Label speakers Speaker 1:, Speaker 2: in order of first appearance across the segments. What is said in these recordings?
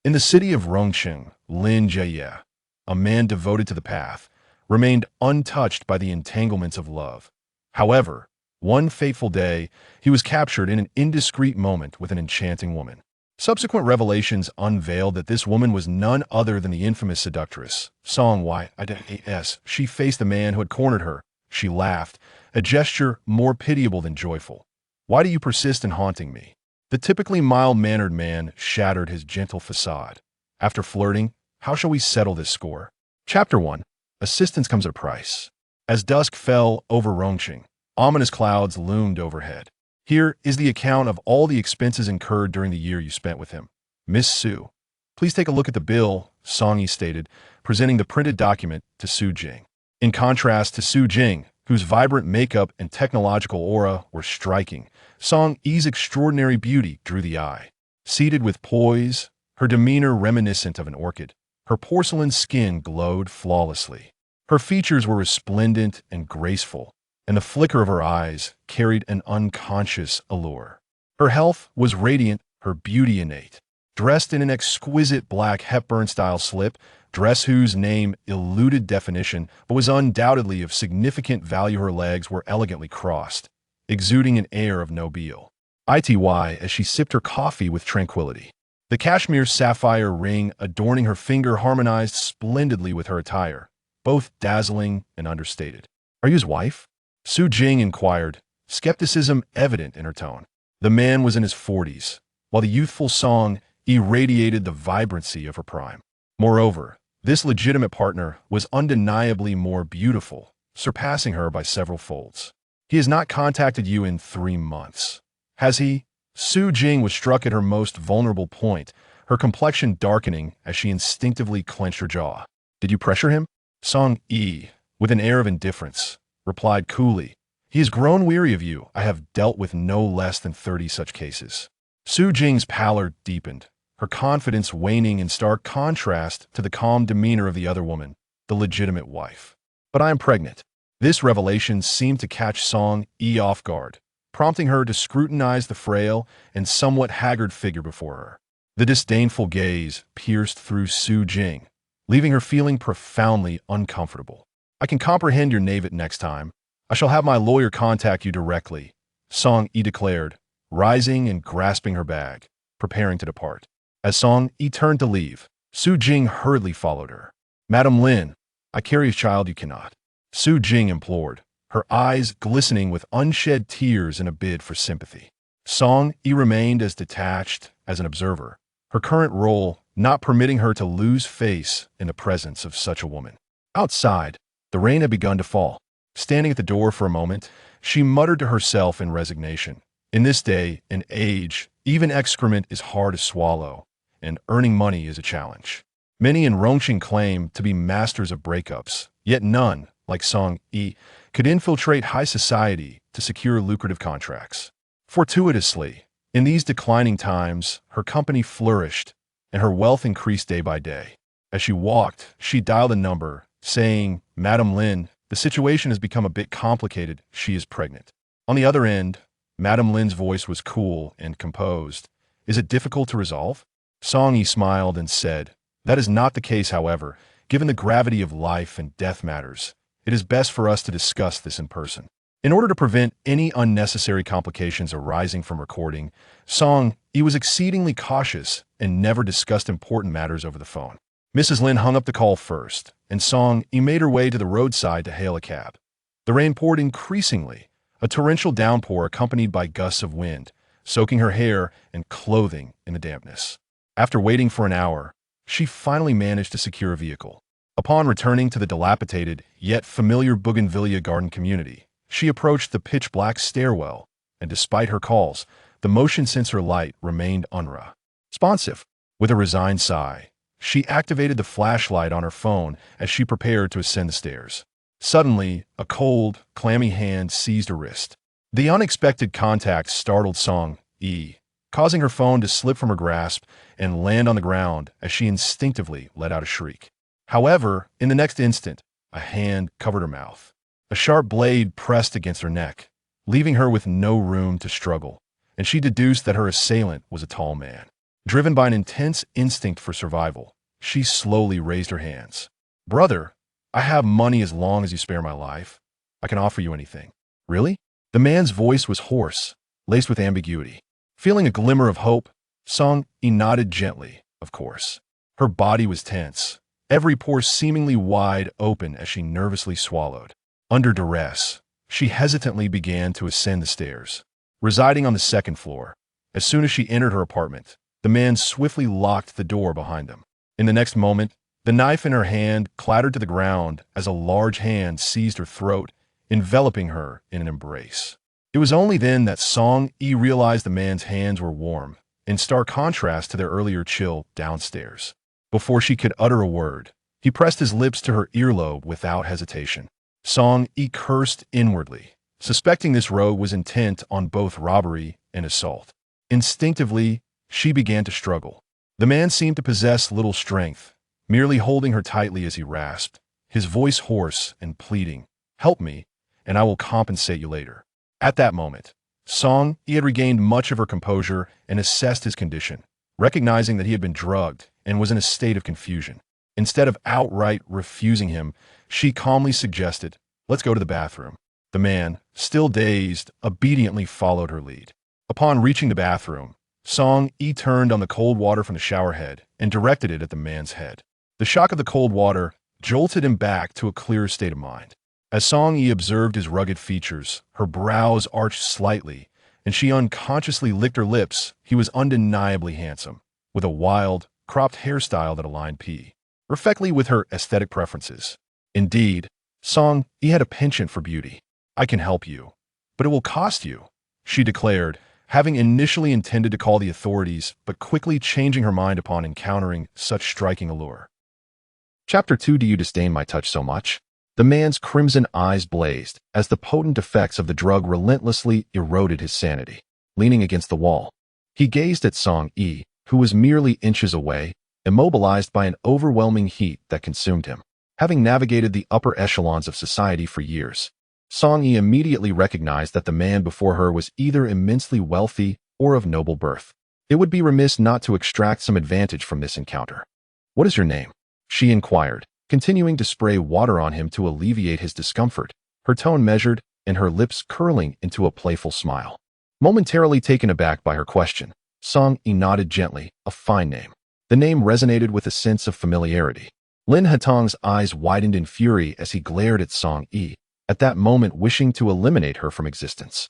Speaker 1: In the city of Rongcheng, Lin Jie, a man devoted to the path, remained untouched by the entanglements of love. However, one fateful day, he was captured in an indiscreet moment with an enchanting woman. Subsequent revelations unveiled that this woman was none other than the infamous seductress, Song Yas. She faced the man who had cornered her. She laughed, a gesture more pitiable than joyful. "Why do you persist in haunting me?" The typically mild-mannered man shattered his gentle facade. After flirting, how shall we settle this score? Chapter 1. Assistance comes at a price. As dusk fell over Rongcheng, ominous clouds loomed overhead. Here is the account of all the expenses incurred during the year you spent with him. Miss Su. Please take a look at the bill, Song Yi stated, presenting the printed document to Su Jing. In contrast to Su Jing, whose vibrant makeup and technological aura were striking, Song Yi's extraordinary beauty drew the eye. Seated with poise, her demeanor reminiscent of an orchid, her porcelain skin glowed flawlessly. Her features were resplendent and graceful, and the flicker of her eyes carried an unconscious allure. Her health was radiant, her beauty innate. Dressed in an exquisite black Hepburn-style slip, dress whose name eluded definition but was undoubtedly of significant value, her legs were elegantly crossed, exuding an air of nobile. Ity as she sipped her coffee with tranquility. The cashmere sapphire ring adorning her finger harmonized splendidly with her attire, both dazzling and understated. "Are you his wife?" Su Jing inquired, skepticism evident in her tone. The man was in his 40s, while the youthful Song irradiated the vibrancy of her prime. Moreover, this legitimate partner was undeniably more beautiful, surpassing her by several folds. "He has not contacted you in 3 months. Has he?" Su Jing was struck at her most vulnerable point, her complexion darkening as she instinctively clenched her jaw. "Did you pressure him?" Song Yi, with an air of indifference, replied coolly, "He has grown weary of you. I have dealt with no less than 30 such cases." Su Jing's pallor deepened, her confidence waning in stark contrast to the calm demeanor of the other woman, the legitimate wife. "But I am pregnant." This revelation seemed to catch Song Yi off guard, prompting her to scrutinize the frail and somewhat haggard figure before her. The disdainful gaze pierced through Su Jing, leaving her feeling profoundly uncomfortable. "I can comprehend your knave next time. I shall have my lawyer contact you directly," Song Yi declared, rising and grasping her bag, preparing to depart. As Song Yi turned to leave, Su Jing hurriedly followed her. "Madam Lin, I carry a child you cannot," Su Jing implored, her eyes glistening with unshed tears in a bid for sympathy. Song Yi remained as detached as an observer, her current role not permitting her to lose face in the presence of such a woman. Outside, the rain had begun to fall. Standing at the door for a moment, she muttered to herself in resignation. In this day and age, even excrement is hard to swallow, and earning money is a challenge. Many in Rongcheng claim to be masters of breakups, yet none, like Song Yi, could infiltrate high society to secure lucrative contracts. Fortuitously, in these declining times, her company flourished, and her wealth increased day by day. As she walked, she dialed a number, saying, "Madam Lin, the situation has become a bit complicated. She is pregnant." On the other end, Madam Lin's voice was cool and composed. "Is it difficult to resolve?" Song Yi smiled and said, "That is not the case, however. Given the gravity of life and death matters, it is best for us to discuss this in person." In order to prevent any unnecessary complications arising from recording, Song Yi was exceedingly cautious and never discussed important matters over the phone. Mrs. Lin hung up the call first, and Song Yi made her way to the roadside to hail a cab. The rain poured increasingly, a torrential downpour accompanied by gusts of wind, soaking her hair and clothing in the dampness. After waiting for an hour, she finally managed to secure a vehicle. Upon returning to the dilapidated yet familiar Bougainvillea garden community, she approached the pitch-black stairwell, and despite her calls, the motion sensor light remained unresponsive. With a resigned sigh, she activated the flashlight on her phone as she prepared to ascend the stairs. Suddenly, a cold, clammy hand seized her wrist. The unexpected contact startled Song Yi, causing her phone to slip from her grasp and land on the ground as she instinctively let out a shriek. However, in the next instant, a hand covered her mouth. A sharp blade pressed against her neck, leaving her with no room to struggle, and she deduced that her assailant was a tall man. Driven by an intense instinct for survival, she slowly raised her hands. "Brother, I have money as long as you spare my life. I can offer you anything." "Really?" The man's voice was hoarse, laced with ambiguity. Feeling a glimmer of hope, Song-yi nodded gently, of course. Her body was tense, every pore seemingly wide open as she nervously swallowed. Under duress, she hesitantly began to ascend the stairs. Residing on the second floor, as soon as she entered her apartment, the man swiftly locked the door behind them. In the next moment, the knife in her hand clattered to the ground as a large hand seized her throat, enveloping her in an embrace. It was only then that Song-yi realized the man's hands were warm, in stark contrast to their earlier chill downstairs. Before she could utter a word, he pressed his lips to her earlobe without hesitation. Song-yi cursed inwardly, suspecting this rogue was intent on both robbery and assault. Instinctively, she began to struggle. The man seemed to possess little strength, merely holding her tightly as he rasped, his voice hoarse and pleading, "Help me, and I will compensate you later." At that moment, Song-yi had regained much of her composure and assessed his condition, recognizing that he had been drugged and was in a state of confusion. Instead of outright refusing him, she calmly suggested, "Let's go to the bathroom." The man, still dazed, obediently followed her lead. Upon reaching the bathroom, Song-yi turned on the cold water from the shower head and directed it at the man's head. The shock of the cold water jolted him back to a clearer state of mind. As Song-yi observed his rugged features, her brows arched slightly, and she unconsciously licked her lips. He was undeniably handsome, with a wild, cropped hairstyle that aligned perfectly with her aesthetic preferences. Indeed, Song-yi had a penchant for beauty. "I can help you, but it will cost you," she declared, having initially intended to call the authorities, but quickly changing her mind upon encountering such striking allure. Chapter 2. Do you disdain my touch so much? The man's crimson eyes blazed as the potent effects of the drug relentlessly eroded his sanity. Leaning against the wall, he gazed at Song-yi, who was merely inches away, immobilized by an overwhelming heat that consumed him. Having navigated the upper echelons of society for years, Song-yi immediately recognized that the man before her was either immensely wealthy or of noble birth. It would be remiss not to extract some advantage from this encounter. "What is your name?" she inquired, continuing to spray water on him to alleviate his discomfort, her tone measured and her lips curling into a playful smile. Momentarily taken aback by her question, Song-yi nodded gently. "A fine name." The name resonated with a sense of familiarity. Lin Hatong's eyes widened in fury as he glared at Song-yi, at that moment wishing to eliminate her from existence.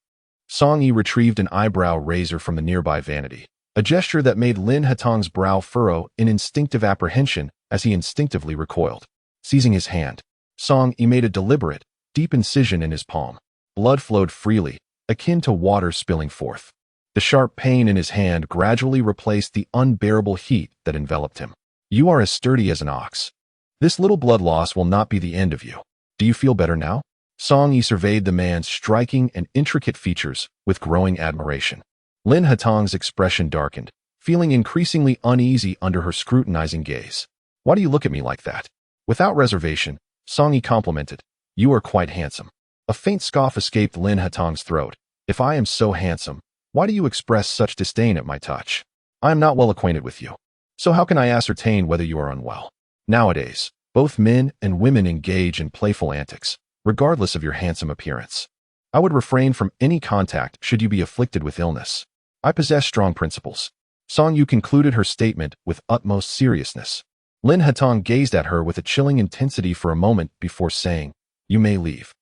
Speaker 1: Song-yi retrieved an eyebrow razor from the nearby vanity, a gesture that made Lin Hatong's brow furrow in instinctive apprehension as he instinctively recoiled. Seizing his hand, Song-yi made a deliberate, deep incision in his palm. Blood flowed freely, akin to water spilling forth. The sharp pain in his hand gradually replaced the unbearable heat that enveloped him. "You are as sturdy as an ox. This little blood loss will not be the end of you. Do you feel better now?" Song-yi surveyed the man's striking and intricate features with growing admiration. Lin Hatong's expression darkened, feeling increasingly uneasy under her scrutinizing gaze. "Why do you look at me like that?" Without reservation, Song-yi complimented, "You are quite handsome." A faint scoff escaped Lin Hatong's throat. "If I am so handsome, why do you express such disdain at my touch? I am not well acquainted with you. So how can I ascertain whether you are unwell? Nowadays, both men and women engage in playful antics, regardless of your handsome appearance. I would refrain from any contact should you be afflicted with illness. I possess strong principles." Song-yi concluded her statement with utmost seriousness. Lin Hatong gazed at her with a chilling intensity for a moment before saying, "You may leave."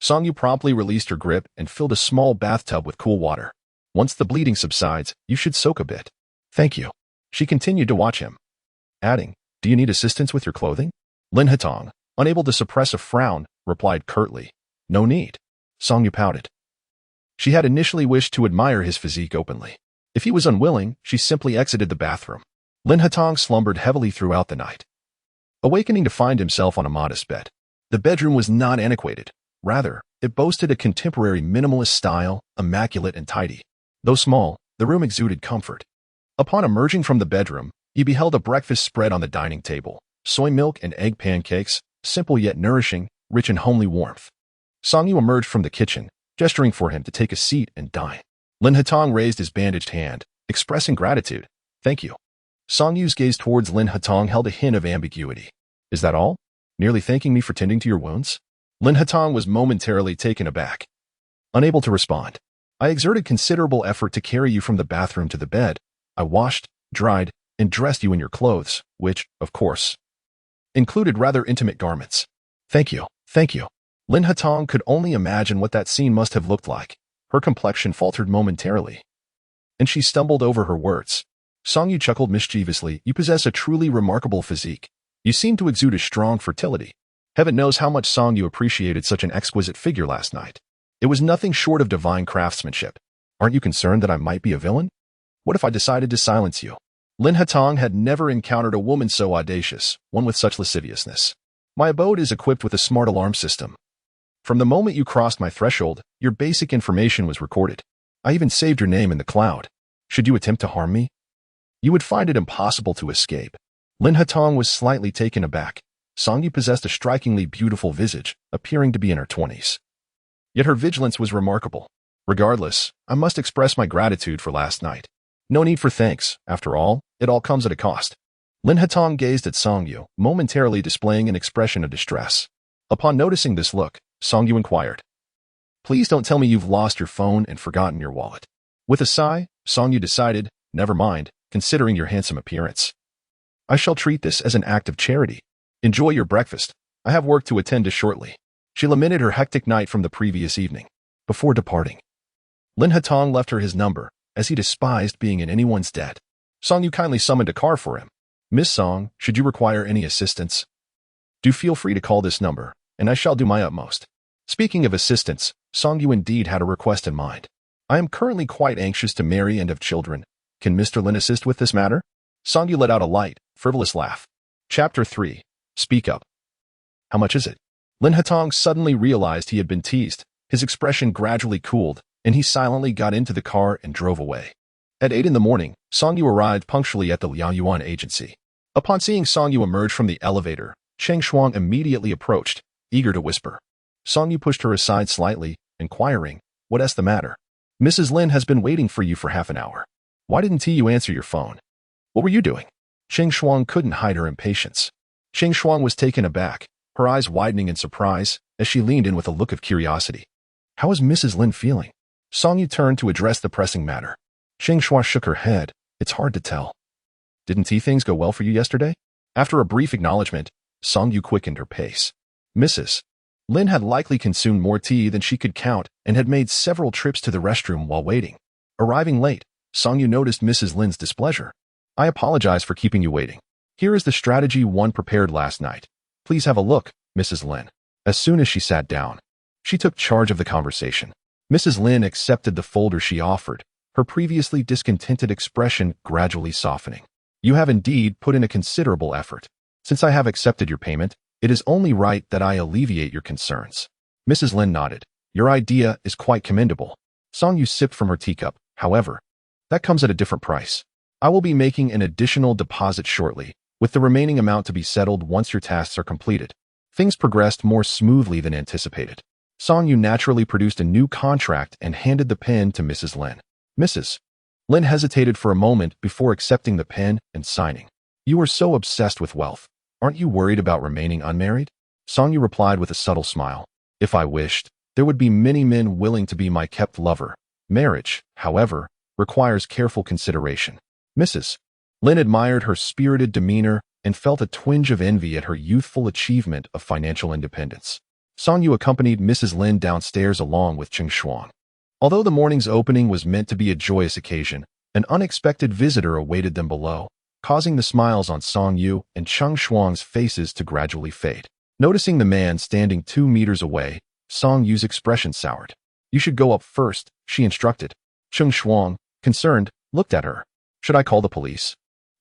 Speaker 1: Song-yi promptly released her grip and filled a small bathtub with cool water. "Once the bleeding subsides, you should soak a bit." "Thank you." She continued to watch him, adding, "Do you need assistance with your clothing?" Lin Hatong, unable to suppress a frown, replied curtly, "No need." Song-yi pouted. She had initially wished to admire his physique openly. If he was unwilling, she simply exited the bathroom. Lin Hatong slumbered heavily throughout the night, awakening to find himself on a modest bed. The bedroom was not antiquated. Rather, it boasted a contemporary minimalist style, immaculate and tidy. Though small, the room exuded comfort. Upon emerging from the bedroom, he beheld a breakfast spread on the dining table. Soy milk and egg pancakes, simple yet nourishing, rich in homely warmth. Song-yi emerged from the kitchen, gesturing for him to take a seat and dine. Lin Hatong raised his bandaged hand, expressing gratitude. "Thank you." Song Yu's gaze towards Lin Hatong held a hint of ambiguity. Is that all? Nearly thanking me for tending to your wounds? Lin Hatong was momentarily taken aback. Unable to respond. I exerted considerable effort to carry you from the bathroom to the bed. I washed, dried, and dressed you in your clothes, which, of course, included rather intimate garments. Thank you, thank you. Lin Hatong could only imagine what that scene must have looked like. Her complexion faltered momentarily, and she stumbled over her words. Song Yu chuckled mischievously. You possess a truly remarkable physique. You seem to exude a strong fertility. Heaven knows how much Song Yu appreciated such an exquisite figure last night. It was nothing short of divine craftsmanship. Aren't you concerned that I might be a villain? What if I decided to silence you? Lin Hatong had never encountered a woman so audacious, one with such lasciviousness. My abode is equipped with a smart alarm system. From the moment you crossed my threshold, your basic information was recorded. I even saved your name in the cloud. Should you attempt to harm me, you would find it impossible to escape. Lin Hatong was slightly taken aback. Song Yu possessed a strikingly beautiful visage, appearing to be in her 20s. Yet her vigilance was remarkable. Regardless, I must express my gratitude for last night. No need for thanks. After all, it all comes at a cost. Lin Hatong gazed at Song Yu, momentarily displaying an expression of distress. Upon noticing this look, Song Yu inquired, Please don't tell me you've lost your phone and forgotten your wallet. With a sigh, Song Yu decided, never mind, considering your handsome appearance. I shall treat this as an act of charity. Enjoy your breakfast. I have work to attend to shortly. She lamented her hectic night from the previous evening. Before departing, Lin Hatong left her his number, as he despised being in anyone's debt. Song Yu kindly summoned a car for him. Miss Song, should you require any assistance, do feel free to call this number, and I shall do my utmost. Speaking of assistance, Song Yu indeed had a request in mind. I am currently quite anxious to marry and have children. Can Mr. Lin assist with this matter? Song Yu let out a light, frivolous laugh. Chapter 3. Speak up. How much is it? Lin Hatong suddenly realized he had been teased. His expression gradually cooled, and he silently got into the car and drove away. At 8 in the morning, Song Yu arrived punctually at the Liaoyuan agency. Upon seeing Song Yu emerge from the elevator, Cheng Shuang immediately approached, eager to whisper. Song Yu pushed her aside slightly, inquiring, What's the matter? Mrs. Lin has been waiting for you for half an hour. Why didn't you answer your phone? What were you doing? Cheng Shuang couldn't hide her impatience. Cheng Shuang was taken aback, her eyes widening in surprise, as she leaned in with a look of curiosity. How is Mrs. Lin feeling? Song Yu turned to address the pressing matter. Cheng Shuang shook her head. It's hard to tell. Didn't things go well for you yesterday? After a brief acknowledgement, Song Yu quickened her pace. Mrs. Lin had likely consumed more tea than she could count and had made several trips to the restroom while waiting. Arriving late, Song Yu noticed Mrs. Lin's displeasure. I apologize for keeping you waiting. Here is the strategy one prepared last night. Please have a look, Mrs. Lin. As soon as she sat down, she took charge of the conversation. Mrs. Lin accepted the folder she offered, her previously discontented expression gradually softening. You have indeed put in a considerable effort. Since I have accepted your payment, it is only right that I alleviate your concerns. Mrs. Lin nodded. Your idea is quite commendable. Song Yu sipped from her teacup. However, that comes at a different price. I will be making an additional deposit shortly, with the remaining amount to be settled once your tasks are completed. Things progressed more smoothly than anticipated. Song Yu naturally produced a new contract and handed the pen to Mrs. Lin. Mrs. Lin hesitated for a moment before accepting the pen and signing. You are so obsessed with wealth. Aren't you worried about remaining unmarried? Song Yu replied with a subtle smile. If I wished, there would be many men willing to be my kept lover. Marriage, however, requires careful consideration. Mrs. Lin admired her spirited demeanor and felt a twinge of envy at her youthful achievement of financial independence. Song Yu accompanied Mrs. Lin downstairs along with Cheng Shuang. Although the morning's opening was meant to be a joyous occasion, an unexpected visitor awaited them below, causing the smiles on Song Yu and Cheng Shuang's faces to gradually fade. Noticing the man standing 2 meters away, Song Yu's expression soured. You should go up first, she instructed. Cheng Shuang, concerned, looked at her. Should I call the police?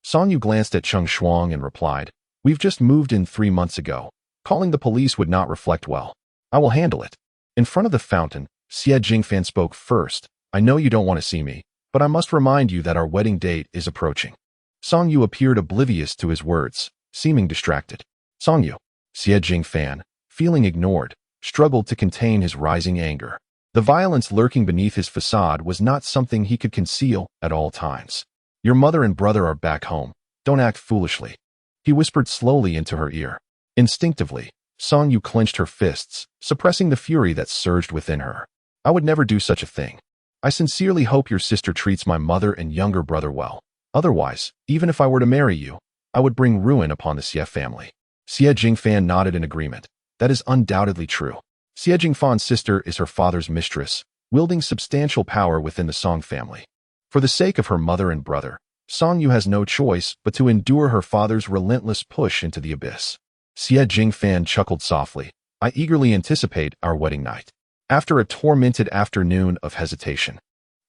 Speaker 1: Song Yu glanced at Cheng Shuang and replied, We've just moved in 3 months ago. Calling the police would not reflect well. I will handle it. In front of the fountain, Xie Jingfan spoke first. I know you don't want to see me, but I must remind you that our wedding date is approaching. Song Yu appeared oblivious to his words, seeming distracted. Song Yu, Xie Jingfan, feeling ignored, struggled to contain his rising anger. The violence lurking beneath his facade was not something he could conceal at all times. Your mother and brother are back home. Don't act foolishly. He whispered slowly into her ear. Instinctively, Song Yu clenched her fists, suppressing the fury that surged within her. I would never do such a thing. I sincerely hope your sister treats my mother and younger brother well. Otherwise, even if I were to marry you, I would bring ruin upon the Xie family. Xie Jingfan nodded in agreement. That is undoubtedly true. Xie Jingfan's sister is her father's mistress, wielding substantial power within the Song family. For the sake of her mother and brother, Song Yu has no choice but to endure her father's relentless push into the abyss. Xie Jingfan chuckled softly. I eagerly anticipate our wedding night. After a tormented afternoon of hesitation,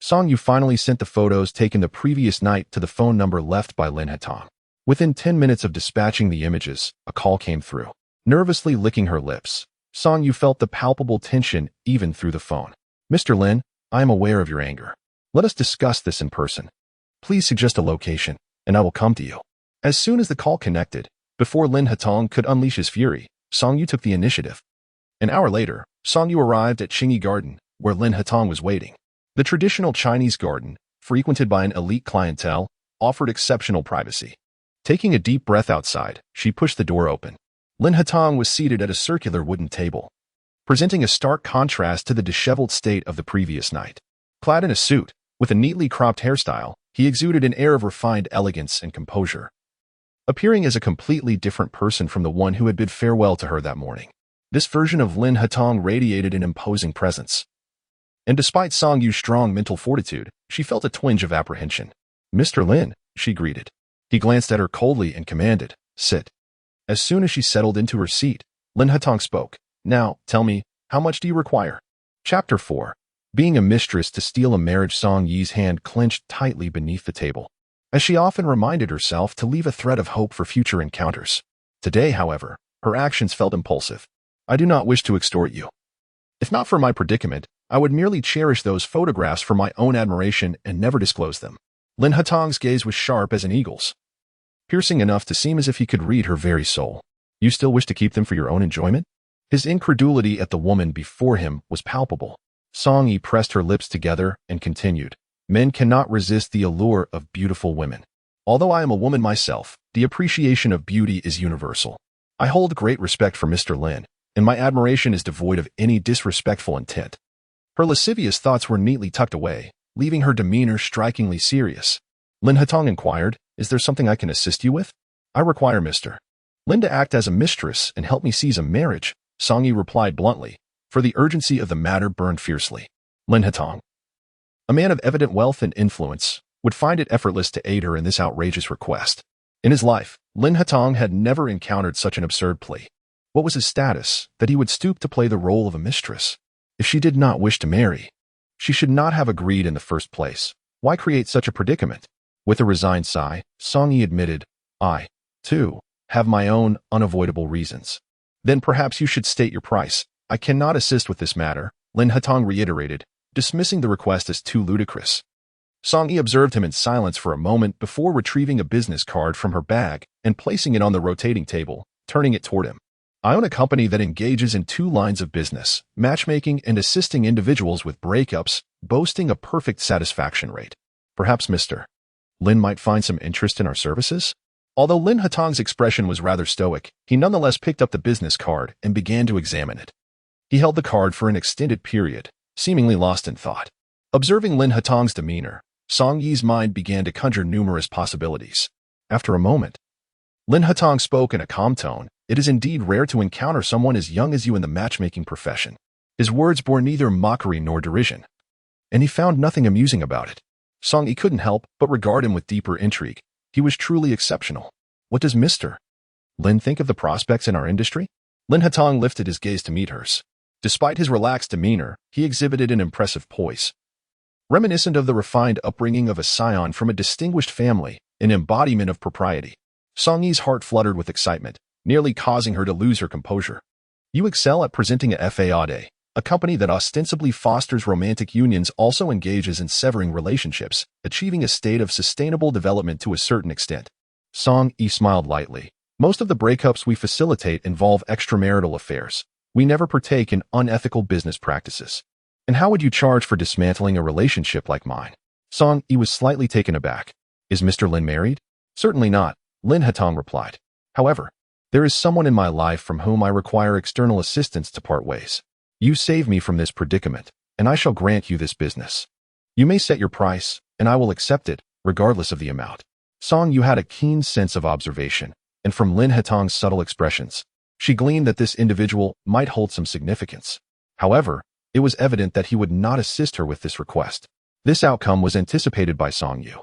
Speaker 1: Song Yu finally sent the photos taken the previous night to the phone number left by Lin Hatong. Within 10 minutes of dispatching the images, a call came through. Nervously licking her lips, Song Yu felt the palpable tension even through the phone. Mr. Lin, I am aware of your anger. Let us discuss this in person. Please suggest a location, and I will come to you. As soon as the call connected, before Lin Hatong could unleash his fury, Song Yu took the initiative. An hour later, Song Yu arrived at Qingyi Garden, where Lin Hatong was waiting. The traditional Chinese garden, frequented by an elite clientele, offered exceptional privacy. Taking a deep breath outside, she pushed the door open. Lin Hatong was seated at a circular wooden table, presenting a stark contrast to the disheveled state of the previous night. Clad in a suit, with a neatly cropped hairstyle, he exuded an air of refined elegance and composure, appearing as a completely different person from the one who had bid farewell to her that morning. This version of Lin Hatong radiated an imposing presence. And despite Song Yu's strong mental fortitude, she felt a twinge of apprehension. Mr. Lin, she greeted. He glanced at her coldly and commanded, sit. As soon as she settled into her seat, Lin Hatong spoke. Now, tell me, how much do you require? Chapter 4. Being a mistress to steal a marriage. Song Yi's hand clenched tightly beneath the table, as she often reminded herself to leave a thread of hope for future encounters. Today, however, her actions felt impulsive. I do not wish to extort you. If not for my predicament, I would merely cherish those photographs for my own admiration and never disclose them. Lin Hatong's gaze was sharp as an eagle's, piercing enough to seem as if he could read her very soul. You still wish to keep them for your own enjoyment? His incredulity at the woman before him was palpable. Song Yi pressed her lips together and continued. Men cannot resist the allure of beautiful women. Although I am a woman myself, the appreciation of beauty is universal. I hold great respect for Mr. Lin, and my admiration is devoid of any disrespectful intent. Her lascivious thoughts were neatly tucked away, leaving her demeanor strikingly serious. Lin Hatong inquired, is there something I can assist you with? I require Mr. Lin to act as a mistress and help me seize a marriage, Song Yi replied bluntly, for the urgency of the matter burned fiercely. Lin Hatong, a man of evident wealth and influence, would find it effortless to aid her in this outrageous request. In his life, Lin Hatong had never encountered such an absurd plea. What was his status, that he would stoop to play the role of a mistress? If she did not wish to marry, she should not have agreed in the first place. Why create such a predicament? With a resigned sigh, Song Yi admitted, I, too, have my own unavoidable reasons. Then perhaps you should state your price. I cannot assist with this matter, Lin Hatong reiterated, dismissing the request as too ludicrous. Song Yi observed him in silence for a moment before retrieving a business card from her bag and placing it on the rotating table, turning it toward him. I own a company that engages in 2 lines of business, matchmaking and assisting individuals with breakups, boasting a perfect satisfaction rate. Perhaps Mr. Lin might find some interest in our services? Although Lin Hatong's expression was rather stoic, he nonetheless picked up the business card and began to examine it. He held the card for an extended period, seemingly lost in thought. Observing Lin Hatong's demeanor, Song Yi's mind began to conjure numerous possibilities. After a moment, Lin Hatong spoke in a calm tone. It is indeed rare to encounter someone as young as you in the matchmaking profession. His words bore neither mockery nor derision, and he found nothing amusing about it. Song Yi couldn't help but regard him with deeper intrigue. He was truly exceptional. What does Mr. Lin think of the prospects in our industry? Lin Hatong lifted his gaze to meet hers. Despite his relaxed demeanor, he exhibited an impressive poise, reminiscent of the refined upbringing of a scion from a distinguished family, an embodiment of propriety. Song Yi's heart fluttered with excitement, nearly causing her to lose her composure. You excel at presenting a Fade. A company that ostensibly fosters romantic unions also engages in severing relationships, achieving a state of sustainable development to a certain extent. Song Yi smiled lightly. Most of the breakups we facilitate involve extramarital affairs. We never partake in unethical business practices. And how would you charge for dismantling a relationship like mine? Song Yi was slightly taken aback. Is Mr. Lin married? Certainly not. Lin Hetong replied. However, there is someone in my life from whom I require external assistance to part ways. You save me from this predicament, and I shall grant you this business. You may set your price, and I will accept it, regardless of the amount. Song Yu had a keen sense of observation, and from Lin Hetong's subtle expressions, she gleaned that this individual might hold some significance. However, it was evident that he would not assist her with this request. This outcome was anticipated by Song Yu.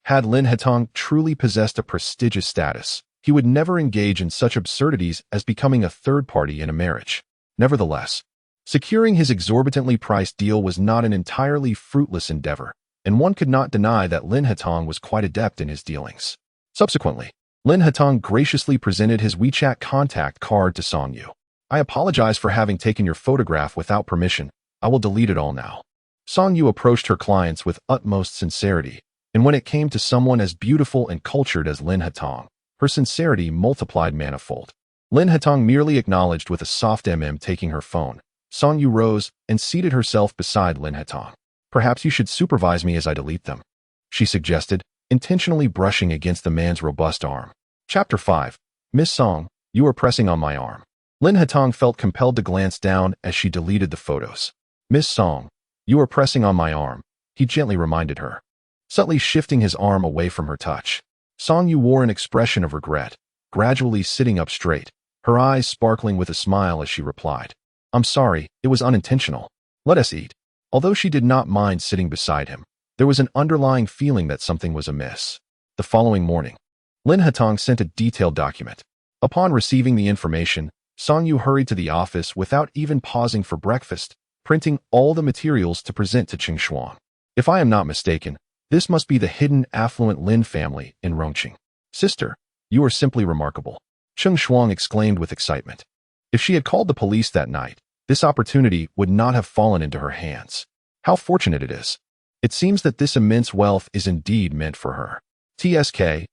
Speaker 1: Had Lin Hetong truly possessed a prestigious status, he would never engage in such absurdities as becoming a third party in a marriage. Nevertheless, securing his exorbitantly priced deal was not an entirely fruitless endeavor, and one could not deny that Lin Hetong was quite adept in his dealings. Subsequently, Lin Hetong graciously presented his WeChat contact card to Song Yu. I apologize for having taken your photograph without permission. I will delete it all now. Song Yu approached her clients with utmost sincerity, and when it came to someone as beautiful and cultured as Lin Hetong, her sincerity multiplied manifold. Lin Hetong merely acknowledged with a soft taking her phone. Song Yu rose and seated herself beside Lin Hetong. Perhaps you should supervise me as I delete them, she suggested, intentionally brushing against the man's robust arm. Chapter 5. Miss Song, you are pressing on my arm. Lin Hetong felt compelled to glance down as she deleted the photos. Miss Song, you are pressing on my arm, he gently reminded her, subtly shifting his arm away from her touch. Song Yu wore an expression of regret, gradually sitting up straight, her eyes sparkling with a smile as she replied, I'm sorry, it was unintentional. Let us eat. Although she did not mind sitting beside him, there was an underlying feeling that something was amiss. The following morning, Lin Hetong sent a detailed document. Upon receiving the information, Song Yu hurried to the office without even pausing for breakfast, printing all the materials to present to Cheng Shuang. If I am not mistaken, this must be the hidden affluent Lin family in Rongcheng. Sister, you are simply remarkable, Cheng Shuang exclaimed with excitement. If she had called the police that night, this opportunity would not have fallen into her hands. How fortunate it is. It seems that this immense wealth is indeed meant for her. TSK,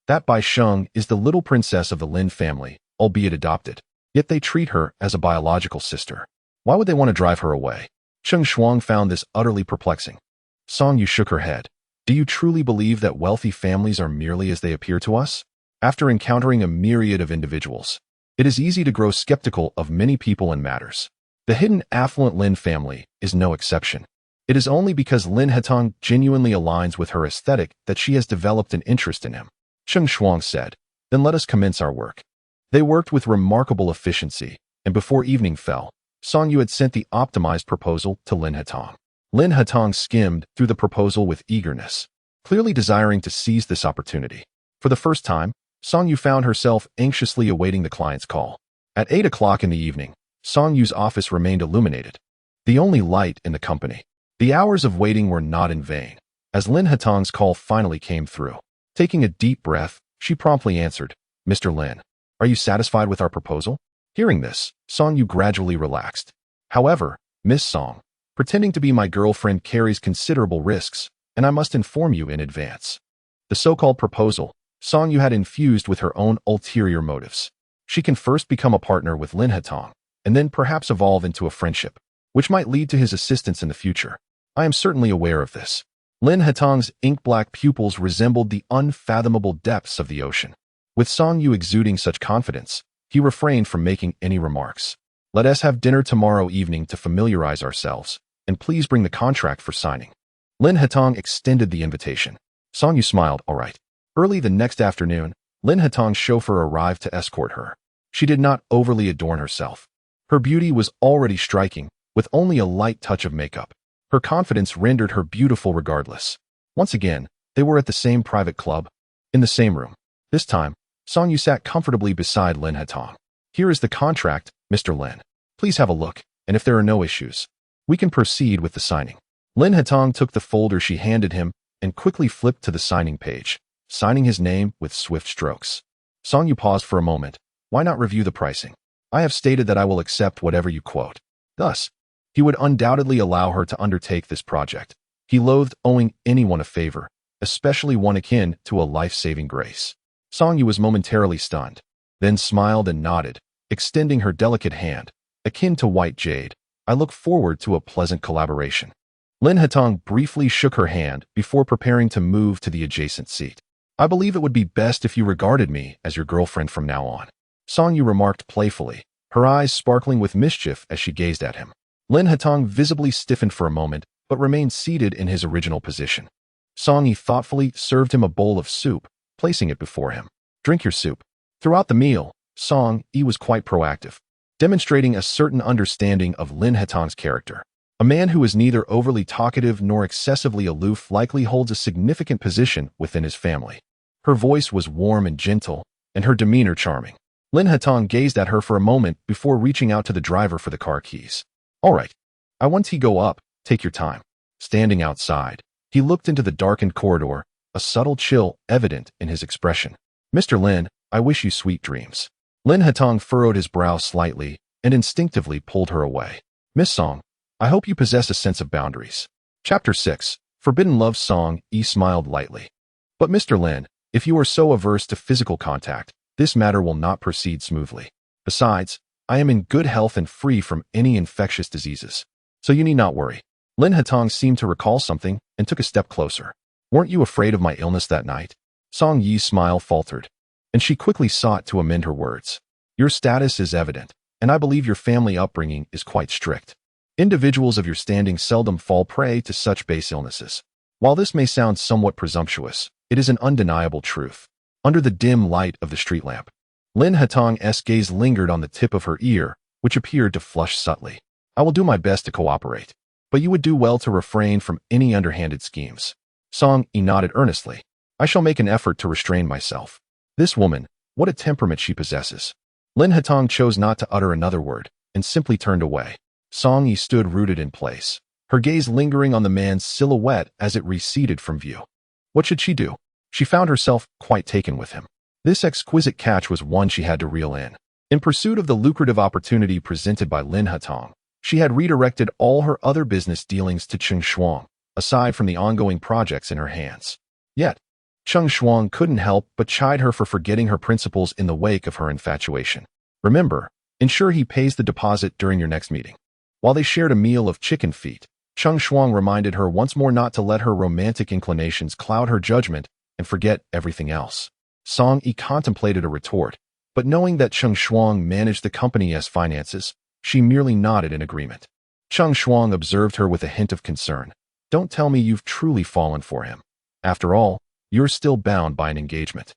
Speaker 1: that Bai Sheng is the little princess of the Lin family, albeit adopted. Yet they treat her as a biological sister. Why would they want to drive her away? Cheng Shuang found this utterly perplexing. Song Yu shook her head. Do you truly believe that wealthy families are merely as they appear to us? After encountering a myriad of individuals, it is easy to grow skeptical of many people and matters. The hidden affluent Lin family is no exception. It is only because Lin Hetong genuinely aligns with her aesthetic that she has developed an interest in him. Cheng Shuang said, then let us commence our work. They worked with remarkable efficiency, and before evening fell, Song Yu had sent the optimized proposal to Lin Hetong. Lin Hetong skimmed through the proposal with eagerness, clearly desiring to seize this opportunity. For the first time, Song Yu found herself anxiously awaiting the client's call. At 8 o'clock in the evening, Song Yu's office remained illuminated, the only light in the company. The hours of waiting were not in vain, as Lin Hetong's call finally came through. Taking a deep breath, she promptly answered, Mr. Lin, are you satisfied with our proposal? Hearing this, Song Yu gradually relaxed. However, Miss Song, pretending to be my girlfriend carries considerable risks, and I must inform you in advance. The so-called proposal, Song Yu had infused with her own ulterior motives. She can first become a partner with Lin Hetong, and then perhaps evolve into a friendship, which might lead to his assistance in the future. I am certainly aware of this. Lin Hetong's ink-black pupils resembled the unfathomable depths of the ocean. With Song Yu exuding such confidence, he refrained from making any remarks. Let us have dinner tomorrow evening to familiarize ourselves, and please bring the contract for signing. Lin Hetong extended the invitation. Song Yu smiled, all right. Early the next afternoon, Lin Hetong's chauffeur arrived to escort her. She did not overly adorn herself. Her beauty was already striking, with only a light touch of makeup. Her confidence rendered her beautiful regardless. Once again, they were at the same private club, in the same room. This time, Song Yu sat comfortably beside Lin Hetong. Here is the contract, Mr. Lin. Please have a look, and if there are no issues, we can proceed with the signing. Lin Hetong took the folder she handed him and quickly flipped to the signing page, signing his name with swift strokes. Song Yu paused for a moment. Why not review the pricing? I have stated that I will accept whatever you quote. Thus, he would undoubtedly allow her to undertake this project. He loathed owing anyone a favor, especially one akin to a life-saving grace. Song Yu was momentarily stunned, then smiled and nodded, extending her delicate hand, akin to white jade. I look forward to a pleasant collaboration. Lin Hetong briefly shook her hand before preparing to move to the adjacent seat. I believe it would be best if you regarded me as your girlfriend from now on. Song Yu remarked playfully, her eyes sparkling with mischief as she gazed at him. Lin Hatong visibly stiffened for a moment, but remained seated in his original position. Song Yi thoughtfully served him a bowl of soup, placing it before him. Drink your soup. Throughout the meal, Song Yi was quite proactive, demonstrating a certain understanding of Lin Hatong's character. A man who is neither overly talkative nor excessively aloof likely holds a significant position within his family. Her voice was warm and gentle, and her demeanor charming. Lin Hatong gazed at her for a moment before reaching out to the driver for the car keys. All right. Once he go up, take your time. Standing outside, he looked into the darkened corridor, a subtle chill evident in his expression. Mr. Lin, I wish you sweet dreams. Lin Hatong furrowed his brow slightly and instinctively pulled her away. Miss Song, I hope you possess a sense of boundaries. Chapter 6. Forbidden Love. Song Yi smiled lightly. But Mr. Lin, if you are so averse to physical contact, this matter will not proceed smoothly. Besides, I am in good health and free from any infectious diseases. So you need not worry. Lin Hatong seemed to recall something and took a step closer. Weren't you afraid of my illness that night? Song Yi's smile faltered, and she quickly sought to amend her words. Your status is evident, and I believe your family upbringing is quite strict. Individuals of your standing seldom fall prey to such base illnesses. While this may sound somewhat presumptuous, it is an undeniable truth. Under the dim light of the street lamp, Lin Hatong's gaze lingered on the tip of her ear, which appeared to flush subtly. I will do my best to cooperate, but you would do well to refrain from any underhanded schemes. Song Yi nodded earnestly. I shall make an effort to restrain myself. This woman, what a temperament she possesses. Lin Hatong chose not to utter another word and simply turned away. Song Yi stood rooted in place, her gaze lingering on the man's silhouette as it receded from view. What should she do? She found herself quite taken with him. This exquisite catch was one she had to reel in. In pursuit of the lucrative opportunity presented by Lin Hatong, she had redirected all her other business dealings to Cheng Shuang, aside from the ongoing projects in her hands. Yet, Cheng Shuang couldn't help but chide her for forgetting her principles in the wake of her infatuation. Remember, ensure he pays the deposit during your next meeting. While they shared a meal of chicken feet, Cheng Shuang reminded her once more not to let her romantic inclinations cloud her judgment and forget everything else. Song Yi contemplated a retort, but knowing that Cheng Shuang managed the company's finances, she merely nodded in agreement. Cheng Shuang observed her with a hint of concern. Don't tell me you've truly fallen for him. After all, you're still bound by an engagement.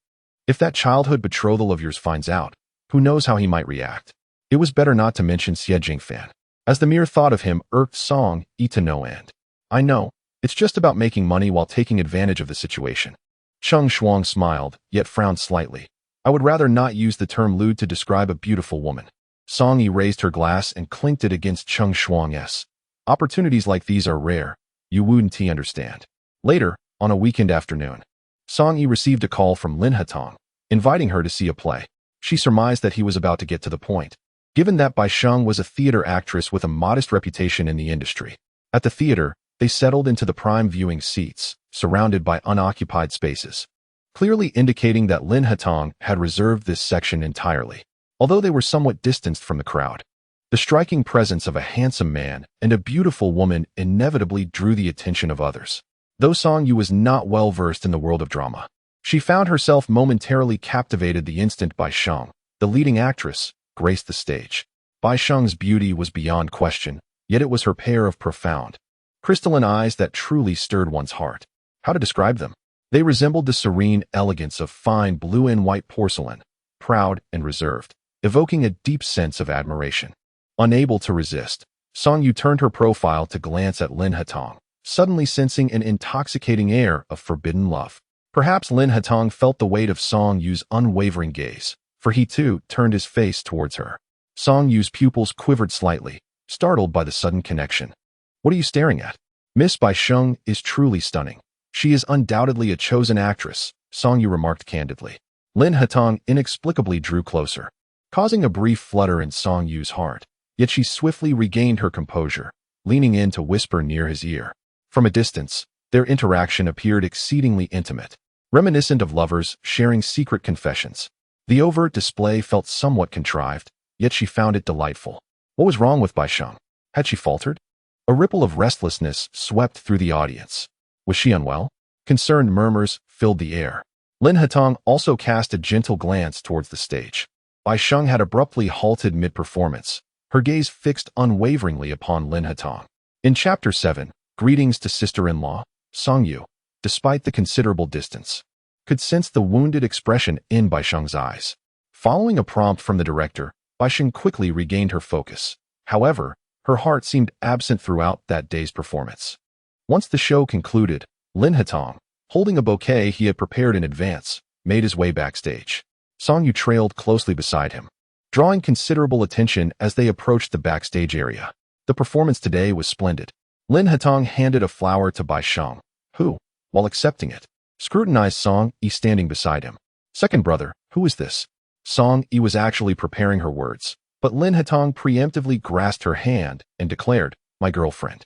Speaker 1: If that childhood betrothal of yours finds out, who knows how he might react? It was better not to mention Xie Jingfan, as the mere thought of him irked Song Yi to no end. I know, it's just about making money while taking advantage of the situation. Cheng Shuang smiled, yet frowned slightly. I would rather not use the term lewd to describe a beautiful woman. Song Yi raised her glass and clinked it against Cheng Shuang's. Opportunities like these are rare. You wouldn't understand. Later, on a weekend afternoon, Song Yi received a call from Lin Hatong, inviting her to see a play. She surmised that he was about to get to the point, given that Bai Sheng was a theater actress with a modest reputation in the industry. At the theater, they settled into the prime viewing seats, surrounded by unoccupied spaces, clearly indicating that Lin Hatong had reserved this section entirely. Although they were somewhat distanced from the crowd, the striking presence of a handsome man and a beautiful woman inevitably drew the attention of others. Though Song Yu was not well versed in the world of drama, she found herself momentarily captivated the instant Bai Sheng, the leading actress, graced the stage. Bai Sheng's beauty was beyond question, yet it was her pair of profound, crystalline eyes that truly stirred one's heart. How to describe them? They resembled the serene elegance of fine blue and white porcelain, proud and reserved, evoking a deep sense of admiration. Unable to resist, Song Yu turned her profile to glance at Lin Hatong, suddenly sensing an intoxicating air of forbidden love. Perhaps Lin Hatong felt the weight of Song Yu's unwavering gaze, for he too turned his face towards her. Song Yu's pupils quivered slightly, startled by the sudden connection. What are you staring at? Miss Bai Sheng is truly stunning. She is undoubtedly a chosen actress, Song Yu remarked candidly. Lin Hatong inexplicably drew closer, causing a brief flutter in Song Yu's heart. Yet she swiftly regained her composure, leaning in to whisper near his ear. From a distance, their interaction appeared exceedingly intimate, reminiscent of lovers sharing secret confessions. The overt display felt somewhat contrived, yet she found it delightful. What was wrong with Bai Sheng? Had she faltered? A ripple of restlessness swept through the audience. Was she unwell? Concerned murmurs filled the air. Lin Hatong also cast a gentle glance towards the stage. Bai Sheng had abruptly halted mid-performance, her gaze fixed unwaveringly upon Lin Hatong. In Chapter 7, Greetings to Sister-in-Law, Song Yu, despite the considerable distance, could sense the wounded expression in Bai Sheng's eyes. Following a prompt from the director, Bai Sheng quickly regained her focus. However, her heart seemed absent throughout that day's performance. Once the show concluded, Lin Hatong, holding a bouquet he had prepared in advance, made his way backstage. Song Yu trailed closely beside him, drawing considerable attention as they approached the backstage area. The performance today was splendid. Lin Hatong handed a flower to Bai Sheng, who, while accepting it, scrutinized Song Yi standing beside him. Second brother, who is this? Song Yi was actually preparing her words, but Lin Hatong preemptively grasped her hand and declared, my girlfriend.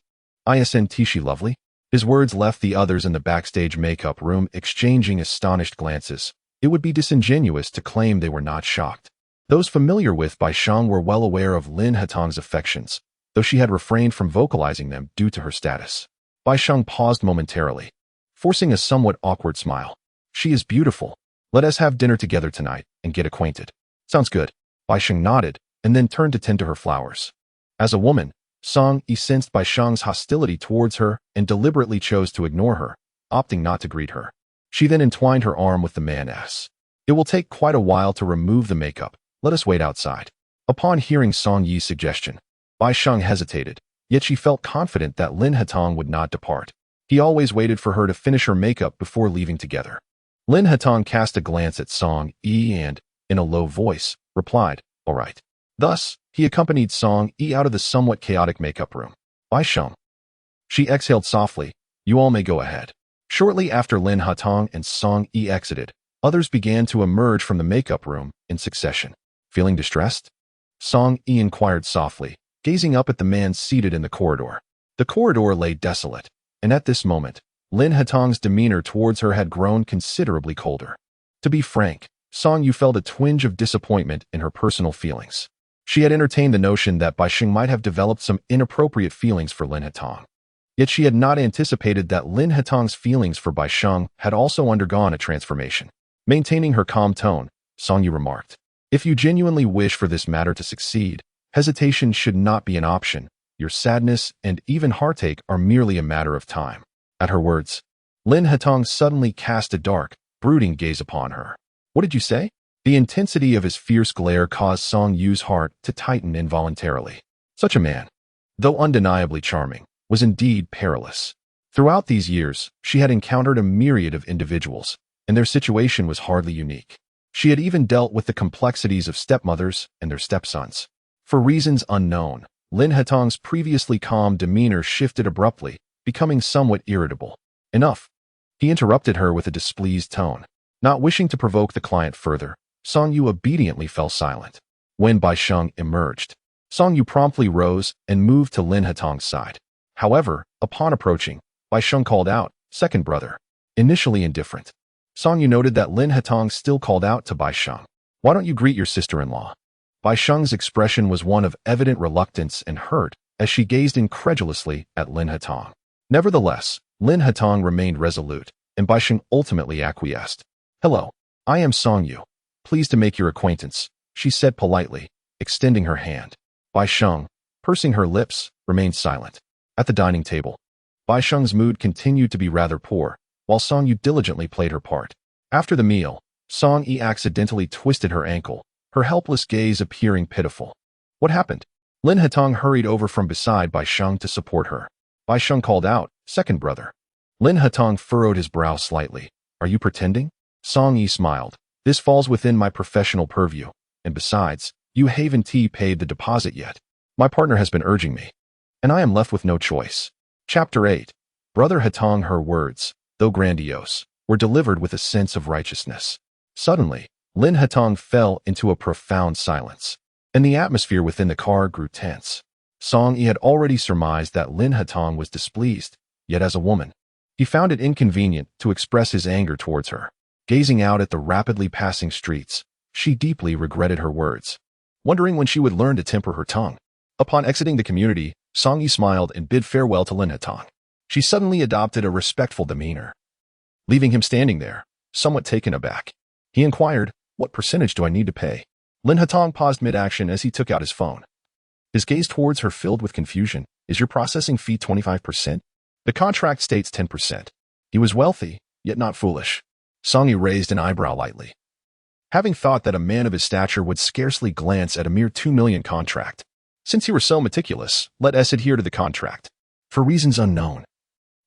Speaker 1: Isn't she lovely? His words left the others in the backstage makeup room exchanging astonished glances. It would be disingenuous to claim they were not shocked. Those familiar with Bai Sheng were well aware of Lin Hatong's affections, though she had refrained from vocalizing them due to her status. Bai Sheng paused momentarily, forcing a somewhat awkward smile. She is beautiful. Let us have dinner together tonight and get acquainted. Sounds good. Bai Sheng nodded and then turned to tend to her flowers. As a woman, Song Yi sensed Bai Sheng's hostility towards her and deliberately chose to ignore her, opting not to greet her. She then entwined her arm with the man's. It will take quite a while to remove the makeup. Let us wait outside. Upon hearing Song Yi's suggestion, Bai Sheng hesitated, yet she felt confident that Lin Hatong would not depart. He always waited for her to finish her makeup before leaving together. Lin Hatong cast a glance at Song Yi and, in a low voice, replied, all right. Thus, he accompanied Song Yi out of the somewhat chaotic makeup room. Bai Sheng. She exhaled softly, you all may go ahead. Shortly after Lin Hatong and Song Yi exited, others began to emerge from the makeup room in succession. Feeling distressed? Song Yi inquired softly, gazing up at the man seated in the corridor. The corridor lay desolate, and at this moment, Lin Hatong's demeanor towards her had grown considerably colder. To be frank, Song Yu felt a twinge of disappointment in her personal feelings. She had entertained the notion that Bai Sheng might have developed some inappropriate feelings for Lin Hatong. Yet she had not anticipated that Lin Hatong's feelings for Bai Sheng had also undergone a transformation. Maintaining her calm tone, Song Yu remarked, if you genuinely wish for this matter to succeed, hesitation should not be an option. Your sadness and even heartache are merely a matter of time. At her words, Lin Hatong suddenly cast a dark, brooding gaze upon her. What did you say? The intensity of his fierce glare caused Song Yu's heart to tighten involuntarily. Such a man, though undeniably charming, was indeed perilous. Throughout these years, she had encountered a myriad of individuals, and their situation was hardly unique. She had even dealt with the complexities of stepmothers and their stepsons. For reasons unknown, Lin Hatong's previously calm demeanor shifted abruptly, becoming somewhat irritable. Enough. He interrupted her with a displeased tone. Not wishing to provoke the client further, Song Yu obediently fell silent. When Bai Sheng emerged, Song Yu promptly rose and moved to Lin Hatong's side. However, upon approaching, Bai Sheng called out, second brother. Initially indifferent, Song Yu noted that Lin Hatong still called out to Bai Sheng. Why don't you greet your sister-in-law? Bai Sheng's expression was one of evident reluctance and hurt as she gazed incredulously at Lin Hatong. Nevertheless, Lin Hatong remained resolute, and Bai Sheng ultimately acquiesced. Hello, I am Song Yu. Pleased to make your acquaintance, she said politely, extending her hand. Bai Sheng, pursing her lips, remained silent. At the dining table, Bai Sheng's mood continued to be rather poor, while Song Yu diligently played her part. After the meal, Song Yi accidentally twisted her ankle, her helpless gaze appearing pitiful. What happened? Lin Hatong hurried over from beside Bai Sheng to support her. Bai Sheng called out, second brother. Lin Hatong furrowed his brow slightly. Are you pretending? Song Yi smiled. This falls within my professional purview, and besides, you haven't paid the deposit yet. My partner has been urging me, and I am left with no choice. Chapter 8. Brother Hatong. Her words, though grandiose, were delivered with a sense of righteousness. Suddenly, Lin Hatong fell into a profound silence, and the atmosphere within the car grew tense. Song Yi had already surmised that Lin Hatong was displeased, yet as a woman, he found it inconvenient to express his anger towards her. Gazing out at the rapidly passing streets, she deeply regretted her words, wondering when she would learn to temper her tongue. Upon exiting the community, Song Yi smiled and bid farewell to Lin Hatong. She suddenly adopted a respectful demeanor. Leaving him standing there, somewhat taken aback. He inquired, "What percentage do I need to pay?" Lin Hatong paused mid-action as he took out his phone. His gaze towards her filled with confusion. "Is your processing fee 25%? The contract states 10%. He was wealthy, yet not foolish. Song Yu raised an eyebrow lightly, having thought that a man of his stature would scarcely glance at a mere 2 million contract. Since he were so meticulous, let us adhere to the contract. For reasons unknown.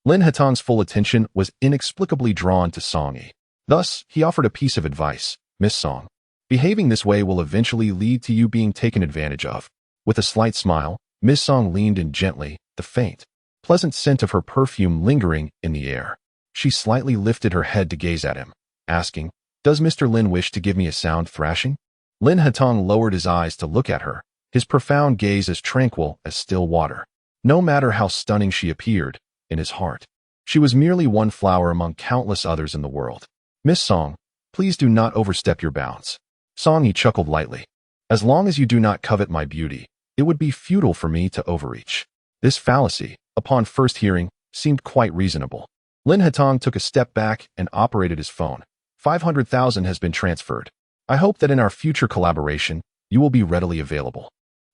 Speaker 1: Lin Hatong's full attention was inexplicably drawn to Song Yi. Thus, he offered a piece of advice. "Miss Song, behaving this way will eventually lead to you being taken advantage of." With a slight smile, Miss Song leaned in gently, the faint, pleasant scent of her perfume lingering in the air. She slightly lifted her head to gaze at him, asking, "Does Mr. Lin wish to give me a sound thrashing?" Lin Hatong lowered his eyes to look at her, his profound gaze as tranquil as still water. No matter how stunning she appeared, in his heart, she was merely one flower among countless others in the world. "Miss Song, please do not overstep your bounds." Song Yi chuckled lightly. "As long as you do not covet my beauty, it would be futile for me to overreach." This fallacy, upon first hearing, seemed quite reasonable. Lin Hatong took a step back and operated his phone. 500,000 has been transferred. I hope that in our future collaboration, you will be readily available."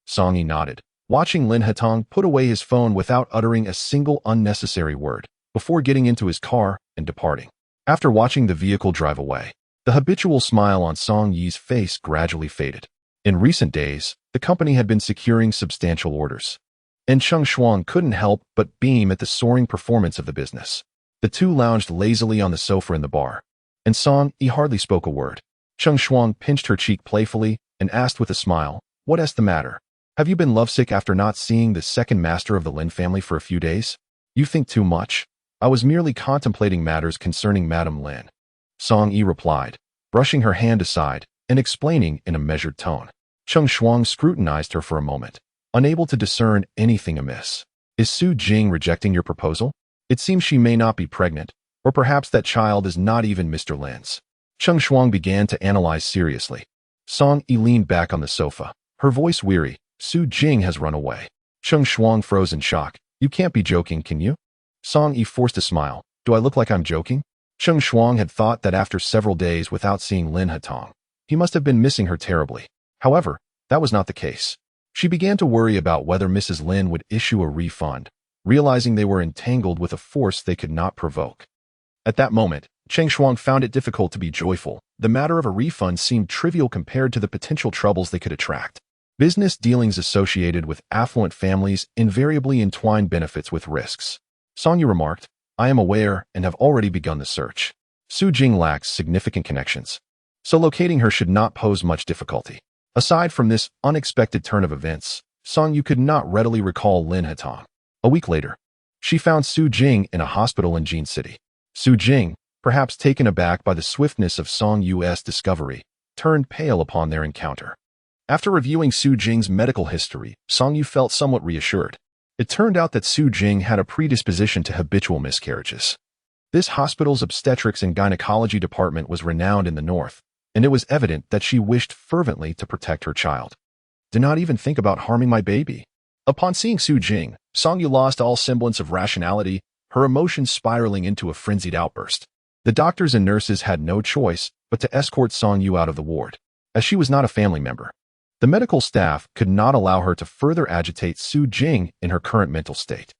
Speaker 1: Song Yi nodded, watching Lin Hatong put away his phone without uttering a single unnecessary word, before getting into his car and departing. After watching the vehicle drive away, the habitual smile on Song Yi's face gradually faded. In recent days, the company had been securing substantial orders, and Cheng Shuang couldn't help but beam at the soaring performance of the business. The two lounged lazily on the sofa in the bar, and Song Yi hardly spoke a word. Cheng Shuang pinched her cheek playfully and asked with a smile, "What is the matter? Have you been lovesick after not seeing the second master of the Lin family for a few days?" "You think too much. I was merely contemplating matters concerning Madame Lin," Song Yi replied, brushing her hand aside and explaining in a measured tone. Cheng Shuang scrutinized her for a moment, unable to discern anything amiss. "Is Su Jing rejecting your proposal? It seems she may not be pregnant, or perhaps that child is not even Mr. Lin's." Cheng Shuang began to analyze seriously. Song Yi leaned back on the sofa, her voice weary. "Su Jing has run away." Cheng Shuang froze in shock. "You can't be joking, can you?" Song Yi forced a smile. "Do I look like I'm joking?" Cheng Shuang had thought that after several days without seeing Lin Hatong, he must have been missing her terribly. However, that was not the case. She began to worry about whether Mrs. Lin would issue a refund, realizing they were entangled with a force they could not provoke. At that moment, Cheng Shuang found it difficult to be joyful. The matter of a refund seemed trivial compared to the potential troubles they could attract. Business dealings associated with affluent families invariably entwine benefits with risks. Song Yi remarked, "I am aware and have already begun the search. Su Jing lacks significant connections, so locating her should not pose much difficulty." Aside from this unexpected turn of events, Song Yu could not readily recall Lin Hatong. A week later, she found Su Jing in a hospital in Jin City. Su Jing, perhaps taken aback by the swiftness of Song Yu's discovery, turned pale upon their encounter. After reviewing Su Jing's medical history, Song Yu felt somewhat reassured. It turned out that Su Jing had a predisposition to habitual miscarriages. This hospital's obstetrics and gynecology department was renowned in the north, and it was evident that she wished fervently to protect her child. "Do not even think about harming my baby." Upon seeing Su Jing, Song Yu lost all semblance of rationality, her emotions spiraling into a frenzied outburst. The doctors and nurses had no choice but to escort Song Yu out of the ward, as she was not a family member. The medical staff could not allow her to further agitate Su Jing in her current mental state.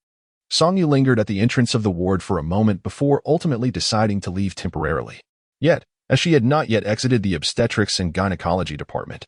Speaker 1: Song Yu lingered at the entrance of the ward for a moment before ultimately deciding to leave temporarily. Yet, as she had not yet exited the obstetrics and gynecology department,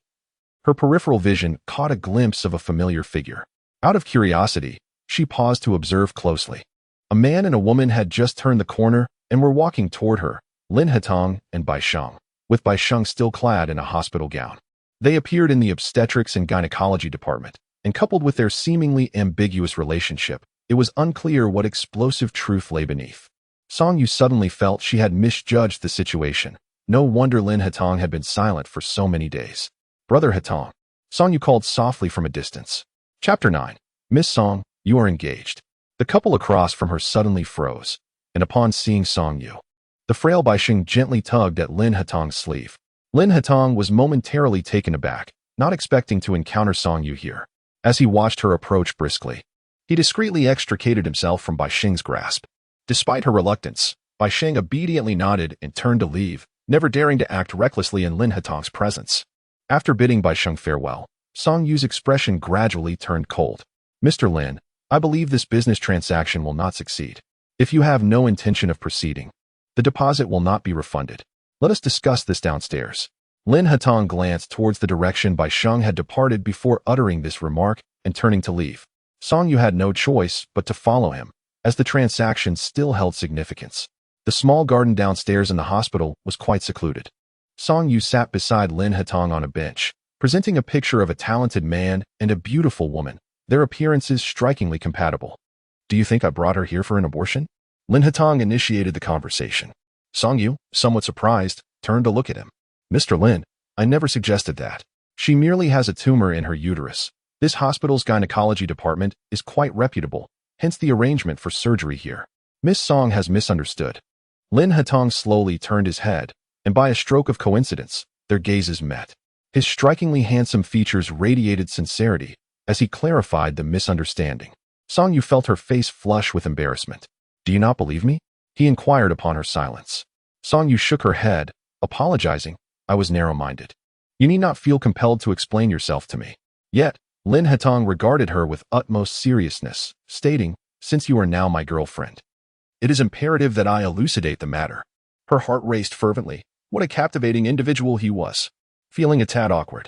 Speaker 1: her peripheral vision caught a glimpse of a familiar figure. Out of curiosity, she paused to observe closely. A man and a woman had just turned the corner and were walking toward her, Lin Hatong and Bai Sheng, with Bai Sheng still clad in a hospital gown. They appeared in the obstetrics and gynecology department, and coupled with their seemingly ambiguous relationship, it was unclear what explosive truth lay beneath. Song Yu suddenly felt she had misjudged the situation. No wonder Lin Hatong had been silent for so many days. "Brother Hatong," Song Yu called softly from a distance. Chapter 9. "Miss Song, you are engaged." The couple across from her suddenly froze, and upon seeing Song Yu, the frail Bai Sheng gently tugged at Lin Hatong's sleeve. Lin Hatong was momentarily taken aback, not expecting to encounter Song Yu here. As he watched her approach briskly, he discreetly extricated himself from Bai Sheng's grasp. Despite her reluctance, Bai Sheng obediently nodded and turned to leave, never daring to act recklessly in Lin Hatong's presence. After bidding Bai Sheng farewell, Song Yu's expression gradually turned cold. Mr. Lin, I believe this business transaction will not succeed. If you have no intention of proceeding, the deposit will not be refunded. Let us discuss this downstairs. Lin Hatong glanced towards the direction Bai Sheng had departed before uttering this remark and turning to leave. Song Yu had no choice but to follow him, as the transaction still held significance. The small garden downstairs in the hospital was quite secluded. Song Yu sat beside Lin Hatong on a bench, presenting a picture of a talented man and a beautiful woman, their appearances strikingly compatible. Do you think I brought her here for an abortion? Lin Hatong initiated the conversation. Song Yu, somewhat surprised, turned to look at him. Mr. Lin, I never suggested that. She merely has a tumor in her uterus. This hospital's gynecology department is quite reputable, hence the arrangement for surgery here. Miss Song has misunderstood. Lin Hatong slowly turned his head, and by a stroke of coincidence, their gazes met. His strikingly handsome features radiated sincerity as he clarified the misunderstanding. Song Yu felt her face flush with embarrassment. Do you not believe me? He inquired upon her silence. Song Yu shook her head, apologizing. I was narrow-minded. You need not feel compelled to explain yourself to me. Yet, Lin Hatong regarded her with utmost seriousness, stating, since you are now my girlfriend, it is imperative that I elucidate the matter. Her heart raced fervently. What a captivating individual he was. Feeling a tad awkward,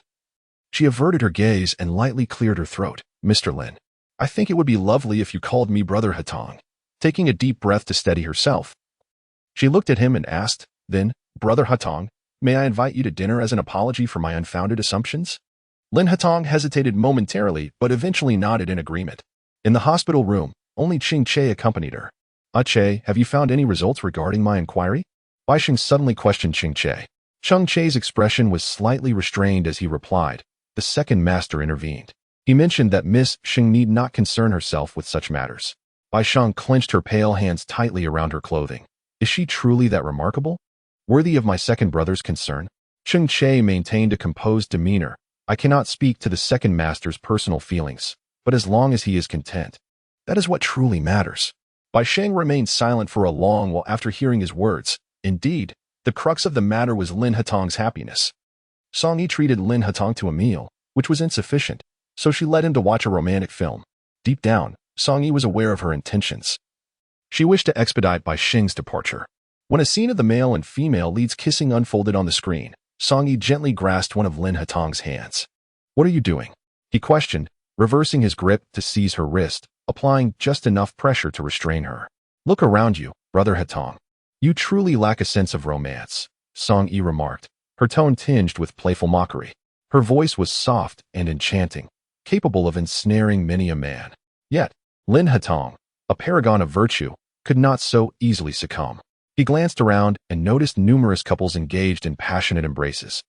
Speaker 1: she averted her gaze and lightly cleared her throat. Mr. Lin, I think it would be lovely if you called me Brother Hatong. Taking a deep breath to steady herself, she looked at him and asked, then, Brother Hatong, may I invite you to dinner as an apology for my unfounded assumptions? Lin Hatong hesitated momentarily, but eventually nodded in agreement. In the hospital room, only Ching Che accompanied her. Che, have you found any results regarding my inquiry? Bai Sheng suddenly questioned Ching Che. Ching Che's expression was slightly restrained as he replied. The second master intervened. He mentioned that Miss Sheng need not concern herself with such matters. Bai Sheng clenched her pale hands tightly around her clothing. Is she truly that remarkable? Worthy of my second brother's concern? Ching Che maintained a composed demeanor. I cannot speak to the second master's personal feelings, but as long as he is content, that is what truly matters. Bai Sheng remained silent for a long while after hearing his words. Indeed, the crux of the matter was Lin Hatong's happiness. Song Yi treated Lin Hatong to a meal, which was insufficient, so she led him to watch a romantic film. Deep down, Song Yi was aware of her intentions. She wished to expedite Bai Sheng's departure. When a scene of the male and female leads kissing unfolded on the screen, Song Yi gently grasped one of Lin Hatong's hands. What are you doing? He questioned, reversing his grip to seize her wrist, applying just enough pressure to restrain her. Look around you, Brother Hatong. You truly lack a sense of romance, Song Yi remarked, her tone tinged with playful mockery. Her voice was soft and enchanting, capable of ensnaring many a man. Yet, Lin Hatong, a paragon of virtue, could not so easily succumb. He glanced around and noticed numerous couples engaged in passionate embraces.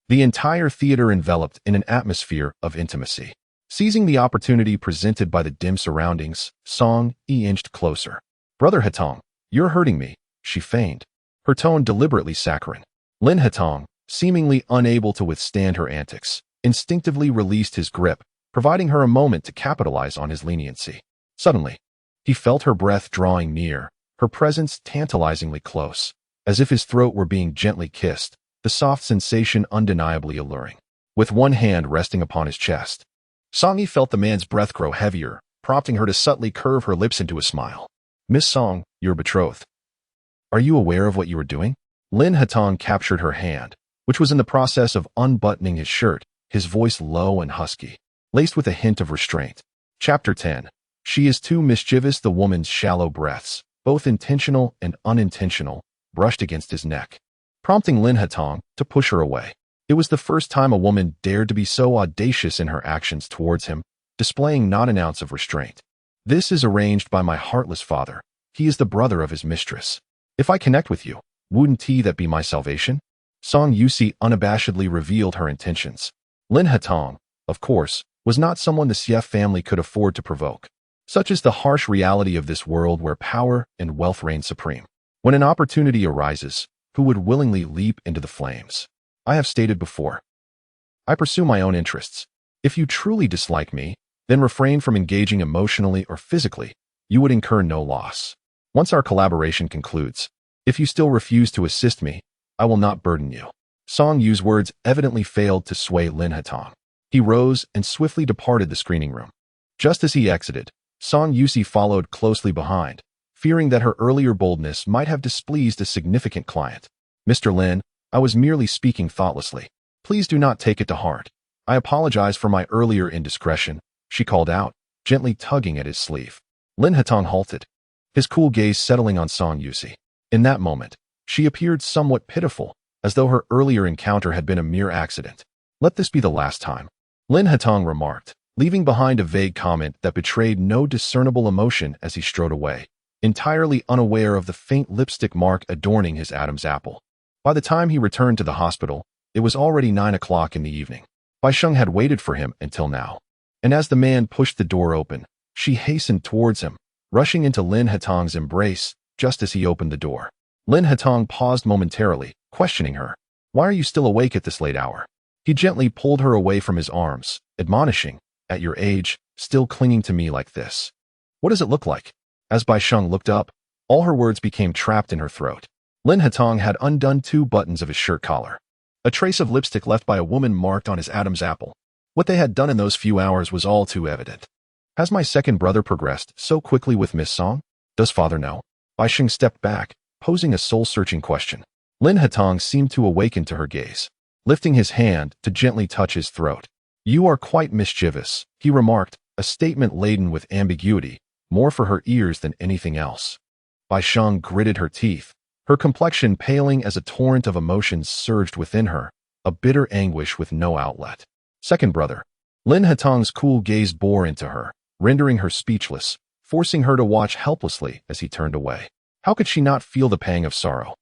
Speaker 1: The entire theater enveloped in an atmosphere of intimacy. Seizing the opportunity presented by the dim surroundings, Song Yi inched closer. Brother Hatong, you're hurting me, she feigned, her tone deliberately saccharine. Lin Hatong, seemingly unable to withstand her antics, instinctively released his grip, providing her a moment to capitalize on his leniency. Suddenly, he felt her breath drawing near, her presence tantalizingly close, as if his throat were being gently kissed, the soft sensation undeniably alluring. With one hand resting upon his chest, Song Yi felt the man's breath grow heavier, prompting her to subtly curve her lips into a smile. Miss Song, you're betrothed. Are you aware of what you are doing? Lin Hatong captured her hand, which was in the process of unbuttoning his shirt, his voice low and husky, laced with a hint of restraint. Chapter 10. She is too mischievous. The woman's shallow breaths, both intentional and unintentional, brushed against his neck, prompting Lin Hatong to push her away. It was the first time a woman dared to be so audacious in her actions towards him, displaying not an ounce of restraint. This is arranged by my heartless father. He is the brother of his mistress. If I connect with you, wouldn't that be my salvation? Song Yusi unabashedly revealed her intentions. Lin Hatong, of course, was not someone the Xie family could afford to provoke. Such is the harsh reality of this world where power and wealth reign supreme. When an opportunity arises, who would willingly leap into the flames? I have stated before, I pursue my own interests. If you truly dislike me, then refrain from engaging emotionally or physically. You would incur no loss. Once our collaboration concludes, If you still refuse to assist me, I will not burden you. Song Yu's words evidently failed to sway Lin Hatong. He rose and swiftly departed the screening room. Just as he exited, Song Yusi followed closely behind, fearing that her earlier boldness might have displeased a significant client. Mr. Lin, I was merely speaking thoughtlessly. Please do not take it to heart. I apologize for my earlier indiscretion, she called out, gently tugging at his sleeve. Lin Hatong halted, his cool gaze settling on Song Yusi. In that moment, she appeared somewhat pitiful, as though her earlier encounter had been a mere accident. Let this be the last time, Lin Hatong remarked, leaving behind a vague comment that betrayed no discernible emotion as he strode away, entirely unaware of the faint lipstick mark adorning his Adam's apple. By the time he returned to the hospital, it was already 9 o'clock in the evening. Bai Sheng had waited for him until now, and as the man pushed the door open, she hastened towards him, rushing into Lin Hatong's embrace just as he opened the door. Lin Hatong paused momentarily, questioning her. Why are you still awake at this late hour? He gently pulled her away from his arms, admonishing, at your age, still clinging to me like this. What does it look like? As Bai Sheng looked up, all her words became trapped in her throat. Lin Hatong had undone 2 buttons of his shirt collar. A trace of lipstick left by a woman marked on his Adam's apple. What they had done in those few hours was all too evident. Has my second brother progressed so quickly with Miss Song? Does father know? Bai Sheng stepped back, posing a soul-searching question. Lin Hatong seemed to awaken to her gaze, lifting his hand to gently touch his throat. You are quite mischievous, he remarked, a statement laden with ambiguity, more for her ears than anything else. Bai Sheng gritted her teeth, her complexion paling as a torrent of emotions surged within her, a bitter anguish with no outlet. Second brother. Lin Hatong's cool gaze bore into her, rendering her speechless, forcing her to watch helplessly as he turned away. How could she not feel the pang of sorrow?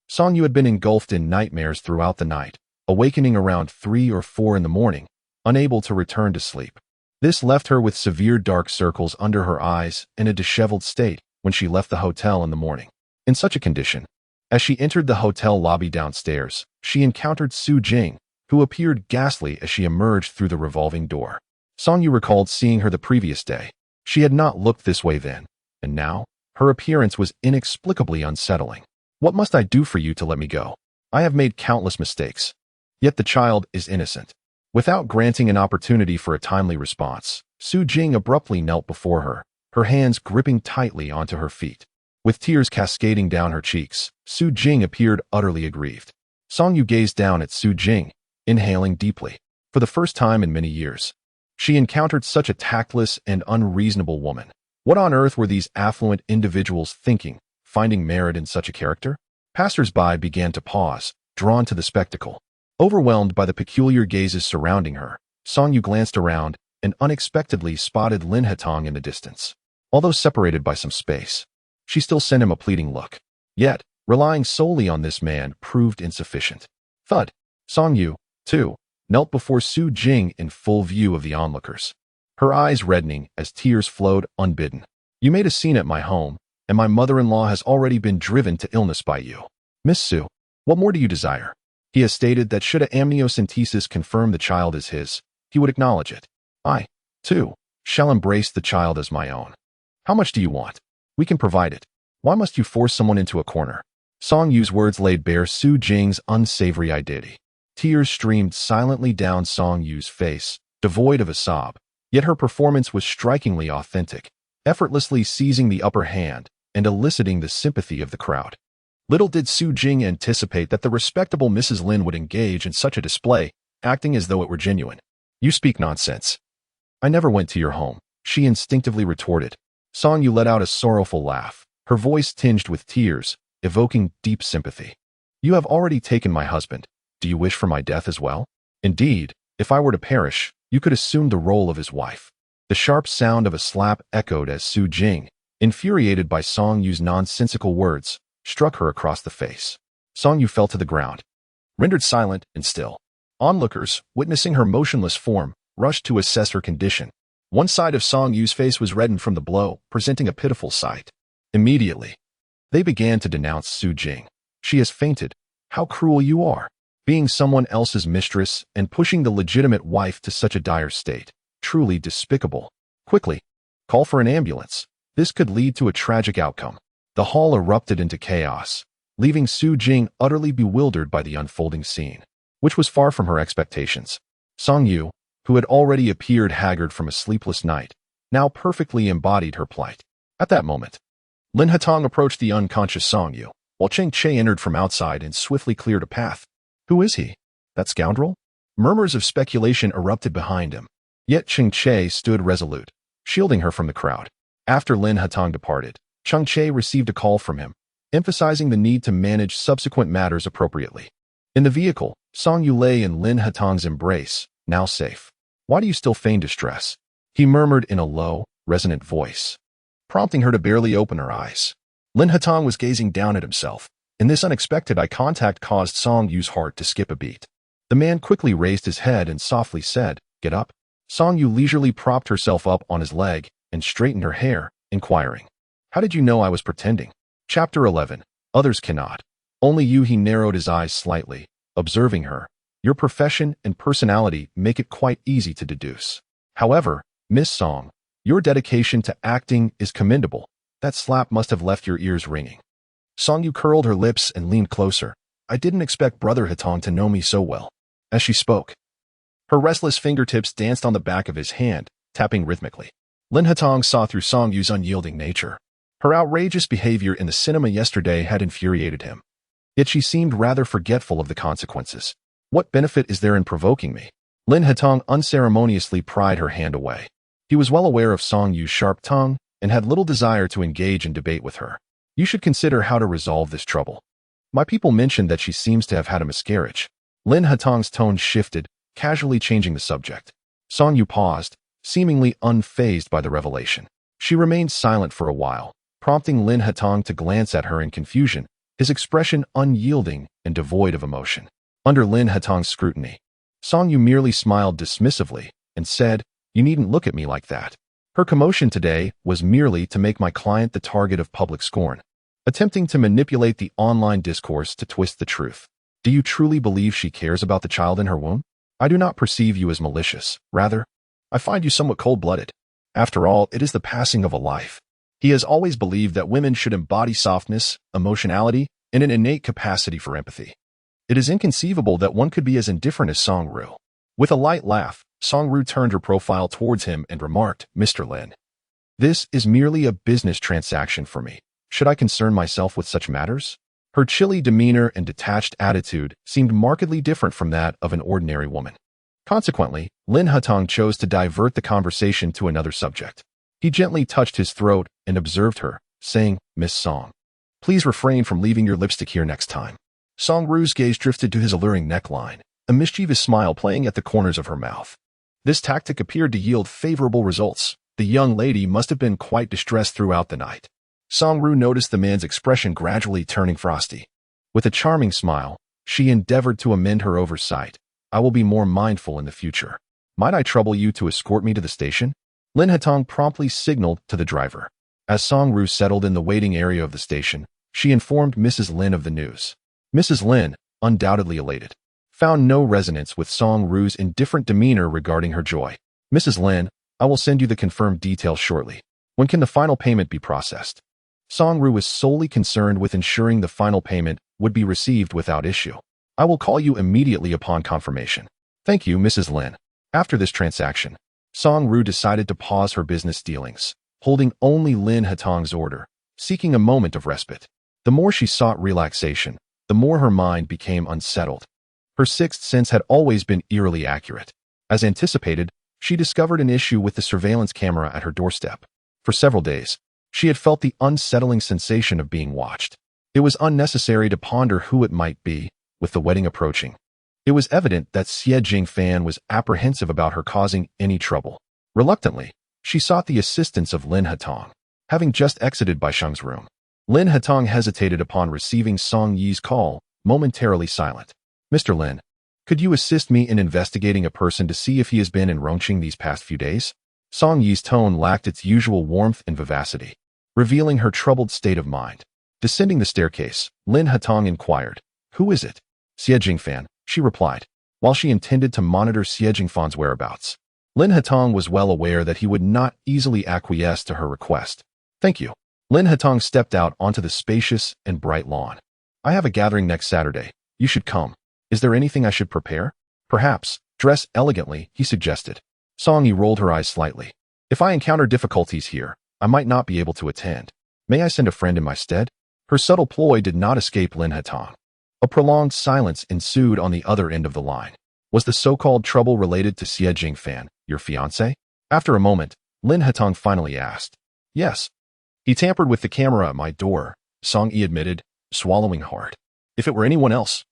Speaker 1: Song Yu had been engulfed in nightmares throughout the night, awakening around 3 or 4 in the morning, unable to return to sleep. This left her with severe dark circles under her eyes and a disheveled state when she left the hotel in the morning. In such a condition, as she entered the hotel lobby downstairs, she encountered Su Jing, who appeared ghastly as she emerged through the revolving door. Song Yu recalled seeing her the previous day. She had not looked this way then, and now, her appearance was inexplicably unsettling. What must I do for you to let me go? I have made countless mistakes. Yet the child is innocent. Without granting an opportunity for a timely response, Su Jing abruptly knelt before her, her hands gripping tightly onto her feet. With tears cascading down her cheeks, Su Jing appeared utterly aggrieved. Song Yu gazed down at Su Jing, inhaling deeply. For the first time in many years, she encountered such a tactless and unreasonable woman. What on earth were these affluent individuals thinking, finding merit in such a character? Passers-by began to pause, drawn to the spectacle. Overwhelmed by the peculiar gazes surrounding her, Song Yu glanced around and unexpectedly spotted Lin Hatong in the distance. Although separated by some space, she still sent him a pleading look. Yet, relying solely on this man proved insufficient. Thud. Song Yu, too, knelt before Su Jing in full view of the onlookers, her eyes reddening as tears flowed unbidden. You made a scene at my home, and my mother-in-law has already been driven to illness by you. Miss Su, what more do you desire? He has stated that should a amniocentesis confirm the child is his, he would acknowledge it. I, too, shall embrace the child as my own. How much do you want? We can provide it. Why must you force someone into a corner? Song Yu's words laid bare Su Jing's unsavory identity. Tears streamed silently down Song Yu's face, devoid of a sob, yet her performance was strikingly authentic, effortlessly seizing the upper hand and eliciting the sympathy of the crowd. Little did Su Jing anticipate that the respectable Mrs. Lin would engage in such a display, acting as though it were genuine. You speak nonsense. I never went to your home, she instinctively retorted. Song Yu let out a sorrowful laugh, her voice tinged with tears, evoking deep sympathy. You have already taken my husband. Do you wish for my death as well? Indeed, if I were to perish, you could assume the role of his wife. The sharp sound of a slap echoed as Su Jing, infuriated by Song Yu's nonsensical words, struck her across the face. Song Yu fell to the ground, rendered silent and still. Onlookers, witnessing her motionless form, rushed to assess her condition. One side of Song Yu's face was reddened from the blow, presenting a pitiful sight. Immediately, they began to denounce Su Jing. She has fainted. How cruel you are. Being someone else's mistress and pushing the legitimate wife to such a dire state. Truly despicable. Quickly, call for an ambulance. This could lead to a tragic outcome. The hall erupted into chaos, leaving Su Jing utterly bewildered by the unfolding scene, which was far from her expectations. Song Yu, who had already appeared haggard from a sleepless night, now perfectly embodied her plight. At that moment, Lin Hatong approached the unconscious Song Yu, while Cheng Che entered from outside and swiftly cleared a path. Who is he? That scoundrel? Murmurs of speculation erupted behind him, yet Cheng Che stood resolute, shielding her from the crowd. After Lin Hatong departed, Cheng Che received a call from him, emphasizing the need to manage subsequent matters appropriately. In the vehicle, Song Yu lay in Lin Hatong's embrace, now safe. Why do you still feign distress? He murmured in a low, resonant voice, prompting her to barely open her eyes. Lin Hatong was gazing down at himself, and this unexpected eye contact caused Song Yu's heart to skip a beat. The man quickly raised his head and softly said, "Get up." Song Yu leisurely propped herself up on his leg and straightened her hair, inquiring, "How did you know I was pretending?" Chapter 11. Others cannot. Only you. He narrowed his eyes slightly, observing her. Your profession and personality make it quite easy to deduce. However, Miss Song, your dedication to acting is commendable. That slap must have left your ears ringing. Song Yu curled her lips and leaned closer. I didn't expect Brother Hatong to know me so well. As she spoke, her restless fingertips danced on the back of his hand, tapping rhythmically. Lin Hatong saw through Song Yu's unyielding nature. Her outrageous behavior in the cinema yesterday had infuriated him. Yet she seemed rather forgetful of the consequences. What benefit is there in provoking me? Lin Hatong unceremoniously pried her hand away. He was well aware of Song Yu's sharp tongue and had little desire to engage in debate with her. You should consider how to resolve this trouble. My people mentioned that she seems to have had a miscarriage. Lin Hatong's tone shifted, casually changing the subject. Song Yu paused, seemingly unfazed by the revelation. She remained silent for a while, prompting Lin Hatong to glance at her in confusion, his expression unyielding and devoid of emotion. Under Lin Hatong's scrutiny, Song Yu merely smiled dismissively and said, "You needn't look at me like that." Her commotion today was merely to make my client the target of public scorn, attempting to manipulate the online discourse to twist the truth. Do you truly believe she cares about the child in her womb? I do not perceive you as malicious. Rather, I find you somewhat cold-blooded. After all, it is the passing of a life. He has always believed that women should embody softness, emotionality, and an innate capacity for empathy. It is inconceivable that one could be as indifferent as Song Ru. With a light laugh, Song Ru turned her profile towards him and remarked, "Mr. Lin, this is merely a business transaction for me. Should I concern myself with such matters?" Her chilly demeanor and detached attitude seemed markedly different from that of an ordinary woman. Consequently, Lin Hatong chose to divert the conversation to another subject. He gently touched his throat and observed her, saying, "Miss Song, please refrain from leaving your lipstick here next time." Song Ru's gaze drifted to his alluring neckline, a mischievous smile playing at the corners of her mouth. This tactic appeared to yield favorable results. The young lady must have been quite distressed throughout the night. Song Ru noticed the man's expression gradually turning frosty. With a charming smile, she endeavored to amend her oversight. "I will be more mindful in the future. Might I trouble you to escort me to the station?" Lin Hatong promptly signaled to the driver. As Song Ru settled in the waiting area of the station, she informed Mrs. Lin of the news. Mrs. Lin, undoubtedly elated, found no resonance with Song Ru's indifferent demeanor regarding her joy. "Mrs. Lin, I will send you the confirmed details shortly. When can the final payment be processed?" Song Ru was solely concerned with ensuring the final payment would be received without issue. "I will call you immediately upon confirmation." "Thank you, Mrs. Lin." After this transaction, Song Ru decided to pause her business dealings, holding only Lin Hatong's order, seeking a moment of respite. The more she sought relaxation, the more her mind became unsettled. Her sixth sense had always been eerily accurate. As anticipated, she discovered an issue with the surveillance camera at her doorstep. For several days, she had felt the unsettling sensation of being watched. It was unnecessary to ponder who it might be, with the wedding approaching. It was evident that Xie Jingfan was apprehensive about her causing any trouble. Reluctantly, she sought the assistance of Lin Hatong. Having just exited Bai Sheng's room, Lin Hatong hesitated upon receiving Song Yi's call, momentarily silent. "Mr. Lin, could you assist me in investigating a person to see if he has been in Rongcheng these past few days?" Song Yi's tone lacked its usual warmth and vivacity, revealing her troubled state of mind. Descending the staircase, Lin Hatong inquired, "Who is it?" "Xie Jingfan," she replied, while she intended to monitor Xie Jingfan's whereabouts. Lin Hatong was well aware that he would not easily acquiesce to her request. "Thank you." Lin Hatong stepped out onto the spacious and bright lawn. I have a gathering next Saturday. You should come. Is there anything I should prepare? Perhaps. Dress elegantly, he suggested. Song Yi rolled her eyes slightly. If I encounter difficulties here, I might not be able to attend. May I send a friend in my stead? Her subtle ploy did not escape Lin Hetong. A prolonged silence ensued on the other end of the line. Was the so-called trouble related to Xie Jingfan, your fiancé? After a moment, Lin Hetong finally asked. Yes. He tampered with the camera at my door, Song Yi admitted, swallowing hard. If it were anyone else,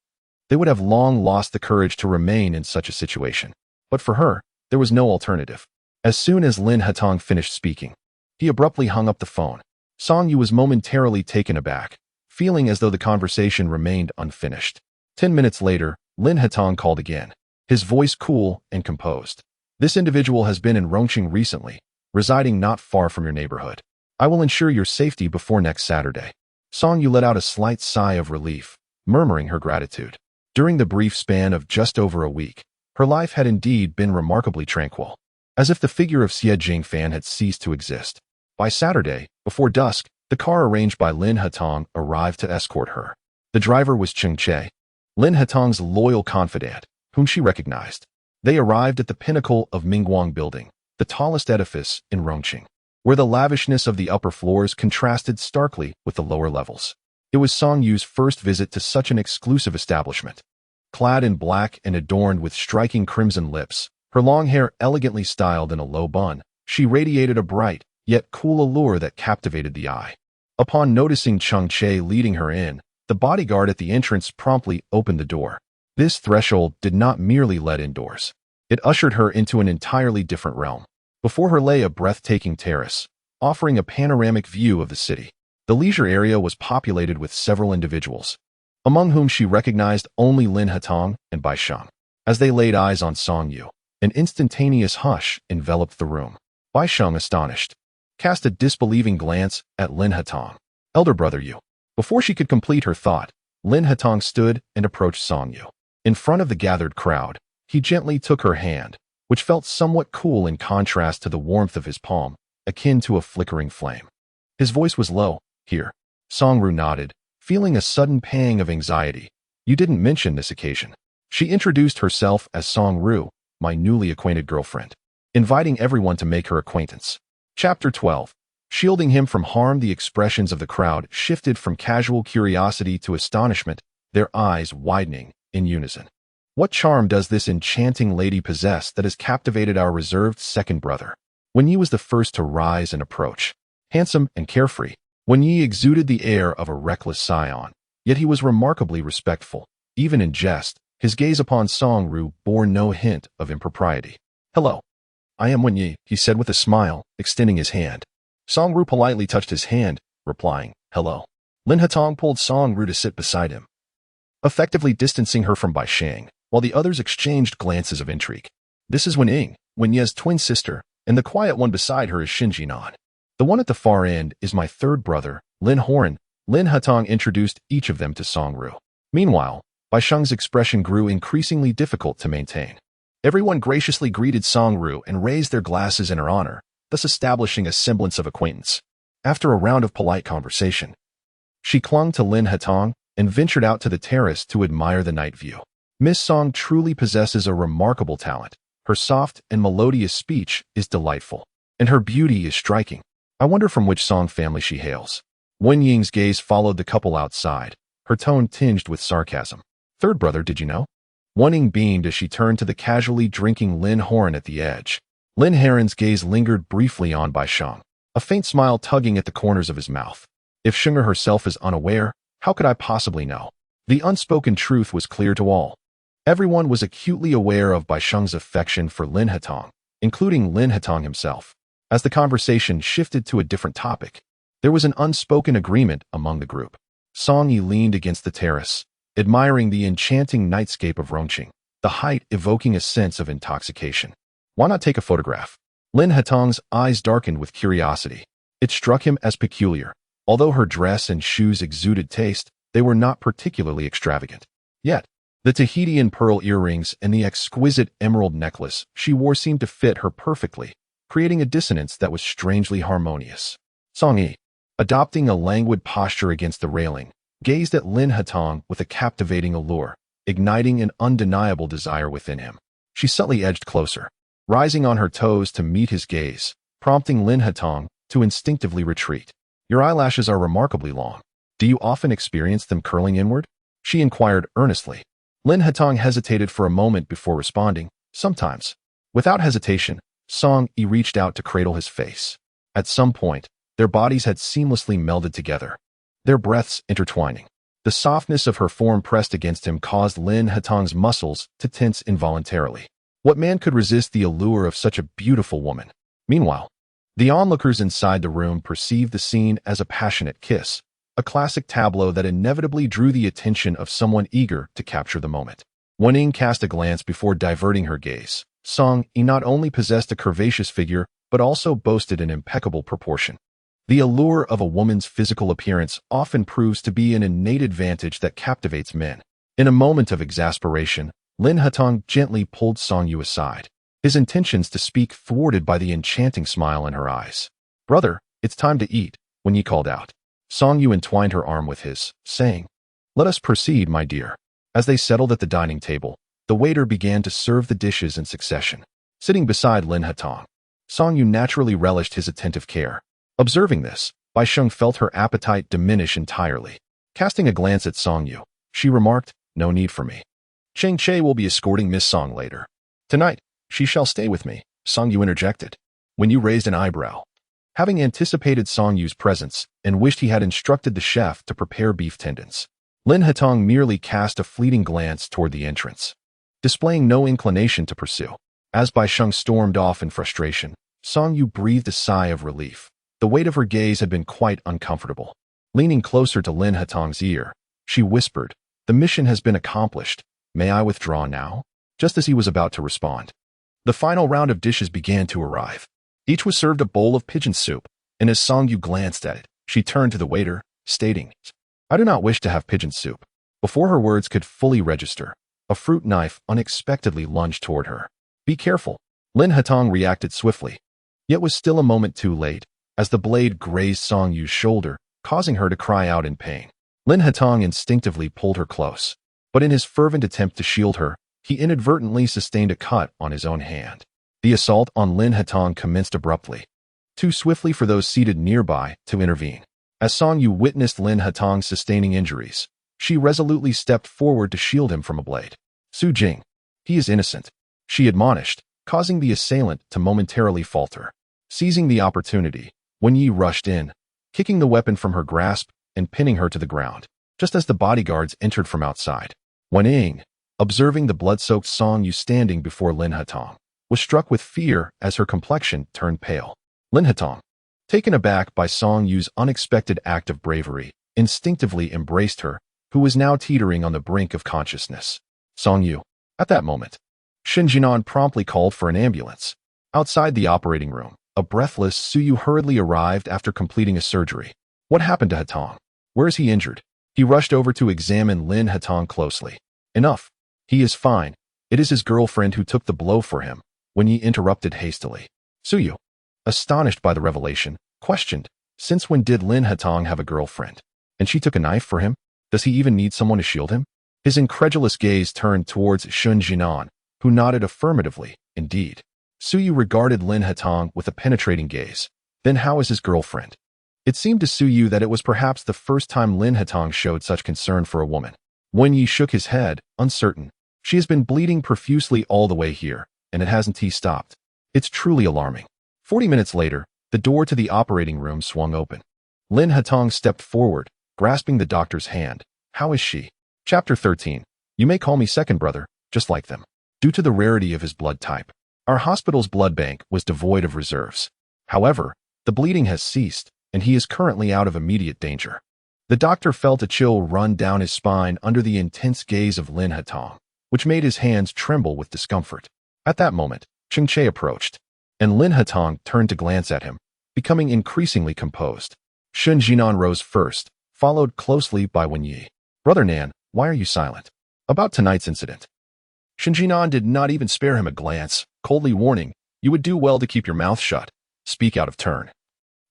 Speaker 1: they would have long lost the courage to remain in such a situation. But for her, there was no alternative. As soon as Lin Hetong finished speaking, he abruptly hung up the phone. Song Yi was momentarily taken aback, feeling as though the conversation remained unfinished. 10 minutes later, Lin Hetong called again, his voice cool and composed. This individual has been in Rongcheng recently, residing not far from your neighborhood. I will ensure your safety before next Saturday. Song Yi let out a slight sigh of relief, murmuring her gratitude. During the brief span of just over a week, her life had indeed been remarkably tranquil, as if the figure of Xie Jingfan had ceased to exist. By Saturday, before dusk, the car arranged by Lin Hetong arrived to escort her. The driver was Cheng Che, Lin Hetong's loyal confidant, whom she recognized. They arrived at the pinnacle of Mingguang Building, the tallest edifice in Rongcheng, where the lavishness of the upper floors contrasted starkly with the lower levels. It was Song Yu's first visit to such an exclusive establishment. Clad in black and adorned with striking crimson lips, her long hair elegantly styled in a low bun, she radiated a bright, yet cool allure that captivated the eye. Upon noticing Cheng Che leading her in, the bodyguard at the entrance promptly opened the door. This threshold did not merely let indoors. It ushered her into an entirely different realm. Before her lay a breathtaking terrace, offering a panoramic view of the city. The leisure area was populated with several individuals, among whom she recognized only Lin Hetong and Bai Sheng. As they laid eyes on Song Yu, an instantaneous hush enveloped the room. Bai Sheng, astonished, cast a disbelieving glance at Lin Hetong. Elder brother Yu. Before she could complete her thought, Lin Hetong stood and approached Song Yu. In front of the gathered crowd, he gently took her hand, which felt somewhat cool in contrast to the warmth of his palm, akin to a flickering flame. His voice was low. Here. Song Ru nodded, feeling a sudden pang of anxiety. You didn't mention this occasion. She introduced herself as Song Ru, my newly acquainted girlfriend, inviting everyone to make her acquaintance. Chapter 12. Shielding him from harm. The expressions of the crowd shifted from casual curiosity to astonishment, their eyes widening in unison. What charm does this enchanting lady possess that has captivated our reserved second brother? Wen Yi was the first to rise and approach. Handsome and carefree, Wen Yi exuded the air of a reckless scion, yet he was remarkably respectful. Even in jest, his gaze upon Song Ru bore no hint of impropriety. Hello. I am Wen Yi, he said with a smile, extending his hand. Song Ru politely touched his hand, replying, hello. Lin Hetong pulled Song Ru to sit beside him, effectively distancing her from Bai Sheng, while the others exchanged glances of intrigue. This is Wen Ying, Wen Ye's twin sister, and the quiet one beside her is Xin Jinan. The one at the far end is my third brother, Lin Horan. Lin Hetong introduced each of them to Song Ru. Meanwhile, Bai Sheng's expression grew increasingly difficult to maintain. Everyone graciously greeted Song Ru and raised their glasses in her honor, thus establishing a semblance of acquaintance. After a round of polite conversation, she clung to Lin Hetong and ventured out to the terrace to admire the night view. Miss Song truly possesses a remarkable talent. Her soft and melodious speech is delightful, and her beauty is striking. I wonder from which Song family she hails. Wen Ying's gaze followed the couple outside, her tone tinged with sarcasm. Third brother, did you know? Wen Ying beamed as she turned to the casually drinking Lin Horan at the edge. Lin Heron's gaze lingered briefly on Bai Sheng, a faint smile tugging at the corners of his mouth. If Shenger herself is unaware, how could I possibly know? The unspoken truth was clear to all. Everyone was acutely aware of Bai Sheng's affection for Lin Hetong, including Lin Hetong himself. As the conversation shifted to a different topic, there was an unspoken agreement among the group. Song Yi leaned against the terrace, admiring the enchanting nightscape of Rongcheng, the height evoking a sense of intoxication. Why not take a photograph? Lin Hetong's eyes darkened with curiosity. It struck him as peculiar. Although her dress and shoes exuded taste, they were not particularly extravagant. Yet, the Tahitian pearl earrings and the exquisite emerald necklace she wore seemed to fit her perfectly, creating a dissonance that was strangely harmonious. Song Yi, adopting a languid posture against the railing, gazed at Lin Hatong with a captivating allure, igniting an undeniable desire within him. She subtly edged closer, rising on her toes to meet his gaze, prompting Lin Hatong to instinctively retreat. "Your eyelashes are remarkably long. Do you often experience them curling inward?" she inquired earnestly. Lin Hatong hesitated for a moment before responding, "Sometimes." Without hesitation, Song Yi reached out to cradle his face. At some point, their bodies had seamlessly melded together, their breaths intertwining. The softness of her form pressed against him caused Lin Hatong's muscles to tense involuntarily. What man could resist the allure of such a beautiful woman? Meanwhile, the onlookers inside the room perceived the scene as a passionate kiss, a classic tableau that inevitably drew the attention of someone eager to capture the moment. Wen Ying cast a glance before diverting her gaze. Song Yi not only possessed a curvaceous figure, but also boasted an impeccable proportion. The allure of a woman's physical appearance often proves to be an innate advantage that captivates men. In a moment of exasperation, Lin Hatong gently pulled Song Yu aside, his intentions to speak thwarted by the enchanting smile in her eyes. "Brother, it's time to eat," Wen Yi called out. Song Yu entwined her arm with his, saying, "Let us proceed, my dear." As they settled at the dining table, the waiter began to serve the dishes in succession. Sitting beside Lin Hatong, Song Yu naturally relished his attentive care. Observing this, Bai Sheng felt her appetite diminish entirely. Casting a glance at Song Yu, she remarked, "No need for me. Cheng Che will be escorting Miss Song later. Tonight, she shall stay with me," Song Yu interjected. When Yu raised an eyebrow, having anticipated Song Yu's presence and wished he had instructed the chef to prepare beef tendons. Lin Hatong merely cast a fleeting glance toward the entrance, displaying no inclination to pursue. As Bai Sheng stormed off in frustration, Song Yu breathed a sigh of relief. The weight of her gaze had been quite uncomfortable. Leaning closer to Lin Hatong's ear, she whispered, "The mission has been accomplished. May I withdraw now?" Just as he was about to respond, the final round of dishes began to arrive. Each was served a bowl of pigeon soup, and as Song Yu glanced at it, she turned to the waiter, stating, "I do not wish to have pigeon soup." Before her words could fully register, a fruit knife unexpectedly lunged toward her. "Be careful." Lin Hatong reacted swiftly, yet was still a moment too late, as the blade grazed Song Yu's shoulder, causing her to cry out in pain. Lin Hatong instinctively pulled her close, but in his fervent attempt to shield her, he inadvertently sustained a cut on his own hand. The assault on Lin Hatong commenced abruptly, too swiftly for those seated nearby to intervene. As Song Yu witnessed Lin Hatong sustaining injuries, she resolutely stepped forward to shield him from a blade. "Su Jing, he is innocent," she admonished, causing the assailant to momentarily falter. Seizing the opportunity, Wen Yi rushed in, kicking the weapon from her grasp and pinning her to the ground, just as the bodyguards entered from outside. Wen Ying, observing the blood-soaked Song Yu standing before Lin Hatong, was struck with fear as her complexion turned pale. Lin Hatong, taken aback by Song Yu's unexpected act of bravery, instinctively embraced her, who was now teetering on the brink of consciousness. Song Yu. At that moment, Shen Jinan promptly called for an ambulance. Outside the operating room, a breathless Su Yu hurriedly arrived after completing a surgery. "What happened to Hatong? Where is he injured?" He rushed over to examine Lin Hatong closely. "Enough. He is fine. It is his girlfriend who took the blow for him," Wen Yi interrupted hastily. Su Yu, astonished by the revelation, questioned, "Since when did Lin Hatong have a girlfriend? And she took a knife for him? Does he even need someone to shield him?" His incredulous gaze turned towards Shen Jinan, who nodded affirmatively. "Indeed." Su Yu regarded Lin Hatong with a penetrating gaze. "Then how is his girlfriend?" It seemed to Su Yu that it was perhaps the first time Lin Hatong showed such concern for a woman. Wen Yi shook his head, uncertain. "She has been bleeding profusely all the way here, and it hasn't stopped. It's truly alarming." 40 minutes later, the door to the operating room swung open. Lin Hatong stepped forward, grasping the doctor's hand. "How is she?" Chapter 13. You may call me second brother, just like them. Due to the rarity of his blood type, our hospital's blood bank was devoid of reserves. However, the bleeding has ceased, and he is currently out of immediate danger. The doctor felt a chill run down his spine under the intense gaze of Lin Hatong, which made his hands tremble with discomfort. At that moment, Cheng Che approached, and Lin Hatong turned to glance at him, becoming increasingly composed. Shen Jinan rose first, followed closely by Wen Yi. "Brother Nan, why are you silent?" "About tonight's incident." Shen Jinan did not even spare him a glance, coldly warning, "You would do well to keep your mouth shut. Speak out of turn,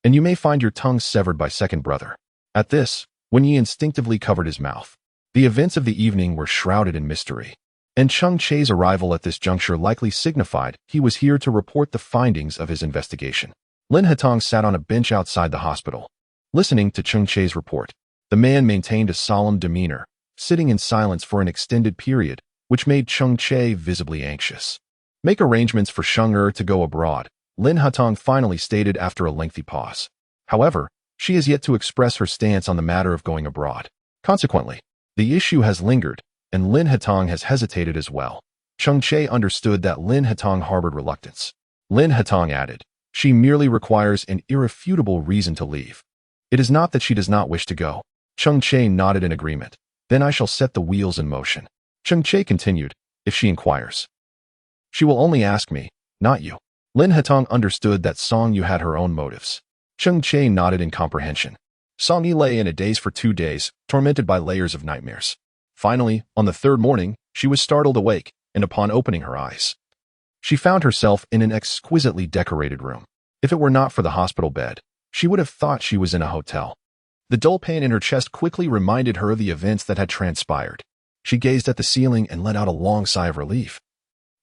Speaker 1: and you may find your tongue severed by second brother." At this, Wen Yi instinctively covered his mouth. The events of the evening were shrouded in mystery, and Cheng Che's arrival at this juncture likely signified he was here to report the findings of his investigation. Lin Hetong sat on a bench outside the hospital, listening to Cheng Che's report. The man maintained a solemn demeanor, sitting in silence for an extended period, which made Cheng Che visibly anxious. Make arrangements for Sheng Er to go abroad, Lin Hetong finally stated after a lengthy pause. However, she has yet to express her stance on the matter of going abroad. Consequently, the issue has lingered, and Lin Hetong has hesitated as well. Cheng Che understood that Lin Hetong harbored reluctance. Lin Hetong added, she merely requires an irrefutable reason to leave. It is not that she does not wish to go. Cheng Che nodded in agreement. Then I shall set the wheels in motion. Cheng Che continued, if she inquires. She will only ask me, not you. Lin Hetong understood that Song Yu had her own motives. Cheng Che nodded in comprehension. Song Yi lay in a daze for 2 days, tormented by layers of nightmares. Finally, on the third morning, she was startled awake, and upon opening her eyes, she found herself in an exquisitely decorated room. If it were not for the hospital bed, she would have thought she was in a hotel. The dull pain in her chest quickly reminded her of the events that had transpired. She gazed at the ceiling and let out a long sigh of relief.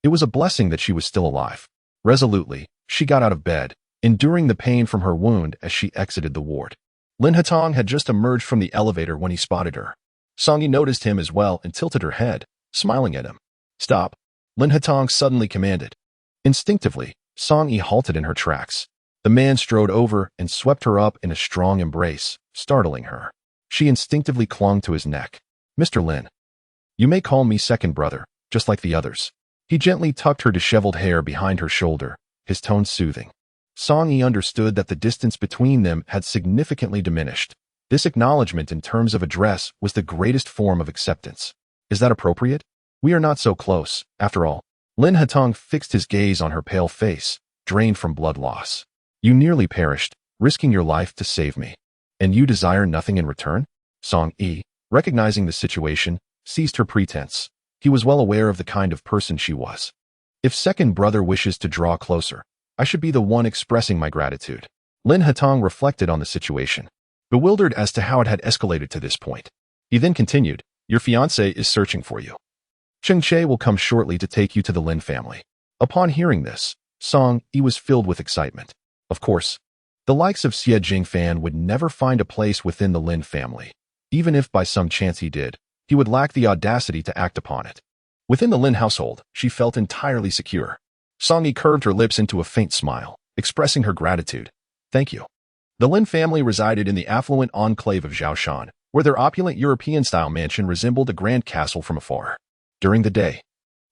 Speaker 1: It was a blessing that she was still alive. Resolutely, she got out of bed, enduring the pain from her wound as she exited the ward. Lin Hetong had just emerged from the elevator when he spotted her. Song Yi noticed him as well and tilted her head, smiling at him. Stop, Lin Hetong suddenly commanded. Instinctively, Song Yi halted in her tracks. The man strode over and swept her up in a strong embrace, startling her. She instinctively clung to his neck. Mr. Lin, you may call me second brother, just like the others. He gently tucked her disheveled hair behind her shoulder, his tone soothing. Song Yi understood that the distance between them had significantly diminished. This acknowledgement in terms of address was the greatest form of acceptance. Is that appropriate? We are not so close, after all. Lin Hetong fixed his gaze on her pale face, drained from blood loss. You nearly perished, risking your life to save me. And you desire nothing in return? Song Yi, recognizing the situation, ceased her pretense. He was well aware of the kind of person she was. If second brother wishes to draw closer, I should be the one expressing my gratitude. Lin Hetong reflected on the situation, bewildered as to how it had escalated to this point. He then continued, your fiancé is searching for you. Cheng Che will come shortly to take you to the Lin family. Upon hearing this, Song Yi was filled with excitement. Of course, the likes of Xie Jingfan would never find a place within the Lin family. Even if by some chance he did, he would lack the audacity to act upon it. Within the Lin household, she felt entirely secure. Song Yi curved her lips into a faint smile, expressing her gratitude. Thank you. The Lin family resided in the affluent enclave of Zhaoshan, where their opulent European-style mansion resembled a grand castle from afar. During the day,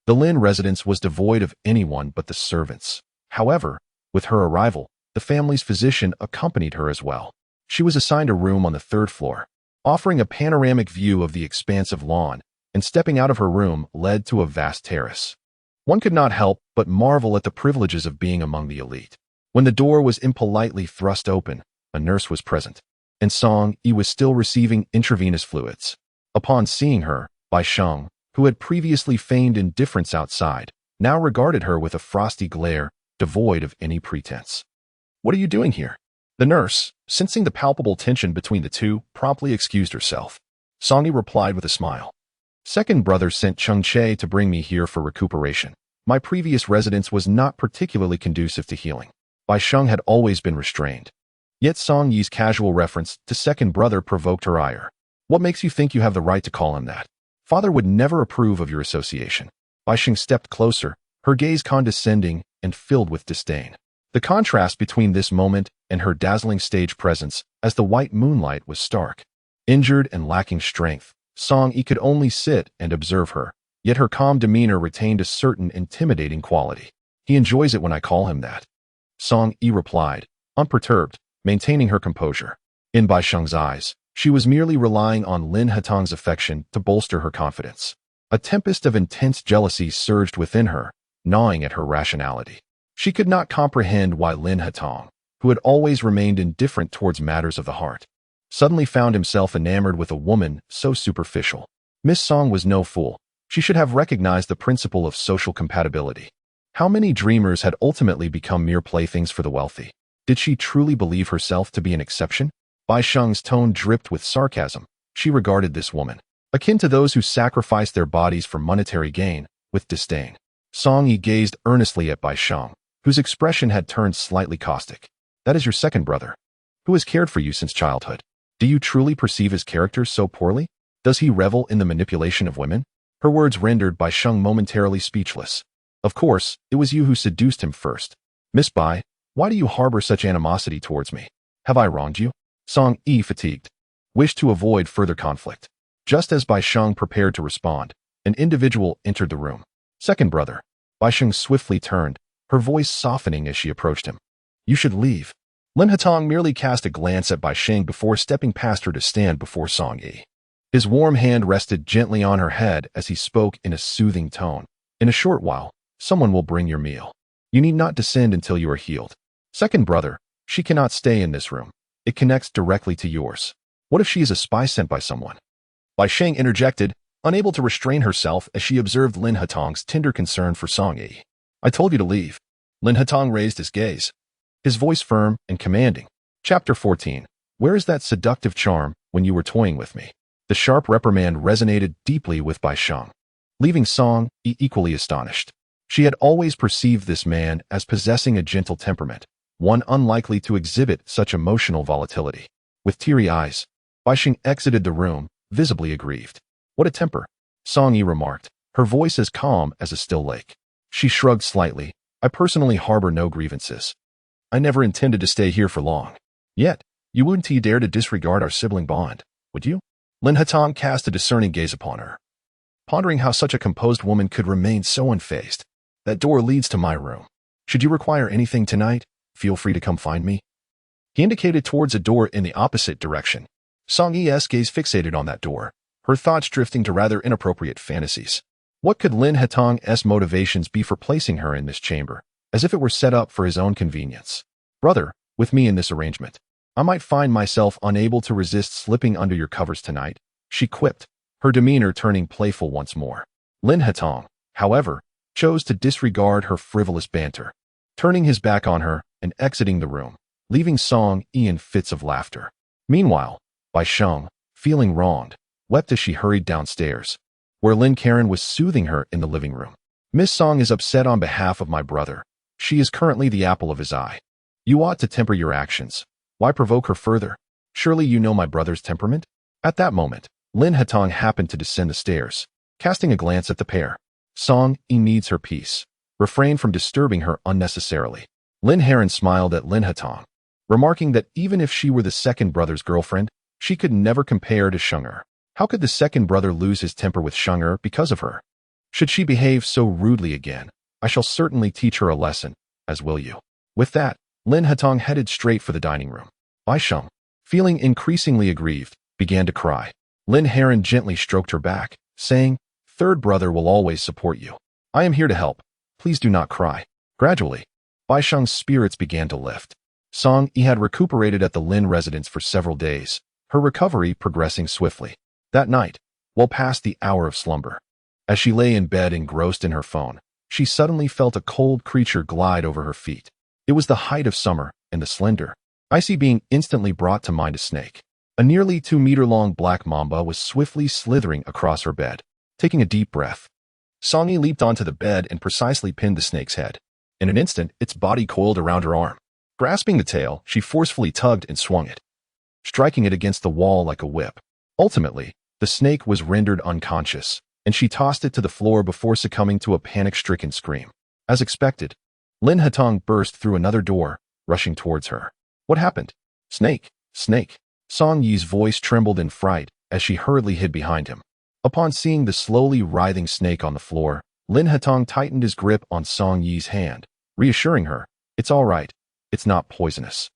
Speaker 1: the Lin residence was devoid of anyone but the servants. However, with her arrival, the family's physician accompanied her as well. She was assigned a room on the 3rd floor, offering a panoramic view of the expansive lawn, and stepping out of her room led to a vast terrace. One could not help but marvel at the privileges of being among the elite. When the door was impolitely thrust open, a nurse was present, and Song Yi was still receiving intravenous fluids. Upon seeing her, Bai Sheng, who had previously feigned indifference outside, now regarded her with a frosty glare, devoid of any pretense. What are you doing here? The nurse, sensing the palpable tension between the two, promptly excused herself. Song Yi replied with a smile. Second brother sent Cheng Che to bring me here for recuperation. My previous residence was not particularly conducive to healing. Bai Sheng had always been restrained. Yet Song Yi's casual reference to second brother provoked her ire. What makes you think you have the right to call him that? Father would never approve of your association. Bai Sheng stepped closer, her gaze condescending and filled with disdain. The contrast between this moment and her dazzling stage presence as the white moonlight was stark. Injured and lacking strength, Song Yi could only sit and observe her, yet her calm demeanor retained a certain intimidating quality. He enjoys it when I call him that. Song Yi replied, unperturbed, maintaining her composure. In Bai Sheng's eyes, she was merely relying on Lin Hetong's affection to bolster her confidence. A tempest of intense jealousy surged within her, gnawing at her rationality. She could not comprehend why Lin Hetong, who had always remained indifferent towards matters of the heart, suddenly found himself enamored with a woman so superficial. Miss Song was no fool. She should have recognized the principle of social compatibility. How many dreamers had ultimately become mere playthings for the wealthy? Did she truly believe herself to be an exception? Bai Sheng's tone dripped with sarcasm. She regarded this woman, akin to those who sacrifice their bodies for monetary gain, with disdain. Song Yi gazed earnestly at Bai Sheng, whose expression had turned slightly caustic. That is your second brother, who has cared for you since childhood. Do you truly perceive his character so poorly? Does he revel in the manipulation of women? Her words rendered Bai Sheng momentarily speechless. Of course, it was you who seduced him first. Miss Bai, why do you harbor such animosity towards me? Have I wronged you? Song Yi, fatigued, wished to avoid further conflict. Just as Bai Sheng prepared to respond, an individual entered the room. Second brother. Bai Sheng swiftly turned, her voice softening as she approached him. You should leave. Lin Hatong merely cast a glance at Bai Sheng before stepping past her to stand before Song Yi. His warm hand rested gently on her head as he spoke in a soothing tone. In a short while, someone will bring your meal. You need not descend until you are healed. Second brother, she cannot stay in this room. It connects directly to yours. What if she is a spy sent by someone? Bai Sheng interjected, unable to restrain herself as she observed Lin Hatong's tender concern for Song Yi. I told you to leave. Lin Hatong raised his gaze, his voice firm and commanding. Chapter 14. Where is that seductive charm when you were toying with me? The sharp reprimand resonated deeply with Bai Sheng, leaving Song Yi equally astonished. She had always perceived this man as possessing a gentle temperament, one unlikely to exhibit such emotional volatility. With teary eyes, Bai Sheng exited the room, visibly aggrieved. What a temper, Song Yi remarked, her voice as calm as a still lake. She shrugged slightly. I personally harbor no grievances. I never intended to stay here for long. Yet, you wouldn't dare to disregard our sibling bond, would you? Lin Hatong cast a discerning gaze upon her, pondering how such a composed woman could remain so unfazed. That door leads to my room. Should you require anything tonight, feel free to come find me. He indicated towards a door in the opposite direction. Song Yi's gaze fixated on that door, her thoughts drifting to rather inappropriate fantasies. What could Lin Hatong's motivations be for placing her in this chamber, as if it were set up for his own convenience? Brother, with me in this arrangement, I might find myself unable to resist slipping under your covers tonight, she quipped, her demeanor turning playful once more. Lin Hatong, however, chose to disregard her frivolous banter, turning his back on her and exiting the room, leaving Song Yi in fits of laughter. Meanwhile, Bai Sheng, feeling wronged, wept as she hurried downstairs, where Lin Karen was soothing her in the living room. Miss Song is upset on behalf of my brother. She is currently the apple of his eye. You ought to temper your actions. Why provoke her further? Surely you know my brother's temperament? At that moment, Lin Hatong happened to descend the stairs, casting a glance at the pair. Song Yi needs her peace. Refrain from disturbing her unnecessarily. Lin Heron smiled at Lin Hatong, remarking that even if she were the second brother's girlfriend, she could never compare to Shenger. How could the second brother lose his temper with Shenger because of her? Should she behave so rudely again, I shall certainly teach her a lesson, as will you. With that, Lin Hatong headed straight for the dining room. Bai Sheng, feeling increasingly aggrieved, began to cry. Lin Heron gently stroked her back, saying, Third brother will always support you. I am here to help. Please do not cry. Gradually, Bai Sheng's spirits began to lift. Song Yi had recuperated at the Lin residence for several days, her recovery progressing swiftly. That night, well past the hour of slumber, as she lay in bed engrossed in her phone, she suddenly felt a cold creature glide over her feet. It was the height of summer, and the slender, icy being instantly brought to mind a snake. A nearly 2-meter-long black mamba was swiftly slithering across her bed. Taking a deep breath, Song Yi leaped onto the bed and precisely pinned the snake's head. In an instant, its body coiled around her arm. Grasping the tail, she forcefully tugged and swung it, striking it against the wall like a whip. Ultimately, the snake was rendered unconscious, and she tossed it to the floor before succumbing to a panic-stricken scream. As expected, Lin Hatong burst through another door, rushing towards her. What happened? Snake, snake. Song Yi's voice trembled in fright as she hurriedly hid behind him. Upon seeing the slowly writhing snake on the floor, Lin Hatong tightened his grip on Song Yi's hand, reassuring her, It's all right. It's not poisonous.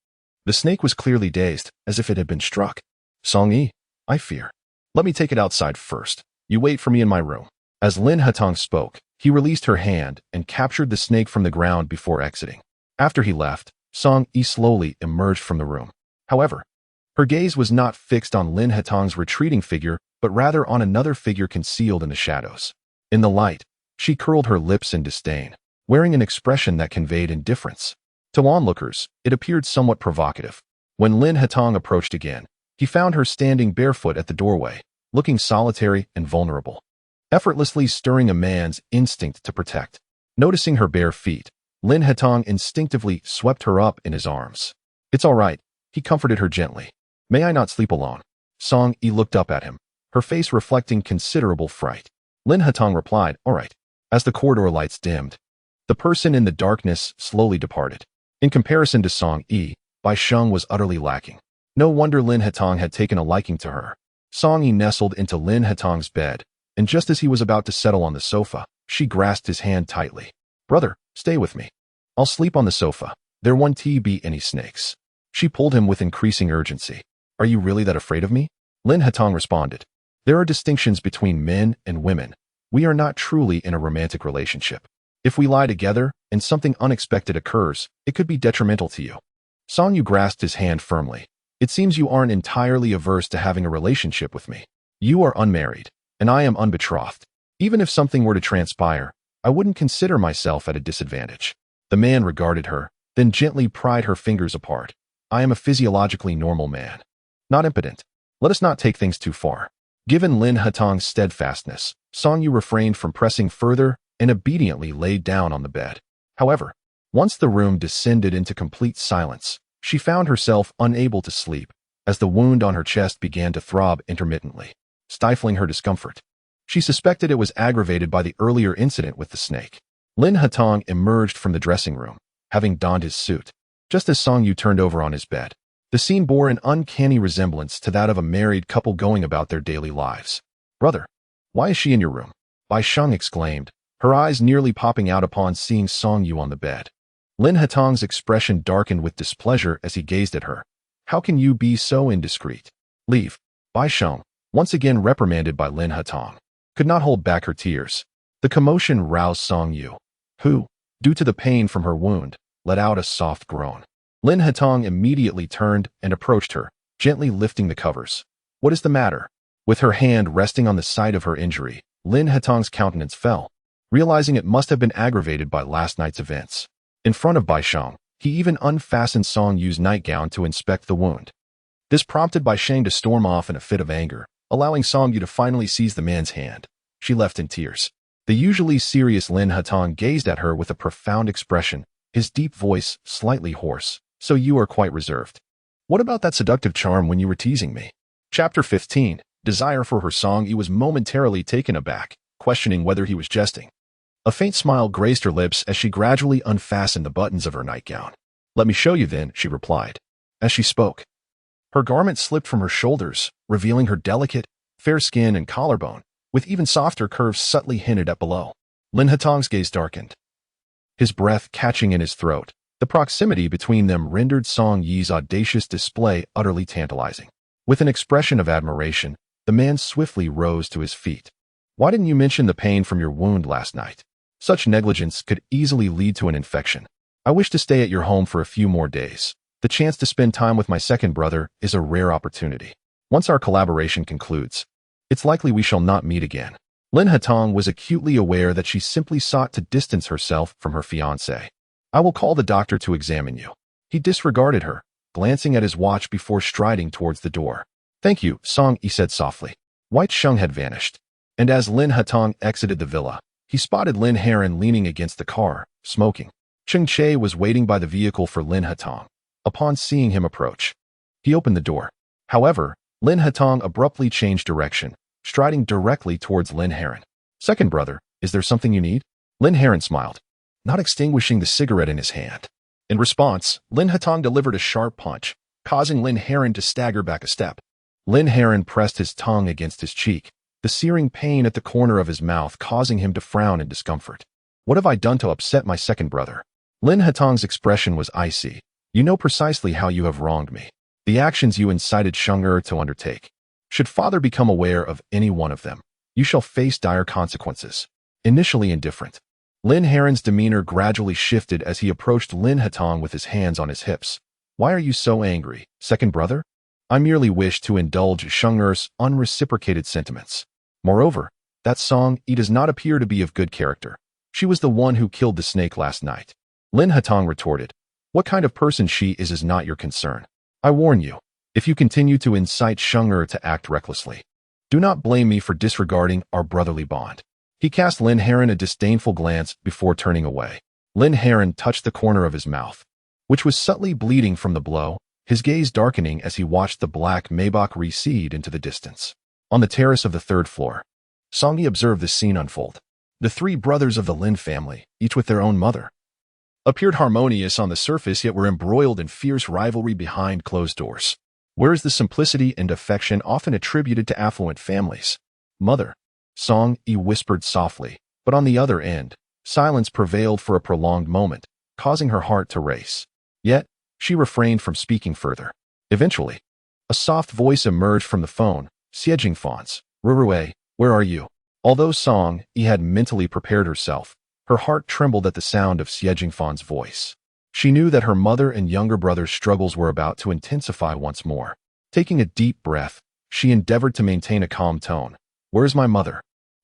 Speaker 1: The snake was clearly dazed, as if it had been struck. Song Yi, I fear. Let me take it outside first. You wait for me in my room. As Lin Hatong spoke, he released her hand and captured the snake from the ground before exiting. After he left, Song Yi slowly emerged from the room. However, her gaze was not fixed on Lin Hatong's retreating figure, but rather on another figure concealed in the shadows. In the light, she curled her lips in disdain, wearing an expression that conveyed indifference. To onlookers, it appeared somewhat provocative. When Lin Hatong approached again, he found her standing barefoot at the doorway, looking solitary and vulnerable, effortlessly stirring a man's instinct to protect. Noticing her bare feet, Lin Hatong instinctively swept her up in his arms. "It's all right," he comforted her gently. "May I not sleep alone?" Song Yi looked up at him, her face reflecting considerable fright. Lin Hatong replied, "All right." As the corridor lights dimmed, the person in the darkness slowly departed. In comparison to Song Yi, Bai Sheng was utterly lacking. No wonder Lin Hatong had taken a liking to her. Song Yi nestled into Lin Hatong's bed, and just as he was about to settle on the sofa, she grasped his hand tightly. "Brother, stay with me. I'll sleep on the sofa. There won't be any snakes." She pulled him with increasing urgency. "Are you really that afraid of me?" Lin Hatong responded. "There are distinctions between men and women. We are not truly in a romantic relationship. If we lie together and something unexpected occurs, it could be detrimental to you." Song Yu grasped his hand firmly. "It seems you aren't entirely averse to having a relationship with me. You are unmarried, and I am unbetrothed. Even if something were to transpire, I wouldn't consider myself at a disadvantage." The man regarded her, then gently pried her fingers apart. "I am a physiologically normal man, not impotent. Let us not take things too far." Given Lin Hatong's steadfastness, Song Yu refrained from pressing further and obediently laid down on the bed. However, once the room descended into complete silence, she found herself unable to sleep as the wound on her chest began to throb intermittently, stifling her discomfort. She suspected it was aggravated by the earlier incident with the snake. Lin Hatong emerged from the dressing room, having donned his suit, just as Song Yu turned over on his bed. The scene bore an uncanny resemblance to that of a married couple going about their daily lives. "Brother, why is she in your room?" Bai Sheng exclaimed, her eyes nearly popping out upon seeing Song Yu on the bed. Lin Hatong's expression darkened with displeasure as he gazed at her. "How can you be so indiscreet? Leave." Bai Sheng, once again reprimanded by Lin Hatong, could not hold back her tears. The commotion roused Song Yu, who, due to the pain from her wound, let out a soft groan. Lin Hatong immediately turned and approached her, gently lifting the covers. "What is the matter?" With her hand resting on the site of her injury, Lin Hatong's countenance fell, realizing it must have been aggravated by last night's events. In front of Bai Sheng, he even unfastened Song Yu's nightgown to inspect the wound. This prompted Bai Sheng to storm off in a fit of anger, allowing Song Yu to finally seize the man's hand. She left in tears. The usually serious Lin Hatong gazed at her with a profound expression, his deep voice slightly hoarse. "So you are quite reserved. What about that seductive charm when you were teasing me?" Chapter 15. Desire for her. Song Yi was momentarily taken aback, questioning whether he was jesting. A faint smile graced her lips as she gradually unfastened the buttons of her nightgown. "Let me show you then," she replied. As she spoke, her garment slipped from her shoulders, revealing her delicate, fair skin and collarbone, with even softer curves subtly hinted at below. Lin Hatong's gaze darkened, his breath catching in his throat. The proximity between them rendered Song Yi's audacious display utterly tantalizing. With an expression of admiration, the man swiftly rose to his feet. "Why didn't you mention the pain from your wound last night? Such negligence could easily lead to an infection. I wish to stay at your home for a few more days. The chance to spend time with my second brother is a rare opportunity. Once our collaboration concludes, it's likely we shall not meet again." Lin Hatong was acutely aware that she simply sought to distance herself from her fiancé. "I will call the doctor to examine you." He disregarded her, glancing at his watch before striding towards the door. "Thank you," Song Yi said softly. White Sheng had vanished, and as Lin Hatong exited the villa, he spotted Lin Heron leaning against the car, smoking. Cheng Che was waiting by the vehicle for Lin Hatong. Upon seeing him approach, he opened the door. However, Lin Hatong abruptly changed direction, striding directly towards Lin Heron. "Second brother, is there something you need?" Lin Heron smiled, not extinguishing the cigarette in his hand. In response, Lin Hatong delivered a sharp punch, causing Lin Heron to stagger back a step. Lin Heron pressed his tongue against his cheek, the searing pain at the corner of his mouth causing him to frown in discomfort. "What have I done to upset my second brother?" Lin Hatong's expression was icy. "You know precisely how you have wronged me. The actions you incited Sheng Erye to undertake. Should father become aware of any one of them, you shall face dire consequences." Initially indifferent, Lin Heron's demeanor gradually shifted as he approached Lin Hatong with his hands on his hips. "Why are you so angry, second brother? I merely wish to indulge Sheng Erye's unreciprocated sentiments. Moreover, that Song Yi does not appear to be of good character. She was the one who killed the snake last night." Lin Hatong retorted, "What kind of person she is not your concern. I warn you, if you continue to incite Sheng'er to act recklessly, do not blame me for disregarding our brotherly bond. He cast Lin Heron a disdainful glance before turning away. Lin Heron touched the corner of his mouth, which was subtly bleeding from the blow, his gaze darkening as he watched the black Maybach recede into the distance. On the terrace of the third floor, Song Yi observed this scene unfold. The three brothers of the Lin family, each with their own mother, appeared harmonious on the surface yet were embroiled in fierce rivalry behind closed doors. Where is the simplicity and affection often attributed to affluent families? Mother, Song Yi whispered softly, but on the other end, silence prevailed for a prolonged moment, causing her heart to race. Yet, she refrained from speaking further. Eventually, a soft voice emerged from the phone. Xiejingfan's, Erye, where are you? Although Song Yi had mentally prepared herself, her heart trembled at the sound of Xiejingfan's voice. She knew that her mother and younger brother's struggles were about to intensify once more. Taking a deep breath, she endeavored to maintain a calm tone. Where's my mother?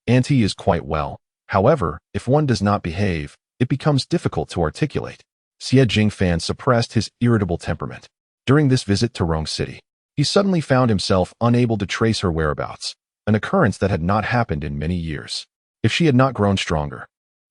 Speaker 1: Auntie is quite well. However, if one does not behave, it becomes difficult to articulate. Xie Jingfan suppressed his irritable temperament. During this visit to Rong City, he suddenly found himself unable to trace her whereabouts, an occurrence that had not happened in many years. If she had not grown stronger,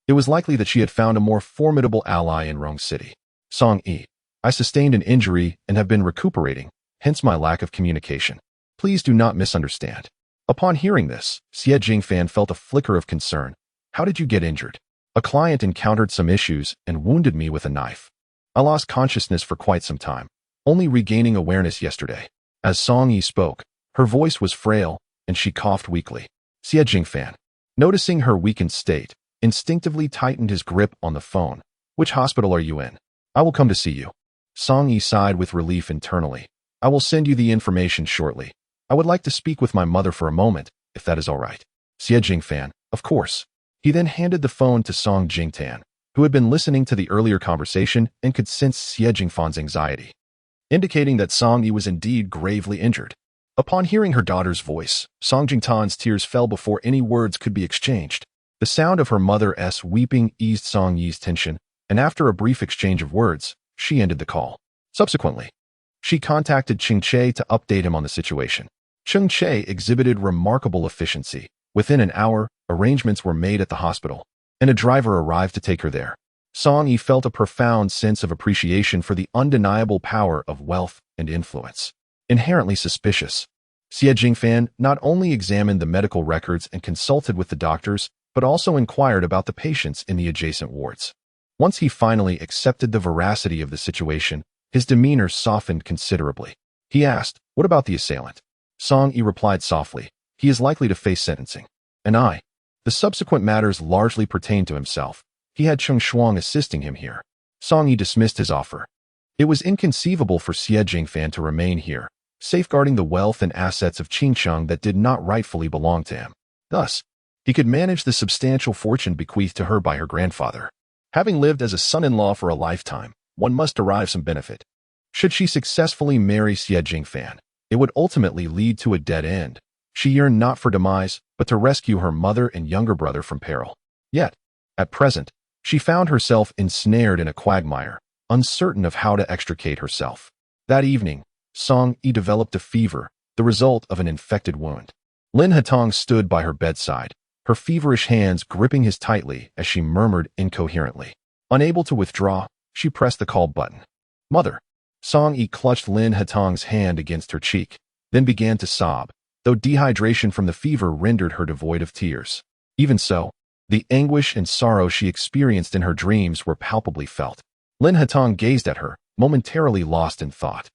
Speaker 1: it was likely that she had found a more formidable ally in Rong City. Song Yi, I sustained an injury and have been recuperating, hence my lack of communication. Please do not misunderstand. Upon hearing this, Xie Jingfan felt a flicker of concern. How did you get injured? A client encountered some issues and wounded me with a knife. I lost consciousness for quite some time, only regaining awareness yesterday. As Song Yi spoke, her voice was frail, and she coughed weakly. Xie Jingfan, noticing her weakened state, instinctively tightened his grip on the phone. Which hospital are you in? I will come to see you. Song Yi sighed with relief internally. I will send you the information shortly. I would like to speak with my mother for a moment, if that is all right. Xie Jingfan, of course. He then handed the phone to Song Jingtan, who had been listening to the earlier conversation and could sense Xie Jingfan's anxiety, indicating that Song Yi was indeed gravely injured. Upon hearing her daughter's voice, Song Jingtan's tears fell before any words could be exchanged. The sound of her mother's weeping eased Song Yi's tension, and after a brief exchange of words, she ended the call. Subsequently, she contacted Cheng Che to update him on the situation. Cheng Che exhibited remarkable efficiency. Within an hour, arrangements were made at the hospital, and a driver arrived to take her there. Song Yi felt a profound sense of appreciation for the undeniable power of wealth and influence. Inherently suspicious, Xie Jingfan not only examined the medical records and consulted with the doctors, but also inquired about the patients in the adjacent wards. Once he finally accepted the veracity of the situation, his demeanor softened considerably. He asked, what about the assailant? Song Yi replied softly, he is likely to face sentencing. And the subsequent matters largely pertained to himself. He had Cheng Shuang assisting him here. Song Yi dismissed his offer. It was inconceivable for Xie Jingfan to remain here, safeguarding the wealth and assets of Qingcheng that did not rightfully belong to him. Thus, he could manage the substantial fortune bequeathed to her by her grandfather. Having lived as a son-in-law for a lifetime, one must derive some benefit. Should she successfully marry Xie Jingfan, it would ultimately lead to a dead end. She yearned not for demise, but to rescue her mother and younger brother from peril. Yet, at present, she found herself ensnared in a quagmire, uncertain of how to extricate herself. That evening, Song Yi developed a fever, the result of an infected wound. Lin Hatong stood by her bedside, her feverish hands gripping his tightly as she murmured incoherently. Unable to withdraw, she pressed the call button. Mother. Song Yi clutched Lin Hatong's hand against her cheek, then began to sob, though dehydration from the fever rendered her devoid of tears. Even so, the anguish and sorrow she experienced in her dreams were palpably felt. Lin Hatong gazed at her, momentarily lost in thought.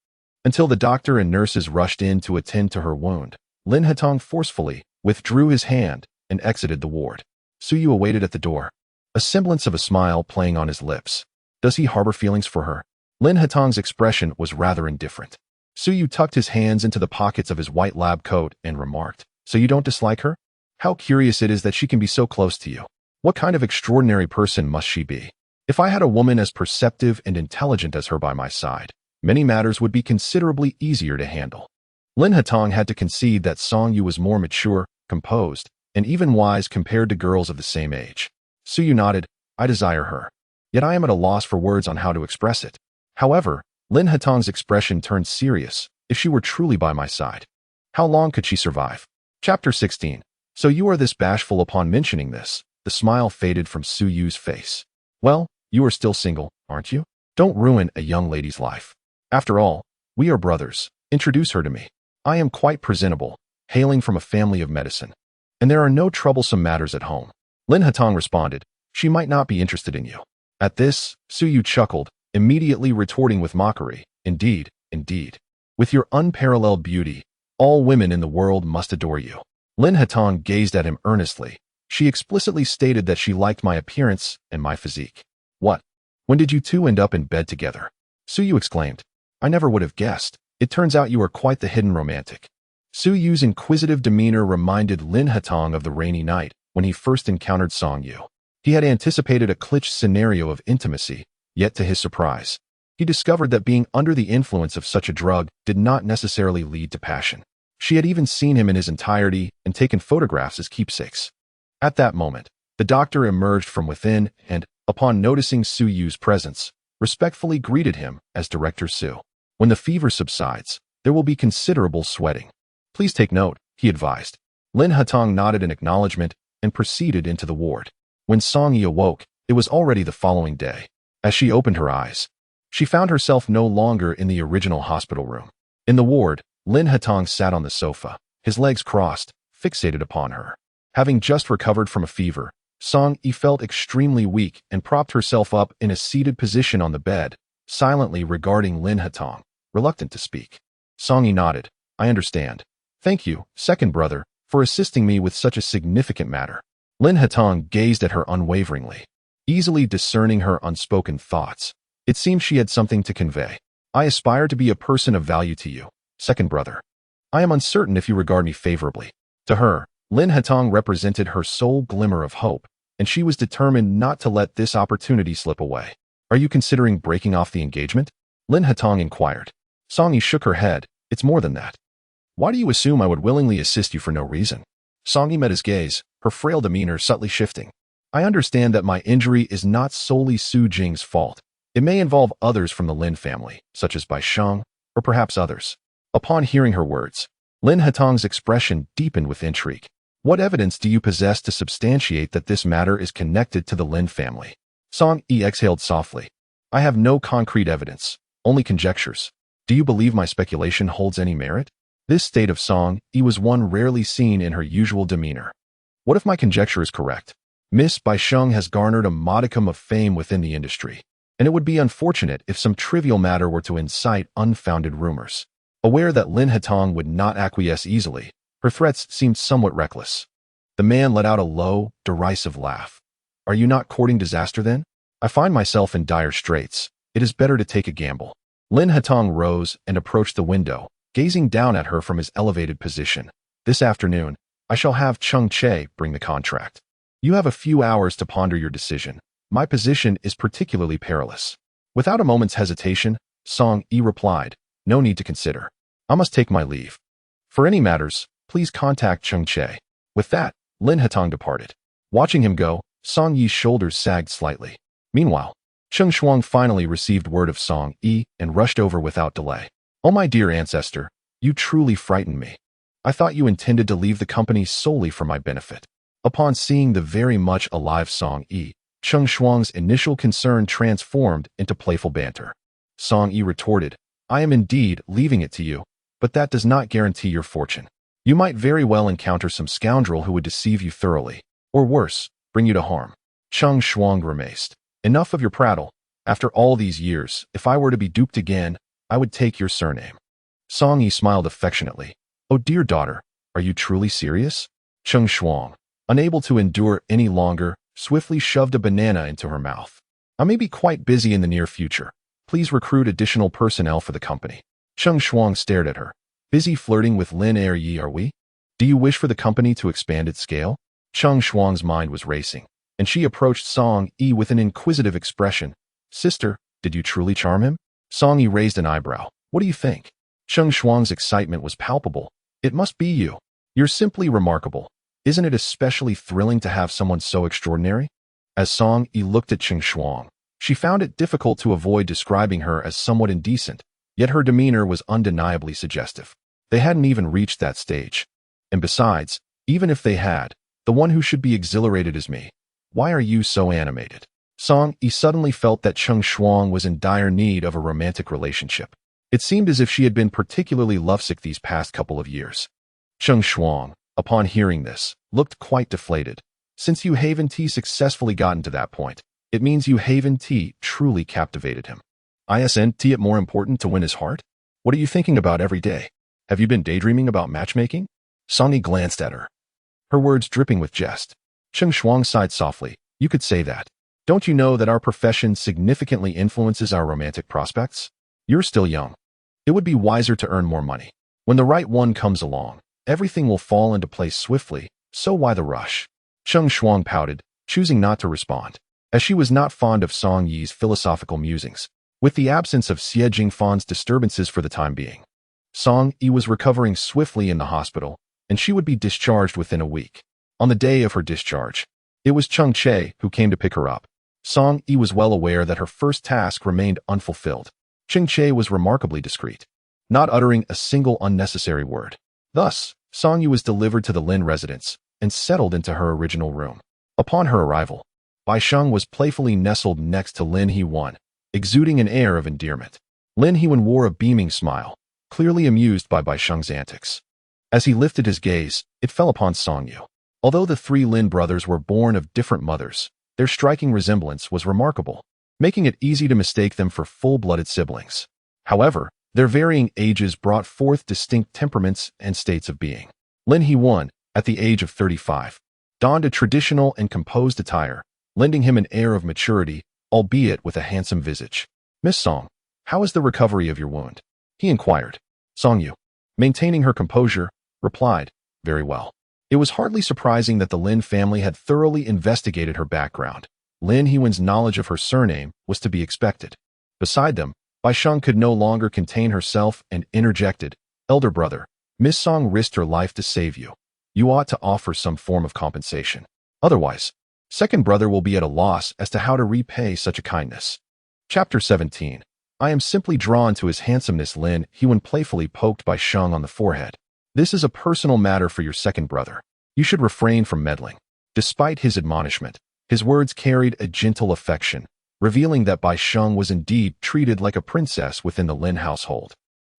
Speaker 1: Until the doctor and nurses rushed in to attend to her wound, Lin Hatong forcefully withdrew his hand and exited the ward. Suyu awaited at the door, a semblance of a smile playing on his lips. Does he harbor feelings for her? Lin Hatong's expression was rather indifferent. Suyu tucked his hands into the pockets of his white lab coat and remarked, so you don't dislike her? How curious it is that she can be so close to you. What kind of extraordinary person must she be? If I had a woman as perceptive and intelligent as her by my side, many matters would be considerably easier to handle. Lin Hatong had to concede that Song Yu was more mature, composed, and even wise compared to girls of the same age. Suyu nodded, I desire her. Yet I am at a loss for words on how to express it. However, Lin Hatong's expression turned serious. If she were truly by my side, how long could she survive? Chapter 16. So you are this bashful upon mentioning this. The smile faded from Su Yu's face. Well, you are still single, aren't you? Don't ruin a young lady's life. After all, we are brothers. Introduce her to me. I am quite presentable, hailing from a family of medicine. And there are no troublesome matters at home. Lin Hatong responded, she might not be interested in you. At this, Su Yu chuckled, immediately retorting with mockery. Indeed, indeed. With your unparalleled beauty, all women in the world must adore you. Lin Hatong gazed at him earnestly. She explicitly stated that she liked my appearance and my physique. What? When did you two end up in bed together? Su Yu exclaimed. I never would have guessed. It turns out you are quite the hidden romantic. Su Yu's inquisitive demeanor reminded Lin Hatong of the rainy night when he first encountered Song Yu. He had anticipated a cliché scenario of intimacy, yet to his surprise, he discovered that being under the influence of such a drug did not necessarily lead to passion. She had even seen him in his entirety and taken photographs as keepsakes. At that moment, the doctor emerged from within and, upon noticing Su Yu's presence, respectfully greeted him as Director Su. When the fever subsides, there will be considerable sweating. Please take note, he advised. Lin Hatong nodded in acknowledgement and proceeded into the ward. When Song Yi awoke, it was already the following day. As she opened her eyes, she found herself no longer in the original hospital room. In the ward, Lin Hatong sat on the sofa, his legs crossed, fixated upon her. Having just recovered from a fever, Song Yi felt extremely weak and propped herself up in a seated position on the bed, silently regarding Lin Hatong, reluctant to speak. Song Yi nodded. I understand. Thank you, second brother, for assisting me with such a significant matter. Lin Hatong gazed at her unwaveringly, easily discerning her unspoken thoughts. It seemed she had something to convey. I aspire to be a person of value to you, second brother. I am uncertain if you regard me favorably. To her, Lin Hatong represented her sole glimmer of hope, and she was determined not to let this opportunity slip away. Are you considering breaking off the engagement? Lin Hatong inquired. Song Yi shook her head. It's more than that. Why do you assume I would willingly assist you for no reason? Song Yi met his gaze, her frail demeanor subtly shifting. I understand that my injury is not solely Su Jing's fault. It may involve others from the Lin family, such as Bai Sheng, or perhaps others. Upon hearing her words, Lin Hatong's expression deepened with intrigue. What evidence do you possess to substantiate that this matter is connected to the Lin family? Song Yi exhaled softly. I have no concrete evidence, only conjectures. Do you believe my speculation holds any merit? This state of Song Yi was one rarely seen in her usual demeanor. What if my conjecture is correct? Miss Bai Sheng has garnered a modicum of fame within the industry, and it would be unfortunate if some trivial matter were to incite unfounded rumors. Aware that Lin Hatong would not acquiesce easily, her threats seemed somewhat reckless. The man let out a low, derisive laugh. Are you not courting disaster then? I find myself in dire straits. It is better to take a gamble. Lin Hatong rose and approached the window, gazing down at her from his elevated position. This afternoon, I shall have Cheng Che bring the contract. You have a few hours to ponder your decision. My position is particularly perilous. Without a moment's hesitation, Song Yi replied, no need to consider. I must take my leave. For any matters, please contact Cheng Che. With that, Lin Hatong departed. Watching him go, Song Yi's shoulders sagged slightly. Meanwhile, Cheng Shuang finally received word of Song Yi and rushed over without delay. Oh my dear ancestor, you truly frightened me. I thought you intended to leave the company solely for my benefit. Upon seeing the very much alive Song Yi, Cheng Shuang's initial concern transformed into playful banter. Song Yi retorted, I am indeed leaving it to you, but that does not guarantee your fortune. You might very well encounter some scoundrel who would deceive you thoroughly, or worse, bring you to harm. Cheng Shuang grimaced. Enough of your prattle. After all these years, if I were to be duped again, I would take your surname. Song Yi smiled affectionately. Oh dear daughter, are you truly serious? Cheng Shuang, unable to endure any longer, swiftly shoved a banana into her mouth. I may be quite busy in the near future. Please recruit additional personnel for the company. Cheng Shuang stared at her. Busy flirting with Lin Erye, are we? Do you wish for the company to expand its scale? Cheng Shuang's mind was racing, and she approached Song Yi with an inquisitive expression. Sister, did you truly charm him? Song Yi raised an eyebrow. What do you think? Cheng Shuang's excitement was palpable. It must be you. You're simply remarkable. Isn't it especially thrilling to have someone so extraordinary? As Song Yi looked at Cheng Shuang, She found it difficult to avoid describing her as somewhat indecent, yet her demeanor was undeniably suggestive. They hadn't even reached that stage. And besides, even if they had, the one who should be exhilarated is me. Why are you so animated? Song-yi suddenly felt that Cheng Shuang was in dire need of a romantic relationship. It seemed as if she had been particularly lovesick these past couple of years. Cheng Shuang, upon hearing this, looked quite deflated. Since Yu Haven Tea successfully gotten to that point, it means Yu Haven Tea truly captivated him. Isn't it more important to win his heart? What are you thinking about every day? Have you been daydreaming about matchmaking? Song-yi glanced at her, her words dripping with jest. Cheng Shuang sighed softly. You could say that. Don't you know that our profession significantly influences our romantic prospects? You're still young. It would be wiser to earn more money. When the right one comes along, everything will fall into place swiftly, so why the rush? Cheng Shuang pouted, choosing not to respond, as she was not fond of Song-yi's philosophical musings, with the absence of Xie Jingfan's disturbances for the time being. Song-yi was recovering swiftly in the hospital, and she would be discharged within a week. On the day of her discharge, it was Cheng Che who came to pick her up. Song-yi was well aware that her first task remained unfulfilled. Cheng Che was remarkably discreet, not uttering a single unnecessary word. Thus, Song-yi was delivered to the Lin residence and settled into her original room. Upon her arrival, Bai Sheng was playfully nestled next to Lin He-wan, exuding an air of endearment. Lin He-wan wore a beaming smile, clearly amused by Bai Sheng's antics. As he lifted his gaze, it fell upon Song-yu. Although the three Lin brothers were born of different mothers, their striking resemblance was remarkable, making it easy to mistake them for full-blooded siblings. However, their varying ages brought forth distinct temperaments and states of being. Lin He-wan, at the age of 35, donned a traditional and composed attire, lending him an air of maturity, albeit with a handsome visage. Miss Song, how is the recovery of your wound? He inquired. Song-yu, maintaining her composure, replied, very well. It was hardly surprising that the Lin family had thoroughly investigated her background. Lin He-wan's knowledge of her surname was to be expected. Beside them, Bai Sheng could no longer contain herself and interjected, Elder brother, Miss Song risked her life to save you. You ought to offer some form of compensation. Otherwise, second brother will be at a loss as to how to repay such a kindness. Chapter 17. I am simply drawn to his handsomeness. Lin He-wan playfully poked Bai Sheng on the forehead. This is a personal matter for your second brother. You should refrain from meddling. Despite his admonishment, his words carried a gentle affection, revealing that Bai Sheng was indeed treated like a princess within the Lin household.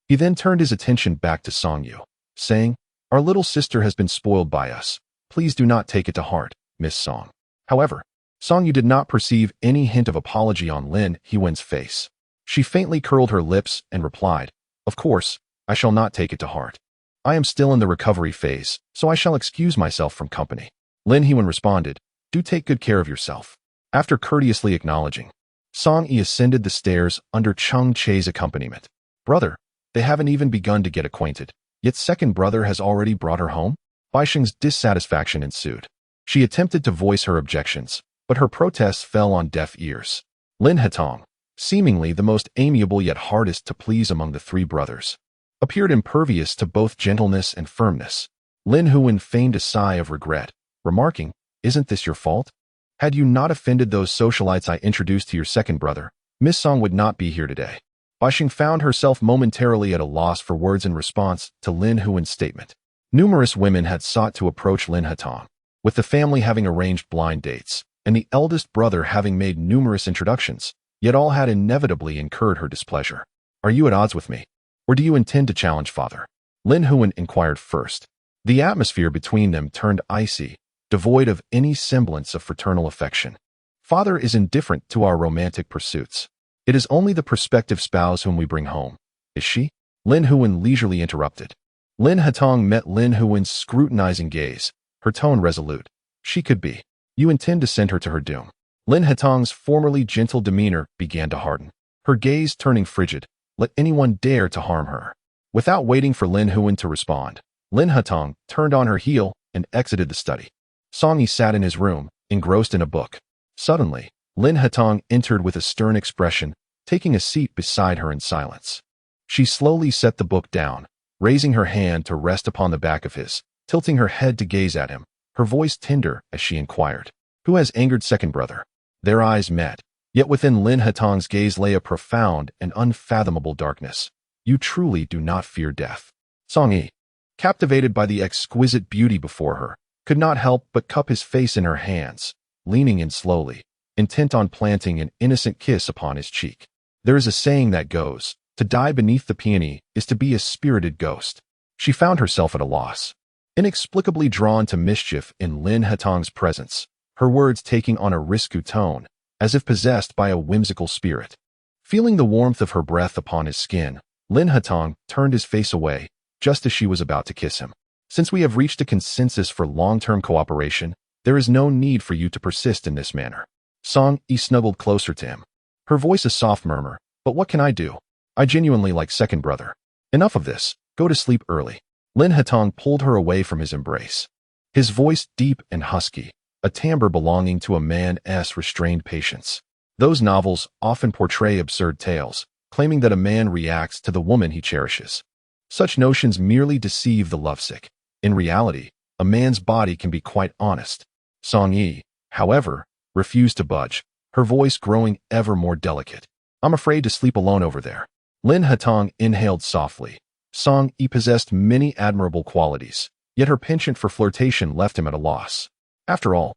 Speaker 1: He then turned his attention back to Song-yu, saying, Our little sister has been spoiled by us. Please do not take it to heart, Miss Song. However, Song-yu did not perceive any hint of apology on Lin He-wan's face. She faintly curled her lips and replied, Of course, I shall not take it to heart. I am still in the recovery phase, so I shall excuse myself from company. Lin He-wan responded, Do take good care of yourself. After courteously acknowledging, Song-yi ascended the stairs under Cheng Che's accompaniment. Brother, they haven't even begun to get acquainted, yet second brother has already brought her home? Bai Sheng's dissatisfaction ensued. She attempted to voice her objections, but her protests fell on deaf ears. Lin Hetong, seemingly the most amiable yet hardest to please among the three brothers, appeared impervious to both gentleness and firmness. Lin He-wan feigned a sigh of regret, remarking, Isn't this your fault? Had you not offended those socialites I introduced to your second brother, Miss Song would not be here today. Bai Sheng found herself momentarily at a loss for words in response to Lin He-wan's statement. Numerous women had sought to approach Lin Hetong, with the family having arranged blind dates, and the eldest brother having made numerous introductions, yet all had inevitably incurred her displeasure. Are you at odds with me? Or do you intend to challenge father? Lin He-wan inquired first. The atmosphere between them turned icy, devoid of any semblance of fraternal affection. Father is indifferent to our romantic pursuits. It is only the prospective spouse whom we bring home. Is she? Lin He-wan leisurely interrupted. Lin Hetong met Lin He-wan's scrutinizing gaze, her tone resolute. She could be. You intend to send her to her doom. Lin Hetong's formerly gentle demeanor began to harden, her gaze turning frigid. Let anyone dare to harm her. Without waiting for Lin He-wan to respond, Lin Hetong turned on her heel and exited the study. Song-yi sat in his room, engrossed in a book. Suddenly, Lin Hetong entered with a stern expression, taking a seat beside her in silence. She slowly set the book down, raising her hand to rest upon the back of his, tilting her head to gaze at him, her voice tender as she inquired, Who has angered second brother? Their eyes met, Yet within Lin Hatong's gaze lay a profound and unfathomable darkness. You truly do not fear death. Song Yi, captivated by the exquisite beauty before her, could not help but cup his face in her hands, leaning in slowly, intent on planting an innocent kiss upon his cheek. There is a saying that goes, to die beneath the peony is to be a spirited ghost. She found herself at a loss, inexplicably drawn to mischief in Lin Hatong's presence, her words taking on a risque tone, as if possessed by a whimsical spirit. Feeling the warmth of her breath upon his skin, Lin Hatong turned his face away, just as she was about to kiss him. Since we have reached a consensus for long-term cooperation, there is no need for you to persist in this manner. Song Yi snuggled closer to him, her voice a soft murmur, but what can I do? I genuinely like second brother. Enough of this, go to sleep early. Lin Hatong pulled her away from his embrace. His voice deep and husky, a timbre belonging to a man's restrained patience. Those novels often portray absurd tales, claiming that a man reacts to the woman he cherishes. Such notions merely deceive the lovesick. In reality, a man's body can be quite honest. Song Yi, however, refused to budge, her voice growing ever more delicate. I'm afraid to sleep alone over there. Lin Hatong inhaled softly. Song Yi possessed many admirable qualities, yet her penchant for flirtation left him at a loss. After all,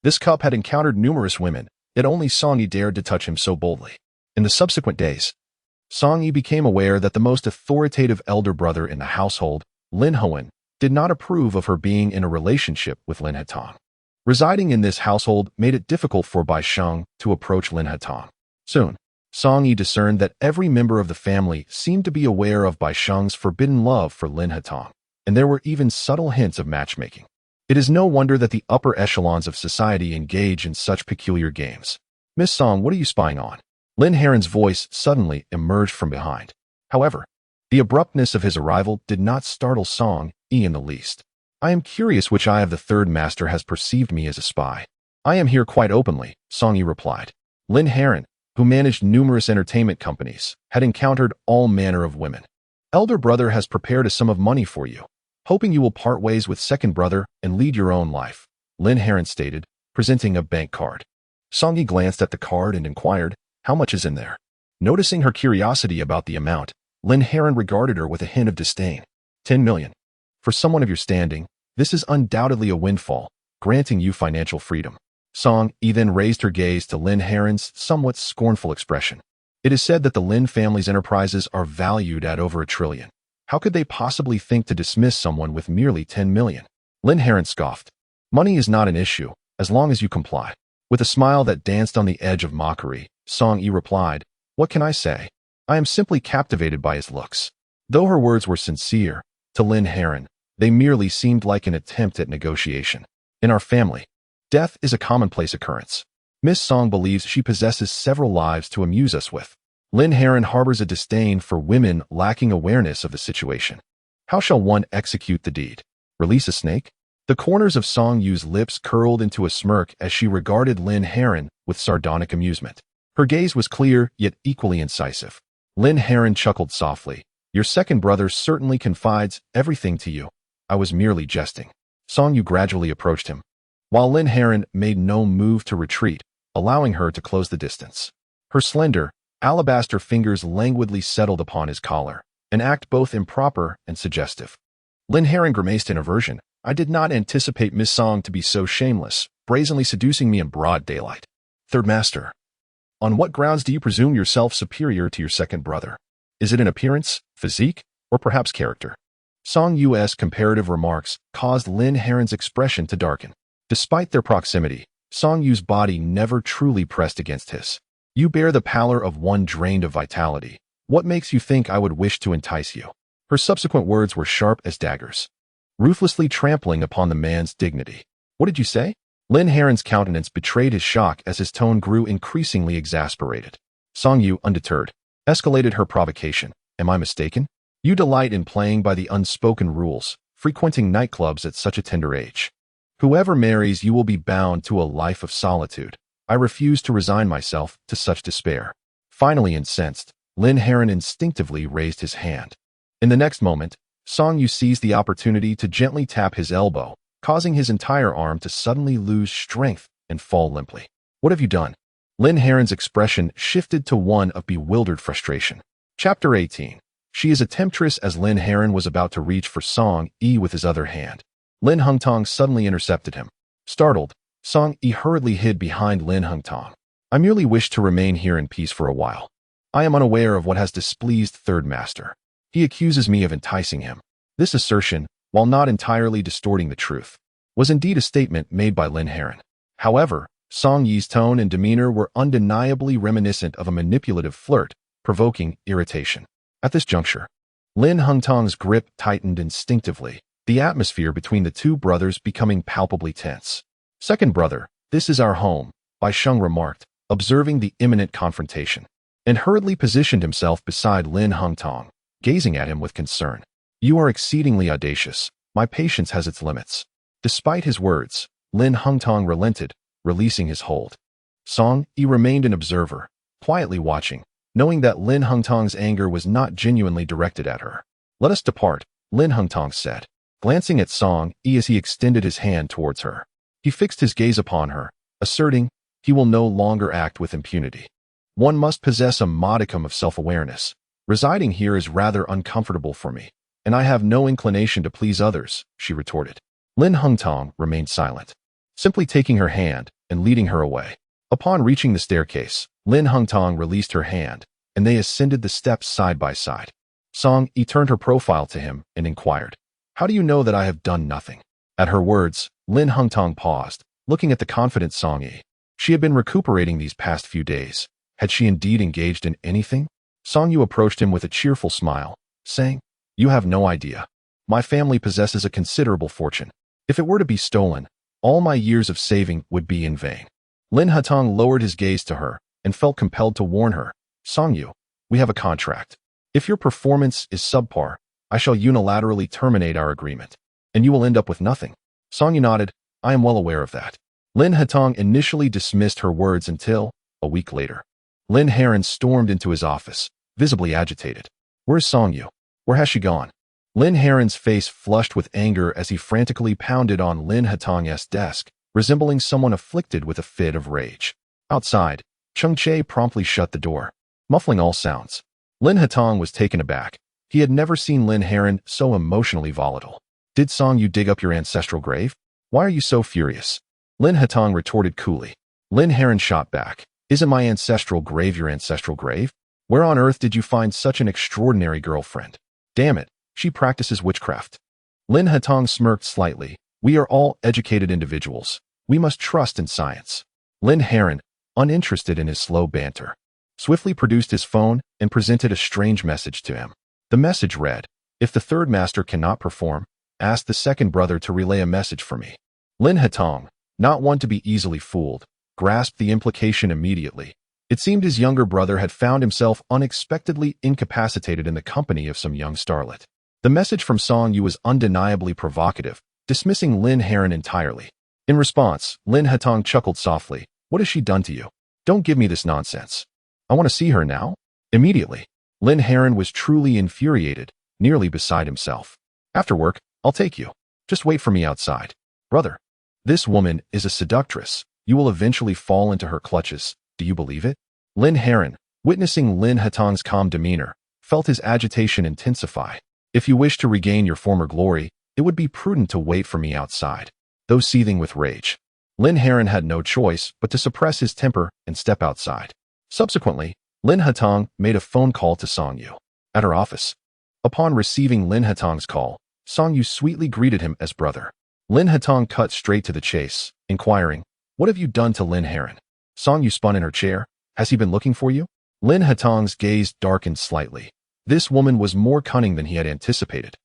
Speaker 1: this cup had encountered numerous women, yet only Song Yi dared to touch him so boldly. In the subsequent days, Song Yi became aware that the most authoritative elder brother in the household, Lin Hoan, did not approve of her being in a relationship with Lin Hatong. Residing in this household made it difficult for Bai Sheng to approach Lin Hatong. Soon, Song Yi discerned that every member of the family seemed to be aware of Bai Sheng's forbidden love for Lin Hatong, and there were even subtle hints of matchmaking. It is no wonder that the upper echelons of society engage in such peculiar games. Miss Song, what are you spying on? Lin Heron's voice suddenly emerged from behind. However, the abruptness of his arrival did not startle Song Yi in the least. I am curious which eye of the third master has perceived me as a spy. I am here quite openly, Song Yi replied. Lin Heron, who managed numerous entertainment companies, had encountered all manner of women. Elder brother has prepared a sum of money for you, hoping you will part ways with second brother and lead your own life, Lin Heron stated, presenting a bank card. Song Yi glanced at the card and inquired, how much is in there? Noticing her curiosity about the amount, Lin Heron regarded her with a hint of disdain. 10 million. For someone of your standing, this is undoubtedly a windfall, granting you financial freedom. Song Yi then raised her gaze to Lin Heron's somewhat scornful expression. It is said that the Lin family's enterprises are valued at over $1 trillion. How could they possibly think to dismiss someone with merely 10 million? Lin Heron scoffed. Money is not an issue, as long as you comply. With a smile that danced on the edge of mockery, Song Yi replied, what can I say? I am simply captivated by his looks. Though her words were sincere, to Lin Heron, they merely seemed like an attempt at negotiation. In our family, death is a commonplace occurrence. Miss Song believes she possesses several lives to amuse us with. Lin Heron harbors a disdain for women lacking awareness of the situation. How shall one execute the deed? Release a snake? The corners of Song Yu's lips curled into a smirk as she regarded Lin Heron with sardonic amusement. Her gaze was clear, yet equally incisive. Lin Heron chuckled softly. Your second brother certainly confides everything to you. I was merely jesting. Song Yu gradually approached him, while Lin Heron made no move to retreat, allowing her to close the distance. Her slender, alabaster fingers languidly settled upon his collar, an act both improper and suggestive. Lin Heron grimaced in aversion. I did not anticipate Miss Song to be so shameless, brazenly seducing me in broad daylight. Third Master, on what grounds do you presume yourself superior to your second brother? Is it in appearance, physique, or perhaps character? Song Yu's comparative remarks caused Lin Heron's expression to darken. Despite their proximity, Song Yu's body never truly pressed against his. You bear the pallor of one drained of vitality. What makes you think I would wish to entice you? Her subsequent words were sharp as daggers, ruthlessly trampling upon the man's dignity. What did you say? Lin Heron's countenance betrayed his shock as his tone grew increasingly exasperated. Song Yu, undeterred, escalated her provocation. Am I mistaken? You delight in playing by the unspoken rules, frequenting nightclubs at such a tender age. Whoever marries you will be bound to a life of solitude. I refuse to resign myself to such despair. Finally incensed, Lin Heron instinctively raised his hand. In the next moment, Song Yu seized the opportunity to gently tap his elbow, causing his entire arm to suddenly lose strength and fall limply. What have you done? Lin Heron's expression shifted to one of bewildered frustration. Chapter 18. She is a temptress. As Lin Heron was about to reach for Song Yi with his other hand, Lin Hengtong suddenly intercepted him. Startled, Song Yi hurriedly hid behind Lin Hengtong. I merely wish to remain here in peace for a while. I am unaware of what has displeased Third Master. He accuses me of enticing him. This assertion, while not entirely distorting the truth, was indeed a statement made by Lin Heron. However, Song Yi's tone and demeanor were undeniably reminiscent of a manipulative flirt, provoking irritation. At this juncture, Lin Hengtong's grip tightened instinctively, the atmosphere between the two brothers becoming palpably tense. Second brother, this is our home, Bai Sheng remarked, observing the imminent confrontation, and hurriedly positioned himself beside Lin Hengtong, gazing at him with concern. You are exceedingly audacious. My patience has its limits. Despite his words, Lin Hengtong relented, releasing his hold. Song Yi remained an observer, quietly watching, knowing that Lin Hengtong's anger was not genuinely directed at her. Let us depart, Lin Hengtong said, glancing at Song Yi as he extended his hand towards her. He fixed his gaze upon her, asserting, he will no longer act with impunity. One must possess a modicum of self-awareness. Residing here is rather uncomfortable for me, and I have no inclination to please others, she retorted. Lin Hengtong remained silent, simply taking her hand and leading her away. Upon reaching the staircase, Lin Hengtong released her hand, and they ascended the steps side by side. Song Yi turned her profile to him and inquired, how do you know that I have done nothing? At her words, Lin Hengtong paused, looking at the confident Song Yi. She had been recuperating these past few days. Had she indeed engaged in anything? Song Yu approached him with a cheerful smile, saying, you have no idea. My family possesses a considerable fortune. If it were to be stolen, all my years of saving would be in vain. Lin Hengtong lowered his gaze to her and felt compelled to warn her, Song Yu, we have a contract. If your performance is subpar, I shall unilaterally terminate our agreement, and you will end up with nothing. Song Yu nodded, I am well aware of that. Lin Hengtong initially dismissed her words until, a week later, Lin Heron stormed into his office, visibly agitated. Where's Song Yu? Where has she gone? Lin Heron's face flushed with anger as he frantically pounded on Lin Hengtong's desk, resembling someone afflicted with a fit of rage. Outside, Cheng Che promptly shut the door, muffling all sounds. Lin Hengtong was taken aback. He had never seen Lin Heron so emotionally volatile. Did Song Yu dig up your ancestral grave? Why are you so furious? Lin Hengtong retorted coolly. Lin Heron shot back. Isn't my ancestral grave your ancestral grave? Where on earth did you find such an extraordinary girlfriend? Damn it, she practices witchcraft. Lin Hengtong smirked slightly. We are all educated individuals. We must trust in science. Lin Heron, uninterested in his slow banter, swiftly produced his phone and presented a strange message to him. The message read, if the third master cannot perform, ask the second brother to relay a message for me. Lin Hengtong, not one to be easily fooled, grasped the implication immediately. It seemed his younger brother had found himself unexpectedly incapacitated in the company of some young starlet. The message from Song Yu was undeniably provocative, dismissing Lin Heron entirely. In response, Lin Hengtong chuckled softly. What has she done to you? Don't give me this nonsense. I want to see her now. Immediately. Lin Heron was truly infuriated, nearly beside himself. After work, I'll take you. Just wait for me outside. Brother, this woman is a seductress. You will eventually fall into her clutches. Do you believe it? Lin Heron, witnessing Lin Hengtong's calm demeanor, felt his agitation intensify. If you wish to regain your former glory, it would be prudent to wait for me outside. Though seething with rage, Lin Heron had no choice but to suppress his temper and step outside. Subsequently, Lin Hengtong made a phone call to Song Yu at her office. Upon receiving Lin Hengtong's call, Song Yu sweetly greeted him as brother. Lin Hengtong cut straight to the chase, inquiring, what have you done to Lin Heron? Song Yu spun in her chair. Has he been looking for you? Lin Hengtong's gaze darkened slightly. This woman was more cunning than he had anticipated,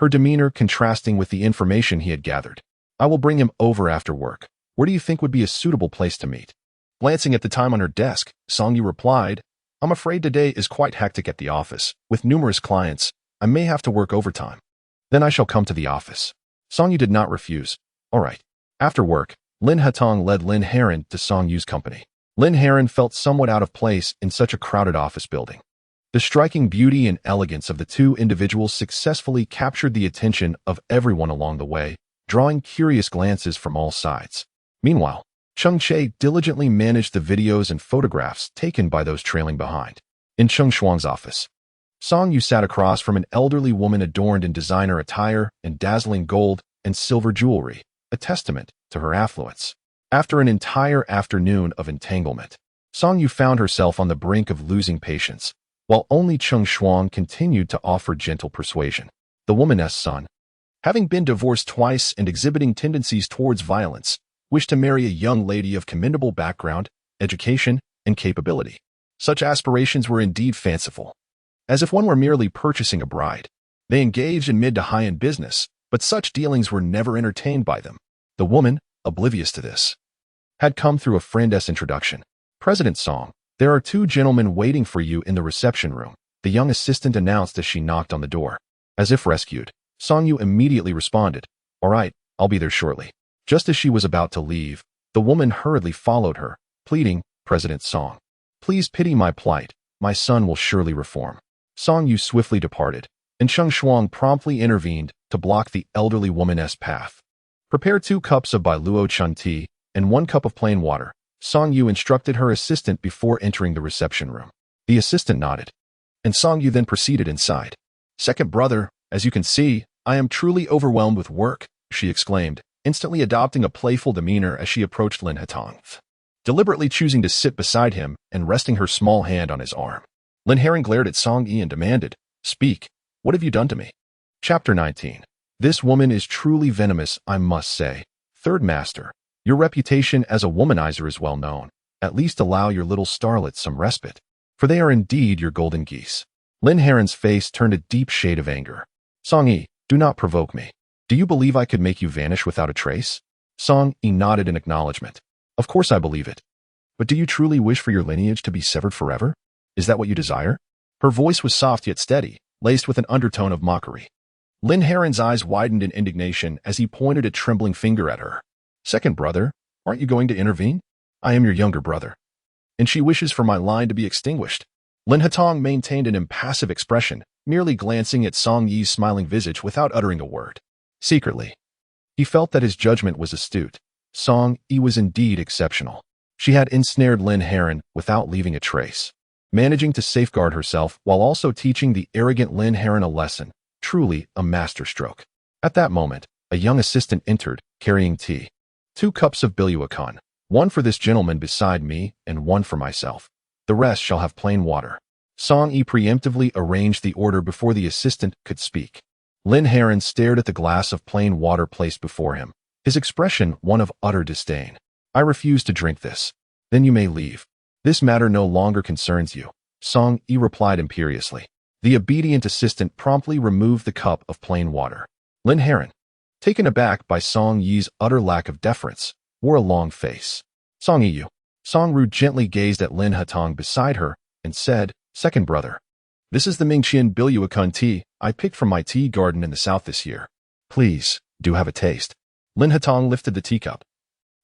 Speaker 1: her demeanor contrasting with the information he had gathered. I will bring him over after work. Where do you think would be a suitable place to meet? Glancing at the time on her desk, Song Yu replied, I'm afraid today is quite hectic at the office. With numerous clients, I may have to work overtime. Then I shall come to the office. Song Yu did not refuse. All right. After work, Lin Hengtong led Lin Heron to Song Yu's company. Lin Heron felt somewhat out of place in such a crowded office building. The striking beauty and elegance of the two individuals successfully captured the attention of everyone along the way, drawing curious glances from all sides. Meanwhile, Cheng Che diligently managed the videos and photographs taken by those trailing behind. In Cheng Shuang's office, Song Yu sat across from an elderly woman adorned in designer attire and dazzling gold and silver jewelry, a testament to her affluence. After an entire afternoon of entanglement, Song Yu found herself on the brink of losing patience, while only Cheng Shuang continued to offer gentle persuasion. The woman's son, having been divorced twice and exhibiting tendencies towards violence, wished to marry a young lady of commendable background, education, and capability. Such aspirations were indeed fanciful. As if one were merely purchasing a bride, they engaged in mid to high-end business, but such dealings were never entertained by them. The woman, oblivious to this, had come through a friend's introduction. President Song, there are two gentlemen waiting for you in the reception room, the young assistant announced as she knocked on the door. As if rescued, Song Yu immediately responded, "All right, I'll be there shortly." Just as she was about to leave, the woman hurriedly followed her, pleading, "President Song, please pity my plight. My son will surely reform." Song Yu swiftly departed, and Cheng Shuang promptly intervened to block the elderly woman's path. "Prepare 2 cups of Bailuo Chun tea and 1 cup of plain water," Song Yu instructed her assistant before entering the reception room. The assistant nodded, and Song Yu then proceeded inside. "Second brother, as you can see, I am truly overwhelmed with work," she exclaimed, instantly adopting a playful demeanor as she approached Lin Hatong, deliberately choosing to sit beside him and resting her small hand on his arm. Lin Heron glared at Song Yi and demanded, "Speak, what have you done to me?" Chapter 19. This woman is truly venomous, I must say. Third Master, your reputation as a womanizer is well known. At least allow your little starlets some respite, for they are indeed your golden geese. Lin Heron's face turned a deep shade of anger. "Song Yi, do not provoke me. Do you believe I could make you vanish without a trace?" Song Yi nodded in acknowledgement. "Of course I believe it. But do you truly wish for your lineage to be severed forever? Is that what you desire?" Her voice was soft yet steady, laced with an undertone of mockery. Lin Heron's eyes widened in indignation as he pointed a trembling finger at her. "Second brother, aren't you going to intervene? I am your younger brother, and she wishes for my line to be extinguished." Lin Hatong maintained an impassive expression, merely glancing at Song Yi's smiling visage without uttering a word. Secretly, he felt that his judgment was astute. Song Yi was indeed exceptional. She had ensnared Lin Heron without leaving a trace, managing to safeguard herself while also teaching the arrogant Lin Heron a lesson, truly a masterstroke. At that moment, a young assistant entered, carrying tea. 2 cups of Biluakan, 1 for this gentleman beside me and 1 for myself. The rest shall have plain water. Song Yi preemptively arranged the order before the assistant could speak. Lin Heron stared at the glass of plain water placed before him, his expression one of utter disdain. "I refuse to drink this." "Then you may leave. This matter no longer concerns you," Song Yi replied imperiously. The obedient assistant promptly removed the cup of plain water. Lin Heron, taken aback by Song Yi's utter lack of deference, wore a long face. "Song Yi, Song Ru gently gazed at Lin Hatong beside her and said, "Second brother, this is the Mingqian Biluakan tea I picked from my tea garden in the south this year. Please, do have a taste." Lin Hatong lifted the teacup,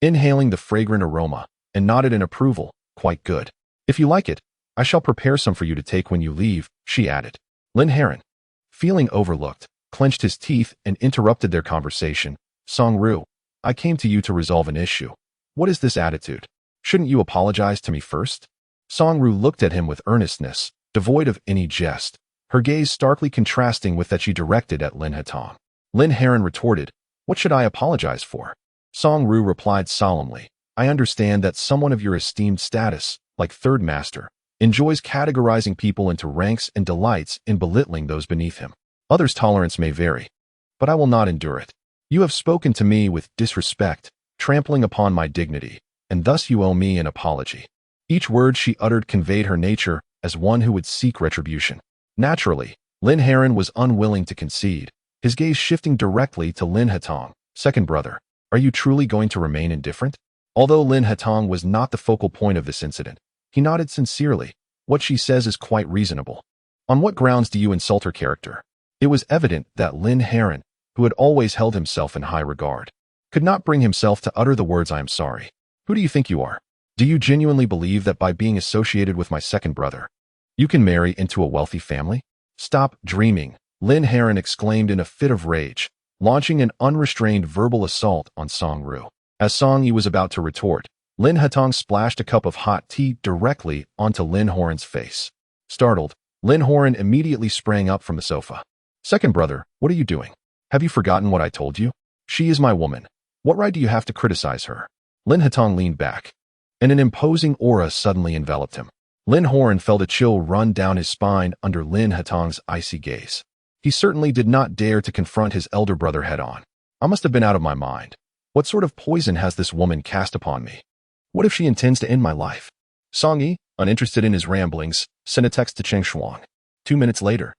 Speaker 1: inhaling the fragrant aroma, and nodded in approval. "Quite good. If you like it, I shall prepare some for you to take when you leave," she added. Lin Heron, feeling overlooked, clenched his teeth and interrupted their conversation. "Song Ru, I came to you to resolve an issue. What is this attitude? Shouldn't you apologize to me first?" Song Ru looked at him with earnestness, devoid of any jest, her gaze starkly contrasting with that she directed at Lin Hatong. Lin Heron retorted, "What should I apologize for?" Song Ru replied solemnly, "I understand that someone of your esteemed status, like Third Master, enjoys categorizing people into ranks and delights in belittling those beneath him. Others' tolerance may vary, but I will not endure it. You have spoken to me with disrespect, trampling upon my dignity, and thus you owe me an apology." Each word she uttered conveyed her nature as one who would seek retribution. Naturally, Lin Heron was unwilling to concede, his gaze shifting directly to Lin Hatong. "Second brother, are you truly going to remain indifferent?" Although Lin Hatong was not the focal point of this incident, he nodded sincerely. "What she says is quite reasonable. On what grounds do you insult her character?" It was evident that Lin Heron, who had always held himself in high regard, could not bring himself to utter the words "I am sorry." "Who do you think you are? Do you genuinely believe that by being associated with my second brother, you can marry into a wealthy family?" "Stop dreaming," Lin Heron exclaimed in a fit of rage, launching an unrestrained verbal assault on Song Ru. As Song Yi was about to retort, Lin Hatong splashed a cup of hot tea directly onto Lin Horan's face. Startled, Lin Horan immediately sprang up from the sofa. Second brother, what are you doing? Have you forgotten what I told you? She is my woman. What right do you have to criticize her? Lin Hatong leaned back, and an imposing aura suddenly enveloped him. Lin Horan felt a chill run down his spine under Lin Hatong's icy gaze. He certainly did not dare to confront his elder brother head-on. I must have been out of my mind. What sort of poison has this woman cast upon me? What if she intends to end my life? Song Yi, uninterested in his ramblings, sent a text to Cheng Shuang. 2 minutes later,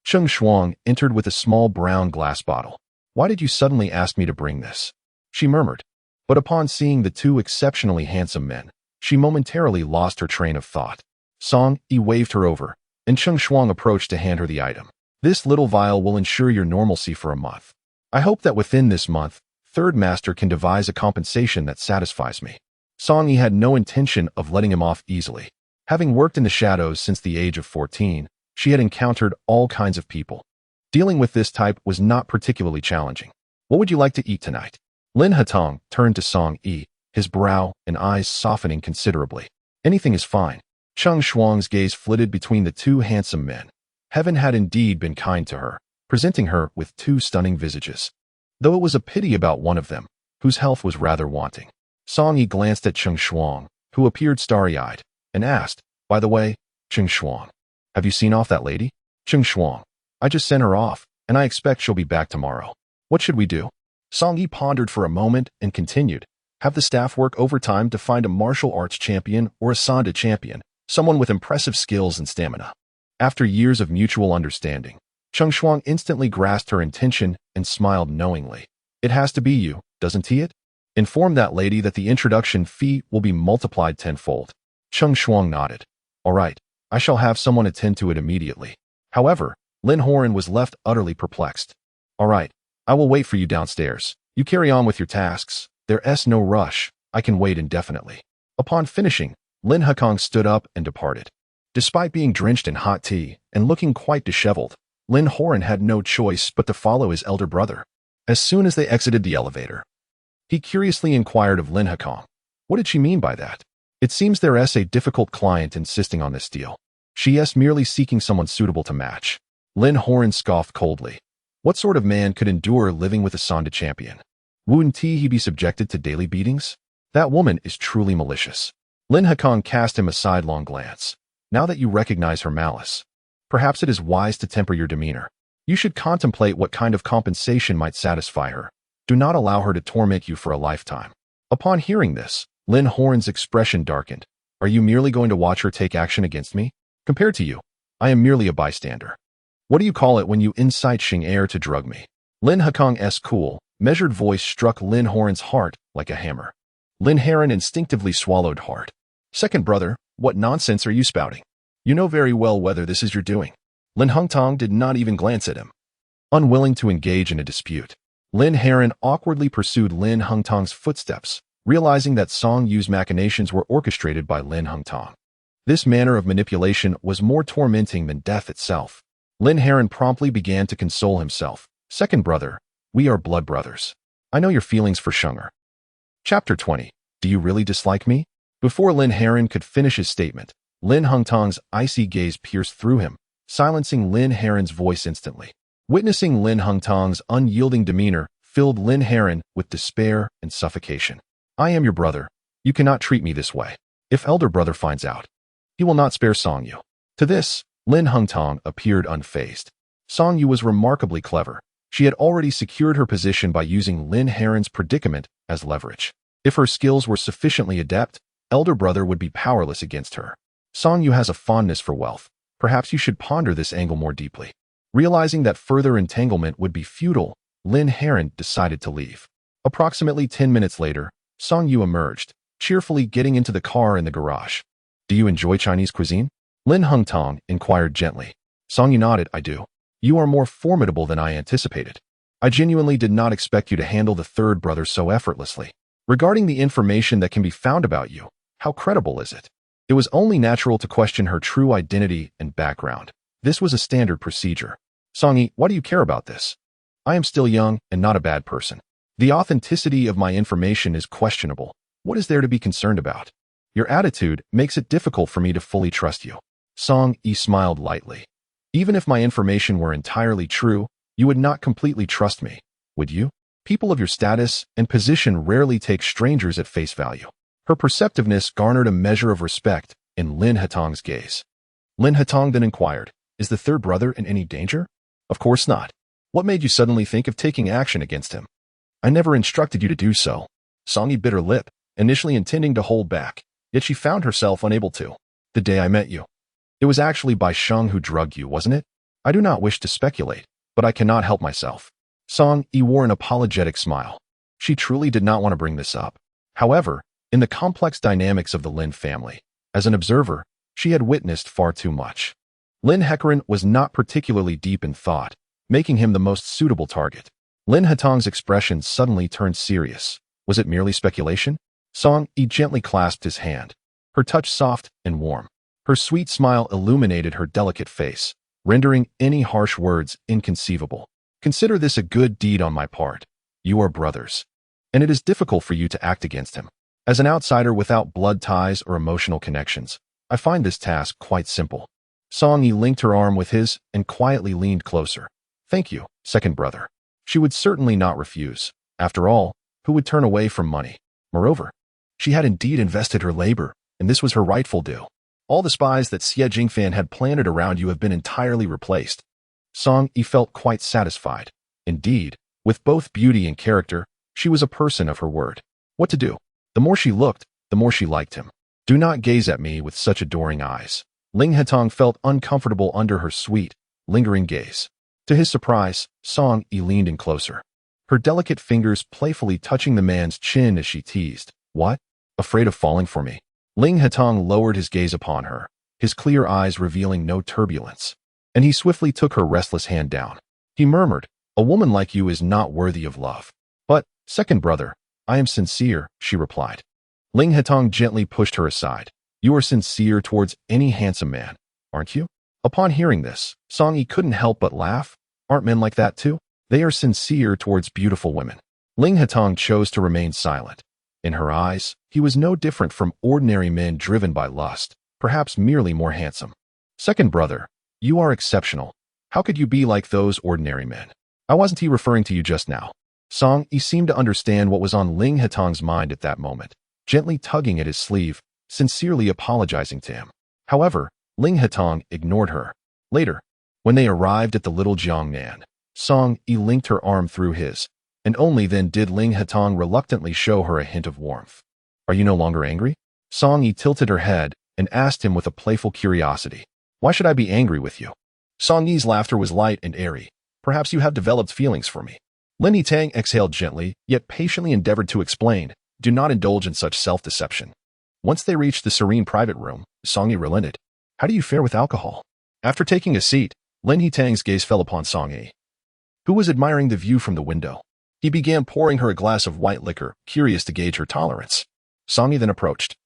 Speaker 1: Cheng Shuang entered with a small brown glass bottle. Why did you suddenly ask me to bring this? She murmured. But upon seeing the two exceptionally handsome men, she momentarily lost her train of thought. Song Yi waved her over, and Cheng Shuang approached to hand her the item. This little vial will ensure your normalcy for a month. I hope that within this month, Third Master can devise a compensation that satisfies me. Song Yi had no intention of letting him off easily. Having worked in the shadows since the age of 14, she had encountered all kinds of people. Dealing with this type was not particularly challenging. What would you like to eat tonight? Lin Hatong turned to Song Yi, his brow and eyes softening considerably. Anything is fine. Cheng Shuang's gaze flitted between the two handsome men. Heaven had indeed been kind to her, presenting her with two stunning visages. Though it was a pity about one of them, whose health was rather wanting. Song Yi glanced at Cheng Shuang, who appeared starry-eyed, and asked, by the way, Cheng Shuang, have you seen off that lady? Cheng Shuang, I just sent her off, and I expect she'll be back tomorrow. What should we do? Song Yi pondered for a moment and continued, have the staff work overtime to find a martial arts champion or a sanda champion, someone with impressive skills and stamina. After years of mutual understanding, Cheng Shuang instantly grasped her intention and smiled knowingly. It has to be you, doesn't he? Inform that lady that the introduction fee will be multiplied tenfold. Cheng Shuang nodded. All right, I shall have someone attend to it immediately. However, Lin Horan was left utterly perplexed. All right, I will wait for you downstairs. You carry on with your tasks. There's no rush. I can wait indefinitely. Upon finishing, Lin Hakong stood up and departed. Despite being drenched in hot tea and looking quite disheveled, Lin Horan had no choice but to follow his elder brother. As soon as they exited the elevator, he curiously inquired of Lin Hakong. What did she mean by that? It seems there's a difficult client insisting on this deal. She's merely seeking someone suitable to match. Lin Horan scoffed coldly. What sort of man could endure living with a sanda champion? Wouldn't he be subjected to daily beatings? That woman is truly malicious. Lin Hakong cast him a sidelong glance. Now that you recognize her malice, perhaps it is wise to temper your demeanor. You should contemplate what kind of compensation might satisfy her. Do not allow her to torment you for a lifetime. Upon hearing this, Lin Horan's expression darkened. Are you merely going to watch her take action against me? Compared to you, I am merely a bystander. What do you call it when you incite Erye to drug me? Lin Hakong's cool, measured voice struck Lin Horan's heart like a hammer. Lin Horan instinctively swallowed hard. Second brother, what nonsense are you spouting? You know very well whether this is your doing. Lin Hungtong did not even glance at him. Unwilling to engage in a dispute, Lin Horan awkwardly pursued Lin Hungtong's footsteps, realizing that Song Yu's machinations were orchestrated by Lin Hungtong. This manner of manipulation was more tormenting than death itself. Lin Horan promptly began to console himself. Second brother, we are blood brothers. I know your feelings for Shunger. Chapter 20. Do you really dislike me? Before Lin Horan could finish his statement, Lin Hungtong's icy gaze pierced through him, silencing Lin Horan's voice instantly. Witnessing Lin Hungtong's unyielding demeanor filled Lin Horan with despair and suffocation. I am your brother. You cannot treat me this way. If elder brother finds out, he will not spare Song Yu. To this, Lin Hungtong appeared unfazed. Song Yu was remarkably clever. She had already secured her position by using Lin Horan's predicament as leverage. If her skills were sufficiently adept, elder brother would be powerless against her. Song Yu has a fondness for wealth. Perhaps you should ponder this angle more deeply. Realizing that further entanglement would be futile, Lin Horan decided to leave. Approximately 10 minutes later, Song Yu emerged, cheerfully getting into the car in the garage. Do you enjoy Chinese cuisine? Lin Hungtong inquired gently. Song Yu nodded. I do. You are more formidable than I anticipated. I genuinely did not expect you to handle the third brother so effortlessly. Regarding the information that can be found about you, how credible is it? It was only natural to question her true identity and background. This was a standard procedure. Song Yi, why do you care about this? I am still young and not a bad person. The authenticity of my information is questionable. What is there to be concerned about? Your attitude makes it difficult for me to fully trust you. Song Yi smiled lightly. Even if my information were entirely true, you would not completely trust me, would you? People of your status and position rarely take strangers at face value. Her perceptiveness garnered a measure of respect in Lin Hatong's gaze. Lin Hatong then inquired, is the third brother in any danger? Of course not. What made you suddenly think of taking action against him? I never instructed you to do so. Song Yi bit her lip, initially intending to hold back, yet she found herself unable to. The day I met you. It was actually Bai Sheng who drugged you, wasn't it? I do not wish to speculate, but I cannot help myself. Song Yi wore an apologetic smile. She truly did not want to bring this up. However, in the complex dynamics of the Lin family, as an observer, she had witnessed far too much. Lin Hecaran was not particularly deep in thought, making him the most suitable target. Lin Hatong's expression suddenly turned serious. Was it merely speculation? Song Yi gently clasped his hand, her touch soft and warm. Her sweet smile illuminated her delicate face, rendering any harsh words inconceivable. Consider this a good deed on my part. You are brothers, and it is difficult for you to act against him. As an outsider without blood ties or emotional connections, I find this task quite simple. Song Yi linked her arm with his and quietly leaned closer. Thank you, second brother. She would certainly not refuse. After all, who would turn away from money? Moreover, she had indeed invested her labor, and this was her rightful due. All the spies that Xie Jingfan had planted around you have been entirely replaced. Song Yi felt quite satisfied. Indeed, with both beauty and character, she was a person of her word. What to do? The more she looked, the more she liked him. Do not gaze at me with such adoring eyes. Ling Hetong felt uncomfortable under her sweet, lingering gaze. To his surprise, Song Yi leaned in closer, her delicate fingers playfully touching the man's chin as she teased. What? Afraid of falling for me? Ling Hetong lowered his gaze upon her, his clear eyes revealing no turbulence, and he swiftly took her restless hand down. He murmured, a woman like you is not worthy of love. But, second brother, I am sincere, she replied. Ling Hetong gently pushed her aside. You are sincere towards any handsome man, aren't you? Upon hearing this, Song Yi couldn't help but laugh. Aren't men like that too? They are sincere towards beautiful women. Ling Hetong chose to remain silent. In her eyes, he was no different from ordinary men driven by lust, perhaps merely more handsome. Second brother, you are exceptional. How could you be like those ordinary men? I wasn't referring to you just now. Song Yi seemed to understand what was on Ling Hetong's mind at that moment, gently tugging at his sleeve, sincerely apologizing to him. However, Ling Hetong ignored her. Later, when they arrived at the little Jiangnan, Song Yi linked her arm through his, and only then did Ling Hetong reluctantly show her a hint of warmth. Are you no longer angry? Song Yi tilted her head and asked him with a playful curiosity. Why should I be angry with you? Song Yi's laughter was light and airy. Perhaps you have developed feelings for me. Lin Yitang exhaled gently, yet patiently endeavored to explain. Do not indulge in such self-deception. Once they reached the serene private room, Song Yi relented. How do you fare with alcohol? After taking a seat, Lin Yitang's gaze fell upon Song Yi, who was admiring the view from the window. He began pouring her a glass of white liquor, curious to gauge her tolerance. Song Yi then approached,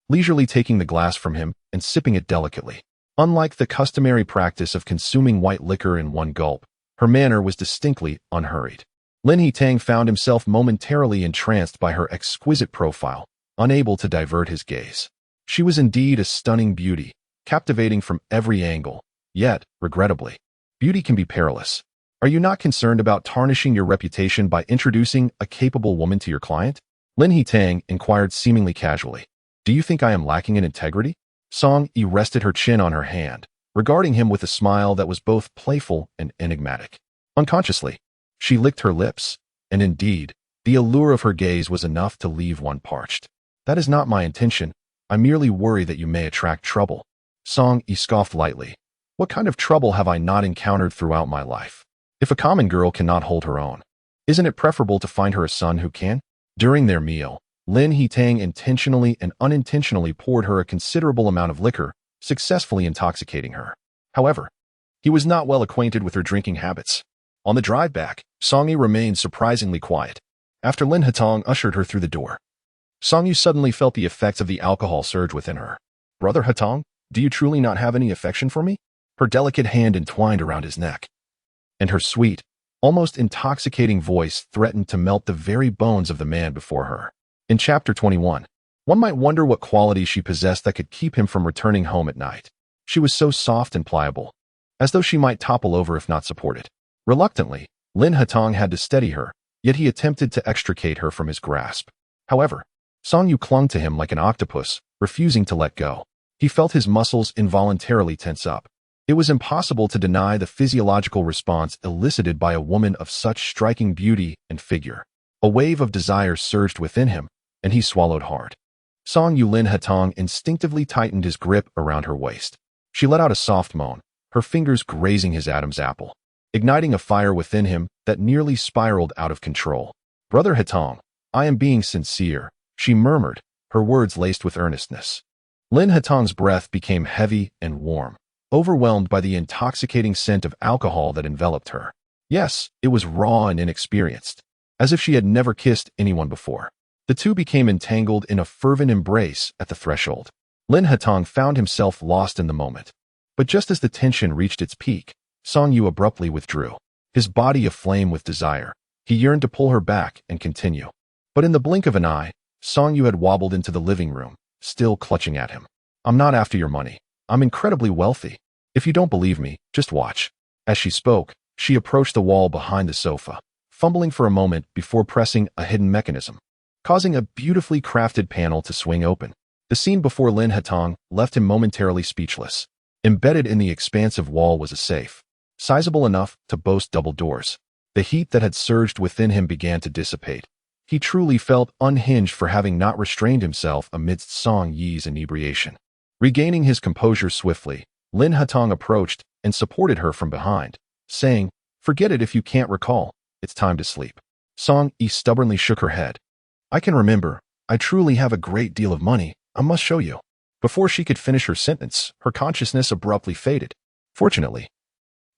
Speaker 1: leisurely taking the glass from him and sipping it delicately. Unlike the customary practice of consuming white liquor in one gulp, her manner was distinctly unhurried. Lin Yitang found himself momentarily entranced by her exquisite profile, unable to divert his gaze. She was indeed a stunning beauty, captivating from every angle, yet, regrettably, beauty can be perilous. Are you not concerned about tarnishing your reputation by introducing a capable woman to your client? Lin Yitang inquired seemingly casually. Do you think I am lacking in integrity? Song Yi rested her chin on her hand, regarding him with a smile that was both playful and enigmatic. Unconsciously, she licked her lips, and indeed, the allure of her gaze was enough to leave one parched. That is not my intention. I merely worry that you may attract trouble. Song Yi scoffed lightly. What kind of trouble have I not encountered throughout my life? If a common girl cannot hold her own, isn't it preferable to find her a son who can? During their meal, Lin Yitang intentionally and unintentionally poured her a considerable amount of liquor, successfully intoxicating her. However, he was not well acquainted with her drinking habits. On the drive back, Song Yi remained surprisingly quiet. After Lin Hetong ushered her through the door, Song Yi suddenly felt the effects of the alcohol surge within her. Brother Hetong, do you truly not have any affection for me? Her delicate hand entwined around his neck, and her sweet, almost intoxicating voice threatened to melt the very bones of the man before her. In Chapter 21, one might wonder what qualities she possessed that could keep him from returning home at night. She was so soft and pliable, as though she might topple over if not supported. Reluctantly, Lin Hatong had to steady her, yet he attempted to extricate her from his grasp. However, Song Yu clung to him like an octopus, refusing to let go. He felt his muscles involuntarily tense up. It was impossible to deny the physiological response elicited by a woman of such striking beauty and figure. A wave of desire surged within him, and he swallowed hard. Song Yu Lin Hatong instinctively tightened his grip around her waist. She let out a soft moan, her fingers grazing his Adam's apple, igniting a fire within him that nearly spiraled out of control. "Brother Hatong, I am being sincere," she murmured, her words laced with earnestness. Lin Hatong's breath became heavy and warm, overwhelmed by the intoxicating scent of alcohol that enveloped her. Yes, it was raw and inexperienced, as if she had never kissed anyone before. The two became entangled in a fervent embrace at the threshold. Lin Hatong found himself lost in the moment. But just as the tension reached its peak, Song Yu abruptly withdrew, his body aflame with desire. He yearned to pull her back and continue. But in the blink of an eye, Song Yu had wobbled into the living room, still clutching at him. "I'm not after your money. I'm incredibly wealthy. If you don't believe me, just watch." As she spoke, she approached the wall behind the sofa, fumbling for a moment before pressing a hidden mechanism, causing a beautifully crafted panel to swing open. The scene before Lin Hatong left him momentarily speechless. Embedded in the expansive wall was a safe, sizable enough to boast double doors. The heat that had surged within him began to dissipate. He truly felt unhinged for having not restrained himself amidst Song Yi's inebriation. Regaining his composure swiftly, Lin Hatong approached and supported her from behind, saying, "Forget it if you can't recall. It's time to sleep." Song Yi stubbornly shook her head. "I can remember. I truly have a great deal of money. I must show you." Before she could finish her sentence, her consciousness abruptly faded. Fortunately,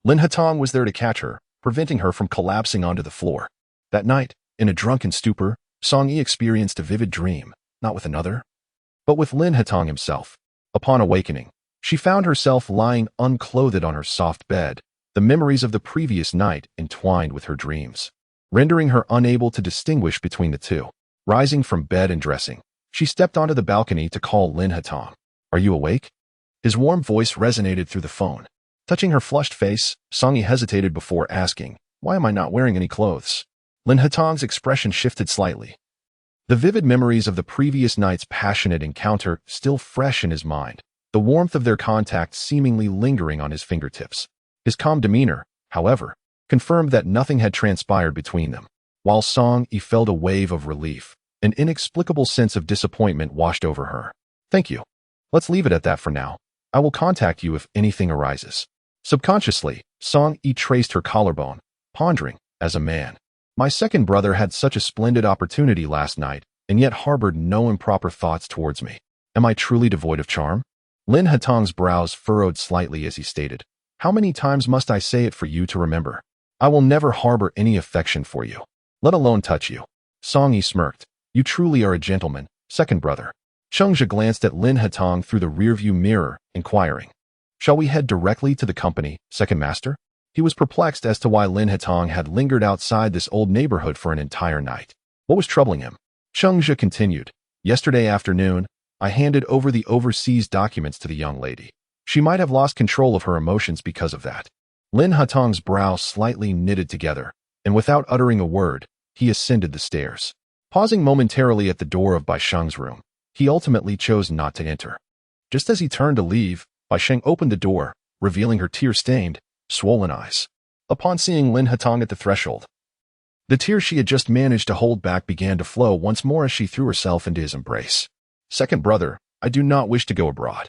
Speaker 1: Lin Hatong was there to catch her, preventing her from collapsing onto the floor. That night, in a drunken stupor, Song Yi experienced a vivid dream, not with another, but with Lin Hatong himself. Upon awakening, she found herself lying unclothed on her soft bed, the memories of the previous night entwined with her dreams, rendering her unable to distinguish between the two. Rising from bed and dressing, she stepped onto the balcony to call Lin Hatong. "Are you awake?" His warm voice resonated through the phone. Touching her flushed face, Song Yi hesitated before asking, "Why am I not wearing any clothes?" Lin Hatong's expression shifted slightly. The vivid memories of the previous night's passionate encounter still fresh in his mind, the warmth of their contact seemingly lingering on his fingertips. His calm demeanor, however, confirmed that nothing had transpired between them. While Song Yi felt a wave of relief, an inexplicable sense of disappointment washed over her. "Thank you. Let's leave it at that for now. I will contact you if anything arises." Subconsciously, Song Yi traced her collarbone, pondering, as a man, "My second brother had such a splendid opportunity last night, and yet harbored no improper thoughts towards me. Am I truly devoid of charm?" Lin Hatong's brows furrowed slightly as he stated, "How many times must I say it for you to remember? I will never harbor any affection for you, let alone touch you." Song Yi smirked. "You truly are a gentleman, second brother." Chengzhe glanced at Lin Hatong through the rearview mirror, inquiring, "Shall we head directly to the company, second master?" He was perplexed as to why Lin Hatong had lingered outside this old neighborhood for an entire night. What was troubling him? Chengzhe continued, "Yesterday afternoon, I handed over the overseas documents to the young lady. She might have lost control of her emotions because of that." Lin Hatong's brow slightly knitted together, and without uttering a word, he ascended the stairs. Pausing momentarily at the door of Bai Sheng's room, he ultimately chose not to enter. Just as he turned to leave, Bai Sheng opened the door, revealing her tear-stained, swollen eyes. Upon seeing Lin Hatong at the threshold, the tears she had just managed to hold back began to flow once more as she threw herself into his embrace. "Second brother, I do not wish to go abroad."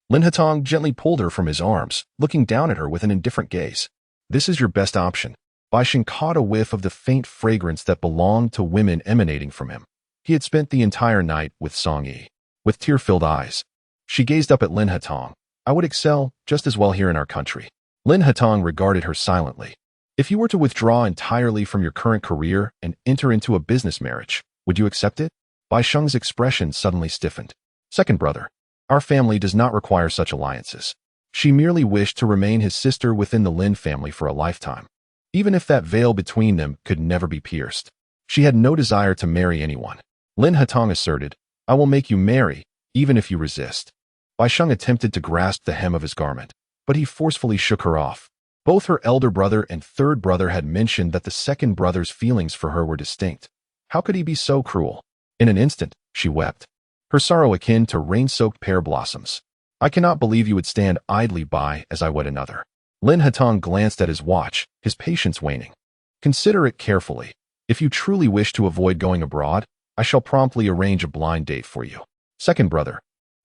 Speaker 1: Lin Hatong gently pulled her from his arms, looking down at her with an indifferent gaze. "This is your best option." Bai Sheng caught a whiff of the faint fragrance that belonged to women emanating from him. He had spent the entire night with Song Yi. With tear-filled eyes, she gazed up at Lin Hatong. "I would excel just as well here in our country." Lin Hatong regarded her silently. "If you were to withdraw entirely from your current career and enter into a business marriage, would you accept it?" Bai Sheng's expression suddenly stiffened. "Second brother, our family does not require such alliances." She merely wished to remain his sister within the Lin family for a lifetime, even if that veil between them could never be pierced. She had no desire to marry anyone. Lin Hatong asserted, I will make you marry, even if you resist. Bai Sheng attempted to grasp the hem of his garment, but he forcefully shook her off. Both her elder brother and third brother had mentioned that the second brother's feelings for her were distinct. How could he be so cruel? In an instant, she wept, her sorrow akin to rain-soaked pear blossoms. I cannot believe you would stand idly by as I wed another. Lin Hatong glanced at his watch, his patience waning. Consider it carefully. If you truly wish to avoid going abroad, I shall promptly arrange a blind date for you. Second brother.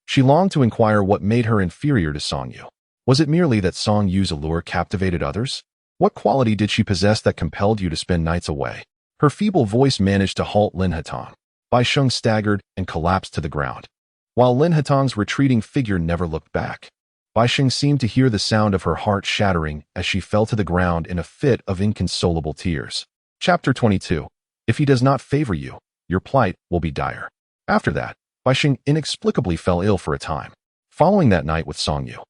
Speaker 1: She longed to inquire what made her inferior to Song Yu. Was it merely that Song Yu's allure captivated others? What quality did she possess that compelled you to spend nights away? Her feeble voice managed to halt Lin Hatong. Bai Sheng staggered and collapsed to the ground. While Lin Hatong's retreating figure never looked back, Bai Sheng seemed to hear the sound of her heart shattering as she fell to the ground in a fit of inconsolable tears. Chapter 22. If he does not favor you, your plight will be dire. After that, Bai Sheng inexplicably fell ill for a time. Following that night with Song Yu,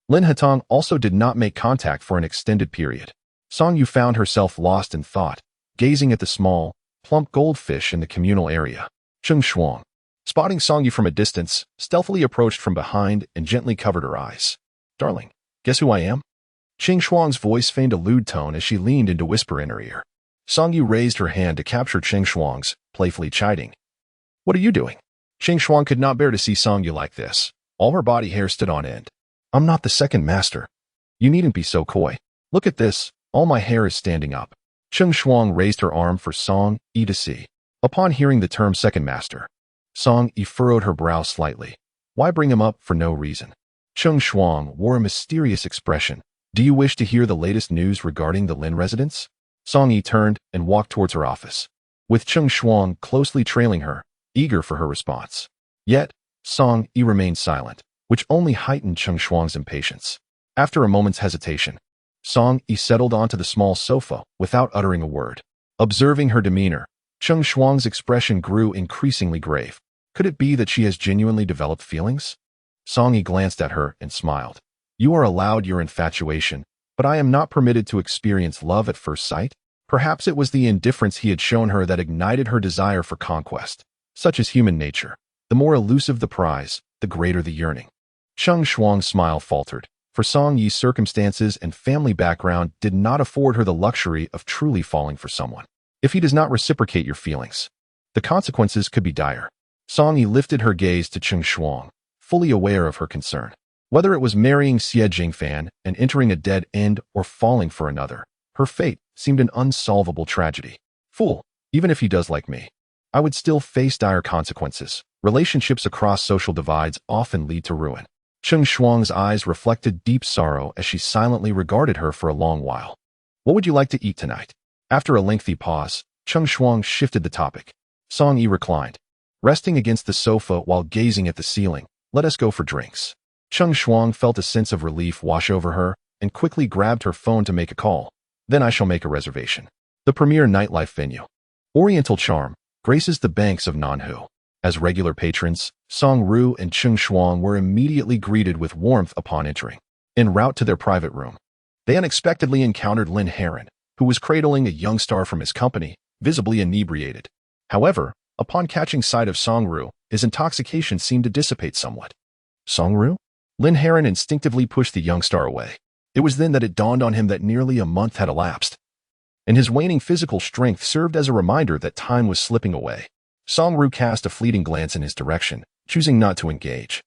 Speaker 1: Lin Hatong also did not make contact for an extended period. Song Yu found herself lost in thought, gazing at the small, plump goldfish in the communal area. Cheng Shuang, spotting Song Yu from a distance, stealthily approached from behind and gently covered her eyes. Darling, guess who I am? Cheng Shuang's voice feigned a lewd tone as she leaned in to whisper in her ear. Song Yu raised her hand to capture Cheng Shuang's, playfully chiding. What are you doing? Cheng Shuang could not bear to see Song Yu like this. All her body hair stood on end. I'm not the second master. You needn't be so coy. Look at this, all my hair is standing up. Cheng Shuang raised her arm for Song Yi to see. Upon hearing the term second master, Song Yi furrowed her brow slightly. Why bring him up for no reason? Cheng Shuang wore a mysterious expression. Do you wish to hear the latest news regarding the Lin residence? Song Yi turned and walked towards her office, with Cheng Shuang closely trailing her, eager for her response. Yet, Song Yi remained silent, which only heightened Cheng Shuang's impatience. After a moment's hesitation, Song Yi settled onto the small sofa without uttering a word. Observing her demeanor, Cheng Shuang's expression grew increasingly grave. Could it be that she has genuinely developed feelings? Song Yi glanced at her and smiled. You are allowed your infatuation, but I am not permitted to experience love at first sight? Perhaps it was the indifference he had shown her that ignited her desire for conquest. Such is human nature. The more elusive the prize, the greater the yearning. Cheng Shuang's smile faltered, for Song Yi's circumstances and family background did not afford her the luxury of truly falling for someone. If he does not reciprocate your feelings, the consequences could be dire. Song Yi lifted her gaze to Cheng Shuang, fully aware of her concern. Whether it was marrying Xie Jingfan and entering a dead end or falling for another, her fate seemed an unsolvable tragedy. Fool, even if he does like me, I would still face dire consequences. Relationships across social divides often lead to ruin. Cheng Shuang's eyes reflected deep sorrow as she silently regarded her for a long while. What would you like to eat tonight? After a lengthy pause, Cheng Shuang shifted the topic. Song Yi reclined, resting against the sofa while gazing at the ceiling. Let us go for drinks. Cheng Shuang felt a sense of relief wash over her and quickly grabbed her phone to make a call. Then I shall make a reservation. The premier nightlife venue, Oriental Charm, graces the banks of Nanhu. As regular patrons, Song Ru and Cheng Shuang were immediately greeted with warmth upon entering. En route to their private room, they unexpectedly encountered Lin Heron, who was cradling a young star from his company, visibly inebriated. However, upon catching sight of Song Ru, his intoxication seemed to dissipate somewhat. Song Ru? Lin Heron instinctively pushed the young star away. It was then that it dawned on him that nearly a month had elapsed, and his waning physical strength served as a reminder that time was slipping away. Song Ru cast a fleeting glance in his direction, choosing not to engage,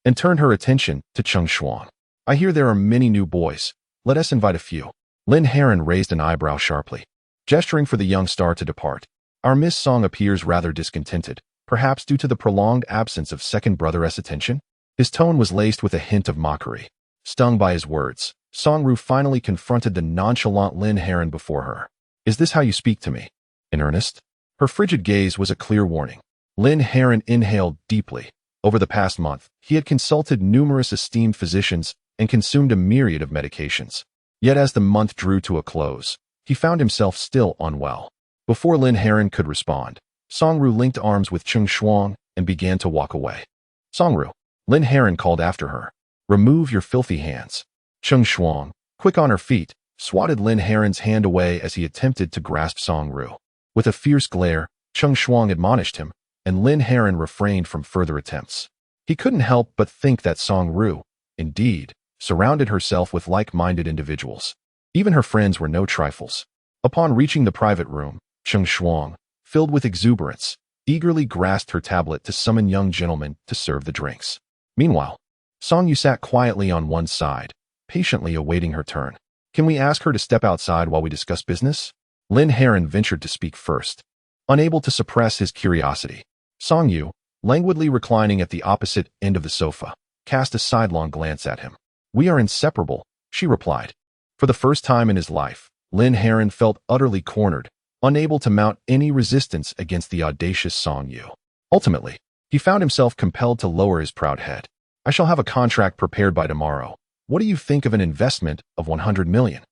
Speaker 1: and turned her attention to Cheng Shuang. I hear there are many new boys. Let us invite a few. Lin Heron raised an eyebrow sharply, gesturing for the young star to depart. Our Miss Song appears rather discontented, perhaps due to the prolonged absence of second brother's attention. His tone was laced with a hint of mockery. Stung by his words, Song Ru finally confronted the nonchalant Lin Heron before her. Is this how you speak to me? In earnest? Her frigid gaze was a clear warning. Lin Heron inhaled deeply. Over the past month, he had consulted numerous esteemed physicians and consumed a myriad of medications. Yet as the month drew to a close, he found himself still unwell. Before Lin Heron could respond, Song Ru linked arms with Cheng Shuang and began to walk away. Song Ru, Lin Heron called after her. Remove your filthy hands. Cheng Shuang, quick on her feet, swatted Lin Heron's hand away as he attempted to grasp Song Ru. With a fierce glare, Cheng Shuang admonished him, and Lin Heron refrained from further attempts. He couldn't help but think that Song Ru, indeed, surrounded herself with like-minded individuals. Even her friends were no trifles. Upon reaching the private room, Cheng Shuang, filled with exuberance, eagerly grasped her tablet to summon young gentlemen to serve the drinks. Meanwhile, Song Yu sat quietly on one side, patiently awaiting her turn. Can we ask her to step outside while we discuss business? Lin Heron ventured to speak first, unable to suppress his curiosity. Song Yu, languidly reclining at the opposite end of the sofa, cast a sidelong glance at him. We are inseparable, she replied. For the first time in his life, Lin Heron felt utterly cornered, unable to mount any resistance against the audacious Song Yu. Ultimately, he found himself compelled to lower his proud head. I shall have a contract prepared by tomorrow. What do you think of an investment of 100 million?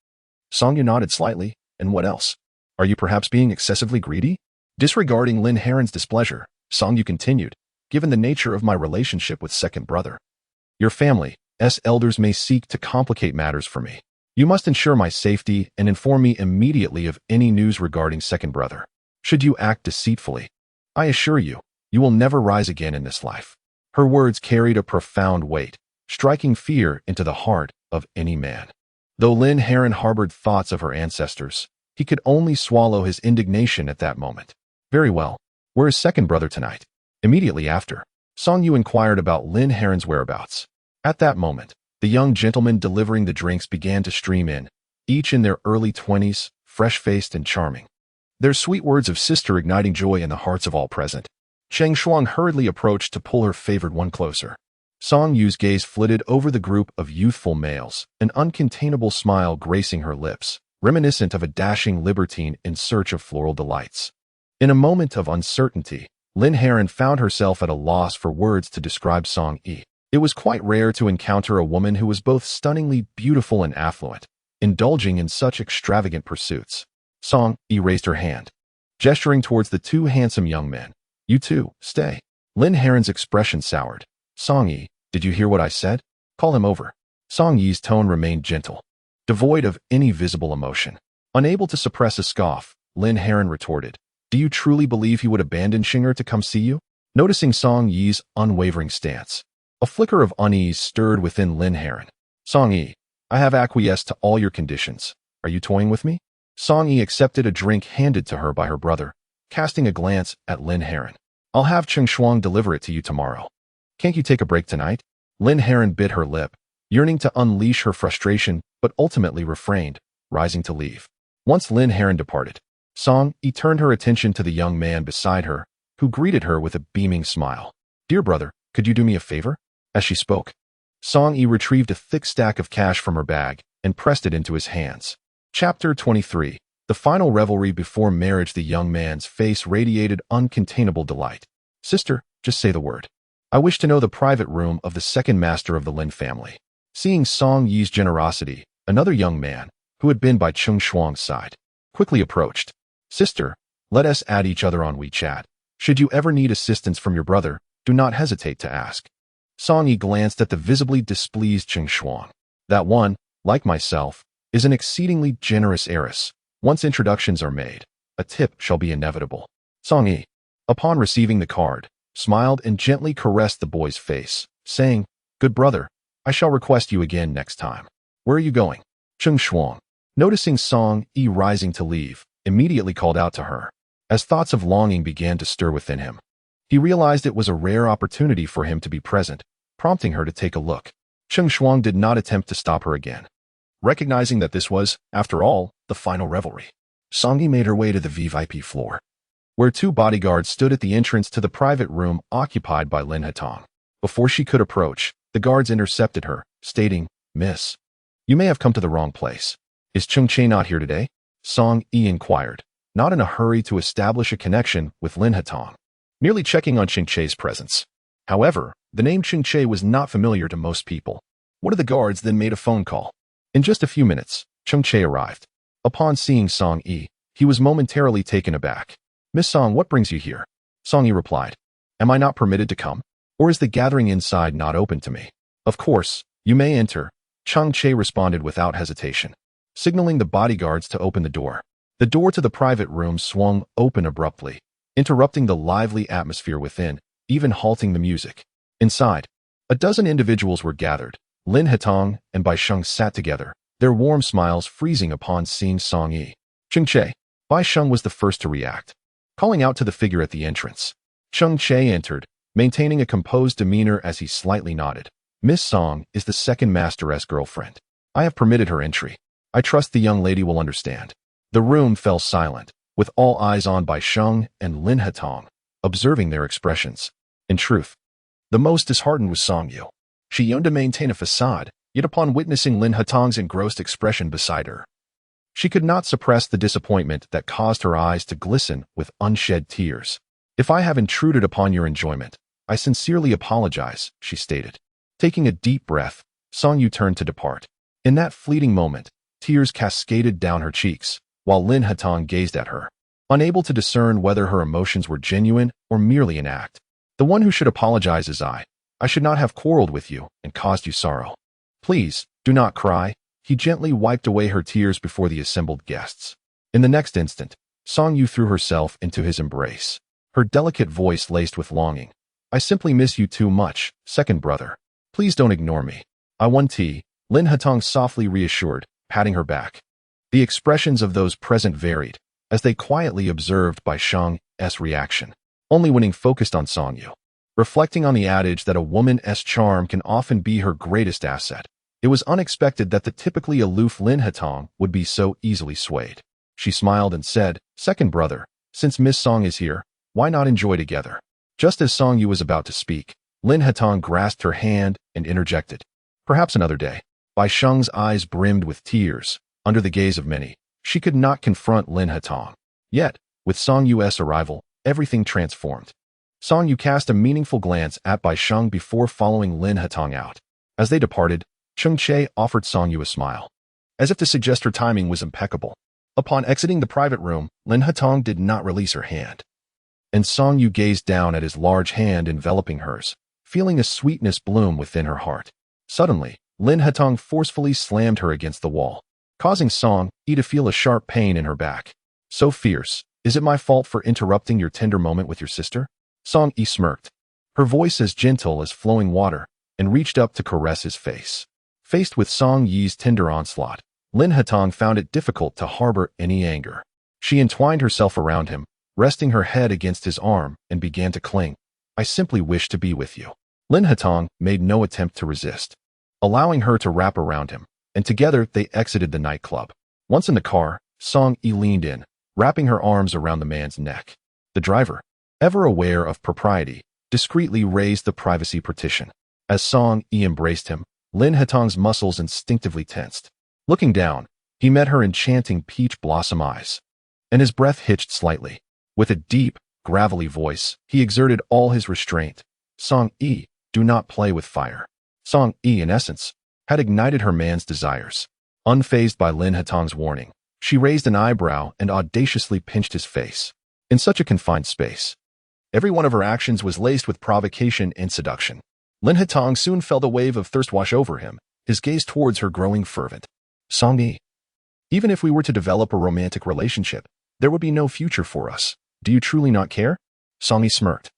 Speaker 1: Song Yu nodded slightly. And what else? Are you perhaps being excessively greedy? Disregarding Lin Heron's displeasure, Song Yu continued, given the nature of my relationship with second brother. Your family's elders may seek to complicate matters for me. You must ensure my safety and inform me immediately of any news regarding second brother. Should you act deceitfully, I assure you, you will never rise again in this life. Her words carried a profound weight, striking fear into the heart of any man. Though Lin Heron harbored thoughts of her ancestors, he could only swallow his indignation at that moment. Very well. Where is second brother tonight? Immediately after, Song Yu inquired about Lin Heron's whereabouts. At that moment, the young gentlemen delivering the drinks began to stream in, each in their early 20s, fresh-faced and charming. Their sweet words of sister igniting joy in the hearts of all present. Cheng Shuang hurriedly approached to pull her favored one closer. Song Yu's gaze flitted over the group of youthful males, an uncontainable smile gracing her lips, reminiscent of a dashing libertine in search of floral delights. In a moment of uncertainty, Lin Heron found herself at a loss for words to describe Song Yi. It was quite rare to encounter a woman who was both stunningly beautiful and affluent, indulging in such extravagant pursuits. Song Yi raised her hand, gesturing towards the two handsome young men. You two, stay. Lin Heron's expression soured. Song Yi, did you hear what I said? Call him over. Song Yi's tone remained gentle, devoid of any visible emotion. Unable to suppress a scoff, Lin Heron retorted, do you truly believe he would abandon Xinger to come see you? Noticing Song Yi's unwavering stance, a flicker of unease stirred within Lin Heron. Song Yi, I have acquiesced to all your conditions. Are you toying with me? Song Yi accepted a drink handed to her by her brother, casting a glance at Lin Heron. I'll have Cheng Shuang deliver it to you tomorrow. Can't you take a break tonight? Lin Heron bit her lip, yearning to unleash her frustration, but ultimately refrained, rising to leave. Once Lin Heron departed, Song Yi turned her attention to the young man beside her, who greeted her with a beaming smile. Dear brother, could you do me a favor? As she spoke, Song Yi retrieved a thick stack of cash from her bag and pressed it into his hands. Chapter 23. The final revelry before marriage. The young man's face radiated uncontainable delight. Sister, just say the word. I wish to know the private room of the second master of the Lin family. Seeing Song Yi's generosity, another young man, who had been by Cheng Shuang's side, quickly approached. Sister, let us add each other on WeChat. Should you ever need assistance from your brother, do not hesitate to ask. Song Yi glanced at the visibly displeased Cheng Shuang. That one, like myself, is an exceedingly generous heiress. Once introductions are made, a tip shall be inevitable. Song Yi, upon receiving the card, smiled and gently caressed the boy's face, saying, Good brother, I shall request you again next time. Where are you going? Cheng Shuang, noticing Song Yi rising to leave, immediately called out to her. As thoughts of longing began to stir within him, he realized it was a rare opportunity for him to be present, prompting her to take a look. Cheng Shuang did not attempt to stop her again. Recognizing that this was, after all, the final revelry, Song Yi made her way to the VIP floor, where two bodyguards stood at the entrance to the private room occupied by Lin Hatong. Before she could approach, the guards intercepted her, stating, Miss, you may have come to the wrong place. Is Cheng Che not here today? Song Yi inquired, not in a hurry to establish a connection with Lin Hatong, merely checking on Cheng Che's presence. However, the name Cheng Che was not familiar to most people. One of the guards then made a phone call. In just a few minutes, Cheng Che arrived. Upon seeing Song Yi, he was momentarily taken aback. Miss Song, what brings you here? Song Yi replied, Am I not permitted to come? Or is the gathering inside not open to me? Of course, you may enter, Cheng Che responded without hesitation, signaling the bodyguards to open the door. The door to the private room swung open abruptly, interrupting the lively atmosphere within, even halting the music. Inside, a dozen individuals were gathered. Lin Hetong and Bai Sheng sat together, their warm smiles freezing upon seeing Song Yi. Cheng Che. Bai Sheng was the first to react, calling out to the figure at the entrance. Cheng Che entered, maintaining a composed demeanor as he slightly nodded. Miss Song is the second masteress girlfriend. I have permitted her entry. I trust the young lady will understand. The room fell silent, with all eyes on Bai Sheng and Lin Hetong, observing their expressions. In truth, the most disheartened was Song Yu. She yearned to maintain a facade, yet upon witnessing Lin Hetong's engrossed expression beside her, she could not suppress the disappointment that caused her eyes to glisten with unshed tears. If I have intruded upon your enjoyment, I sincerely apologize, she stated. Taking a deep breath, Song Yu turned to depart. In that fleeting moment, tears cascaded down her cheeks, while Lin Hetong gazed at her, unable to discern whether her emotions were genuine or merely an act. The one who should apologize is I. I should not have quarreled with you and caused you sorrow. Please, do not cry. He gently wiped away her tears before the assembled guests. In the next instant, Song Yu threw herself into his embrace, her delicate voice laced with longing. I simply miss you too much, second brother. Please don't ignore me. I want tea, Lin Hetong softly reassured, patting her back. The expressions of those present varied, as they quietly observed Bai Sheng's reaction, only winning focused on Song Yu. Reflecting on the adage that a woman's charm can often be her greatest asset, it was unexpected that the typically aloof Lin Hetong would be so easily swayed. She smiled and said, second brother, since Miss Song is here, why not enjoy together? Just as Song Yu was about to speak, Lin Hetong grasped her hand and interjected. Perhaps another day. Bai Sheng's eyes brimmed with tears. Under the gaze of many, she could not confront Lin Hetong. Yet, with Song Yu's arrival, everything transformed. Song Yu cast a meaningful glance at Bai Sheng before following Lin Hetong out. As they departed, Cheng Che offered Song Yu a smile, as if to suggest her timing was impeccable. Upon exiting the private room, Lin Hetong did not release her hand, and Song Yu gazed down at his large hand enveloping hers, feeling a sweetness bloom within her heart. Suddenly, Lin Hetong forcefully slammed her against the wall, causing Song Yi to feel a sharp pain in her back. So fierce, is it my fault for interrupting your tender moment with your sister? Song Yi smirked, her voice as gentle as flowing water, and reached up to caress his face. Faced with Song Yi's tender onslaught, Lin Hetong found it difficult to harbor any anger. She entwined herself around him, resting her head against his arm, and began to cling. I simply wish to be with you. Lin Hetong made no attempt to resist, allowing her to wrap around him, and together they exited the nightclub. Once in the car, Song Yi leaned in, wrapping her arms around the man's neck. The driver, ever aware of propriety, discreetly raised the privacy partition. As Song Yi embraced him, Lin Hetong's muscles instinctively tensed. Looking down, he met her enchanting peach blossom eyes, and his breath hitched slightly. With a deep, gravelly voice, he exerted all his restraint. Song Yi, do not play with fire. Song Yi, in essence, had ignited her man's desires. Unfazed by Lin Hetong's warning, she raised an eyebrow and audaciously pinched his face. In such a confined space, every one of her actions was laced with provocation and seduction. Lin Hetong soon felt a wave of thirst wash over him, his gaze towards her growing fervent. Song Yi, even if we were to develop a romantic relationship, there would be no future for us. Do you truly not care? Song Yi smirked,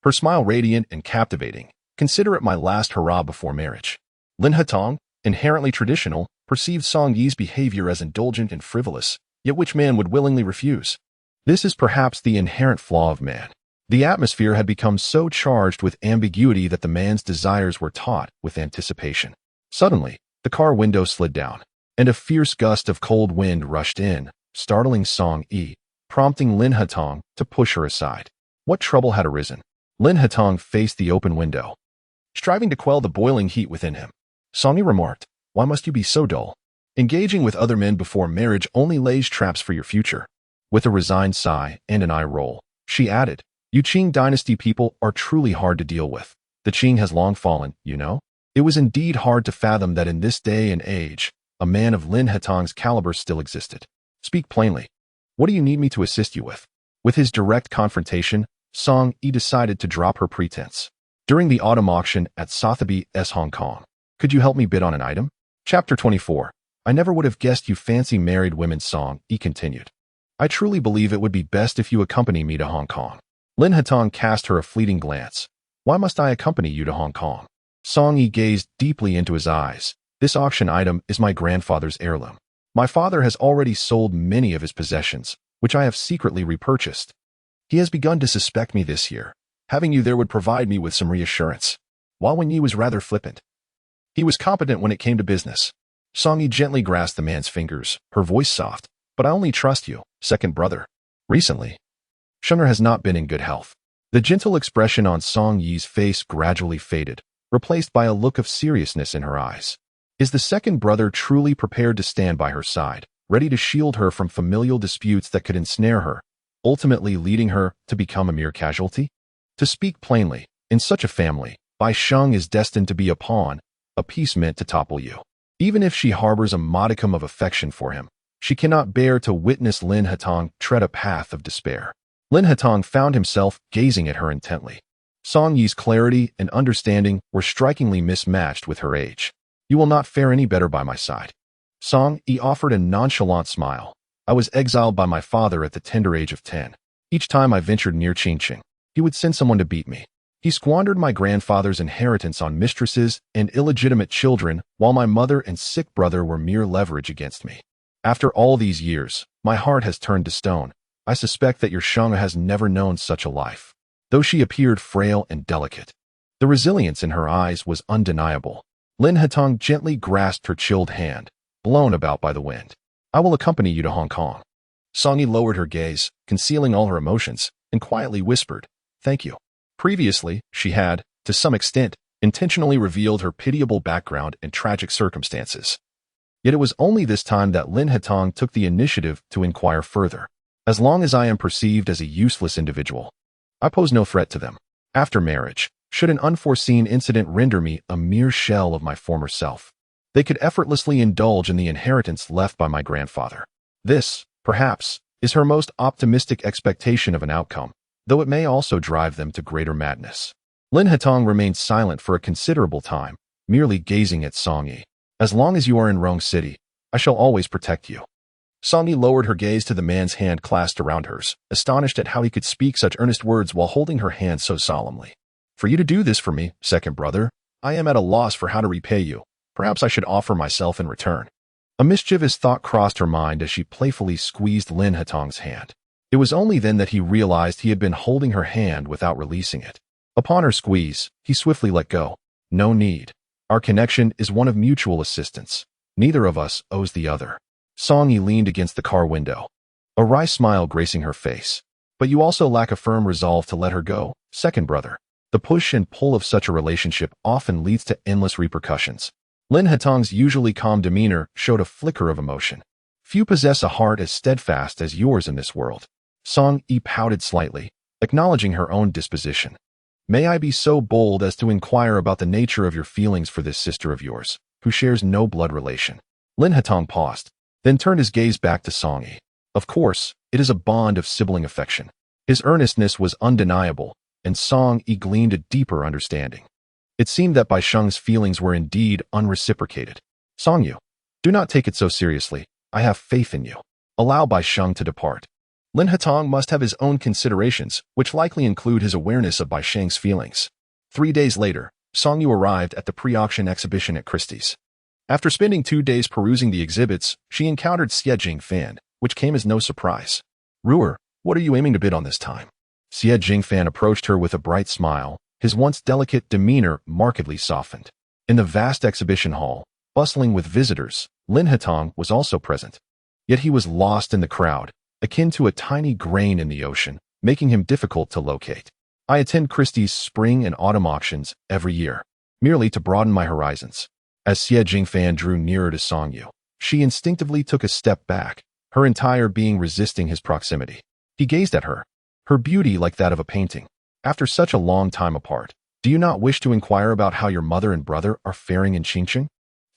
Speaker 1: her smile radiant and captivating. Consider it my last hurrah before marriage. Lin Hetong, inherently traditional, perceived Song Yi's behavior as indulgent and frivolous, yet which man would willingly refuse? This is perhaps the inherent flaw of man. The atmosphere had become so charged with ambiguity that the man's desires were taut with anticipation. Suddenly, the car window slid down, and a fierce gust of cold wind rushed in, startling Song Yi, prompting Lin Hetong to push her aside. What trouble had arisen? Lin Hetong faced the open window, striving to quell the boiling heat within him. Song Yi remarked, why must you be so dull? Engaging with other men before marriage only lays traps for your future. With a resigned sigh and an eye roll, she added, you Qing dynasty people are truly hard to deal with. The Qing has long fallen, you know? It was indeed hard to fathom that in this day and age, a man of Lin Hetong's caliber still existed. Speak plainly. What do you need me to assist you with? With his direct confrontation, Song Yi decided to drop her pretense. During the autumn auction at Sotheby's Hong Kong, could you help me bid on an item? Chapter 24. I never would have guessed you fancy married women, Song Yi continued. I truly believe it would be best if you accompany me to Hong Kong. Lin Hatong cast her a fleeting glance. Why must I accompany you to Hong Kong? Song Yi gazed deeply into his eyes. This auction item is my grandfather's heirloom. My father has already sold many of his possessions, which I have secretly repurchased. He has begun to suspect me this year. Having you there would provide me with some reassurance. While Wen Yi was rather flippant, he was competent when it came to business. Song Yi gently grasped the man's fingers, her voice soft. But I only trust you, second brother. Recently, Sheng'er has not been in good health. The gentle expression on Song Yi's face gradually faded, replaced by a look of seriousness in her eyes. Is the second brother truly prepared to stand by her side, ready to shield her from familial disputes that could ensnare her, ultimately leading her to become a mere casualty? To speak plainly, in such a family, Bai Sheng is destined to be a pawn, a piece meant to topple you. Even if she harbors a modicum of affection for him, she cannot bear to witness Lin Hatong tread a path of despair. Lin Hatong found himself gazing at her intently. Song Yi's clarity and understanding were strikingly mismatched with her age. You will not fare any better by my side. Song Yi offered a nonchalant smile. I was exiled by my father at the tender age of 10. Each time I ventured near Qingqing, he would send someone to beat me. He squandered my grandfather's inheritance on mistresses and illegitimate children, while my mother and sick brother were mere leverage against me. After all these years, my heart has turned to stone. I suspect that your Sheng'er has never known such a life. Though she appeared frail and delicate, the resilience in her eyes was undeniable. Lin Hatong gently grasped her chilled hand, blown about by the wind. I will accompany you to Hong Kong. Song Yi lowered her gaze, concealing all her emotions, and quietly whispered, thank you. Previously, she had, to some extent, intentionally revealed her pitiable background and tragic circumstances. Yet it was only this time that Lin Hatong took the initiative to inquire further. As long as I am perceived as a useless individual, I pose no threat to them. After marriage, should an unforeseen incident render me a mere shell of my former self, they could effortlessly indulge in the inheritance left by my grandfather. This, perhaps, is her most optimistic expectation of an outcome, though it may also drive them to greater madness. Lin Hatong remained silent for a considerable time, merely gazing at Song Yi. As long as you are in Rong City, I shall always protect you. Song Yi lowered her gaze to the man's hand clasped around hers, astonished at how he could speak such earnest words while holding her hand so solemnly. For you to do this for me, second brother, I am at a loss for how to repay you. Perhaps I should offer myself in return. A mischievous thought crossed her mind as she playfully squeezed Lin Hatong's hand. It was only then that he realized he had been holding her hand without releasing it. Upon her squeeze, he swiftly let go. No need. Our connection is one of mutual assistance. Neither of us owes the other. Song Yi leaned against the car window, a wry smile gracing her face. But you also lack a firm resolve to let her go, second brother. The push and pull of such a relationship often leads to endless repercussions. Lin Hatong's usually calm demeanor showed a flicker of emotion. Few possess a heart as steadfast as yours in this world. Song Yi pouted slightly, acknowledging her own disposition. May I be so bold as to inquire about the nature of your feelings for this sister of yours, who shares no blood relation? Lin Hatong paused, then turned his gaze back to Song Yi. Of course, it is a bond of sibling affection. His earnestness was undeniable, and Song Yi gleaned a deeper understanding. It seemed that Bai Sheng's feelings were indeed unreciprocated. Song Yu, do not take it so seriously. I have faith in you. Allow Bai Sheng to depart. Lin Hatong must have his own considerations, which likely include his awareness of Bai Sheng's feelings. 3 days later, Song Yu arrived at the pre-auction exhibition at Christie's. After spending 2 days perusing the exhibits, she encountered Xie Jingfan, which came as no surprise. Ruer, what are you aiming to bid on this time? Xie Jingfan approached her with a bright smile, his once delicate demeanor markedly softened. In the vast exhibition hall, bustling with visitors, Lin Hatong was also present. Yet he was lost in the crowd, akin to a tiny grain in the ocean, making him difficult to locate. I attend Christie's spring and autumn auctions every year, merely to broaden my horizons. As Xie Jingfan drew nearer to Song Yu, she instinctively took a step back, her entire being resisting his proximity. He gazed at her, her beauty like that of a painting. After such a long time apart, do you not wish to inquire about how your mother and brother are faring in Qingqing?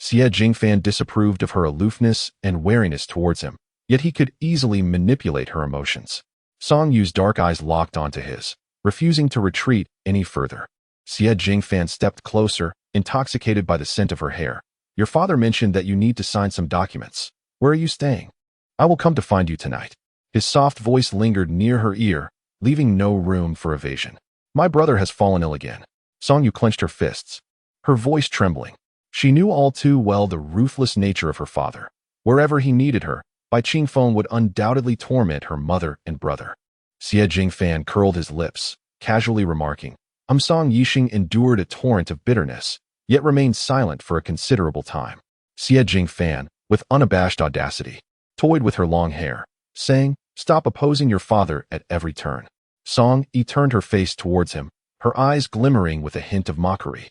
Speaker 1: Xie Jingfan disapproved of her aloofness and wariness towards him, yet he could easily manipulate her emotions. Song Yu's dark eyes locked onto his, refusing to retreat any further. Xie Jingfan stepped closer, intoxicated by the scent of her hair. Your father mentioned that you need to sign some documents. Where are you staying? I will come to find you tonight. His soft voice lingered near her ear, leaving no room for evasion. My brother has fallen ill again. Song Yu clenched her fists, her voice trembling. She knew all too well the ruthless nature of her father. Wherever he needed her, Bai Qingfeng would undoubtedly torment her mother and brother. Xie Jingfan curled his lips, casually remarking, Song Yixing endured a torrent of bitterness, yet remained silent for a considerable time. Xie Jingfan, with unabashed audacity, toyed with her long hair, saying, Stop opposing your father at every turn. Song Yi turned her face towards him, her eyes glimmering with a hint of mockery.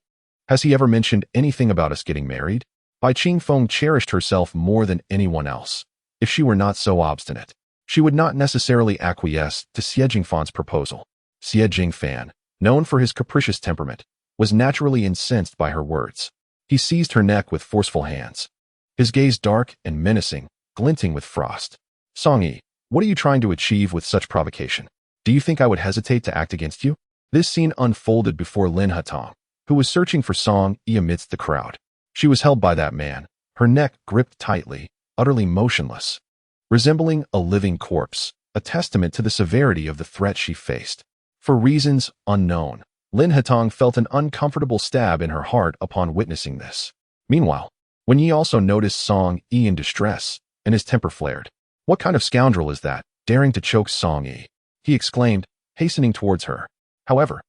Speaker 1: Has he ever mentioned anything about us getting married? Bai Qingfeng cherished herself more than anyone else. If she were not so obstinate, she would not necessarily acquiesce to Xie Jingfan's proposal. Xie Jingfan, known for his capricious temperament, was naturally incensed by her words. He seized her neck with forceful hands, his gaze dark and menacing, glinting with frost. Song Yi, what are you trying to achieve with such provocation? Do you think I would hesitate to act against you? This scene unfolded before Lin Hatong, who was searching for Song Yi amidst the crowd. She was held by that man, her neck gripped tightly, utterly motionless, resembling a living corpse, a testament to the severity of the threat she faced. For reasons unknown, Lin Hatong felt an uncomfortable stab in her heart upon witnessing this. Meanwhile, Wen Yi also noticed Song Yi in distress, and his temper flared. What kind of scoundrel is that, daring to choke Song Yi? He exclaimed, hastening towards her. However,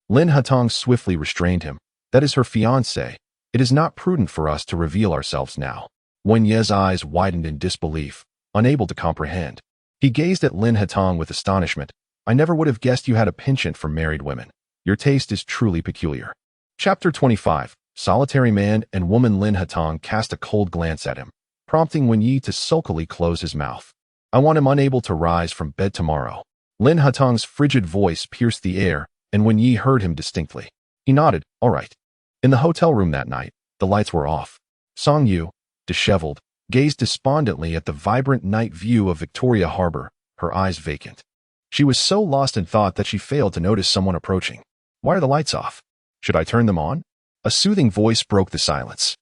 Speaker 1: Lin Hatong swiftly restrained him. That is her fiancé. It is not prudent for us to reveal ourselves now. Wen Ye's eyes widened in disbelief, unable to comprehend. He gazed at Lin Hatong with astonishment. I never would have guessed you had a penchant for married women. Your taste is truly peculiar. Chapter 25. Solitary man and woman. Lin Hatong cast a cold glance at him, prompting Wen Yi to sulkily close his mouth. I want him unable to rise from bed tomorrow. Lin Hatong's frigid voice pierced the air, and Wen Yi heard him distinctly. He nodded, all right. In the hotel room that night, the lights were off. Song Yu, disheveled, gazed despondently at the vibrant night view of Victoria Harbor, her eyes vacant. She was so lost in thought that she failed to notice someone approaching. Why are the lights off? Should I turn them on? A soothing voice broke the silence.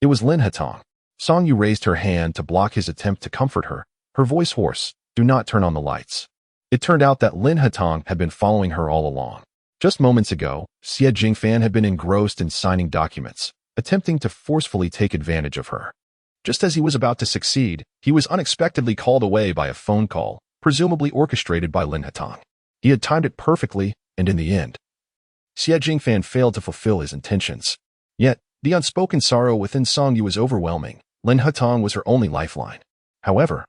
Speaker 1: It was Lin Hatong. Song Yu raised her hand to block his attempt to comfort her, her voice hoarse. Do not turn on the lights. It turned out that Lin Hatong had been following her all along. Just moments ago, Xie Jingfan had been engrossed in signing documents, attempting to forcefully take advantage of her. Just as he was about to succeed, he was unexpectedly called away by a phone call, presumably orchestrated by Lin Hatong. He had timed it perfectly, and in the end, Xie Jingfan failed to fulfill his intentions. Yet, the unspoken sorrow within Song Yu was overwhelming. Lin Hatong was her only lifeline. However,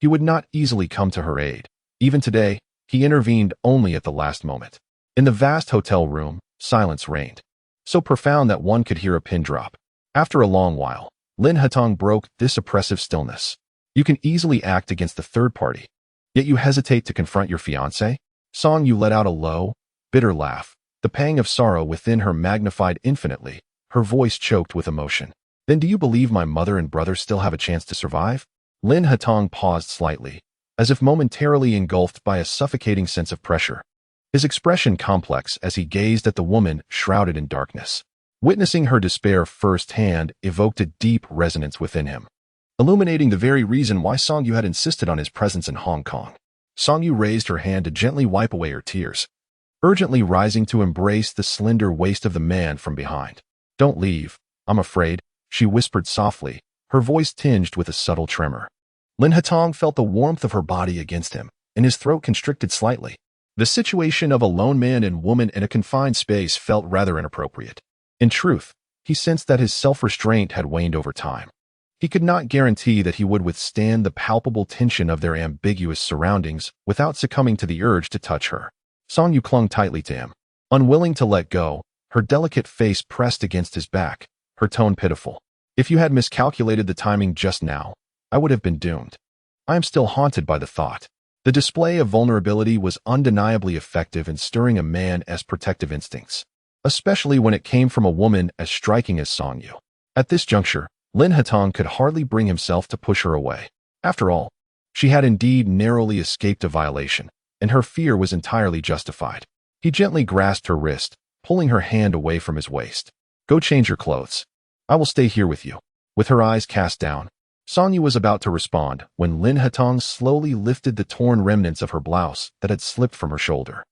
Speaker 1: he would not easily come to her aid. Even today, he intervened only at the last moment. In the vast hotel room, silence reigned, so profound that one could hear a pin drop. After a long while, Lin Hatong broke this oppressive stillness. You can easily act against the third party, yet you hesitate to confront your fiancé? Song Yu let out a low, bitter laugh. The pang of sorrow within her magnified infinitely, her voice choked with emotion. Then do you believe my mother and brother still have a chance to survive? Lin Hatong paused slightly, as if momentarily engulfed by a suffocating sense of pressure, his expression complex as he gazed at the woman shrouded in darkness. Witnessing her despair firsthand evoked a deep resonance within him, illuminating the very reason why Song Yu had insisted on his presence in Hong Kong. Song Yu raised her hand to gently wipe away her tears, urgently rising to embrace the slender waist of the man from behind. Don't leave, I'm afraid, she whispered softly, her voice tinged with a subtle tremor. Lin Hatong felt the warmth of her body against him, and his throat constricted slightly. The situation of a lone man and woman in a confined space felt rather inappropriate. In truth, he sensed that his self-restraint had waned over time. He could not guarantee that he would withstand the palpable tension of their ambiguous surroundings without succumbing to the urge to touch her. Song Yu clung tightly to him, unwilling to let go, her delicate face pressed against his back, her tone pitiful. If you had miscalculated the timing just now, I would have been doomed. I am still haunted by the thought. The display of vulnerability was undeniably effective in stirring a man's protective instincts, especially when it came from a woman as striking as Song Yu. At this juncture, Lin Hatong could hardly bring himself to push her away. After all, she had indeed narrowly escaped a violation, and her fear was entirely justified. He gently grasped her wrist, pulling her hand away from his waist. Go change your clothes. I will stay here with you. With her eyes cast down, Song Yu was about to respond when Lin Hatong slowly lifted the torn remnants of her blouse that had slipped from her shoulder.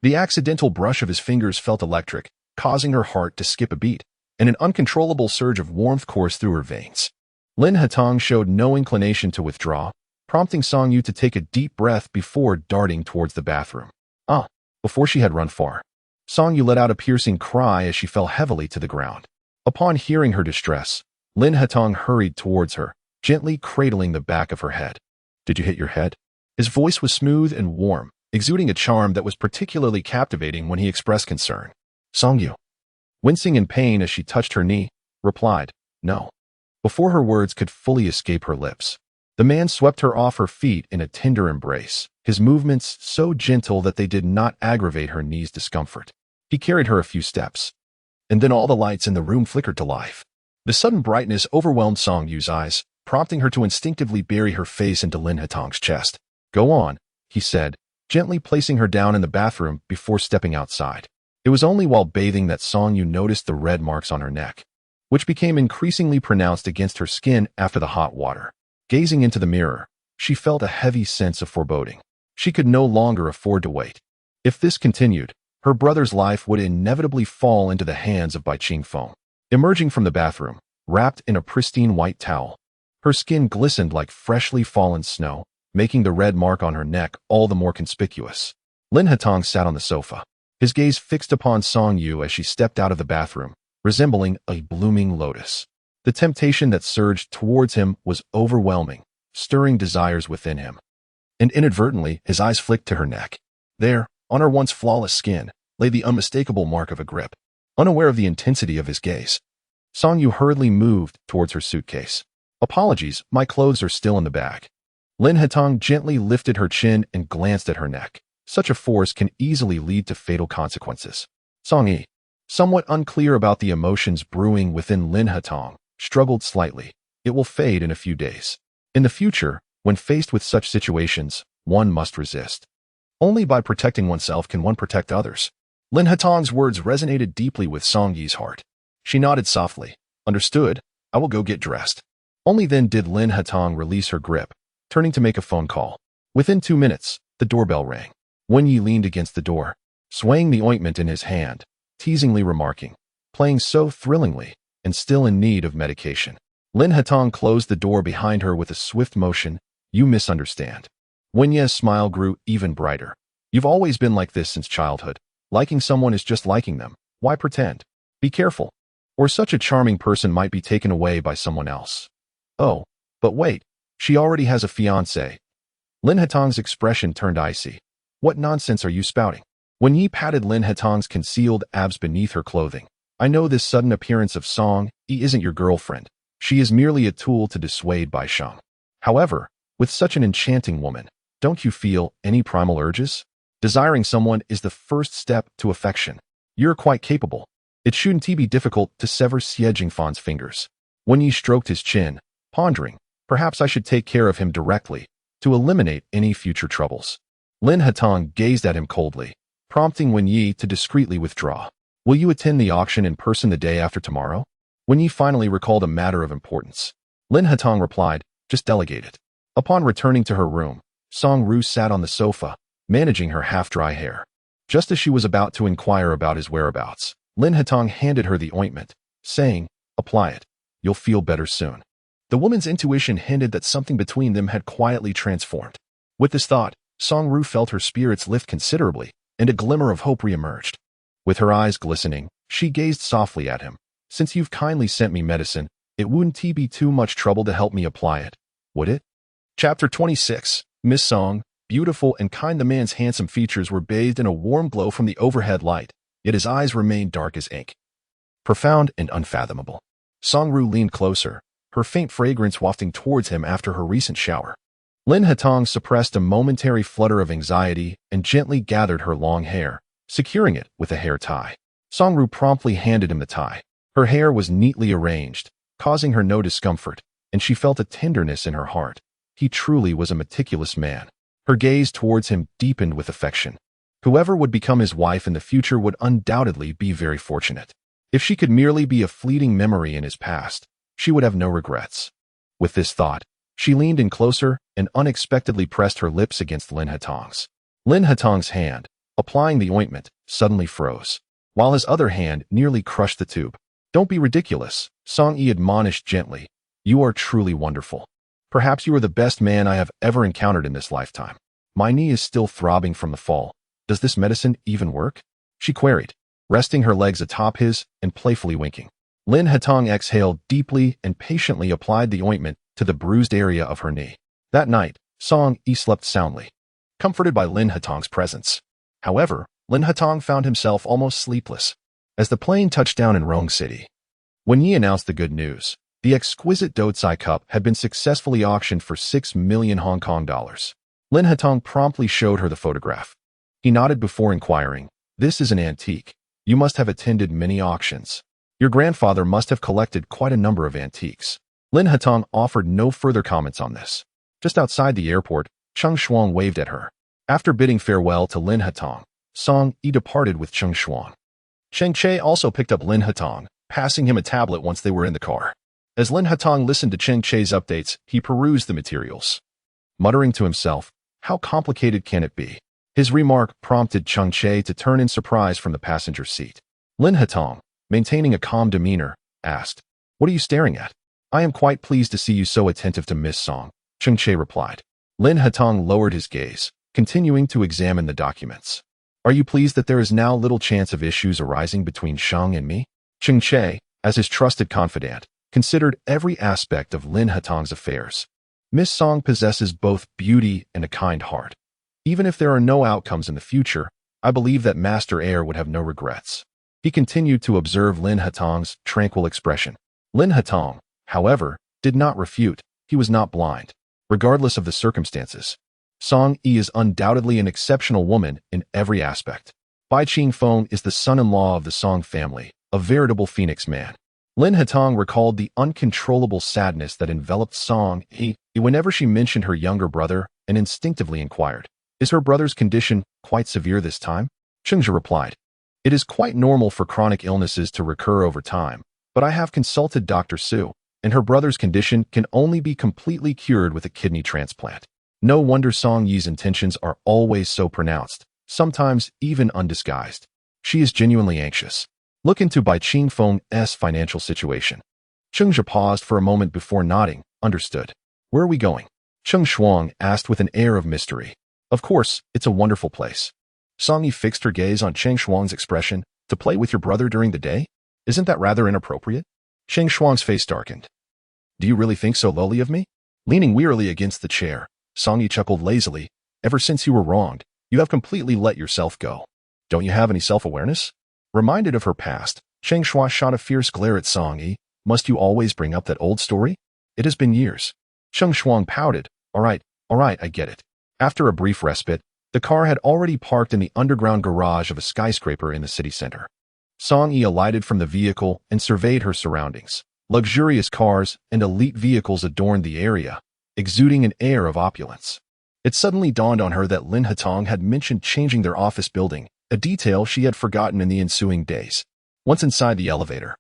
Speaker 1: The accidental brush of his fingers felt electric, causing her heart to skip a beat, and an uncontrollable surge of warmth coursed through her veins. Lin Hatong showed no inclination to withdraw, prompting Song Yu to take a deep breath before darting towards the bathroom. Before she had run far, Song Yu let out a piercing cry as she fell heavily to the ground. Upon hearing her distress, Lin Hatong hurried towards her, gently cradling the back of her head. "Did you hit your head?" His voice was smooth and warm, exuding a charm that was particularly captivating when he expressed concern. Song Yu, wincing in pain as she touched her knee, replied, "No." Before her words could fully escape her lips, the man swept her off her feet in a tender embrace, his movements so gentle that they did not aggravate her knee's discomfort. He carried her a few steps, and then all the lights in the room flickered to life. The sudden brightness overwhelmed Song Yu's eyes, prompting her to instinctively bury her face into Lin Hatong's chest. "Go on," he said, gently placing her down in the bathroom before stepping outside. It was only while bathing that Song Yu noticed the red marks on her neck, which became increasingly pronounced against her skin after the hot water. Gazing into the mirror, she felt a heavy sense of foreboding. She could no longer afford to wait. If this continued, her brother's life would inevitably fall into the hands of Bai Qingfeng. Emerging from the bathroom, wrapped in a pristine white towel, her skin glistened like freshly fallen snow, making the red mark on her neck all the more conspicuous. Lin Hatong sat on the sofa, his gaze fixed upon Song Yu as she stepped out of the bathroom, resembling a blooming lotus. The temptation that surged towards him was overwhelming, stirring desires within him. And inadvertently, his eyes flicked to her neck. There, on her once flawless skin, lay the unmistakable mark of a grip. Unaware of the intensity of his gaze, Song Yu hurriedly moved towards her suitcase. "Apologies, my clothes are still in the bag." Lin Hatong gently lifted her chin and glanced at her neck. Such a force can easily lead to fatal consequences. Song Yi, somewhat unclear about the emotions brewing within Lin Hatong, struggled slightly. "It will fade in a few days. In the future, when faced with such situations, one must resist. Only by protecting oneself can one protect others." Lin Hatong's words resonated deeply with Song Yi's heart. She nodded softly. "Understood. I will go get dressed." Only then did Lin Hatong release her grip, turning to make a phone call. Within 2 minutes, the doorbell rang. Wen Yi leaned against the door, swaying the ointment in his hand, teasingly remarking, "Playing so thrillingly, and still in need of medication." Lin Hatong closed the door behind her with a swift motion. "You misunderstand." Wen Yi's smile grew even brighter. "You've always been like this since childhood. Liking someone is just liking them. Why pretend? Be careful, or such a charming person might be taken away by someone else." "Oh, but wait, she already has a fiancé." Lin Hatong's expression turned icy. "What nonsense are you spouting?" Wen Yi patted Lin Hatong's concealed abs beneath her clothing. "I know this sudden appearance of Song Yi isn't your girlfriend. She is merely a tool to dissuade Bai Sheng. However, with such an enchanting woman, don't you feel any primal urges? Desiring someone is the first step to affection. You're quite capable. It shouldn't be difficult to sever Xie Jingfan's fingers." Wen Yi stroked his chin, pondering, "Perhaps I should take care of him directly, to eliminate any future troubles." Lin Hatong gazed at him coldly, prompting Wen Yi to discreetly withdraw. "Will you attend the auction in person the day after tomorrow?" Wen Yi finally recalled a matter of importance. Lin Hatong replied, "Just delegate it." Upon returning to her room, Song Ru sat on the sofa, managing her half-dry hair. Just as she was about to inquire about his whereabouts, Lin Hatong handed her the ointment, saying, "Apply it. You'll feel better soon." The woman's intuition hinted that something between them had quietly transformed. With this thought, Song Ru felt her spirits lift considerably, and a glimmer of hope reemerged. With her eyes glistening, she gazed softly at him. "Since you've kindly sent me medicine, it wouldn't be too much trouble to help me apply it, would it?" Chapter 26. Miss Song, beautiful and kind. The man's handsome features were bathed in a warm glow from the overhead light, yet his eyes remained dark as ink. Profound and unfathomable. Song Ru leaned closer, her faint fragrance wafting towards him after her recent shower. Lin Hatong suppressed a momentary flutter of anxiety and gently gathered her long hair, securing it with a hair tie. Song Ru promptly handed him the tie. Her hair was neatly arranged, causing her no discomfort, and she felt a tenderness in her heart. He truly was a meticulous man. Her gaze towards him deepened with affection. Whoever would become his wife in the future would undoubtedly be very fortunate. If she could merely be a fleeting memory in his past, she would have no regrets. With this thought, she leaned in closer and unexpectedly pressed her lips against Lin Hatong's. Lin Hatong's hand, applying the ointment, suddenly froze, while his other hand nearly crushed the tube. "Don't be ridiculous," Song Yi admonished gently. "You are truly wonderful. Perhaps you are the best man I have ever encountered in this lifetime. My knee is still throbbing from the fall. Does this medicine even work?" she queried, resting her legs atop his and playfully winking. Lin Hatong exhaled deeply and patiently applied the ointment to the bruised area of her knee. That night, Song Yi slept soundly, comforted by Lin Hatong's presence. However, Lin Hatong found himself almost sleepless as the plane touched down in Rong City. When Yi announced the good news, the exquisite Dotsai cup had been successfully auctioned for 6 million Hong Kong dollars. Lin Hatong promptly showed her the photograph. He nodded before inquiring, "This is an antique. You must have attended many auctions. Your grandfather must have collected quite a number of antiques." Lin Hatong offered no further comments on this. Just outside the airport, Cheng Shuang waved at her. After bidding farewell to Lin Hatong, Song Yi departed with Cheng Shuang. Cheng Che also picked up Lin Hatong, passing him a tablet once they were in the car. As Lin Hatong listened to Cheng Che's updates, he perused the materials. Muttering to himself, "How complicated can it be?" His remark prompted Cheng Che to turn in surprise from the passenger seat. Lin Hatong, maintaining a calm demeanor, asked, "What are you staring at?" "I am quite pleased to see you so attentive to Miss Song," Cheng Che replied. Lin Hatong lowered his gaze, continuing to examine the documents. "Are you pleased that there is now little chance of issues arising between Shang and me?" Cheng Che, as his trusted confidant, considered every aspect of Lin Hatong's affairs. Miss Song possesses both beauty and a kind heart. Even if there are no outcomes in the future, I believe that Master Erye would have no regrets. He continued to observe Lin Hatong's tranquil expression. Lin Hatong, however, did not refute. He was not blind. Regardless of the circumstances, Song Yi is undoubtedly an exceptional woman in every aspect. Bai Qingfeng is the son-in-law of the Song family, a veritable phoenix man. Lin Hatong recalled the uncontrollable sadness that enveloped Song Yi whenever she mentioned her younger brother and instinctively inquired, "Is her brother's condition quite severe this time?" Chengzhi replied, "It is quite normal for chronic illnesses to recur over time, but I have consulted Dr. Su, and her brother's condition can only be completely cured with a kidney transplant." No wonder Song Yi's intentions are always so pronounced, sometimes even undisguised. She is genuinely anxious. Look into Bai Qingfeng's financial situation. Chengzhi paused for a moment before nodding. "Understood. Where are we going?" Cheng Shuang asked with an air of mystery. "Of course, it's a wonderful place." Song Yi fixed her gaze on Cheng Shuang's expression. "To play with your brother during the day? Isn't that rather inappropriate?" Cheng Shuang's face darkened. "Do you really think so lowly of me?" Leaning wearily against the chair, Song Yi chuckled lazily. "Ever since you were wronged, you have completely let yourself go. Don't you have any self-awareness?" Reminded of her past, Cheng Shuang shot a fierce glare at Song Yi. "Must you always bring up that old story? It has been years." Cheng Shuang pouted. All right, I get it." After a brief respite, the car had already parked in the underground garage of a skyscraper in the city center. Song Yi alighted from the vehicle and surveyed her surroundings. Luxurious cars and elite vehicles adorned the area, exuding an air of opulence. It suddenly dawned on her that Lin Hatong had mentioned changing their office building, a detail she had forgotten in the ensuing days. Once inside the elevator,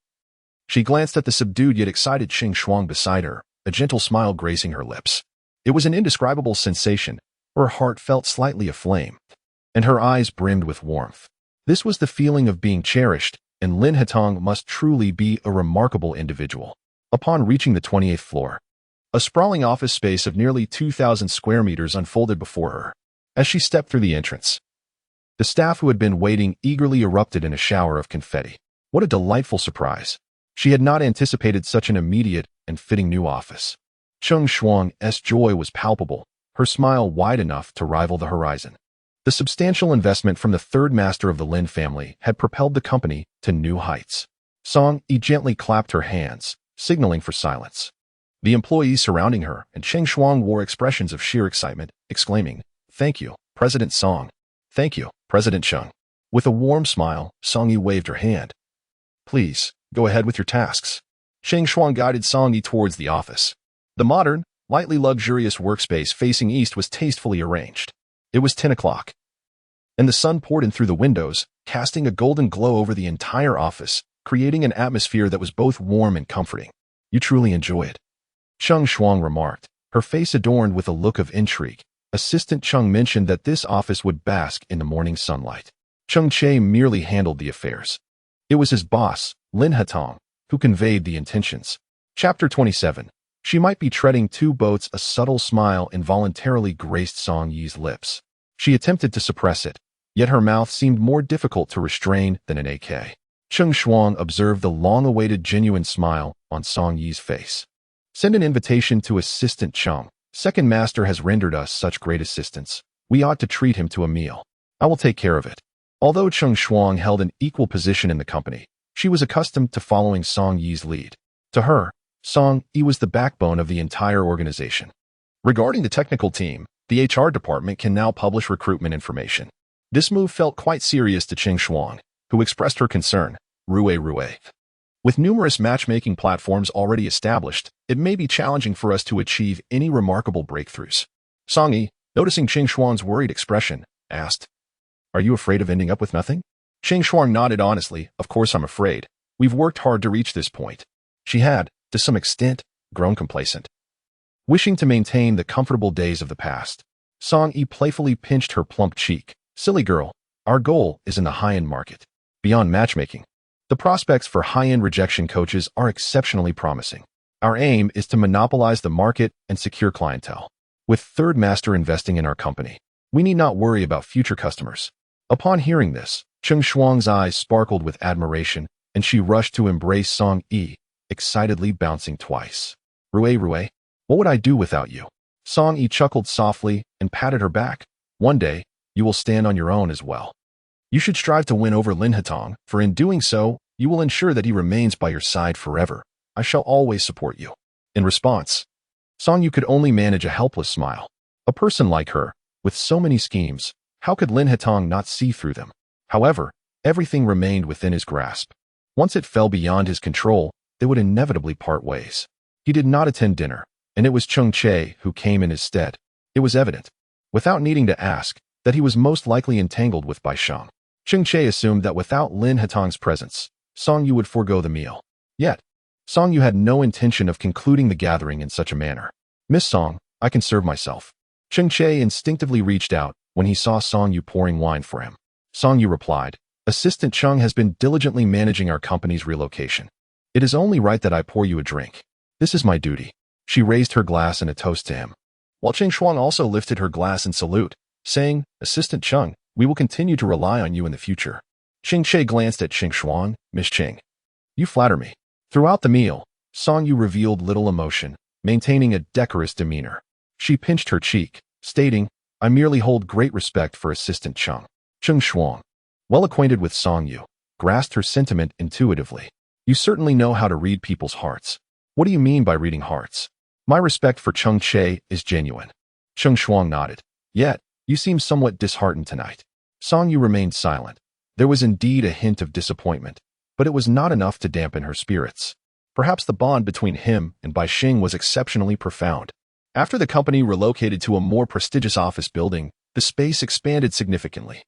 Speaker 1: she glanced at the subdued yet excited Cheng Shuang beside her, a gentle smile gracing her lips. It was an indescribable sensation. Her heart felt slightly aflame, and her eyes brimmed with warmth. This was the feeling of being cherished, and Lin Hatong must truly be a remarkable individual. Upon reaching the 28th floor, a sprawling office space of nearly 2,000 square meters unfolded before her. As she stepped through the entrance, the staff who had been waiting eagerly erupted in a shower of confetti. What a delightful surprise. She had not anticipated such an immediate and fitting new office. Cheng Shuang's joy was palpable, her smile wide enough to rival the horizon. The substantial investment from the third master of the Lin family had propelled the company to new heights. Song Yi gently clapped her hands, signaling for silence. The employees surrounding her and Cheng Shuang wore expressions of sheer excitement, exclaiming, "Thank you, President Song. Thank you, President Cheng." With a warm smile, Song Yi waved her hand. "Please, go ahead with your tasks." Cheng Shuang guided Song Yi towards the office. The modern, lightly luxurious workspace facing east was tastefully arranged. It was 10 o'clock, and the sun poured in through the windows, casting a golden glow over the entire office, creating an atmosphere that was both warm and comforting. "You truly enjoy it." Cheng Shuang remarked, her face adorned with a look of intrigue. Assistant Cheng mentioned that this office would bask in the morning sunlight. Cheng Che merely handled the affairs. It was his boss, Lin Hatong, who conveyed the intentions. Chapter 27. She might be treading two boats. A subtle smile involuntarily graced Song Yi's lips. She attempted to suppress it, yet her mouth seemed more difficult to restrain than an AK. Cheng Shuang observed the long-awaited genuine smile on Song Yi's face. Send an invitation to Assistant Cheng. Second Master has rendered us such great assistance. We ought to treat him to a meal. I will take care of it. Although Cheng Shuang held an equal position in the company, she was accustomed to following Song Yi's lead. To her, Song Yi was the backbone of the entire organization. Regarding the technical team, the HR department can now publish recruitment information. This move felt quite serious to Cheng Shuang, who expressed her concern. Erye. With numerous matchmaking platforms already established, it may be challenging for us to achieve any remarkable breakthroughs. Song Yi, noticing Cheng Shuang's worried expression, asked, "Are you afraid of ending up with nothing?" Cheng Shuang nodded honestly. Of course I'm afraid. We've worked hard to reach this point. She had, to some extent, grown complacent. Wishing to maintain the comfortable days of the past, Song Yi playfully pinched her plump cheek. Silly girl, our goal is in the high-end market. Beyond matchmaking, the prospects for high-end rejection coaches are exceptionally promising. Our aim is to monopolize the market and secure clientele. With Third Master investing in our company, we need not worry about future customers. Upon hearing this, Cheng Shuang's eyes sparkled with admiration, and she rushed to embrace Song Yi, excitedly bouncing twice. Erye, what would I do without you? Song Yi chuckled softly and patted her back. One day, you will stand on your own as well. You should strive to win over Lin Hatong, for in doing so, you will ensure that he remains by your side forever. I shall always support you. In response, Song Yi could only manage a helpless smile. A person like her, with so many schemes, how could Lin Hatong not see through them? However, everything remained within his grasp. Once it fell beyond his control, they would inevitably part ways. He did not attend dinner, and it was Cheng Che who came in his stead. It was evident, without needing to ask, that he was most likely entangled with Bai Sheng. Cheng Che assumed that without Lin Hatong's presence, Song Yu would forego the meal. Yet, Song Yu had no intention of concluding the gathering in such a manner. Miss Song, I can serve myself. Cheng Che instinctively reached out when he saw Song Yu pouring wine for him. Song Yu replied, Assistant Cheng has been diligently managing our company's relocation. It is only right that I pour you a drink. This is my duty. She raised her glass in a toast to him, while Cheng Shuang also lifted her glass in salute, saying, Assistant Cheng, we will continue to rely on you in the future. Cheng Che glanced at Cheng Shuang. Miss Cheng, you flatter me. Throughout the meal, Song Yu revealed little emotion, maintaining a decorous demeanor. She pinched her cheek, stating, I merely hold great respect for Assistant Cheng. Cheng Shuang, well acquainted with Song Yu, grasped her sentiment intuitively. You certainly know how to read people's hearts. What do you mean by reading hearts? My respect for Cheng Che is genuine. Cheng Shuang nodded. Yet, you seem somewhat disheartened tonight. Song Yu remained silent. There was indeed a hint of disappointment, but it was not enough to dampen her spirits. Perhaps the bond between him and Bai Xing was exceptionally profound. After the company relocated to a more prestigious office building, the space expanded significantly,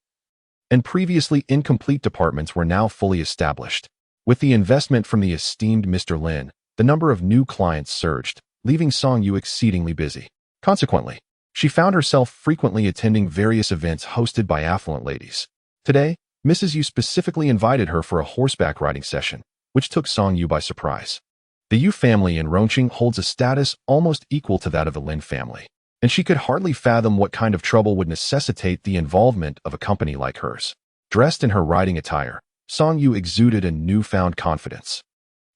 Speaker 1: and previously incomplete departments were now fully established. With the investment from the esteemed Mr. Lin, the number of new clients surged, leaving Song Yu exceedingly busy. Consequently, she found herself frequently attending various events hosted by affluent ladies. Today, Mrs. Yu specifically invited her for a horseback riding session, which took Song Yu by surprise. The Yu family in Rongcheng holds a status almost equal to that of the Lin family, and she could hardly fathom what kind of trouble would necessitate the involvement of a company like hers. Dressed in her riding attire, Song Yu exuded a newfound confidence.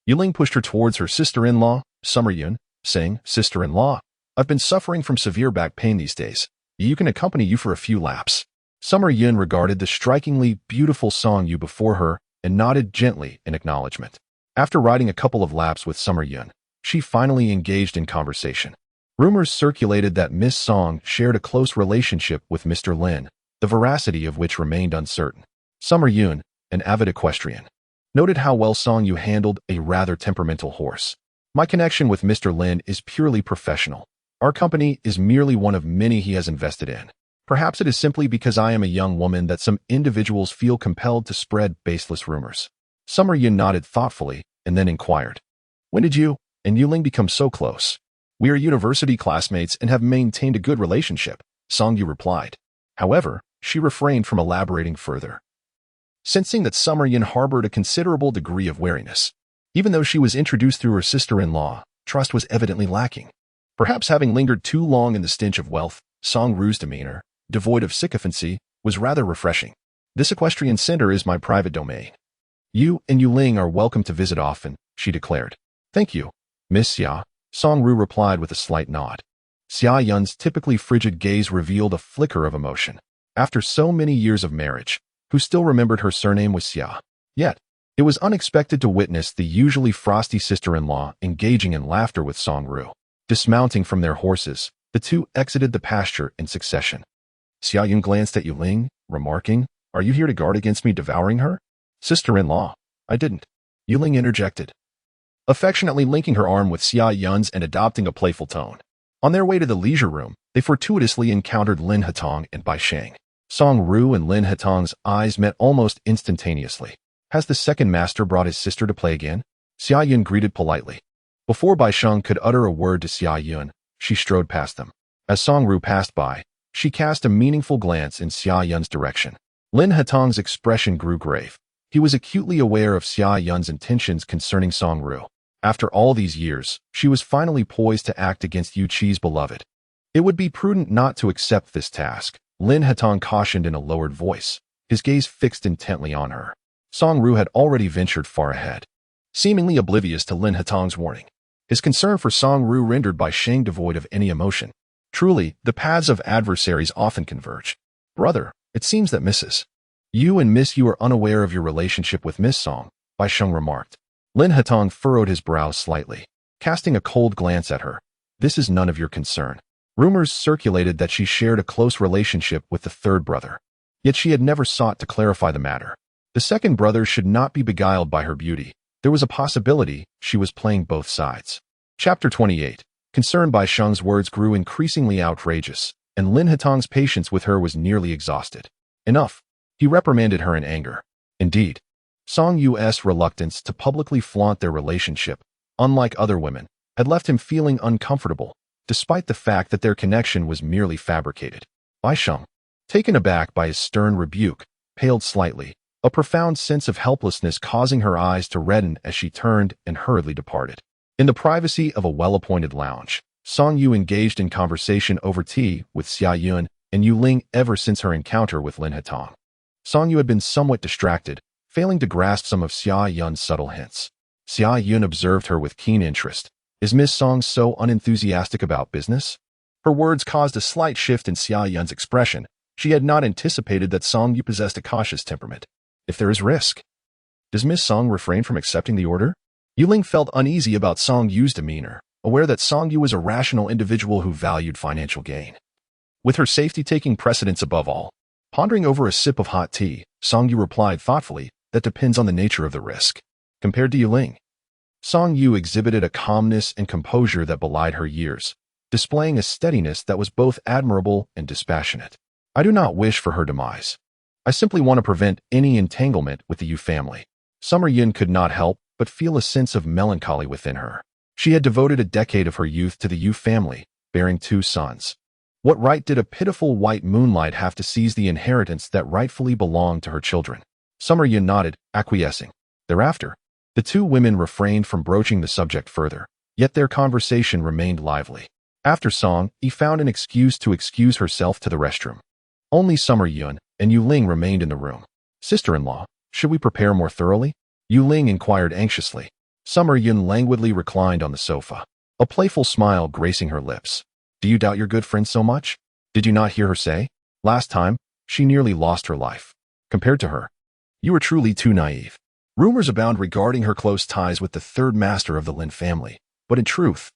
Speaker 1: Yuling pushed her towards her sister-in-law, Summer Yun, saying, Sister-in-law, I've been suffering from severe back pain these days. You can accompany you for a few laps. Summer Yun regarded the strikingly beautiful Song Yu before her and nodded gently in acknowledgement. After riding a couple of laps with Summer Yun, she finally engaged in conversation. Rumors circulated that Miss Song shared a close relationship with Mr. Lin, the veracity of which remained uncertain. Summer Yun, an avid equestrian, noted how well Song Yu handled a rather temperamental horse. My connection with Mr. Lin is purely professional. Our company is merely one of many he has invested in. Perhaps it is simply because I am a young woman that some individuals feel compelled to spread baseless rumors. Summer Yun nodded thoughtfully and then inquired, When did you and Yuling become so close? We are university classmates and have maintained a good relationship, Song Yu replied. However, she refrained from elaborating further, sensing that Summer Yin harbored a considerable degree of wariness. Even though she was introduced through her sister-in-law, trust was evidently lacking. Perhaps having lingered too long in the stench of wealth, Song Ru's demeanor, devoid of sycophancy, was rather refreshing. This equestrian center is my private domain. You and Yu Ling are welcome to visit often, she declared. Thank you, Miss Xia, Song Ru replied with a slight nod. Xia Yun's typically frigid gaze revealed a flicker of emotion. After so many years of marriage, who still remembered her surname was Xia. Yet, it was unexpected to witness the usually frosty sister-in-law engaging in laughter with Song Ru. Dismounting from their horses, the two exited the pasture in succession. Xia Yun glanced at Yu Ling, remarking, "Are you here to guard against me devouring her?" "Sister-in-law, I didn't," Yu Ling interjected, affectionately linking her arm with Xia Yun's and adopting a playful tone. On their way to the leisure room, they fortuitously encountered Lin Hetong and Bai Sheng. Song Ru and Lin Hetong's eyes met almost instantaneously. "Has the second master brought his sister to play again?" Xia Yun greeted politely. Before Bai Sheng could utter a word to Xia Yun, she strode past them. As Song Ru passed by, she cast a meaningful glance in Xia Yun's direction. Lin Hetong's expression grew grave. He was acutely aware of Xia Yun's intentions concerning Song Ru. After all these years, she was finally poised to act against Yu Qi's beloved. It would be prudent not to accept this task, Lin Hetong cautioned in a lowered voice, his gaze fixed intently on her. Song Ru had already ventured far ahead, seemingly oblivious to Lin Hetong's warning. His concern for Song Ru rendered Bai Sheng devoid of any emotion. Truly, the paths of adversaries often converge. "Brother, it seems that Mrs. Yu and Miss Yu are unaware of your relationship with Miss Song," Bai Sheng remarked. Lin Hetong furrowed his brows slightly, casting a cold glance at her. "This is none of your concern." Rumors circulated that she shared a close relationship with the third brother, yet she had never sought to clarify the matter. The second brother should not be beguiled by her beauty. There was a possibility she was playing both sides. Chapter 28. Concerned by Sheng's words grew increasingly outrageous, and Lin Hetong's patience with her was nearly exhausted. Enough. He reprimanded her in anger. Indeed, Song Yu's reluctance to publicly flaunt their relationship, unlike other women, had left him feeling uncomfortable, despite the fact that their connection was merely fabricated. Bai Sheng, taken aback by his stern rebuke, paled slightly, a profound sense of helplessness causing her eyes to redden as she turned and hurriedly departed. In the privacy of a well-appointed lounge, Song Yu engaged in conversation over tea with Xia Yun and Yu Ling ever since her encounter with Lin Hetong. Song Yu had been somewhat distracted, failing to grasp some of Xia Yun's subtle hints. Xia Yun observed her with keen interest. "Is Miss Song so unenthusiastic about business?" Her words caused a slight shift in Xia Yun's expression. She had not anticipated that Song Yu possessed a cautious temperament. "If there is risk, does Miss Song refrain from accepting the order?" Yu Ling felt uneasy about Song Yu's demeanor, aware that Song Yu was a rational individual who valued financial gain, with her safety taking precedence above all. Pondering over a sip of hot tea, Song Yu replied thoughtfully, "That depends on the nature of the risk." Compared to Yu Ling, Song Yu exhibited a calmness and composure that belied her years, displaying a steadiness that was both admirable and dispassionate. "I do not wish for her demise. I simply want to prevent any entanglement with the Yu family." Summer Yin could not help but feel a sense of melancholy within her. She had devoted a decade of her youth to the Yu family, bearing 2 sons. What right did a pitiful white moonlight have to seize the inheritance that rightfully belonged to her children? Summer Yin nodded, acquiescing. Thereafter, the 2 women refrained from broaching the subject further, yet their conversation remained lively. After Song, he found an excuse to excuse herself to the restroom. Only Summer Yun and Yu Ling remained in the room. "Sister-in-law, should we prepare more thoroughly?" Yu Ling inquired anxiously. Summer Yun languidly reclined on the sofa, a playful smile gracing her lips. "Do you doubt your good friend so much? Did you not hear her say? Last time, she nearly lost her life. Compared to her, you are truly too naive." Rumors abound regarding her close ties with the third master of the Lin family, but in truth,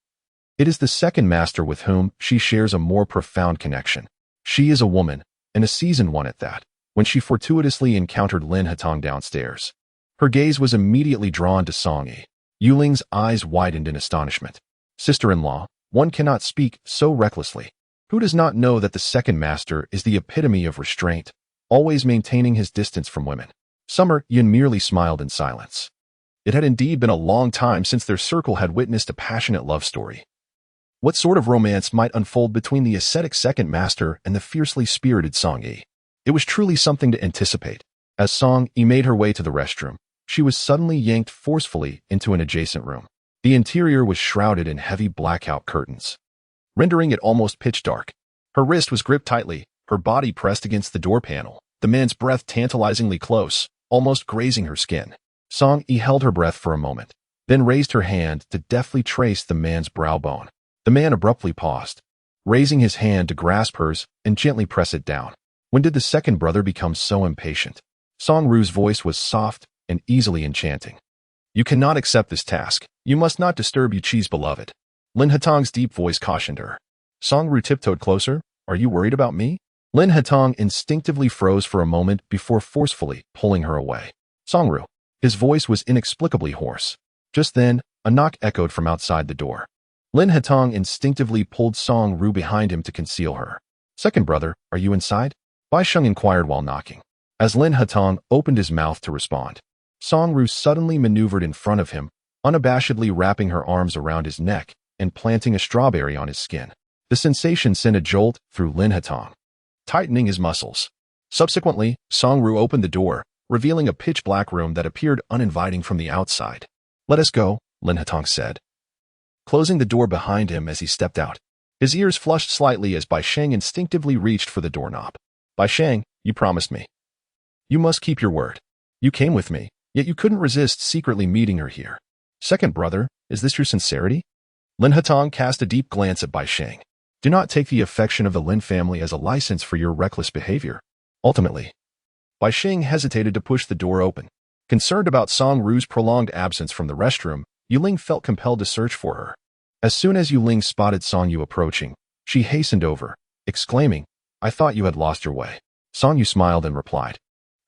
Speaker 1: it is the second master with whom she shares a more profound connection. She is a woman, and a seasoned one at that, when she fortuitously encountered Lin Hetong downstairs. Her gaze was immediately drawn to Song Yi. Yu Ling's eyes widened in astonishment. "Sister-in-law, one cannot speak so recklessly. Who does not know that the second master is the epitome of restraint, always maintaining his distance from women?" Summer Yin merely smiled in silence. It had indeed been a long time since their circle had witnessed a passionate love story. What sort of romance might unfold between the ascetic second master and the fiercely spirited Song Yi? It was truly something to anticipate. As Song Yi made her way to the restroom, she was suddenly yanked forcefully into an adjacent room. The interior was shrouded in heavy blackout curtains, rendering it almost pitch dark. Her wrist was gripped tightly, her body pressed against the door panel, the man's breath tantalizingly close, almost grazing her skin. Song Yi held her breath for a moment, then raised her hand to deftly trace the man's brow bone. The man abruptly paused, raising his hand to grasp hers and gently press it down. When did the second brother become so impatient? Song Ru's voice was soft and easily enchanting. You cannot accept this task. You must not disturb Yuqi's beloved. Lin Hatong's deep voice cautioned her. Song Ru tiptoed closer. Are you worried about me? Lin Hatong instinctively froze for a moment before forcefully pulling her away. Song Ru. His voice was inexplicably hoarse. Just then, a knock echoed from outside the door. Lin Hatong instinctively pulled Song Ru behind him to conceal her. Second brother, are you inside? Bai Sheng inquired while knocking. As Lin Hatong opened his mouth to respond, Song Ru suddenly maneuvered in front of him, unabashedly wrapping her arms around his neck and planting a strawberry on his skin. The sensation sent a jolt through Lin Hatong, tightening his muscles. Subsequently, Song Ru opened the door, revealing a pitch-black room that appeared uninviting from the outside. Let us go, Lin Hatong said, closing the door behind him as he stepped out. His ears flushed slightly as Bai Sheng instinctively reached for the doorknob. Bai Sheng, you promised me. You must keep your word. You came with me, yet you couldn't resist secretly meeting her here. Second brother, is this your sincerity? Lin Hatong cast a deep glance at Bai Sheng. Do not take the affection of the Lin family as a license for your reckless behavior. Ultimately, Bai Sheng hesitated to push the door open. Concerned about Song Ru's prolonged absence from the restroom, Yuling felt compelled to search for her. As soon as Yuling spotted Song Yu approaching, she hastened over, exclaiming, I thought you had lost your way. Song Yu smiled and replied,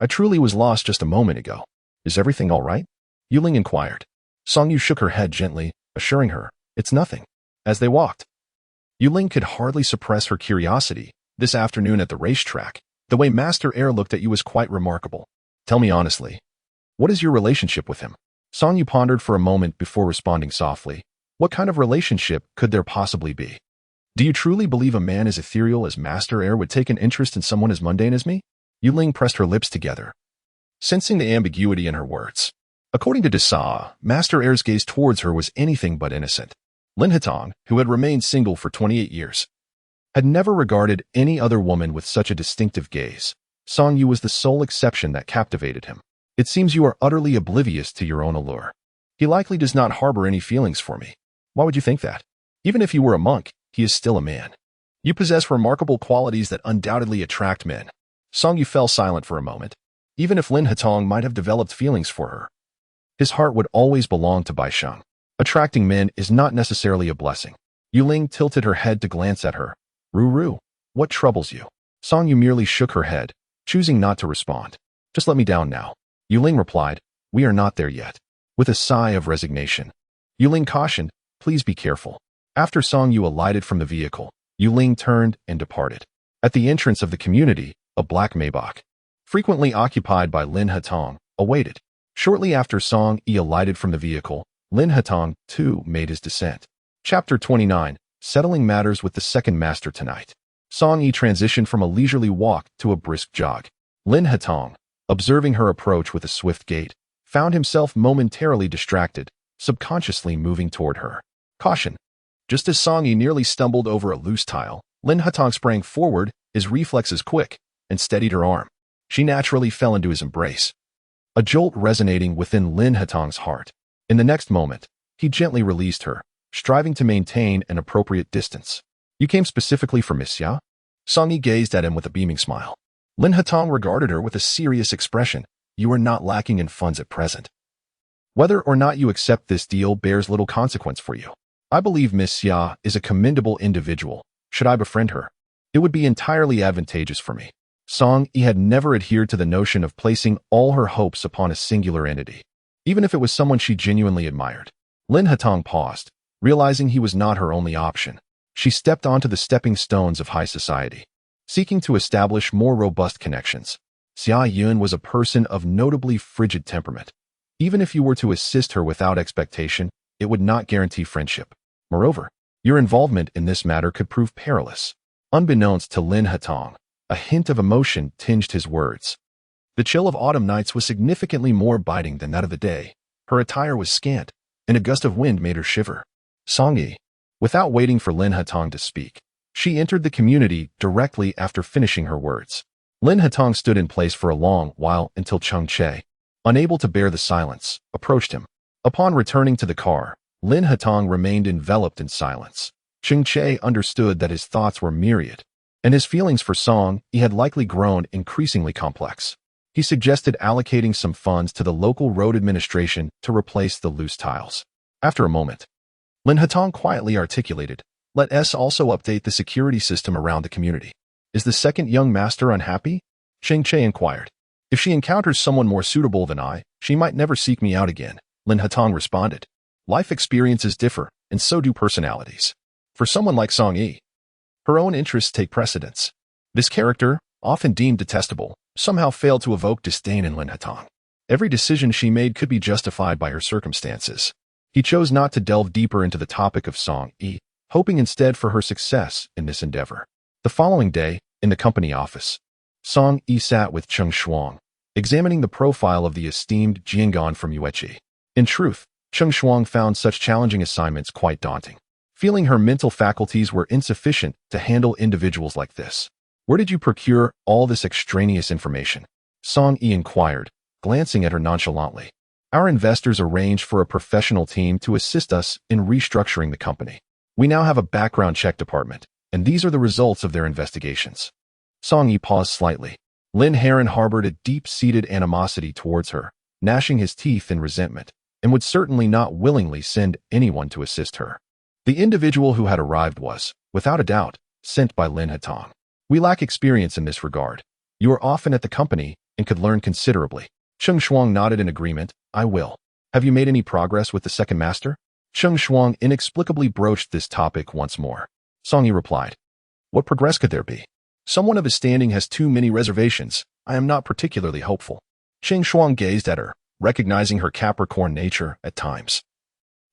Speaker 1: I truly was lost just a moment ago. Is everything all right? Yuling inquired. Song Yu shook her head gently, assuring her, it's nothing. As they walked, Yuling could hardly suppress her curiosity. This afternoon at the racetrack, the way Master Erye looked at you was quite remarkable. Tell me honestly, what is your relationship with him? Song Yu pondered for a moment before responding softly. What kind of relationship could there possibly be? Do you truly believe a man as ethereal as Master Erye would take an interest in someone as mundane as me? Yuling pressed her lips together, sensing the ambiguity in her words. According to Desa, Master Erye's gaze towards her was anything but innocent. Lin Hatong, who had remained single for 28 years, had never regarded any other woman with such a distinctive gaze. Song Yu was the sole exception that captivated him. It seems you are utterly oblivious to your own allure. He likely does not harbor any feelings for me. Why would you think that? Even if he were a monk, he is still a man. You possess remarkable qualities that undoubtedly attract men. Song Yu fell silent for a moment. Even if Lin Hatong might have developed feelings for her, his heart would always belong to Bai Sheng. Attracting men is not necessarily a blessing. Yuling tilted her head to glance at her. Ru, what troubles you? Song Yu merely shook her head, choosing not to respond. Just let me down now. Yuling replied, we are not there yet. With a sigh of resignation, Yuling cautioned, please be careful. After Song Yu alighted from the vehicle, Yuling turned and departed. At the entrance of the community, a black Maybach, frequently occupied by Lin Hatong, awaited. Shortly after Song Yi alighted from the vehicle, Lin Hatong, too, made his descent. Chapter 29, Settling Matters with the Second Master Tonight. Song Yi transitioned from a leisurely walk to a brisk jog. Lin Hatong, observing her approach with a swift gait, found himself momentarily distracted, subconsciously moving toward her. Caution! Just as Song Yi nearly stumbled over a loose tile, Lin Hatong sprang forward, his reflexes quick, and steadied her arm. She naturally fell into his embrace, a jolt resonating within Lin Hatong's heart. In the next moment, he gently released her, striving to maintain an appropriate distance. You came specifically for Miss Xia? Song Yi gazed at him with a beaming smile. Lin Hatong regarded her with a serious expression. You are not lacking in funds at present. Whether or not you accept this deal bears little consequence for you. I believe Miss Xia is a commendable individual. Should I befriend her? It would be entirely advantageous for me. Song Yi had never adhered to the notion of placing all her hopes upon a singular entity, even if it was someone she genuinely admired. Lin Hatong paused, realizing he was not her only option. She stepped onto the stepping stones of high society, seeking to establish more robust connections. Xia Yun was a person of notably frigid temperament. Even if you were to assist her without expectation, it would not guarantee friendship. Moreover, Your involvement in this matter could prove perilous. Unbeknownst to Lin Hatong, a hint of emotion tinged his words. The chill of autumn nights was significantly more biting than that of the day. Her attire was scant, and a gust of wind made her shiver. Song-yi. Without waiting for Lin Hatong to speak, she entered the community directly after finishing her words. Lin Hatong stood in place for a long while until Cheng Che, unable to bear the silence, approached him. Upon returning to the car, Lin Hatong remained enveloped in silence. Cheng Che understood that his thoughts were myriad, and his feelings for Song-yi had likely grown increasingly complex. He suggested allocating some funds to the local road administration to replace the loose tiles. After a moment, Lin Hatong quietly articulated, "Let us also update the security system around the community." "Is the second young master unhappy?" Cheng Che inquired. "If she encounters someone more suitable than I, she might never seek me out again," Lin Hatong responded. "Life experiences differ, and so do personalities. For someone like Song-yi, her own interests take precedence." This character, often deemed detestable, somehow failed to evoke disdain in Lin Hatong. Every decision she made could be justified by her circumstances. He chose not to delve deeper into the topic of Song-yi, hoping instead for her success in this endeavor. The following day, in the company office, Song-yi sat with Cheng Shuang, examining the profile of the esteemed Jiangan from Yuechi. In truth, Cheng Shuang found such challenging assignments quite daunting, feeling her mental faculties were insufficient to handle individuals like this. "Where did you procure all this extraneous information?" Song-yi inquired, glancing at her nonchalantly. "Our investors arranged for a professional team to assist us in restructuring the company. We now have a background check department, and these are the results of their investigations." Song-yi paused slightly. Lin Heron harbored a deep-seated animosity towards her, gnashing his teeth in resentment, and would certainly not willingly send anyone to assist her. The individual who had arrived was, without a doubt, sent by Lin Hatong. "We lack experience in this regard. You are often at the company and could learn considerably." Cheng Shuang nodded in agreement. "I will." "Have you made any progress with the second master?" Cheng Shuang inexplicably broached this topic once more. Song-yi replied, "What progress could there be? Someone of his standing has too many reservations. I am not particularly hopeful." Cheng Shuang gazed at her, recognizing her Capricorn nature at times.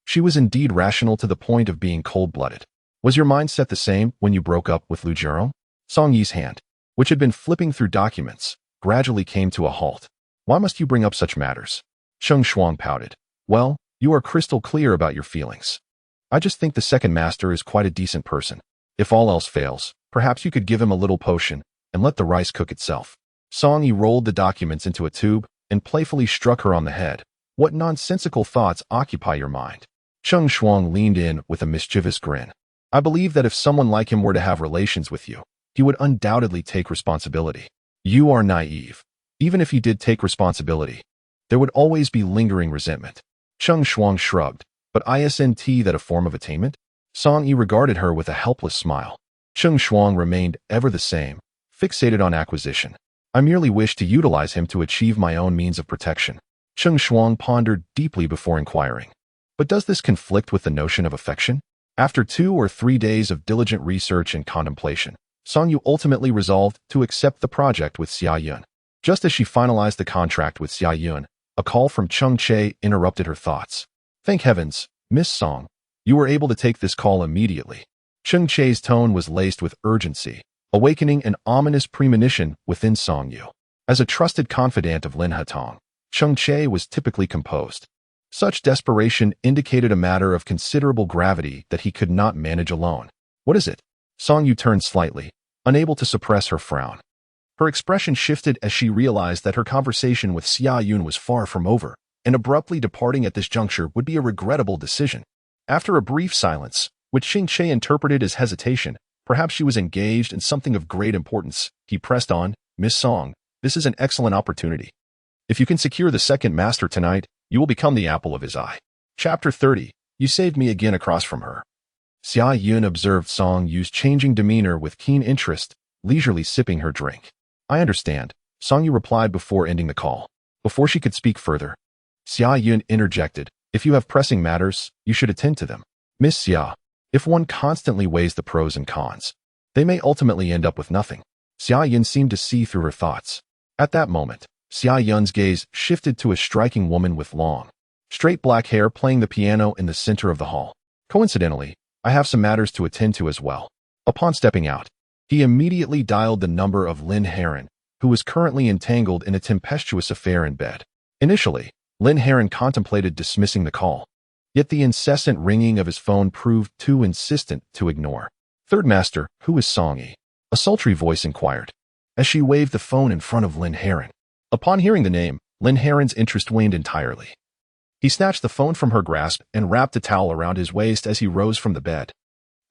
Speaker 1: She was indeed rational to the point of being cold-blooded. "Was your mindset the same when you broke up with Lu Jiro?" Song-yi's hand, which had been flipping through documents, gradually came to a halt. "Why must you bring up such matters?" Cheng Shuang pouted. "Well, you are crystal clear about your feelings. I just think the second master is quite a decent person. If all else fails, perhaps you could give him a little potion and let the rice cook itself." Song-yi rolled the documents into a tube and playfully struck her on the head. "What nonsensical thoughts occupy your mind?" Cheng Shuang leaned in with a mischievous grin. "I believe that if someone like him were to have relations with you, he would undoubtedly take responsibility. You are naive. Even if he did take responsibility, there would always be lingering resentment." Cheng Shuang shrugged. "But isn't that a form of attainment?" Song-yi regarded her with a helpless smile. Cheng Shuang remained ever the same, fixated on acquisition. "I merely wish to utilize him to achieve my own means of protection." Cheng Shuang pondered deeply before inquiring, "But does this conflict with the notion of affection?" After 2 or 3 days of diligent research and contemplation, Song-yu ultimately resolved to accept the project with Xia Yun. Just as she finalized the contract with Xia Yun, a call from Cheng Che interrupted her thoughts. "Thank heavens, Miss Song, you were able to take this call immediately." Cheng Che's tone was laced with urgency, awakening an ominous premonition within Song-yu. As a trusted confidant of Lin Hatong, Cheng Che was typically composed. Such desperation indicated a matter of considerable gravity that he could not manage alone. "What is it?" Song-yu turned slightly, unable to suppress her frown. Her expression shifted as she realized that her conversation with Xia Yun was far from over, and abruptly departing at this juncture would be a regrettable decision. After a brief silence, which Cheng Che interpreted as hesitation, perhaps she was engaged in something of great importance, he pressed on, "Miss Song, this is an excellent opportunity. If you can secure the second master tonight, you will become the apple of his eye." Chapter 30. You saved me again across from her. Xia Yun observed Song-yu's changing demeanor with keen interest, leisurely sipping her drink. "I understand," Song-yu replied before ending the call. Before she could speak further, Xia Yun interjected, "If you have pressing matters, you should attend to them. Miss Xia, if one constantly weighs the pros and cons, they may ultimately end up with nothing." Xia Yun seemed to see through her thoughts. At that moment, Xia Yun's gaze shifted to a striking woman with long, straight black hair playing the piano in the center of the hall. Coincidentally, I have some matters to attend to as well. Upon stepping out, he immediately dialed the number of Lin Heron, who was currently entangled in a tempestuous affair in bed. Initially, Lin Heron contemplated dismissing the call, yet the incessant ringing of his phone proved too insistent to ignore. Third Master, who is Song Yi? A sultry voice inquired, as she waved the phone in front of Lin Heron. Upon hearing the name, Lin Heron's interest waned entirely. He snatched the phone from her grasp and wrapped a towel around his waist as he rose from the bed.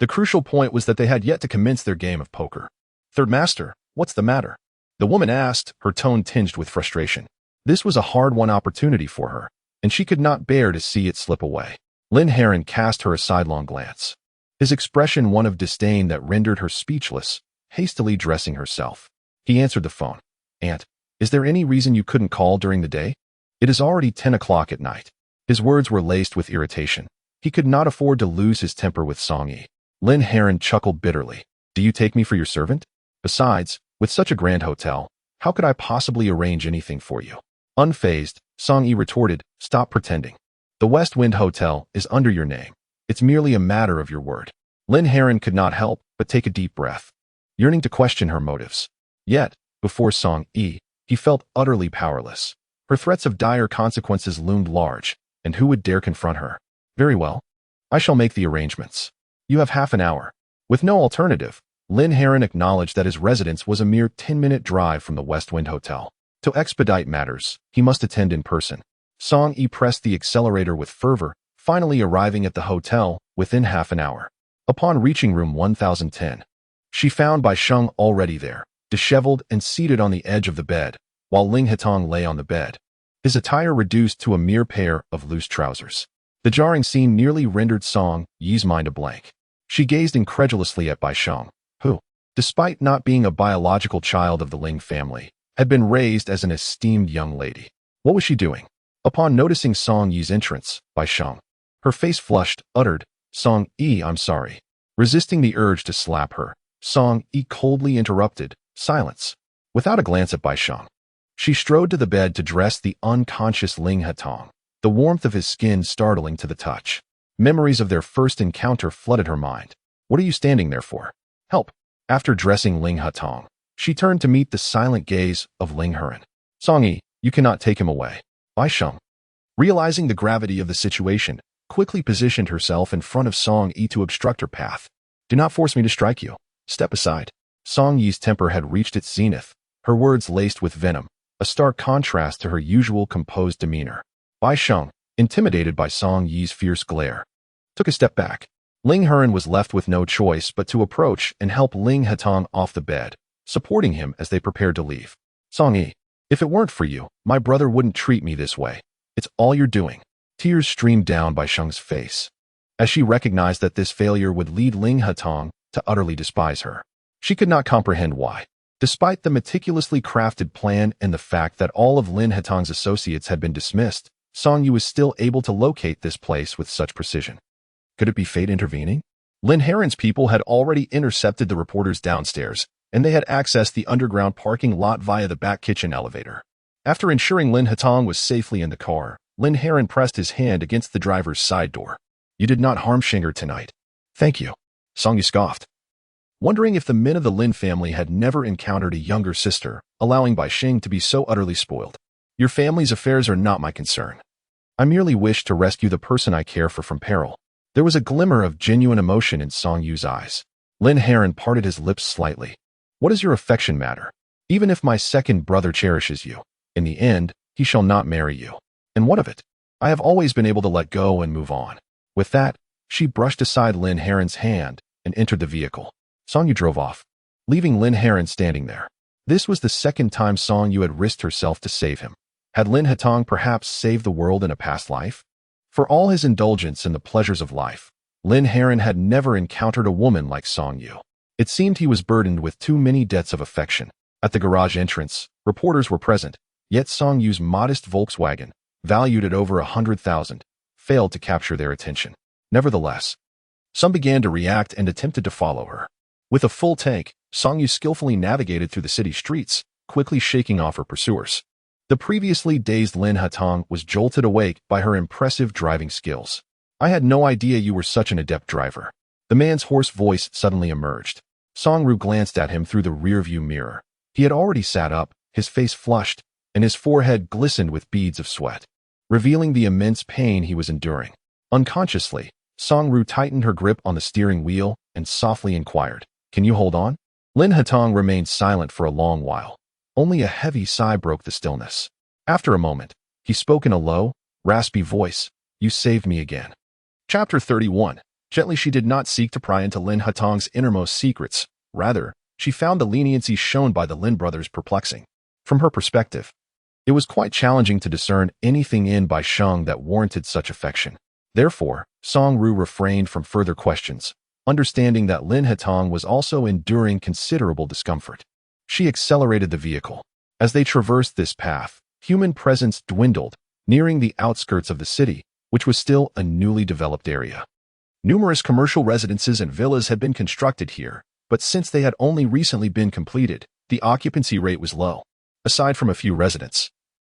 Speaker 1: The crucial point was that they had yet to commence their game of poker. Third Master, what's the matter? The woman asked, her tone tinged with frustration. This was a hard-won opportunity for her, and she could not bear to see it slip away. Lin Heron cast her a sidelong glance, his expression one of disdain that rendered her speechless, hastily dressing herself. He answered the phone. Aunt, is there any reason you couldn't call during the day? It is already 10 o'clock at night. His words were laced with irritation. He could not afford to lose his temper with Song Yi. Lin Heron chuckled bitterly. Do you take me for your servant? Besides, with such a grand hotel, how could I possibly arrange anything for you? Unfazed, Song Yi retorted, stop pretending. The West Wind Hotel is under your name. It's merely a matter of your word. Lin Heron could not help but take a deep breath, yearning to question her motives. Yet, before Song Yi, he felt utterly powerless. Her threats of dire consequences loomed large, and who would dare confront her? Very well. I shall make the arrangements. You have half an hour. With no alternative, Lin Heron acknowledged that his residence was a mere 10-minute drive from the West Wind Hotel. To expedite matters, he must attend in person. Song Yi pressed the accelerator with fervor, finally arriving at the hotel within half an hour. Upon reaching room 1010, she found Bai Sheng already there, disheveled and seated on the edge of the bed, while Ling Hetong lay on the bed, his attire reduced to a mere pair of loose trousers. The jarring scene nearly rendered Song Yi's mind a blank. She gazed incredulously at Bai Sheng, who, despite not being a biological child of the Ling family, had been raised as an esteemed young lady. What was she doing? Upon noticing Song Yi's entrance, Bai Sheng, her face flushed, uttered, Song Yi, I'm sorry. Resisting the urge to slap her, Song Yi coldly interrupted, silence. Without a glance at Bai Sheng, she strode to the bed to dress the unconscious Ling Hetong, the warmth of his skin startling to the touch. Memories of their first encounter flooded her mind. What are you standing there for? Help. After dressing Ling Hetong, she turned to meet the silent gaze of Ling Heron. Song Yi, you cannot take him away. Bai Sheng, realizing the gravity of the situation, quickly positioned herself in front of Song Yi to obstruct her path. Do not force me to strike you. Step aside. Song Yi's temper had reached its zenith, her words laced with venom, a stark contrast to her usual composed demeanor. Bai Sheng, intimidated by Song Yi's fierce glare, took a step back. Ling Heron was left with no choice but to approach and help Ling Hetong off the bed, supporting him as they prepared to leave. Song Yi, if it weren't for you, my brother wouldn't treat me this way. It's all you're doing. Tears streamed down Bai Sheng's face, as she recognized that this failure would lead Ling Hetong to utterly despise her. She could not comprehend why. Despite the meticulously crafted plan and the fact that all of Lin Hetong's associates had been dismissed, Song Yi was still able to locate this place with such precision. Could it be fate intervening? Lin Heron's people had already intercepted the reporters downstairs, and they had accessed the underground parking lot via the back kitchen elevator. After ensuring Lin Hetong was safely in the car, Lin Heron pressed his hand against the driver's side door. You did not harm Shinger tonight. Thank you. Song Yi scoffed, wondering if the men of the Lin family had never encountered a younger sister, allowing Bai Sheng to be so utterly spoiled. Your family's affairs are not my concern. I merely wish to rescue the person I care for from peril. There was a glimmer of genuine emotion in Song Yi's eyes. Lin Heron parted his lips slightly. What does your affection matter? Even if my second brother cherishes you, in the end, he shall not marry you. And what of it? I have always been able to let go and move on. With that, she brushed aside Lin Heron's hand and entered the vehicle. Song Yi drove off, leaving Lin Heron standing there. This was the second time Song Yi had risked herself to save him. Had Lin Hetong perhaps saved the world in a past life? For all his indulgence in the pleasures of life, Lin Heron had never encountered a woman like Song Yi. It seemed he was burdened with too many debts of affection. At the garage entrance, reporters were present, yet Song Yi's modest Volkswagen, valued at over 100,000, failed to capture their attention. Nevertheless, some began to react and attempted to follow her. With a full tank, Song Yi skillfully navigated through the city streets, quickly shaking off her pursuers. The previously dazed Lin Hetong was jolted awake by her impressive driving skills. I had no idea you were such an adept driver. The man's hoarse voice suddenly emerged. Song-Ru glanced at him through the rearview mirror. He had already sat up, his face flushed, and his forehead glistened with beads of sweat, revealing the immense pain he was enduring. Unconsciously, Song-Ru tightened her grip on the steering wheel and softly inquired, "Can you hold on?" Lin Hatong remained silent for a long while. Only a heavy sigh broke the stillness. After a moment, he spoke in a low, raspy voice, "You saved me again." Chapter 31. Gently, she did not seek to pry into Lin Hatong's innermost secrets. Rather, she found the leniency shown by the Lin brothers perplexing. From her perspective, it was quite challenging to discern anything in Bai Sheng that warranted such affection. Therefore, Song-Ru refrained from further questions, understanding that Lin Hatong was also enduring considerable discomfort. She accelerated the vehicle. As they traversed this path, human presence dwindled, nearing the outskirts of the city, which was still a newly developed area. Numerous commercial residences and villas had been constructed here, but since they had only recently been completed, the occupancy rate was low. Aside from a few residents,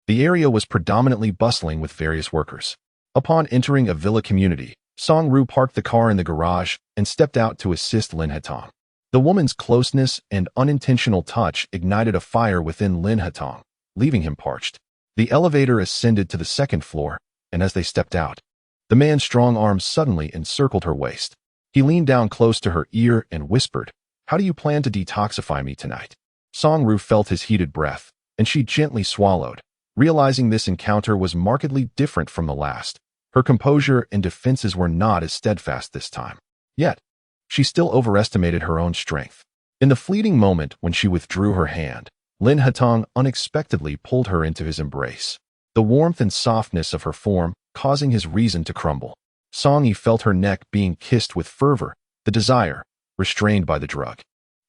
Speaker 1: the area was predominantly bustling with various workers. Upon entering a villa community, Song-Ru parked the car in the garage and stepped out to assist Lin Hatong. The woman's closeness and unintentional touch ignited a fire within Lin Hatong, leaving him parched. The elevator ascended to the second floor, and as they stepped out, the man's strong arms suddenly encircled her waist. He leaned down close to her ear and whispered, "How do you plan to detoxify me tonight?" Song-Ru felt his heated breath, and she gently swallowed, realizing this encounter was markedly different from the last. Her composure and defenses were not as steadfast this time. Yet, she still overestimated her own strength. In the fleeting moment when she withdrew her hand, Lin Hatong unexpectedly pulled her into his embrace. The warmth and softness of her form causing his reason to crumble. Song-Yi felt her neck being kissed with fervor, the desire, restrained by the drug,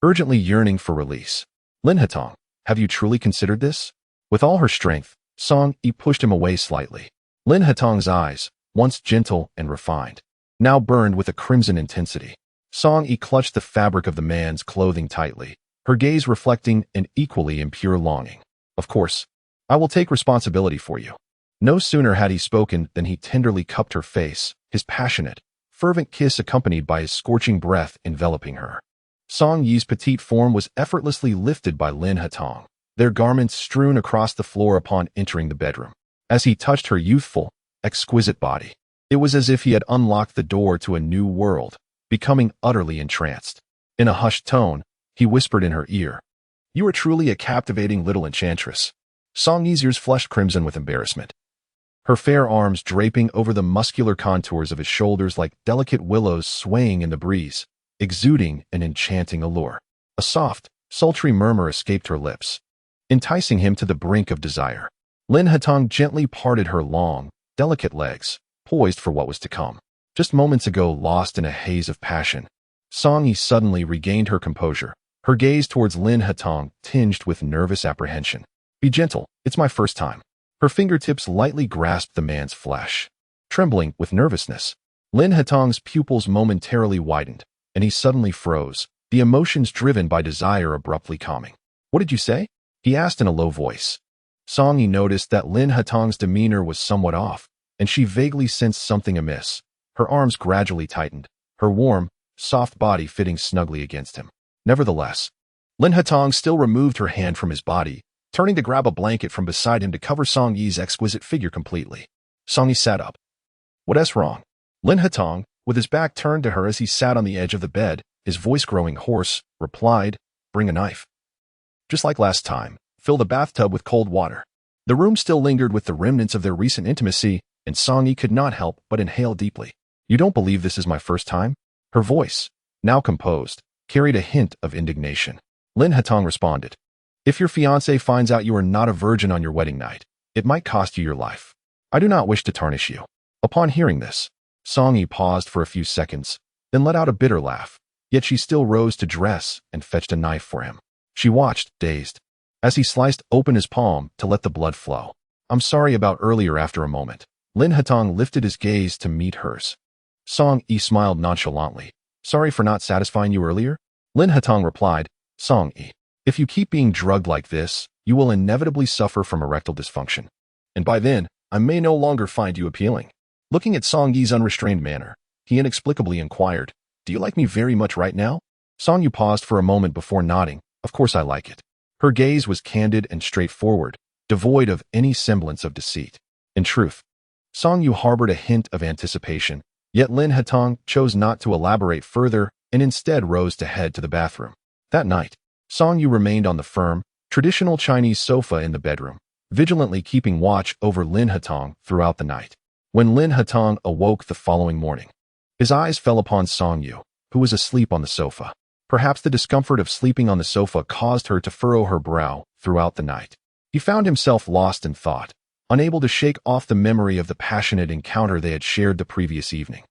Speaker 1: urgently yearning for release. "Lin Hatong, have you truly considered this?" With all her strength, Song-Yi pushed him away slightly. Lin Hatong's eyes, once gentle and refined, now burned with a crimson intensity. Song-Yi clutched the fabric of the man's clothing tightly, her gaze reflecting an equally impure longing. "Of course, I will take responsibility for you." No sooner had he spoken than he tenderly cupped her face, his passionate, fervent kiss accompanied by his scorching breath enveloping her. Song-Yi's petite form was effortlessly lifted by Lin Hatong, their garments strewn across the floor upon entering the bedroom. As he touched her youthful, exquisite body, it was as if he had unlocked the door to a new world, becoming utterly entranced. In a hushed tone, he whispered in her ear, "You are truly a captivating little enchantress." Song-Yi's ears flushed crimson with embarrassment, her fair arms draping over the muscular contours of his shoulders like delicate willows swaying in the breeze, exuding an enchanting allure. A soft, sultry murmur escaped her lips, enticing him to the brink of desire. Lin Hatong gently parted her long, delicate legs, poised for what was to come. Just moments ago lost in a haze of passion, Song-Yi suddenly regained her composure, her gaze towards Lin Hatong tinged with nervous apprehension. "Be gentle, it's my first time." Her fingertips lightly grasped the man's flesh. Trembling with nervousness, Lin Hatong's pupils momentarily widened, and he suddenly froze, the emotions driven by desire abruptly calming. "What did you say?" he asked in a low voice. Song-Yi noticed that Lin Hatong's demeanor was somewhat off, and she vaguely sensed something amiss. Her arms gradually tightened, her warm, soft body fitting snugly against him. Nevertheless, Lin Hatong still removed her hand from his body, turning to grab a blanket from beside him to cover Song-Yi's exquisite figure completely. Song-Yi sat up. "What's wrong?" Lin Hatong, with his back turned to her as he sat on the edge of the bed, his voice growing hoarse, replied, "Bring a knife." Just like last time, fill the bathtub with cold water. The room still lingered with the remnants of their recent intimacy, and Song-Yi could not help but inhale deeply. "You don't believe this is my first time?" Her voice, now composed, carried a hint of indignation. Lin Hatong responded, "If your fiancé finds out you are not a virgin on your wedding night, it might cost you your life. I do not wish to tarnish you." Upon hearing this, Song-Yi paused for a few seconds, then let out a bitter laugh, yet she still rose to dress and fetched a knife for him. She watched, dazed, as he sliced open his palm to let the blood flow. "I'm sorry about earlier." After a moment, Lin Hatong lifted his gaze to meet hers. Song-Yi smiled nonchalantly. "Sorry for not satisfying you earlier?" Lin Hatong replied, "Song-Yi, if you keep being drugged like this, you will inevitably suffer from erectile dysfunction. And by then, I may no longer find you appealing." Looking at Song-Yi's unrestrained manner, he inexplicably inquired, Do you like me very much right now? Song Yu paused for a moment before nodding. Of course I like it. Her gaze was candid and straightforward, devoid of any semblance of deceit. In truth, Song Yu harbored a hint of anticipation, yet Lin Hatong chose not to elaborate further and instead rose to head to the bathroom. That night, Song Yu remained on the firm, traditional Chinese sofa in the bedroom, vigilantly keeping watch over Lin Hatong throughout the night. When Lin Hatong awoke the following morning, his eyes fell upon Song Yu, who was asleep on the sofa. Perhaps the discomfort of sleeping on the sofa caused her to furrow her brow throughout the night. He found himself lost in thought, unable to shake off the memory of the passionate encounter they had shared the previous evening.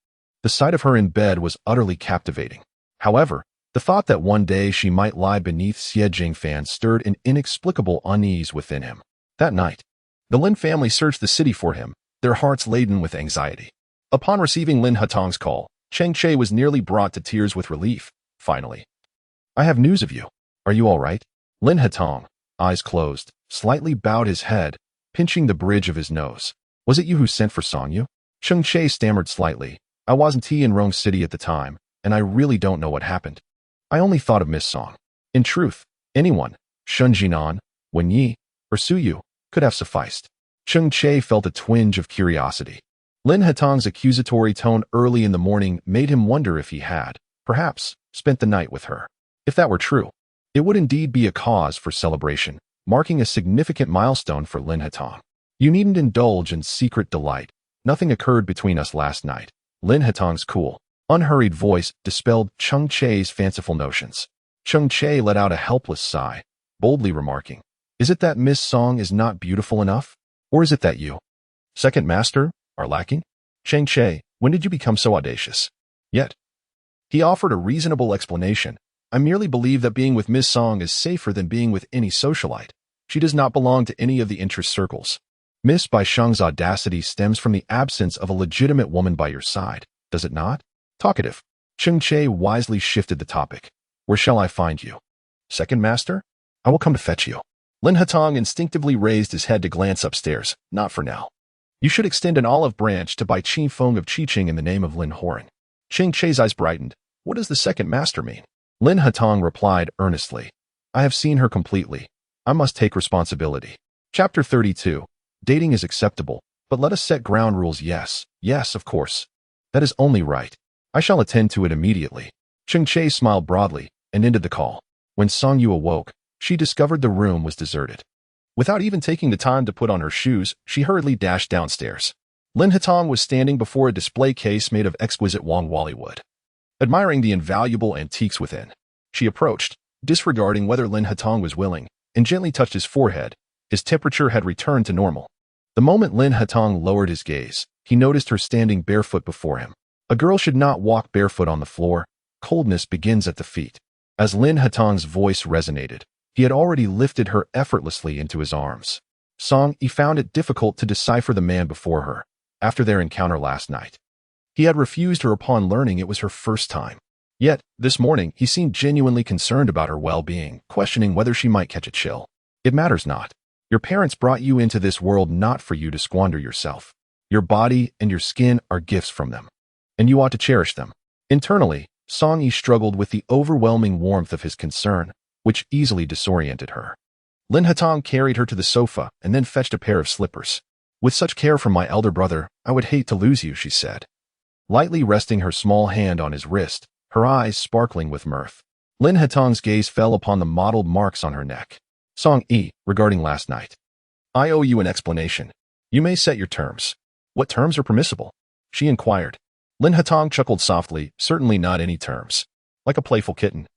Speaker 1: The sight of her in bed was utterly captivating. However, the thought that one day she might lie beneath Xie Jingfan stirred an inexplicable unease within him. That night, the Lin family searched the city for him, their hearts laden with anxiety. Upon receiving Lin Hatong's call, Cheng Che was nearly brought to tears with relief. Finally, I have news of you. Are you all right? Lin Hatong, eyes closed, slightly bowed his head, pinching the bridge of his nose. Was it you who sent for Song Yu? Cheng Che stammered slightly. I wasn't in Rong City at the time, and I really don't know what happened. I only thought of Miss Song. In truth, anyone, Shun Jinan, Wen Yi, or Su Yu, could have sufficed. Cheng Che felt a twinge of curiosity. Lin Hatong's accusatory tone early in the morning made him wonder if he had, perhaps, spent the night with her. If that were true, it would indeed be a cause for celebration, marking a significant milestone for Lin Hatong. You needn't indulge in secret delight. Nothing occurred between us last night. Lin Hatong's cool, unhurried voice dispelled Cheng Che's fanciful notions. Cheng Che let out a helpless sigh, boldly remarking, Is it that Miss Song is not beautiful enough? Or is it that you, second master, are lacking? Cheng Che, when did you become so audacious? Yet, he offered a reasonable explanation. I merely believe that being with Miss Song is safer than being with any socialite. She does not belong to any of the interest circles. Miss Bai Sheng's audacity stems from the absence of a legitimate woman by your side, does it not? Talkative, Cheng Che wisely shifted the topic. Where shall I find you? Second master? I will come to fetch you. Lin Hatong instinctively raised his head to glance upstairs. Not for now. You should extend an olive branch to Bai Qi Feng of Qiqing in the name of Lin Horan. Cheng Che's eyes brightened. What does the second master mean? Lin Hatong replied earnestly. I have seen her completely. I must take responsibility. Chapter 32. Dating is acceptable, but let us set ground rules. Yes, of course. That is only right. I shall attend to it immediately. Cheng Che smiled broadly and ended the call. When Song Yu awoke, she discovered the room was deserted. Without even taking the time to put on her shoes, she hurriedly dashed downstairs. Lin Hatong was standing before a display case made of exquisite Wang Wali wood. Admiring the invaluable antiques within, she approached, disregarding whether Lin Hatong was willing, and gently touched his forehead. His temperature had returned to normal. The moment Lin Hatong lowered his gaze, he noticed her standing barefoot before him. A girl should not walk barefoot on the floor. Coldness begins at the feet. As Lin Hatong's voice resonated, he had already lifted her effortlessly into his arms. Song Yi found it difficult to decipher the man before her, after their encounter last night. He had refused her upon learning it was her first time. Yet, this morning, he seemed genuinely concerned about her well-being, questioning whether she might catch a chill. It matters not. Your parents brought you into this world not for you to squander yourself. Your body and your skin are gifts from them, and you ought to cherish them. Internally, Song Yi struggled with the overwhelming warmth of his concern, which easily disoriented her. Lin Hatong carried her to the sofa and then fetched a pair of slippers. With such care from my elder brother, I would hate to lose you, she said, lightly resting her small hand on his wrist, her eyes sparkling with mirth. Lin Hatong's gaze fell upon the mottled marks on her neck. Song Yi, regarding last night. I owe you an explanation. You may set your terms. What terms are permissible? She inquired. Lin Hatong chuckled softly, certainly not any terms. Like a playful kitten.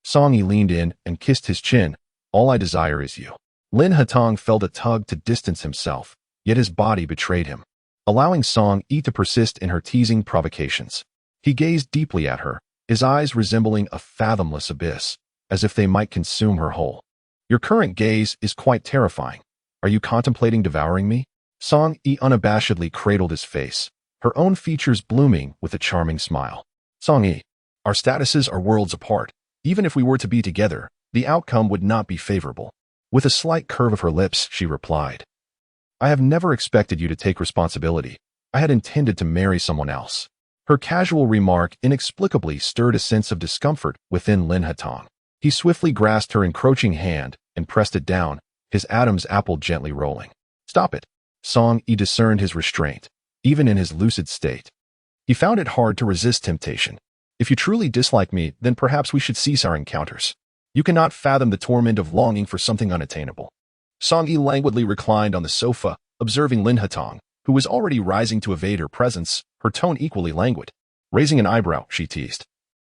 Speaker 1: Song Yi leaned in and kissed his chin. All I desire is you. Lin Hatong felt a tug to distance himself, yet his body betrayed him, allowing Song Yi to persist in her teasing provocations. He gazed deeply at her, his eyes resembling a fathomless abyss, as if they might consume her whole. Your current gaze is quite terrifying. Are you contemplating devouring me? Song Yi unabashedly cradled his face, her own features blooming with a charming smile. Song Yi, our statuses are worlds apart. Even if we were to be together, the outcome would not be favorable. With a slight curve of her lips, she replied, I have never expected you to take responsibility. I had intended to marry someone else. Her casual remark inexplicably stirred a sense of discomfort within Lin Hatong. He swiftly grasped her encroaching hand and pressed it down, his Adam's apple gently rolling. "Stop it." Song Yi discerned his restraint, even in his lucid state. He found it hard to resist temptation. "If you truly dislike me, then perhaps we should cease our encounters. You cannot fathom the torment of longing for something unattainable." Song Yi languidly reclined on the sofa, observing Lin Hatong, who was already rising to evade her presence, her tone equally languid. Raising an eyebrow, she teased.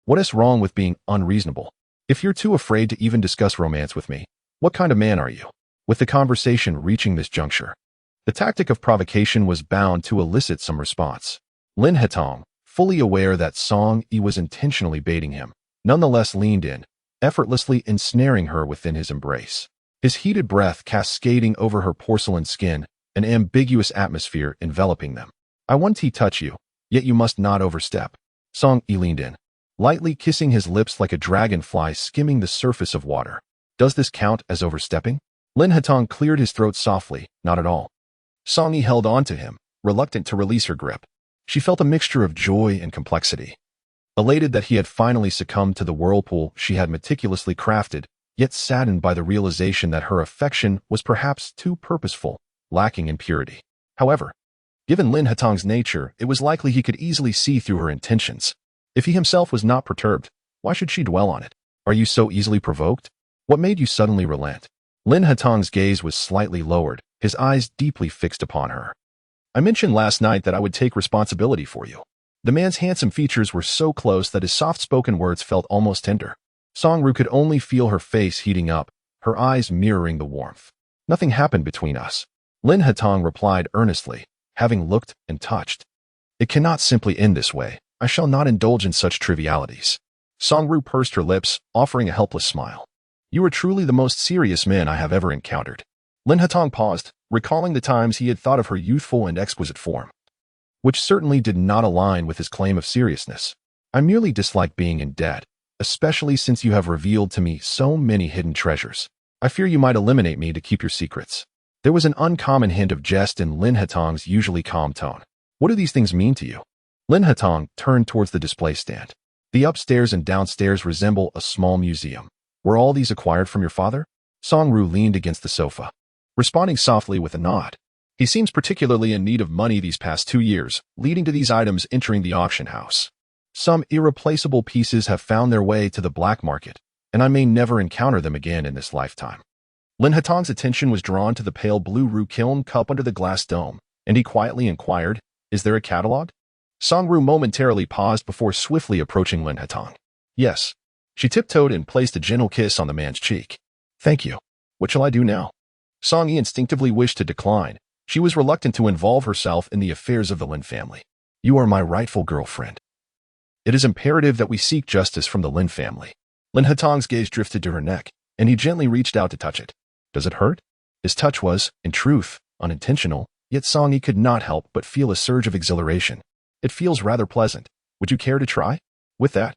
Speaker 1: "What is wrong with being unreasonable? If you're too afraid to even discuss romance with me, what kind of man are you?" With the conversation reaching this juncture, the tactic of provocation was bound to elicit some response. Lin Hatong, fully aware that Song Yi was intentionally baiting him, nonetheless leaned in, effortlessly ensnaring her within his embrace. His heated breath cascading over her porcelain skin, an ambiguous atmosphere enveloping them. "I want to touch you, yet you must not overstep." Song Yi leaned in, lightly kissing his lips like a dragonfly skimming the surface of water. "Does this count as overstepping?" Lin Hatong cleared his throat softly. "Not at all." Song Yi held on to him, reluctant to release her grip. She felt a mixture of joy and complexity. Elated that he had finally succumbed to the whirlpool she had meticulously crafted, yet saddened by the realization that her affection was perhaps too purposeful, lacking in purity. However, given Lin Hatong's nature, it was likely he could easily see through her intentions. If he himself was not perturbed, why should she dwell on it? "Are you so easily provoked? What made you suddenly relent?" Lin Hatong's gaze was slightly lowered, his eyes deeply fixed upon her. "I mentioned last night that I would take responsibility for you." The man's handsome features were so close that his soft-spoken words felt almost tender. Song-Ru could only feel her face heating up, her eyes mirroring the warmth. "Nothing happened between us," Lin Hatong replied earnestly, having looked and touched. "It cannot simply end this way. I shall not indulge in such trivialities." Song-Ru pursed her lips, offering a helpless smile. "You are truly the most serious man I have ever encountered." Lin Hatong paused, recalling the times he had thought of her youthful and exquisite form, which certainly did not align with his claim of seriousness. "I merely dislike being in debt, especially since you have revealed to me so many hidden treasures. I fear you might eliminate me to keep your secrets." There was an uncommon hint of jest in Lin Hatong's usually calm tone. "What do these things mean to you?" Lin Hatong turned towards the display stand. "The upstairs and downstairs resemble a small museum. Were all these acquired from your father?" Song-Ru leaned against the sofa, responding softly with a nod. "He seems particularly in need of money these past 2 years, leading to these items entering the auction house. Some irreplaceable pieces have found their way to the black market, and I may never encounter them again in this lifetime." Lin Hatong's attention was drawn to the pale blue roux kiln cup under the glass dome, and he quietly inquired, "Is there a catalog?" Song-Ru momentarily paused before swiftly approaching Lin Hatong. "Yes." She tiptoed and placed a gentle kiss on the man's cheek. "Thank you. What shall I do now?" Song Yi instinctively wished to decline. She was reluctant to involve herself in the affairs of the Lin family. "You are my rightful girlfriend. It is imperative that we seek justice from the Lin family." Lin Hatong's gaze drifted to her neck, and he gently reached out to touch it. "Does it hurt?" His touch was, in truth, unintentional, yet Song Yi could not help but feel a surge of exhilaration. "It feels rather pleasant. Would you care to try?" With that,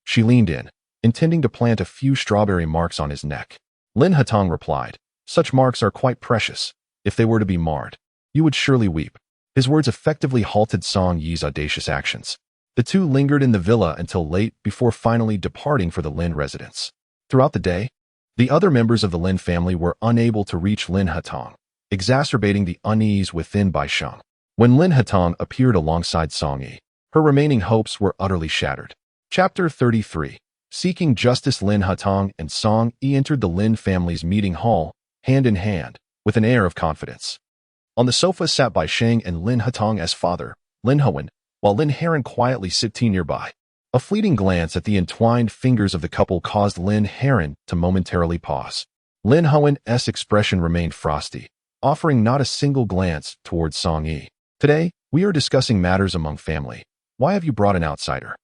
Speaker 1: she leaned in, intending to plant a few strawberry marks on his neck. Lin Hatong replied, "Such marks are quite precious. If they were to be marred, you would surely weep." His words effectively halted Song Yi's audacious actions. The two lingered in the villa until late before finally departing for the Lin residence. Throughout the day, the other members of the Lin family were unable to reach Lin Hatong, exacerbating the unease within Bai Sheng. When Lin Hatong appeared alongside Song Yi, her remaining hopes were utterly shattered. Chapter 33. Seeking Justice. Lin Hatong and Song Yi entered the Lin family's meeting hall, hand in hand, with an air of confidence. On the sofa sat Bai Sheng and Lin Hatong's father, Lin Howen, while Lin Heron quietly sipped tea nearby. A fleeting glance at the entwined fingers of the couple caused Lin Heron to momentarily pause. Lin Howen's expression remained frosty, offering not a single glance towards Song Yi. "Today, we are discussing matters among family. Why have you brought an outsider?"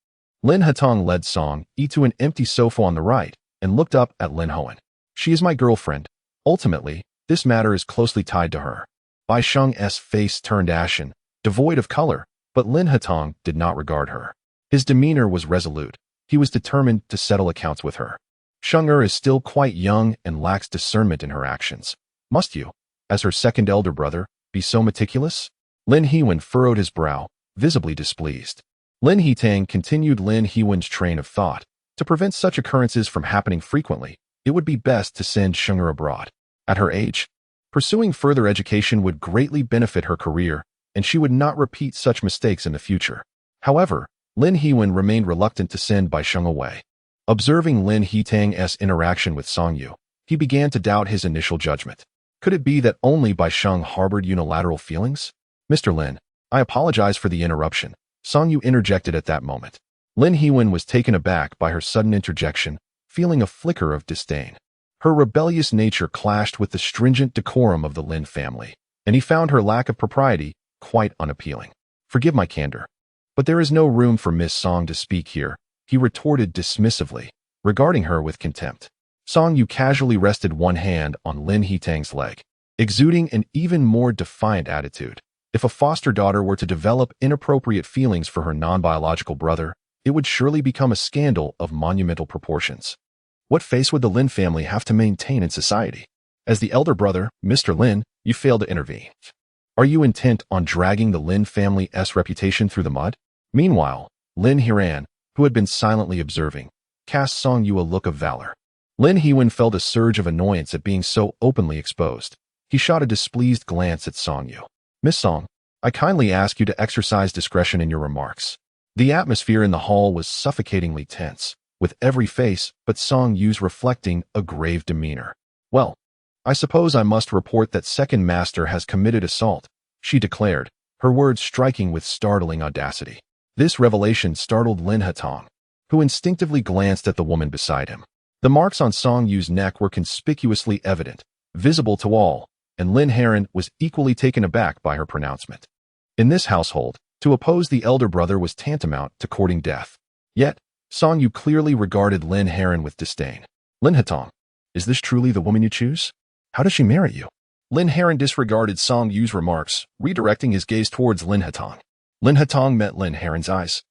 Speaker 1: Lin Hatong led Song Yi to an empty sofa on the right and looked up at Lin Howen. "She is my girlfriend. Ultimately, this matter is closely tied to her." Bai Sheng's face turned ashen, devoid of color, but Lin Hatong did not regard her. His demeanor was resolute. He was determined to settle accounts with her. "Sheng-Er is still quite young and lacks discernment in her actions. Must you, as her second elder brother, be so meticulous?" Lin Hewen furrowed his brow, visibly displeased. Lin Hitang continued Lin Hewen's train of thought. To prevent such occurrences from happening frequently, it would be best to send Sheng'er abroad. At her age, pursuing further education would greatly benefit her career, and she would not repeat such mistakes in the future. However, Lin Hewen remained reluctant to send Bai Sheng away. Observing Lin Hitang's interaction with Song Yu, he began to doubt his initial judgment. Could it be that only Bai Sheng harbored unilateral feelings? Mr. Lin, I apologize for the interruption. Song Yu interjected at that moment. Lin Hewen was taken aback by her sudden interjection, feeling a flicker of disdain. Her rebellious nature clashed with the stringent decorum of the Lin family, and he found her lack of propriety quite unappealing. Forgive my candor, but there is no room for Miss Song to speak here, he retorted dismissively, regarding her with contempt. Song Yu casually rested one hand on Lin Hitang's leg, exuding an even more defiant attitude. If a foster daughter were to develop inappropriate feelings for her non-biological brother, it would surely become a scandal of monumental proportions. What face would the Lin family have to maintain in society? As the elder brother, Mr. Lin, you failed to intervene. Are you intent on dragging the Lin family's reputation through the mud? Meanwhile, Lin Hiran, who had been silently observing, cast Song Yu a look of valor. Lin Hewen felt a surge of annoyance at being so openly exposed. He shot a displeased glance at Song Yu. Miss Song, I kindly ask you to exercise discretion in your remarks. The atmosphere in the hall was suffocatingly tense, with every face but Song Yu's reflecting a grave demeanor. Well, I suppose I must report that second master has committed assault, she declared, her words striking with startling audacity. This revelation startled Lin Hatong, who instinctively glanced at the woman beside him. The marks on Song Yu's neck were conspicuously evident, visible to all, and Lin Heron was equally taken aback by her pronouncement. In this household, to oppose the elder brother was tantamount to courting death. Yet, Song Yu clearly regarded Lin Heron with disdain. Lin Hatong, is this truly the woman you choose? How does she marry you? Lin Heron disregarded Song Yu's remarks, redirecting his gaze towards Lin Hatong. Lin Hatong met Lin Heron's eyes,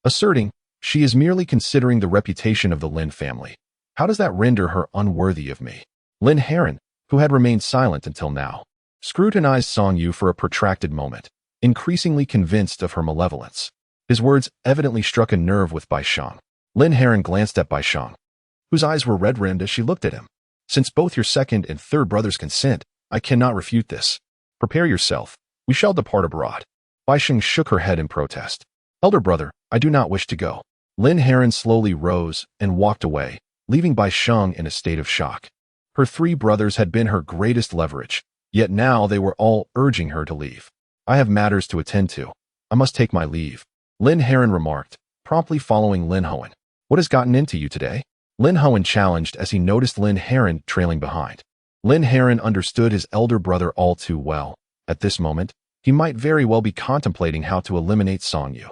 Speaker 1: asserting, she is merely considering the reputation of the Lin family. How does that render her unworthy of me? Lin Heron, who had remained silent until now, scrutinized Song Yu for a protracted moment, increasingly convinced of her malevolence. His words evidently struck a nerve with Bai Sheng. Lin Heron glanced at Bai Sheng, whose eyes were red-rimmed as she looked at him. Since both your second and third brothers consent, I cannot refute this. Prepare yourself. We shall depart abroad. Bai Sheng shook her head in protest. Elder brother, I do not wish to go. Lin Heron slowly rose and walked away, leaving Bai Sheng in a state of shock. Her three brothers had been her greatest leverage, yet now they were all urging her to leave. I have matters to attend to. I must take my leave, Lin Heron remarked, promptly following Lin Hoen. What has gotten into you today? Lin Hoen challenged as he noticed Lin Heron trailing behind. Lin Heron understood his elder brother all too well. At this moment, he might very well be contemplating how to eliminate Song Yu.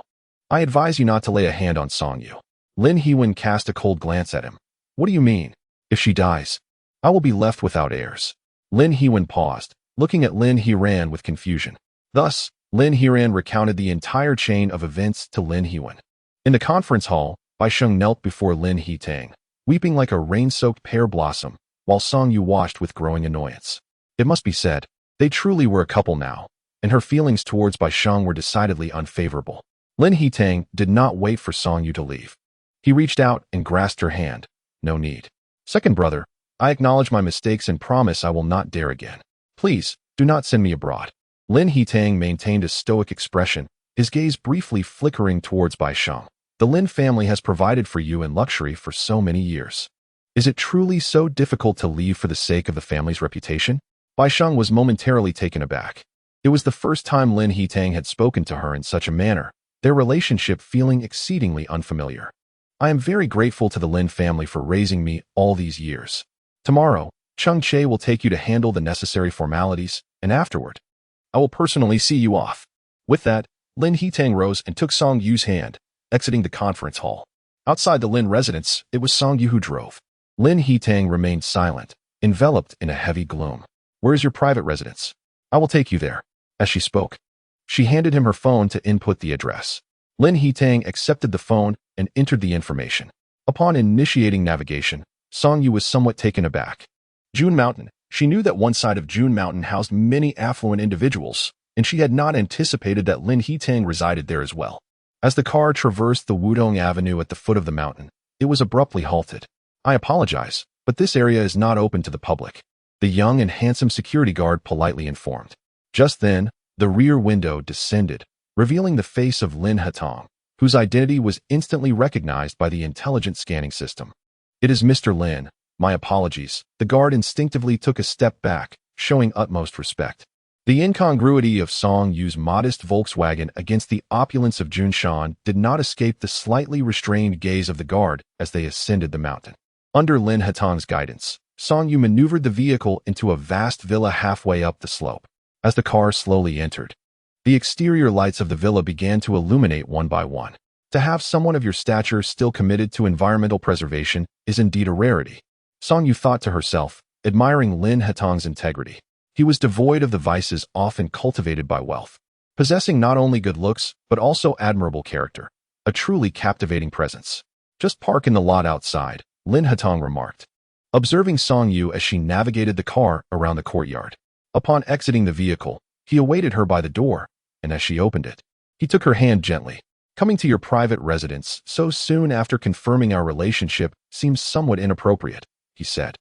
Speaker 1: I advise you not to lay a hand on Song Yu. Lin Hewen cast a cold glance at him. What do you mean? If she dies, I will be left without heirs. Lin Hewen paused, looking at Lin Hiran with confusion. Thus, Lin Hiran recounted the entire chain of events to Lin Hewen. In the conference hall, Bai Sheng knelt before Lin Hitang, weeping like a rain-soaked pear blossom, while Song Yu watched with growing annoyance. It must be said, they truly were a couple now, and her feelings towards Bai Sheng were decidedly unfavorable. Lin Hitang did not wait for Song Yu to leave. He reached out and grasped her hand. No need. Second brother, I acknowledge my mistakes and promise I will not dare again. Please, do not send me abroad. Lin Hitang maintained a stoic expression, his gaze briefly flickering towards Bai Sheng. The Lin family has provided for you in luxury for so many years. Is it truly so difficult to leave for the sake of the family's reputation? Bai Sheng was momentarily taken aback. It was the first time Lin Hitang had spoken to her in such a manner, their relationship feeling exceedingly unfamiliar. I am very grateful to the Lin family for raising me all these years. Tomorrow, Chung Che will take you to handle the necessary formalities, and afterward, I will personally see you off. With that, Lin Hitang rose and took Song Yu's hand, exiting the conference hall. Outside the Lin residence, it was Song Yu who drove. Lin Hitang remained silent, enveloped in a heavy gloom. Where is your private residence? I will take you there. As she spoke, she handed him her phone to input the address. Lin Hitang accepted the phone and entered the information. Upon initiating navigation, Song Yu was somewhat taken aback. June Mountain. She knew that one side of June Mountain housed many affluent individuals, and she had not anticipated that Lin Hitang resided there as well. As the car traversed the Wudong Avenue at the foot of the mountain, it was abruptly halted. "I apologize, but this area is not open to the public," the young and handsome security guard politely informed. Just then, the rear window descended, revealing the face of Lin Hetong, whose identity was instantly recognized by the intelligent scanning system. "It is Mr. Lin. My apologies." The guard instinctively took a step back, showing utmost respect. The incongruity of Song Yu's modest Volkswagen against the opulence of Junshan did not escape the slightly restrained gaze of the guard as they ascended the mountain. Under Lin Hetong's guidance, Song Yu maneuvered the vehicle into a vast villa halfway up the slope. As the car slowly entered, the exterior lights of the villa began to illuminate one by one. To have someone of your stature still committed to environmental preservation is indeed a rarity, Song Yu thought to herself, admiring Lin Hetong's integrity. He was devoid of the vices often cultivated by wealth, possessing not only good looks, but also admirable character, a truly captivating presence. "Just park in the lot outside," Lin Hetong remarked, observing Song Yu as she navigated the car around the courtyard. Upon exiting the vehicle, he awaited her by the door, and as she opened it, he took her hand gently. "Coming to your private residence so soon after confirming our relationship seems somewhat inappropriate," he said,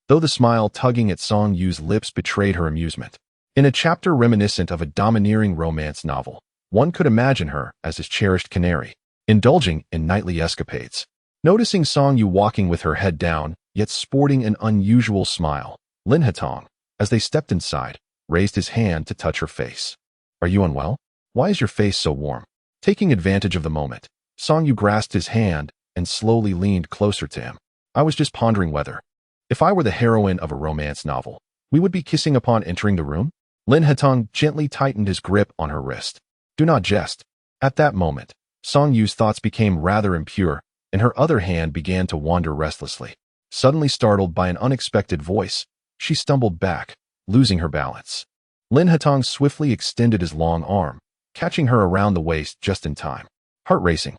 Speaker 1: though the smile tugging at Song Yu's lips betrayed her amusement. In a chapter reminiscent of a domineering romance novel, one could imagine her as his cherished canary, indulging in nightly escapades. Noticing Song Yu walking with her head down, yet sporting an unusual smile, Lin Hetong, as they stepped inside, raised his hand to touch her face. "Are you unwell? Why is your face so warm?" Taking advantage of the moment, Song Yu grasped his hand and slowly leaned closer to him. "I was just pondering whether, if I were the heroine of a romance novel, we would be kissing upon entering the room." Lin Hetong gently tightened his grip on her wrist. "Do not jest." At that moment, Song Yu's thoughts became rather impure, and her other hand began to wander restlessly. Suddenly startled by an unexpected voice, she stumbled back, losing her balance. Lin Hetong swiftly extended his long arm, catching her around the waist just in time. Heart racing,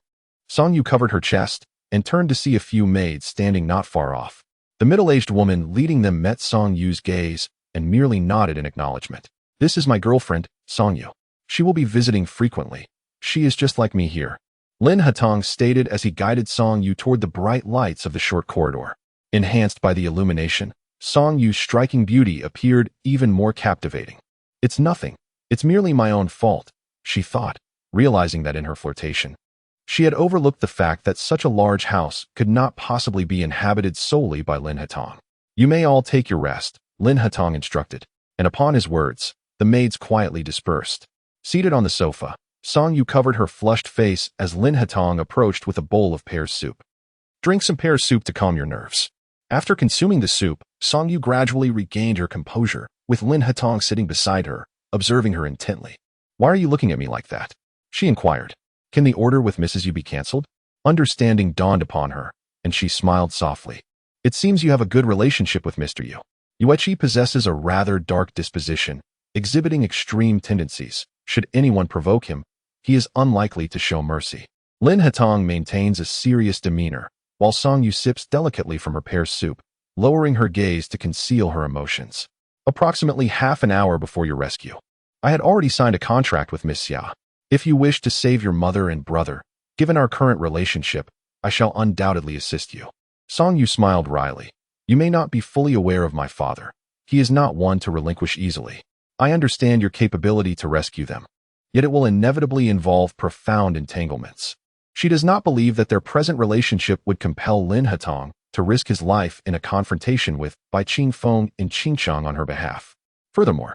Speaker 1: Song Yu covered her chest and turned to see a few maids standing not far off. The middle-aged woman leading them met Song Yu's gaze and merely nodded in acknowledgement. "This is my girlfriend, Song Yu. She will be visiting frequently. She is just like me here," Lin Hetong stated as he guided Song Yu toward the bright lights of the short corridor. Enhanced by the illumination, Song Yu's striking beauty appeared even more captivating. "It's nothing. It's merely my own fault," she thought, realizing that in her flirtation, she had overlooked the fact that such a large house could not possibly be inhabited solely by Lin Hetong. "You may all take your rest," Lin Hetong instructed, and upon his words, the maids quietly dispersed. Seated on the sofa, Song Yu covered her flushed face as Lin Hetong approached with a bowl of pear soup. "Drink some pear soup to calm your nerves." After consuming the soup, Song Yu gradually regained her composure, with Lin Hetong sitting beside her, observing her intently. "Why are you looking at me like that?" she inquired. "Can the order with Mrs. Yu be cancelled?" Understanding dawned upon her, and she smiled softly. "It seems you have a good relationship with Mr. Yu. Yuechi possesses a rather dark disposition, exhibiting extreme tendencies. Should anyone provoke him, he is unlikely to show mercy." Lin Hetong maintains a serious demeanor, while Song Yu sips delicately from her pear soup, lowering her gaze to conceal her emotions. "Approximately half an hour before your rescue, I had already signed a contract with Miss Xia. If you wish to save your mother and brother, given our current relationship, I shall undoubtedly assist you." Song Yu smiled wryly. "You may not be fully aware of my father. He is not one to relinquish easily. I understand your capability to rescue them, yet it will inevitably involve profound entanglements." She does not believe that their present relationship would compel Lin Hetong to risk his life in a confrontation with Bai Qingfeng in Qingchang on her behalf. Furthermore,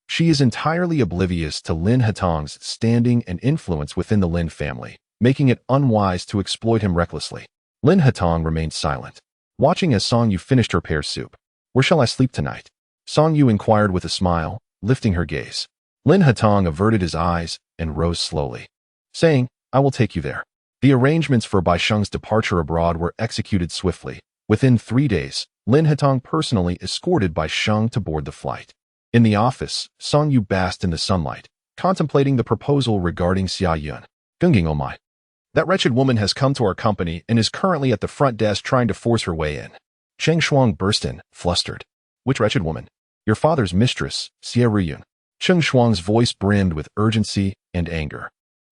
Speaker 1: she is entirely oblivious to Lin Hetong's standing and influence within the Lin family, making it unwise to exploit him recklessly. Lin Hetong remained silent, watching as Song Yu finished her pear soup. "Where shall I sleep tonight?" Song Yu inquired with a smile, lifting her gaze. Lin Hetong averted his eyes and rose slowly, saying, "I will take you there." The arrangements for Bai Sheng's departure abroad were executed swiftly. Within 3 days, Lin Hetong personally escorted Bai Sheng to board the flight. In the office, Song Yu basked in the sunlight, contemplating the proposal regarding Xia Yun. "Gunging, oh my. That wretched woman has come to our company and is currently at the front desk trying to force her way in." Cheng Shuang burst in, flustered. "Which wretched woman?" "Your father's mistress, Xia Riyun." Cheng Shuang's voice brimmed with urgency and anger.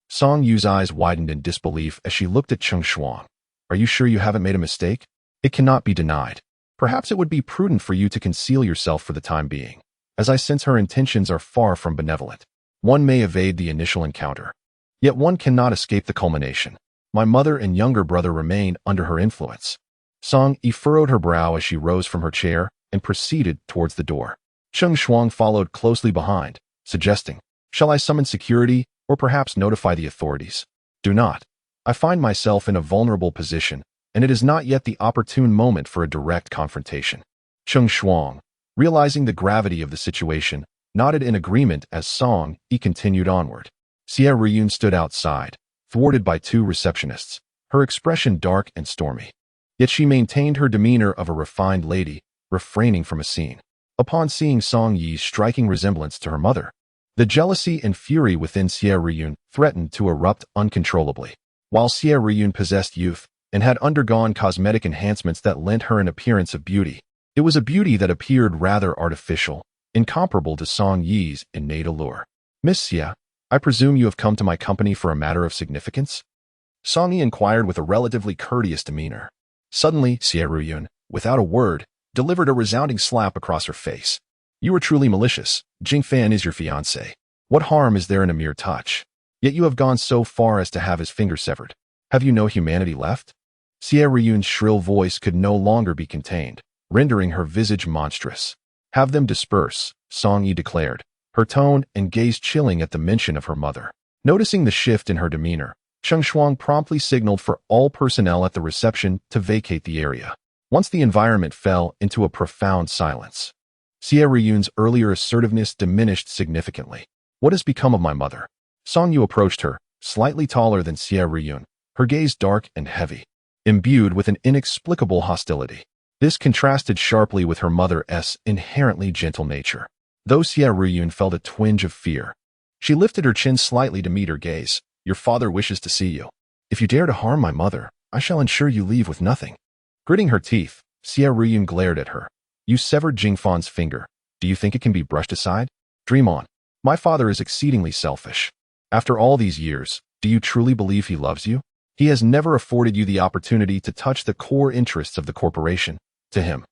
Speaker 1: Song Yu's eyes widened in disbelief as she looked at Cheng Shuang. Are you sure you haven't made a mistake? It cannot be denied. Perhaps it would be prudent for you to conceal yourself for the time being, as I sense her intentions are far from benevolent. One may evade the initial encounter, yet one cannot escape the culmination. My mother and younger brother remain under her influence. Song Yi furrowed her brow as she rose from her chair and proceeded towards the door. Cheng Shuang followed closely behind, suggesting, shall I summon security or perhaps notify the authorities? Do not. I find myself in a vulnerable position, and it is not yet the opportune moment for a direct confrontation. Cheng Shuang, realizing the gravity of the situation, nodded in agreement as Song Yi continued onward. Xie Riyun stood outside, thwarted by two receptionists, her expression dark and stormy. Yet she maintained her demeanor of a refined lady, refraining from a scene. Upon seeing Song Yi's striking resemblance to her mother, the jealousy and fury within Xie Riyun threatened to erupt uncontrollably. While Xie Riyun possessed youth and had undergone cosmetic enhancements that lent her an appearance of beauty, it was a beauty that appeared rather artificial, incomparable to Song Yi's innate allure. Miss Xie, I presume you have come to my company for a matter of significance? Song Yi inquired with a relatively courteous demeanor. Suddenly, Xie Riyun, without a word, delivered a resounding slap across her face. You are truly malicious. Jing Fan is your fiancé. What harm is there in a mere touch? Yet you have gone so far as to have his finger severed. Have you no humanity left? Xie Riyun's shrill voice could no longer be contained, rendering her visage monstrous. Have them disperse, Song Yi declared, her tone and gaze chilling at the mention of her mother. Noticing the shift in her demeanor, Cheng Shuang promptly signaled for all personnel at the reception to vacate the area. Once the environment fell into a profound silence, Xie Riyun's earlier assertiveness diminished significantly. What has become of my mother? Song Yu approached her, slightly taller than Xie Riyun, her gaze dark and heavy, imbued with an inexplicable hostility. This contrasted sharply with her mother's inherently gentle nature. Though Xie Riyun felt a twinge of fear, she lifted her chin slightly to meet her gaze. Your father wishes to see you. If you dare to harm my mother, I shall ensure you leave with nothing. Gritting her teeth, Xie Riyun glared at her. You severed Jing Fan's finger. Do you think it can be brushed aside? Dream on. My father is exceedingly selfish. After all these years, do you truly believe he loves you? He has never afforded you the opportunity to touch the core interests of the corporation. To him,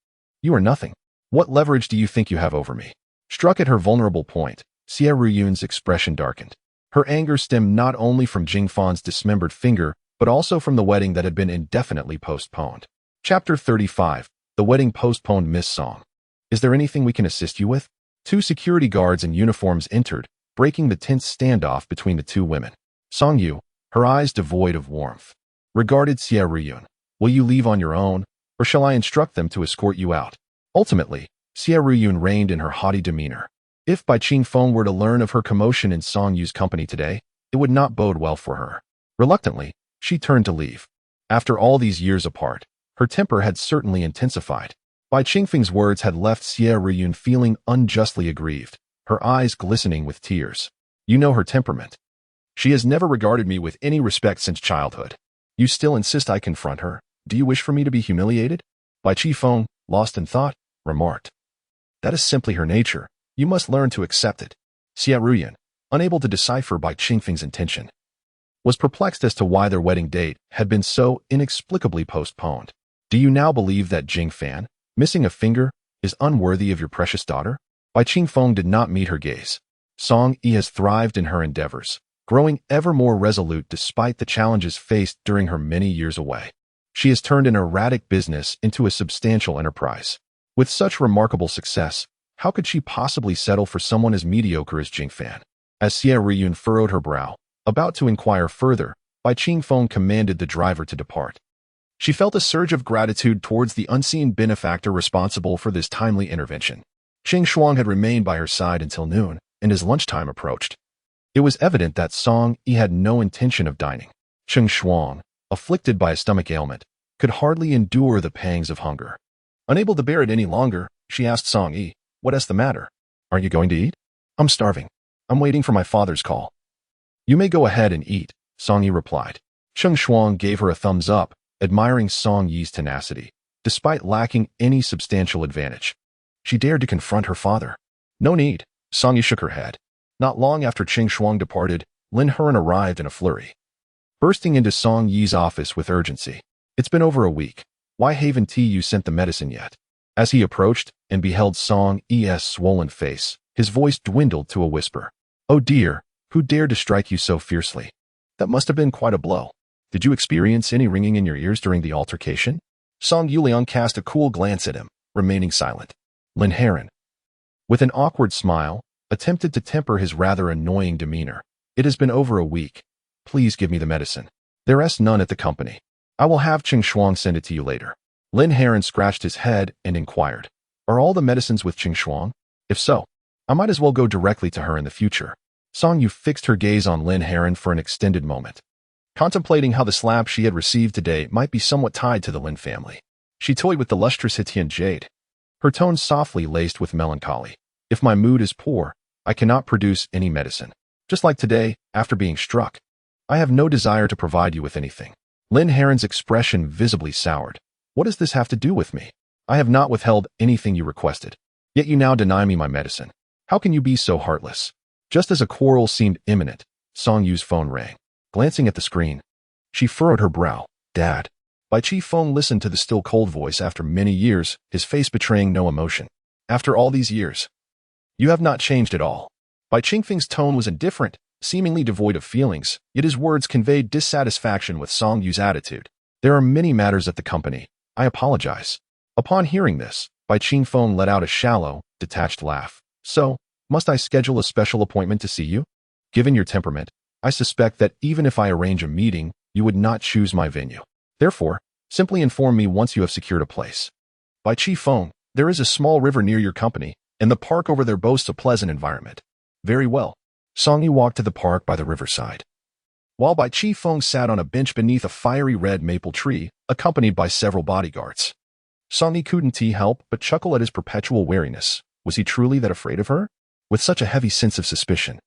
Speaker 1: you are nothing. What leverage do you think you have over me? Struck at her vulnerable point, Xie Riyun's expression darkened. Her anger stemmed not only from Jing Fan's dismembered finger, but also from the wedding that had been indefinitely postponed. Chapter 35. The Wedding Postponed. Miss Song. Is there anything we can assist you with? Two security guards in uniforms entered, breaking the tense standoff between the two women. Song Yu, her eyes devoid of warmth, regarded Xie Riyun. Will you leave on your own, or shall I instruct them to escort you out? Ultimately, Xie Riyun reigned in her haughty demeanor. If Bai Qingfeng were to learn of her commotion in Song Yu's company today, it would not bode well for her. Reluctantly, she turned to leave. After all these years apart, her temper had certainly intensified. Bai Qingfeng's words had left Xie Riyun feeling unjustly aggrieved, her eyes glistening with tears. You know her temperament. She has never regarded me with any respect since childhood. You still insist I confront her? Do you wish for me to be humiliated? Bai Qingfeng, lost in thought, remarked. That is simply her nature. You must learn to accept it. Xie Riyun, unable to decipher Bai Qingfeng's intention, was perplexed as to why their wedding date had been so inexplicably postponed. Do you now believe that Jing Fan, missing a finger, is unworthy of your precious daughter? Bai Qingfeng did not meet her gaze. Song Yi has thrived in her endeavors, growing ever more resolute despite the challenges faced during her many years away. She has turned an erratic business into a substantial enterprise. With such remarkable success, how could she possibly settle for someone as mediocre as Jing Fan? As Xie Riyun furrowed her brow, about to inquire further, Bai Qingfeng commanded the driver to depart. She felt a surge of gratitude towards the unseen benefactor responsible for this timely intervention. Cheng Shuang had remained by her side until noon, and as lunchtime approached, it was evident that Song Yi had no intention of dining. Cheng Shuang, afflicted by a stomach ailment, could hardly endure the pangs of hunger. Unable to bear it any longer, she asked Song Yi, "What is the matter? Aren't you going to eat?" "I'm starving. I'm waiting for my father's call." "You may go ahead and eat," Song Yi replied. Cheng Shuang gave her a thumbs up, admiring Song Yi's tenacity, despite lacking any substantial advantage. She dared to confront her father. "No need," Song Yi shook her head. Not long after Cheng Shuang departed, Lin Heron arrived in a flurry, bursting into Song Yi's office with urgency. It's been over a week. Why haven't you sent the medicine yet? As he approached and beheld Song Yi's swollen face, his voice dwindled to a whisper. Oh dear, who dared to strike you so fiercely? That must have been quite a blow. Did you experience any ringing in your ears during the altercation? Song Yuliang cast a cool glance at him, remaining silent. Lin Heron, with an awkward smile, attempted to temper his rather annoying demeanor. It has been over a week. Please give me the medicine. There's none at the company. I will have Qing Shuang send it to you later. Lin Heron scratched his head and inquired, are all the medicines with Qing Shuang? If so, I might as well go directly to her in the future. Song Yu fixed her gaze on Lin Heron for an extended moment, contemplating how the slap she had received today might be somewhat tied to the Lin family. She toyed with the lustrous Hitian jade, her tone softly laced with melancholy. If my mood is poor, I cannot produce any medicine. Just like today, after being struck, I have no desire to provide you with anything. Lin Heron's expression visibly soured. What does this have to do with me? I have not withheld anything you requested. Yet you now deny me my medicine. How can you be so heartless? Just as a quarrel seemed imminent, Song Yu's phone rang. Glancing at the screen, she furrowed her brow. Dad. Bai Qifeng listened to the still cold voice after many years, his face betraying no emotion. After all these years, you have not changed at all. Bai Qingfeng's tone was indifferent, seemingly devoid of feelings, yet his words conveyed dissatisfaction with Song Yu's attitude. There are many matters at the company. I apologize. Upon hearing this, Bai Qingfeng let out a shallow, detached laugh. So, must I schedule a special appointment to see you? Given your temperament, I suspect that even if I arrange a meeting, you would not choose my venue. Therefore, simply inform me once you have secured a place. Bai Qifeng, there is a small river near your company, and the park over there boasts a pleasant environment. Very well. Song Yi walked to the park by the riverside, while Bai Qifeng sat on a bench beneath a fiery red maple tree, accompanied by several bodyguards. Song Yi couldn't help but chuckle at his perpetual wariness. Was he truly that afraid of her? With such a heavy sense of suspicion,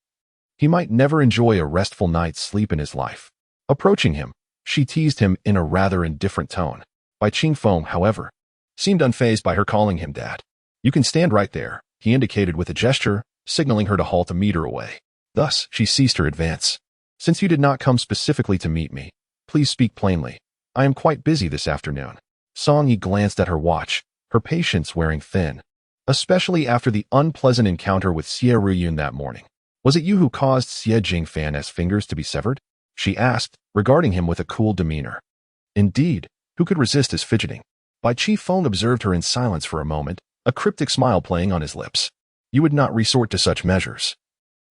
Speaker 1: he might never enjoy a restful night's sleep in his life. Approaching him, she teased him in a rather indifferent tone. Bai Qifeng, however, seemed unfazed by her calling him dad. You can stand right there, he indicated with a gesture, signaling her to halt a meter away. Thus, she ceased her advance. Since you did not come specifically to meet me, please speak plainly. I am quite busy this afternoon. Song Yi glanced at her watch, her patience wearing thin, especially after the unpleasant encounter with Xie Ruyun that morning. Was it you who caused Xie Jingfan's fingers to be severed? She asked, regarding him with a cool demeanor. Indeed, who could resist his fidgeting? Bai Qifeng observed her in silence for a moment, a cryptic smile playing on his lips. You would not resort to such measures.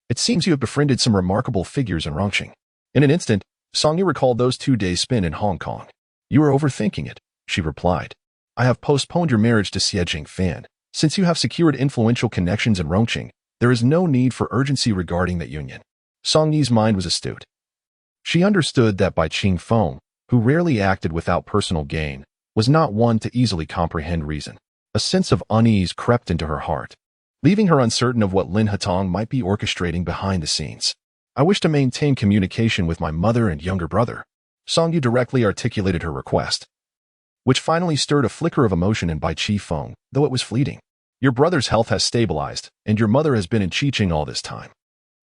Speaker 1: It seems you have befriended some remarkable figures in Rongcheng. In an instant, Song Yi recalled those 2 days spent in Hong Kong. You are overthinking it, she replied. I have postponed your marriage to Xie Jingfan. Since you have secured influential connections in Rongcheng, there is no need for urgency regarding that union. Song Yi's mind was astute. She understood that Bai Qifeng, who rarely acted without personal gain, was not one to easily comprehend reason. A sense of unease crept into her heart, leaving her uncertain of what Lin Hatong might be orchestrating behind the scenes. I wish to maintain communication with my mother and younger brother. Song Yi directly articulated her request, which finally stirred a flicker of emotion in Bai Qifeng, though it was fleeting. Your brother's health has stabilized, and your mother has been in Qiqing all this time.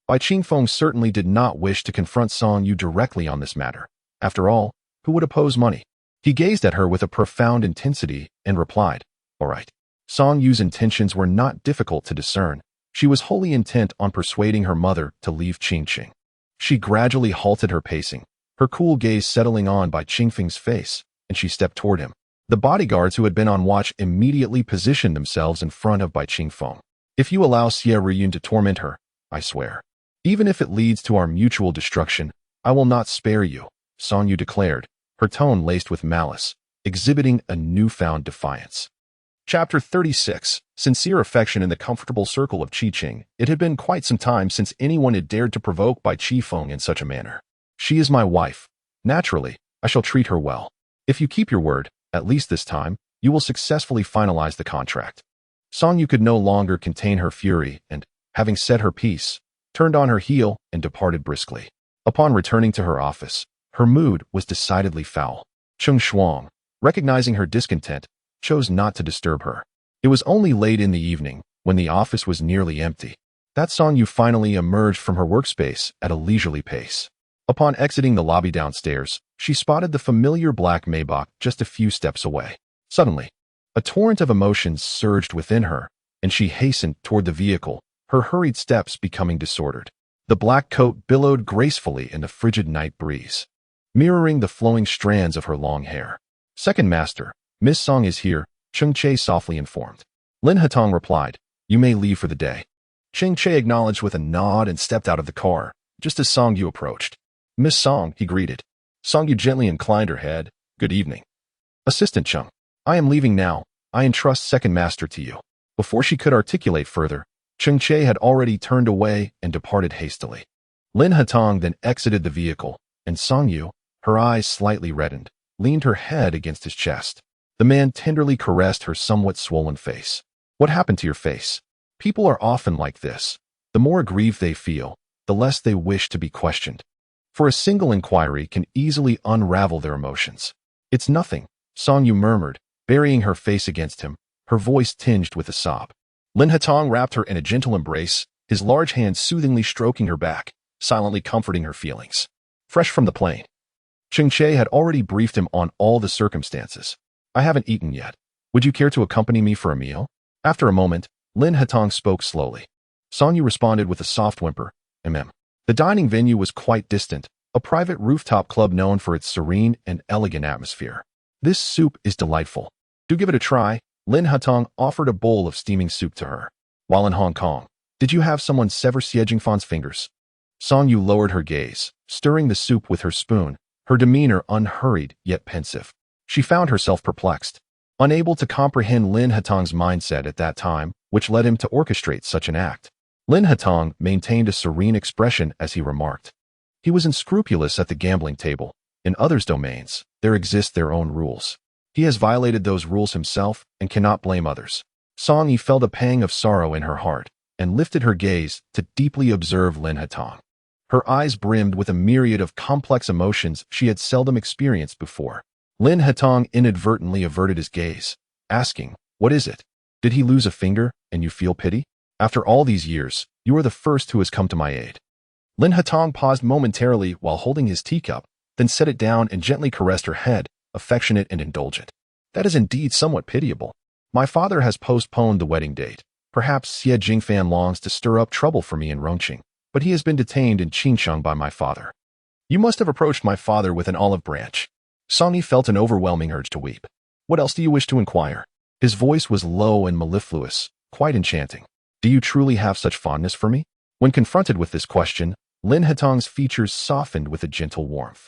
Speaker 1: Bai Qifeng certainly did not wish to confront Song Yu directly on this matter. After all, who would oppose money? He gazed at her with a profound intensity and replied, all right. Song Yu's intentions were not difficult to discern. She was wholly intent on persuading her mother to leave Qiqing. She gradually halted her pacing, her cool gaze settling on Bai Qifeng's face, and she stepped toward him. The bodyguards who had been on watch immediately positioned themselves in front of Bai Qifeng. If you allow Xie Ruyun to torment her, I swear, even if it leads to our mutual destruction, I will not spare you, Song Yu declared, her tone laced with malice, exhibiting a newfound defiance. Chapter 36. Sincere affection in the comfortable circle of Qiqing. It had been quite some time since anyone had dared to provoke Bai Qifeng in such a manner. She is my wife. Naturally, I shall treat her well. If you keep your word, at least this time, you will successfully finalize the contract. Song Yu could no longer contain her fury and, having said her piece, turned on her heel and departed briskly. Upon returning to her office, her mood was decidedly foul. Qing Shuang, recognizing her discontent, chose not to disturb her. It was only late in the evening, when the office was nearly empty, That Song Yu finally emerged from her workspace at a leisurely pace. Upon exiting the lobby downstairs, she spotted the familiar black Maybach just a few steps away. Suddenly, a torrent of emotions surged within her, and she hastened toward the vehicle, her hurried steps becoming disordered. The black coat billowed gracefully in the frigid night breeze, mirroring the flowing strands of her long hair. Second Master, Miss Song is here, Cheng Che softly informed. Lin Hatong replied, you may leave for the day. Cheng Che acknowledged with a nod and stepped out of the car, just as Song Yu approached. Miss Song, he greeted. Song Yu gently inclined her head. Good evening. Assistant Cheng, I am leaving now. I entrust Second Master to you. Before she could articulate further, Cheng Che had already turned away and departed hastily. Lin Hatong then exited the vehicle, and Song Yu, her eyes slightly reddened, leaned her head against his chest. The man tenderly caressed her somewhat swollen face. What happened to your face? People are often like this. The more aggrieved they feel, the less they wish to be questioned. For a single inquiry can easily unravel their emotions. It's nothing, Song Yu murmured, burying her face against him, her voice tinged with a sob. Lin Hatong wrapped her in a gentle embrace, his large hand soothingly stroking her back, silently comforting her feelings. Fresh from the plane, Cheng Che had already briefed him on all the circumstances. I haven't eaten yet. Would you care to accompany me for a meal? After a moment, Lin Hatong spoke slowly. Song Yu responded with a soft whimper. The dining venue was quite distant, a private rooftop club known for its serene and elegant atmosphere. This soup is delightful. Do give it a try. Lin Hatong offered a bowl of steaming soup to her. While in Hong Kong, did you have someone sever Xie Jingfan's fingers? Song Yu lowered her gaze, stirring the soup with her spoon, her demeanor unhurried yet pensive. She found herself perplexed, unable to comprehend Lin Hatong's mindset at that time, which led him to orchestrate such an act. Lin Hatong maintained a serene expression as he remarked. He was unscrupulous at the gambling table. In others' domains, there exist their own rules. He has violated those rules himself and cannot blame others. Song Yi felt a pang of sorrow in her heart and lifted her gaze to deeply observe Lin Hatong. Her eyes brimmed with a myriad of complex emotions she had seldom experienced before. Lin Hatong inadvertently averted his gaze, asking, what is it? Did he lose a finger and you feel pity? After all these years, you are the first who has come to my aid. Lin Hatong paused momentarily while holding his teacup, then set it down and gently caressed her head, affectionate and indulgent. That is indeed somewhat pitiable. My father has postponed the wedding date. Perhaps Xie Jingfan longs to stir up trouble for me in Rongcheng, but he has been detained in Qingcheng by my father. You must have approached my father with an olive branch. Song Yi felt an overwhelming urge to weep. What else do you wish to inquire? His voice was low and mellifluous, quite enchanting. Do you truly have such fondness for me? When confronted with this question, Lin Hatong's features softened with a gentle warmth.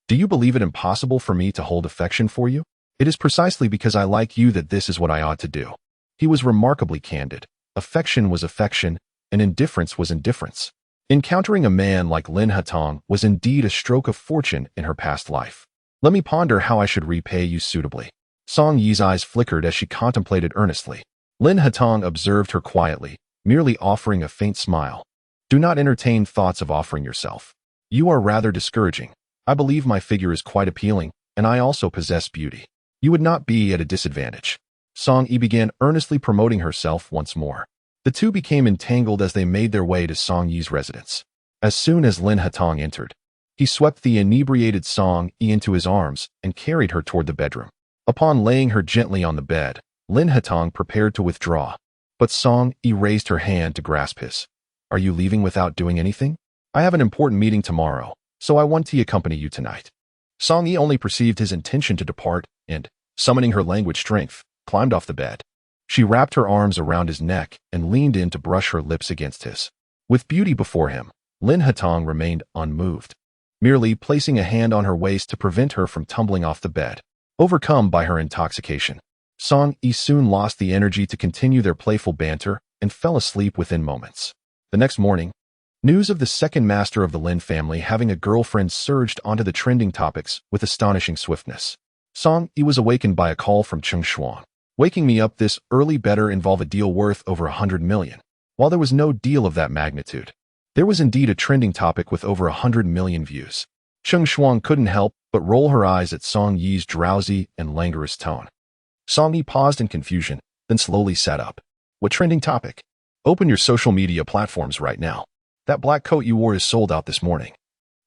Speaker 1: Do you believe it impossible for me to hold affection for you? It is precisely because I like you that this is what I ought to do. He was remarkably candid. Affection was affection, and indifference was indifference. Encountering a man like Lin Hatong was indeed a stroke of fortune in her past life. Let me ponder how I should repay you suitably. Song Yi's eyes flickered as she contemplated earnestly. Lin Hatong observed her quietly, merely offering a faint smile. Do not entertain thoughts of offering yourself. You are rather discouraging. I believe my figure is quite appealing, and I also possess beauty. You would not be at a disadvantage. Song Yi began earnestly promoting herself once more. The two became entangled as they made their way to Song Yi's residence. As soon as Lin Hatong entered, he swept the inebriated Song Yi into his arms and carried her toward the bedroom. Upon laying her gently on the bed, Lin Hatong prepared to withdraw, but Song Yi raised her hand to grasp his. Are you leaving without doing anything? I have an important meeting tomorrow, so I want to accompany you tonight. Song Yi only perceived his intention to depart and, summoning her language strength, climbed off the bed. She wrapped her arms around his neck and leaned in to brush her lips against his. With beauty before him, Lin Hatong remained unmoved, merely placing a hand on her waist to prevent her from tumbling off the bed. Overcome by her intoxication, Song Yi soon lost the energy to continue their playful banter and fell asleep within moments. The next morning, news of the second master of the Lin family having a girlfriend surged onto the trending topics with astonishing swiftness. Song Yi was awakened by a call from Cheng Shuang. Waking me up this early better involve a deal worth over 100 million. While there was no deal of that magnitude, there was indeed a trending topic with over 100 million views. Cheng Shuang couldn't help but roll her eyes at Song Yi's drowsy and languorous tone. Song Yi paused in confusion, then slowly sat up. What trending topic? Open your social media platforms right now. That black coat you wore is sold out this morning.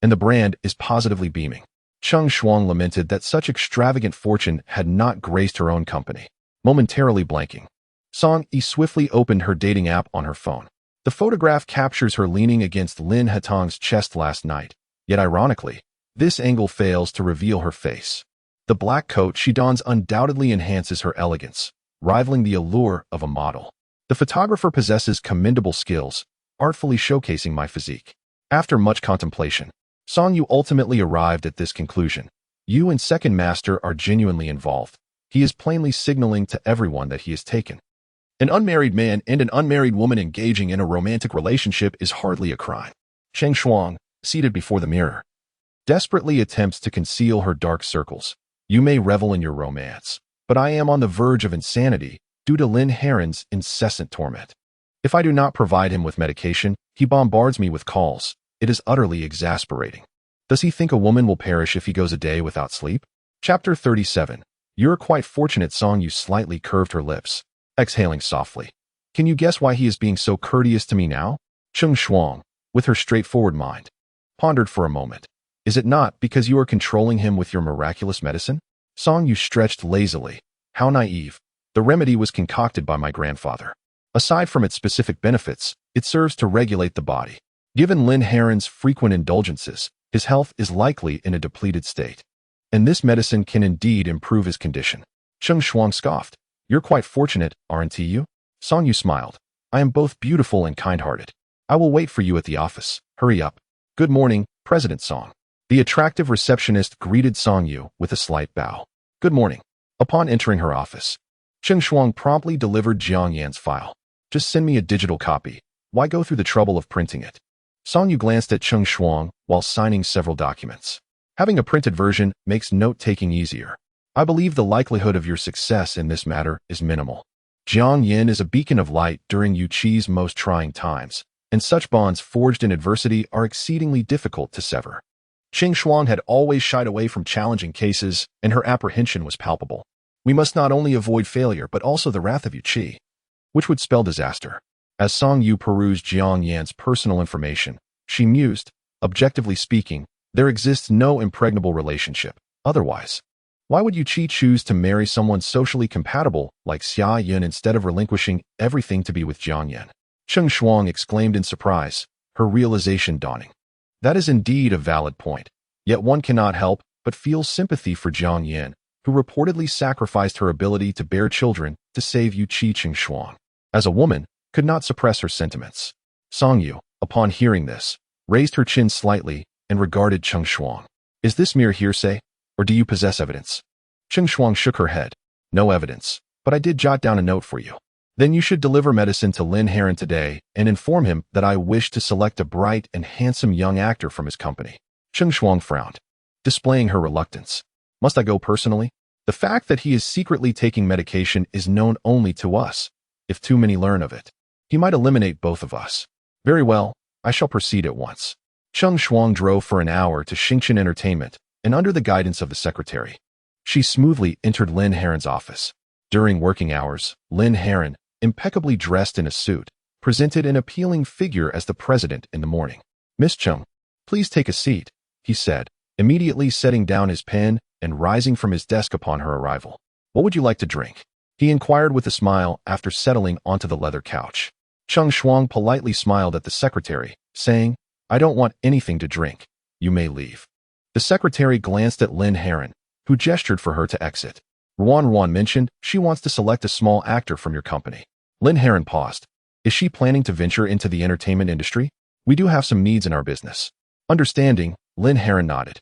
Speaker 1: And the brand is positively beaming. Cheng Shuang lamented that such extravagant fortune had not graced her own company. Momentarily blanking, Song Yi swiftly opened her dating app on her phone. The photograph captures her leaning against Lin Hetong's chest last night, yet ironically, this angle fails to reveal her face. The black coat she dons undoubtedly enhances her elegance, rivaling the allure of a model. The photographer possesses commendable skills, artfully showcasing my physique. After much contemplation, Song Yu ultimately arrived at this conclusion. You and Second Master are genuinely involved. He is plainly signaling to everyone that he is taken. An unmarried man and an unmarried woman engaging in a romantic relationship is hardly a crime. Cheng Shuang, seated before the mirror, desperately attempts to conceal her dark circles. You may revel in your romance, but I am on the verge of insanity due to Lin Heron's incessant torment. If I do not provide him with medication, he bombards me with calls. It is utterly exasperating. Does he think a woman will perish if he goes a day without sleep? Chapter 37. You're quite fortunate. Song Yu slightly curved her lips, exhaling softly. Can you guess why he is being so courteous to me now? Cheng Shuang, with her straightforward mind, pondered for a moment. Is it not because you are controlling him with your miraculous medicine? Song Yu stretched lazily. How naive. The remedy was concocted by my grandfather. Aside from its specific benefits, it serves to regulate the body. Given Lin Heron's frequent indulgences, his health is likely in a depleted state. And this medicine can indeed improve his condition. Cheng Shuang scoffed. You're quite fortunate, aren't you? Song Yu smiled. I am both beautiful and kind-hearted. I will wait for you at the office. Hurry up. Good morning, President Song. The attractive receptionist greeted Song Yu with a slight bow. Good morning. Upon entering her office, Cheng Shuang promptly delivered Jiang Yan's file. Just send me a digital copy. Why go through the trouble of printing it? Song Yu glanced at Cheng Shuang while signing several documents. Having a printed version makes note-taking easier. I believe the likelihood of your success in this matter is minimal. Jiang Yan is a beacon of light during Yu Qi's most trying times, and such bonds forged in adversity are exceedingly difficult to sever. Cheng Shuang had always shied away from challenging cases, and her apprehension was palpable. We must not only avoid failure but also the wrath of Yu Qi, which would spell disaster. As Song Yu perused Jiang Yan's personal information, she mused, objectively speaking, there exists no impregnable relationship. Otherwise, why would Yu Qi choose to marry someone socially compatible like Xia Yin instead of relinquishing everything to be with Jiang Yan? Cheng Shuang exclaimed in surprise, her realization dawning. That is indeed a valid point. Yet one cannot help but feel sympathy for Jiang Yan, who reportedly sacrificed her ability to bear children to save Yu Qi. Cheng Shuang, as a woman, could not suppress her sentiments. Song Yu, upon hearing this, raised her chin slightly and regarded Cheng Shuang. Is this mere hearsay, or do you possess evidence? Cheng Shuang shook her head. No evidence, but I did jot down a note for you. Then you should deliver medicine to Lin Heron today and inform him that I wish to select a bright and handsome young actor from his company. Cheng Shuang frowned, displaying her reluctance. Must I go personally? The fact that he is secretly taking medication is known only to us. If too many learn of it, he might eliminate both of us. Very well, I shall proceed at once. Cheng Shuang drove for an hour to Xingchen Entertainment, and under the guidance of the secretary, she smoothly entered Lin Heron's office. During working hours, Lin Heron, impeccably dressed in a suit, presented an appealing figure as the president in the morning. Miss Cheng, please take a seat, he said, immediately setting down his pen and rising from his desk upon her arrival. What would you like to drink? He inquired with a smile after settling onto the leather couch. Cheng Shuang politely smiled at the secretary, saying, I don't want anything to drink. You may leave. The secretary glanced at Lin Heron, who gestured for her to exit. Ruan mentioned she wants to select a small actor from your company. Lin Heron paused. Is she planning to venture into the entertainment industry? We do have some needs in our business. Understanding, Lin Heron nodded,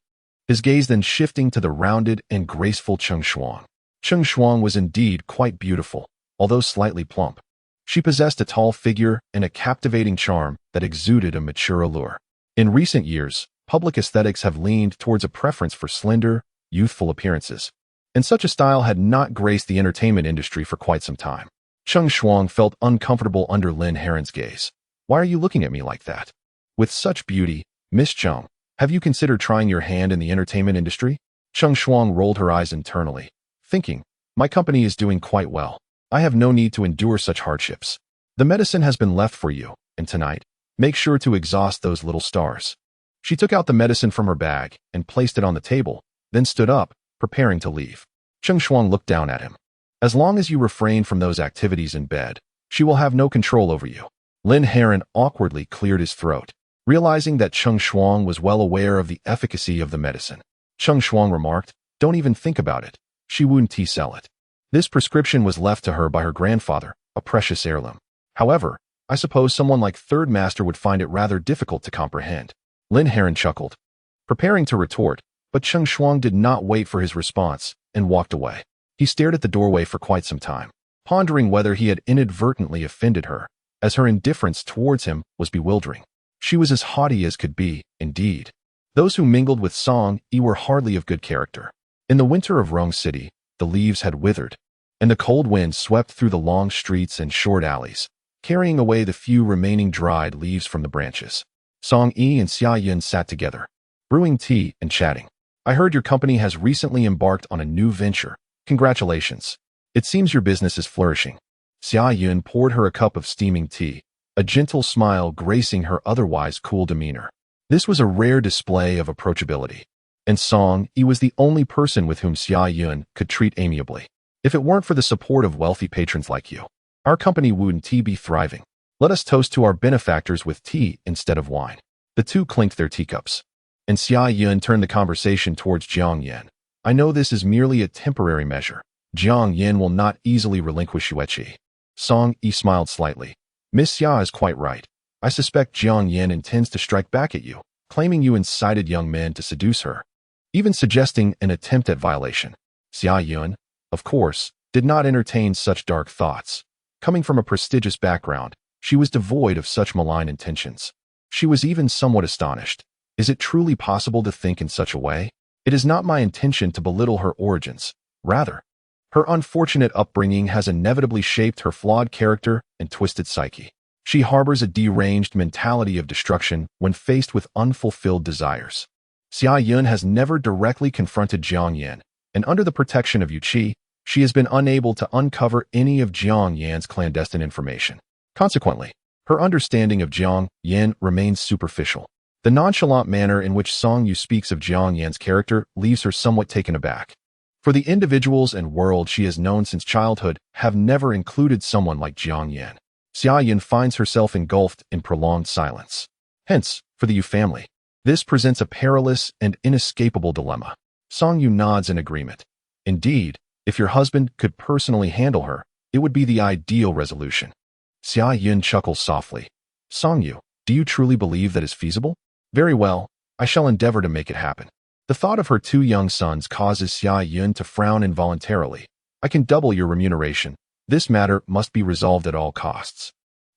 Speaker 1: his gaze then shifting to the rounded and graceful Cheng Shuang. Cheng Shuang was indeed quite beautiful, although slightly plump. She possessed a tall figure and a captivating charm that exuded a mature allure. In recent years, public aesthetics have leaned towards a preference for slender, youthful appearances, and such a style had not graced the entertainment industry for quite some time. Cheng Shuang felt uncomfortable under Lin Heron's gaze. Why are you looking at me like that? With such beauty, Miss Cheng, have you considered trying your hand in the entertainment industry? Cheng Shuang rolled her eyes internally, thinking, my company is doing quite well. I have no need to endure such hardships. The medicine has been left for you, and tonight, make sure to exhaust those little stars. She took out the medicine from her bag and placed it on the table, then stood up, preparing to leave. Cheng Shuang looked down at him. As long as you refrain from those activities in bed, she will have no control over you. Lin Heron awkwardly cleared his throat, realizing that Cheng Shuang was well aware of the efficacy of the medicine. Cheng Shuang remarked, "Don't even think about it. She wouldn't sell it. This prescription was left to her by her grandfather, a precious heirloom. However, I suppose someone like Third Master would find it rather difficult to comprehend." Lin Heron chuckled, preparing to retort, but Cheng Shuang did not wait for his response and walked away. He stared at the doorway for quite some time, pondering whether he had inadvertently offended her, as her indifference towards him was bewildering. She was as haughty as could be, indeed. Those who mingled with Song Yi were hardly of good character. In the winter of Rong City, the leaves had withered, and the cold wind swept through the long streets and short alleys, carrying away the few remaining dried leaves from the branches. Song Yi and Xia Yun sat together, brewing tea and chatting. "I heard your company has recently embarked on a new venture. Congratulations. It seems your business is flourishing." Xia Yun poured her a cup of steaming tea, a gentle smile gracing her otherwise cool demeanor. This was a rare display of approachability, and Song Yi was the only person with whom Xia Yun could treat amiably. "If it weren't for the support of wealthy patrons like you, our company wouldn't be thriving. Let us toast to our benefactors with tea instead of wine." The two clinked their teacups, and Xia Yun turned the conversation towards Jiang Yan. "I know this is merely a temporary measure. Jiang Yan will not easily relinquish Yueqi." Song Yi smiled slightly. "Miss Xia is quite right. I suspect Jiang Yan intends to strike back at you, claiming you incited young men to seduce her, even suggesting an attempt at violation." Xia Yun, of course, did not entertain such dark thoughts. Coming from a prestigious background, she was devoid of such malign intentions. She was even somewhat astonished. Is it truly possible to think in such a way? It is not my intention to belittle her origins. Rather, her unfortunate upbringing has inevitably shaped her flawed character and twisted psyche. She harbors a deranged mentality of destruction when faced with unfulfilled desires. Xia Yun has never directly confronted Jiang Yan, and under the protection of Yuqi, she has been unable to uncover any of Jiang Yan's clandestine information. Consequently, her understanding of Jiang Yan remains superficial. The nonchalant manner in which Song Yu speaks of Jiang Yan's character leaves her somewhat taken aback. For the individuals and world she has known since childhood have never included someone like Jiang Yan. Xia Yun finds herself engulfed in prolonged silence. Hence, for the Yu family, this presents a perilous and inescapable dilemma. Song Yu nods in agreement. Indeed, if your husband could personally handle her, it would be the ideal resolution. Xia Yun chuckles softly. Song Yu, do you truly believe that is feasible? Very well, I shall endeavor to make it happen. The thought of her two young sons causes Xia Yun to frown involuntarily. I can double your remuneration. This matter must be resolved at all costs.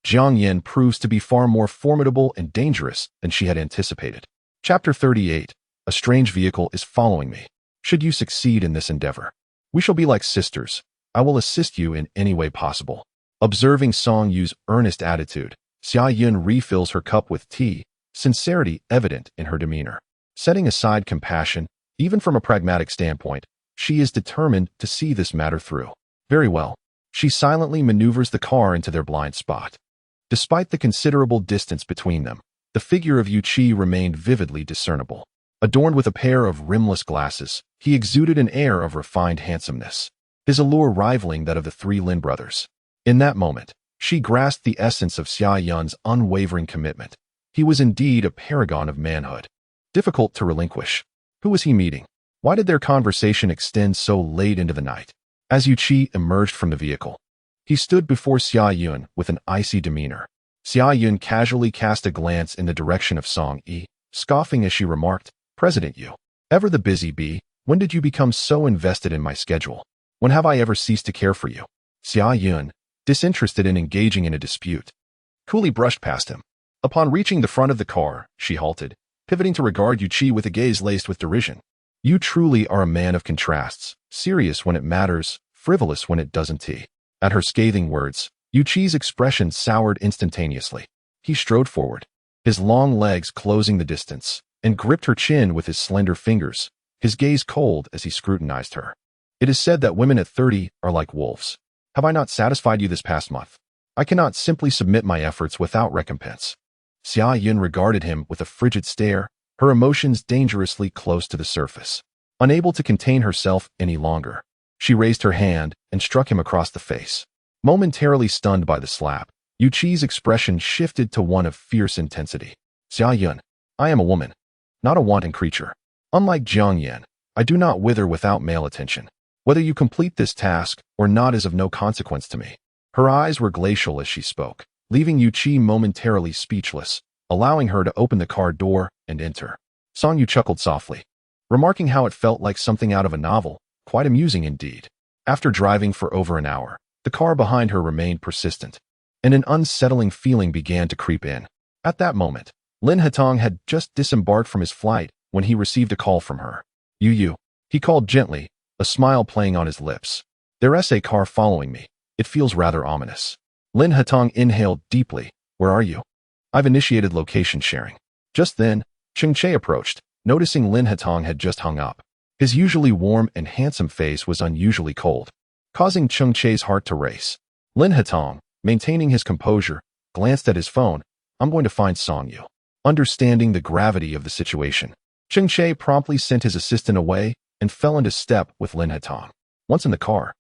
Speaker 1: Jiang Yan proves to be far more formidable and dangerous than she had anticipated. Chapter 38. A strange vehicle is following me. Should you succeed in this endeavor, we shall be like sisters. I will assist you in any way possible. Observing Song Yu's earnest attitude, Xia Yun refills her cup with tea, sincerity evident in her demeanor. Setting aside compassion, even from a pragmatic standpoint, she is determined to see this matter through. Very well. She silently maneuvers the car into their blind spot. Despite the considerable distance between them, the figure of Yuqi remained vividly discernible. Adorned with a pair of rimless glasses, he exuded an air of refined handsomeness, his allure rivaling that of the three Lin brothers. In that moment, she grasped the essence of Xia Yun's unwavering commitment. He was indeed a paragon of manhood, difficult to relinquish. Who was he meeting? Why did their conversation extend so late into the night? As Yuqi emerged from the vehicle, he stood before Xia Yun with an icy demeanor. Xia Yun casually cast a glance in the direction of Song Yi, scoffing as she remarked, President Yu, ever the busy bee, when did you become so invested in my schedule? When have I ever ceased to care for you? Xia Yun, disinterested in engaging in a dispute, coolly brushed past him. Upon reaching the front of the car, she halted, pivoting to regard Yuqi with a gaze laced with derision. You truly are a man of contrasts, serious when it matters, frivolous when it doesn't. At her scathing words, Yuqi's expression soured instantaneously. He strode forward, his long legs closing the distance, and gripped her chin with his slender fingers, his gaze cold as he scrutinized her. It is said that women at 30 are like wolves. Have I not satisfied you this past month? I cannot simply submit my efforts without recompense. Xia Yun regarded him with a frigid stare, her emotions dangerously close to the surface. Unable to contain herself any longer, she raised her hand and struck him across the face. Momentarily stunned by the slap, Yu Qi's expression shifted to one of fierce intensity. Xia Yun, I am a woman, not a wanton creature. Unlike Jiang Yan, I do not wither without male attention. Whether you complete this task or not is of no consequence to me. Her eyes were glacial as she spoke, leaving Yu Qi momentarily speechless, allowing her to open the car door and enter. Song Yu chuckled softly, remarking how it felt like something out of a novel, quite amusing indeed. After driving for over an hour, the car behind her remained persistent, and an unsettling feeling began to creep in. At that moment, Lin Hatong had just disembarked from his flight when he received a call from her. Yu, he called gently, a smile playing on his lips. There's a car following me. It feels rather ominous. Lin Hatong inhaled deeply. Where are you? I've initiated location sharing. Just then, Cheng Che approached, noticing Lin Hatong had just hung up. His usually warm and handsome face was unusually cold, causing Cheng Che's heart to race. Lin Hatong, maintaining his composure, glanced at his phone. I'm going to find Song Yu. Understanding the gravity of the situation, Cheng Che promptly sent his assistant away and fell into step with Lin Hatong. Once in the car,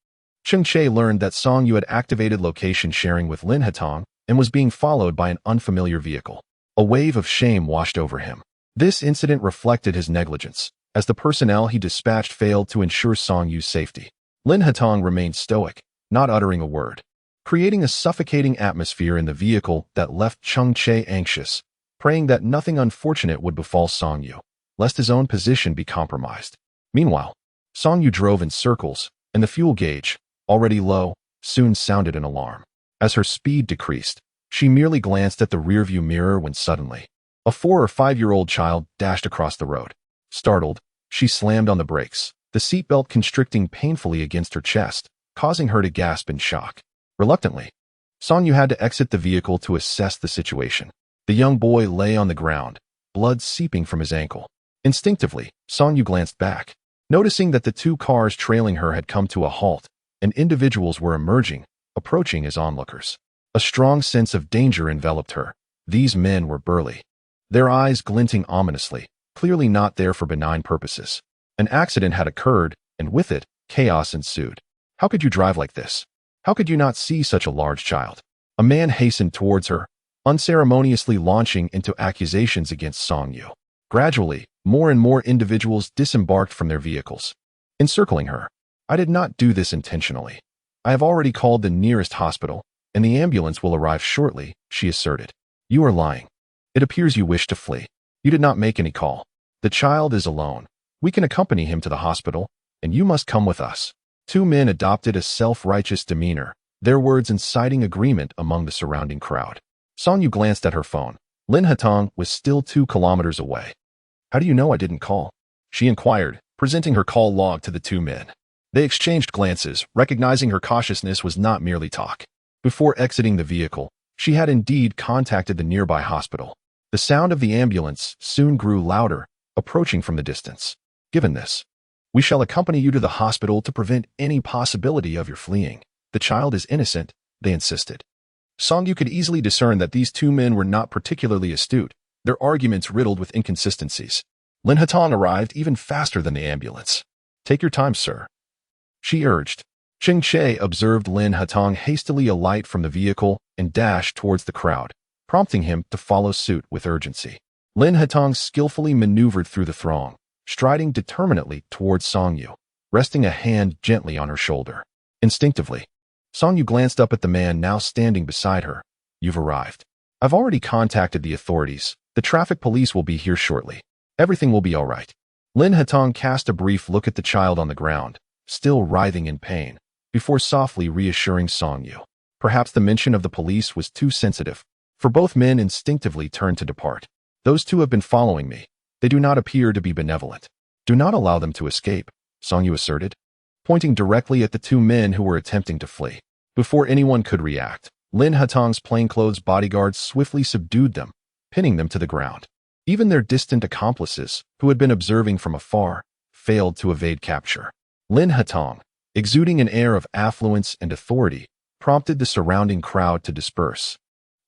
Speaker 1: Cheng Che learned that Song Yu had activated location sharing with Lin Hatong and was being followed by an unfamiliar vehicle. A wave of shame washed over him. This incident reflected his negligence, as the personnel he dispatched failed to ensure Song Yu's safety. Lin Hatong remained stoic, not uttering a word, creating a suffocating atmosphere in the vehicle that left Cheng Che anxious, praying that nothing unfortunate would befall Song Yu, lest his own position be compromised. Meanwhile, Song Yu drove in circles, and the fuel gauge, already low, soon sounded an alarm. As her speed decreased, she merely glanced at the rearview mirror when suddenly, a 4 or 5-year-old child dashed across the road. Startled, she slammed on the brakes, the seatbelt constricting painfully against her chest, causing her to gasp in shock. Reluctantly, Song Yu had to exit the vehicle to assess the situation. The young boy lay on the ground, blood seeping from his ankle. Instinctively, Song Yu glanced back, noticing that the 2 cars trailing her had come to a halt, and individuals were emerging, approaching as onlookers. A strong sense of danger enveloped her. These men were burly, their eyes glinting ominously, clearly not there for benign purposes. An accident had occurred, and with it, chaos ensued. How could you drive like this? How could you not see such a large child? A man hastened towards her, unceremoniously launching into accusations against Song Yu. Gradually, more and more individuals disembarked from their vehicles, encircling her. I did not do this intentionally. I have already called the nearest hospital, and the ambulance will arrive shortly, she asserted. You are lying. It appears you wish to flee. You did not make any call. The child is alone. We can accompany him to the hospital, and you must come with us. 2 men adopted a self-righteous demeanor, their words inciting agreement among the surrounding crowd. Song Yu glanced at her phone. Lin Hatong was still 2 kilometers away. How do you know I didn't call? She inquired, presenting her call log to the 2 men. They exchanged glances, recognizing her cautiousness was not merely talk. Before exiting the vehicle, she had indeed contacted the nearby hospital. The sound of the ambulance soon grew louder, approaching from the distance. Given this, we shall accompany you to the hospital to prevent any possibility of your fleeing. The child is innocent, they insisted. Song Yu could easily discern that these 2 men were not particularly astute, their arguments riddled with inconsistencies. Lin Hatong arrived even faster than the ambulance. Take your time, sir, she urged. Cheng Che observed Lin Hatong hastily alight from the vehicle and dash towards the crowd, prompting him to follow suit with urgency. Lin Hatong skillfully maneuvered through the throng, striding determinedly towards Song Yu, resting a hand gently on her shoulder. Instinctively, Song Yu glanced up at the man now standing beside her. You've arrived. I've already contacted the authorities. The traffic police will be here shortly. Everything will be all right. Lin Hatong cast a brief look at the child on the ground, still writhing in pain, before softly reassuring Song Yu. Perhaps the mention of the police was too sensitive, for both men instinctively turned to depart. Those 2 have been following me. They do not appear to be benevolent. Do not allow them to escape, Song Yu asserted, pointing directly at the 2 men who were attempting to flee. Before anyone could react, Lin Hatong's plainclothes bodyguards swiftly subdued them, pinning them to the ground. Even their distant accomplices, who had been observing from afar, failed to evade capture. Lin Hatong, exuding an air of affluence and authority, prompted the surrounding crowd to disperse,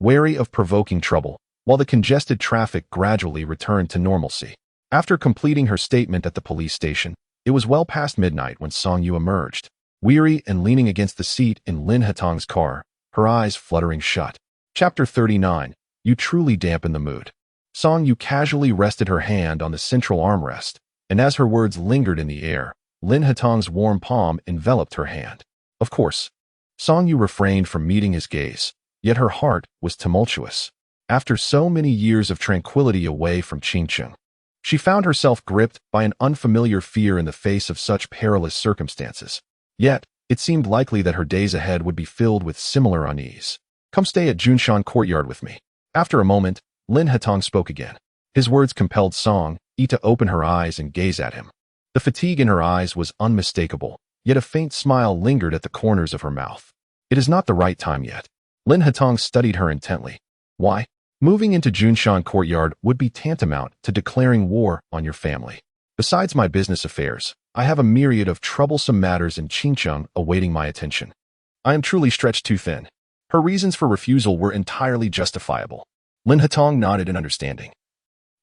Speaker 1: wary of provoking trouble, while the congested traffic gradually returned to normalcy. After completing her statement at the police station, it was well past midnight when Song Yu emerged, weary and leaning against the seat in Lin Hetong's car, her eyes fluttering shut. Chapter 39. You truly dampen the mood. Song Yu casually rested her hand on the central armrest, and as her words lingered in the air, Lin Hetong's warm palm enveloped her hand. Of course, Song Yu refrained from meeting his gaze, yet her heart was tumultuous. After so many years of tranquility away from Qingcheng, she found herself gripped by an unfamiliar fear in the face of such perilous circumstances. Yet, it seemed likely that her days ahead would be filled with similar unease. Come stay at Junshan Courtyard with me. After a moment, Lin Hetong spoke again. His words compelled Song Yi to open her eyes and gaze at him. The fatigue in her eyes was unmistakable, yet a faint smile lingered at the corners of her mouth. It is not the right time yet. Lin Hetong studied her intently. Why? Moving into Junshan Courtyard would be tantamount to declaring war on your family. Besides my business affairs, I have a myriad of troublesome matters in Qingcheng awaiting my attention. I am truly stretched too thin. Her reasons for refusal were entirely justifiable. Lin Hetong nodded in understanding.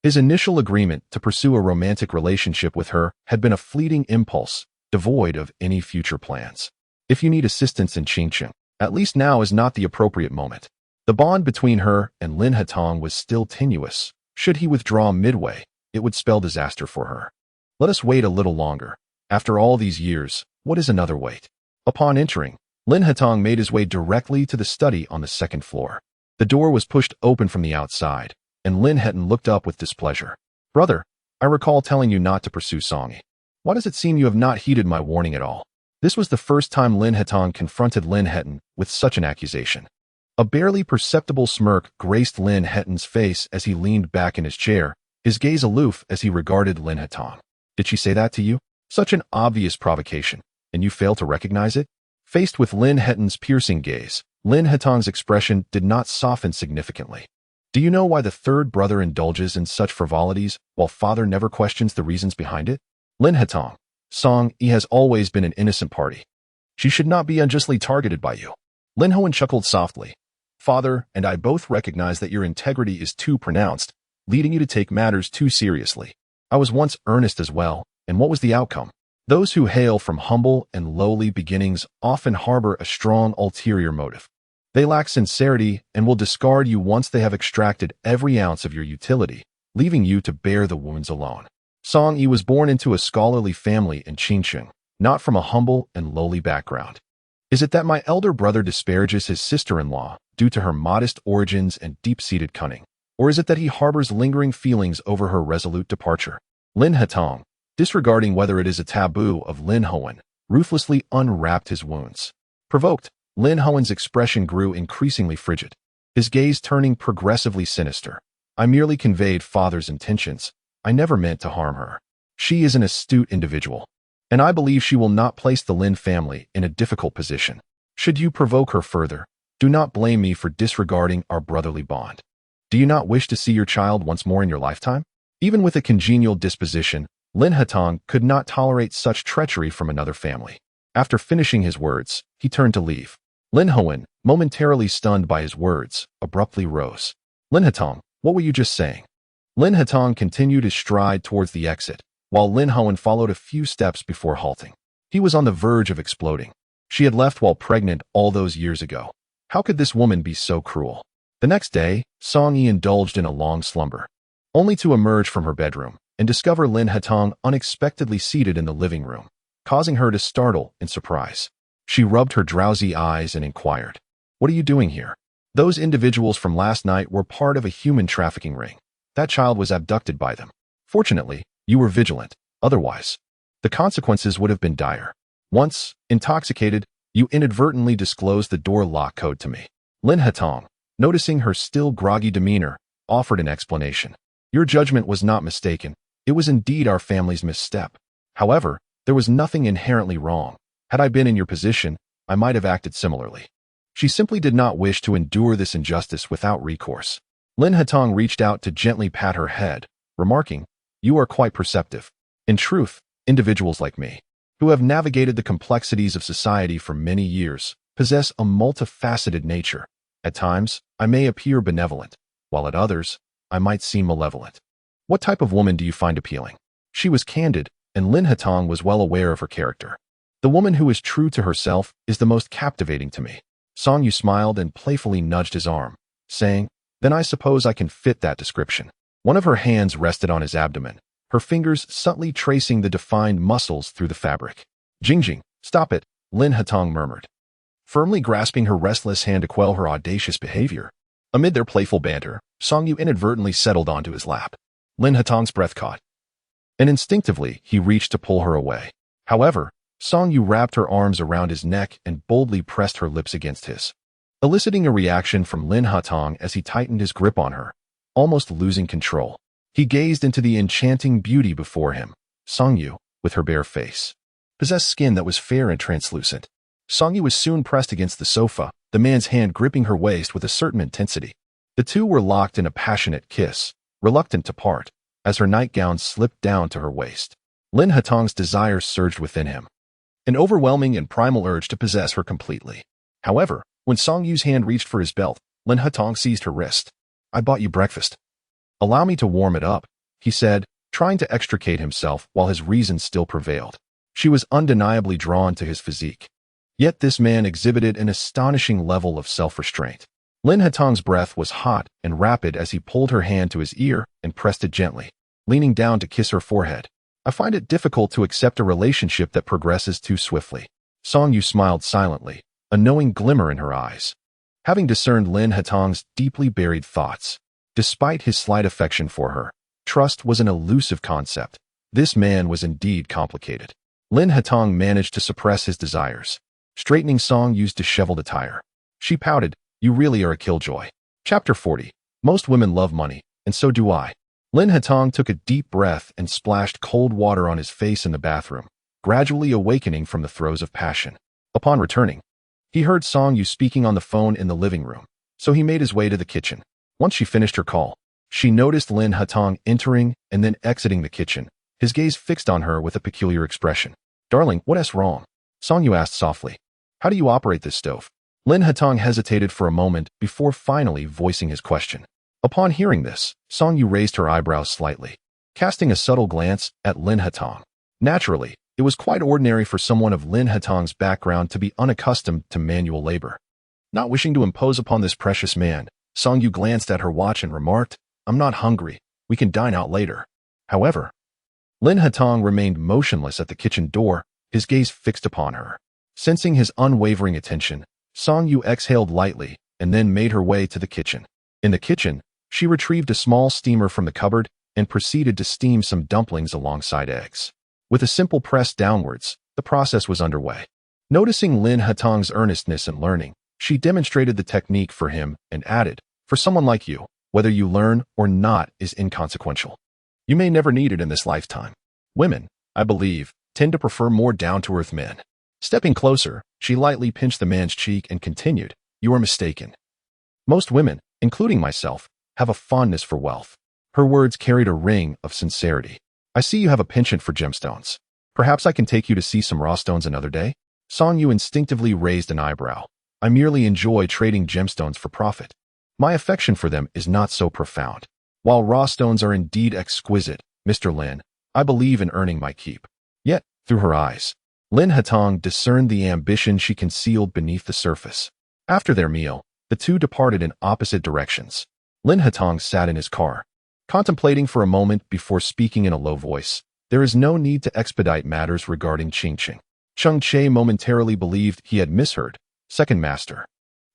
Speaker 1: His initial agreement to pursue a romantic relationship with her had been a fleeting impulse, devoid of any future plans. If you need assistance in Qingcheng, at least now is not the appropriate moment. The bond between her and Lin Hetong was still tenuous. Should he withdraw midway, it would spell disaster for her. Let us wait a little longer. After all these years, what is another wait? Upon entering, Lin Hetong made his way directly to the study on the second floor. The door was pushed open from the outside, and Lin Hetong looked up with displeasure. Brother, I recall telling you not to pursue Song Yi. Why does it seem you have not heeded my warning at all? This was the first time Lin Hetong confronted Lin Hetong with such an accusation. A barely perceptible smirk graced Lin Hetong's face as he leaned back in his chair, his gaze aloof as he regarded Lin Hetong. Did she say that to you? Such an obvious provocation, and you fail to recognize it? Faced with Lin Hetong's piercing gaze, Lin Hetong's expression did not soften significantly. Do you know why the third brother indulges in such frivolities while father never questions the reasons behind it? Lin Hetong, Song Yi has always been an innocent party. She should not be unjustly targeted by you. Lin Hoan chuckled softly. Father and I both recognize that your integrity is too pronounced, leading you to take matters too seriously. I was once earnest as well, and what was the outcome? Those who hail from humble and lowly beginnings often harbor a strong ulterior motive. They lack sincerity and will discard you once they have extracted every ounce of your utility, leaving you to bear the wounds alone. Song Yi was born into a scholarly family in Qingcheng, not from a humble and lowly background. Is it that my elder brother disparages his sister-in-law due to her modest origins and deep-seated cunning? Or is it that he harbors lingering feelings over her resolute departure? Lin Hetong, disregarding whether it is a taboo of Lin Hoan, ruthlessly unwrapped his wounds. Provoked, Lin Hoan's expression grew increasingly frigid, his gaze turning progressively sinister. I merely conveyed father's intentions. I never meant to harm her. She is an astute individual, and I believe she will not place the Lin family in a difficult position. Should you provoke her further, do not blame me for disregarding our brotherly bond. Do you not wish to see your child once more in your lifetime? Even with a congenial disposition, Lin Hetong could not tolerate such treachery from another family. After finishing his words, he turned to leave. Lin Hoan, momentarily stunned by his words, abruptly rose. Lin Hetong, what were you just saying? Lin Hetong continued his stride towards the exit, while Lin Hoan followed a few steps before halting. He was on the verge of exploding. She had left while pregnant all those years ago. How could this woman be so cruel? The next day, Song Yi indulged in a long slumber, only to emerge from her bedroom and discover Lin Hetong unexpectedly seated in the living room, causing her to startle in surprise. She rubbed her drowsy eyes and inquired, "What are you doing here?" Those individuals from last night were part of a human trafficking ring. That child was abducted by them. Fortunately, you were vigilant. Otherwise, the consequences would have been dire. Once, intoxicated, you inadvertently disclosed the door lock code to me. Lin Hetong, noticing her still groggy demeanor, offered an explanation. Your judgment was not mistaken. It was indeed our family's misstep. However, there was nothing inherently wrong. Had I been in your position, I might have acted similarly. She simply did not wish to endure this injustice without recourse. Lin Hetong reached out to gently pat her head, remarking, "You are quite perceptive. In truth, individuals like me, who have navigated the complexities of society for many years, possess a multifaceted nature. At times, I may appear benevolent, while at others, I might seem malevolent. What type of woman do you find appealing? She was candid, and Lin Hatong was well aware of her character. The woman who is true to herself is the most captivating to me. Song Yu smiled and playfully nudged his arm, saying, then I suppose I can fit that description. One of her hands rested on his abdomen, her fingers subtly tracing the defined muscles through the fabric. Jingjing, stop it, Lin Hatong murmured, firmly grasping her restless hand to quell her audacious behavior. Amid their playful banter, Song Yu inadvertently settled onto his lap. Lin Hatong's breath caught, and instinctively he reached to pull her away. However, Song Yu wrapped her arms around his neck and boldly pressed her lips against his, eliciting a reaction from Lin Hatong as he tightened his grip on her, almost losing control. He gazed into the enchanting beauty before him. Song Yu, with her bare face, possessed skin that was fair and translucent. Song Yu was soon pressed against the sofa, the man's hand gripping her waist with a certain intensity. The two were locked in a passionate kiss, reluctant to part, as her nightgown slipped down to her waist. Lin Hatong's desire surged within him, an overwhelming and primal urge to possess her completely. However, when Song Yu's hand reached for his belt, Lin Hatong seized her wrist. I bought you breakfast. Allow me to warm it up, he said, trying to extricate himself while his reason still prevailed. She was undeniably drawn to his physique. Yet this man exhibited an astonishing level of self-restraint. Lin Hatong's breath was hot and rapid as he pulled her hand to his ear and pressed it gently, leaning down to kiss her forehead. I find it difficult to accept a relationship that progresses too swiftly. Song Yu smiled silently, a knowing glimmer in her eyes. Having discerned Lin Hatong's deeply buried thoughts, despite his slight affection for her, trust was an elusive concept. This man was indeed complicated. Lin Hatong managed to suppress his desires, straightening Song Yu's disheveled attire. She pouted, you really are a killjoy. Chapter 40. Most women love money, and so do I. Lin Hatong took a deep breath and splashed cold water on his face in the bathroom, gradually awakening from the throes of passion. Upon returning, he heard Song Yu speaking on the phone in the living room, so he made his way to the kitchen. Once she finished her call, she noticed Lin Hatong entering and then exiting the kitchen, his gaze fixed on her with a peculiar expression. Darling, what's wrong? Song Yu asked softly. How do you operate this stove? Lin Hatong hesitated for a moment before finally voicing his question. Upon hearing this, Song Yu raised her eyebrows slightly, casting a subtle glance at Lin Hatong. Naturally, it was quite ordinary for someone of Lin Hatong's background to be unaccustomed to manual labor. Not wishing to impose upon this precious man, Song Yu glanced at her watch and remarked, I'm not hungry. We can dine out later. However, Lin Hatong remained motionless at the kitchen door, his gaze fixed upon her. Sensing his unwavering attention, Song Yu exhaled lightly and then made her way to the kitchen. In the kitchen, she retrieved a small steamer from the cupboard and proceeded to steam some dumplings alongside eggs. With a simple press downwards, the process was underway. Noticing Lin Hatong's earnestness in learning, she demonstrated the technique for him and added, for someone like you, whether you learn or not is inconsequential. You may never need it in this lifetime. Women, I believe, tend to prefer more down-to-earth men. Stepping closer, she lightly pinched the man's cheek and continued, you are mistaken. Most women, including myself, have a fondness for wealth. Her words carried a ring of sincerity. I see you have a penchant for gemstones. Perhaps I can take you to see some raw stones another day? Song Yu instinctively raised an eyebrow. I merely enjoy trading gemstones for profit. My affection for them is not so profound. While raw stones are indeed exquisite, Mr. Lin, I believe in earning my keep. Yet, through her eyes, Lin Hatong discerned the ambition she concealed beneath the surface. After their meal, the two departed in opposite directions. Lin Hatong sat in his car, contemplating for a moment before speaking in a low voice. There is no need to expedite matters regarding Qingqing. Cheng Che momentarily believed he had misheard. Second master.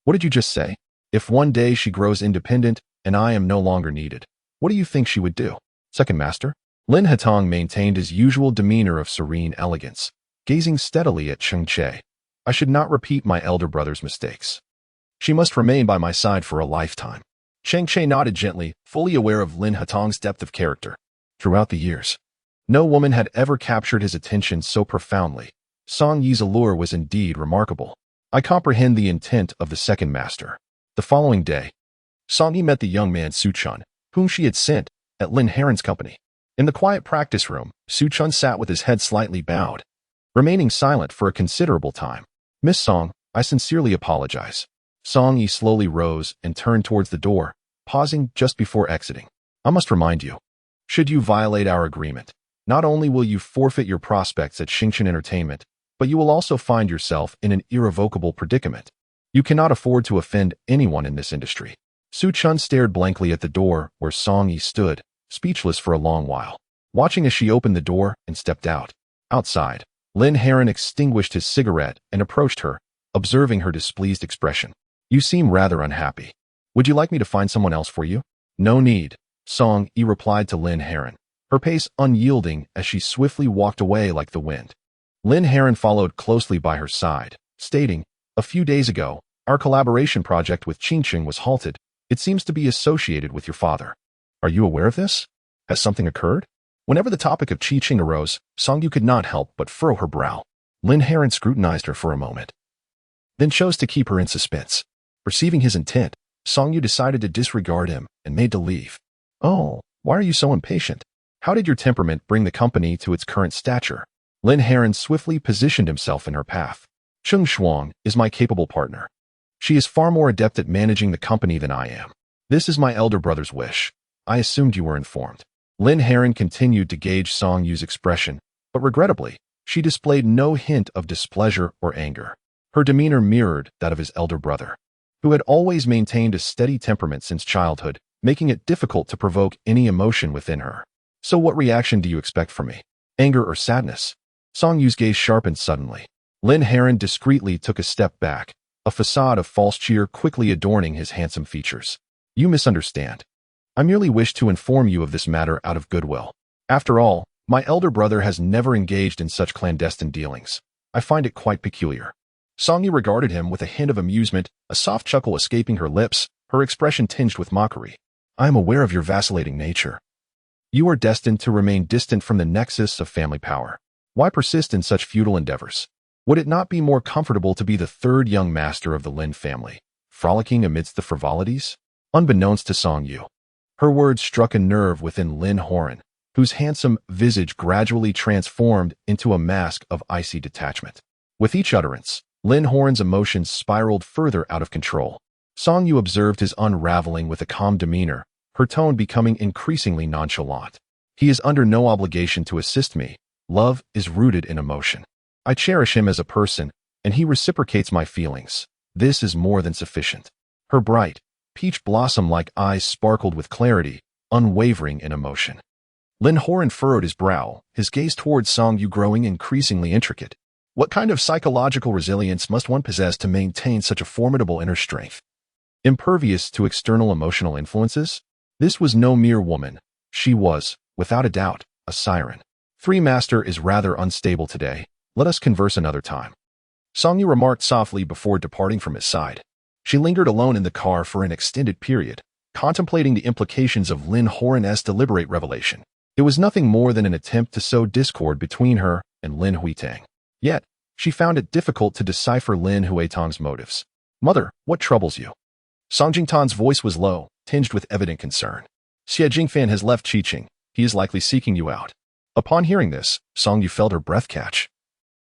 Speaker 1: What did you just say? If one day she grows independent and I am no longer needed, what do you think she would do? Second master? Lin Hatong maintained his usual demeanor of serene elegance, gazing steadily at Cheng Che. I should not repeat my elder brother's mistakes. She must remain by my side for a lifetime. Cheng Che nodded gently, fully aware of Lin Hatong's depth of character. Throughout the years, no woman had ever captured his attention so profoundly. Song Yi's allure was indeed remarkable. I comprehend the intent of the second master. The following day, Song Yi met the young man Su Chun, whom she had sent, at Lin Heron's company. In the quiet practice room, Su Chun sat with his head slightly bowed, remaining silent for a considerable time. Miss Song, I sincerely apologize. Song Yi slowly rose and turned towards the door, pausing just before exiting. I must remind you, should you violate our agreement, not only will you forfeit your prospects at Xingchen Entertainment, but you will also find yourself in an irrevocable predicament. You cannot afford to offend anyone in this industry. Su Chun stared blankly at the door where Song Yi stood, speechless for a long while, watching as she opened the door and stepped out. Outside, Lin Heron extinguished his cigarette and approached her, observing her displeased expression. You seem rather unhappy. Would you like me to find someone else for you? No need, Song Yi replied to Lin Heron, her pace unyielding as she swiftly walked away like the wind. Lin Heron followed closely by her side, stating, a few days ago, our collaboration project with Qingqing was halted. It seems to be associated with your father. Are you aware of this? Has something occurred? Whenever the topic of Qingqing arose, Song Yu could not help but furrow her brow. Lin Heron scrutinized her for a moment, then chose to keep her in suspense. Perceiving his intent, Song Yu decided to disregard him and made to leave. Oh, why are you so impatient? How did your temperament bring the company to its current stature? Lin Heron swiftly positioned himself in her path. Cheng Shuang is my capable partner. She is far more adept at managing the company than I am. This is my elder brother's wish. I assumed you were informed. Lin Heron continued to gauge Song Yu's expression, but regrettably, she displayed no hint of displeasure or anger. Her demeanor mirrored that of his elder brother, who had always maintained a steady temperament since childhood, making it difficult to provoke any emotion within her. So what reaction do you expect from me? Anger or sadness? Song Yu's gaze sharpened suddenly. Lin Heron discreetly took a step back, a facade of false cheer quickly adorning his handsome features. You misunderstand. I merely wish to inform you of this matter out of goodwill. After all, my elder brother has never engaged in such clandestine dealings. I find it quite peculiar. Song Yu regarded him with a hint of amusement, a soft chuckle escaping her lips, her expression tinged with mockery. I am aware of your vacillating nature. You are destined to remain distant from the nexus of family power. Why persist in such futile endeavors? Would it not be more comfortable to be the third young master of the Lin family, frolicking amidst the frivolities? Unbeknownst to Song Yu, her words struck a nerve within Lin Heron, whose handsome visage gradually transformed into a mask of icy detachment. With each utterance, Lin Heron's emotions spiraled further out of control. Song Yu observed his unraveling with a calm demeanor, her tone becoming increasingly nonchalant. He is under no obligation to assist me. Love is rooted in emotion. I cherish him as a person, and he reciprocates my feelings. This is more than sufficient. Her bright, peach blossom-like eyes sparkled with clarity, unwavering in emotion. Lin Heron furrowed his brow, his gaze towards Song Yu growing increasingly intricate. What kind of psychological resilience must one possess to maintain such a formidable inner strength? Impervious to external emotional influences? This was no mere woman. She was, without a doubt, a siren. Three Master is rather unstable today. Let us converse another time. Song Yu remarked softly before departing from his side. She lingered alone in the car for an extended period, contemplating the implications of Lin Heron's deliberate revelation. It was nothing more than an attempt to sow discord between her and Lin Huitang. Yet, she found it difficult to decipher Lin Huitang's motives. Mother, what troubles you? Song Jingtan's voice was low, tinged with evident concern. Xie Jingfan has left Qingqing. He is likely seeking you out. Upon hearing this, Song Yu felt her breath catch,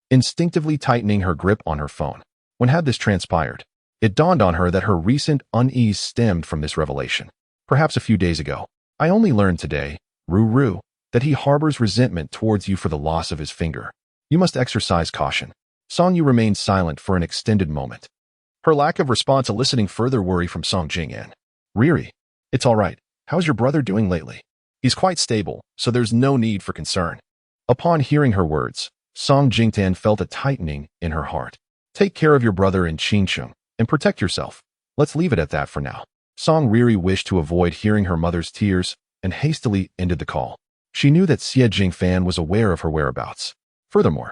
Speaker 1: instinctively tightening her grip on her phone. When had this transpired? It dawned on her that her recent unease stemmed from this revelation. Perhaps a few days ago. I only learned today, Ru, that he harbors resentment towards you for the loss of his finger. You must exercise caution. Song Yu remained silent for an extended moment, her lack of response eliciting further worry from Song Jing'an. Erye, it's all right. How's your brother doing lately? He's quite stable, so there's no need for concern. Upon hearing her words, Song Jingtan felt a tightening in her heart. Take care of your brother in Qingqing and protect yourself. Let's leave it at that for now. Song Erye wished to avoid hearing her mother's tears and hastily ended the call. She knew that Xie Jingfan was aware of her whereabouts. Furthermore,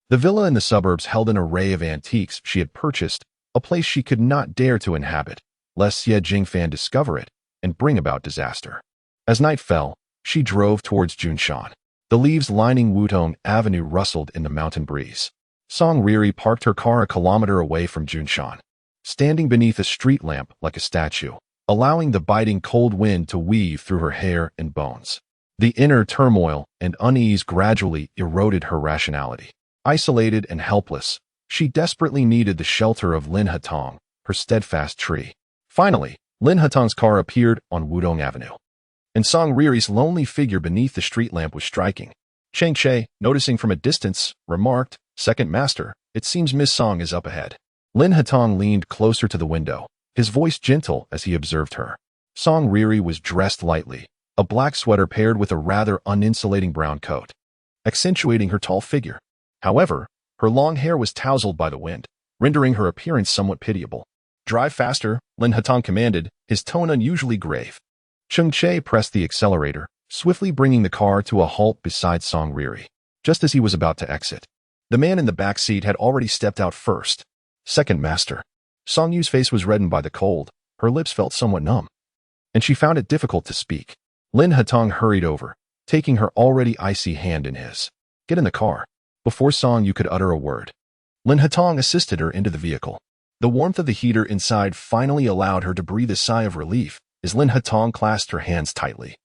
Speaker 1: the villa in the suburbs held an array of antiques she had purchased, a place she could not dare to inhabit, lest Xie Jingfan discover it and bring about disaster. As night fell, she drove towards Junshan. The leaves lining Wutong Avenue rustled in the mountain breeze. Song Erye parked her car a kilometer away from Junshan, standing beneath a street lamp like a statue, allowing the biting cold wind to weave through her hair and bones. The inner turmoil and unease gradually eroded her rationality. Isolated and helpless, She desperately needed the shelter of Lin Hatong, her steadfast tree. Finally, Lin Hatong's car appeared on Wudong Avenue. And Song Riri's lonely figure beneath the street lamp was striking. Cheng Che, noticing from a distance, remarked, "Second master, it seems Miss Song is up ahead." Lin Hatong leaned closer to the window, his voice gentle as he observed her. Song Riri was dressed lightly, a black sweater paired with a rather uninsulating brown coat, accentuating her tall figure. However, her long hair was tousled by the wind, rendering her appearance somewhat pitiable. "Drive faster," Lin Hatong commanded, his tone unusually grave. Cheng Che pressed the accelerator, swiftly bringing the car to a halt beside Song Riri. Just as he was about to exit, the man in the back seat had already stepped out first. "Second master." Song Yu's face was reddened by the cold, her lips felt somewhat numb, and she found it difficult to speak. Lin Hatong hurried over, taking her already icy hand in his. "Get in the car." Before Song Yu could utter a word, Lin Hatong assisted her into the vehicle. The warmth of the heater inside finally allowed her to breathe a sigh of relief as Lin Hatong clasped her hands tightly,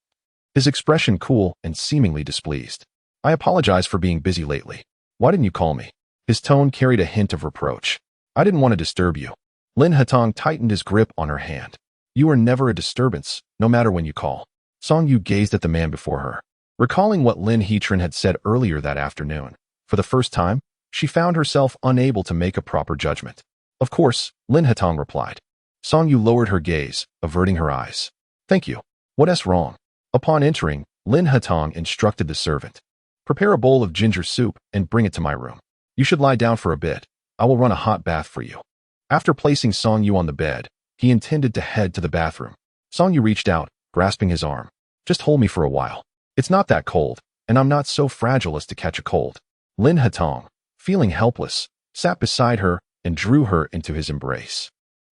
Speaker 1: his expression cool and seemingly displeased. "I apologize for being busy lately. Why didn't you call me?" His tone carried a hint of reproach. "I didn't want to disturb you." Lin Hatong tightened his grip on her hand. "You are never a disturbance, no matter when you call." Song Yu gazed at the man before her. Recalling what Lin Hetran had said earlier that afternoon, for the first time, she found herself unable to make a proper judgment. "Of course," Lin Hatong replied. Song Yu lowered her gaze, averting her eyes. "Thank you. What's wrong?" Upon entering, Lin Hatong instructed the servant. "Prepare a bowl of ginger soup and bring it to my room. You should lie down for a bit. I will run a hot bath for you." After placing Song Yu on the bed, he intended to head to the bathroom. Song Yu reached out, grasping his arm. "Just hold me for a while. It's not that cold, and I'm not so fragile as to catch a cold." Lin Hatong, feeling helpless, sat beside her and drew her into his embrace,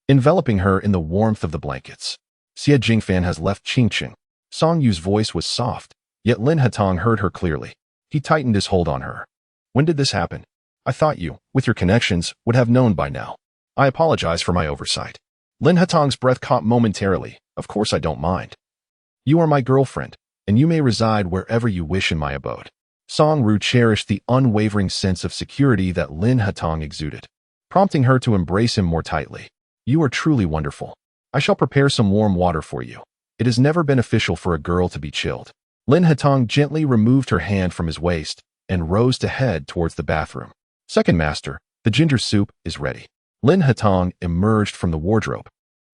Speaker 1: enveloping her in the warmth of the blankets. "Xie Jingfan has left Qingqing." Song Yu's voice was soft, yet Lin Hatong heard her clearly. He tightened his hold on her. "When did this happen? I thought you, with your connections, would have known by now. I apologize for my oversight." Lin Hatong's breath caught momentarily. "Of course I don't mind. You are my girlfriend, and you may reside wherever you wish in my abode." Song Ru cherished the unwavering sense of security that Lin Hatong exuded, prompting her to embrace him more tightly. "You are truly wonderful. I shall prepare some warm water for you. It is never beneficial for a girl to be chilled." Lin Hatong gently removed her hand from his waist and rose to head towards the bathroom. "Second master, the ginger soup is ready." Lin Hatong emerged from the wardrobe,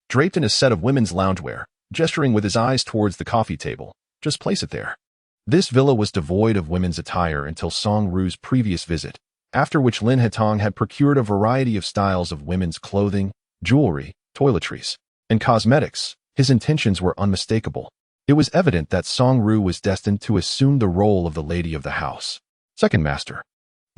Speaker 1: draped in a set of women's loungewear, gesturing with his eyes towards the coffee table. "Just place it there." This villa was devoid of women's attire until Song Ru's previous visit, after which Lin Hatong had procured a variety of styles of women's clothing, jewelry, toiletries, and cosmetics. His intentions were unmistakable. It was evident that Song Ru was destined to assume the role of the lady of the house. "Second master,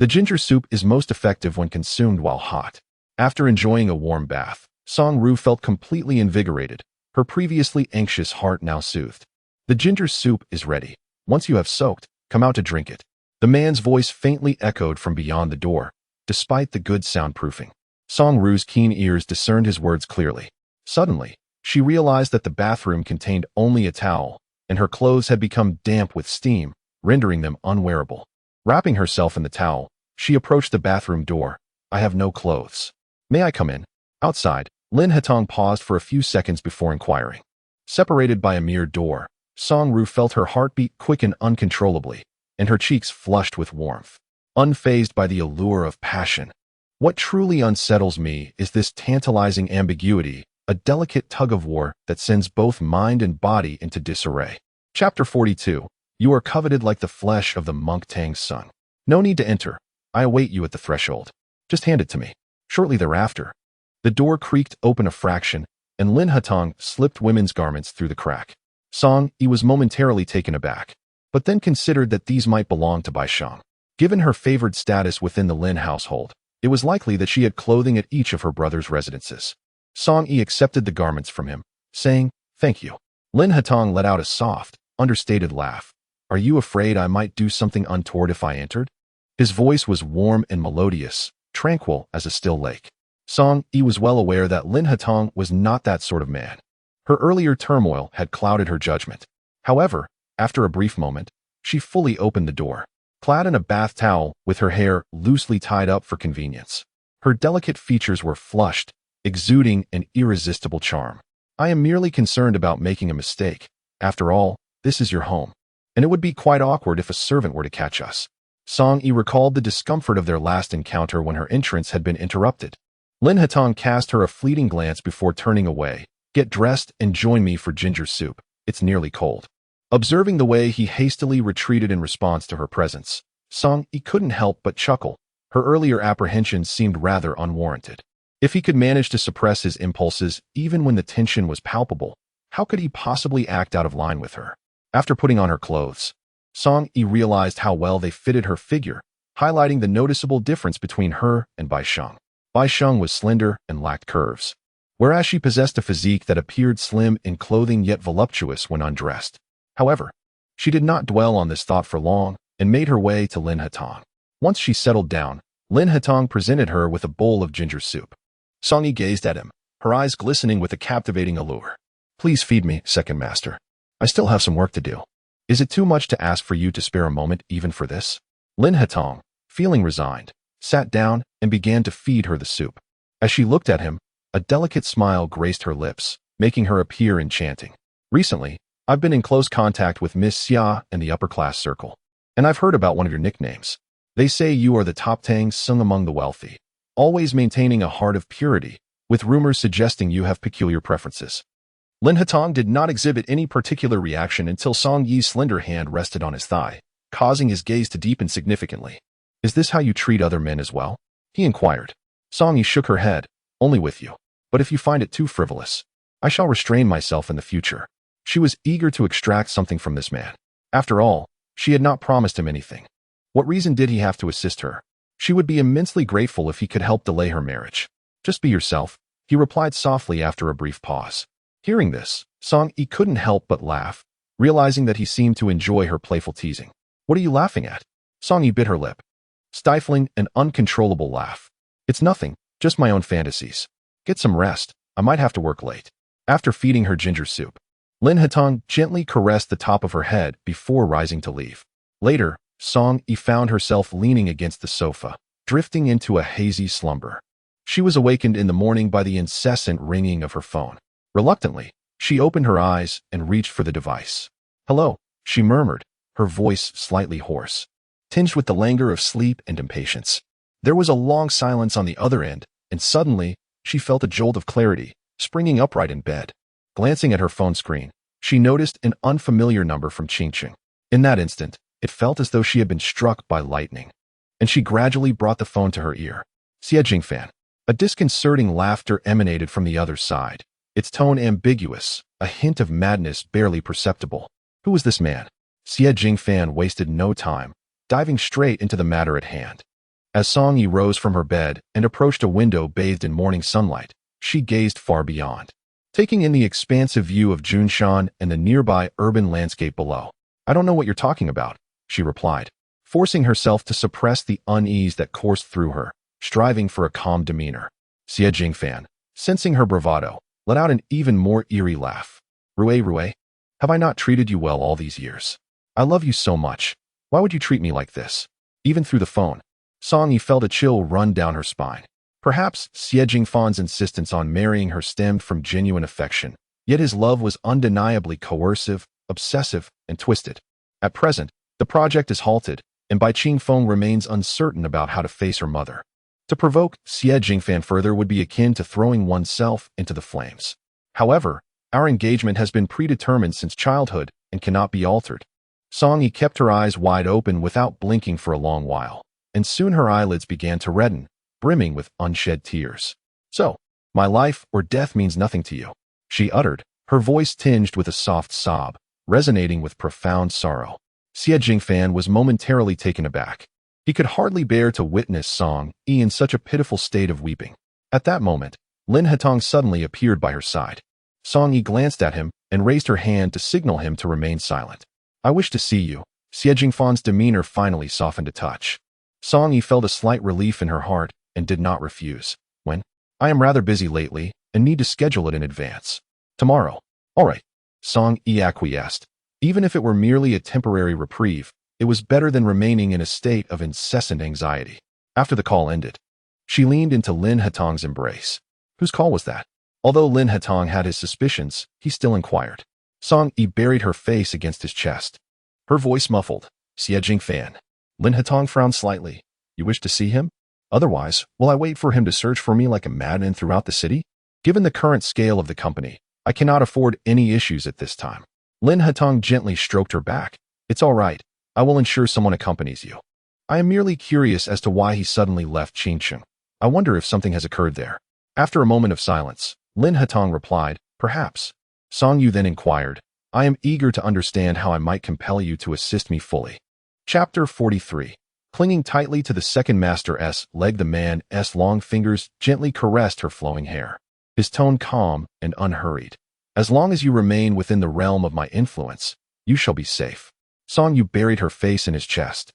Speaker 1: the ginger soup is most effective when consumed while hot." After enjoying a warm bath, Song Ru felt completely invigorated, her previously anxious heart now soothed. "The ginger soup is ready. Once you have soaked, come out to drink it." The man's voice faintly echoed from beyond the door, despite the good soundproofing. Song Ru's keen ears discerned his words clearly. Suddenly, she realized that the bathroom contained only a towel, and her clothes had become damp with steam, rendering them unwearable. Wrapping herself in the towel, she approached the bathroom door. "I have no clothes. May I come in?" Outside, Lin Hatong paused for a few seconds before inquiring. Separated by a mere door, Song Ru felt her heartbeat quicken uncontrollably, and her cheeks flushed with warmth, unfazed by the allure of passion. "What truly unsettles me is this tantalizing ambiguity, a delicate tug-of-war that sends both mind and body into disarray." Chapter 42. You are coveted like the flesh of the monk Tang's son. "No need to enter. I await you at the threshold. Just hand it to me." Shortly thereafter, the door creaked open a fraction, and Lin Hatong slipped women's garments through the crack. Song Yi was momentarily taken aback, but then considered that these might belong to Bai Shang. Given her favored status within the Lin household, it was likely that she had clothing at each of her brother's residences. Song Yi accepted the garments from him, saying, "Thank you." Lin Hatong let out a soft, understated laugh. "Are you afraid I might do something untoward if I entered?" His voice was warm and melodious, tranquil as a still lake. Song Yi was well aware that Lin Hatong was not that sort of man. Her earlier turmoil had clouded her judgment. However, after a brief moment, she fully opened the door, clad in a bath towel with her hair loosely tied up for convenience. Her delicate features were flushed, exuding an irresistible charm. I am merely concerned about making a mistake. After all, this is your home. And it would be quite awkward if a servant were to catch us. Song-yi recalled the discomfort of their last encounter when her entrance had been interrupted. Lin Hatong cast her a fleeting glance before turning away. Get dressed and join me for ginger soup. It's nearly cold. Observing the way he hastily retreated in response to her presence, Song-yi couldn't help but chuckle. Her earlier apprehensions seemed rather unwarranted. If he could manage to suppress his impulses even when the tension was palpable, how could he possibly act out of line with her? After putting on her clothes, Song-yi realized how well they fitted her figure, highlighting the noticeable difference between her and Bai Sheng. Bai Sheng was slender and lacked curves, whereas she possessed a physique that appeared slim in clothing yet voluptuous when undressed. However, she did not dwell on this thought for long and made her way to Lin Hatong. Once she settled down, Lin Hatong presented her with a bowl of ginger soup. Song-yi gazed at him, her eyes glistening with a captivating allure. Please feed me, second master. I still have some work to do. Is it too much to ask for you to spare a moment even for this? Lin Hatong, feeling resigned, sat down and began to feed her the soup. As she looked at him, a delicate smile graced her lips, making her appear enchanting. Recently, I've been in close contact with Miss Xia and the upper-class circle, and I've heard about one of your nicknames. They say you are the top Tang sung among the wealthy, always maintaining a heart of purity, with rumors suggesting you have peculiar preferences. Lin Hatong did not exhibit any particular reaction until Song-yi's slender hand rested on his thigh, causing his gaze to deepen significantly. Is this how you treat other men as well? He inquired. Song-yi shook her head. Only with you. But if you find it too frivolous, I shall restrain myself in the future. She was eager to extract something from this man. After all, she had not promised him anything. What reason did he have to assist her? She would be immensely grateful if he could help delay her marriage. Just be yourself, he replied softly after a brief pause. Hearing this, Song-yi couldn't help but laugh, realizing that he seemed to enjoy her playful teasing. What are you laughing at? Song-yi bit her lip, stifling an uncontrollable laugh. It's nothing, just my own fantasies. Get some rest, I might have to work late. After feeding her ginger soup, Lin Hatong gently caressed the top of her head before rising to leave. Later, Song-yi found herself leaning against the sofa, drifting into a hazy slumber. She was awakened in the morning by the incessant ringing of her phone. Reluctantly, she opened her eyes and reached for the device. Hello, she murmured, her voice slightly hoarse, tinged with the languor of sleep and impatience. There was a long silence on the other end, and suddenly, she felt a jolt of clarity, springing upright in bed. Glancing at her phone screen, she noticed an unfamiliar number from Chingcheng. In that instant, it felt as though she had been struck by lightning, and she gradually brought the phone to her ear. Xie Jingfan. A disconcerting laughter emanated from the other side, its tone ambiguous, a hint of madness barely perceptible. Who was this man? Xie Jingfan wasted no time, diving straight into the matter at hand. As Song-yi rose from her bed and approached a window bathed in morning sunlight, she gazed far beyond, taking in the expansive view of Junshan and the nearby urban landscape below. I don't know what you're talking about, she replied, forcing herself to suppress the unease that coursed through her, striving for a calm demeanor. Xie Jingfan, sensing her bravado, let out an even more eerie laugh. Rue, have I not treated you well all these years? I love you so much. Why would you treat me like this? Even through the phone, Song-yi felt a chill run down her spine. Perhaps Xie Jingfan's insistence on marrying her stemmed from genuine affection, yet his love was undeniably coercive, obsessive, and twisted. At present, the project is halted, and Bai Qingfeng remains uncertain about how to face her mother. To provoke Xie Jingfan further would be akin to throwing oneself into the flames. However, our engagement has been predetermined since childhood and cannot be altered. Song-yi kept her eyes wide open without blinking for a long while, and soon her eyelids began to redden, brimming with unshed tears. So, my life or death means nothing to you, she uttered, her voice tinged with a soft sob, resonating with profound sorrow. Xie Jingfan was momentarily taken aback. He could hardly bear to witness Song-yi in such a pitiful state of weeping. At that moment, Lin Hatong suddenly appeared by her side. Song-yi glanced at him and raised her hand to signal him to remain silent. I wish to see you. Xie Jingfan's demeanor finally softened a touch. Song-yi felt a slight relief in her heart and did not refuse. When? I am rather busy lately and need to schedule it in advance. Tomorrow. All right. Song-yi acquiesced. Even if it were merely a temporary reprieve, it was better than remaining in a state of incessant anxiety. After the call ended, She leaned into Lin Hatong's embrace. Whose call was that? Although Lin Hatong had his suspicions, he still inquired. Song Yi buried her face against his chest. Her voice muffled. Xie Jingfan. Lin Hatong frowned slightly. You wish to see him? Otherwise, will I wait for him to search for me like a madman throughout the city? Given the current scale of the company, I cannot afford any issues at this time. Lin Hatong gently stroked her back. It's all right. I will ensure someone accompanies you. I am merely curious as to why he suddenly left Qingcheng. I wonder if something has occurred there. After a moment of silence, Lin Hatong replied, Perhaps. Song Yu then inquired, I am eager to understand how I might compel you to assist me fully. Chapter 43. Clinging tightly to the second master's leg, the man's long fingers gently caressed her flowing hair. His tone calm and unhurried. As long as you remain within the realm of my influence, you shall be safe. Song Yu buried her face in his chest.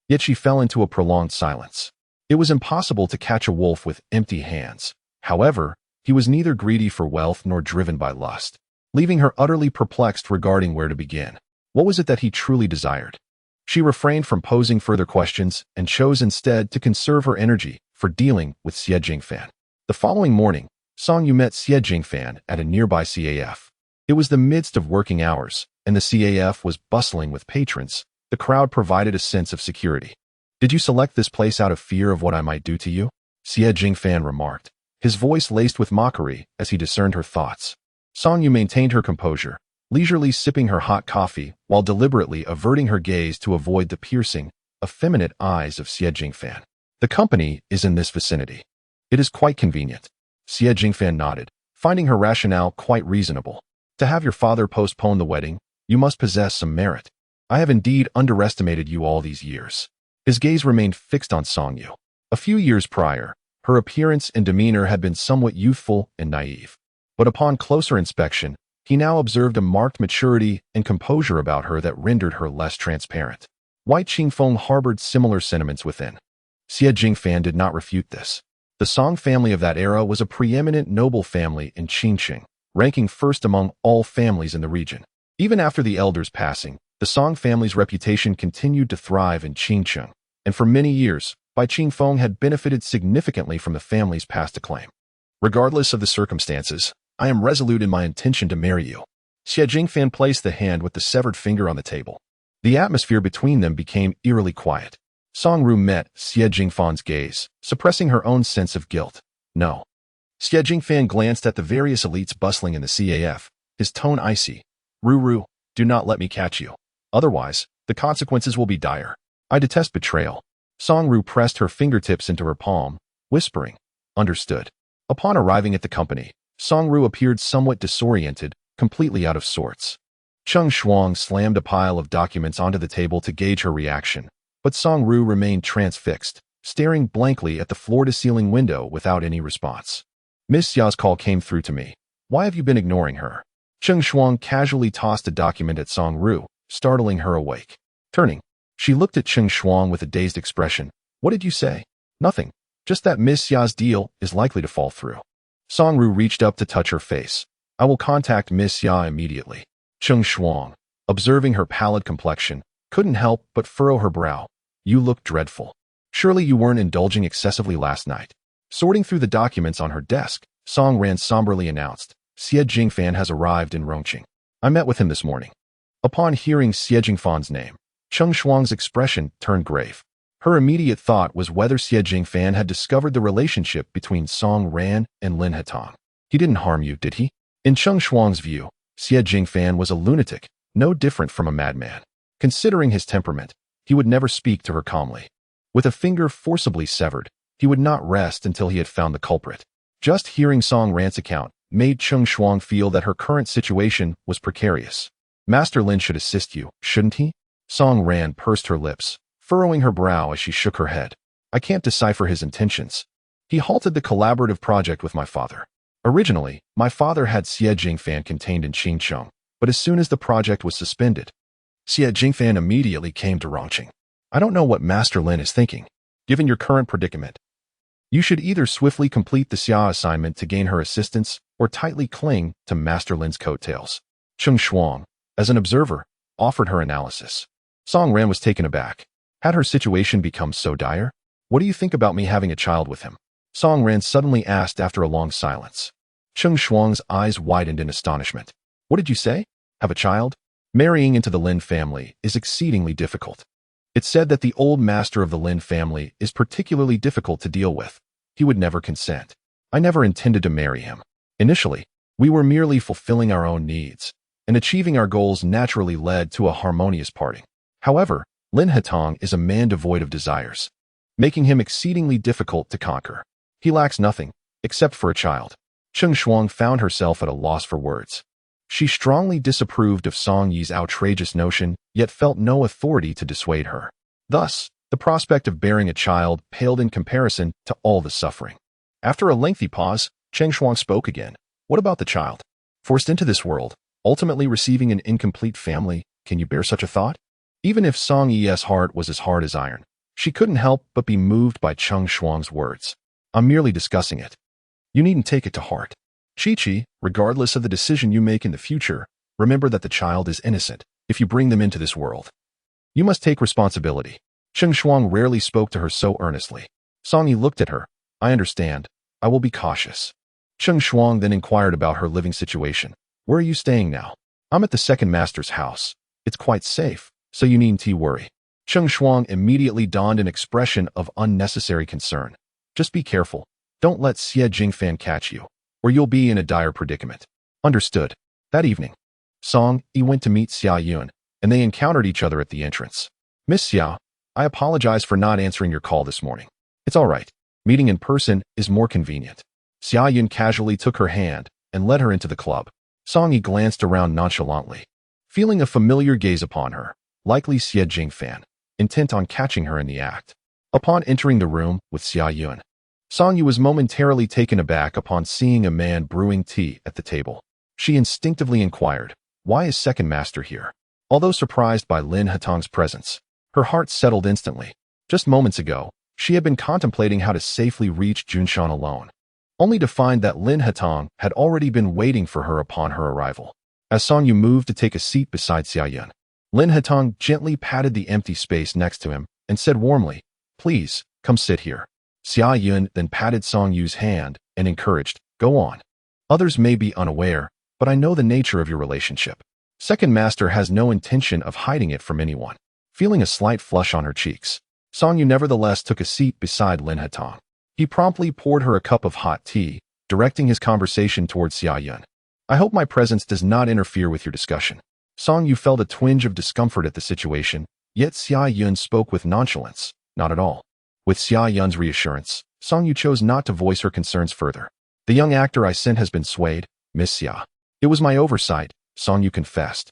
Speaker 1: Yet she fell into a prolonged silence. It was impossible to catch a wolf with empty hands. However, he was neither greedy for wealth nor driven by lust, leaving her utterly perplexed regarding where to begin. What was it that he truly desired? She refrained from posing further questions and chose instead to conserve her energy for dealing with Xie Jingfan. The following morning, Song Yu met Xie Jingfan at a nearby CAF. It was the midst of working hours, and the CAF was bustling with patrons. The crowd provided a sense of security. Did you select this place out of fear of what I might do to you? Xie Jingfan remarked, his voice laced with mockery as he discerned her thoughts. Song Yu maintained her composure, leisurely sipping her hot coffee while deliberately averting her gaze to avoid the piercing, effeminate eyes of Xie Jingfan. The company is in this vicinity. It is quite convenient. Xie Jingfan nodded, finding her rationale quite reasonable. To have your father postpone the wedding, you must possess some merit. I have indeed underestimated you all these years. His gaze remained fixed on Song Yu. A few years prior, her appearance and demeanor had been somewhat youthful and naive. But upon closer inspection, he now observed a marked maturity and composure about her that rendered her less transparent. White Qingfeng harbored similar sentiments within. Xie Jingfan did not refute this. The Song family of that era was a preeminent noble family in Qingcheng, ranking first among all families in the region. Even after the elder's passing, the Song family's reputation continued to thrive in Qingcheng, and for many years, Bai Qingfeng had benefited significantly from the family's past acclaim. Regardless of the circumstances, I am resolute in my intention to marry you. Xie Jingfan placed the hand with the severed finger on the table. The atmosphere between them became eerily quiet. Song Ru met Xie Jingfan's gaze, suppressing her own sense of guilt. No. Xie Jingfan glanced at the various elites bustling in the CAF, his tone icy. Ru, do not let me catch you. Otherwise, the consequences will be dire. I detest betrayal. Song Ru pressed her fingertips into her palm, whispering, Understood. Upon arriving at the company, Song Ru appeared somewhat disoriented, completely out of sorts. Cheng Shuang slammed a pile of documents onto the table to gauge her reaction, but Song Ru remained transfixed, staring blankly at the floor-to-ceiling window without any response. Miss Xia's call came through to me. Why have you been ignoring her? Cheng Shuang casually tossed a document at Song Ru, startling her awake. Turning, she looked at Cheng Shuang with a dazed expression. What did you say? Nothing. Just that Miss Xia's deal is likely to fall through. Song Ru reached up to touch her face. I will contact Miss Xia immediately. Cheng Shuang, observing her pallid complexion, couldn't help but furrow her brow. You look dreadful. Surely you weren't indulging excessively last night. Sorting through the documents on her desk, Song Ran somberly announced, Xie Jingfan has arrived in Rongcheng. I met with him this morning. Upon hearing Xie Jingfan's name, Cheng Shuang's expression turned grave. Her immediate thought was whether Xie Jingfan had discovered the relationship between Song Ran and Lin Hatong. He didn't harm you, did he? In Cheng Shuang's view, Xie Jingfan was a lunatic, no different from a madman. Considering his temperament, he would never speak to her calmly. With a finger forcibly severed, he would not rest until he had found the culprit. Just hearing Song Ran's account made Cheng Shuang feel that her current situation was precarious. Master Lin should assist you, shouldn't he? Song Ran pursed her lips, furrowing her brow as she shook her head. I can't decipher his intentions. He halted the collaborative project with my father. Originally, my father had Xie Jingfan contained in Qingcheng, but as soon as the project was suspended, Xie Jingfan immediately came to Rongcheng. I don't know what Master Lin is thinking. Given your current predicament, you should either swiftly complete the Xia assignment to gain her assistance or tightly cling to Master Lin's coattails. Cheng Shuang, as an observer, offered her analysis. Song Ran was taken aback. Had her situation become so dire? What do you think about me having a child with him? Song Ran suddenly asked after a long silence. Cheng Shuang's eyes widened in astonishment. What did you say? Have a child? Marrying into the Lin family is exceedingly difficult. It's said that the old master of the Lin family is particularly difficult to deal with. He would never consent. I never intended to marry him. Initially, we were merely fulfilling our own needs, and achieving our goals naturally led to a harmonious parting. However, Lin Hetong is a man devoid of desires, making him exceedingly difficult to conquer. He lacks nothing, except for a child. Cheng Shuang found herself at a loss for words. She strongly disapproved of Song Yi's outrageous notion, yet felt no authority to dissuade her. Thus, the prospect of bearing a child paled in comparison to all the suffering. After a lengthy pause, Cheng Shuang spoke again. What about the child? Forced into this world, ultimately receiving an incomplete family, can you bear such a thought? Even if Song Yi's heart was as hard as iron, she couldn't help but be moved by Cheng Shuang's words. I'm merely discussing it. You needn't take it to heart. Chi-Chi, regardless of the decision you make in the future, remember that the child is innocent if you bring them into this world. You must take responsibility. Cheng Shuang rarely spoke to her so earnestly. Song Yi looked at her. I understand. I will be cautious. Cheng Shuang then inquired about her living situation. Where are you staying now? I'm at the second master's house. It's quite safe, so you needn't worry. Cheng Shuang immediately donned an expression of unnecessary concern. Just be careful. Don't let Xie Jingfan catch you, or you'll be in a dire predicament. Understood. That evening, Song Yi went to meet Xia Yun, and they encountered each other at the entrance. Miss Xia, I apologize for not answering your call this morning. It's all right. Meeting in person is more convenient. Xia Yun casually took her hand and led her into the club. Song Yi glanced around nonchalantly, feeling a familiar gaze upon her, likely Xie Jingfan, intent on catching her in the act. Upon entering the room with Xia Yun, Song Yi was momentarily taken aback upon seeing a man brewing tea at the table. She instinctively inquired, why is second master here? Although surprised by Lin Hetong's presence, her heart settled instantly. Just moments ago, she had been contemplating how to safely reach Junshan alone, only to find that Lin Hetong had already been waiting for her upon her arrival. As Song Yi moved to take a seat beside Xia Yun, Lin Hetong gently patted the empty space next to him and said warmly, please, come sit here. Xia Yun then patted Song Yu's hand and encouraged, go on. Others may be unaware, but I know the nature of your relationship. Second master has no intention of hiding it from anyone. Feeling a slight flush on her cheeks, Song Yu nevertheless took a seat beside Lin Hetong. He promptly poured her a cup of hot tea, directing his conversation towards Xia Yun. I hope my presence does not interfere with your discussion. Song Yu felt a twinge of discomfort at the situation, yet Xia Yun spoke with nonchalance. Not at all. With Xia Yun's reassurance, Song Yu chose not to voice her concerns further. The young actor I sent has been swayed, Miss Xia. It was my oversight, Song Yu confessed,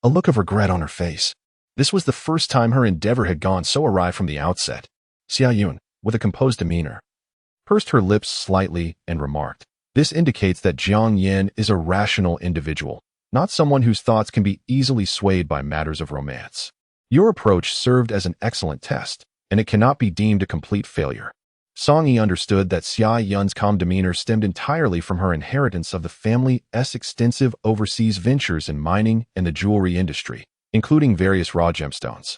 Speaker 1: a look of regret on her face. This was the first time her endeavor had gone so awry from the outset. Xia Yun, with a composed demeanor, pursed her lips slightly and remarked, this indicates that Jiang Yin is a rational individual, not someone whose thoughts can be easily swayed by matters of romance. Your approach served as an excellent test, and it cannot be deemed a complete failure. Song Yi understood that Xia Yun's calm demeanor stemmed entirely from her inheritance of the family's extensive overseas ventures in mining and the jewelry industry, including various raw gemstones,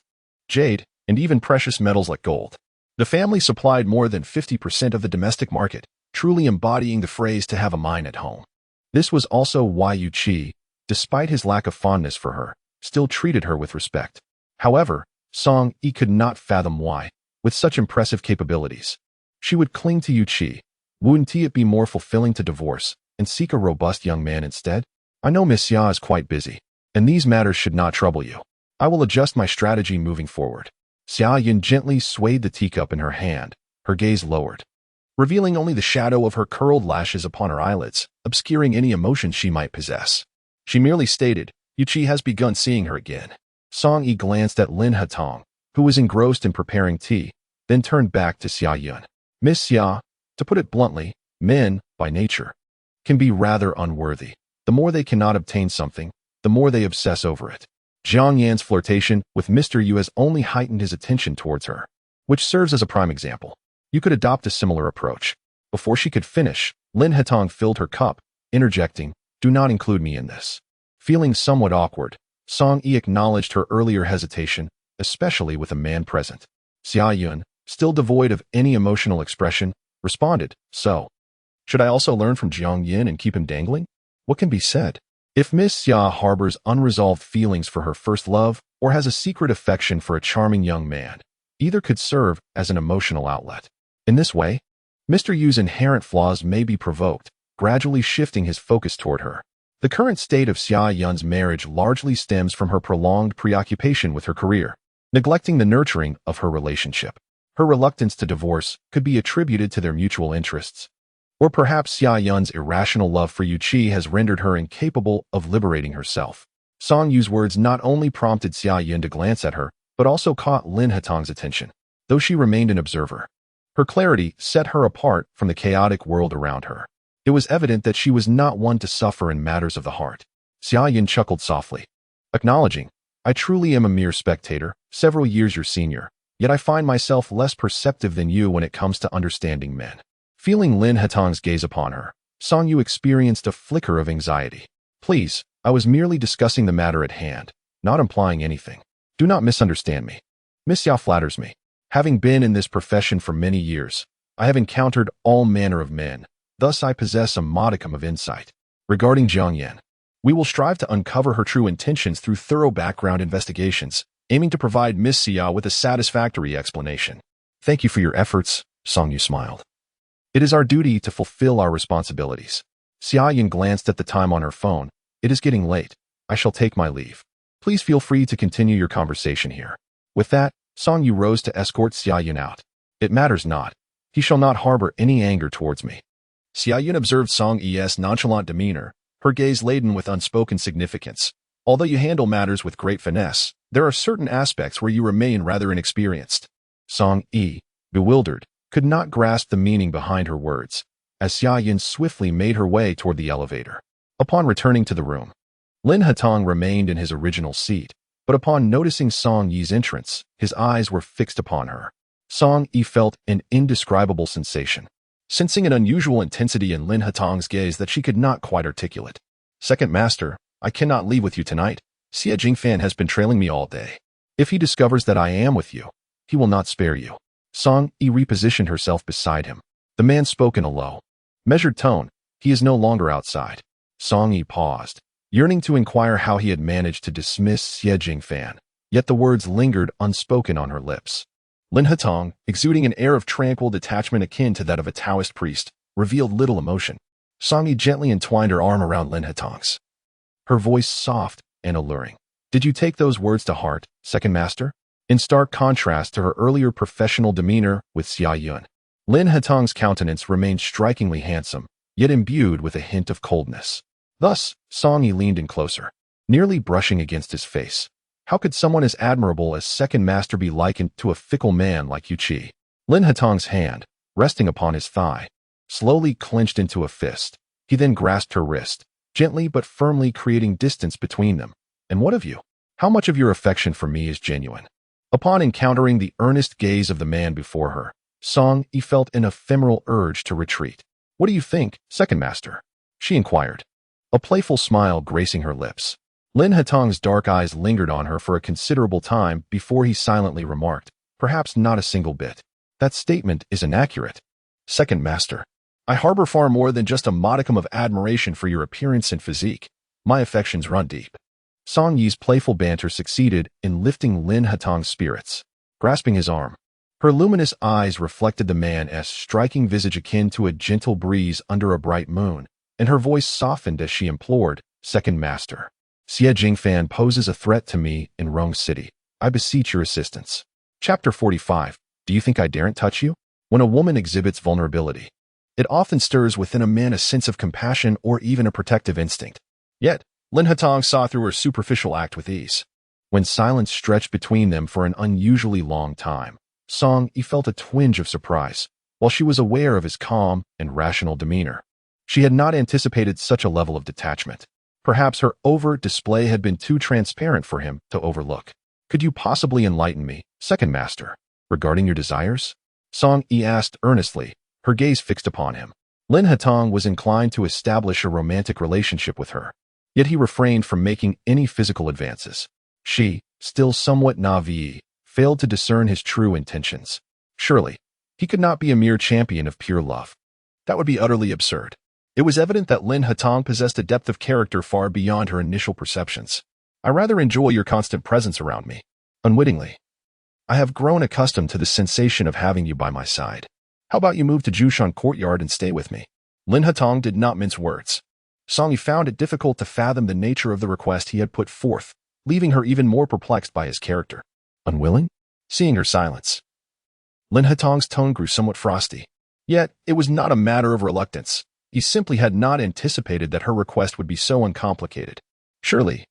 Speaker 1: jade, and even precious metals like gold. The family supplied more than 50% of the domestic market, truly embodying the phrase to have a mine at home. This was also why Yu Qi, despite his lack of fondness for her, still treated her with respect. However, Song Yi could not fathom why, with such impressive capabilities, she would cling to Yu Qi. Wouldn't it be more fulfilling to divorce and seek a robust young man instead? I know Miss Xia is quite busy, and these matters should not trouble you. I will adjust my strategy moving forward. Xia Yun gently swayed the teacup in her hand, her gaze lowered, revealing only the shadow of her curled lashes upon her eyelids, obscuring any emotion she might possess. She merely stated, Yu Qi has begun seeing her again. Song Yi glanced at Lin Hetong, who was engrossed in preparing tea, then turned back to Xia Yun. Miss Xia, to put it bluntly, men, by nature, can be rather unworthy. The more they cannot obtain something, the more they obsess over it. Jiang Yan's flirtation with Mr. Yu has only heightened his attention towards her, which serves as a prime example. You could adopt a similar approach. Before she could finish, Lin Hetong filled her cup, interjecting, do not include me in this. Feeling somewhat awkward, Song Yi acknowledged her earlier hesitation, especially with a man present. Xia Yun, still devoid of any emotional expression, responded, so. Should I also learn from Jiang Yin and keep him dangling? What can be said? If Miss Xia harbors unresolved feelings for her first love or has a secret affection for a charming young man, either could serve as an emotional outlet. In this way, Mr. Yu's inherent flaws may be provoked, gradually shifting his focus toward her. The current state of Xia Yun's marriage largely stems from her prolonged preoccupation with her career, neglecting the nurturing of her relationship. Her reluctance to divorce could be attributed to their mutual interests. Or perhaps Xia Yun's irrational love for Yu Qi has rendered her incapable of liberating herself. Song Yu's words not only prompted Xia Yun to glance at her, but also caught Lin Hatong's attention, though she remained an observer. Her clarity set her apart from the chaotic world around her. It was evident that she was not one to suffer in matters of the heart. Xia Yun chuckled softly, acknowledging, I truly am a mere spectator, several years your senior, yet I find myself less perceptive than you when it comes to understanding men. Feeling Lin Hatong's gaze upon her, Song Yu experienced a flicker of anxiety. Please, I was merely discussing the matter at hand, not implying anything. Do not misunderstand me. Miss Xia flatters me. Having been in this profession for many years, I have encountered all manner of men, thus I possess a modicum of insight. Regarding Jiang Yan, we will strive to uncover her true intentions through thorough background investigations, aiming to provide Miss Xia with a satisfactory explanation. Thank you for your efforts, Song Yu smiled. It is our duty to fulfill our responsibilities. Xia Yun glanced at the time on her phone. It is getting late. I shall take my leave. Please feel free to continue your conversation here. With that, Song Yu rose to escort Xia Yun out. It matters not. He shall not harbor any anger towards me. Xia Yun observed Song Yi's nonchalant demeanor, her gaze laden with unspoken significance. Although you handle matters with great finesse, there are certain aspects where you remain rather inexperienced. Song Yi, bewildered, could not grasp the meaning behind her words, as Xia Yun swiftly made her way toward the elevator. Upon returning to the room, Lin Hatong remained in his original seat, but upon noticing Song Yi's entrance, his eyes were fixed upon her. Song Yi felt an indescribable sensation, sensing an unusual intensity in Lin Hatong's gaze that she could not quite articulate. Second Master, I cannot leave with you tonight. Xie Jingfan has been trailing me all day. If he discovers that I am with you, he will not spare you. Song Yi repositioned herself beside him. The man spoke in a low, measured tone. He is no longer outside. Song Yi paused, yearning to inquire how he had managed to dismiss Xie Jingfan, yet the words lingered unspoken on her lips. Lin Hatong, exuding an air of tranquil detachment akin to that of a Taoist priest, revealed little emotion. Song Yi gently entwined her arm around Lin Hatong's, her voice soft and alluring. Did you take those words to heart, Second Master? In stark contrast to her earlier professional demeanor with Xia Yun, Lin Hatong's countenance remained strikingly handsome, yet imbued with a hint of coldness. Thus, Song Yi leaned in closer, nearly brushing against his face. How could someone as admirable as Second Master be likened to a fickle man like Yu Qi? Lin Hatong's hand, resting upon his thigh, slowly clenched into a fist. He then grasped her wrist, gently but firmly creating distance between them. And what of you? How much of your affection for me is genuine? Upon encountering the earnest gaze of the man before her, Song Yi felt an ephemeral urge to retreat. What do you think, Second Master? She inquired, a playful smile gracing her lips. Lin Hatong's dark eyes lingered on her for a considerable time before he silently remarked, perhaps not a single bit. That statement is inaccurate. Second Master, I harbor far more than just a modicum of admiration for your appearance and physique. My affections run deep. Song Yi's playful banter succeeded in lifting Lin Hatong's spirits. Grasping his arm, her luminous eyes reflected the man's striking visage akin to a gentle breeze under a bright moon, and her voice softened as she implored, Second Master, Xie Jingfan poses a threat to me in Rong City. I beseech your assistance. Chapter 45. Do you think I daren't touch you? When a woman exhibits vulnerability, it often stirs within a man a sense of compassion or even a protective instinct. Yet, Lin Hatong saw through her superficial act with ease. When silence stretched between them for an unusually long time, Song Yi felt a twinge of surprise, while she was aware of his calm and rational demeanor. She had not anticipated such a level of detachment. Perhaps her overt display had been too transparent for him to overlook. Could you possibly enlighten me, Second Master, regarding your desires? Song Yi asked earnestly, her gaze fixed upon him. Lin Hatong was inclined to establish a romantic relationship with her, yet he refrained from making any physical advances. She, still somewhat naive, failed to discern his true intentions. Surely, He could not be a mere champion of pure love. That would be utterly absurd. It was evident that Lin Hatong possessed a depth of character far beyond her initial perceptions. I rather enjoy your constant presence around me. Unwittingly, I have grown accustomed to the sensation of having you by my side. How about you move to Jushan Courtyard and stay with me? Lin Hatong did not mince words. Song Yi found it difficult to fathom the nature of the request he had put forth, leaving her even more perplexed by his character. Unwilling? Seeing her silence, Lin Hatong's tone grew somewhat frosty. Yet, it was not a matter of reluctance. He simply had not anticipated that her request would be so uncomplicated. Surely,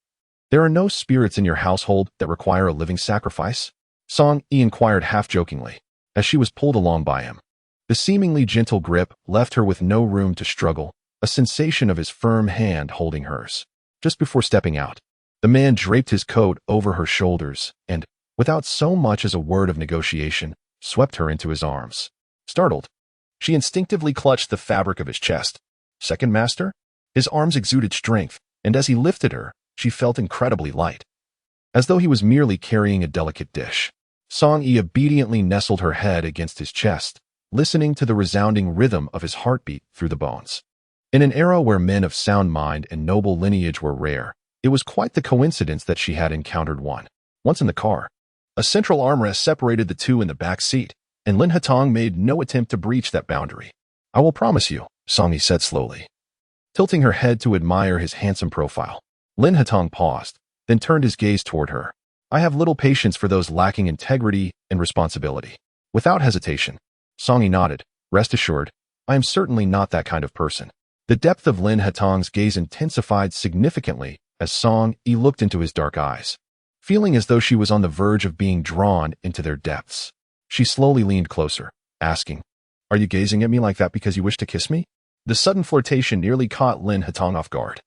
Speaker 1: there are no spirits in your household that require a living sacrifice? Song Yi inquired half-jokingly, as she was pulled along by him. The seemingly gentle grip left her with no room to struggle, a sensation of his firm hand holding hers. Just before stepping out, the man draped his coat over her shoulders and, without so much as a word of negotiation, swept her into his arms. Startled, she instinctively clutched the fabric of his chest. Second master? His arms exuded strength, and as he lifted her, she felt incredibly light, as though he was merely carrying a delicate dish. Song Yi obediently nestled her head against his chest, listening to the resounding rhythm of his heartbeat through the bones. In an era where men of sound mind and noble lineage were rare, it was quite the coincidence that she had encountered one. Once in the car, a central armrest separated the two in the back seat, and Lin Hatong made no attempt to breach that boundary. I will promise you, Song Yi said slowly, tilting her head to admire his handsome profile. Lin Hatong paused, then turned his gaze toward her. I have little patience for those lacking integrity and responsibility. Without hesitation, Song Yi nodded. Rest assured, I am certainly not that kind of person. The depth of Lin Hatong's gaze intensified significantly as Song Yi looked into his dark eyes, feeling as though she was on the verge of being drawn into their depths. She slowly leaned closer, asking, Are you gazing at me like that because you wish to kiss me? The sudden flirtation nearly caught Lin Hatong off guard.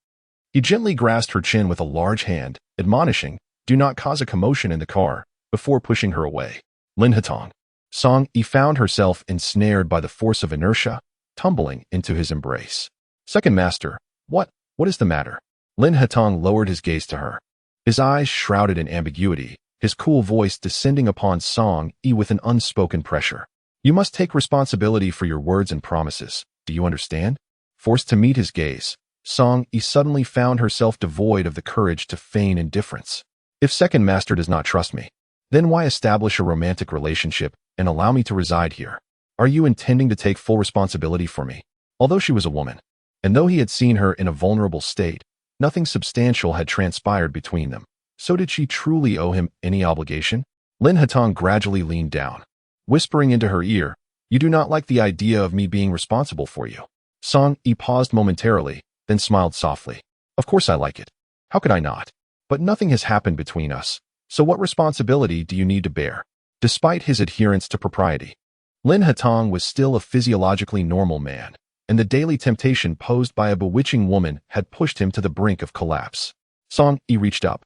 Speaker 1: He gently grasped her chin with a large hand, admonishing, Do not cause a commotion in the car, before pushing her away. Lin Hatong. Song Yi found herself ensnared by the force of inertia, tumbling into his embrace. Second master, what is the matter? Lin Hatong lowered his gaze to her, his eyes shrouded in ambiguity, his cool voice descending upon Song Yi with an unspoken pressure. You must take responsibility for your words and promises. Do you understand? Forced to meet his gaze, Song Yi suddenly found herself devoid of the courage to feign indifference. If second master does not trust me, then why establish a romantic relationship and allow me to reside here? Are you intending to take full responsibility for me? Although she was a woman, and though he had seen her in a vulnerable state, nothing substantial had transpired between them. So did she truly owe him any obligation? Lin Hatong gradually leaned down, whispering into her ear, You do not like the idea of me being responsible for you. Song Yi paused momentarily, then smiled softly. Of course I like it. How could I not? But nothing has happened between us, so what responsibility do you need to bear? Despite his adherence to propriety, Lin Hatong was still a physiologically normal man, and the daily temptation posed by a bewitching woman had pushed him to the brink of collapse. Song Yi reached up,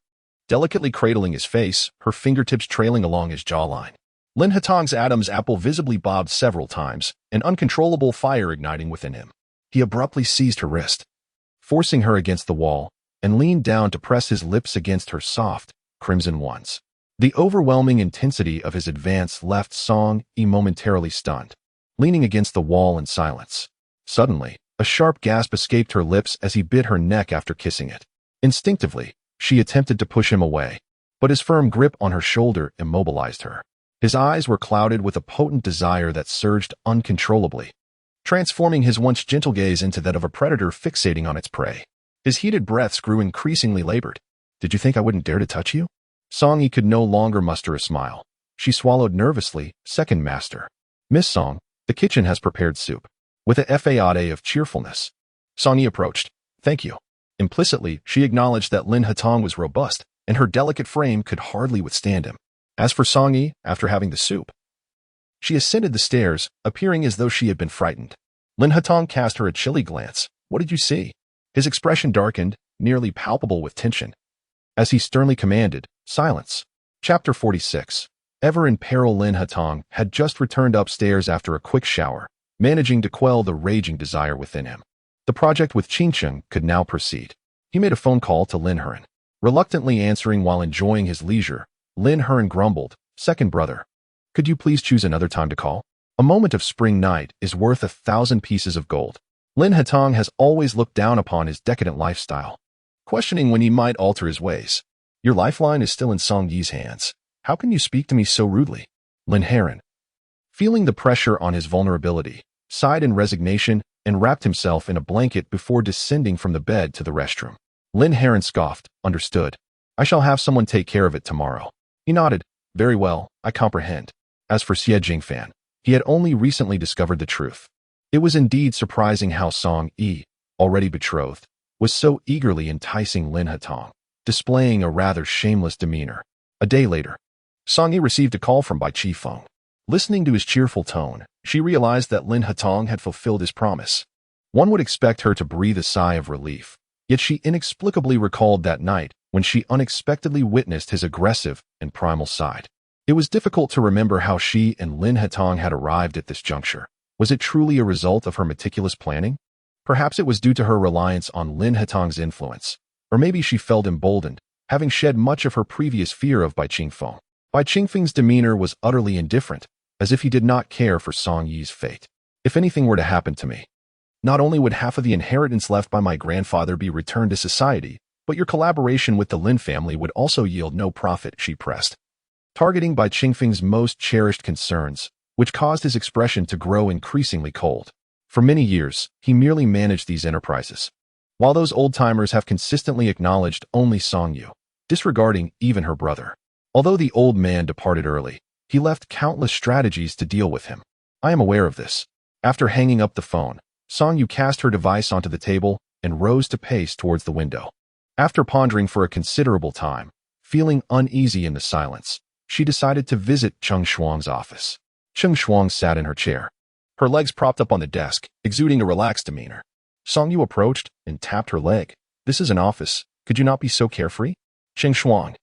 Speaker 1: delicately cradling his face, her fingertips trailing along his jawline. Lin Hatong's Adam's apple visibly bobbed several times, an uncontrollable fire igniting within him. He abruptly seized her wrist, forcing her against the wall, and leaned down to press his lips against her soft, crimson ones. The overwhelming intensity of his advance left Song Yi momentarily stunned, leaning against the wall in silence. Suddenly, a sharp gasp escaped her lips as he bit her neck after kissing it. Instinctively, she attempted to push him away, but his firm grip on her shoulder immobilized her. His eyes were clouded with a potent desire that surged uncontrollably, transforming his once gentle gaze into that of a predator fixating on its prey. His heated breaths grew increasingly labored. Did you think I wouldn't dare to touch you? Song Yi could no longer muster a smile. She swallowed nervously. Second master. Miss Song, the kitchen has prepared soup. With a effade of cheerfulness, Song Yi approached. Thank you. Implicitly, she acknowledged that Lin Hatong was robust, and her delicate frame could hardly withstand him. As for Song Yi, after having the soup, she ascended the stairs, appearing as though she had been frightened. Lin Hatong cast her a chilly glance. What did you see? His expression darkened, nearly palpable with tension, as he sternly commanded, Silence. Chapter 46. Ever in peril, Lin Hatong had just returned upstairs after a quick shower, managing to quell the raging desire within him. The project with Rongcheng could now proceed. He made a phone call to Lin Heron. Reluctantly answering while enjoying his leisure, Lin Heron grumbled, Second brother, could you please choose another time to call? A moment of spring night is worth 1,000 pieces of gold. Lin Hatong has always looked down upon his decadent lifestyle, questioning when he might alter his ways. Your lifeline is still in Song Yi's hands. How can you speak to me so rudely? Lin Heron, feeling the pressure on his vulnerability, sighed in resignation and wrapped himself in a blanket before descending from the bed to the restroom. Lin Heron scoffed, understood. I shall have someone take care of it tomorrow. He nodded. Very well, I comprehend. As for Xie Jingfan, he had only recently discovered the truth. It was indeed surprising how Song Yi, already betrothed, was so eagerly enticing Lin Hatong, displaying a rather shameless demeanor. A day later, Song Yi received a call from Bai Qifeng. Listening to his cheerful tone, she realized that Lin Hatong had fulfilled his promise. One would expect her to breathe a sigh of relief, yet she inexplicably recalled that night when she unexpectedly witnessed his aggressive and primal side. It was difficult to remember how she and Lin Hatong had arrived at this juncture. Was it truly a result of her meticulous planning? Perhaps it was due to her reliance on Lin Hatong's influence, or maybe she felt emboldened, having shed much of her previous fear of Bai Qingfeng. Bai Qingfeng's demeanor was utterly indifferent, as if he did not care for Song Yi's fate. If anything were to happen to me, not only would half of the inheritance left by my grandfather be returned to society, but your collaboration with the Lin family would also yield no profit, she pressed, targeting Bai Qingfeng's most cherished concerns, which caused his expression to grow increasingly cold. For many years, he merely managed these enterprises, while those old-timers have consistently acknowledged only Song Yu, disregarding even her brother. Although the old man departed early, he left countless strategies to deal with him. I am aware of this. After hanging up the phone, Song Yu cast her device onto the table and rose to pace towards the window. After pondering for a considerable time, feeling uneasy in the silence, she decided to visit Cheng Shuang's office. Cheng Shuang sat in her chair, her legs propped up on the desk, exuding a relaxed demeanor. Song Yu approached and tapped her leg. This is an office. Could you not be so carefree? Cheng Shuang,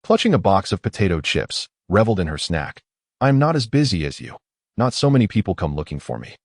Speaker 1: clutching a box of potato chips, reveled in her snack. I am not as busy as you. Not so many people come looking for me.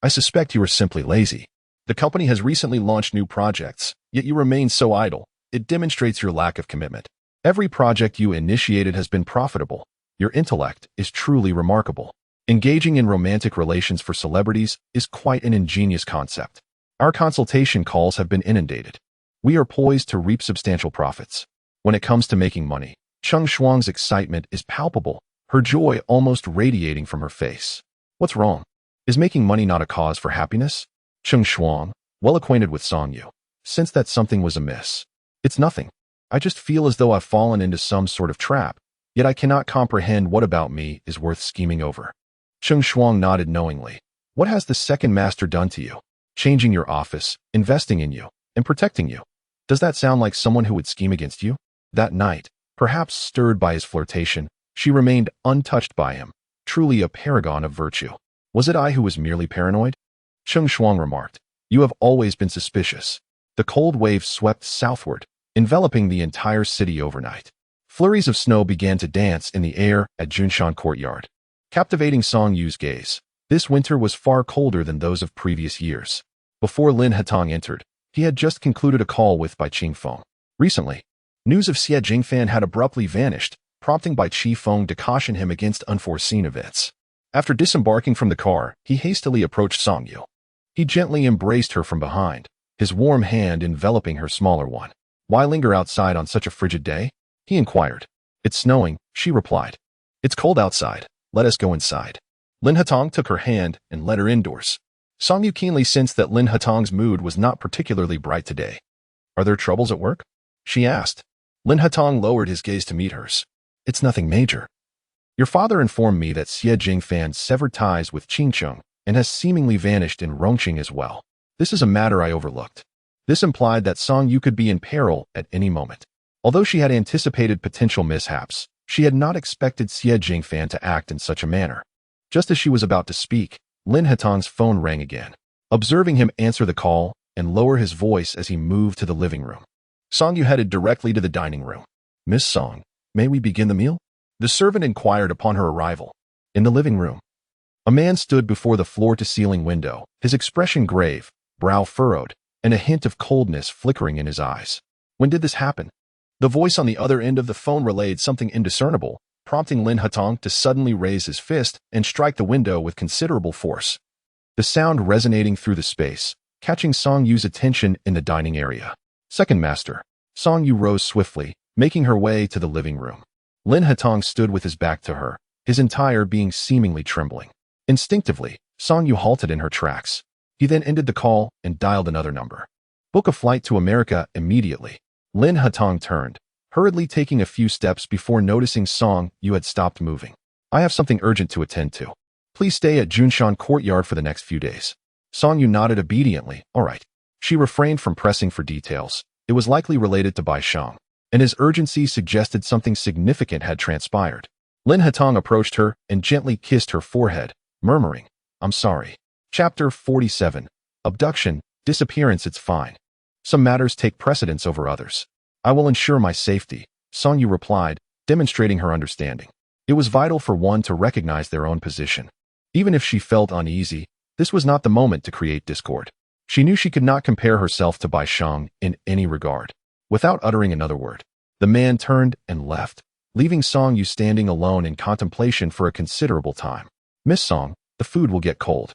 Speaker 1: I suspect you are simply lazy. The company has recently launched new projects, yet you remain so idle. It demonstrates your lack of commitment. Every project you initiated has been profitable. Your intellect is truly remarkable. Engaging in romantic relations for celebrities is quite an ingenious concept. Our consultation calls have been inundated. We are poised to reap substantial profits. When it comes to making money, Cheng Shuang's excitement is palpable, her joy almost radiating from her face. What's wrong? Is making money not a cause for happiness? Cheng Shuang, well acquainted with Song Yu, sensed that something was amiss. It's nothing. I just feel as though I've fallen into some sort of trap, yet I cannot comprehend what about me is worth scheming over. Cheng Shuang nodded knowingly. What has the second master done to you? Changing your office, investing in you, and protecting you. Does that sound like someone who would scheme against you? That night, perhaps stirred by his flirtation, she remained untouched by him, truly a paragon of virtue. Was it I who was merely paranoid? Cheng Shuang remarked. You have always been suspicious. The cold wave swept southward, enveloping the entire city overnight. Flurries of snow began to dance in the air at Junshan Courtyard, captivating Song Yu's gaze. This winter was far colder than those of previous years. Before Lin Hatong entered, he had just concluded a call with Bai Qingfeng. Recently, news of Xie Jingfan had abruptly vanished, prompting Bai Qifeng to caution him against unforeseen events. After disembarking from the car, he hastily approached Song Yu. He gently embraced her from behind, his warm hand enveloping her smaller one. Why linger outside on such a frigid day? He inquired. It's snowing, she replied. It's cold outside. Let us go inside. Lin Hatong took her hand and led her indoors. Song Yu keenly sensed that Lin Hatong's mood was not particularly bright today. Are there troubles at work? She asked. Lin Hatong lowered his gaze to meet hers. It's nothing major. Your father informed me that Xie Jingfan severed ties with Qingcheng and has seemingly vanished in Rongcheng as well. This is a matter I overlooked. This implied that Song Yu could be in peril at any moment. Although she had anticipated potential mishaps, she had not expected Xie Jingfan to act in such a manner. Just as she was about to speak, Lin Hatong's phone rang again. Observing him answer the call and lower his voice as he moved to the living room, Song Yu headed directly to the dining room. Miss Song, may we begin the meal? The servant inquired upon her arrival. In the living room, a man stood before the floor-to-ceiling window, his expression grave, brow furrowed, and a hint of coldness flickering in his eyes. When did this happen? The voice on the other end of the phone relayed something indiscernible, prompting Lin Hatong to suddenly raise his fist and strike the window with considerable force. The sound resonating through the space, catching Song Yu's attention in the dining area. Second master. Song Yu rose swiftly, making her way to the living room. Lin Hatong stood with his back to her, his entire being seemingly trembling. Instinctively, Song Yu halted in her tracks. He then ended the call and dialed another number. Book a flight to America immediately. Lin Hatong turned, hurriedly taking a few steps before noticing Song Yu had stopped moving. I have something urgent to attend to. Please stay at Junshan Courtyard for the next few days. Song Yu nodded obediently. All right. She refrained from pressing for details. It was likely related to Bai Shang, and his urgency suggested something significant had transpired. Lin Hatong approached her and gently kissed her forehead, murmuring, I'm sorry. Chapter 47. Abduction, disappearance. It's fine. Some matters take precedence over others. I will ensure my safety, Song Yu replied, demonstrating her understanding. It was vital for one to recognize their own position. Even if she felt uneasy, this was not the moment to create discord. She knew she could not compare herself to Bai Shang in any regard. Without uttering another word, the man turned and left, leaving Song Yu standing alone in contemplation for a considerable time. Miss Song, the food will get cold.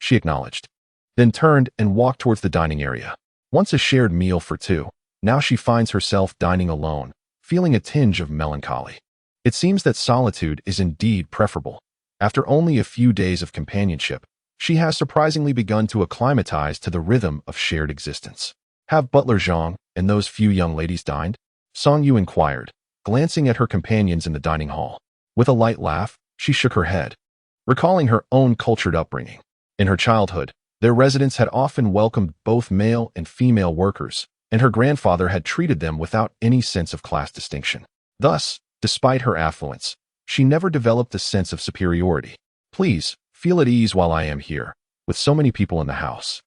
Speaker 1: She acknowledged. Then turned and walked towards the dining area. Once a shared meal for two, now she finds herself dining alone, feeling a tinge of melancholy. It seems that solitude is indeed preferable. After only a few days of companionship, she has surprisingly begun to acclimatize to the rhythm of shared existence. Have Butler Zhang and those few young ladies dined? Song Yu inquired, glancing at her companions in the dining hall. With a light laugh, she shook her head, recalling her own cultured upbringing. In her childhood, their residents had often welcomed both male and female workers, and her grandfather had treated them without any sense of class distinction. Thus, despite her affluence, she never developed a sense of superiority. Please, feel at ease while I am here, with so many people in the house.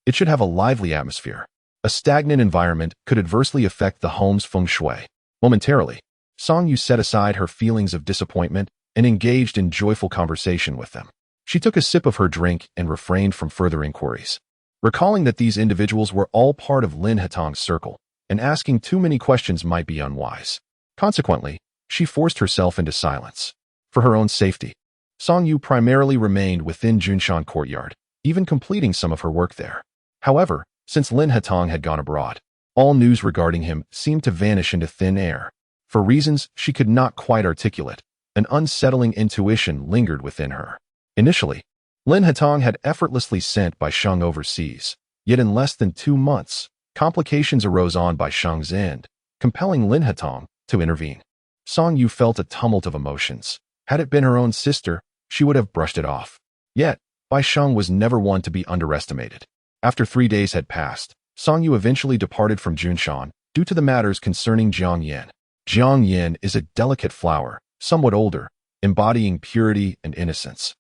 Speaker 1: It should have a lively atmosphere. A stagnant environment could adversely affect the home's feng shui. Momentarily, Song Yu set aside her feelings of disappointment and engaged in joyful conversation with them. She took a sip of her drink and refrained from further inquiries, recalling that these individuals were all part of Lin Hatong's circle, and asking too many questions might be unwise. Consequently, she forced herself into silence. For her own safety, Song Yu primarily remained within Junshan Courtyard, even completing some of her work there. However, since Lin Hatong had gone abroad, all news regarding him seemed to vanish into thin air. For reasons she could not quite articulate, an unsettling intuition lingered within her. Initially, Lin Hatong had effortlessly sent Bai Shang overseas, yet in less than 2 months, complications arose on Bai Shang's end, compelling Lin Hatong to intervene. Song Yu felt a tumult of emotions. Had it been her own sister, she would have brushed it off. Yet, Bai Shang was never one to be underestimated. After 3 days had passed, Song Yu eventually departed from Junshan due to the matters concerning Jiang Yan. Jiang Yan is a delicate flower, somewhat older, embodying purity and innocence,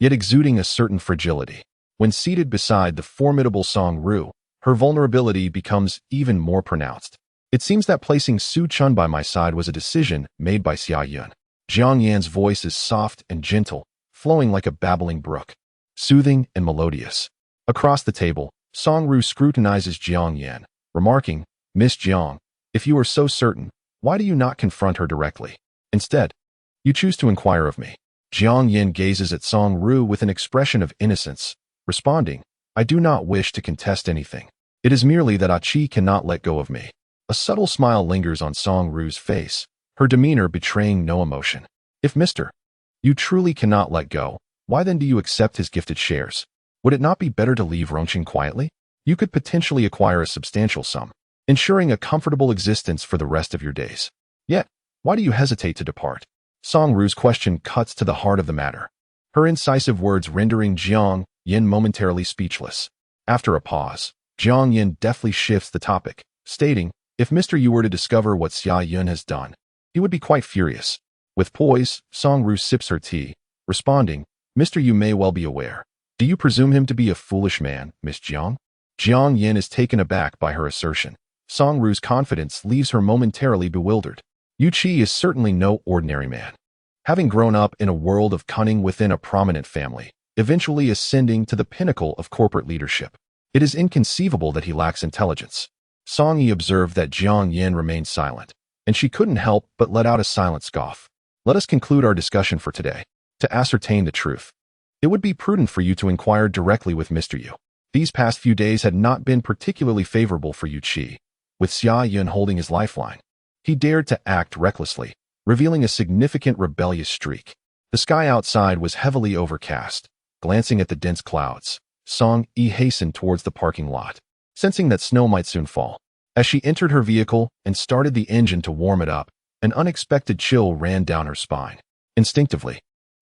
Speaker 1: yet exuding a certain fragility. When seated beside the formidable Song Ru, her vulnerability becomes even more pronounced. It seems that placing Su Chun by my side was a decision made by Xia Yun. Jiang Yan's voice is soft and gentle, flowing like a babbling brook, soothing and melodious. Across the table, Song Ru scrutinizes Jiang Yan, remarking, Miss Jiang, if you are so certain, why do you not confront her directly? Instead, you choose to inquire of me. Jiang Yan gazes at Song Ru with an expression of innocence, responding, I do not wish to contest anything. It is merely that Achi cannot let go of me. A subtle smile lingers on Song Ru's face, her demeanor betraying no emotion. If Mr. You truly cannot let go, why then do you accept his gifted shares? Would it not be better to leave Rongcheng quietly? You could potentially acquire a substantial sum, ensuring a comfortable existence for the rest of your days. Yet, why do you hesitate to depart? Song Ru's question cuts to the heart of the matter, her incisive words rendering Jiang Yan momentarily speechless. After a pause, Jiang Yan deftly shifts the topic, stating, if Mr. Yu were to discover what Xia Yun has done, he would be quite furious. With poise, Song Ru sips her tea, responding, Mr. Yu may well be aware. Do you presume him to be a foolish man, Miss Jiang? Jiang Yan is taken aback by her assertion. Song Ru's confidence leaves her momentarily bewildered. Yu Qi is certainly no ordinary man. Having grown up in a world of cunning within a prominent family, eventually ascending to the pinnacle of corporate leadership, it is inconceivable that he lacks intelligence. Song Yi observed that Jiang Yan remained silent, and she couldn't help but let out a silent scoff. Let us conclude our discussion for today. To ascertain the truth, it would be prudent for you to inquire directly with Mr. Yu. These past few days had not been particularly favorable for Yu Qi, with Xia Yun holding his lifeline. He dared to act recklessly, revealing a significant rebellious streak. The sky outside was heavily overcast. Glancing at the dense clouds, Song Yi hastened towards the parking lot, sensing that snow might soon fall. As she entered her vehicle and started the engine to warm it up, an unexpected chill ran down her spine. Instinctively,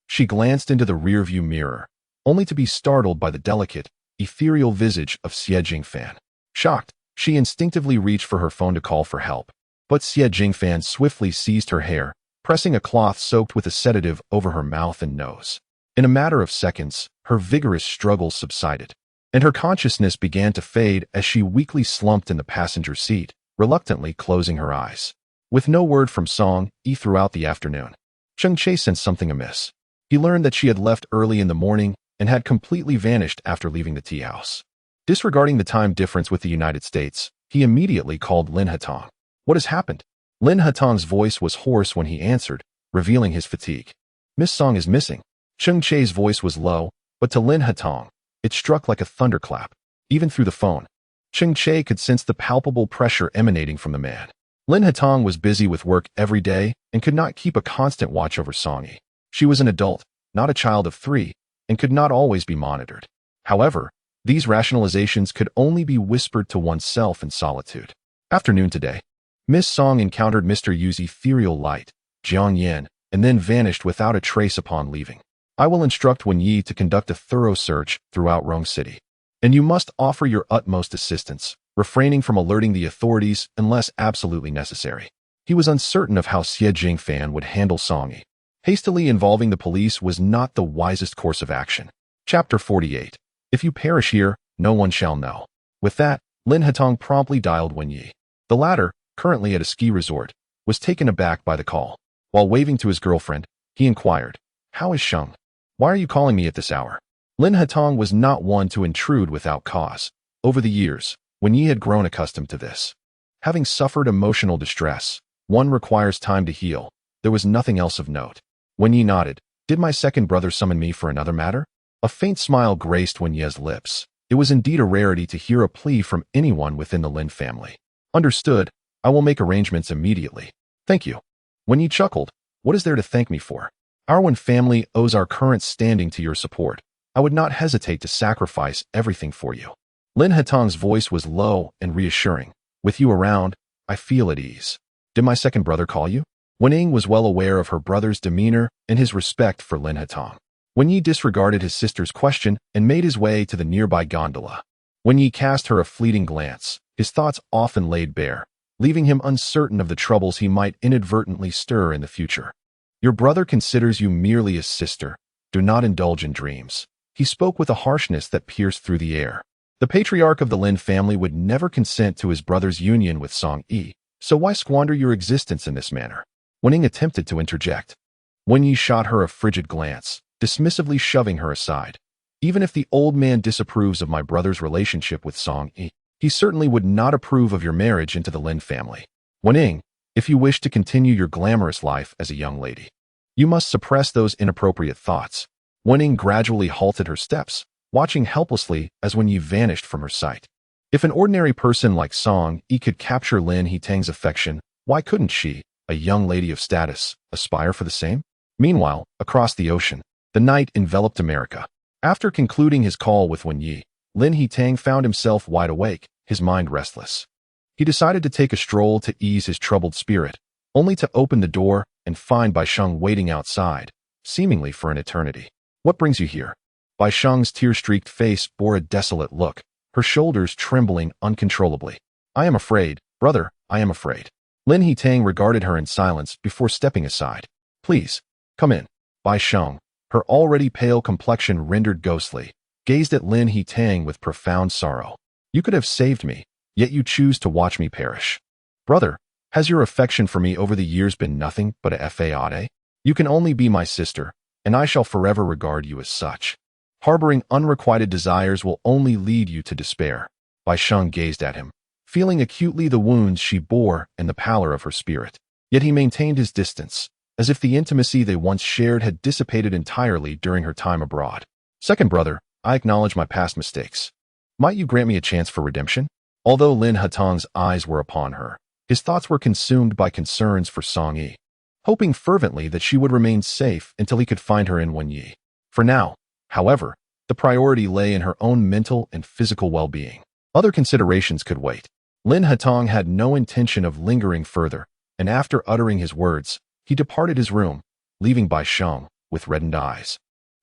Speaker 1: she glanced into the rearview mirror, only to be startled by the delicate, ethereal visage of Xie Jingfan. Shocked, she instinctively reached for her phone to call for help, but Xie Jingfan swiftly seized her hair, pressing a cloth soaked with a sedative over her mouth and nose. In a matter of seconds, her vigorous struggles subsided, and her consciousness began to fade as she weakly slumped in the passenger seat, reluctantly closing her eyes. With no word from Song Yi throughout the afternoon, Cheng Che sensed something amiss. He learned that she had left early in the morning and had completely vanished after leaving the tea house. Disregarding the time difference with the United States, he immediately called Lin Hatong. What has happened? Lin Hatong's voice was hoarse when he answered, revealing his fatigue. Miss Song is missing. Cheng Che's voice was low, but to Lin Hatong, it struck like a thunderclap. Even through the phone, Cheng Che could sense the palpable pressure emanating from the man. Lin Hatong was busy with work every day and could not keep a constant watch over Song Yi. She was an adult, not a child of 3, and could not always be monitored. However, these rationalizations could only be whispered to oneself in solitude. Afternoon today, Miss Song encountered Mr. Yu's ethereal light, Jiang Yan, and then vanished without a trace upon leaving. I will instruct Wen Yi to conduct a thorough search throughout Rong City, and you must offer your utmost assistance, refraining from alerting the authorities unless absolutely necessary. He was uncertain of how Xie Jingfan would handle Song Yi. Hastily involving the police was not the wisest course of action. Chapter 48. If you perish here, no one shall know. With that, Lin Hatong promptly dialed Wen Yi. The latter, currently at a ski resort, was taken aback by the call. While waving to his girlfriend, he inquired, "How is Sheng? Why are you calling me at this hour?" Lin Hatong was not one to intrude without cause. Over the years, Wen Yi had grown accustomed to this. Having suffered emotional distress, one requires time to heal. There was nothing else of note. Wen Yi nodded. Did my second brother summon me for another matter? A faint smile graced Wen Yi's lips. It was indeed a rarity to hear a plea from anyone within the Lin family. Understood. I will make arrangements immediately. Thank you. Wen Yi chuckled. What is there to thank me for? Our Wen family owes our current standing to your support. I would not hesitate to sacrifice everything for you. Lin Hatong's voice was low and reassuring. With you around, I feel at ease. Did my second brother call you? Wen Ying was well aware of her brother's demeanor and his respect for Lin Hatong. Wen Yi disregarded his sister's question and made his way to the nearby gondola. Wen Yi cast her a fleeting glance, his thoughts often laid bare, leaving him uncertain of the troubles he might inadvertently stir in the future. Your brother considers you merely a sister. Do not indulge in dreams. He spoke with a harshness that pierced through the air. The patriarch of the Lin family would never consent to his brother's union with Song Yi, so why squander your existence in this manner? Wen Ying attempted to interject. Wen Yi shot her a frigid glance, dismissively shoving her aside. Even if the old man disapproves of my brother's relationship with Song Yi, he certainly would not approve of your marriage into the Lin family. Wen Ying, if you wish to continue your glamorous life as a young lady, you must suppress those inappropriate thoughts. Wen Ying gradually halted her steps, watching helplessly as Wen Yi vanished from her sight. If an ordinary person like Song Yi could capture Lin Hatong's affection, why couldn't she, a young lady of status, aspire for the same? Meanwhile, across the ocean, the night enveloped America. After concluding his call with Wen Yi, Lin Hatong found himself wide awake, his mind restless. He decided to take a stroll to ease his troubled spirit, only to open the door and find Bai Sheng waiting outside, seemingly for an eternity. What brings you here? Bai Sheng's tear-streaked face bore a desolate look, her shoulders trembling uncontrollably. I am afraid, brother, I am afraid. Lin Hatong regarded her in silence before stepping aside. Please, come in. Bai Sheng, her already pale complexion rendered ghostly, gazed at Lin Hatong with profound sorrow. You could have saved me, yet you choose to watch me perish. Brother, has your affection for me over the years been nothing but a fade? You can only be my sister, and I shall forever regard you as such. Harboring unrequited desires will only lead you to despair. Bai Sheng gazed at him, feeling acutely the wounds she bore and the pallor of her spirit. Yet he maintained his distance, as if the intimacy they once shared had dissipated entirely during her time abroad. Second brother, I acknowledge my past mistakes. Might you grant me a chance for redemption? Although Lin Hatong's eyes were upon her, his thoughts were consumed by concerns for Song Yi, hoping fervently that she would remain safe until he could find her in Wenyi. For now, however, the priority lay in her own mental and physical well-being. Other considerations could wait. Lin Hatong had no intention of lingering further, and after uttering his words, he departed his room, leaving Bai Sheng with reddened eyes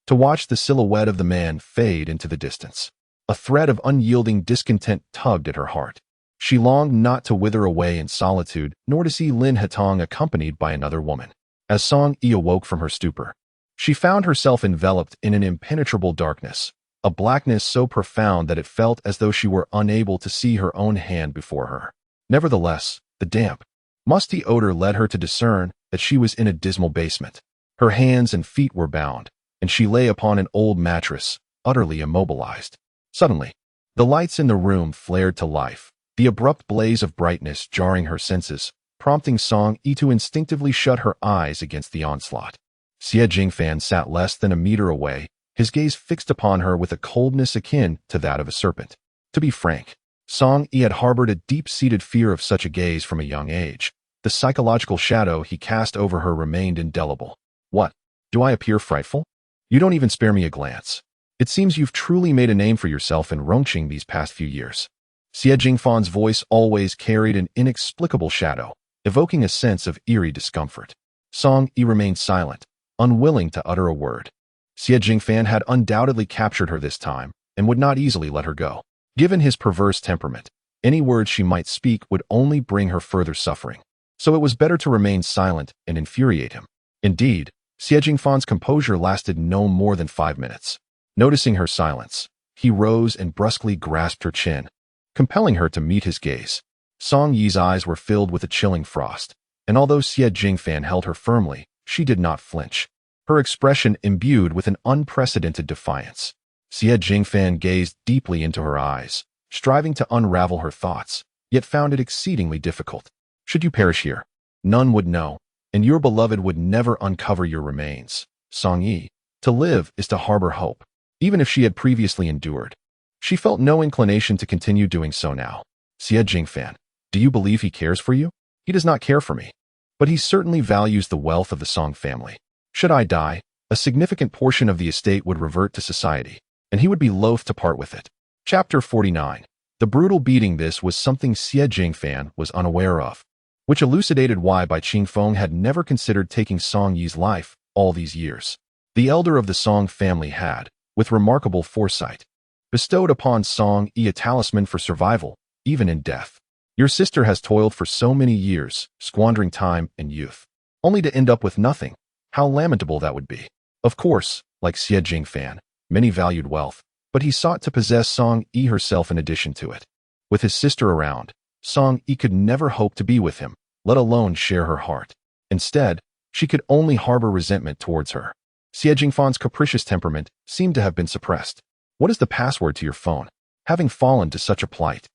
Speaker 1: to watch the silhouette of the man fade into the distance. A thread of unyielding discontent tugged at her heart. She longed not to wither away in solitude, nor to see Lin Hatong accompanied by another woman. As Song Yi awoke from her stupor, she found herself enveloped in an impenetrable darkness, a blackness so profound that it felt as though she were unable to see her own hand before her. Nevertheless, the damp, musty odor led her to discern that she was in a dismal basement. Her hands and feet were bound, and she lay upon an old mattress, utterly immobilized. Suddenly, the lights in the room flared to life, the abrupt blaze of brightness jarring her senses, prompting Song Yi to instinctively shut her eyes against the onslaught. Xie Jingfan sat less than a meter away, his gaze fixed upon her with a coldness akin to that of a serpent. To be frank, Song Yi had harbored a deep-seated fear of such a gaze from a young age. The psychological shadow he cast over her remained indelible. What? Do I appear frightful? You don't even spare me a glance. It seems you've truly made a name for yourself in Rongcheng these past few years. Xie Jingfan's voice always carried an inexplicable shadow, evoking a sense of eerie discomfort. Song Yi remained silent, unwilling to utter a word. Xie Jingfan had undoubtedly captured her this time, and would not easily let her go. Given his perverse temperament, any words she might speak would only bring her further suffering. So it was better to remain silent and infuriate him. Indeed, Xie Jingfan's composure lasted no more than 5 minutes. Noticing her silence, he rose and brusquely grasped her chin, compelling her to meet his gaze. Song Yi's eyes were filled with a chilling frost, and although Xie Jingfan held her firmly, she did not flinch, her expression imbued with an unprecedented defiance. Xie Jingfan gazed deeply into her eyes, striving to unravel her thoughts, yet found it exceedingly difficult. Should you perish here, none would know, and your beloved would never uncover your remains. Song Yi, to live is to harbor hope, even if she had previously endured. She felt no inclination to continue doing so now. Xie Jingfan, do you believe he cares for you? He does not care for me, but he certainly values the wealth of the Song family. Should I die, a significant portion of the estate would revert to society, and he would be loath to part with it. Chapter 49. The brutal beating. This was something Xie Jingfan was unaware of, which elucidated why Bai Qingfeng had never considered taking Song Yi's life all these years. The elder of the Song family had, with remarkable foresight, bestowed upon Song Yi a talisman for survival, even in death. Your sister has toiled for so many years, squandering time and youth, only to end up with nothing. How lamentable that would be. Of course, like Xie Jingfan, many valued wealth, but he sought to possess Song Yi herself in addition to it. With his sister around, Song Yi could never hope to be with him, let alone share her heart. Instead, she could only harbor resentment towards her. Xie Jingfan's capricious temperament seemed to have been suppressed. What is the password to your phone? Having fallen to such a plight,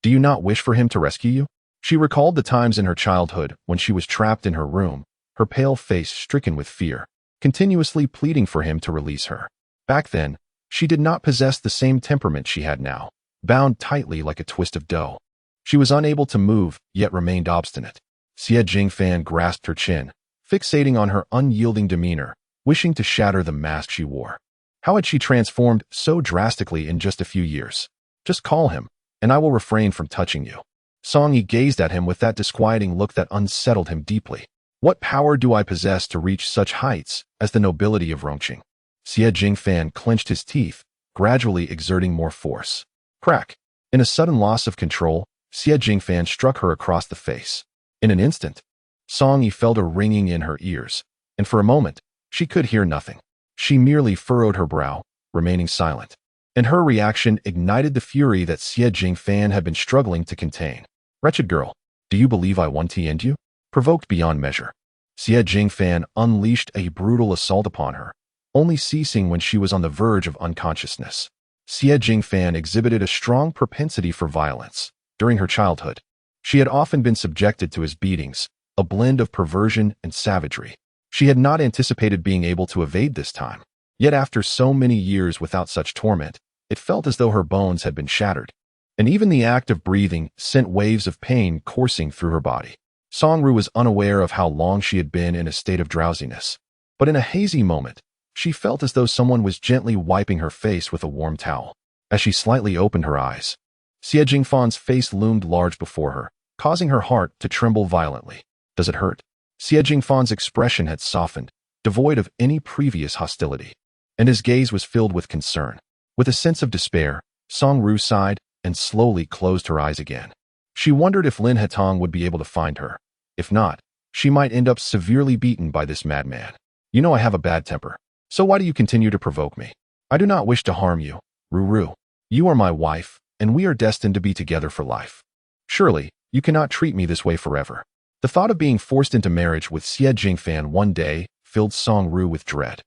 Speaker 1: do you not wish for him to rescue you? She recalled the times in her childhood when she was trapped in her room, her pale face stricken with fear, continuously pleading for him to release her. Back then, she did not possess the same temperament she had now, bound tightly like a twist of dough. She was unable to move, yet remained obstinate. Xie Jingfan grasped her chin, fixating on her unyielding demeanor, wishing to shatter the mask she wore. How had she transformed so drastically in just a few years? Just call him, and I will refrain from touching you. Song Yi gazed at him with that disquieting look that unsettled him deeply. What power do I possess to reach such heights as the nobility of Rongcheng? Xie Jingfan clenched his teeth, gradually exerting more force. Crack! In a sudden loss of control, Xie Jingfan struck her across the face. In an instant, Song Yi felt a ringing in her ears, and for a moment, she could hear nothing. She merely furrowed her brow, remaining silent. And her reaction ignited the fury that Xie Jingfan had been struggling to contain. Wretched girl, do you believe I want to end you? Provoked beyond measure, Xie Jingfan unleashed a brutal assault upon her, only ceasing when she was on the verge of unconsciousness. Xie Jingfan exhibited a strong propensity for violence. During her childhood, she had often been subjected to his beatings, a blend of perversion and savagery. She had not anticipated being able to evade this time. Yet after so many years without such torment, it felt as though her bones had been shattered. And even the act of breathing sent waves of pain coursing through her body. Song-ru was unaware of how long she had been in a state of drowsiness. But in a hazy moment, she felt as though someone was gently wiping her face with a warm towel. As she slightly opened her eyes, Xie Jingfan's face loomed large before her, causing her heart to tremble violently. Does it hurt? Xie Jingfan's expression had softened, devoid of any previous hostility, and his gaze was filled with concern. With a sense of despair, Song-ru sighed and slowly closed her eyes again. She wondered if Lin Hetong would be able to find her. If not, she might end up severely beaten by this madman. You know I have a bad temper, so why do you continue to provoke me? I do not wish to harm you, Ru. You are my wife, and we are destined to be together for life. Surely, you cannot treat me this way forever. The thought of being forced into marriage with Xie Jingfan one day filled Song-ru with dread.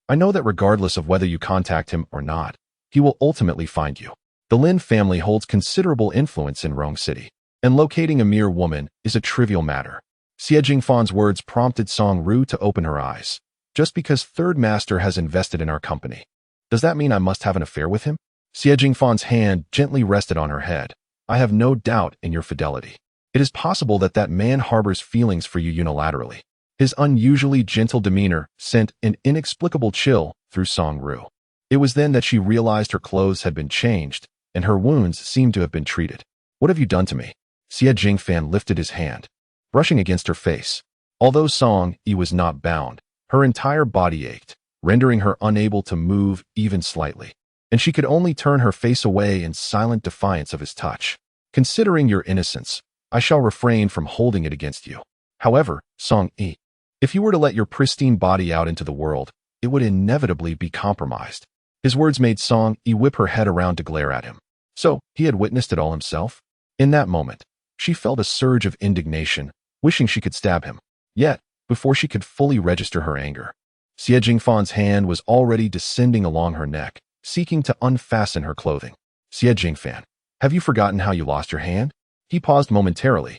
Speaker 1: I know that regardless of whether you contact him or not, he will ultimately find you. The Lin family holds considerable influence in Rong City, and locating a mere woman is a trivial matter. Xie Jingfan's words prompted Song-ru to open her eyes. Just because Third Master has invested in our company, does that mean I must have an affair with him? Xie Jingfan's hand gently rested on her head. I have no doubt in your fidelity. It is possible that that man harbors feelings for you unilaterally. His unusually gentle demeanor sent an inexplicable chill through Song-ru. It was then that she realized her clothes had been changed, and her wounds seemed to have been treated. What have you done to me? Xie Jingfan lifted his hand, brushing against her face. Although Song-yi was not bound, her entire body ached, rendering her unable to move even slightly, and she could only turn her face away in silent defiance of his touch. Considering your innocence, I shall refrain from holding it against you. However, Song-yi, if you were to let your pristine body out into the world, it would inevitably be compromised. His words made Song-yi whip her head around to glare at him. So, he had witnessed it all himself? In that moment, she felt a surge of indignation, wishing she could stab him. Yet, before she could fully register her anger, Xie Jingfan's hand was already descending along her neck, seeking to unfasten her clothing. Xie Jingfan, have you forgotten how you lost your hand? He paused momentarily,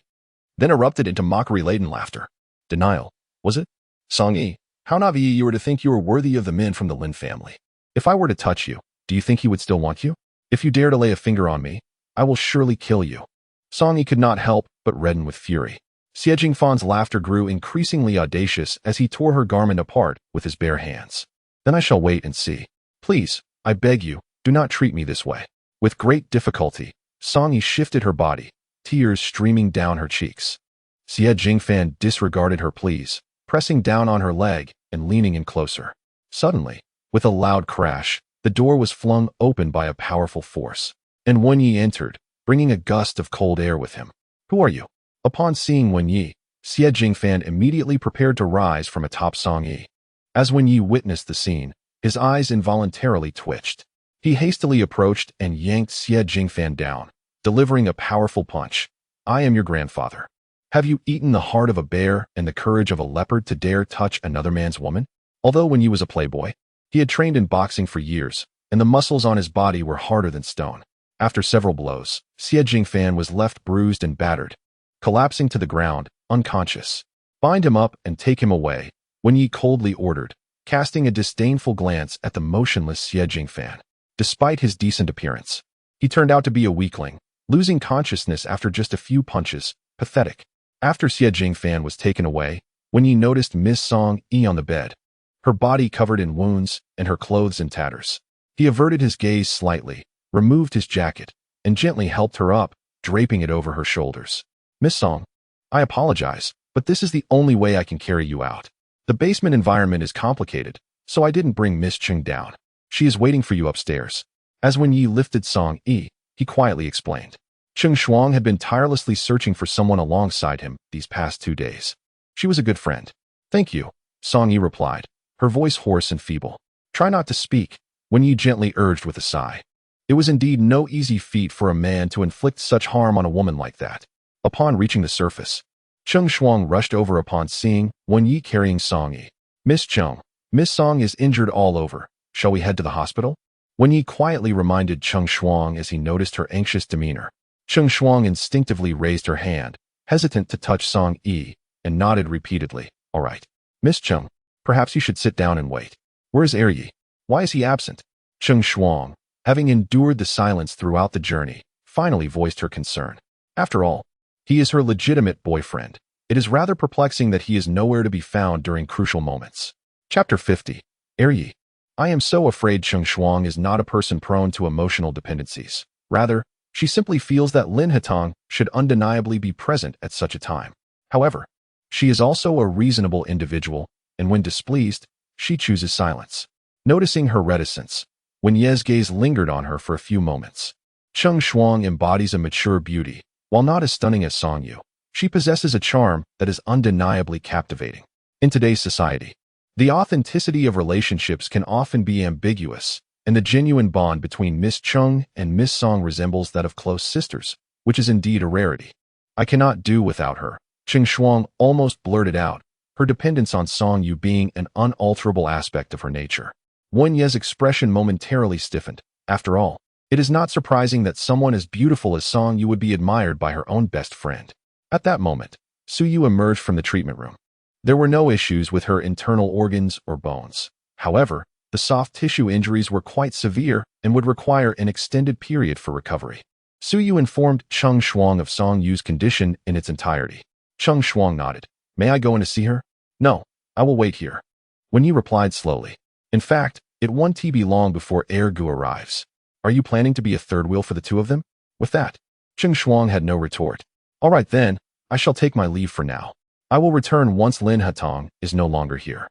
Speaker 1: then erupted into mockery-laden laughter. Denial, was it? Song-yi, how naive you were to think you were worthy of the men from the Lin family. If I were to touch you, do you think he would still want you? If you dare to lay a finger on me, I will surely kill you. Song-yi could not help but redden with fury. Xie Jingfan's laughter grew increasingly audacious as he tore her garment apart with his bare hands. Then I shall wait and see. Please, I beg you, do not treat me this way. With great difficulty, Song-yi shifted her body, tears streaming down her cheeks. Xie Jingfan disregarded her pleas, pressing down on her leg and leaning in closer. Suddenly, with a loud crash, the door was flung open by a powerful force, and Wenyi entered, bringing a gust of cold air with him. Who are you? Upon seeing Wenyi, Xie Jingfan immediately prepared to rise from atop Song-yi. As Wenyi witnessed the scene, his eyes involuntarily twitched. He hastily approached and yanked Xie Jingfan down, delivering a powerful punch. I am your grandfather. Have you eaten the heart of a bear and the courage of a leopard to dare touch another man's woman? Although Wenyi was a playboy, he had trained in boxing for years, and the muscles on his body were harder than stone. After several blows, Xie Jingfan was left bruised and battered, collapsing to the ground, unconscious. Bind him up and take him away, Wenyi coldly ordered, casting a disdainful glance at the motionless Xie Jingfan. Despite his decent appearance, he turned out to be a weakling, losing consciousness after just a few punches. Pathetic. After Xie Jingfan was taken away, Wenyi noticed Miss Song-yi on the bed, her body covered in wounds and her clothes in tatters. He averted his gaze slightly, removed his jacket, and gently helped her up, draping it over her shoulders. Miss Song, I apologize, but this is the only way I can carry you out. The basement environment is complicated, so I didn't bring Miss Cheng down. She is waiting for you upstairs. As Wenyi lifted Song-yi, he quietly explained. Cheng Shuang had been tirelessly searching for someone alongside him these past 2 days. She was a good friend. Thank you, Song-yi replied, her voice hoarse and feeble. Try not to speak, Wenyi gently urged with a sigh. It was indeed no easy feat for a man to inflict such harm on a woman like that. Upon reaching the surface, Cheng Shuang rushed over upon seeing Wenyi carrying Song-yi. Miss Cheng, Miss Song is injured all over. Shall we head to the hospital? Wenyi quietly reminded Cheng Shuang as he noticed her anxious demeanor. Cheng Shuang instinctively raised her hand, hesitant to touch Song-yi, and nodded repeatedly. All right. Miss Cheng, Perhaps you should sit down and wait. Where is Erye? Why is he absent? Cheng Shuang, having endured the silence throughout the journey, finally voiced her concern. After all, he is her legitimate boyfriend. It is rather perplexing that he is nowhere to be found during crucial moments. Chapter 50. Erye. I am so afraid Cheng Shuang is not a person prone to emotional dependencies. Rather, she simply feels that Lin Hatong should undeniably be present at such a time. However, she is also a reasonable individual, and when displeased, she chooses silence. Noticing her reticence, Wen Ye's gaze lingered on her for a few moments. Cheng Shuang embodies a mature beauty. While not as stunning as Song Yu, she possesses a charm that is undeniably captivating. In today's society, the authenticity of relationships can often be ambiguous, and the genuine bond between Miss Cheng and Miss Song resembles that of close sisters, which is indeed a rarity. I cannot do without her, Cheng Shuang almost blurted out, her dependence on Song Yu being an unalterable aspect of her nature. Wen Ye's expression momentarily stiffened. After all, it is not surprising that someone as beautiful as Song Yu would be admired by her own best friend. At that moment, Su Yu emerged from the treatment room. There were no issues with her internal organs or bones. However, the soft tissue injuries were quite severe and would require an extended period for recovery. Su Yu informed Cheng Shuang of Song Yu's condition in its entirety. Cheng Shuang nodded. May I go in to see her? No, I will wait here. Wen Yi replied slowly. In fact, it won't be long before Erye arrives. Are you planning to be a third wheel for the two of them? With that, Cheng Shuang had no retort. All right then, I shall take my leave for now. I will return once Lin Hatong is no longer here.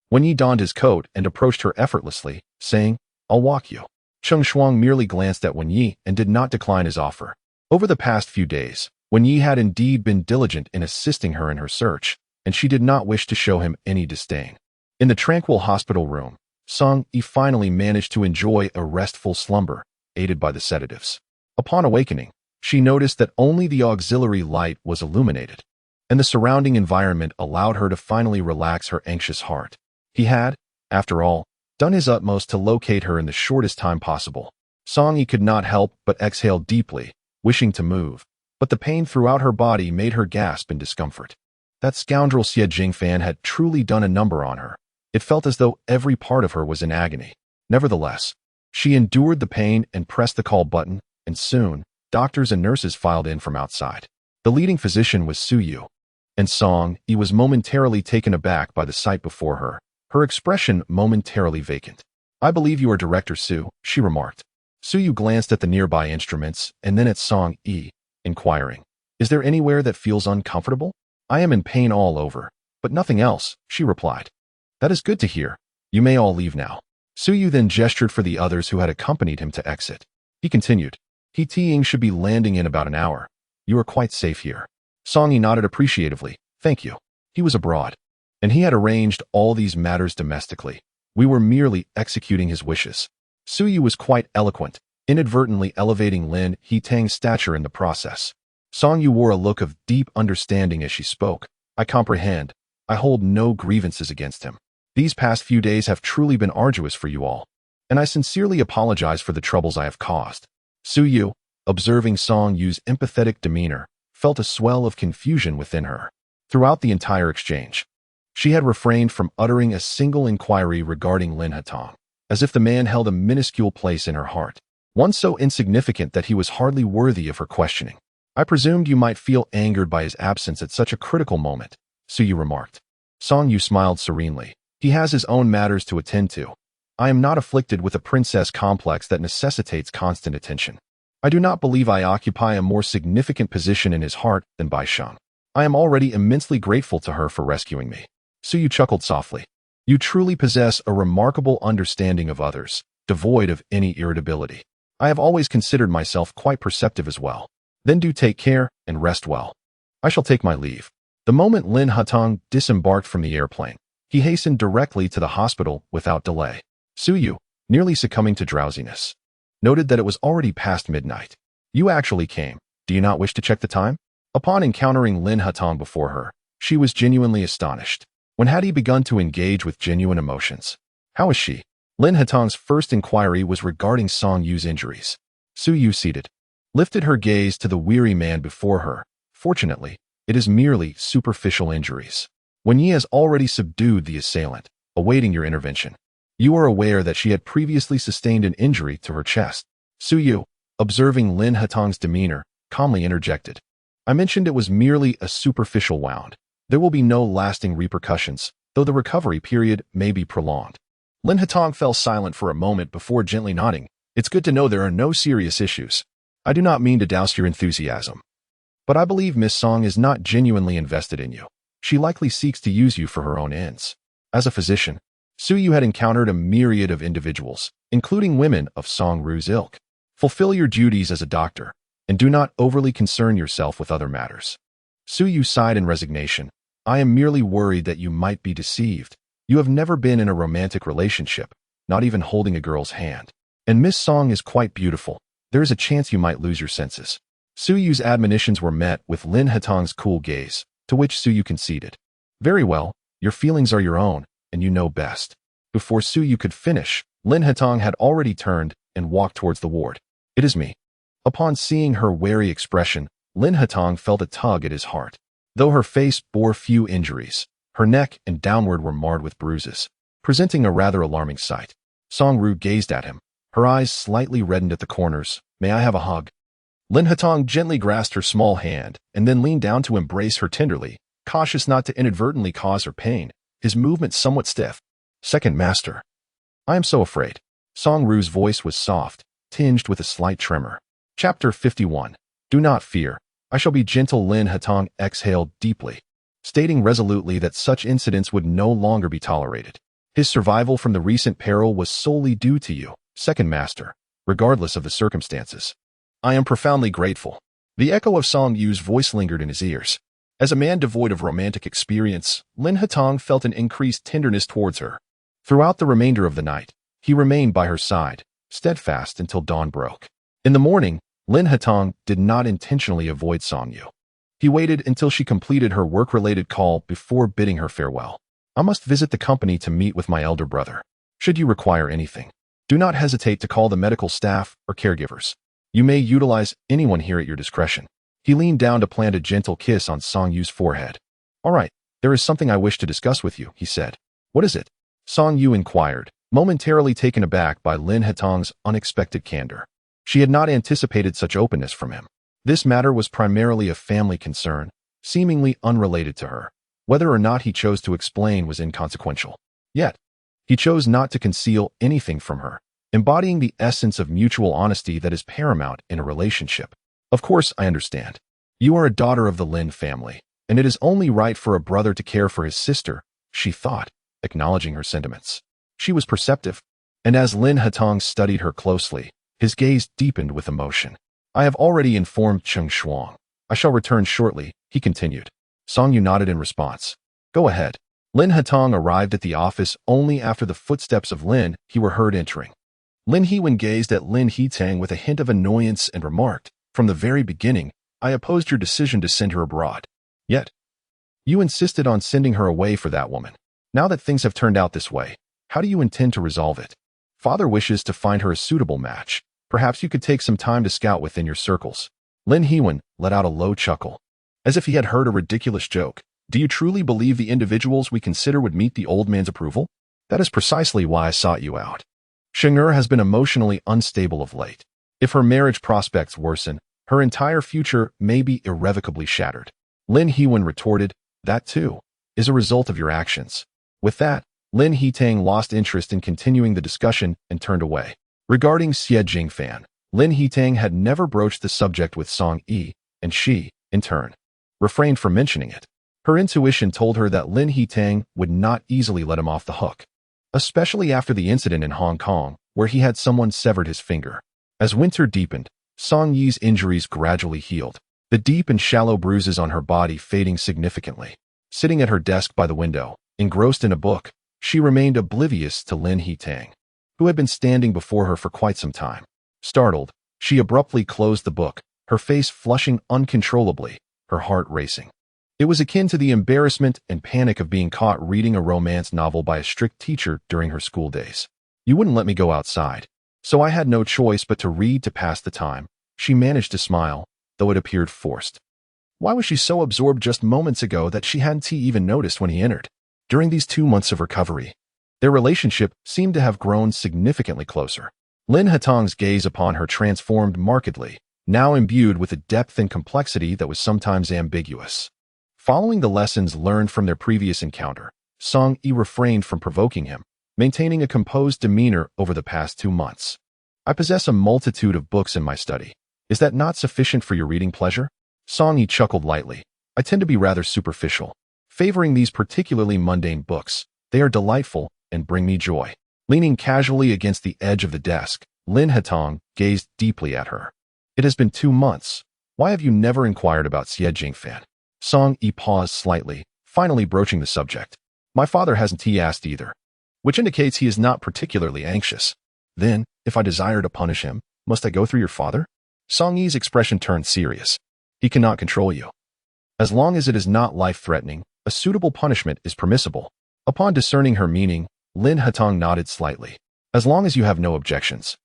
Speaker 1: Wen Yi donned his coat and approached her effortlessly, saying, I'll walk you. Cheng Shuang merely glanced at Wen Yi and did not decline his offer. Over the past few days, Wen Yi had indeed been diligent in assisting her in her search, and she did not wish to show him any disdain. In the tranquil hospital room, Song Yi finally managed to enjoy a restful slumber, aided by the sedatives. Upon awakening, she noticed that only the auxiliary light was illuminated, and the surrounding environment allowed her to finally relax her anxious heart. He had, after all, done his utmost to locate her in the shortest time possible. Song Yi could not help but exhale deeply, wishing to move, but the pain throughout her body made her gasp in discomfort. That scoundrel Xie Jingfan had truly done a number on her. It felt as though every part of her was in agony. Nevertheless, she endured the pain and pressed the call button, and soon, doctors and nurses filed in from outside. The leading physician was Su Yu, and Song Yi was momentarily taken aback by the sight before her, her expression momentarily vacant. I believe you are Director Su, she remarked. Su Yu glanced at the nearby instruments and then at Song Yi, inquiring, Is there anywhere that feels uncomfortable? I am in pain all over, but nothing else, she replied. That is good to hear. You may all leave now. Su Yu then gestured for the others who had accompanied him to exit. He continued, He Ting should be landing in about an hour. You are quite safe here. Song Yi nodded appreciatively. Thank you. He was abroad, and he had arranged all these matters domestically. We were merely executing his wishes. Su Yu was quite eloquent, inadvertently elevating Lin He-Tang's stature in the process. Song Yu wore a look of deep understanding as she spoke. I comprehend. I hold no grievances against him. These past few days have truly been arduous for you all, and I sincerely apologize for the troubles I have caused. Su Yu, observing Song Yu's empathetic demeanor, felt a swell of confusion within her. Throughout the entire exchange, she had refrained from uttering a single inquiry regarding Lin Hatong, as if the man held a minuscule place in her heart, one so insignificant that he was hardly worthy of her questioning. I presumed you might feel angered by his absence at such a critical moment, Su Yu remarked. Song Yu smiled serenely. He has his own matters to attend to. I am not afflicted with a princess complex that necessitates constant attention. I do not believe I occupy a more significant position in his heart than Bai Sheng. I am already immensely grateful to her for rescuing me. Su Yu chuckled softly. You truly possess a remarkable understanding of others, devoid of any irritability. I have always considered myself quite perceptive as well. Then do take care and rest well. I shall take my leave. The moment Lin Hatong disembarked from the airplane, he hastened directly to the hospital without delay. Su Yu, nearly succumbing to drowsiness, noted that it was already past midnight. You actually came. Do you not wish to check the time? Upon encountering Lin Hatong before her, she was genuinely astonished. When had he begun to engage with genuine emotions? How is she? Lin Hatong's first inquiry was regarding Song Yu's injuries. Su Yu, seated, lifted her gaze to the weary man before her. Fortunately, it is merely superficial injuries. Wen Yi has already subdued the assailant, awaiting your intervention. You are aware that she had previously sustained an injury to her chest. Suyu, observing Lin Hatong's demeanor, calmly interjected. I mentioned it was merely a superficial wound. There will be no lasting repercussions, though the recovery period may be prolonged. Lin Hatong fell silent for a moment before gently nodding. It's good to know there are no serious issues. I do not mean to douse your enthusiasm, but I believe Miss Song is not genuinely invested in you. She likely seeks to use you for her own ends. As a physician, Suyu had encountered a myriad of individuals, including women of Song Ru's ilk. Fulfill your duties as a doctor, and do not overly concern yourself with other matters. Suyu sighed in resignation. I am merely worried that you might be deceived. You have never been in a romantic relationship, not even holding a girl's hand. And Miss Song is quite beautiful. There is a chance you might lose your senses. Suyu's admonitions were met with Lin Hatong's cool gaze, to which Suyu conceded. Very well, your feelings are your own, and you know best. Before Suyu could finish, Lin Hatong had already turned and walked towards the ward. It is me. Upon seeing her wary expression, Lin Hatong felt a tug at his heart. Though her face bore few injuries, her neck and downward were marred with bruises, presenting a rather alarming sight. Song Ru gazed at him. Her eyes slightly reddened at the corners. May I have a hug? Lin Hatong gently grasped her small hand and then leaned down to embrace her tenderly, cautious not to inadvertently cause her pain, his movement somewhat stiff. Second master. I am so afraid. Song Ru's voice was soft, tinged with a slight tremor. Chapter 51. Do not fear. I shall be gentle. Lin Hatong exhaled deeply, stating resolutely that such incidents would no longer be tolerated. His survival from the recent peril was solely due to you, second master, regardless of the circumstances. I am profoundly grateful. The echo of Song Yu's voice lingered in his ears. As a man devoid of romantic experience, Lin Hatong felt an increased tenderness towards her. Throughout the remainder of the night, he remained by her side, steadfast until dawn broke. In the morning, Lin Hatong did not intentionally avoid Song Yu. He waited until she completed her work-related call before bidding her farewell. I must visit the company to meet with my elder brother. Should you require anything, do not hesitate to call the medical staff or caregivers. You may utilize anyone here at your discretion. He leaned down to plant a gentle kiss on Song Yu's forehead. All right, there is something I wish to discuss with you, he said. What is it? Song Yu inquired, momentarily taken aback by Lin Hatong's unexpected candor. She had not anticipated such openness from him. This matter was primarily a family concern, seemingly unrelated to her. Whether or not he chose to explain was inconsequential. Yet, he chose not to conceal anything from her, embodying the essence of mutual honesty that is paramount in a relationship. Of course, I understand. You are a daughter of the Lin family, and it is only right for a brother to care for his sister, she thought, acknowledging her sentiments. She was perceptive, and as Lin Hatong studied her closely, his gaze deepened with emotion. I have already informed Cheng Shuang. I shall return shortly, he continued. Song Yu nodded in response. Go ahead. Lin Hatong arrived at the office only after the footsteps of Lin He were heard entering. Lin Hewen gazed at Lin Hetang with a hint of annoyance and remarked, from the very beginning, I opposed your decision to send her abroad. Yet, you insisted on sending her away for that woman. Now that things have turned out this way, how do you intend to resolve it? Father wishes to find her a suitable match. Perhaps you could take some time to scout within your circles. Lin Hewen let out a low chuckle, as if he had heard a ridiculous joke. Do you truly believe the individuals we consider would meet the old man's approval? That is precisely why I sought you out. Sheng'er has been emotionally unstable of late. If her marriage prospects worsen, her entire future may be irrevocably shattered. Lin Hewen retorted, that too is a result of your actions. With that, Lin Hetang lost interest in continuing the discussion and turned away. Regarding Xie Jingfan, Lin Hetang had never broached the subject with Song Yi, and she, in turn, refrained from mentioning it. Her intuition told her that Lin Hetang would not easily let him off the hook, especially after the incident in Hong Kong, where he had someone severed his finger. As winter deepened, Song Yi's injuries gradually healed, the deep and shallow bruises on her body fading significantly. Sitting at her desk by the window, engrossed in a book, she remained oblivious to Lin Hetang, who had been standing before her for quite some time. Startled, she abruptly closed the book, her face flushing uncontrollably, her heart racing. It was akin to the embarrassment and panic of being caught reading a romance novel by a strict teacher during her school days. You wouldn't let me go outside, so I had no choice but to read to pass the time. She managed to smile, though it appeared forced. Why was she so absorbed just moments ago that she hadn't even noticed when he entered? During these 2 months of recovery, Their relationship seemed to have grown significantly closer. Lin Hatong's gaze upon her transformed markedly, now imbued with a depth and complexity that was sometimes ambiguous. Following the lessons learned from their previous encounter, Song Yi refrained from provoking him, maintaining a composed demeanor over the past 2 months. I possess a multitude of books in my study. Is that not sufficient for your reading pleasure? Song Yi chuckled lightly. I tend to be rather superficial, favoring these particularly mundane books. They are delightful and bring me joy. Leaning casually against the edge of the desk, Lin Hatong gazed deeply at her. It has been 2 months. Why have you never inquired about Xie Jingfan? Song Yi paused slightly, finally broaching the subject. My father hasn't asked either, which indicates he is not particularly anxious. Then, if I desire to punish him, must I go through your father? Song Yi's expression turned serious. He cannot control you. As long as it is not life-threatening, a suitable punishment is permissible. Upon discerning her meaning, Lin Hatong nodded slightly. As long as you have no objections.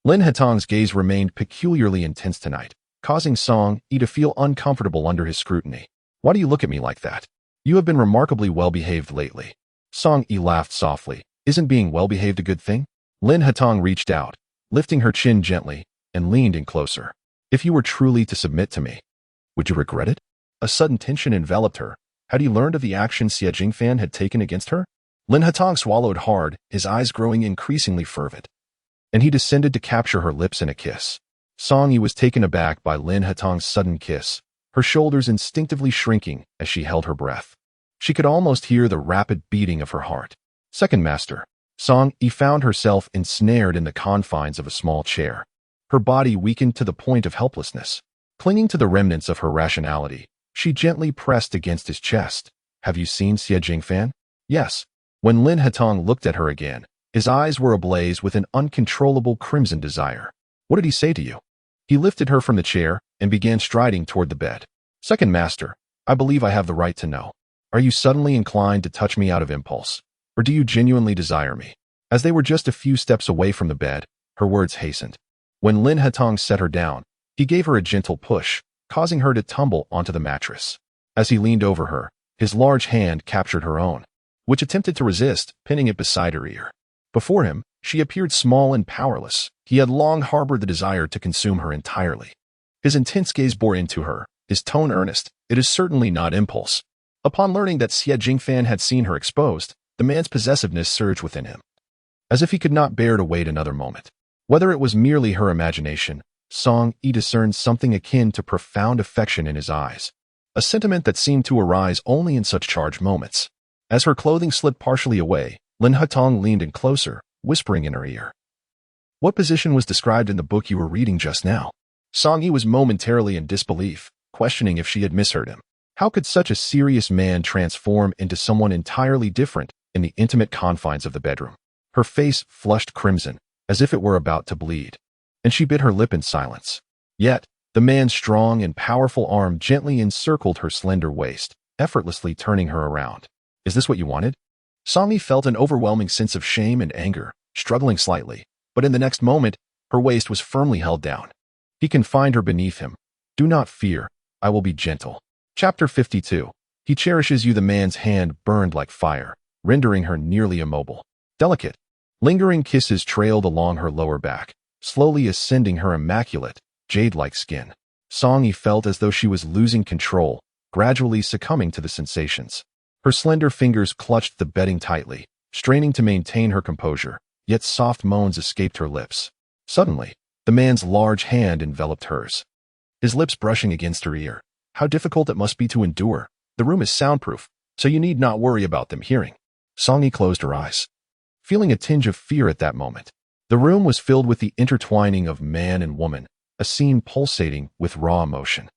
Speaker 1: Lin Hatong's gaze remained peculiarly intense tonight, causing Song Yi to feel uncomfortable under his scrutiny. Why do you look at me like that? You have been remarkably well-behaved lately. Song Yi laughed softly. Isn't being well-behaved a good thing? Lin Hatong reached out, lifting her chin gently, and leaned in closer. If you were truly to submit to me, would you regret it? A sudden tension enveloped her. Had he learned of the action Xie Jingfan had taken against her? Lin Hatong swallowed hard, his eyes growing increasingly fervent. And he descended to capture her lips in a kiss. Song Yi was taken aback by Lin Hatong's sudden kiss, her shoulders instinctively shrinking as she held her breath. She could almost hear the rapid beating of her heart. Second master, Song Yi found herself ensnared in the confines of a small chair. Her body weakened to the point of helplessness. Clinging to the remnants of her rationality, she gently pressed against his chest. Have you seen Xie Jingfan? Yes. When Lin Hatong looked at her again, his eyes were ablaze with an uncontrollable crimson desire. What did he say to you? He lifted her from the chair and began striding toward the bed. Second master, I believe I have the right to know. Are you suddenly inclined to touch me out of impulse? Or do you genuinely desire me? As they were just a few steps away from the bed, her words hastened. When Lin Hatong set her down, he gave her a gentle push, causing her to tumble onto the mattress. As he leaned over her, his large hand captured her own, which attempted to resist, pinning it beside her ear. Before him, she appeared small and powerless. He had long harbored the desire to consume her entirely. His intense gaze bore into her, his tone earnest. It is certainly not impulse. Upon learning that Xie Jingfan had seen her exposed, the man's possessiveness surged within him, as if he could not bear to wait another moment. Whether it was merely her imagination, Song Yi discerned something akin to profound affection in his eyes, a sentiment that seemed to arise only in such charged moments. As her clothing slid partially away, Lin Hatong leaned in closer, whispering in her ear. What position was described in the book you were reading just now? Song Yi was momentarily in disbelief, questioning if she had misheard him. How could such a serious man transform into someone entirely different in the intimate confines of the bedroom? Her face flushed crimson, as if it were about to bleed, and she bit her lip in silence. Yet, the man's strong and powerful arm gently encircled her slender waist, effortlessly turning her around. Is this what you wanted? Song Yi felt an overwhelming sense of shame and anger, struggling slightly, but in the next moment, her waist was firmly held down. He confined her beneath him. Do not fear, I will be gentle. Chapter 52. He cherishes you. The man's hand burned like fire, rendering her nearly immobile. Delicate, lingering kisses trailed along her lower back, slowly ascending her immaculate, jade-like skin. Song Yi felt as though she was losing control, gradually succumbing to the sensations. Her slender fingers clutched the bedding tightly, straining to maintain her composure, yet soft moans escaped her lips. Suddenly, the man's large hand enveloped hers, his lips brushing against her ear. How difficult it must be to endure. The room is soundproof, so you need not worry about them hearing. Song Yi closed her eyes, feeling a tinge of fear at that moment. The room was filled with the intertwining of man and woman, a scene pulsating with raw emotion.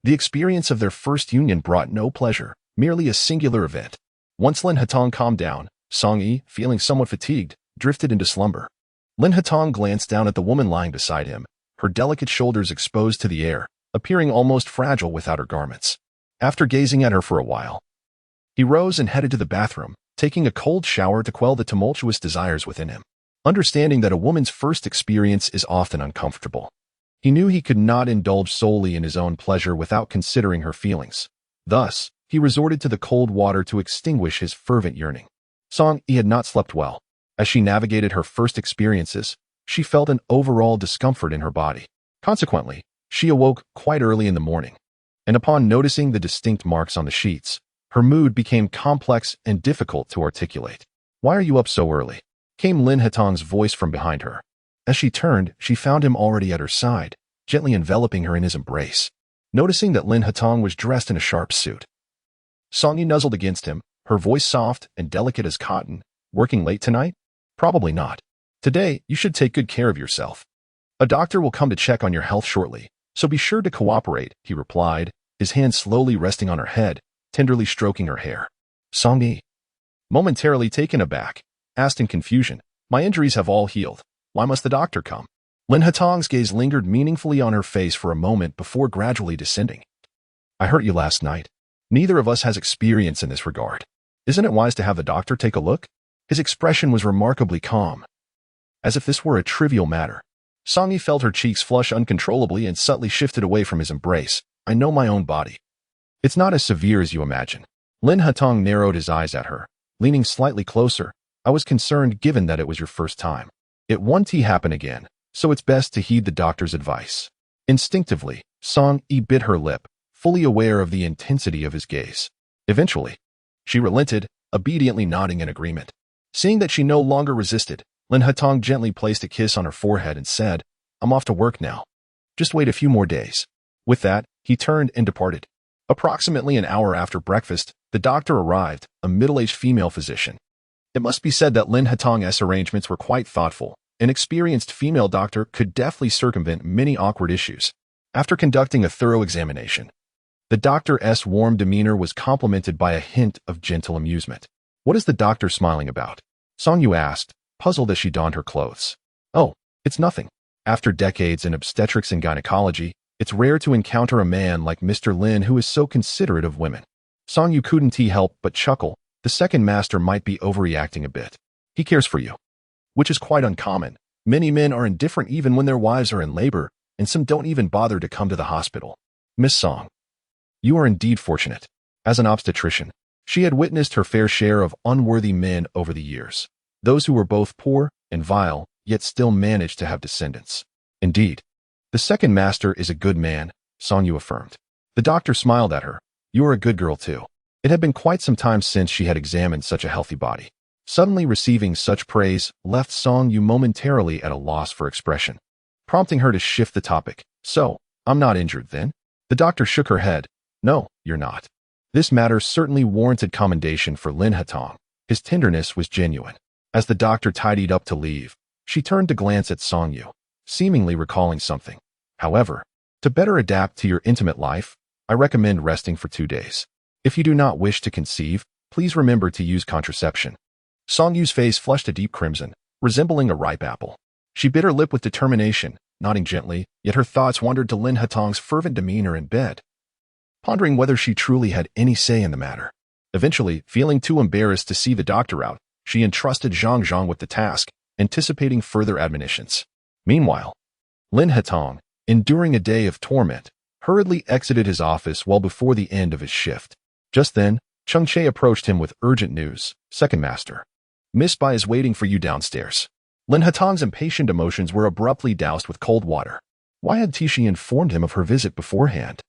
Speaker 1: The experience of their first union brought no pleasure, merely a singular event. Once Lin Hatong calmed down, Song Yi, feeling somewhat fatigued, drifted into slumber. Lin Hatong glanced down at the woman lying beside him, her delicate shoulders exposed to the air, appearing almost fragile without her garments. After gazing at her for a while, he rose and headed to the bathroom, taking a cold shower to quell the tumultuous desires within him. Understanding that a woman's first experience is often uncomfortable, he knew he could not indulge solely in his own pleasure without considering her feelings. Thus, he resorted to the cold water to extinguish his fervent yearning. Song Yi had not slept well. As she navigated her first experiences, she felt an overall discomfort in her body. Consequently, she awoke quite early in the morning, and upon noticing the distinct marks on the sheets, her mood became complex and difficult to articulate. "Why are you up so early?" came Lin Hatong's voice from behind her. As she turned, she found him already at her side, gently enveloping her in his embrace. Noticing that Lin Hatong was dressed in a sharp suit, Song Yi nuzzled against him, her voice soft and delicate as cotton. "Working late tonight? Probably not. Today, you should take good care of yourself. A doctor will come to check on your health shortly, so be sure to cooperate," he replied, his hand slowly resting on her head, tenderly stroking her hair. Song Yi, momentarily taken aback, asked in confusion, "My injuries have all healed. Why must the doctor come?" Lin Hatong's gaze lingered meaningfully on her face for a moment before gradually descending. "I hurt you last night. Neither of us has experience in this regard. Isn't it wise to have the doctor take a look?" His expression was remarkably calm, as if this were a trivial matter. Song Yi felt her cheeks flush uncontrollably and subtly shifted away from his embrace. "I know my own body. It's not as severe as you imagine." Lin Hatong narrowed his eyes at her, leaning slightly closer. "I was concerned given that it was your first time. It won't happen again, so it's best to heed the doctor's advice." Instinctively, Song Yi bit her lip, fully aware of the intensity of his gaze. Eventually, she relented, obediently nodding in agreement. Seeing that she no longer resisted, Lin Hatong gently placed a kiss on her forehead and said, "I'm off to work now. Just wait a few more days." With that, he turned and departed. Approximately an hour after breakfast, the doctor arrived, a middle-aged female physician. It must be said that Lin Hatong's arrangements were quite thoughtful. An experienced female doctor could deftly circumvent many awkward issues. After conducting a thorough examination, the doctor's warm demeanor was complemented by a hint of gentle amusement. "What is the doctor smiling about?" Song Yu asked, puzzled as she donned her clothes. "Oh, it's nothing. After decades in obstetrics and gynecology, it's rare to encounter a man like Mr. Lin who is so considerate of women." Song Yu couldn't help but chuckle. The second master might be overreacting a bit. "He cares for you," which is quite uncommon. Many men are indifferent even when their wives are in labor, and some don't even bother to come to the hospital. "Miss Song, you are indeed fortunate." As an obstetrician, she had witnessed her fair share of unworthy men over the years. Those who were both poor and vile, yet still managed to have descendants. "Indeed, the second master is a good man," Song Yu affirmed. The doctor smiled at her. "You are a good girl too." It had been quite some time since she had examined such a healthy body. Suddenly receiving such praise left Song Yu momentarily at a loss for expression, prompting her to shift the topic. "So, I'm not injured then?" The doctor shook her head. "No, you're not." This matter certainly warranted commendation for Lin Hatong. His tenderness was genuine. As the doctor tidied up to leave, she turned to glance at Song Yu, seemingly recalling something. "However, to better adapt to your intimate life, I recommend resting for 2 days. If you do not wish to conceive, please remember to use contraception." Song Yu's face flushed a deep crimson, resembling a ripe apple. She bit her lip with determination, nodding gently, yet her thoughts wandered to Lin Hatong's fervent demeanor in bed, pondering whether she truly had any say in the matter. Eventually, feeling too embarrassed to see the doctor out, she entrusted Zhang Zhang with the task, anticipating further admonitions. Meanwhile, Lin Hatong, enduring a day of torment, hurriedly exited his office well before the end of his shift. Just then, Cheng Che approached him with urgent news. "Second master, Miss Bai is waiting for you downstairs." Lin Hatong's impatient emotions were abruptly doused with cold water. Why had Tishi informed him of her visit beforehand?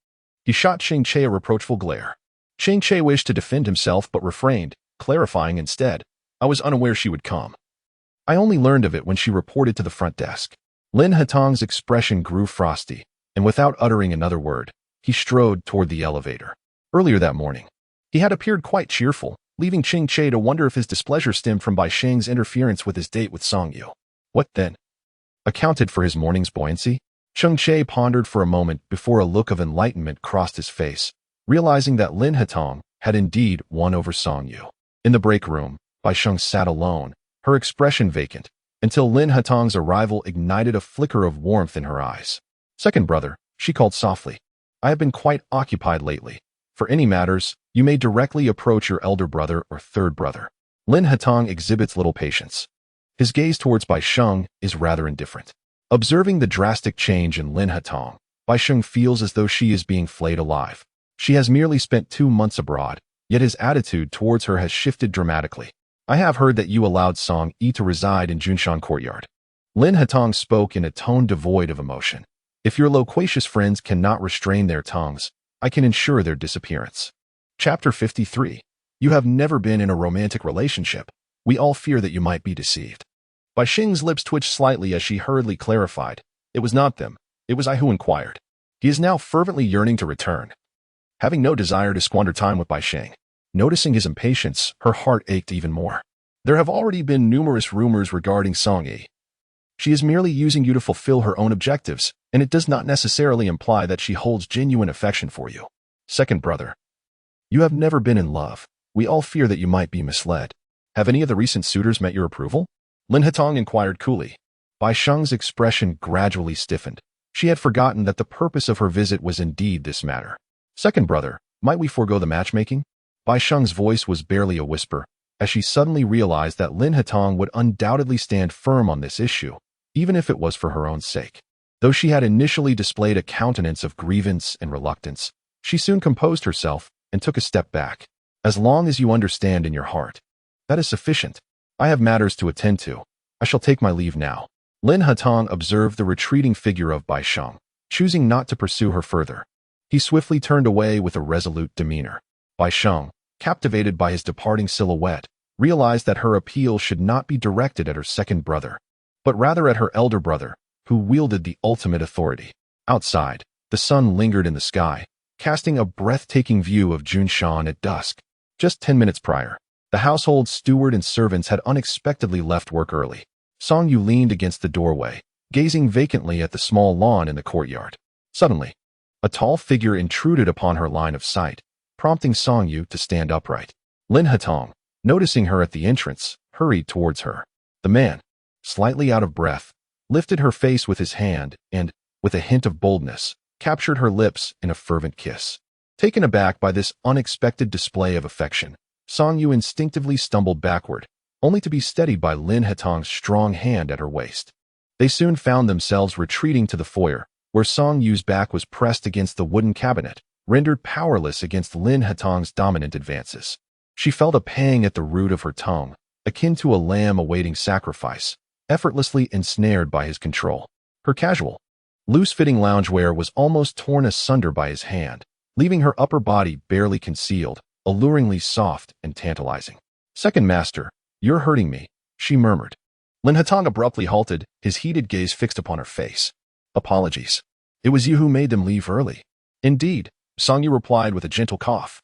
Speaker 1: He shot Cheng Che a reproachful glare. Cheng Che wished to defend himself but refrained, clarifying instead, "I was unaware she would come. I only learned of it when she reported to the front desk." Lin Hatong's expression grew frosty, and without uttering another word, he strode toward the elevator. Earlier that morning, he had appeared quite cheerful, leaving Cheng Che to wonder if his displeasure stemmed from Bai Sheng's interference with his date with Song Yu. What then accounted for his morning's buoyancy? Cheng Che pondered for a moment before a look of enlightenment crossed his face, realizing that Lin Hatong had indeed won over Song Yu. In the break room, Bai Sheng sat alone, her expression vacant, until Lin Hatong's arrival ignited a flicker of warmth in her eyes. "Second brother," she called softly, "I have been quite occupied lately. For any matters, you may directly approach your elder brother or third brother." Lin Hatong exhibits little patience. His gaze towards Bai Sheng is rather indifferent. Observing the drastic change in Lin Hatong, Bai Sheng feels as though she is being flayed alive. She has merely spent 2 months abroad, yet his attitude towards her has shifted dramatically. I have heard that you allowed Song Yi to reside in Junshan Courtyard. Lin Hatong spoke in a tone devoid of emotion. If your loquacious friends cannot restrain their tongues, I can ensure their disappearance. Chapter 53. You have never been in a romantic relationship. We all fear that you might be deceived. Bai Xing's lips twitched slightly as she hurriedly clarified. It was not them. It was I who inquired. He is now fervently yearning to return. Having no desire to squander time with Bai Xing. Noticing his impatience, her heart ached even more. There have already been numerous rumors regarding Song Yi. She is merely using you to fulfill her own objectives, and it does not necessarily imply that she holds genuine affection for you. Second brother. You have never been in love. We all fear that you might be misled. Have any of the recent suitors met your approval? Lin Hatong inquired coolly. Bai Sheng's expression gradually stiffened. She had forgotten that the purpose of her visit was indeed this matter. Second brother, might we forego the matchmaking? Bai Sheng's voice was barely a whisper, as she suddenly realized that Lin Hatong would undoubtedly stand firm on this issue, even if it was for her own sake. Though she had initially displayed a countenance of grievance and reluctance, she soon composed herself and took a step back. As long as you understand in your heart, that is sufficient. I have matters to attend to. I shall take my leave now. Lin Hatong observed the retreating figure of Bai Sheng, choosing not to pursue her further. He swiftly turned away with a resolute demeanor. Bai Sheng, captivated by his departing silhouette, realized that her appeal should not be directed at her second brother, but rather at her elder brother, who wielded the ultimate authority. Outside, the sun lingered in the sky, casting a breathtaking view of Junshan at dusk. Just 10 minutes prior, the household steward and servants had unexpectedly left work early. Song Yu leaned against the doorway, gazing vacantly at the small lawn in the courtyard. Suddenly, a tall figure intruded upon her line of sight, prompting Song Yu to stand upright. Lin Hatong, noticing her at the entrance, hurried towards her. The man, slightly out of breath, lifted her face with his hand and, with a hint of boldness, captured her lips in a fervent kiss. Taken aback by this unexpected display of affection, Song Yu instinctively stumbled backward, only to be steadied by Lin Hatong's strong hand at her waist. They soon found themselves retreating to the foyer, where Song Yu's back was pressed against the wooden cabinet, rendered powerless against Lin Hatong's dominant advances. She felt a pang at the root of her tongue, akin to a lamb awaiting sacrifice, effortlessly ensnared by his control. Her casual, loose-fitting loungewear was almost torn asunder by his hand, leaving her upper body barely concealed, alluringly soft and tantalizing. Second master, you're hurting me, she murmured. Lin Hatong abruptly halted, his heated gaze fixed upon her face. Apologies. It was you who made them leave early. Indeed, Song Yu replied with a gentle cough.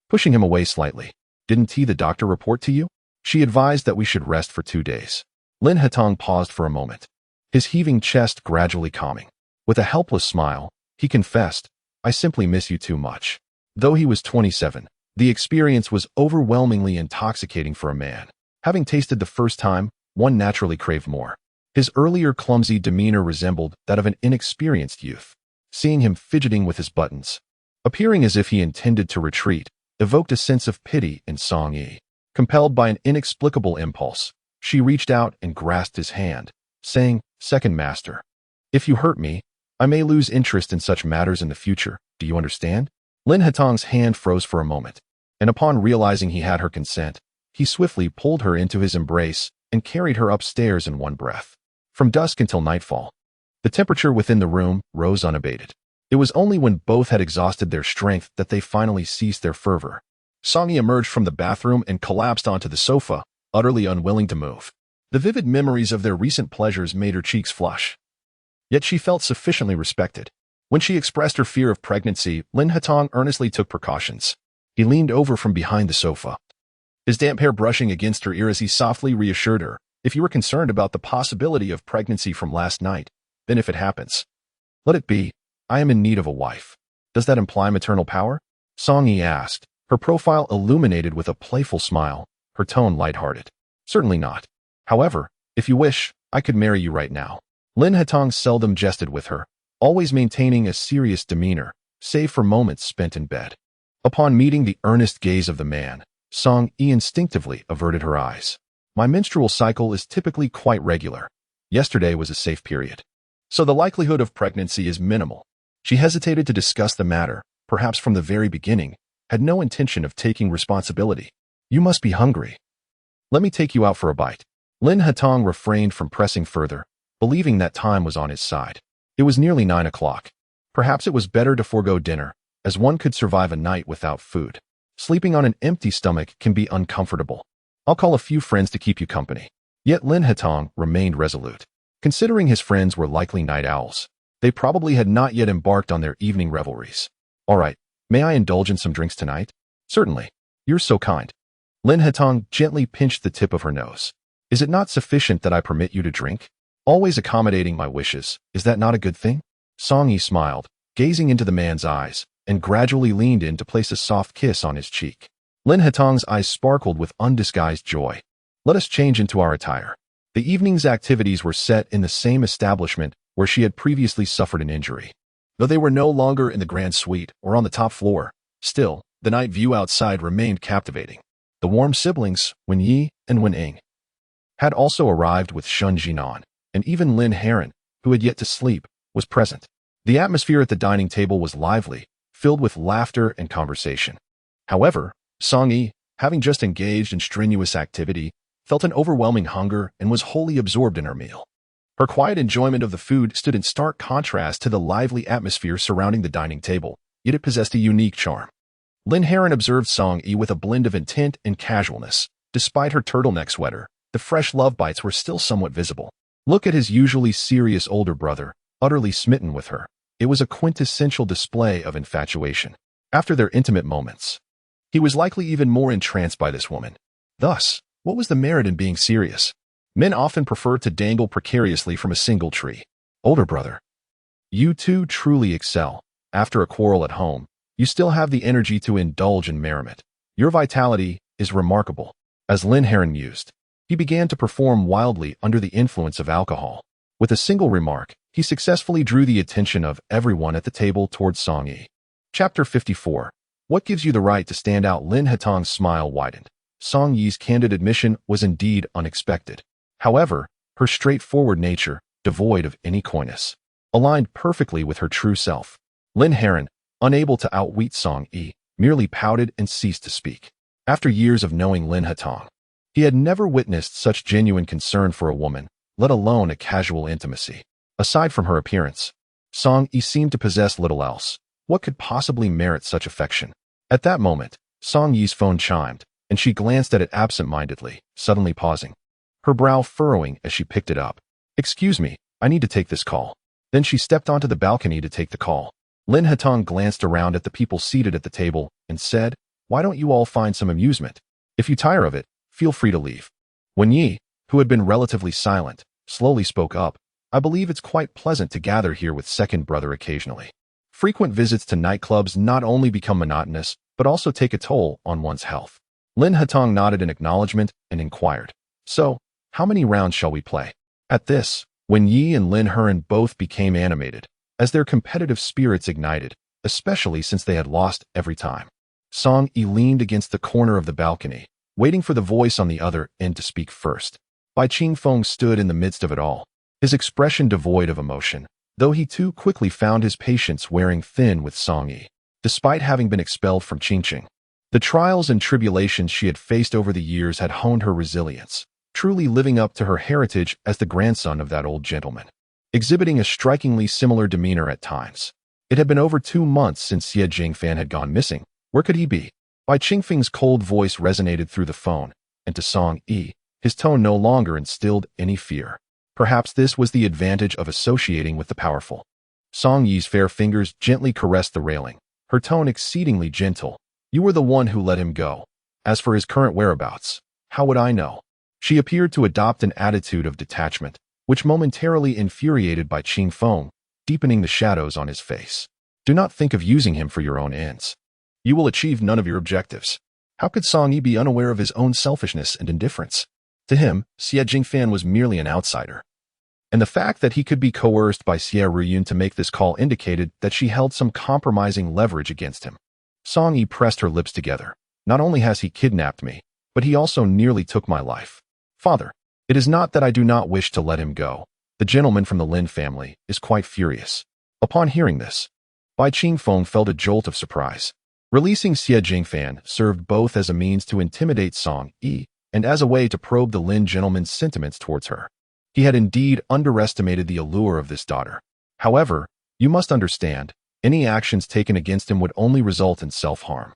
Speaker 1: Pushing him away slightly. Didn't the doctor report to you? She advised that we should rest for 2 days. Lin Hatong paused for a moment, his heaving chest gradually calming. With a helpless smile, he confessed, I simply miss you too much. Though he was 27, the experience was overwhelmingly intoxicating for a man. Having tasted the first time, one naturally craved more. His earlier clumsy demeanor resembled that of an inexperienced youth. Seeing him fidgeting with his buttons, appearing as if he intended to retreat, evoked a sense of pity in Song Yi. Compelled by an inexplicable impulse, she reached out and grasped his hand, saying, Second master, if you hurt me, I may lose interest in such matters in the future, do you understand? Lin Hatong's hand froze for a moment, and upon realizing he had her consent, he swiftly pulled her into his embrace and carried her upstairs in one breath. From dusk until nightfall, the temperature within the room rose unabated. It was only when both had exhausted their strength that they finally ceased their fervor. Song Yi emerged from the bathroom and collapsed onto the sofa, utterly unwilling to move. The vivid memories of their recent pleasures made her cheeks flush. Yet she felt sufficiently respected. When she expressed her fear of pregnancy, Lin Hatong earnestly took precautions. He leaned over from behind the sofa, his damp hair brushing against her ear as he softly reassured her, if you were concerned about the possibility of pregnancy from last night, then if it happens, let it be. I am in need of a wife. Does that imply maternal power? Song Yi asked, her profile illuminated with a playful smile, her tone lighthearted. Certainly not. However, if you wish, I could marry you right now. Lin Hatong seldom jested with her, always maintaining a serious demeanor, save for moments spent in bed. Upon meeting the earnest gaze of the man, Song Yi instinctively averted her eyes. My menstrual cycle is typically quite regular. Yesterday was a safe period, so the likelihood of pregnancy is minimal. She hesitated to discuss the matter, perhaps from the very beginning, had no intention of taking responsibility. You must be hungry. Let me take you out for a bite. Lin Hatong refrained from pressing further, believing that time was on his side. It was nearly 9 o'clock. Perhaps it was better to forego dinner, as one could survive a night without food. Sleeping on an empty stomach can be uncomfortable. I'll call a few friends to keep you company. Yet Lin Hatong remained resolute. Considering his friends were likely night owls, they probably had not yet embarked on their evening revelries. All right, may I indulge in some drinks tonight? Certainly. You're so kind. Lin Hatong gently pinched the tip of her nose. Is it not sufficient that I permit you to drink? Always accommodating my wishes, is that not a good thing? Song Yi smiled, gazing into the man's eyes, and gradually leaned in to place a soft kiss on his cheek. Lin Hatong's eyes sparkled with undisguised joy. Let us change into our attire. The evening's activities were set in the same establishment where she had previously suffered an injury. Though they were no longer in the grand suite or on the top floor, still, the night view outside remained captivating. The warm siblings, Wen Yi and Wen Ying, had also arrived with Shun Jinan, and even Lin Heron, who had yet to sleep, was present. The atmosphere at the dining table was lively, filled with laughter and conversation. However, Song Yi, having just engaged in strenuous activity, felt an overwhelming hunger and was wholly absorbed in her meal. Her quiet enjoyment of the food stood in stark contrast to the lively atmosphere surrounding the dining table, yet it possessed a unique charm. Lin Heron observed Song Yi with a blend of intent and casualness. Despite her turtleneck sweater, the fresh love bites were still somewhat visible. Look at his usually serious older brother, utterly smitten with her. It was a quintessential display of infatuation. After their intimate moments, he was likely even more entranced by this woman. Thus, what was the merit in being serious? Men often prefer to dangle precariously from a single tree. Older brother, you two truly excel. After a quarrel at home, you still have the energy to indulge in merriment. Your vitality is remarkable. As Lin Heron mused, he began to perform wildly under the influence of alcohol. With a single remark, he successfully drew the attention of everyone at the table towards Song Yi. Chapter 54. What gives you the right to stand out? Lin Hatong's smile widened. Song Yi's candid admission was indeed unexpected. However, her straightforward nature, devoid of any coyness, aligned perfectly with her true self. Lin Heron, unable to outwit Song Yi, merely pouted and ceased to speak. After years of knowing Lin Hatong, he had never witnessed such genuine concern for a woman, let alone a casual intimacy. Aside from her appearance, Song Yi seemed to possess little else. What could possibly merit such affection? At that moment, Song Yi's phone chimed, and she glanced at it absent-mindedly, suddenly pausing, her brow furrowing as she picked it up. Excuse me, I need to take this call. Then she stepped onto the balcony to take the call. Lin Hatong glanced around at the people seated at the table and said, why don't you all find some amusement? If you tire of it, feel free to leave. Wen Yi, who had been relatively silent, slowly spoke up. I believe it's quite pleasant to gather here with second brother occasionally. Frequent visits to nightclubs not only become monotonous, but also take a toll on one's health. Lin Hatong nodded in acknowledgement and inquired, so, how many rounds shall we play? At this, Wen Yi and Lin Heron both became animated, as their competitive spirits ignited, especially since they had lost every time. Song Yi leaned against the corner of the balcony, waiting for the voice on the other end to speak first. Bai Qingfeng stood in the midst of it all, his expression devoid of emotion, though he too quickly found his patience wearing thin with Song Yi. Despite having been expelled from Qingqing, the trials and tribulations she had faced over the years had honed her resilience, truly living up to her heritage as the grandson of that old gentleman. Exhibiting a strikingly similar demeanor at times. It had been over 2 months since Xie Jingfan had gone missing. Where could he be? Bai Qingfeng's cold voice resonated through the phone, and to Song Yi, his tone no longer instilled any fear. Perhaps this was the advantage of associating with the powerful. Song Yi's fair fingers gently caressed the railing, her tone exceedingly gentle. You were the one who let him go. As for his current whereabouts, how would I know? She appeared to adopt an attitude of detachment, which momentarily infuriated Bai Qingfeng, deepening the shadows on his face. Do not think of using him for your own ends. You will achieve none of your objectives. How could Song Yi be unaware of his own selfishness and indifference? To him, Xie Jingfan was merely an outsider. And the fact that he could be coerced by Xie Ruyun to make this call indicated that she held some compromising leverage against him. Song Yi pressed her lips together. Not only has he kidnapped me, but he also nearly took my life. Father, it is not that I do not wish to let him go. The gentleman from the Lin family is quite furious. Upon hearing this, Bai Qingfeng felt a jolt of surprise. Releasing Xie Jingfan served both as a means to intimidate Song Yi and as a way to probe the Lin gentleman's sentiments towards her. He had indeed underestimated the allure of this daughter. However, you must understand, any actions taken against him would only result in self-harm.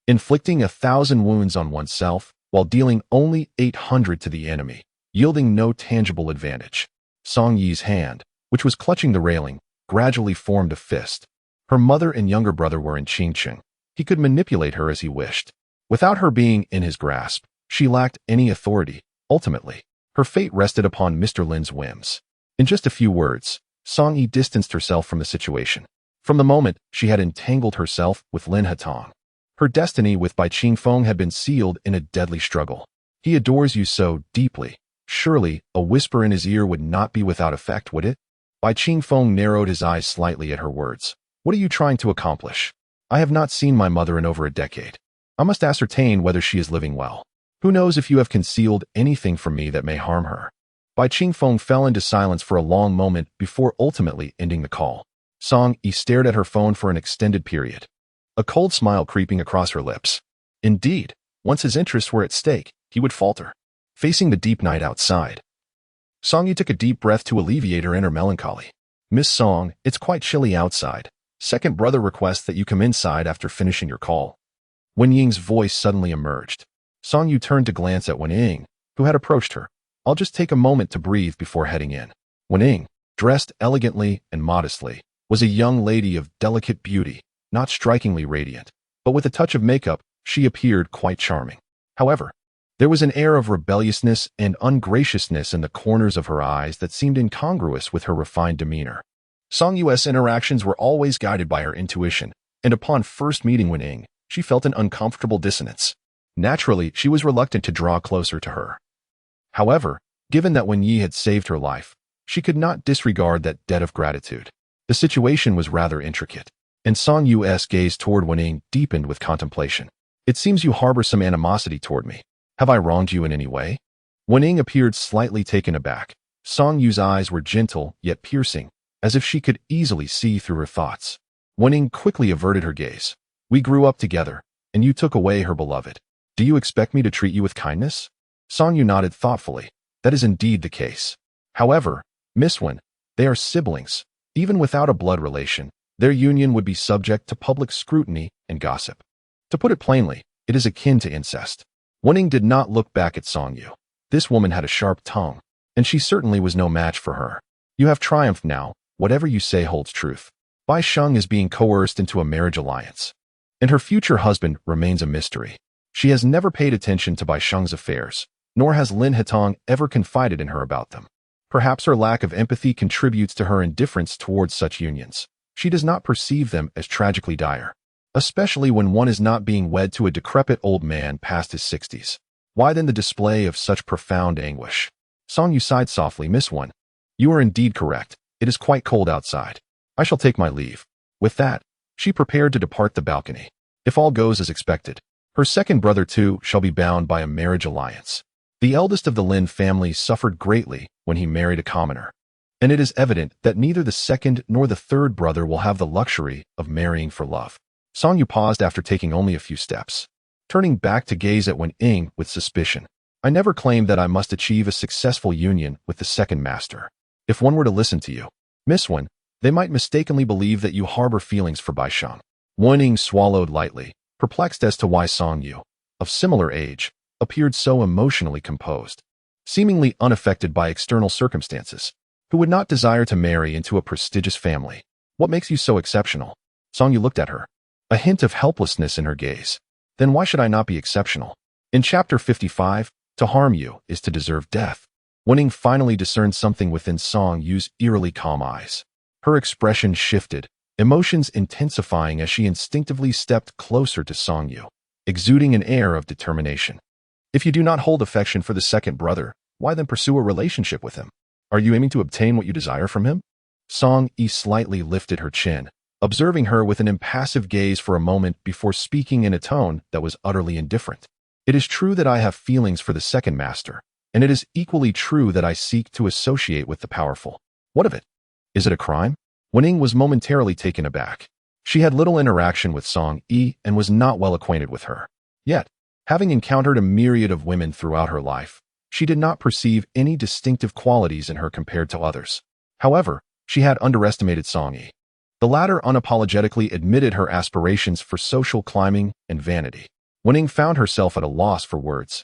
Speaker 1: Inflicting 1,000 wounds on oneself, while dealing only 800 to the enemy, yielding no tangible advantage. Song Yi's hand, which was clutching the railing, gradually formed a fist. Her mother and younger brother were in Rongcheng. He could manipulate her as he wished. Without her being in his grasp, she lacked any authority. Ultimately, her fate rested upon Mr. Lin's whims. In just a few words, Song Yi distanced herself from the situation. From the moment she had entangled herself with Lin Hatong, her destiny with Bai Qingfeng had been sealed in a deadly struggle. He adores you so deeply. Surely, a whisper in his ear would not be without effect, would it? Bai Qingfeng narrowed his eyes slightly at her words. What are you trying to accomplish? I have not seen my mother in over a decade. I must ascertain whether she is living well. Who knows if you have concealed anything from me that may harm her? Bai Qingfeng fell into silence for a long moment before ultimately ending the call. Song Yi stared at her phone for an extended period, a cold smile creeping across her lips. Indeed, once his interests were at stake, he would falter. Facing the deep night outside, Song Yi took a deep breath to alleviate her inner melancholy. Miss Song, it's quite chilly outside. Second brother requests that you come inside after finishing your call. Wen Ying's voice suddenly emerged. Song Yu turned to glance at Wen Ying, who had approached her. I'll just take a moment to breathe before heading in. Wen Ying, dressed elegantly and modestly, was a young lady of delicate beauty, not strikingly radiant, but with a touch of makeup, she appeared quite charming. However, there was an air of rebelliousness and ungraciousness in the corners of her eyes that seemed incongruous with her refined demeanor. Song Yu's interactions were always guided by her intuition, and upon first meeting Wen Ying, she felt an uncomfortable dissonance. Naturally, she was reluctant to draw closer to her. However, given that Wen Yi had saved her life, she could not disregard that debt of gratitude. The situation was rather intricate, and Song Yu's gaze toward Wen Ying deepened with contemplation. It seems you harbor some animosity toward me. Have I wronged you in any way? Wen Ying appeared slightly taken aback. Song Yu's eyes were gentle yet piercing, as if she could easily see through her thoughts. Wen Ying quickly averted her gaze. We grew up together, and you took away her beloved. Do you expect me to treat you with kindness? Song Yu nodded thoughtfully. That is indeed the case. However, Miss Wen, they are siblings. Even without a blood relation, their union would be subject to public scrutiny and gossip. To put it plainly, it is akin to incest. Wen Ying did not look back at Song Yu. This woman had a sharp tongue, and she certainly was no match for her. You have triumphed now. Whatever you say holds truth. Bai Sheng is being coerced into a marriage alliance, and her future husband remains a mystery. She has never paid attention to Bai Sheng's affairs, nor has Lin Hatong ever confided in her about them. Perhaps her lack of empathy contributes to her indifference towards such unions. She does not perceive them as tragically dire, especially when one is not being wed to a decrepit old man past his 60s. Why then the display of such profound anguish? Song Yu sighed softly. Miss Wen, you are indeed correct. It is quite cold outside. I shall take my leave. With that, she prepared to depart the balcony. If all goes as expected, her second brother too shall be bound by a marriage alliance. The eldest of the Lin family suffered greatly when he married a commoner, and it is evident that neither the second nor the third brother will have the luxury of marrying for love. Song Yu paused after taking only a few steps, turning back to gaze at Wen Ying with suspicion. I never claimed that I must achieve a successful union with the second master. If one were to listen to you, Miss Wen, they might mistakenly believe that you harbor feelings for Bai Sheng. Wen Ying swallowed lightly, perplexed as to why Song Yu, of similar age, appeared so emotionally composed, seemingly unaffected by external circumstances, who would not desire to marry into a prestigious family. What makes you so exceptional? Song Yu looked at her, a hint of helplessness in her gaze. Then why should I not be exceptional? In chapter 55, to harm you is to deserve death. Wen Ying finally discerned something within Song Yu's eerily calm eyes. Her expression shifted, emotions intensifying as she instinctively stepped closer to Song Yu, exuding an air of determination. If you do not hold affection for the second brother, why then pursue a relationship with him? Are you aiming to obtain what you desire from him? Song Yi slightly lifted her chin, observing her with an impassive gaze for a moment before speaking in a tone that was utterly indifferent. It is true that I have feelings for the second master, and it is equally true that I seek to associate with the powerful. What of it? Is it a crime? Wen Ying was momentarily taken aback. She had little interaction with Song Yi and was not well acquainted with her. Yet, Having encountered a myriad of women throughout her life, she did not perceive any distinctive qualities in her compared to others. However, she had underestimated Song Yi. The latter unapologetically admitted her aspirations for social climbing and vanity. Wen Ying found herself at a loss for words.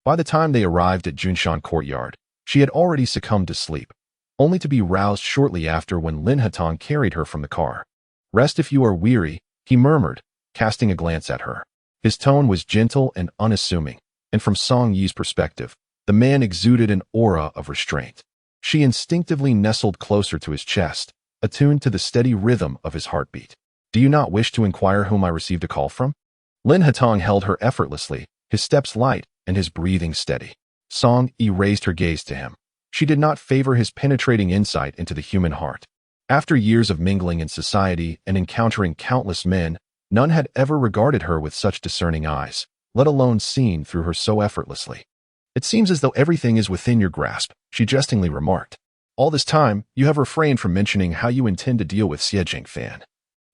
Speaker 1: By the time they arrived at Junshan Courtyard, she had already succumbed to sleep, only to be roused shortly after when Lin Hatong carried her from the car. "Rest if you are weary," he murmured, casting a glance at her. His tone was gentle and unassuming, and from Song Yi's perspective, the man exuded an aura of restraint. She instinctively nestled closer to his chest, attuned to the steady rhythm of his heartbeat. "Do you not wish to inquire whom I received a call from?" Lin Hatong held her effortlessly, his steps light and his breathing steady. Song Yi raised her gaze to him. She did not favor his penetrating insight into the human heart. After years of mingling in society and encountering countless men, none had ever regarded her with such discerning eyes, let alone seen through her so effortlessly. "It seems as though everything is within your grasp," she jestingly remarked. "All this time, you have refrained from mentioning how you intend to deal with Xie Fan,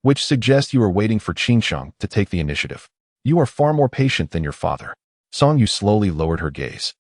Speaker 1: which suggests you are waiting for Qingsheng to take the initiative. You are far more patient than your father." Song Yu slowly lowered her gaze,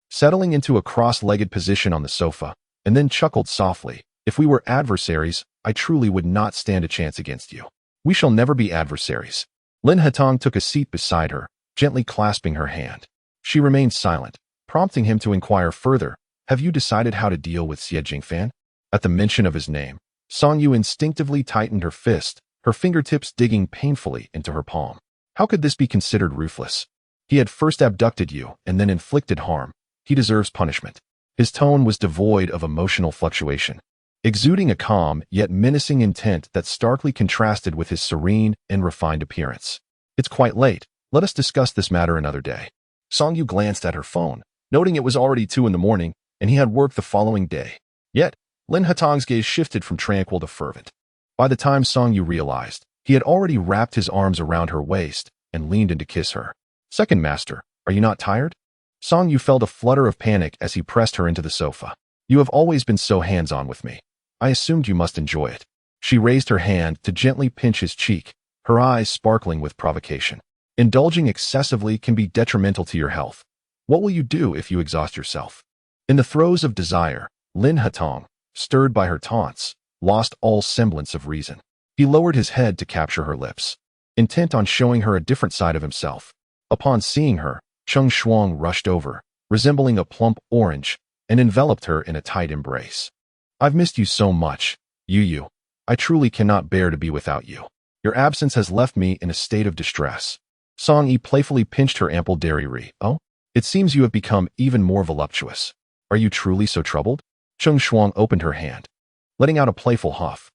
Speaker 1: settling into a cross-legged position on the sofa, and then chuckled softly. "If we were adversaries, I truly would not stand a chance against you. We shall never be adversaries." Lin Hatong took a seat beside her, gently clasping her hand. She remained silent, prompting him to inquire further, "Have you decided how to deal with Xie Fan?" At the mention of his name, Song Yu instinctively tightened her fist, her fingertips digging painfully into her palm. How could this be considered ruthless? He had first abducted you and then inflicted harm. He deserves punishment. His tone was devoid of emotional fluctuation, exuding a calm yet menacing intent that starkly contrasted with his serene and refined appearance. "It's quite late. Let us discuss this matter another day." Song Yu glanced at her phone, noting it was already 2 in the morning and he had work the following day. Yet, Lin Hatong's gaze shifted from tranquil to fervent. By the time Song Yu realized, he had already wrapped his arms around her waist and leaned in to kiss her. "Second master, are you not tired?" Song Yu felt a flutter of panic as he pressed her into the sofa. "You have always been so hands-on with me. I assumed you must enjoy it." She raised her hand to gently pinch his cheek, her eyes sparkling with provocation. "Indulging excessively can be detrimental to your health. What will you do if you exhaust yourself?" In the throes of desire, Lin Hatong, stirred by her taunts, lost all semblance of reason. He lowered his head to capture her lips, intent on showing her a different side of himself. Upon seeing her, Cheng Shuang rushed over, resembling a plump orange, and enveloped her in a tight embrace. "I've missed you so much, Yu. I truly cannot bear to be without you. Your absence has left me in a state of distress." Song Yi playfully pinched her ample Erye. "Oh, it seems you have become even more voluptuous. Are you truly so troubled?" Cheng Shuang opened her hand, letting out a playful huff.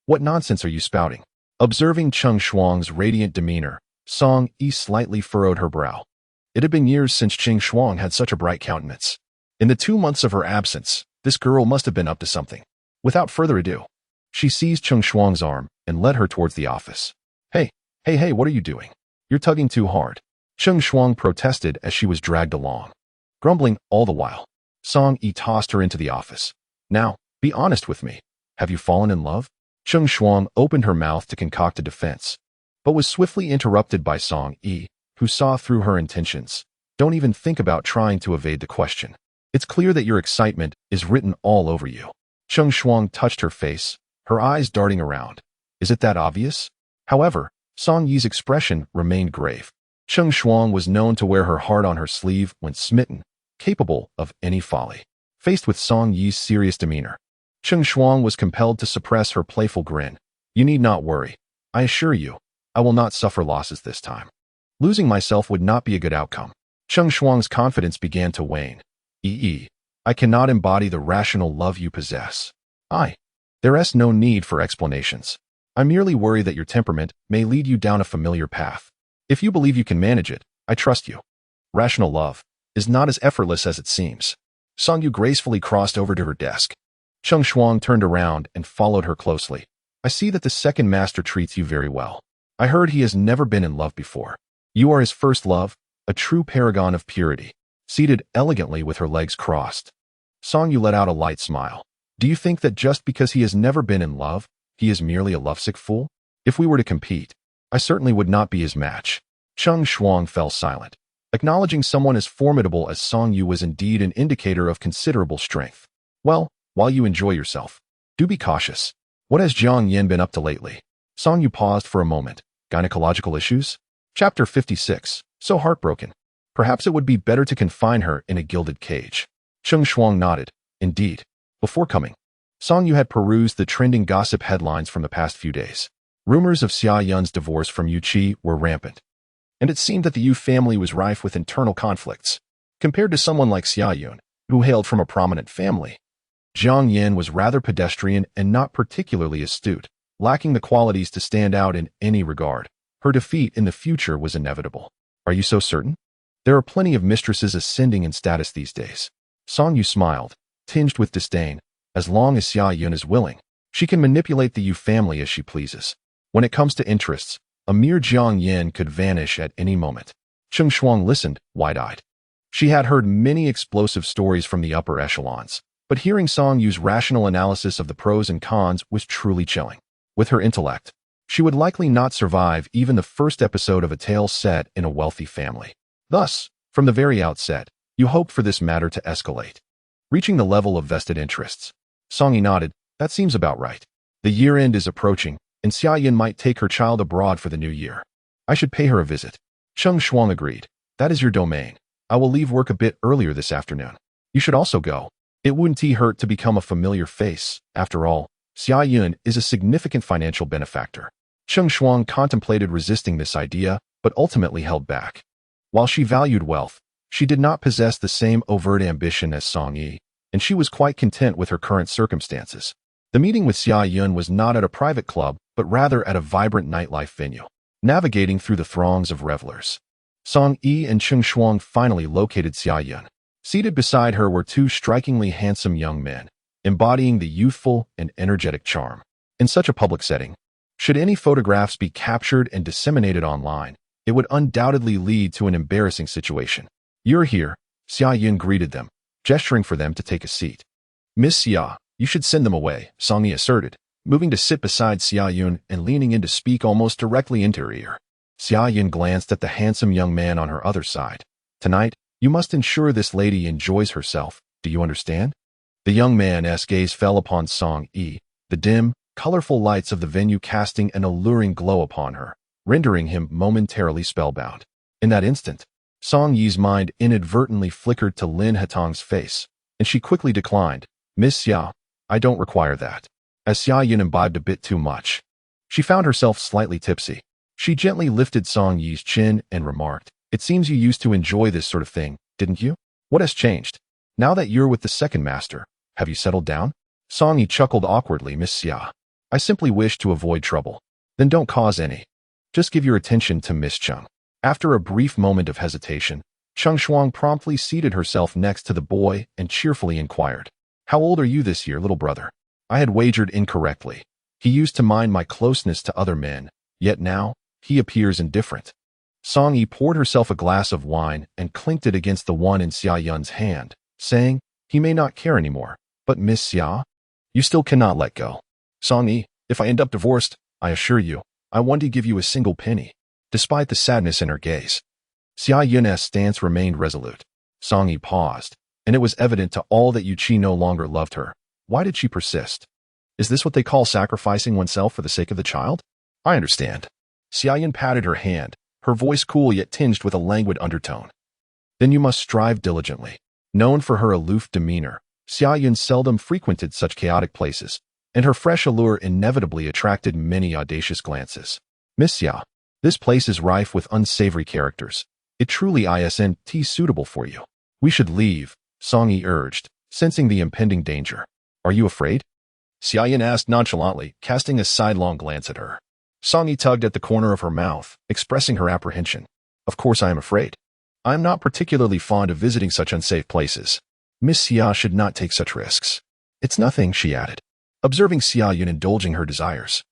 Speaker 1: What nonsense are you spouting?" Observing Cheng Shuang's radiant demeanor, Song Yi slightly furrowed her brow. It had been years since Cheng Shuang had such a bright countenance. In the 2 months of her absence, this girl must have been up to something. Without further ado, she seized Cheng Shuang's arm and led her towards the office. Hey, what are you doing? You're tugging too hard." Cheng Shuang protested as she was dragged along. Grumbling all the while, Song Yi tossed her into the office. "Now, be honest with me. Have you fallen in love?" Cheng Shuang opened her mouth to concoct a defense, but was swiftly interrupted by Song Yi, who saw through her intentions. "Don't even think about trying to evade the question. It's clear that your excitement is written all over you." Cheng Shuang touched her face, her eyes darting around. "Is it that obvious?" However, Song Yi's expression remained grave. Cheng Shuang was known to wear her heart on her sleeve when smitten, capable of any folly. Faced with Song Yi's serious demeanor, Cheng Shuang was compelled to suppress her playful grin. "You need not worry. I assure you, I will not suffer losses this time. Losing myself would not be a good outcome." Cheng Shuang's confidence began to wane. I cannot embody the rational love you possess." There is no need for explanations. I merely worry that your temperament may lead you down a familiar path. If you believe you can manage it, I trust you. Rational love is not as effortless as it seems." Song Yu gracefully crossed over to her desk. Cheng Shuang turned around and followed her closely. "I see that the second master treats you very well. I heard he has never been in love before. You are his first love, a true paragon of purity." Seated elegantly with her legs crossed, Song Yu let out a light smile. "Do you think that just because he has never been in love, he is merely a lovesick fool? If we were to compete, I certainly would not be his match." Cheng Shuang fell silent. Acknowledging someone as formidable as Song Yu was indeed an indicator of considerable strength. Well, while you enjoy yourself, do be cautious. What has Jiang Yin been up to lately? Song Yu paused for a moment. Gynecological issues? Chapter 56. So heartbroken. Perhaps it would be better to confine her in a gilded cage. Cheng Shuang nodded. Indeed. Before coming, Song Yu had perused the trending gossip headlines from the past few days. Rumors of Xia Yun's divorce from Yu Qi were rampant, and it seemed that the Yu family was rife with internal conflicts. Compared to someone like Xia Yun, who hailed from a prominent family, Jiang Yin was rather pedestrian and not particularly astute, lacking the qualities to stand out in any regard. Her defeat in the future was inevitable. Are you so certain? There are plenty of mistresses ascending in status these days. Song Yu smiled, tinged with disdain. As long as Xia Yun is willing, she can manipulate the Yu family as she pleases. When it comes to interests, a mere Jiang Yin could vanish at any moment. Cheng Shuang listened, wide-eyed. She had heard many explosive stories from the upper echelons, but hearing Song Yu's rational analysis of the pros and cons was truly chilling. With her intellect, she would likely not survive even the first episode of a tale set in a wealthy family. Thus, from the very outset, you hoped for this matter to escalate, reaching the level of vested interests. Song Yi nodded. That seems about right. The year-end is approaching, and Xia Yin might take her child abroad for the new year. I should pay her a visit. Cheng Shuang agreed. That is your domain. I will leave work a bit earlier this afternoon. You should also go. It wouldn't hurt to become a familiar face. After all, Xia Yun is a significant financial benefactor. Cheng Shuang contemplated resisting this idea, but ultimately held back. While she valued wealth, she did not possess the same overt ambition as Song Yi, and she was quite content with her current circumstances. The meeting with Xia Yun was not at a private club, but rather at a vibrant nightlife venue. Navigating through the throngs of revelers, Song Yi and Cheng Shuang finally located Xia Yun. Seated beside her were two strikingly handsome young men, embodying the youthful and energetic charm. In such a public setting, should any photographs be captured and disseminated online, it would undoubtedly lead to an embarrassing situation. You're here, Xia Yun greeted them, gesturing for them to take a seat. Miss Xia, you should send them away, Song Yi asserted, moving to sit beside Xia Yun and leaning in to speak almost directly into her ear. Xia Yun glanced at the handsome young man on her other side. Tonight, you must ensure this lady enjoys herself. Do you understand? The young man's gaze fell upon Song Yi, the dim, colorful lights of the venue casting an alluring glow upon her, rendering him momentarily spellbound. In that instant, Song Yi's mind inadvertently flickered to Lin Hatong's face, and she quickly declined. Miss Xia, I don't require that. As Xia Yun imbibed a bit too much, she found herself slightly tipsy. She gently lifted Song Yi's chin and remarked, It seems you used to enjoy this sort of thing, didn't you? What has changed? Now that you're with the second master, have you settled down? Song Yi chuckled awkwardly. Miss Xia, I simply wish to avoid trouble. Then don't cause any. Just give your attention to Miss Cheng. After a brief moment of hesitation, Cheng Shuang promptly seated herself next to the boy and cheerfully inquired, How old are you this year, little brother? I had wagered incorrectly. He used to mind my closeness to other men, yet now, he appears indifferent. Song Yi poured herself a glass of wine and clinked it against the one in Xia Yun's hand, saying, He may not care anymore, but Miss Xia, you still cannot let go. Song Yi, if I end up divorced, I assure you, I won't give you a single penny. Despite the sadness in her gaze, Xia Yun's stance remained resolute. Song Yi paused, and it was evident to all that Yu Qi no longer loved her. Why did she persist? Is this what they call sacrificing oneself for the sake of the child? I understand. Xia Yun patted her hand, her voice cool yet tinged with a languid undertone. Then you must strive diligently. Known for her aloof demeanor, Xia Yun seldom frequented such chaotic places, and her fresh allure inevitably attracted many audacious glances. Miss Xia, this place is rife with unsavory characters. It truly isn't suitable for you. We should leave, Song Yi urged, sensing the impending danger. Are you afraid? Xia Yun asked nonchalantly, casting a sidelong glance at her. Song Yi tugged at the corner of her mouth, expressing her apprehension. Of course I am afraid. I am not particularly fond of visiting such unsafe places. Miss Xia should not take such risks. It's nothing, she added, observing Xia Yun indulging her desires.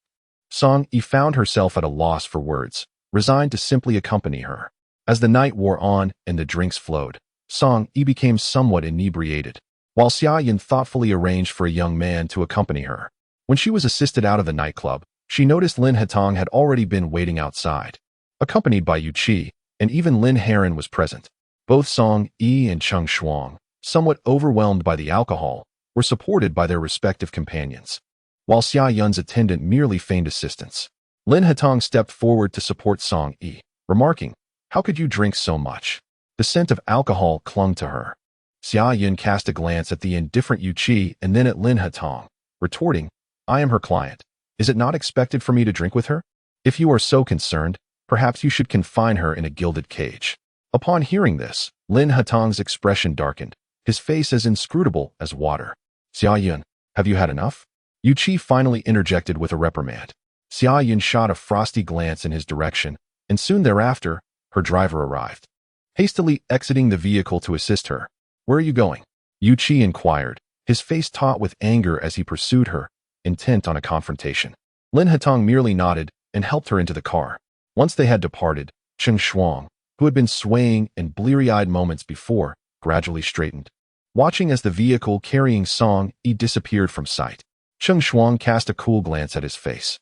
Speaker 1: Song Yi found herself at a loss for words, resigned to simply accompany her. As the night wore on and the drinks flowed, Song Yi became somewhat inebriated, while Xia Yun thoughtfully arranged for a young man to accompany her. When she was assisted out of the nightclub, she noticed Lin Hatong had already been waiting outside. Accompanied by Yu Qi, and even Lin Heron was present. Both Song Yi and Cheng Shuang, somewhat overwhelmed by the alcohol, were supported by their respective companions, while Xia Yun's attendant merely feigned assistance. Lin Hatong stepped forward to support Song Yi, remarking, "How could you drink so much?" The scent of alcohol clung to her. Xia Yun cast a glance at the indifferent Yu Qi and then at Lin Hatong, retorting, "I am her client. Is it not expected for me to drink with her? If you are so concerned, perhaps you should confine her in a gilded cage." Upon hearing this, Lin Hatong's expression darkened, his face as inscrutable as water. "Xia Yun, have you had enough?" Yu Qi finally interjected with a reprimand. Xia Yun shot a frosty glance in his direction, and soon thereafter, her driver arrived. Hastily exiting the vehicle to assist her, "Where are you going?" Yu Qi inquired, his face taut with anger as he pursued her, intent on a confrontation. Lin Hatong merely nodded and helped her into the car. Once they had departed, Cheng Shuang, who had been swaying and bleary-eyed moments before, gradually straightened. Watching as the vehicle carrying Song Yi disappeared from sight, Cheng Shuang cast a cool glance at his face.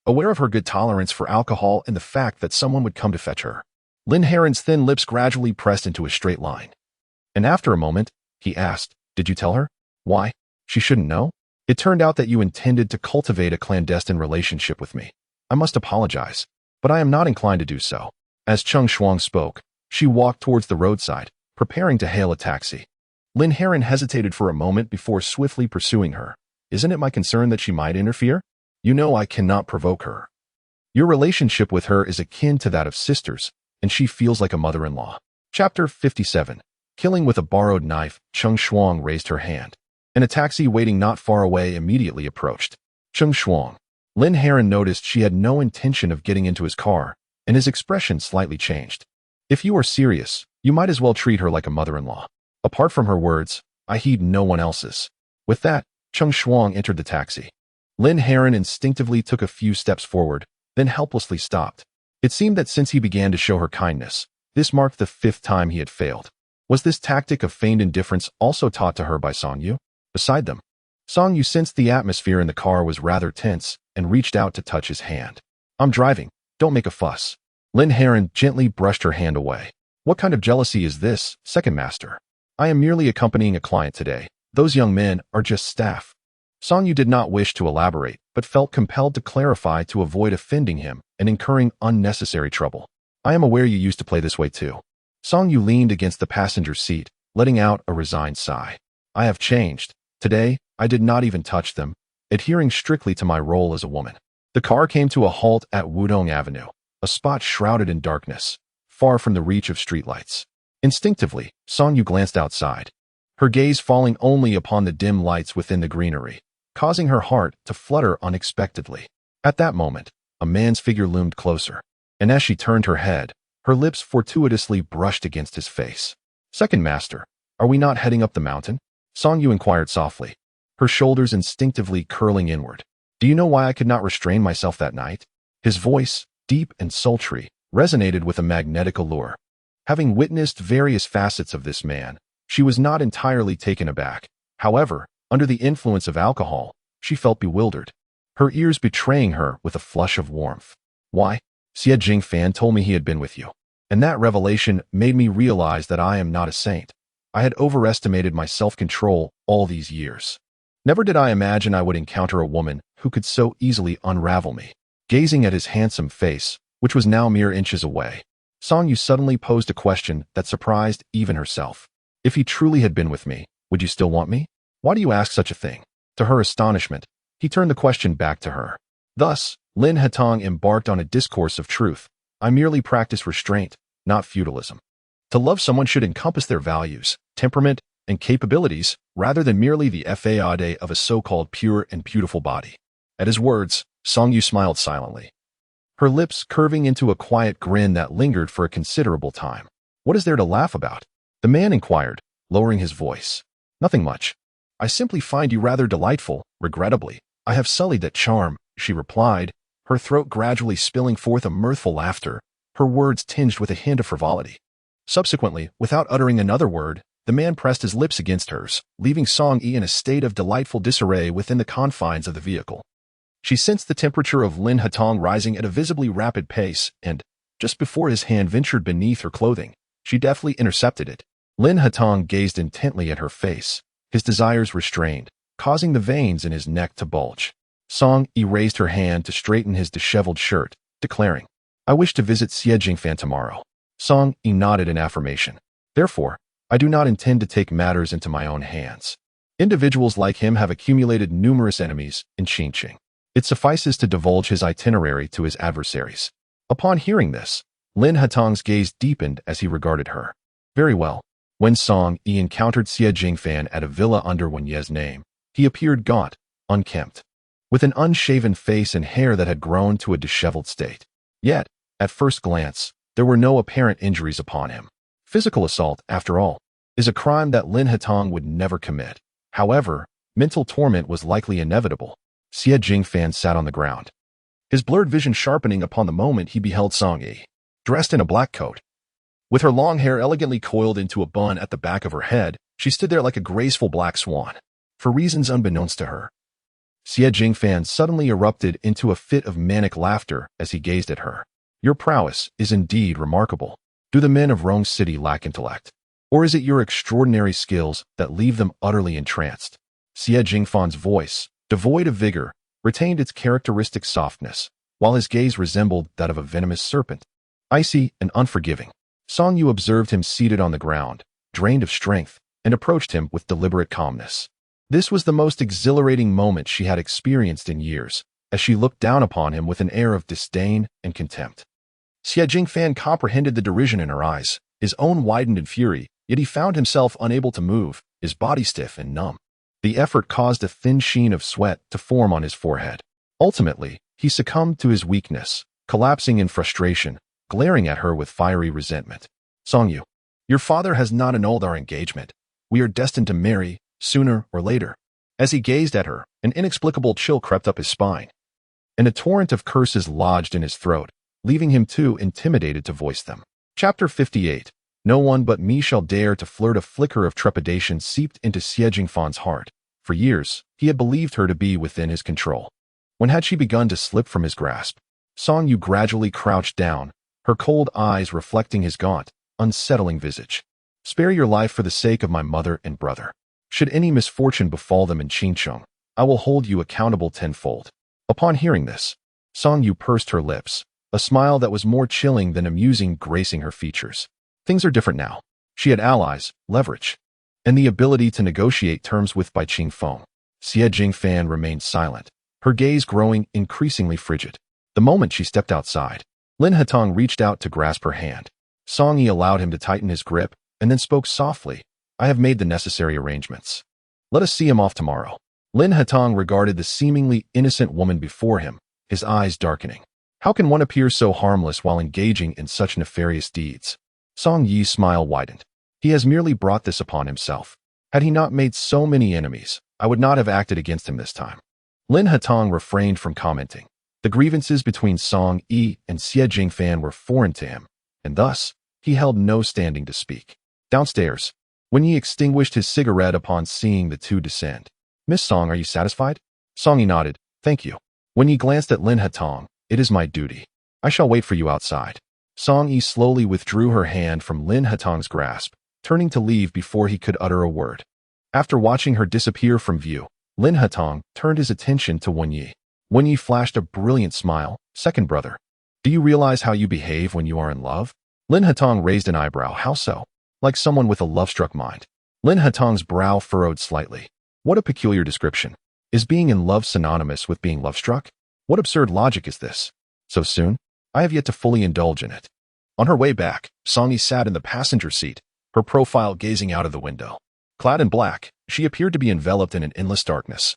Speaker 1: Aware of her good tolerance for alcohol and the fact that someone would come to fetch her, Lin Heron's thin lips gradually pressed into a straight line. And after a moment, he asked, "Did you tell her? Why? She shouldn't know? It turned out that you intended to cultivate a clandestine relationship with me. I must apologize, but I am not inclined to do so." As Cheng Shuang spoke, she walked towards the roadside, preparing to hail a taxi. Lin Heron hesitated for a moment before swiftly pursuing her. "Isn't it my concern that she might interfere? You know I cannot provoke her. Your relationship with her is akin to that of sisters, and she feels like a mother-in-law." Chapter 57. Killing with a borrowed knife. Cheng Shuang raised her hand, and a taxi waiting not far away immediately approached. Cheng Shuang. Lin Heron noticed she had no intention of getting into his car, and his expression slightly changed. "If you are serious, you might as well treat her like a mother-in-law." Apart from her words, I heed no one else's. With that, Cheng Shuang entered the taxi. Lin Heron instinctively took a few steps forward, then helplessly stopped. It seemed that since he began to show her kindness, this marked the 5th time he had failed. Was this tactic of feigned indifference also taught to her by Song Yu? Beside them, Song Yu sensed the atmosphere in the car was rather tense and reached out to touch his hand. "I'm driving. Don't make a fuss." Lin Heron gently brushed her hand away. "What kind of jealousy is this, second master? I am merely accompanying a client today. Those young men are just staff." Song Yu did not wish to elaborate, but felt compelled to clarify to avoid offending him and incurring unnecessary trouble. "I am aware you used to play this way too." Song Yu leaned against the passenger seat, letting out a resigned sigh. "I have changed. Today, I did not even touch them, adhering strictly to my role as a woman." The car came to a halt at Wudong Avenue, a spot shrouded in darkness, far from the reach of streetlights. Instinctively, Song Yu glanced outside, her gaze falling only upon the dim lights within the greenery, causing her heart to flutter unexpectedly. At that moment, a man's figure loomed closer, and as she turned her head, her lips fortuitously brushed against his face. "Second master, are we not heading up the mountain?" Song Yu inquired softly, her shoulders instinctively curling inward. "Do you know why I could not restrain myself that night?" His voice, deep and sultry, resonated with a magnetic allure. Having witnessed various facets of this man, she was not entirely taken aback. However, under the influence of alcohol, she felt bewildered, her ears betraying her with a flush of warmth. "Why? Xie Jingfan told me he had been with you. And that revelation made me realize that I am not a saint. I had overestimated my self-control all these years. Never did I imagine I would encounter a woman who could so easily unravel me." Gazing at his handsome face, which was now mere inches away, Song Yu suddenly posed a question that surprised even herself. "If he truly had been with me, would you still want me? Why do you ask such a thing?" To her astonishment, he turned the question back to her. Thus, Lin Hatong embarked on a discourse of truth. "I merely practice restraint, not feudalism. To love someone should encompass their values, temperament, and capabilities, rather than merely the faade of a so-called pure and beautiful body." At his words, Song Yu smiled silently, her lips curving into a quiet grin that lingered for a considerable time. "What is there to laugh about?" the man inquired, lowering his voice. "Nothing much. I simply find you rather delightful. Regrettably, I have sullied that charm," she replied, her throat gradually spilling forth a mirthful laughter, her words tinged with a hint of frivolity. Subsequently, without uttering another word, the man pressed his lips against hers, leaving Song Yi in a state of delightful disarray within the confines of the vehicle. She sensed the temperature of Lin Hatong rising at a visibly rapid pace, and, Just before his hand ventured beneath her clothing, she deftly intercepted it. Lin Hatong gazed intently at her face, his desires restrained, causing the veins in his neck to bulge. Song Yi raised her hand to straighten his disheveled shirt, declaring, "I wish to visit Xie Jingfan tomorrow." Song Yi nodded in affirmation. "Therefore, I do not intend to take matters into my own hands." Individuals like him have accumulated numerous enemies in Rongcheng. It suffices to divulge his itinerary to his adversaries. Upon hearing this, Lin Hatong's gaze deepened as he regarded her. Very well. When Song Yi encountered Xie Jingfan at a villa under Wen Ye's name, he appeared gaunt, unkempt, with an unshaven face and hair that had grown to a disheveled state. Yet, at first glance, there were no apparent injuries upon him. Physical assault, after all, is a crime that Lin Hatong would never commit. However, mental torment was likely inevitable. Xie Jingfan sat on the ground, his blurred vision sharpening upon the moment he beheld Song Yi, dressed in a black coat. With her long hair elegantly coiled into a bun at the back of her head, she stood there like a graceful black swan. For reasons unbeknownst to her, Xie Jingfan suddenly erupted into a fit of manic laughter as he gazed at her. "Your prowess is indeed remarkable. Do the men of Rong City lack intellect? Or is it your extraordinary skills that leave them utterly entranced?" Xie Jingfan's voice, devoid of vigor, retained its characteristic softness, while his gaze resembled that of a venomous serpent, icy and unforgiving. Song Yu observed him seated on the ground, drained of strength, and approached him with deliberate calmness. This was the most exhilarating moment she had experienced in years, as she looked down upon him with an air of disdain and contempt. Xie Jingfan comprehended the derision in her eyes. His own widened in fury, yet he found himself unable to move, his body stiff and numb. The effort caused a thin sheen of sweat to form on his forehead. Ultimately, he succumbed to his weakness, collapsing in frustration, glaring at her with fiery resentment. "Song Yu, your father has not annulled our engagement. We are destined to marry, sooner or later." As he gazed at her, an inexplicable chill crept up his spine, and a torrent of curses lodged in his throat, leaving him too intimidated to voice them. Chapter 58. No one but me shall dare to flirt. A flicker of trepidation seeped into Xie Jingfan's heart. For years, he had believed her to be within his control. When had she begun to slip from his grasp? Song Yu gradually crouched down, her cold eyes reflecting his gaunt, unsettling visage. "Spare your life for the sake of my mother and brother. Should any misfortune befall them in Rongcheng, I will hold you accountable tenfold." Upon hearing this, Song Yu pursed her lips, a smile that was more chilling than amusing gracing her features. Things are different now. She had allies, leverage, and the ability to negotiate terms with Bai Qingfeng. Xie Jingfan remained silent, her gaze growing increasingly frigid. The moment she stepped outside, Lin Hatong reached out to grasp her hand. Song Yi allowed him to tighten his grip, and then spoke softly, "I have made the necessary arrangements. Let us see him off tomorrow." Lin Hatong regarded the seemingly innocent woman before him, his eyes darkening. How can one appear so harmless while engaging in such nefarious deeds? Song Yi's smile widened. He has merely brought this upon himself. Had he not made so many enemies, I would not have acted against him this time. Lin Hatong refrained from commenting. The grievances between Song Yi and Xie Jingfan were foreign to him, and thus, he held no standing to speak. Downstairs, Wen Yi extinguished his cigarette upon seeing the two descend. "Miss Song, are you satisfied?" Song Yi nodded. "Thank you." Wen Yi glanced at Lin Hatong. "It is my duty. I shall wait for you outside." Song Yi slowly withdrew her hand from Lin Hatong's grasp, turning to leave before he could utter a word. After watching her disappear from view, Lin Hatong turned his attention to Wen Yi. Wen Yi flashed a brilliant smile. "Second brother, do you realize how you behave when you are in love?" Lin Hatong raised an eyebrow. "How so?" "Like someone with a love-struck mind." Lin Hatong's brow furrowed slightly. What a peculiar description. Is being in love synonymous with being love-struck? What absurd logic is this? So soon? I have yet to fully indulge in it. On her way back, Song Yi sat in the passenger seat, her profile gazing out of the window. Clad in black, she appeared to be enveloped in an endless darkness.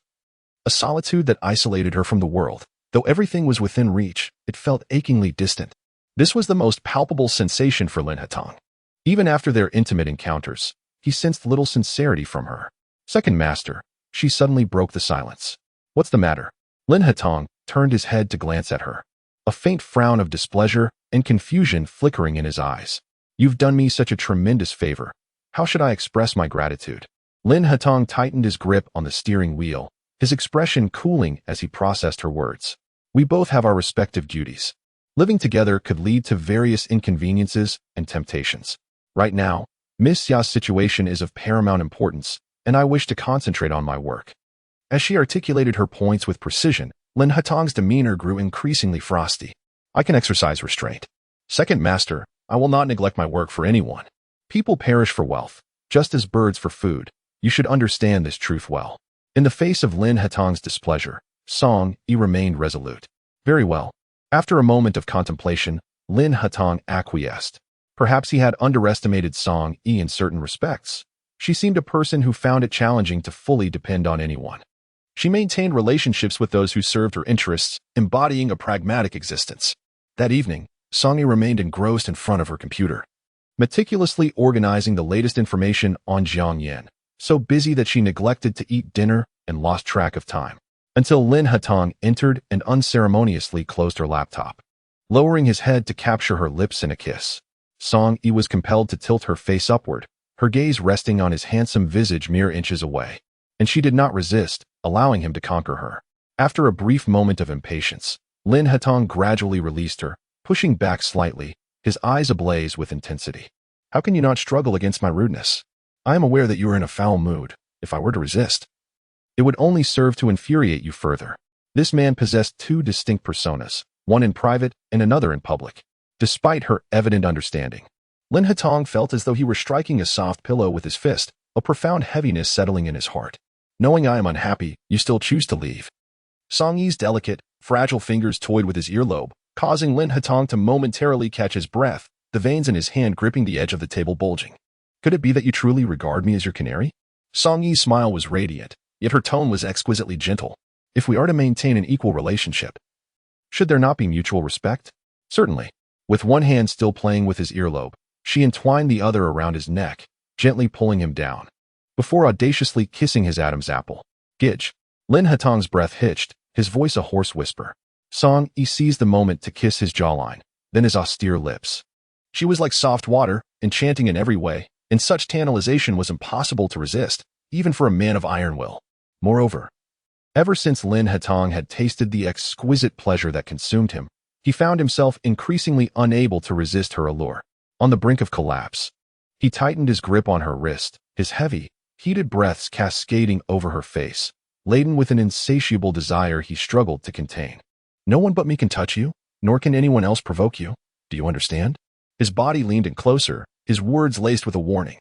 Speaker 1: A solitude that isolated her from the world. Though everything was within reach, it felt achingly distant. This was the most palpable sensation for Lin Hatong. Even after their intimate encounters, he sensed little sincerity from her. "Second master," she suddenly broke the silence. "What's the matter?" Lin Hatong turned his head to glance at her, a faint frown of displeasure and confusion flickering in his eyes. "You've done me such a tremendous favor. How should I express my gratitude?" Lin Hatong tightened his grip on the steering wheel, his expression cooling as he processed her words. "We both have our respective duties. Living together could lead to various inconveniences and temptations. Right now, Miss Xia's situation is of paramount importance, and I wish to concentrate on my work. As she articulated her points with precision, Lin Hatong's demeanor grew increasingly frosty. I can exercise restraint. Second master, I will not neglect my work for anyone. People perish for wealth, just as birds for food. You should understand this truth well. In the face of Lin Hatong's displeasure, Song Yi remained resolute. Very well. After a moment of contemplation, Lin Hatong acquiesced. Perhaps he had underestimated Song Yi in certain respects. She seemed a person who found it challenging to fully depend on anyone. She maintained relationships with those who served her interests, embodying a pragmatic existence. That evening, Song Yi remained engrossed in front of her computer, meticulously organizing the latest information on Jiang Yan, so busy that she neglected to eat dinner and lost track of time, until Lin Hatong entered and unceremoniously closed her laptop. Lowering his head to capture her lips in a kiss, Song Yi was compelled to tilt her face upward, her gaze resting on his handsome visage mere inches away. And she did not resist, allowing him to conquer her. After a brief moment of impatience, Lin Hatong gradually released her, pushing back slightly, his eyes ablaze with intensity. How can you not struggle against my rudeness? I am aware that you are in a foul mood. If I were to resist, it would only serve to infuriate you further. This man possessed two distinct personas, one in private and another in public. Despite her evident understanding, Lin Hatong felt as though he were striking a soft pillow with his fist, a profound heaviness settling in his heart. Knowing I am unhappy, you still choose to leave. Song Yi's delicate, fragile fingers toyed with his earlobe, causing Lin Hatong to momentarily catch his breath, the veins in his hand gripping the edge of the table bulging. Could it be that you truly regard me as your canary? Song Yi's smile was radiant, yet her tone was exquisitely gentle. If we are to maintain an equal relationship, should there not be mutual respect? Certainly. With one hand still playing with his earlobe, she entwined the other around his neck, gently pulling him down, before audaciously kissing his Adam's apple. Gidge. Lin Hatong's breath hitched, his voice a hoarse whisper. Song Yi seized the moment to kiss his jawline, then his austere lips. She was like soft water, enchanting in every way, and such tantalization was impossible to resist, even for a man of iron will. Moreover, ever since Lin Hatong had tasted the exquisite pleasure that consumed him, he found himself increasingly unable to resist her allure. On the brink of collapse, he tightened his grip on her wrist, his heavy, heated breaths cascading over her face, laden with an insatiable desire he struggled to contain. No one but me can touch you, nor can anyone else provoke you. Do you understand? His body leaned in closer, his words laced with a warning.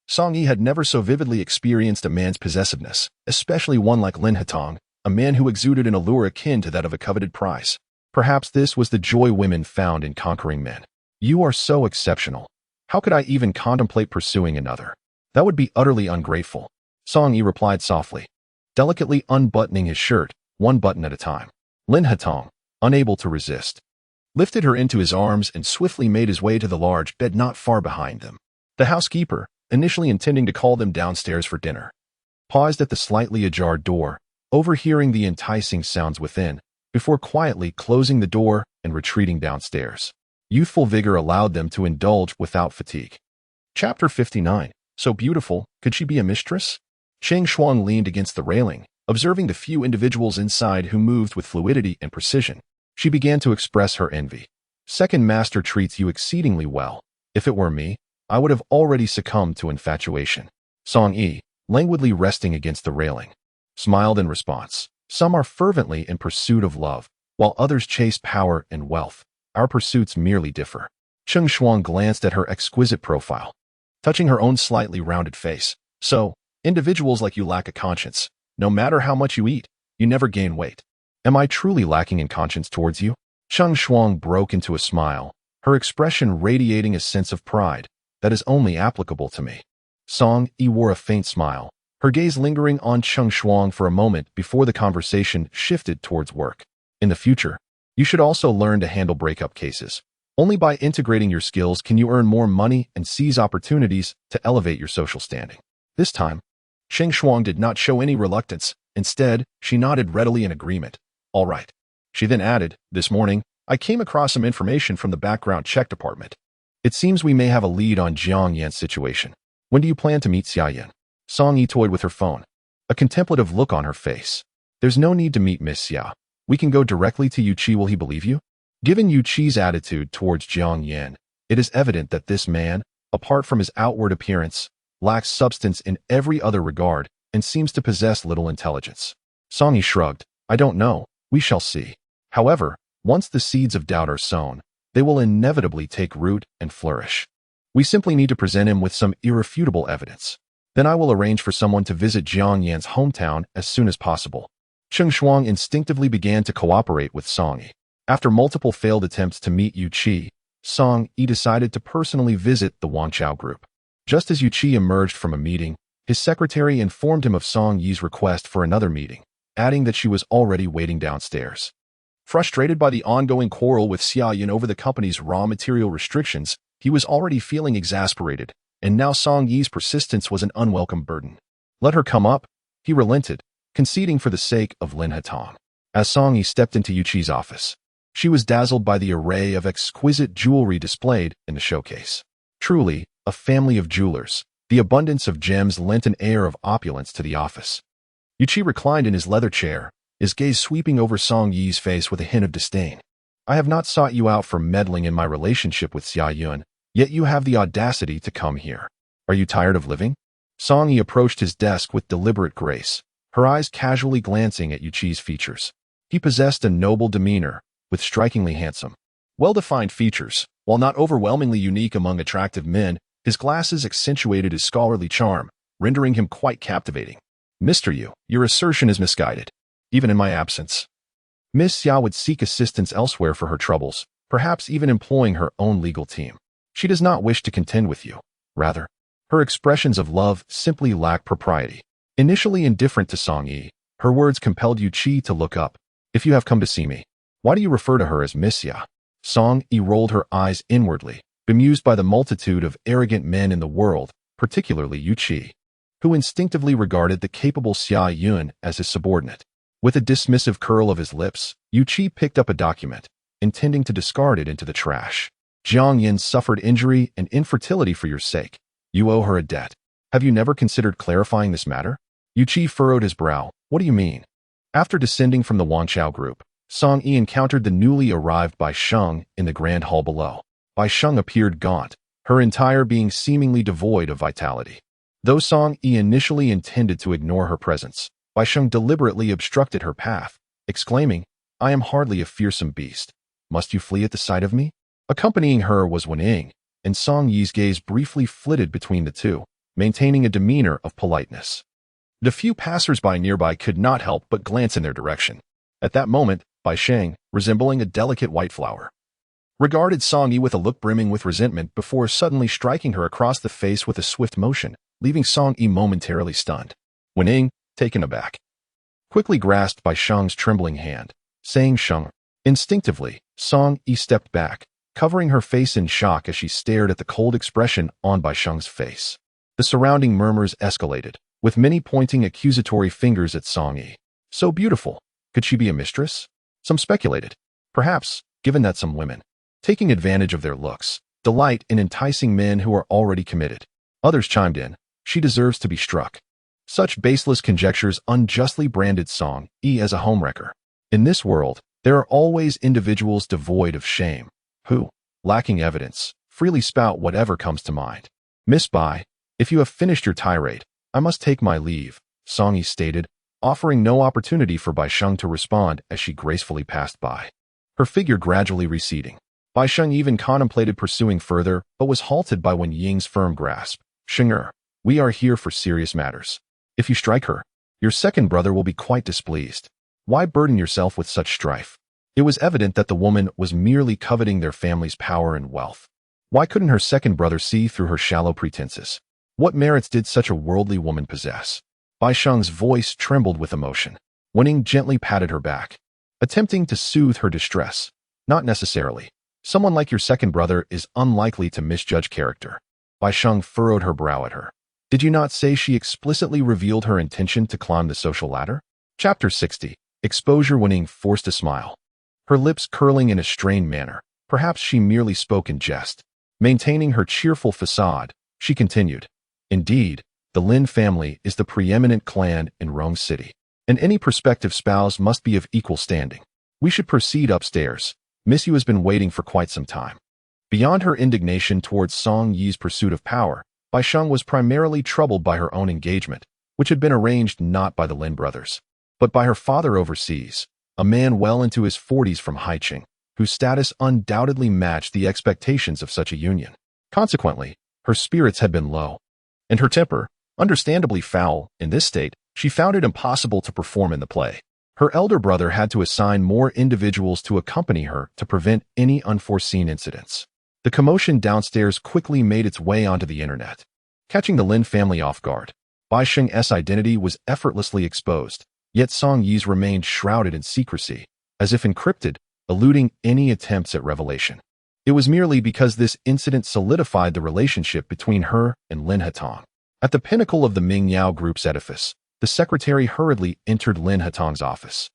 Speaker 1: Song Yi had never so vividly experienced a man's possessiveness, especially one like Lin Hatong, a man who exuded an allure akin to that of a coveted prize. Perhaps this was the joy women found in conquering men. You are so exceptional. How could I even contemplate pursuing another? That would be utterly ungrateful. Song Yi replied softly, delicately unbuttoning his shirt, one button at a time. Lin Hatong, unable to resist, lifted her into his arms and swiftly made his way to the large bed not far behind them. The housekeeper, initially intending to call them downstairs for dinner, paused at the slightly ajar door, overhearing the enticing sounds within, before quietly closing the door and retreating downstairs. Youthful vigor allowed them to indulge without fatigue. Chapter 59. So beautiful, could she be a mistress? Cheng Shuang leaned against the railing, observing the few individuals inside who moved with fluidity and precision. She began to express her envy. Second master treats you exceedingly well. If it were me, I would have already succumbed to infatuation. Song Yi, languidly resting against the railing, smiled in response. Some are fervently in pursuit of love, while others chase power and wealth. Our pursuits merely differ. Cheng Shuang glanced at her exquisite profile, touching her own slightly rounded face. So, individuals like you lack a conscience. No matter how much you eat, you never gain weight. Am I truly lacking in conscience towards you? Cheng Shuang broke into a smile, her expression radiating a sense of pride that is only applicable to me. Song Yi wore a faint smile, her gaze lingering on Cheng Shuang for a moment before the conversation shifted towards work. In the future, you should also learn to handle breakup cases. Only by integrating your skills can you earn more money and seize opportunities to elevate your social standing. This time, Cheng Shuang did not show any reluctance. Instead, she nodded readily in agreement. All right. She then added, this morning, I came across some information from the background check department. It seems we may have a lead on Jiang Yan's situation. When do you plan to meet Xia Yan? Song Yi toyed with her phone, a contemplative look on her face. There's no need to meet Miss Xia. We can go directly to Yuqi. Will he believe you? Given Yu Qi's attitude towards Jiang Yan, it is evident that this man, apart from his outward appearance, lacks substance in every other regard and seems to possess little intelligence. Song Yi shrugged. I don't know. We shall see. However, once the seeds of doubt are sown, they will inevitably take root and flourish. We simply need to present him with some irrefutable evidence. Then I will arrange for someone to visit Jiang Yan's hometown as soon as possible. Cheng Shuang instinctively began to cooperate with Song Yi. After multiple failed attempts to meet Yu Qi, Song Yi decided to personally visit the Wanchao group. Just as Yu Qi emerged from a meeting, his secretary informed him of Song Yi's request for another meeting, adding that she was already waiting downstairs. Frustrated by the ongoing quarrel with Xia Yun over the company's raw material restrictions, he was already feeling exasperated, and now Song Yi's persistence was an unwelcome burden. Let her come up, he relented, conceding for the sake of Lin Hatong. As Song Yi stepped into Yu Qi's office, she was dazzled by the array of exquisite jewelry displayed in the showcase. Truly, a family of jewelers, the abundance of gems lent an air of opulence to the office. Yu Qi reclined in his leather chair, his gaze sweeping over Song Yi's face with a hint of disdain. I have not sought you out for meddling in my relationship with Xia Yun, yet you have the audacity to come here. Are you tired of living? Song Yi approached his desk with deliberate grace, her eyes casually glancing at Yu Qi's features. He possessed a noble demeanor, with strikingly handsome, well-defined features. While not overwhelmingly unique among attractive men, his glasses accentuated his scholarly charm, rendering him quite captivating. Mr. Yu, your assertion is misguided. Even in my absence, Miss Xia would seek assistance elsewhere for her troubles, perhaps even employing her own legal team. She does not wish to contend with you. Rather, her expressions of love simply lack propriety. Initially indifferent to Song Yi, her words compelled Yu Qi to look up. If you have come to see me, why do you refer to her as Miss Xia? Song Yi rolled her eyes inwardly, bemused by the multitude of arrogant men in the world, particularly Yu Qi, who instinctively regarded the capable Xia Yun as his subordinate. With a dismissive curl of his lips, Yu Qi picked up a document, intending to discard it into the trash. Jiang Yin suffered injury and infertility for your sake. You owe her a debt. Have you never considered clarifying this matter? Yu Qi furrowed his brow. What do you mean? After descending from the Wanchao group, Song Yi encountered the newly arrived Bai Sheng in the grand hall below. Bai Sheng appeared gaunt, her entire being seemingly devoid of vitality. Though Song Yi initially intended to ignore her presence, Bai Sheng deliberately obstructed her path, exclaiming, I am hardly a fearsome beast. Must you flee at the sight of me? Accompanying her was Wen Ying, and Song Yi's gaze briefly flitted between the two, maintaining a demeanor of politeness. The few passers-by nearby could not help but glance in their direction. At that moment, Bai Sheng, resembling a delicate white flower, regarded Song Yi with a look brimming with resentment before suddenly striking her across the face with a swift motion, leaving Song Yi momentarily stunned. Wen Ying, taken aback, quickly grasped Bai Sheng's trembling hand, saying Sheng. Instinctively, Song Yi stepped back, covering her face in shock as she stared at the cold expression on Bai Sheng's face. The surrounding murmurs escalated, with many pointing accusatory fingers at Song Yi. So beautiful. Could she be a mistress? Some speculated. Perhaps, given that some women, taking advantage of their looks, delight in enticing men who are already committed. Others chimed in. She deserves to be struck. Such baseless conjectures unjustly branded Song Yi as a homewrecker. In this world, there are always individuals devoid of shame, who, lacking evidence, freely spout whatever comes to mind. Miss Bai, if you have finished your tirade, I must take my leave, Song Yi stated, offering no opportunity for Bai Sheng to respond as she gracefully passed by, her figure gradually receding. Bai Sheng even contemplated pursuing further, but was halted by Wen Ying's firm grasp. Shenger, we are here for serious matters. If you strike her, your second brother will be quite displeased. Why burden yourself with such strife? It was evident that the woman was merely coveting their family's power and wealth. Why couldn't her second brother see through her shallow pretenses? What merits did such a worldly woman possess? Bai Sheng's voice trembled with emotion. Wen Ying gently patted her back, attempting to soothe her distress. Not necessarily. Someone like your second brother is unlikely to misjudge character. Bai Sheng furrowed her brow at her. Did you not say she explicitly revealed her intention to climb the social ladder? Chapter 60. Exposure. Wen Ying forced a smile, her lips curling in a strained manner. Perhaps she merely spoke in jest. Maintaining her cheerful facade, she continued. Indeed, the Lin family is the preeminent clan in Rong City, and any prospective spouse must be of equal standing. We should proceed upstairs. Miss Yu has been waiting for quite some time. Beyond her indignation towards Song Yi's pursuit of power, Bai Sheng was primarily troubled by her own engagement, which had been arranged not by the Lin brothers, but by her father overseas, a man well into his 40s from Haiqing, whose status undoubtedly matched the expectations of such a union. Consequently, her spirits had been low, and her temper, understandably foul. In this state, she found it impossible to perform in the play. Her elder brother had to assign more individuals to accompany her to prevent any unforeseen incidents. The commotion downstairs quickly made its way onto the internet. Catching the Lin family off guard, Bai Sheng's identity was effortlessly exposed, yet Song Yi's remained shrouded in secrecy, as if encrypted, eluding any attempts at revelation. It was merely because this incident solidified the relationship between her and Lin Hatong. At the pinnacle of the Mingyao Group's edifice, the secretary hurriedly entered Lin Hatong's office,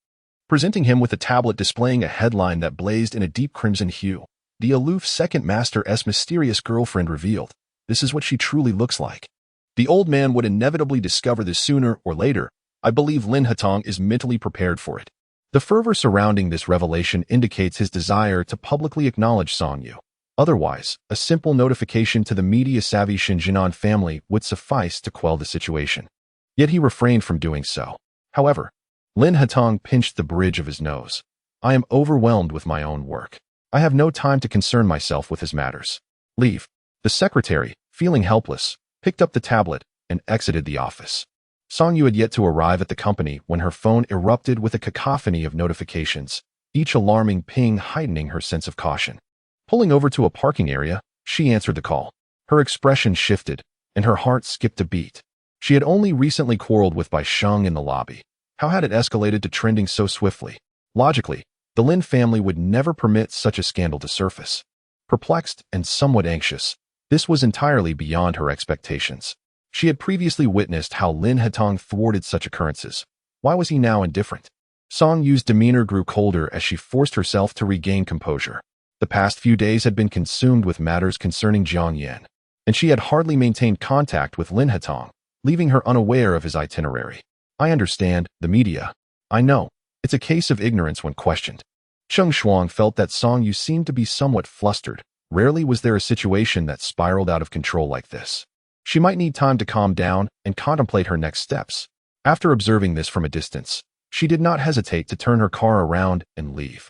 Speaker 1: presenting him with a tablet displaying a headline that blazed in a deep crimson hue. The aloof second master's mysterious girlfriend revealed. This is what she truly looks like. The old man would inevitably discover this sooner or later. I believe Lin Hatong is mentally prepared for it. The fervor surrounding this revelation indicates his desire to publicly acknowledge Song Yu. Otherwise, a simple notification to the media-savvy Shinjinan family would suffice to quell the situation. Yet he refrained from doing so. However, Lin Hatong pinched the bridge of his nose. I am overwhelmed with my own work. I have no time to concern myself with his matters. Leave. The secretary, feeling helpless, picked up the tablet and exited the office. Song Yu had yet to arrive at the company when her phone erupted with a cacophony of notifications, each alarming ping heightening her sense of caution. Pulling over to a parking area, she answered the call. Her expression shifted, and her heart skipped a beat. She had only recently quarreled with Bai Sheng in the lobby. How had it escalated to trending so swiftly? Logically, the Lin family would never permit such a scandal to surface. Perplexed and somewhat anxious, this was entirely beyond her expectations. She had previously witnessed how Lin Hatong thwarted such occurrences. Why was he now indifferent? Song Yu's demeanor grew colder as she forced herself to regain composure. The past few days had been consumed with matters concerning Jiang Yan, and she had hardly maintained contact with Lin Hatong, leaving her unaware of his itinerary. I understand, the media. I know. It's a case of ignorance when questioned. Cheng Shuang felt that Song Yu seemed to be somewhat flustered. Rarely was there a situation that spiraled out of control like this. She might need time to calm down and contemplate her next steps. After observing this from a distance, she did not hesitate to turn her car around and leave.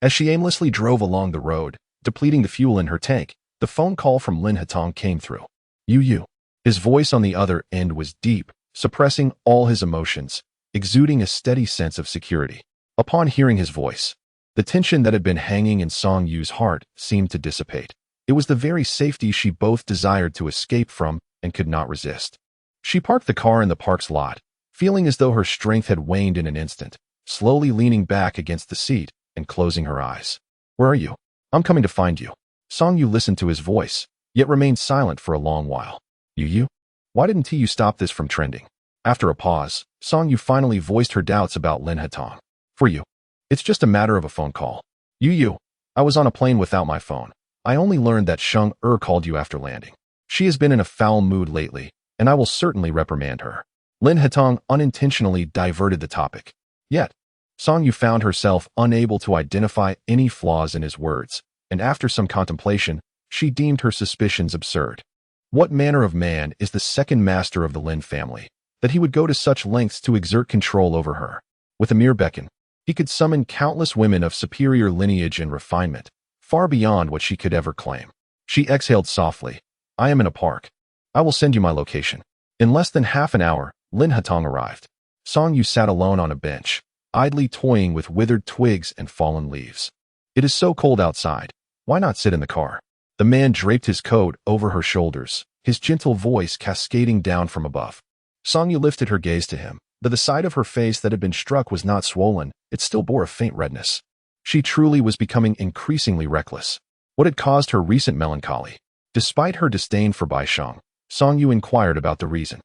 Speaker 1: As she aimlessly drove along the road, depleting the fuel in her tank, the phone call from Lin Hatong came through. Yu. His voice on the other end was deep, suppressing all his emotions, exuding a steady sense of security. Upon hearing his voice, the tension that had been hanging in Song Yu's heart seemed to dissipate. It was the very safety she both desired to escape from and could not resist. She parked the car in the park's lot, feeling as though her strength had waned in an instant, slowly leaning back against the seat and closing her eyes. Where are you? I'm coming to find you. Song Yu listened to his voice, yet remained silent for a long while. Yu? Why didn't you stop this from trending? After a pause, Song Yu finally voiced her doubts about Lin Hatong. For you. It's just a matter of a phone call. Yu. I was on a plane without my phone. I only learned that Sheng Erye called you after landing. She has been in a foul mood lately, and I will certainly reprimand her. Lin Hatong unintentionally diverted the topic. Yet, Song Yu found herself unable to identify any flaws in his words, and after some contemplation, she deemed her suspicions absurd. What manner of man is the second master of the Lin family, that he would go to such lengths to exert control over her? With a mere beckon, he could summon countless women of superior lineage and refinement, far beyond what she could ever claim. She exhaled softly. I am in a park. I will send you my location. In less than half an hour, Lin Hatong arrived. Song Yu sat alone on a bench, idly toying with withered twigs and fallen leaves. It is so cold outside. Why not sit in the car? The man draped his coat over her shoulders, his gentle voice cascading down from above. Song Yu lifted her gaze to him. Though the side of her face that had been struck was not swollen, it still bore a faint redness. She truly was becoming increasingly reckless. What had caused her recent melancholy? Despite her disdain for Bai Sheng, Song Yu inquired about the reason.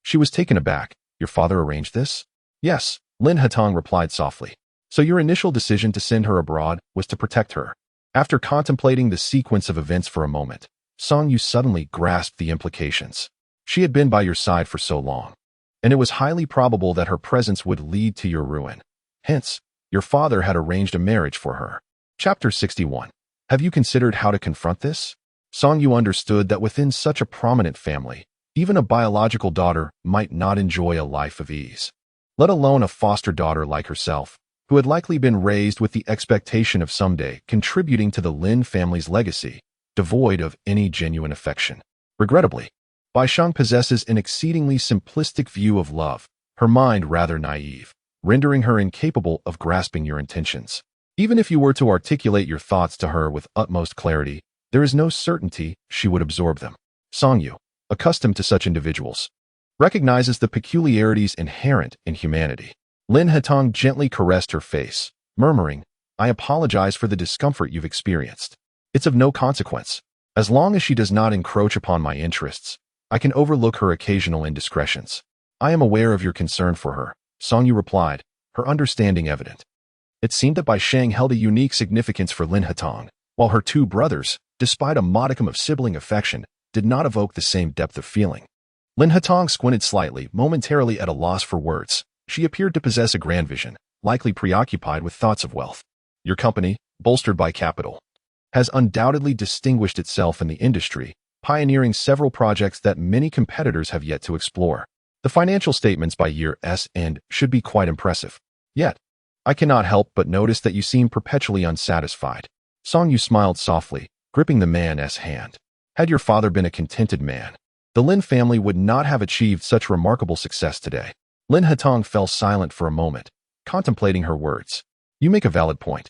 Speaker 1: She was taken aback. Your father arranged this? Yes, Lin Hatong replied softly. So your initial decision to send her abroad was to protect her. After contemplating the sequence of events for a moment, Song Yu suddenly grasped the implications. She had been by your side for so long, and it was highly probable that her presence would lead to your ruin. Hence, your father had arranged a marriage for her. Chapter 61. Have you considered how to confront this? Song Yu understood that within such a prominent family, even a biological daughter might not enjoy a life of ease, let alone a foster daughter like herself, who had likely been raised with the expectation of someday contributing to the Lin family's legacy, devoid of any genuine affection. Regrettably, Bai Sheng possesses an exceedingly simplistic view of love, her mind rather naive, rendering her incapable of grasping your intentions. Even if you were to articulate your thoughts to her with utmost clarity, there is no certainty she would absorb them. Song Yu, accustomed to such individuals, recognizes the peculiarities inherent in humanity. Lin Hatong gently caressed her face, murmuring, "I apologize for the discomfort you've experienced. It's of no consequence. As long as she does not encroach upon my interests, I can overlook her occasional indiscretions." "I am aware of your concern for her," Song Yu replied, her understanding evident. It seemed that Bai Sheng held a unique significance for Lin Hatong, while her two brothers, despite a modicum of sibling affection, did not evoke the same depth of feeling. Lin Hatong squinted slightly, momentarily at a loss for words. She appeared to possess a grand vision, likely preoccupied with thoughts of wealth. "Your company, bolstered by capital, has undoubtedly distinguished itself in the industry, pioneering several projects that many competitors have yet to explore. The financial statements by year's end should be quite impressive. Yet, I cannot help but notice that you seem perpetually unsatisfied." Song Yu smiled softly, gripping the man's hand. Had your father been a contented man, the Lin family would not have achieved such remarkable success today. Lin Hatong fell silent for a moment, contemplating her words. "You make a valid point.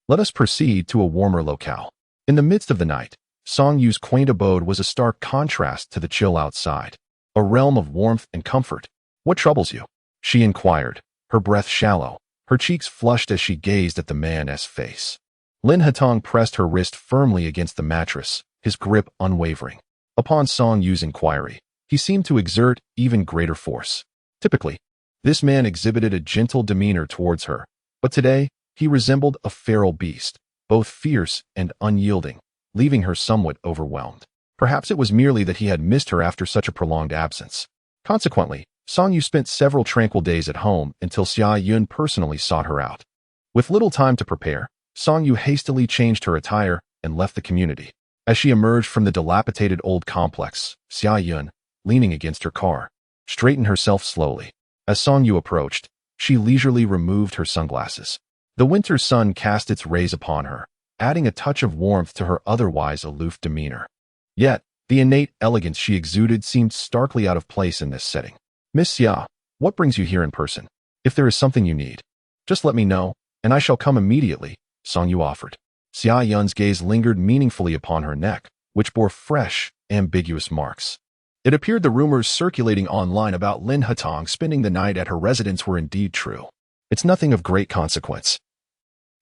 Speaker 1: Let us proceed to a warmer locale." In the midst of the night, Song Yu's quaint abode was a stark contrast to the chill outside, a realm of warmth and comfort. "What troubles you?" she inquired, her breath shallow, her cheeks flushed as she gazed at the man's face. Lin Hatong pressed her wrist firmly against the mattress, his grip unwavering. Upon Song Yu's inquiry, he seemed to exert even greater force. Typically, this man exhibited a gentle demeanor towards her, but today he resembled a feral beast, both fierce and unyielding, leaving her somewhat overwhelmed. Perhaps it was merely that he had missed her after such a prolonged absence. Consequently, Song Yu spent several tranquil days at home until Xia Yun personally sought her out. With little time to prepare, Song Yu hastily changed her attire and left the community. As she emerged from the dilapidated old complex, Xia Yun, leaning against her car, straightened herself slowly. As Song Yu approached, she leisurely removed her sunglasses. The winter sun cast its rays upon her, adding a touch of warmth to her otherwise aloof demeanor. Yet, the innate elegance she exuded seemed starkly out of place in this setting. "Miss Xia, what brings you here in person? If there is something you need, just let me know, and I shall come immediately," Song Yu offered. Xia Yun's gaze lingered meaningfully upon her neck, which bore fresh, ambiguous marks. It appeared the rumors circulating online about Lin Hatong spending the night at her residence were indeed true. "It's nothing of great consequence.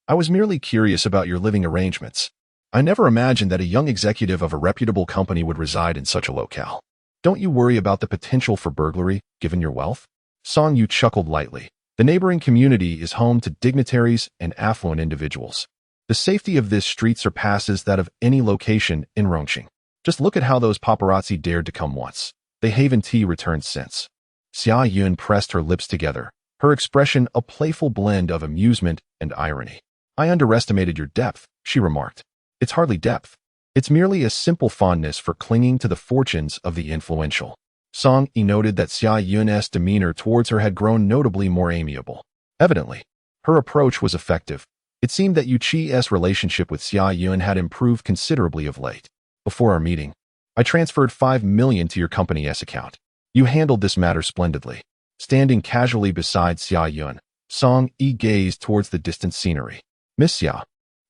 Speaker 1: I was merely curious about your living arrangements. I never imagined that a young executive of a reputable company would reside in such a locale. Don't you worry about the potential for burglary, given your wealth?" Song Yu chuckled lightly. The neighboring community is home to dignitaries and affluent individuals. The safety of this street surpasses that of any location in Rongcheng. Just look at how those paparazzi dared to come once. They haven't returned since. Xia Yun pressed her lips together, her expression a playful blend of amusement and irony. "I underestimated your depth," she remarked. "It's hardly depth. It's merely a simple fondness for clinging to the fortunes of the influential." Song Yi noted that Xia Yun's demeanor towards her had grown notably more amiable. Evidently, her approach was effective. It seemed that Yu Qi's relationship with Xia Yun had improved considerably of late. "Before our meeting, I transferred 5 million to your company's account. You handled this matter splendidly." Standing casually beside Xia Yun, Song Yi gazed towards the distant scenery. "Miss Xia,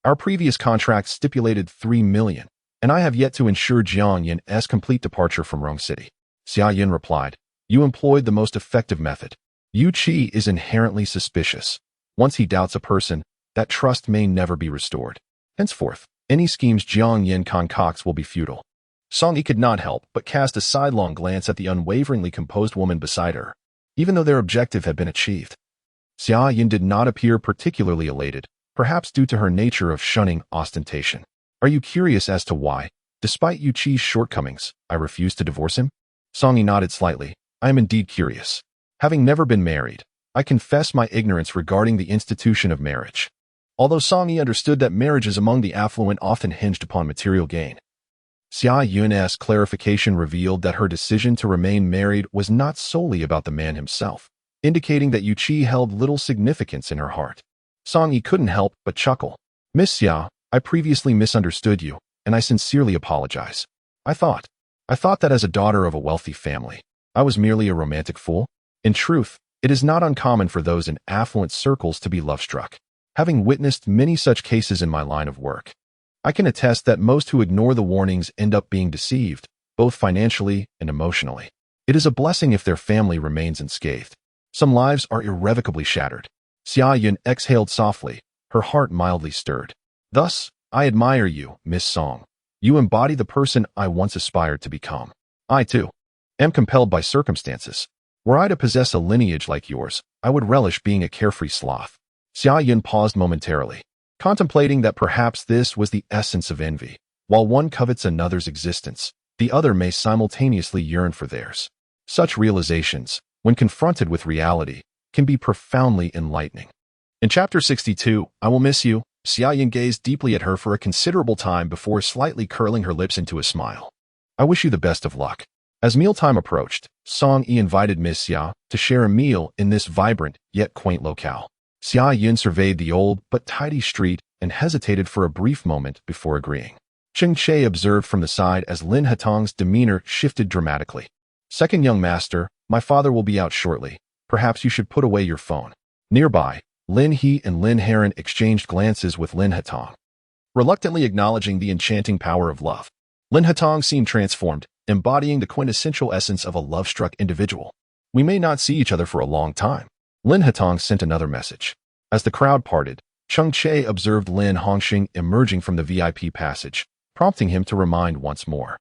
Speaker 1: our previous contract stipulated 3 million, and I have yet to ensure Jiang Yun's complete departure from Rong City." Xia Yun replied, "You employed the most effective method. Yu Qi is inherently suspicious. Once he doubts a person, that trust may never be restored. Henceforth, any schemes Jiang Yin concocts will be futile." Song Yi could not help but cast a sidelong glance at the unwaveringly composed woman beside her, even though their objective had been achieved. Xia Yin did not appear particularly elated, perhaps due to her nature of shunning ostentation. "Are you curious as to why, despite Yu Qi's shortcomings, I refused to divorce him?" Song Yi nodded slightly. "I am indeed curious. Having never been married, I confess my ignorance regarding the institution of marriage. although Song Yi understood that marriages among the affluent often hinged upon material gain. Xia Yun's clarification revealed that her decision to remain married was not solely about the man himself, indicating that Yu Qi held little significance in her heart. Song Yi couldn't help but chuckle. "Miss Xia, I previously misunderstood you, and I sincerely apologize. I thought that as a daughter of a wealthy family, I was merely a romantic fool. In truth, it is not uncommon for those in affluent circles to be love-struck. Having witnessed many such cases in my line of work, I can attest that most who ignore the warnings end up being deceived, both financially and emotionally. It is a blessing if their family remains unscathed. Some lives are irrevocably shattered." Xia Yun exhaled softly, her heart mildly stirred. "Thus, I admire you, Miss Song. You embody the person I once aspired to become. I, too, am compelled by circumstances. Were I to possess a lineage like yours, I would relish being a carefree sloth." Xia Yun paused momentarily, contemplating that perhaps this was the essence of envy. While one covets another's existence, the other may simultaneously yearn for theirs. Such realizations, when confronted with reality, can be profoundly enlightening. In Chapter 62, I Will Miss You, Xia Yun gazed deeply at her for a considerable time before slightly curling her lips into a smile. "I wish you the best of luck." As mealtime approached, Song Yi invited Miss Xia to share a meal in this vibrant yet quaint locale. Xia Yun surveyed the old but tidy street and hesitated for a brief moment before agreeing. Cheng Che observed from the side as Lin Hatong's demeanor shifted dramatically. "Second young master, my father will be out shortly. Perhaps you should put away your phone." Nearby, Lin He and Lin Heron exchanged glances with Lin Hatong, reluctantly acknowledging the enchanting power of love. Lin Hatong seemed transformed, embodying the quintessential essence of a love-struck individual. "We may not see each other for a long time." Lin Hatong sent another message. As the crowd parted, Cheng Che observed Lin Hongxing emerging from the VIP passage, prompting him to remind once more.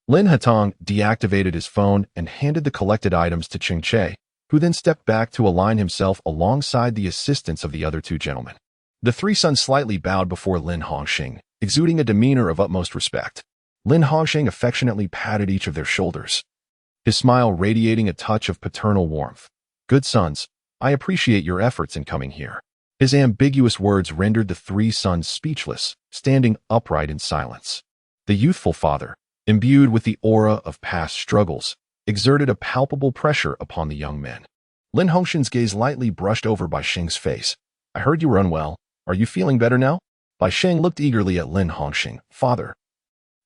Speaker 1: Lin Hatong deactivated his phone and handed the collected items to Cheng Che, who then stepped back to align himself alongside the assistants of the other two gentlemen. The three sons slightly bowed before Lin Hongxing, exuding a demeanor of utmost respect. Lin Hongxing affectionately patted each of their shoulders, his smile radiating a touch of paternal warmth. "Good sons, I appreciate your efforts in coming here." His ambiguous words rendered the three sons speechless, standing upright in silence. The youthful father, imbued with the aura of past struggles, exerted a palpable pressure upon the young men. Lin Hongxing's gaze lightly brushed over Bai Sheng's face. "I heard you were unwell. Are you feeling better now?" Bai Sheng looked eagerly at Lin Hongxing. "Father,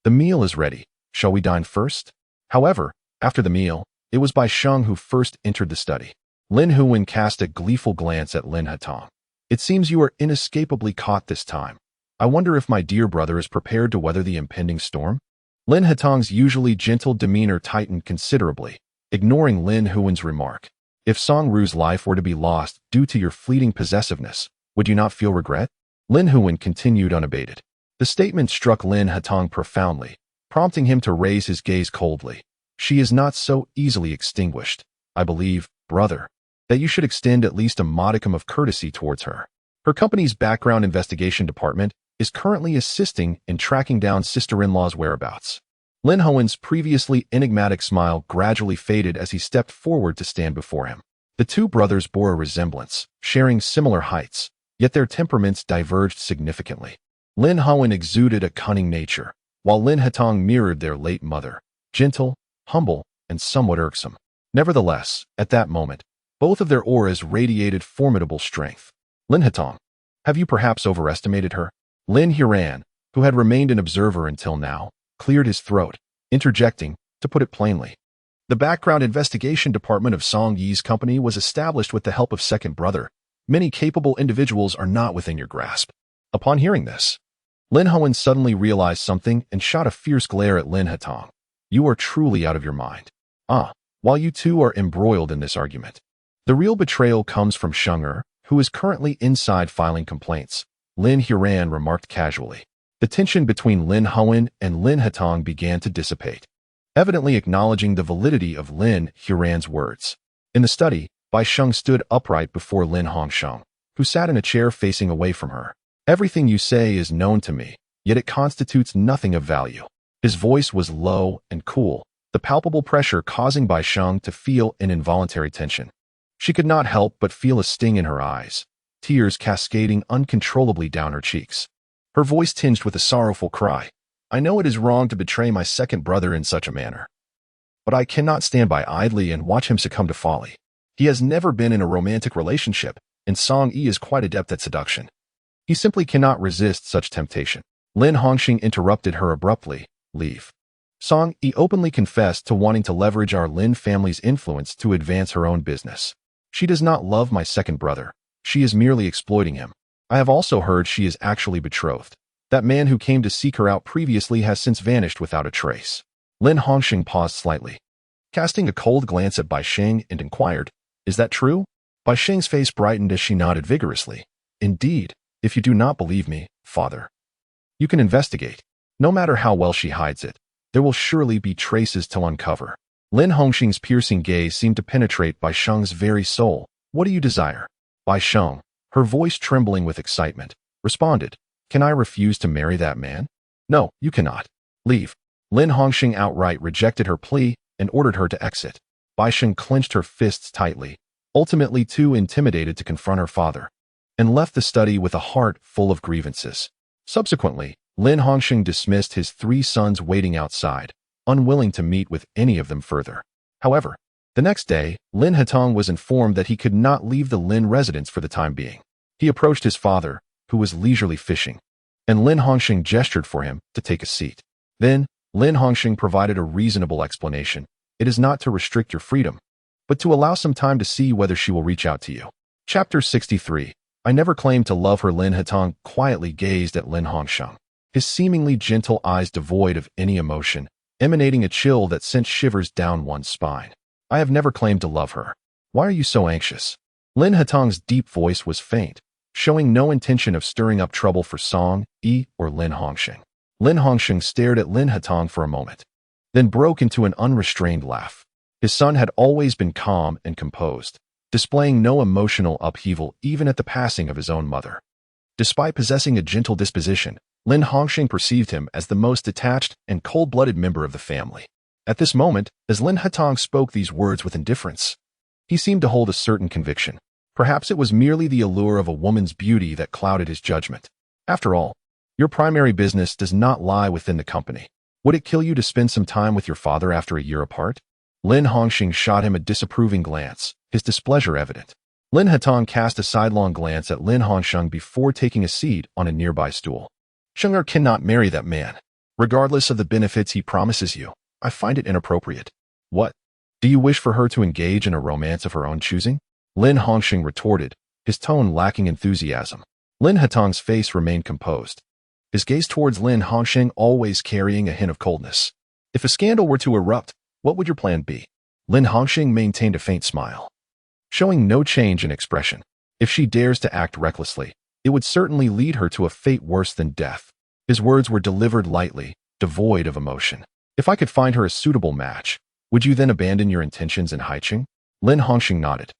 Speaker 1: the meal is ready. Shall we dine first?" However, after the meal, it was Bai Sheng who first entered the study. Lin Huwen cast a gleeful glance at Lin Hatong. "It seems you are inescapably caught this time. I wonder if my dear brother is prepared to weather the impending storm?" Lin Hatong's usually gentle demeanor tightened considerably, ignoring Lin Huwen's remark. "If Song Ru's life were to be lost due to your fleeting possessiveness, would you not feel regret?" Lin Huwen continued unabated. The statement struck Lin Hatong profoundly, prompting him to raise his gaze coldly. "She is not so easily extinguished. I believe, brother, that you should extend at least a modicum of courtesy towards her. Her company's background investigation department is currently assisting in tracking down sister-in-law's whereabouts." Lin Huwen's previously enigmatic smile gradually faded as he stepped forward to stand before him. The two brothers bore a resemblance, sharing similar heights, yet their temperaments diverged significantly. Lin Huwen exuded a cunning nature, while Lin Hatong mirrored their late mother, gentle, humble, and somewhat irksome. Nevertheless, at that moment, both of their auras radiated formidable strength. "Lin Hatong, have you perhaps overestimated her?" Lin Heron, who had remained an observer until now, cleared his throat, interjecting, to put it plainly. The background investigation department of Song Yi's company was established with the help of second brother. Many capable individuals are not within your grasp. Upon hearing this, Lin Huwen suddenly realized something and shot a fierce glare at Lin Hatong. "You are truly out of your mind. While you two are embroiled in this argument, the real betrayal comes from Sheng, who is currently inside filing complaints," Lin Heron remarked casually. The tension between Lin Huwen and Lin Hatong began to dissipate, evidently acknowledging the validity of Lin Heron's words. In the study, Bai Sheng stood upright before Lin Hongxing, who sat in a chair facing away from her. "Everything you say is known to me, yet it constitutes nothing of value." His voice was low and cool, the palpable pressure causing Bai Sheng to feel an involuntary tension. She could not help but feel a sting in her eyes. tears cascading uncontrollably down her cheeks. Her voice tinged with a sorrowful cry. I know it is wrong to betray my second brother in such a manner, but I cannot stand by idly and watch him succumb to folly. He has never been in a romantic relationship, and Song Yi is quite adept at seduction. He simply cannot resist such temptation. Lin Hongxing interrupted her abruptly. Leave. Song Yi openly confessed to wanting to leverage our Lin family's influence to advance her own business. She does not love my second brother. She is merely exploiting him. I have also heard she is actually betrothed. That man who came to seek her out previously has since vanished without a trace. Lin Hongxing paused slightly, casting a cold glance at Bai Sheng, and inquired, Is that true? Bai Sheng's face brightened as she nodded vigorously. Indeed, if you do not believe me, father, you can investigate. No matter how well she hides it, there will surely be traces to uncover. Lin Hongxing's piercing gaze seemed to penetrate Bai Sheng's very soul. What do you desire? Bai Sheng, her voice trembling with excitement, responded, Can I refuse to marry that man? No, you cannot. Leave. Lin Hongxing outright rejected her plea and ordered her to exit. Bai Sheng clenched her fists tightly, ultimately too intimidated to confront her father, and left the study with a heart full of grievances. Subsequently, Lin Hongxing dismissed his 3 sons waiting outside, unwilling to meet with any of them further. However, the next day, Lin Hatong was informed that he could not leave the Lin residence for the time being. He approached his father, who was leisurely fishing, and Lin Hongxing gestured for him to take a seat. Then, Lin Hongxing provided a reasonable explanation. It is not to restrict your freedom, but to allow some time to see whether she will reach out to you. Chapter 63. I never claimed to love her. Lin Hatong quietly gazed at Lin Hongxing, his seemingly gentle eyes devoid of any emotion, emanating a chill that sent shivers down one's spine. I have never claimed to love her. Why are you so anxious? Lin Hatong's deep voice was faint, showing no intention of stirring up trouble for Song Yi or Lin Hongxing. Lin Hongxing stared at Lin Hatong for a moment, then broke into an unrestrained laugh. His son had always been calm and composed, displaying no emotional upheaval even at the passing of his own mother. Despite possessing a gentle disposition, Lin Hongxing perceived him as the most detached and cold-blooded member of the family. At this moment, as Lin Hatong spoke these words with indifference, he seemed to hold a certain conviction. Perhaps it was merely the allure of a woman's beauty that clouded his judgment. After all, your primary business does not lie within the company. Would it kill you to spend some time with your father after a year apart? Lin Hongxing shot him a disapproving glance, his displeasure evident. Lin Hatong cast a sidelong glance at Lin Hongxing before taking a seat on a nearby stool. Sheng'er cannot marry that man, regardless of the benefits he promises you. I find it inappropriate. What? Do you wish for her to engage in a romance of her own choosing? Lin Hongxing retorted, his tone lacking enthusiasm. Lin Hatong's face remained composed, his gaze towards Lin Hongxing always carrying a hint of coldness. If a scandal were to erupt, what would your plan be? Lin Hongxing maintained a faint smile, showing no change in expression. If she dares to act recklessly, it would certainly lead her to a fate worse than death. His words were delivered lightly, devoid of emotion. If I could find her a suitable match, would you then abandon your intentions in Haicheng? Lin Hongxing nodded.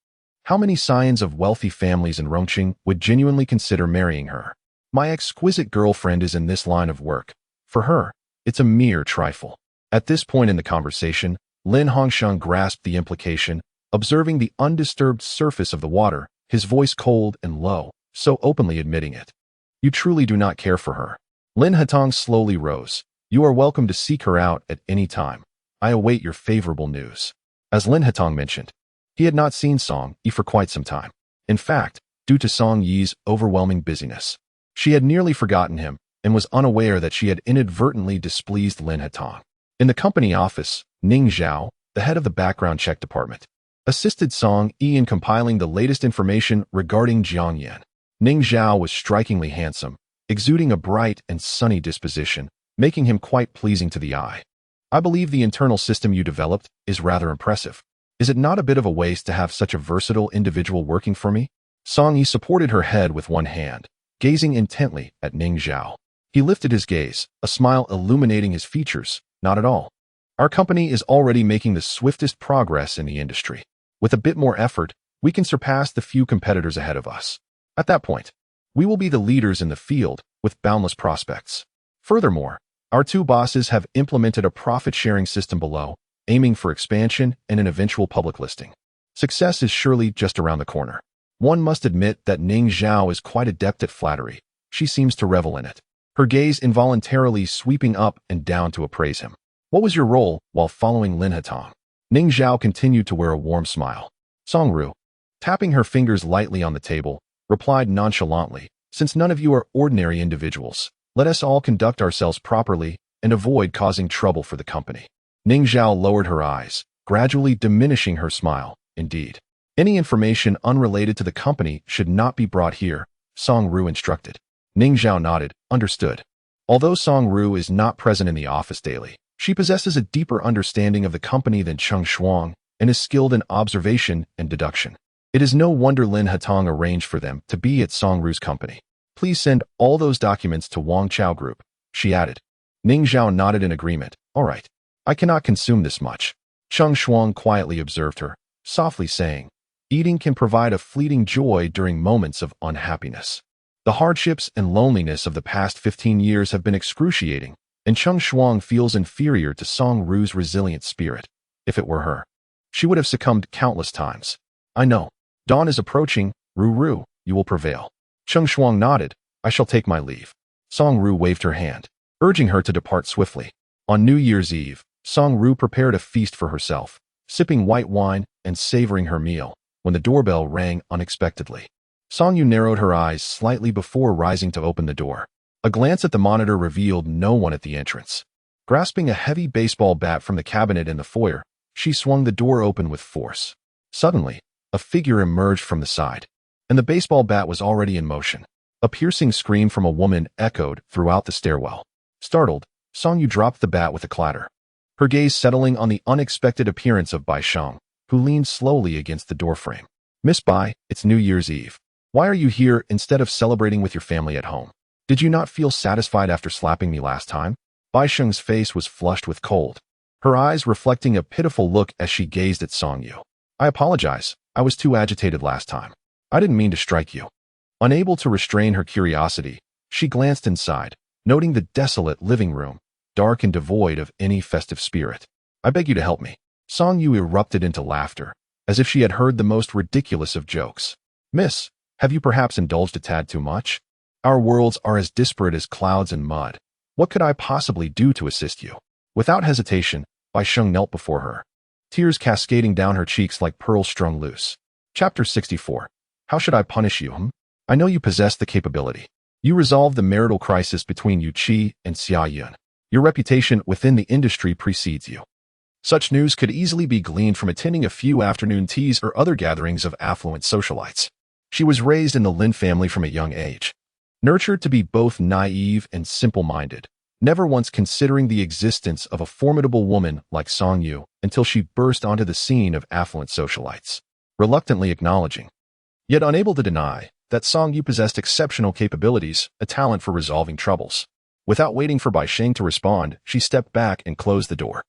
Speaker 1: How many scions of wealthy families in Rongcheng would genuinely consider marrying her? My exquisite girlfriend is in this line of work. For her, it's a mere trifle. At this point in the conversation, Lin Hongxing grasped the implication, observing the undisturbed surface of the water, his voice cold and low, so openly admitting it. You truly do not care for her. Lin Hatong slowly rose. You are welcome to seek her out at any time. I await your favorable news. As Lin Hatong mentioned, he had not seen Song Yi for quite some time. In fact, due to Song Yi's overwhelming busyness, she had nearly forgotten him and was unaware that she had inadvertently displeased Lin Hatong. In the company office, Ning Zhao, the head of the background check department, assisted Song Yi in compiling the latest information regarding Jiang Yan. Ning Zhao was strikingly handsome, exuding a bright and sunny disposition, making him quite pleasing to the eye. I believe the internal system you developed is rather impressive. Is it not a bit of a waste to have such a versatile individual working for me? Song Yi supported her head with one hand, gazing intently at Ning Zhao. He lifted his gaze, a smile illuminating his features. Not at all. Our company is already making the swiftest progress in the industry. With a bit more effort, we can surpass the few competitors ahead of us. At that point, we will be the leaders in the field with boundless prospects. Furthermore, our 2 bosses have implemented a profit-sharing system below, aiming for expansion and an eventual public listing. Success is surely just around the corner. One must admit that Ning Zhao is quite adept at flattery. She seems to revel in it, her gaze involuntarily sweeping up and down to appraise him. What was your role while following Lin Hatong? Ning Zhao continued to wear a warm smile. Songru, tapping her fingers lightly on the table, replied nonchalantly, since none of you are ordinary individuals, let us all conduct ourselves properly and avoid causing trouble for the company. Ning Zhao lowered her eyes, gradually diminishing her smile. Indeed. Any information unrelated to the company should not be brought here, Songru instructed. Ning Zhao nodded, understood. Although Songru is not present in the office daily, she possesses a deeper understanding of the company than Cheng Shuang and is skilled in observation and deduction. It is no wonder Lin Hatong arranged for them to be at Songru's company. Please send all those documents to Wang Chao Group, she added. Ning Zhao nodded in agreement. All right. I cannot consume this much. Cheng Shuang quietly observed her, softly saying, eating can provide a fleeting joy during moments of unhappiness. The hardships and loneliness of the past 15 years have been excruciating, and Cheng Shuang feels inferior to Songru's resilient spirit. If it were her, she would have succumbed countless times. I know. Dawn is approaching. Ru, you will prevail. Cheng Shuang nodded. I shall take my leave. Songru waved her hand, urging her to depart swiftly. On New Year's Eve, Songru prepared a feast for herself, sipping white wine and savoring her meal, when the doorbell rang unexpectedly. Songyu narrowed her eyes slightly before rising to open the door. A glance at the monitor revealed no one at the entrance. Grasping a heavy baseball bat from the cabinet in the foyer, she swung the door open with force. Suddenly, a figure emerged from the side, and the baseball bat was already in motion. A piercing scream from a woman echoed throughout the stairwell. Startled, Songyu dropped the bat with a clatter, her gaze settling on the unexpected appearance of Bai Sheng, who leaned slowly against the doorframe. Miss Bai, it's New Year's Eve. Why are you here instead of celebrating with your family at home? Did you not feel satisfied after slapping me last time? Bai Sheng's face was flushed with cold, her eyes reflecting a pitiful look as she gazed at Songyu. I apologize. I was too agitated last time. I didn't mean to strike you. Unable to restrain her curiosity, she glanced inside, noting the desolate living room, dark and devoid of any festive spirit. I beg you to help me. Songyu erupted into laughter, as if she had heard the most ridiculous of jokes. Miss, have you perhaps indulged a tad too much? Our worlds are as disparate as clouds and mud. What could I possibly do to assist you? Without hesitation, Bai Sheng knelt before her, tears cascading down her cheeks like pearls strung loose. Chapter 64. How should I punish you, I know you possess the capability. You resolved the marital crisis between Yu Qi and Xia Yun. Your reputation within the industry precedes you. Such news could easily be gleaned from attending a few afternoon teas or other gatherings of affluent socialites. She was raised in the Lin family from a young age, nurtured to be both naive and simple-minded, never once considering the existence of a formidable woman like Songyu until she burst onto the scene of affluent socialites, reluctantly acknowledging, yet unable to deny, that Songyu possessed exceptional capabilities, a talent for resolving troubles. Without waiting for Bai Sheng to respond, she stepped back and closed the door,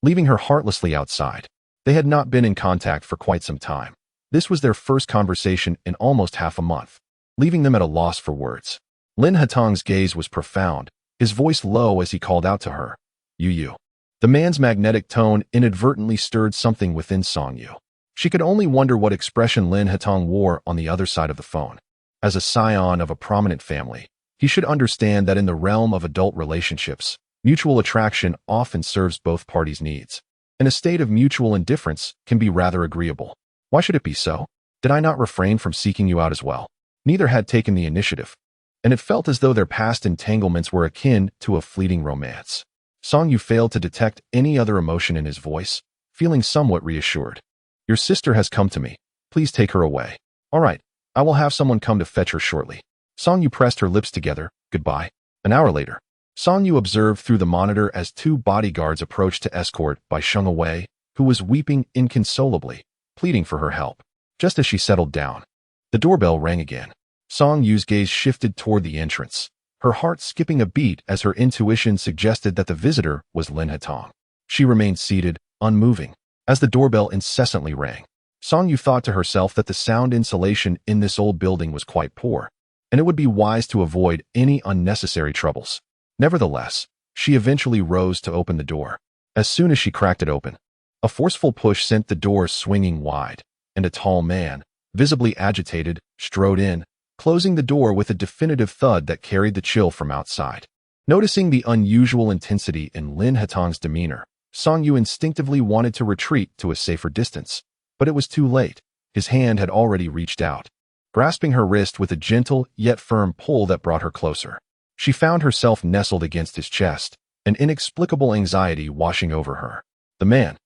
Speaker 1: leaving her heartlessly outside. They had not been in contact for quite some time. This was their first conversation in almost half a month, leaving them at a loss for words. Lin Hatong's gaze was profound, his voice low as he called out to her, You. The man's magnetic tone inadvertently stirred something within Songyu. She could only wonder what expression Lin Hatong wore on the other side of the phone. As a scion of a prominent family, he should understand that in the realm of adult relationships, mutual attraction often serves both parties' needs, and a state of mutual indifference can be rather agreeable. Why should it be so? Did I not refrain from seeking you out as well? Neither had taken the initiative, and it felt as though their past entanglements were akin to a fleeting romance. Songyu failed to detect any other emotion in his voice, feeling somewhat reassured. Your sister has come to me. Please take her away. All right, I will have someone come to fetch her shortly. Songyu pressed her lips together. Goodbye. An hour later, Songyu observed through the monitor as two bodyguards approached to escort Bai Sheng away, who was weeping inconsolably, pleading for her help. Just as she settled down, the doorbell rang again. Songyu's gaze shifted toward the entrance, her heart skipping a beat as her intuition suggested that the visitor was Lin Hatong. She remained seated, unmoving, as the doorbell incessantly rang. Songyu thought to herself that the sound insulation in this old building was quite poor, and it would be wise to avoid any unnecessary troubles. Nevertheless, she eventually rose to open the door. As soon as she cracked it open, a forceful push sent the door swinging wide, and a tall man, visibly agitated, strode in, closing the door with a definitive thud that carried the chill from outside. Noticing the unusual intensity in Lin Hatong's demeanor, Song Yu instinctively wanted to retreat to a safer distance, but it was too late. His hand had already reached out, grasping her wrist with a gentle yet firm pull that brought her closer. She found herself nestled against his chest, an inexplicable anxiety washing over her. The man,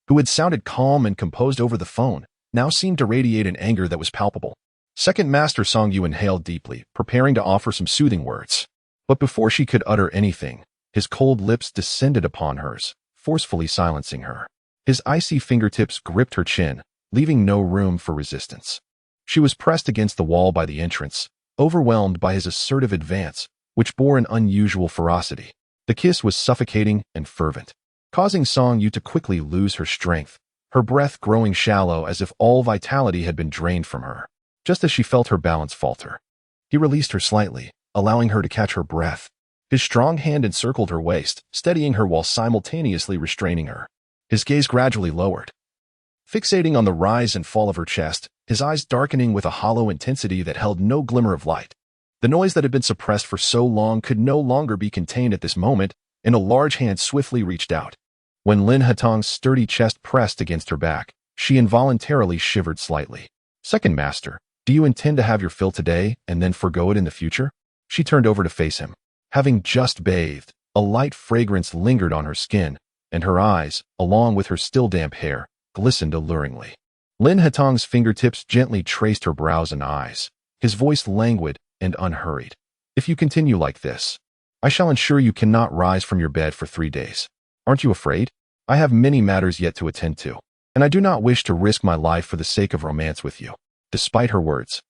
Speaker 1: who had sounded calm and composed over the phone, now seemed to radiate an anger that was palpable. Second Master Song Yu inhaled deeply, preparing to offer some soothing words. But before she could utter anything, his cold lips descended upon hers, forcefully silencing her. His icy fingertips gripped her chin, leaving no room for resistance. She was pressed against the wall by the entrance, overwhelmed by his assertive advance, which bore an unusual ferocity. The kiss was suffocating and fervent, causing Song Yu to quickly lose her strength, her breath growing shallow as if all vitality had been drained from her. Just as she felt her balance falter, he released her slightly, allowing her to catch her breath. His strong hand encircled her waist, steadying her while simultaneously restraining her. His gaze gradually lowered, fixating on the rise and fall of her chest, his eyes darkening with a hollow intensity that held no glimmer of light. The noise that had been suppressed for so long could no longer be contained at this moment, and a large hand swiftly reached out. When Lin Hatong's sturdy chest pressed against her back, she involuntarily shivered slightly. Second Master, do you intend to have your fill today and then forgo it in the future? She turned over to face him. Having just bathed, a light fragrance lingered on her skin, and her eyes, along with her still damp hair, glistened alluringly. Lin Hatong's fingertips gently traced her brows and eyes, his voice languid and unhurried. If you continue like this, I shall ensure you cannot rise from your bed for 3 days. Aren't you afraid? I have many matters yet to attend to, and I do not wish to risk my life for the sake of romance with you. Despite her words,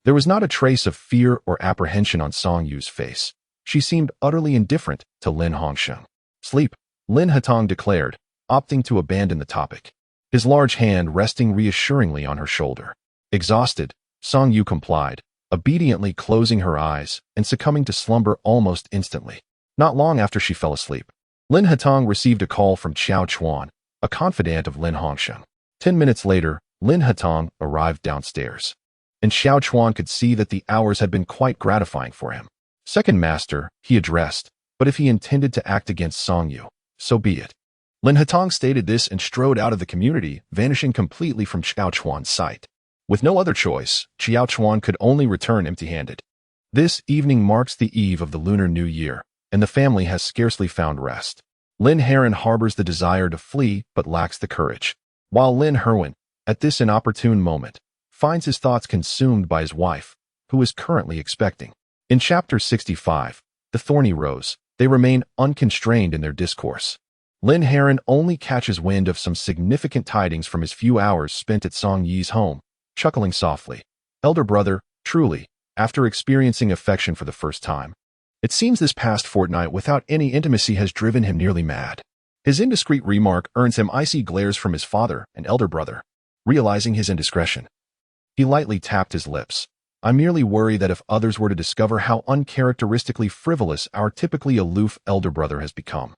Speaker 1: there was not a trace of fear or apprehension on Song Yu's face. She seemed utterly indifferent to Lin Rongcheng. Sleep, Lin Hatong declared, opting to abandon the topic, his large hand resting reassuringly on her shoulder. Exhausted, Song Yu complied, obediently closing her eyes and succumbing to slumber almost instantly. Not long after she fell asleep, Lin Hatong received a call from Xiao Chuan, a confidant of Lin Rongcheng. 10 minutes later, Lin Hatong arrived downstairs, and Xiao Chuan could see that the hours had been quite gratifying for him. Second Master, he addressed, but if he intended to act against Song Yu, so be it. Lin Hatong stated this and strode out of the community, vanishing completely from Xiao Chuan's sight. With no other choice, Xiao Chuan could only return empty-handed. This evening marks the eve of the Lunar New Year, and the family has scarcely found rest. Lin Heron harbors the desire to flee but lacks the courage, while Lin Herwin, at this inopportune moment, finds his thoughts consumed by his wife, who is currently expecting. In Chapter 65, The Thorny Rose, they remain unconstrained in their discourse. Lin Heron only catches wind of some significant tidings from his few hours spent at Song Yi's home, chuckling softly. Elder brother, truly, after experiencing affection for the first time. It seems this past fortnight without any intimacy has driven him nearly mad. His indiscreet remark earns him icy glares from his father and elder brother. Realizing his indiscretion, he lightly tapped his lips. I merely worry that if others were to discover how uncharacteristically frivolous our typically aloof elder brother has become,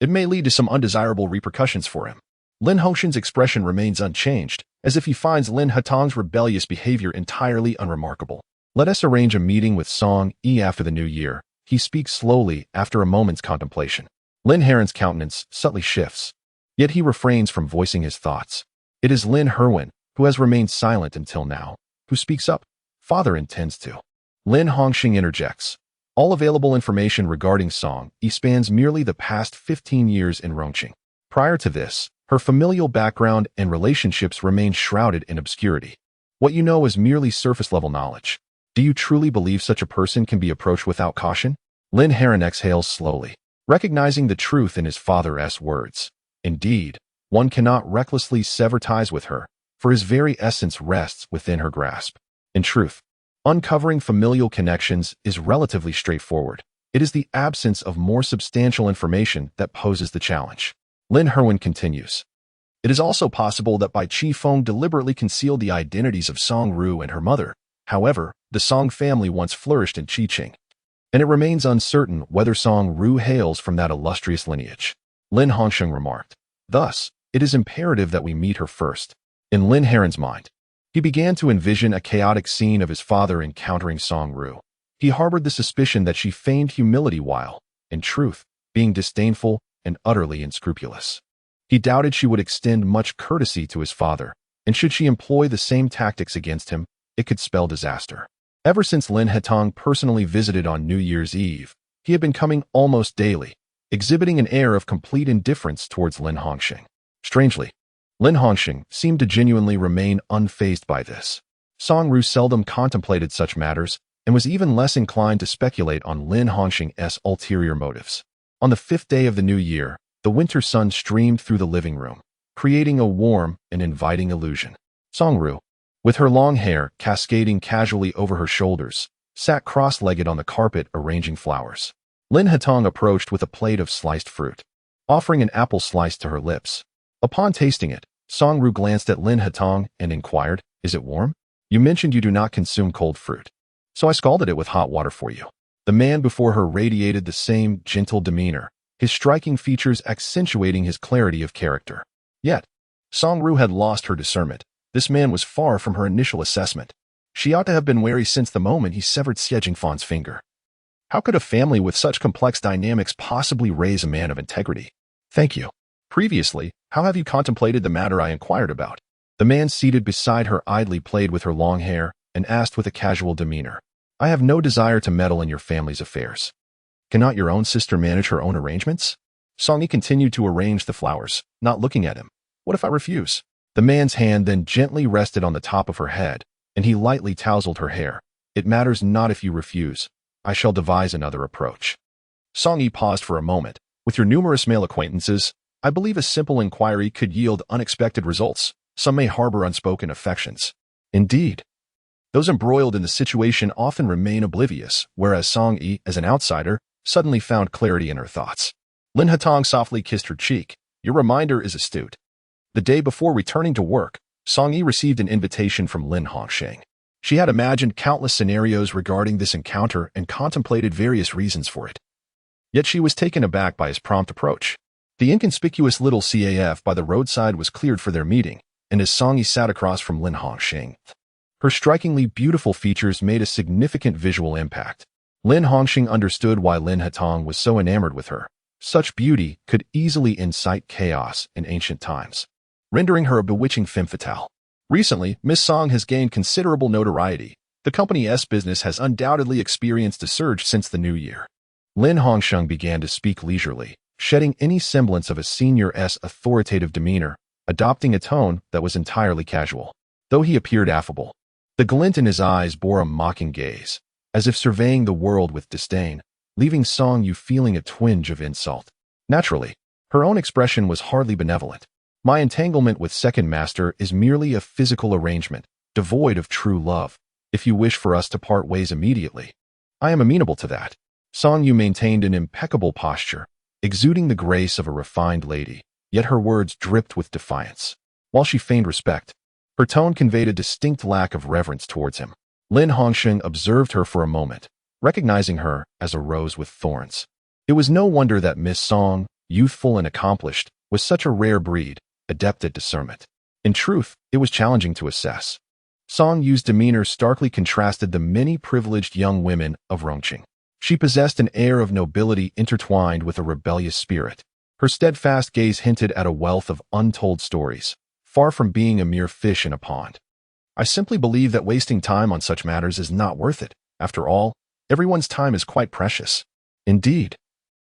Speaker 1: it may lead to some undesirable repercussions for him. Lin Hongshan's expression remains unchanged, as if he finds Lin Hatong's rebellious behavior entirely unremarkable. Let us arrange a meeting with Song Yi after the new year. He speaks slowly after a moment's contemplation. Lin Heron's countenance subtly shifts, yet he refrains from voicing his thoughts. It is Lin Herwin, who has remained silent until now, who speaks up. Father intends to. Lin Hongxing interjects. All available information regarding Song Yi spans merely the past 15 years in Rongcheng. Prior to this, her familial background and relationships remain shrouded in obscurity. What you know is merely surface-level knowledge. Do you truly believe such a person can be approached without caution? Lin Heron exhales slowly, recognizing the truth in his father's words. Indeed, one cannot recklessly sever ties with her, for his very essence rests within her grasp. In truth, uncovering familial connections is relatively straightforward. It is the absence of more substantial information that poses the challenge. Lin Herwin continues. It is also possible that Bai Qifeng deliberately concealed the identities of Song Ru and her mother. However, the Song family once flourished in Qiqing, and it remains uncertain whether Song Ru hails from that illustrious lineage. Lin Hongsheng remarked. Thus, it is imperative that we meet her first. In Lin Heron's mind, He began to envision a chaotic scene of his father encountering Song Ru. He harbored the suspicion that she feigned humility while, in truth, being disdainful and utterly unscrupulous. He doubted she would extend much courtesy to his father, and should she employ the same tactics against him, it could spell disaster. Ever since Lin Hetong personally visited on New Year's Eve, he had been coming almost daily, exhibiting an air of complete indifference towards Lin Hongsheng. Strangely, Lin Hongsheng seemed to genuinely remain unfazed by this. Song Ru seldom contemplated such matters and was even less inclined to speculate on Lin Hongsheng's ulterior motives. On the 5th day of the new year, the winter sun streamed through the living room, creating a warm and inviting illusion. Song Ru, with her long hair cascading casually over her shoulders, sat cross-legged on the carpet arranging flowers. Lin Hetong approached with a plate of sliced fruit, offering an apple slice to her lips. Upon tasting it, Song Ru glanced at Lin Hetong and inquired, "Is it warm? You mentioned you do not consume cold fruit, so I scalded it with hot water for you." The man before her radiated the same gentle demeanor, his striking features accentuating his clarity of character. Yet, Song Ru had lost her discernment. This man was far from her initial assessment. She ought to have been wary since the moment he severed Xie Jingfan's finger. How could a family with such complex dynamics possibly raise a man of integrity? "Thank you. Previously, how have you contemplated the matter I inquired about?" The man seated beside her idly played with her long hair and asked with a casual demeanor, "I have no desire to meddle in your family's affairs. Cannot your own sister manage her own arrangements?" Song Yi continued to arrange the flowers, not looking at him. "What if I refuse?" The man's hand then gently rested on the top of her head, and he lightly tousled her hair. "It matters not if you refuse. I shall devise another approach." Song Yi paused for a moment. "With your numerous male acquaintances, I believe a simple inquiry could yield unexpected results. Some may harbor unspoken affections." "Indeed. Those embroiled in the situation often remain oblivious," whereas Song Yi, as an outsider, suddenly found clarity in her thoughts. Lin Hetong softly kissed her cheek. "Your reminder is astute." The day before returning to work, Song Yi received an invitation from Lin Hongsheng. She had imagined countless scenarios regarding this encounter and contemplated various reasons for it. Yet she was taken aback by his prompt approach. The inconspicuous little CAF by the roadside was cleared for their meeting, and as Song Yi sat across from Lin Hongsheng, her strikingly beautiful features made a significant visual impact. Lin Hongsheng understood why Lin Hetong was so enamored with her. Such beauty could easily incite chaos in ancient times, rendering her a bewitching femme fatale. Recently, Miss Song has gained considerable notoriety. The company's business has undoubtedly experienced a surge since the new year. Lin Hongsheng began to speak leisurely, shedding any semblance of a senior's authoritative demeanor, adopting a tone that was entirely casual. Though he appeared affable, the glint in his eyes bore a mocking gaze, as if surveying the world with disdain, leaving Song Yu feeling a twinge of insult. Naturally, her own expression was hardly benevolent. "My entanglement with Second Master is merely a physical arrangement, devoid of true love. If you wish for us to part ways immediately, I am amenable to that." Song Yu maintained an impeccable posture, exuding the grace of a refined lady, yet her words dripped with defiance. While she feigned respect, her tone conveyed a distinct lack of reverence towards him. Lin Hongsheng observed her for a moment, recognizing her as a rose with thorns. It was no wonder that Miss Song, youthful and accomplished, was such a rare breed, adept at discernment. In truth, it was challenging to assess. Song Yu's demeanor starkly contrasted the many privileged young women of Rongcheng. She possessed an air of nobility intertwined with a rebellious spirit. Her steadfast gaze hinted at a wealth of untold stories, far from being a mere fish in a pond. "I simply believe that wasting time on such matters is not worth it. After all, everyone's time is quite precious." "Indeed.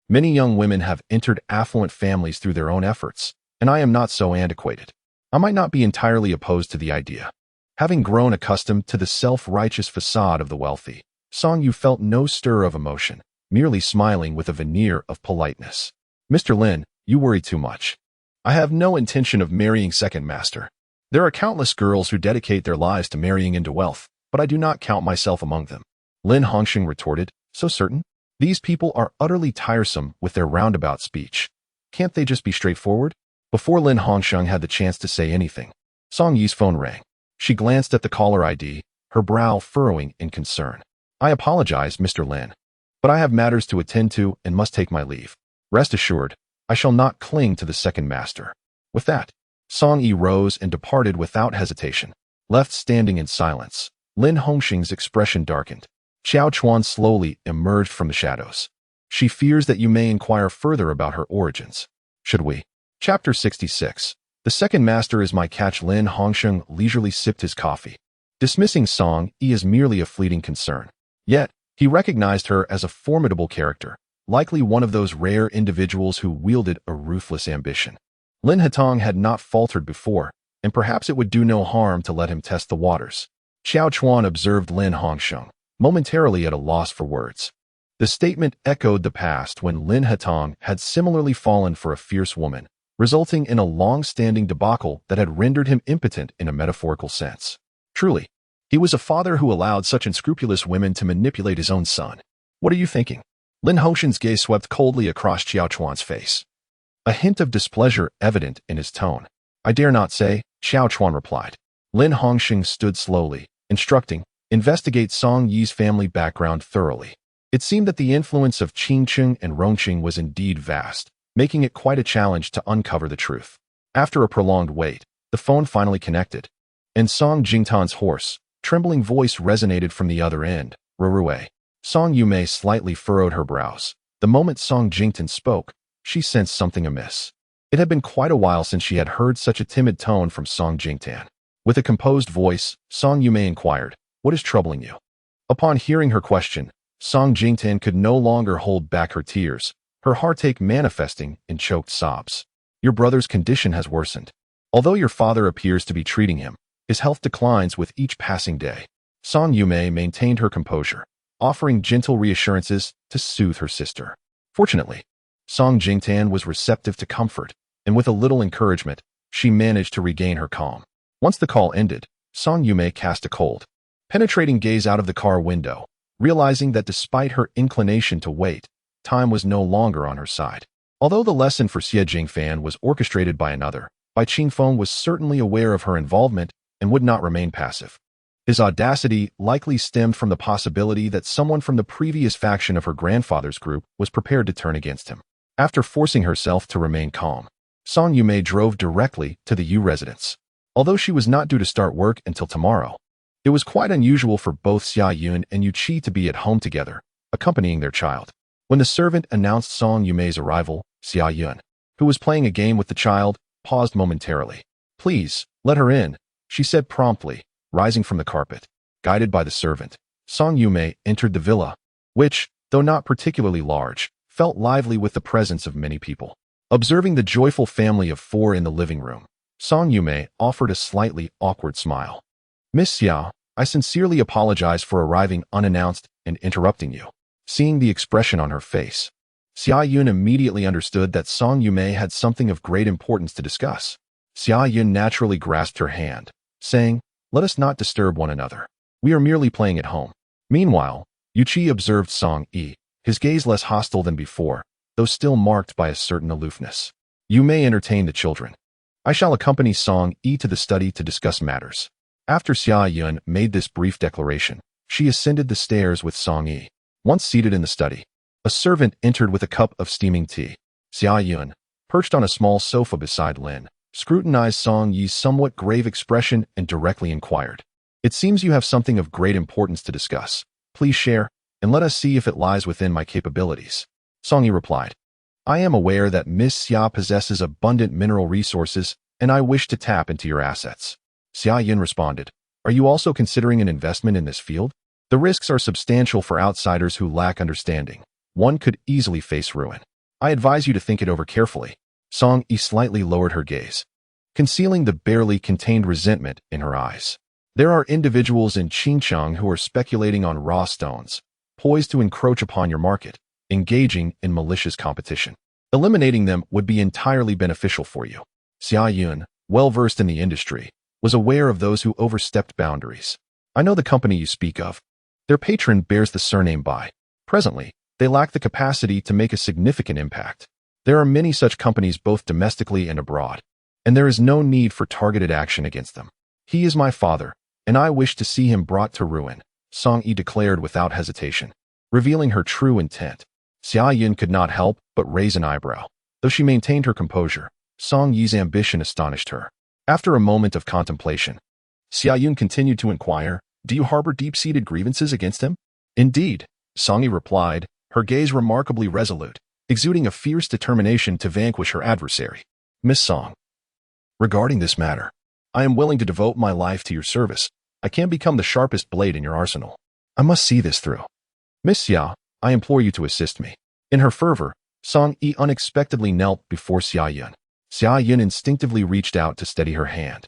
Speaker 1: Many young women have entered affluent families through their own efforts, and I am not so antiquated. I might not be entirely opposed to the idea." Having grown accustomed to the self-righteous facade of the wealthy, Song Yu felt no stir of emotion, merely smiling with a veneer of politeness. "Mr. Lin, you worry too much. I have no intention of marrying Second Master. There are countless girls who dedicate their lives to marrying into wealth, but I do not count myself among them." Lin Hongsheng retorted, "So certain? These people are utterly tiresome with their roundabout speech. Can't they just be straightforward?" Before Lin Hongsheng had the chance to say anything, Song Yi's phone rang. She glanced at the caller ID, her brow furrowing in concern. "I apologize, Mr. Lin, but I have matters to attend to and must take my leave. Rest assured, I shall not cling to the Second Master." With that, Song Yi rose and departed without hesitation. Left standing in silence, Lin Hongxing's expression darkened. Xiao Chuan slowly emerged from the shadows. She fears that you may inquire further about her origins. Should we? Chapter 66. The second master is my catch. Lin Hongxing leisurely sipped his coffee, dismissing Song Yi as merely a fleeting concern. Yet, he recognized her as a formidable character, likely one of those rare individuals who wielded a ruthless ambition. Lin Hatong had not faltered before, and perhaps it would do no harm to let him test the waters. Xiao Chuan observed Lin Hongxing, momentarily at a loss for words. The statement echoed the past when Lin Hatong had similarly fallen for a fierce woman, resulting in a long-standing debacle that had rendered him impotent in a metaphorical sense. Truly, he was a father who allowed such unscrupulous women to manipulate his own son. What are you thinking? Lin Hongxing's gaze swept coldly across Xiao Chuan's face, a hint of displeasure evident in his tone. I dare not say, Xiao Chuan replied. Lin Hongxing stood slowly, instructing, investigate Song Yi's family background thoroughly. It seemed that the influence of Qingcheng and Rongcheng was indeed vast, making it quite a challenge to uncover the truth. After a prolonged wait, the phone finally connected, and Song Jingtan's hoarse, trembling voice resonated from the other end. Erye. Song Yumei slightly furrowed her brows. The moment Song Jingtan spoke, she sensed something amiss. It had been quite a while since she had heard such a timid tone from Song Jingtan. With a composed voice, Song Yumei inquired, "What is troubling you?" Upon hearing her question, Song Jingtan could no longer hold back her tears, her heartache manifesting in choked sobs. Your brother's condition has worsened. Although your father appears to be treating him, his health declines with each passing day. Song Yumei maintained her composure, offering gentle reassurances to soothe her sister. Fortunately, Song Jingtan was receptive to comfort, and with a little encouragement, she managed to regain her calm. Once the call ended, Song Yumei cast a cold, penetrating gaze out of the car window, realizing that despite her inclination to wait, time was no longer on her side. Although the lesson for Xie Jingfan was orchestrated by another, Bai Qingfeng was certainly aware of her involvement and would not remain passive. His audacity likely stemmed from the possibility that someone from the previous faction of her grandfather's group was prepared to turn against him. After forcing herself to remain calm, Song Yumei drove directly to the Yu residence. Although she was not due to start work until tomorrow, it was quite unusual for both Xia Yun and Yu Qi to be at home together, accompanying their child. When the servant announced Song Yumei's arrival, Xia Yun, who was playing a game with the child, paused momentarily. "Please, let her in," she said promptly, rising from the carpet. Guided by the servant, Song Yumei entered the villa, which, though not particularly large, felt lively with the presence of many people. Observing the joyful family of four in the living room, Song Yumei offered a slightly awkward smile. "Miss Xiao, I sincerely apologize for arriving unannounced and interrupting you." Seeing the expression on her face, Xia Yun immediately understood that Song Yumei had something of great importance to discuss. Xia Yun naturally grasped her hand, saying, "Let us not disturb one another. We are merely playing at home." Meanwhile, Yu Qi observed Song Yi, his gaze less hostile than before, though still marked by a certain aloofness. "You may entertain the children. I shall accompany Song Yi to the study to discuss matters." After Xia Yun made this brief declaration, she ascended the stairs with Song Yi. Once seated in the study, a servant entered with a cup of steaming tea. Xia Yun, perched on a small sofa beside Lin, scrutinized Song Yi's somewhat grave expression and directly inquired, "It seems you have something of great importance to discuss. Please share, and let us see if it lies within my capabilities." Song Yi replied, "I am aware that Miss Xia possesses abundant mineral resources, and I wish to tap into your assets." Xia Yun responded, "Are you also considering an investment in this field? The risks are substantial for outsiders who lack understanding. One could easily face ruin. I advise you to think it over carefully." Song Yi slightly lowered her gaze, concealing the barely contained resentment in her eyes. "There are individuals in Qingcheng who are speculating on raw stones, poised to encroach upon your market, engaging in malicious competition. Eliminating them would be entirely beneficial for you." Xia Yun, well-versed in the industry, was aware of those who overstepped boundaries. "I know the company you speak of. Their patron bears the surname Bai. Presently, they lack the capacity to make a significant impact. There are many such companies both domestically and abroad, and there is no need for targeted action against them. He is my father, and I wish to see him brought to ruin," Song Yi declared without hesitation, revealing her true intent. Xia Yun could not help but raise an eyebrow. Though she maintained her composure, Song Yi's ambition astonished her. After a moment of contemplation, Xia Yun continued to inquire, do you harbor deep-seated grievances against him? Indeed, Song Yi replied, her gaze remarkably resolute, exuding a fierce determination to vanquish her adversary. Miss Song, regarding this matter, I am willing to devote my life to your service. I can become the sharpest blade in your arsenal. I must see this through. Miss Xia, I implore you to assist me. In her fervor, Song Yi unexpectedly knelt before Xia Yun. Xia Yun instinctively reached out to steady her hand,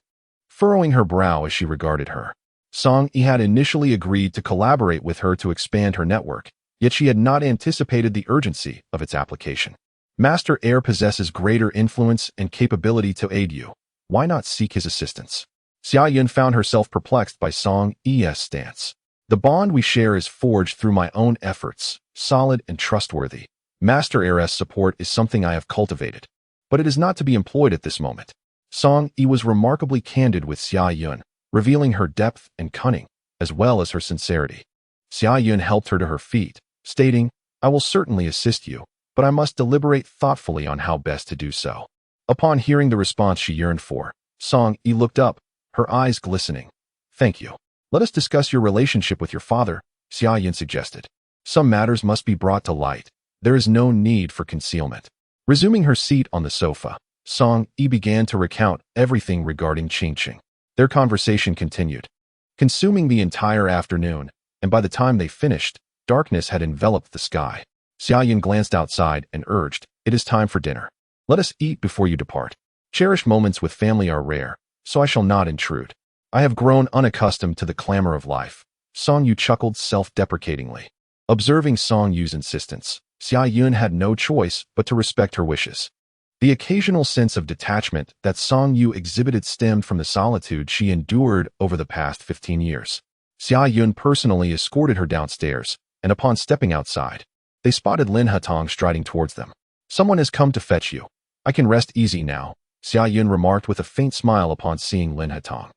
Speaker 1: furrowing her brow as she regarded her. Song Yi had initially agreed to collaborate with her to expand her network, yet she had not anticipated the urgency of its application. Master Erye possesses greater influence and capability to aid you. Why not seek his assistance? Xia Yun found herself perplexed by Song Yi's stance. The bond we share is forged through my own efforts, solid and trustworthy. Master Erye's support is something I have cultivated, but it is not to be employed at this moment. Song Yi was remarkably candid with Xia Yun, revealing her depth and cunning, as well as her sincerity. Xia Yun helped her to her feet, stating, I will certainly assist you, but I must deliberate thoughtfully on how best to do so. Upon hearing the response she yearned for, Song Yi looked up, her eyes glistening. Thank you. Let us discuss your relationship with your father, Xia Yun suggested. Some matters must be brought to light. There is no need for concealment. Resuming her seat on the sofa, Song Yi began to recount everything regarding Qingqing. Their conversation continued, consuming the entire afternoon, and by the time they finished, darkness had enveloped the sky. Xia Yun glanced outside and urged, it is time for dinner. Let us eat before you depart. Cherished moments with family are rare, so I shall not intrude. I have grown unaccustomed to the clamor of life. Song Yu chuckled self-deprecatingly. Observing Song Yu's insistence, Xia Yun had no choice but to respect her wishes. The occasional sense of detachment that Song Yu exhibited stemmed from the solitude she endured over the past 15 years. Xia Yun personally escorted her downstairs, and upon stepping outside, they spotted Lin Hatong striding towards them. Someone has come to fetch you. I can rest easy now, Xia Yun remarked with a faint smile upon seeing Lin Hatong.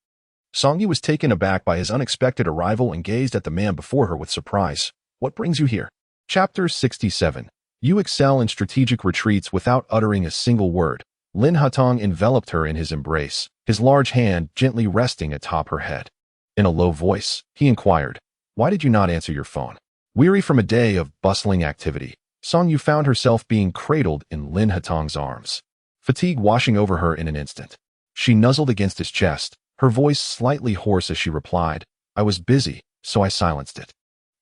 Speaker 1: Song Yu was taken aback by his unexpected arrival and gazed at the man before her with surprise. What brings you here? Chapter 67. You excel in strategic retreats without uttering a single word. Lin Hatong enveloped her in his embrace, his large hand gently resting atop her head. In a low voice, he inquired, why did you not answer your phone? Weary from a day of bustling activity, Song Yu found herself being cradled in Lin Hatong's arms, fatigue washing over her in an instant. She nuzzled against his chest, her voice slightly hoarse as she replied, I was busy, so I silenced it.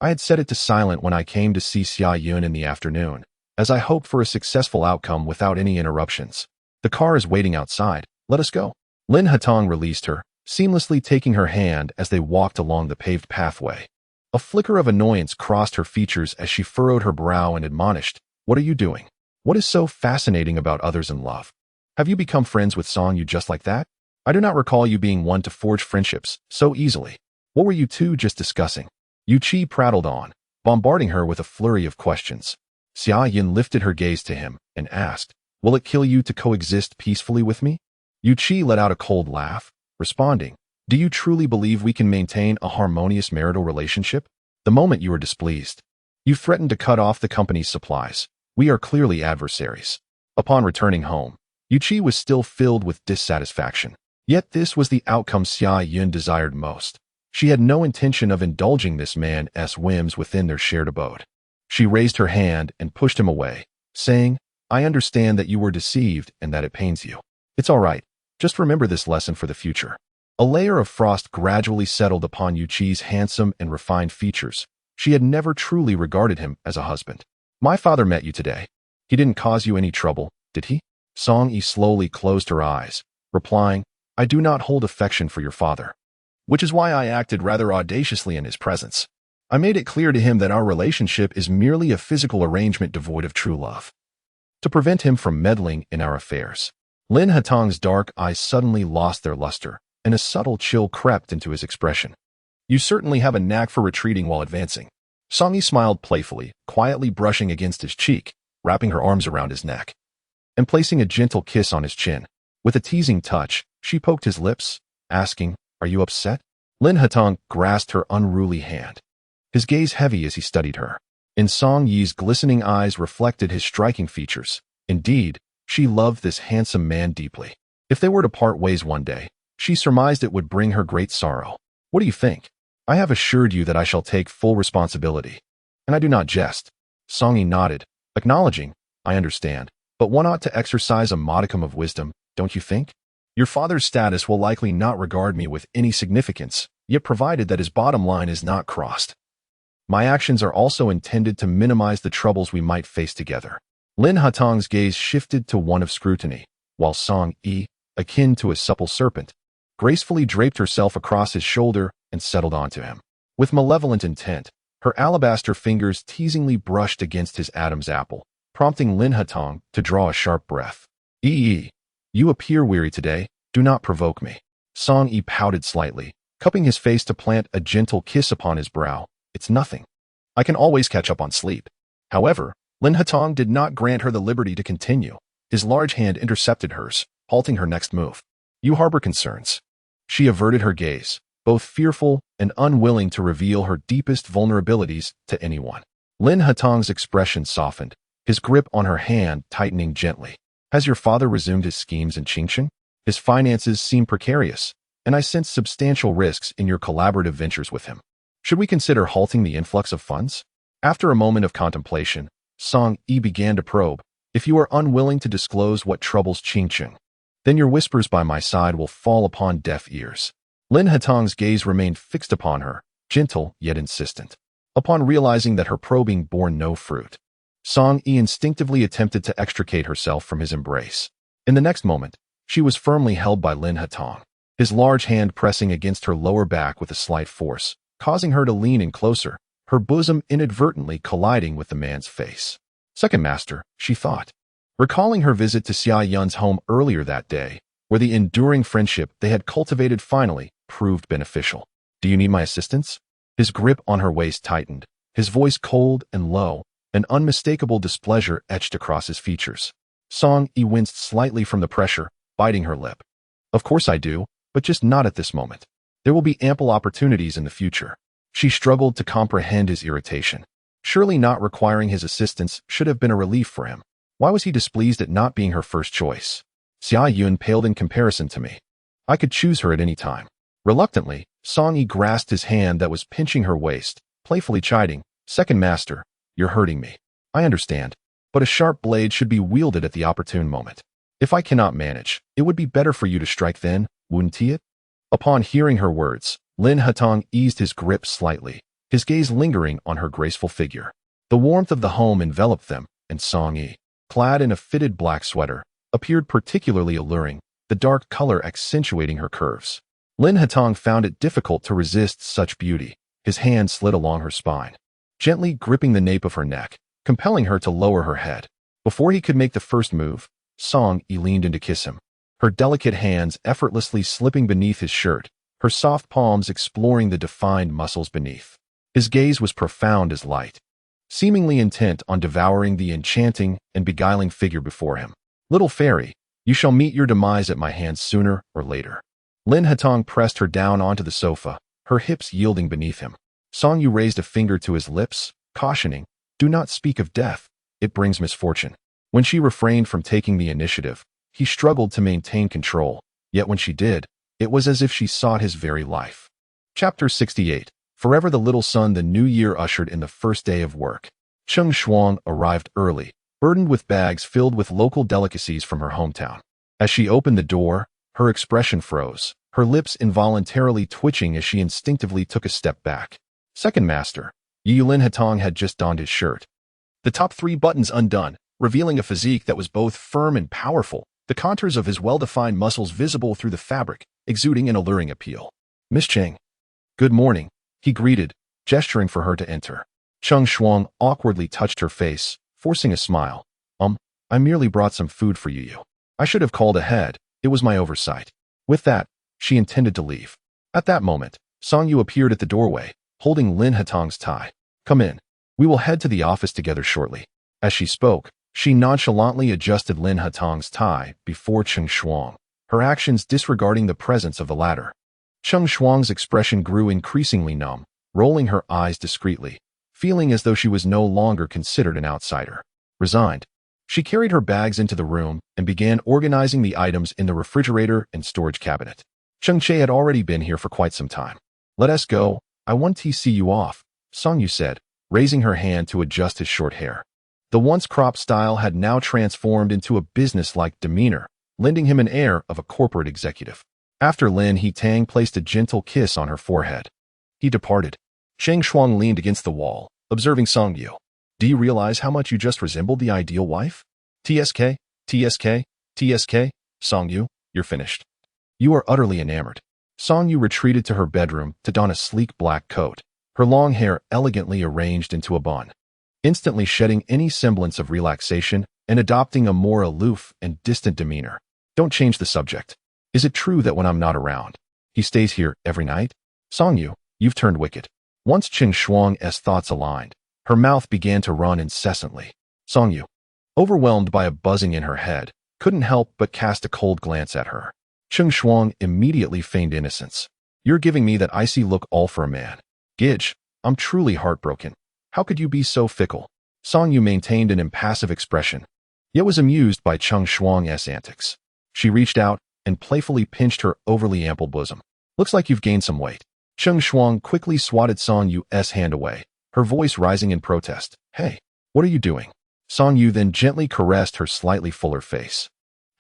Speaker 1: I had set it to silent when I came to see Xia Yun in the afternoon, as I hoped for a successful outcome without any interruptions. The car is waiting outside. Let us go. Lin Hatong released her, seamlessly taking her hand as they walked along the paved pathway. A flicker of annoyance crossed her features as she furrowed her brow and admonished, what are you doing? What is so fascinating about others in love? Have you become friends with Song Yu just like that? I do not recall you being one to forge friendships so easily. What were you two just discussing? Yu Qi prattled on, bombarding her with a flurry of questions. Xia Yun lifted her gaze to him and asked, will it kill you to coexist peacefully with me? Yu Qi let out a cold laugh, responding, do you truly believe we can maintain a harmonious marital relationship? The moment you are displeased, you threaten to cut off the company's supplies. We are clearly adversaries. Upon returning home, Yu Qi was still filled with dissatisfaction. Yet this was the outcome Xia Yun desired most. She had no intention of indulging this man's whims within their shared abode. She raised her hand and pushed him away, saying, I understand that you were deceived and that it pains you. It's all right. Just remember this lesson for the future. A layer of frost gradually settled upon Yu Qi's handsome and refined features. She had never truly regarded him as a husband. My father met you today. He didn't cause you any trouble, did he? Song Yi slowly closed her eyes, replying, I do not hold affection for your father, which is why I acted rather audaciously in his presence. I made it clear to him that our relationship is merely a physical arrangement devoid of true love, to prevent him from meddling in our affairs. Lin Hatong's dark eyes suddenly lost their luster, and a subtle chill crept into his expression. You certainly have a knack for retreating while advancing. Song Yi smiled playfully, quietly brushing against his cheek, wrapping her arms around his neck, and placing a gentle kiss on his chin. With a teasing touch, she poked his lips, asking, Are you upset? Lin Hatong grasped her unruly hand, his gaze heavy as he studied her. In Song Yi's glistening eyes reflected his striking features. Indeed, she loved this handsome man deeply. If they were to part ways one day, She surmised it would bring her great sorrow. What do you think? I have assured you that I shall take full responsibility. And I do not jest. Song nodded, acknowledging, I understand, but one ought to exercise a modicum of wisdom, don't you think? Your father's status will likely not regard me with any significance, yet provided that his bottom line is not crossed. My actions are also intended to minimize the troubles we might face together. Lin Hatong's gaze shifted to one of scrutiny, while Song Yi, akin to a supple serpent, gracefully draped herself across his shoulder and settled onto him. With malevolent intent, her alabaster fingers teasingly brushed against his Adam's apple, prompting Lin Hatong to draw a sharp breath. Yi, you appear weary today. Do not provoke me. Song Yi pouted slightly, cupping his face to plant a gentle kiss upon his brow. It's nothing. I can always catch up on sleep. However, Lin Hatong did not grant her the liberty to continue. His large hand intercepted hers, halting her next move. You harbor concerns. She averted her gaze, both fearful and unwilling to reveal her deepest vulnerabilities to anyone. Lin Hatong's expression softened, his grip on her hand tightening gently. Has your father resumed his schemes in Qingsheng? His finances seem precarious, and I sense substantial risks in your collaborative ventures with him. Should we consider halting the influx of funds? After a moment of contemplation, Song Yi began to probe. If you are unwilling to disclose what troubles Qingsheng, then your whispers by my side will fall upon deaf ears. Lin Hatong's gaze remained fixed upon her, gentle yet insistent. Upon realizing that her probing bore no fruit, Song Yi instinctively attempted to extricate herself from his embrace. In the next moment, she was firmly held by Lin Hatong, his large hand pressing against her lower back with a slight force, causing her to lean in closer, her bosom inadvertently colliding with the man's face. Second master, she thought, recalling her visit to Xia Yun's home earlier that day, where the enduring friendship they had cultivated finally proved beneficial. Do you need my assistance? His grip on her waist tightened, his voice cold and low, an unmistakable displeasure etched across his features. Song Yi winced slightly from the pressure, biting her lip. Of course I do, but just not at this moment. There will be ample opportunities in the future. She struggled to comprehend his irritation. Surely not requiring his assistance should have been a relief for him. Why was he displeased at not being her first choice? Xia Yun paled in comparison to me. I could choose her at any time. Reluctantly, Song Yi grasped his hand that was pinching her waist, playfully chiding, Second master, you're hurting me. I understand, but a sharp blade should be wielded at the opportune moment. If I cannot manage, it would be better for you to strike then, wouldn't it? Upon hearing her words, Lin Hatong eased his grip slightly, his gaze lingering on her graceful figure. The warmth of the home enveloped them, and Song Yi, clad in a fitted black sweater, appeared particularly alluring, the dark color accentuating her curves. Lin Hatong found it difficult to resist such beauty. His hand slid along her spine, gently gripping the nape of her neck, compelling her to lower her head. Before he could make the first move, Song Yi leaned in to kiss him, her delicate hands effortlessly slipping beneath his shirt, her soft palms exploring the defined muscles beneath. His gaze was profound as light, seemingly intent on devouring the enchanting and beguiling figure before him. Little fairy, you shall meet your demise at my hands sooner or later. Lin Hatong pressed her down onto the sofa, her hips yielding beneath him. Song Yu raised a finger to his lips, cautioning, do not speak of death, it brings misfortune. When she refrained from taking the initiative, he struggled to maintain control, yet when she did, it was as if she sought his very life. Chapter 68. Forever the little son. The new year ushered in the first day of work. Cheng Shuang arrived early, burdened with bags filled with local delicacies from her hometown. As she opened the door, her expression froze, her lips involuntarily twitching as she instinctively took a step back. Second master, Lin Hatong had just donned his shirt, the top 3 buttons undone, revealing a physique that was both firm and powerful, the contours of his well-defined muscles visible through the fabric, exuding an alluring appeal. Miss Cheng. Good morning, he greeted, gesturing for her to enter. Cheng Shuang awkwardly touched her face, forcing a smile. I merely brought some food for you. I should have called ahead, it was my oversight. With that, she intended to leave. At that moment, Song Yu appeared at the doorway, holding Lin Hatong's tie. Come in. We will head to the office together shortly. As she spoke, she nonchalantly adjusted Lin Hatong's tie before Cheng Shuang, her actions disregarding the presence of the latter. Cheng Shuang's expression grew increasingly numb, rolling her eyes discreetly, feeling as though she was no longer considered an outsider. Resigned, she carried her bags into the room and began organizing the items in the refrigerator and storage cabinet. Cheng Che had already been here for quite some time. Let us go. I want to see you off, Song Yu said, raising her hand to adjust his short hair. The once cropped style had now transformed into a business-like demeanor, lending him an air of a corporate executive. After Lin He-tang placed a gentle kiss on her forehead, he departed. Cheng Shuang leaned against the wall, observing Song Yu. Do you realize how much you just resembled the ideal wife? TSK, TSK, TSK, Song Yu, you're finished. You are utterly enamored. Song Yu retreated to her bedroom to don a sleek black coat, her long hair elegantly arranged into a bun, instantly shedding any semblance of relaxation and adopting a more aloof and distant demeanor. Don't change the subject. Is it true that when I'm not around, he stays here every night? Song Yu, you've turned wicked. Once Cheng Shuang's thoughts aligned, her mouth began to run incessantly. Song Yu, overwhelmed by a buzzing in her head, couldn't help but cast a cold glance at her. Cheng Shuang immediately feigned innocence. You're giving me that icy look all for a man. Gidge, I'm truly heartbroken. How could you be so fickle? Song Yu maintained an impassive expression, yet was amused by Cheng Shuang's antics. She reached out and playfully pinched her overly ample bosom. Looks like you've gained some weight. Cheng Shuang quickly swatted Song Yu's hand away, her voice rising in protest. Hey, what are you doing? Song Yu then gently caressed her slightly fuller face.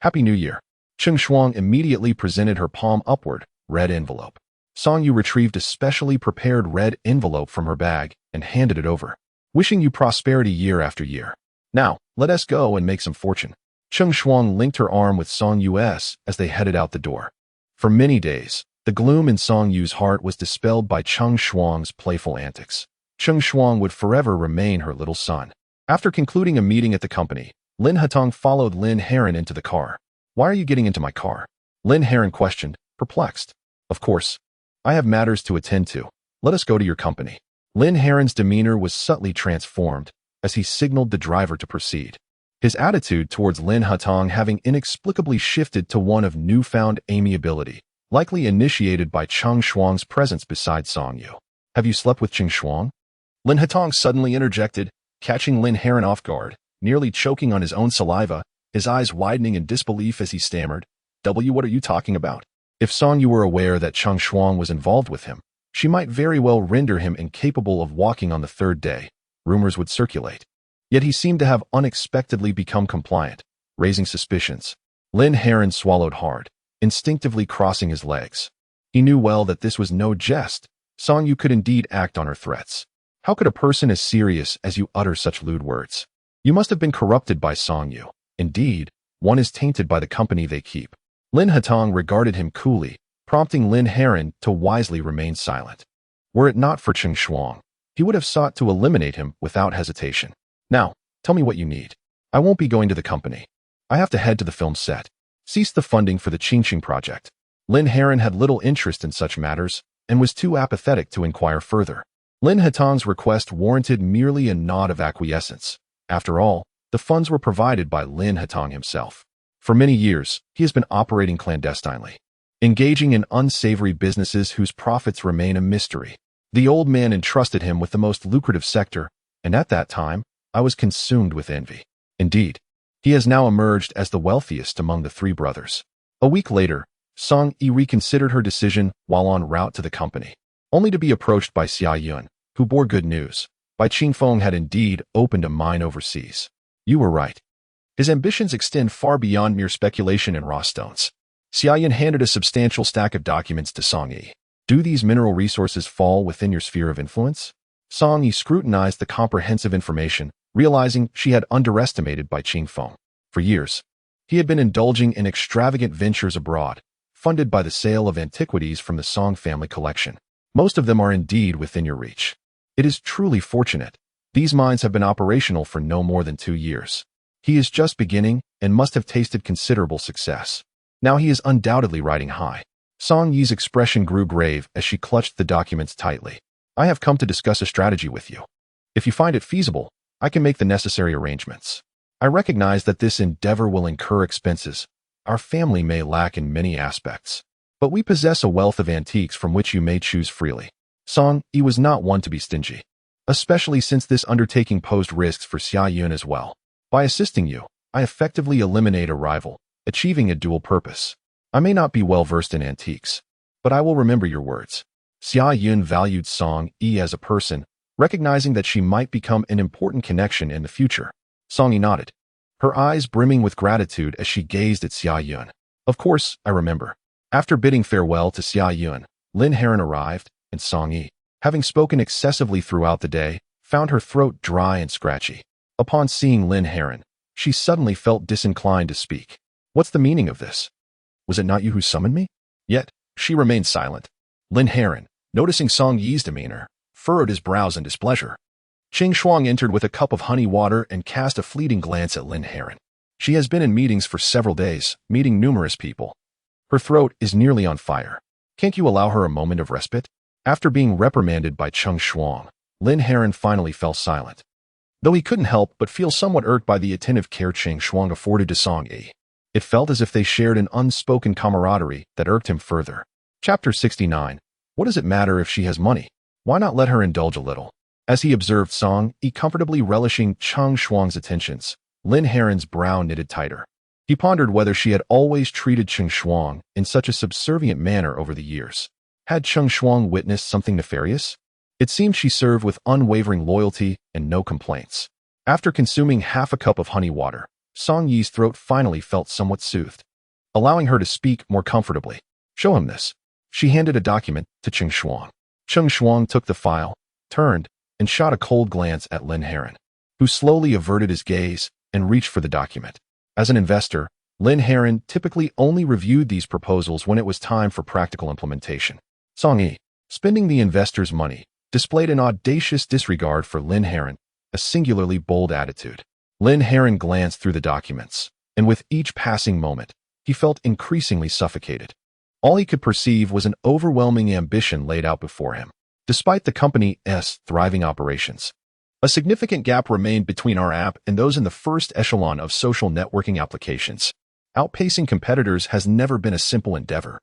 Speaker 1: Happy New Year. Cheng Shuang immediately presented her palm upward, red envelope. Song Yu retrieved a specially prepared red envelope from her bag and handed it over. Wishing you prosperity year after year. Now, let us go and make some fortune. Cheng Shuang linked her arm with Song Yu's as they headed out the door. For many days, the gloom in Song Yu's heart was dispelled by Cheng Shuang's playful antics. Cheng Shuang would forever remain her little son. After concluding a meeting at the company, Lin Hatong followed Lin Heron into the car. Why are you getting into my car? Lin Heron questioned, perplexed. Of course. I have matters to attend to. Let us go to your company. Lin Heron's demeanor was subtly transformed as he signaled the driver to proceed. His attitude towards Lin Hatong having inexplicably shifted to one of newfound amiability, likely initiated by Cheng Shuang's presence beside Song Yu. Have you slept with Cheng Shuang? Lin Hatong suddenly interjected, catching Lin Heron off guard, nearly choking on his own saliva, his eyes widening in disbelief as he stammered. What are you talking about? If Song Yu were aware that Cheng Shuang was involved with him, she might very well render him incapable of walking on the third day. Rumors would circulate. Yet he seemed to have unexpectedly become compliant, raising suspicions. Lin Heron swallowed hard, instinctively crossing his legs. He knew well that this was no jest. Song Yu could indeed act on her threats. How could a person as serious as you utter such lewd words? You must have been corrupted by Song Yu. Indeed, one is tainted by the company they keep. Lin Hatong regarded him coolly, prompting Lin Heron to wisely remain silent. Were it not for Cheng Shuang, he would have sought to eliminate him without hesitation. Now, tell me what you need. I won't be going to the company. I have to head to the film set. Cease the funding for the Qingqing project. Lin Heron had little interest in such matters and was too apathetic to inquire further. Lin Hatong's request warranted merely a nod of acquiescence. After all, the funds were provided by Lin Hatong himself. For many years, he has been operating clandestinely, engaging in unsavory businesses whose profits remain a mystery. The old man entrusted him with the most lucrative sector, and at that time, I was consumed with envy. Indeed, he has now emerged as the wealthiest among the three brothers. A week later, Song Yi reconsidered her decision while en route to the company, only to be approached by Xia Yun, who bore good news. Bai Qingfeng had indeed opened a mine overseas. You were right. His ambitions extend far beyond mere speculation in raw stones. Xia Yun handed a substantial stack of documents to Song Yi. Do these mineral resources fall within your sphere of influence? Song Yi scrutinized the comprehensive information, realizing she had underestimated Bai Qingfeng. For years, he had been indulging in extravagant ventures abroad, funded by the sale of antiquities from the Song family collection. Most of them are indeed within your reach. It is truly fortunate. These mines have been operational for no more than 2 years. He is just beginning and must have tasted considerable success. Now he is undoubtedly riding high. Song Yi's expression grew grave as she clutched the documents tightly. I have come to discuss a strategy with you. If you find it feasible, I can make the necessary arrangements. I recognize that this endeavor will incur expenses. Our family may lack in many aspects, but we possess a wealth of antiques from which you may choose freely. Song Yi was not one to be stingy, especially since this undertaking posed risks for Xia Yun as well. By assisting you, I effectively eliminate a rival, achieving a dual purpose. I may not be well versed in antiques, but I will remember your words. Xia Yun valued Song Yi as a person, recognizing that she might become an important connection in the future. Song Yi nodded, her eyes brimming with gratitude as she gazed at Xia Yun. Of course, I remember. After bidding farewell to Xia Yun, Lin Heron arrived, and Song Yi, having spoken excessively throughout the day, found her throat dry and scratchy. Upon seeing Lin Heron, she suddenly felt disinclined to speak. What's the meaning of this? Was it not you who summoned me? Yet, she remained silent. Lin Heron, noticing Song Yi's demeanor, furrowed his brows in displeasure. Qing Shuang entered with a cup of honey water and cast a fleeting glance at Lin Heron. She has been in meetings for several days, meeting numerous people. Her throat is nearly on fire. Can't you allow her a moment of respite? After being reprimanded by Qing Shuang, Lin Heron finally fell silent. Though he couldn't help but feel somewhat irked by the attentive care Qing Shuang afforded to Song Yi. It felt as if they shared an unspoken camaraderie that irked him further. Chapter 69. What does it matter if she has money? Why not let her indulge a little? As he observed Song Yi comfortably relishing Qing Shuang's attentions, Lin Heron's brow knitted tighter. He pondered whether she had always treated Qing Shuang in such a subservient manner over the years. Had Qing Shuang witnessed something nefarious? It seemed she served with unwavering loyalty and no complaints. After consuming half a cup of honey water, Song Yi's throat finally felt somewhat soothed, allowing her to speak more comfortably. Show him this. She handed a document to Qing Shuang. Qing Shuang took the file, turned, and shot a cold glance at Lin Heron, who slowly averted his gaze and reached for the document. As an investor, Lin Heron typically only reviewed these proposals when it was time for practical implementation. Song Yi, spending the investor's money, displayed an audacious disregard for Lin Heron, a singularly bold attitude. Lin Heron glanced through the documents, and with each passing moment, he felt increasingly suffocated. All he could perceive was an overwhelming ambition laid out before him. Despite the company's thriving operations, a significant gap remained between our app and those in the first echelon of social networking applications. Outpacing competitors has never been a simple endeavor.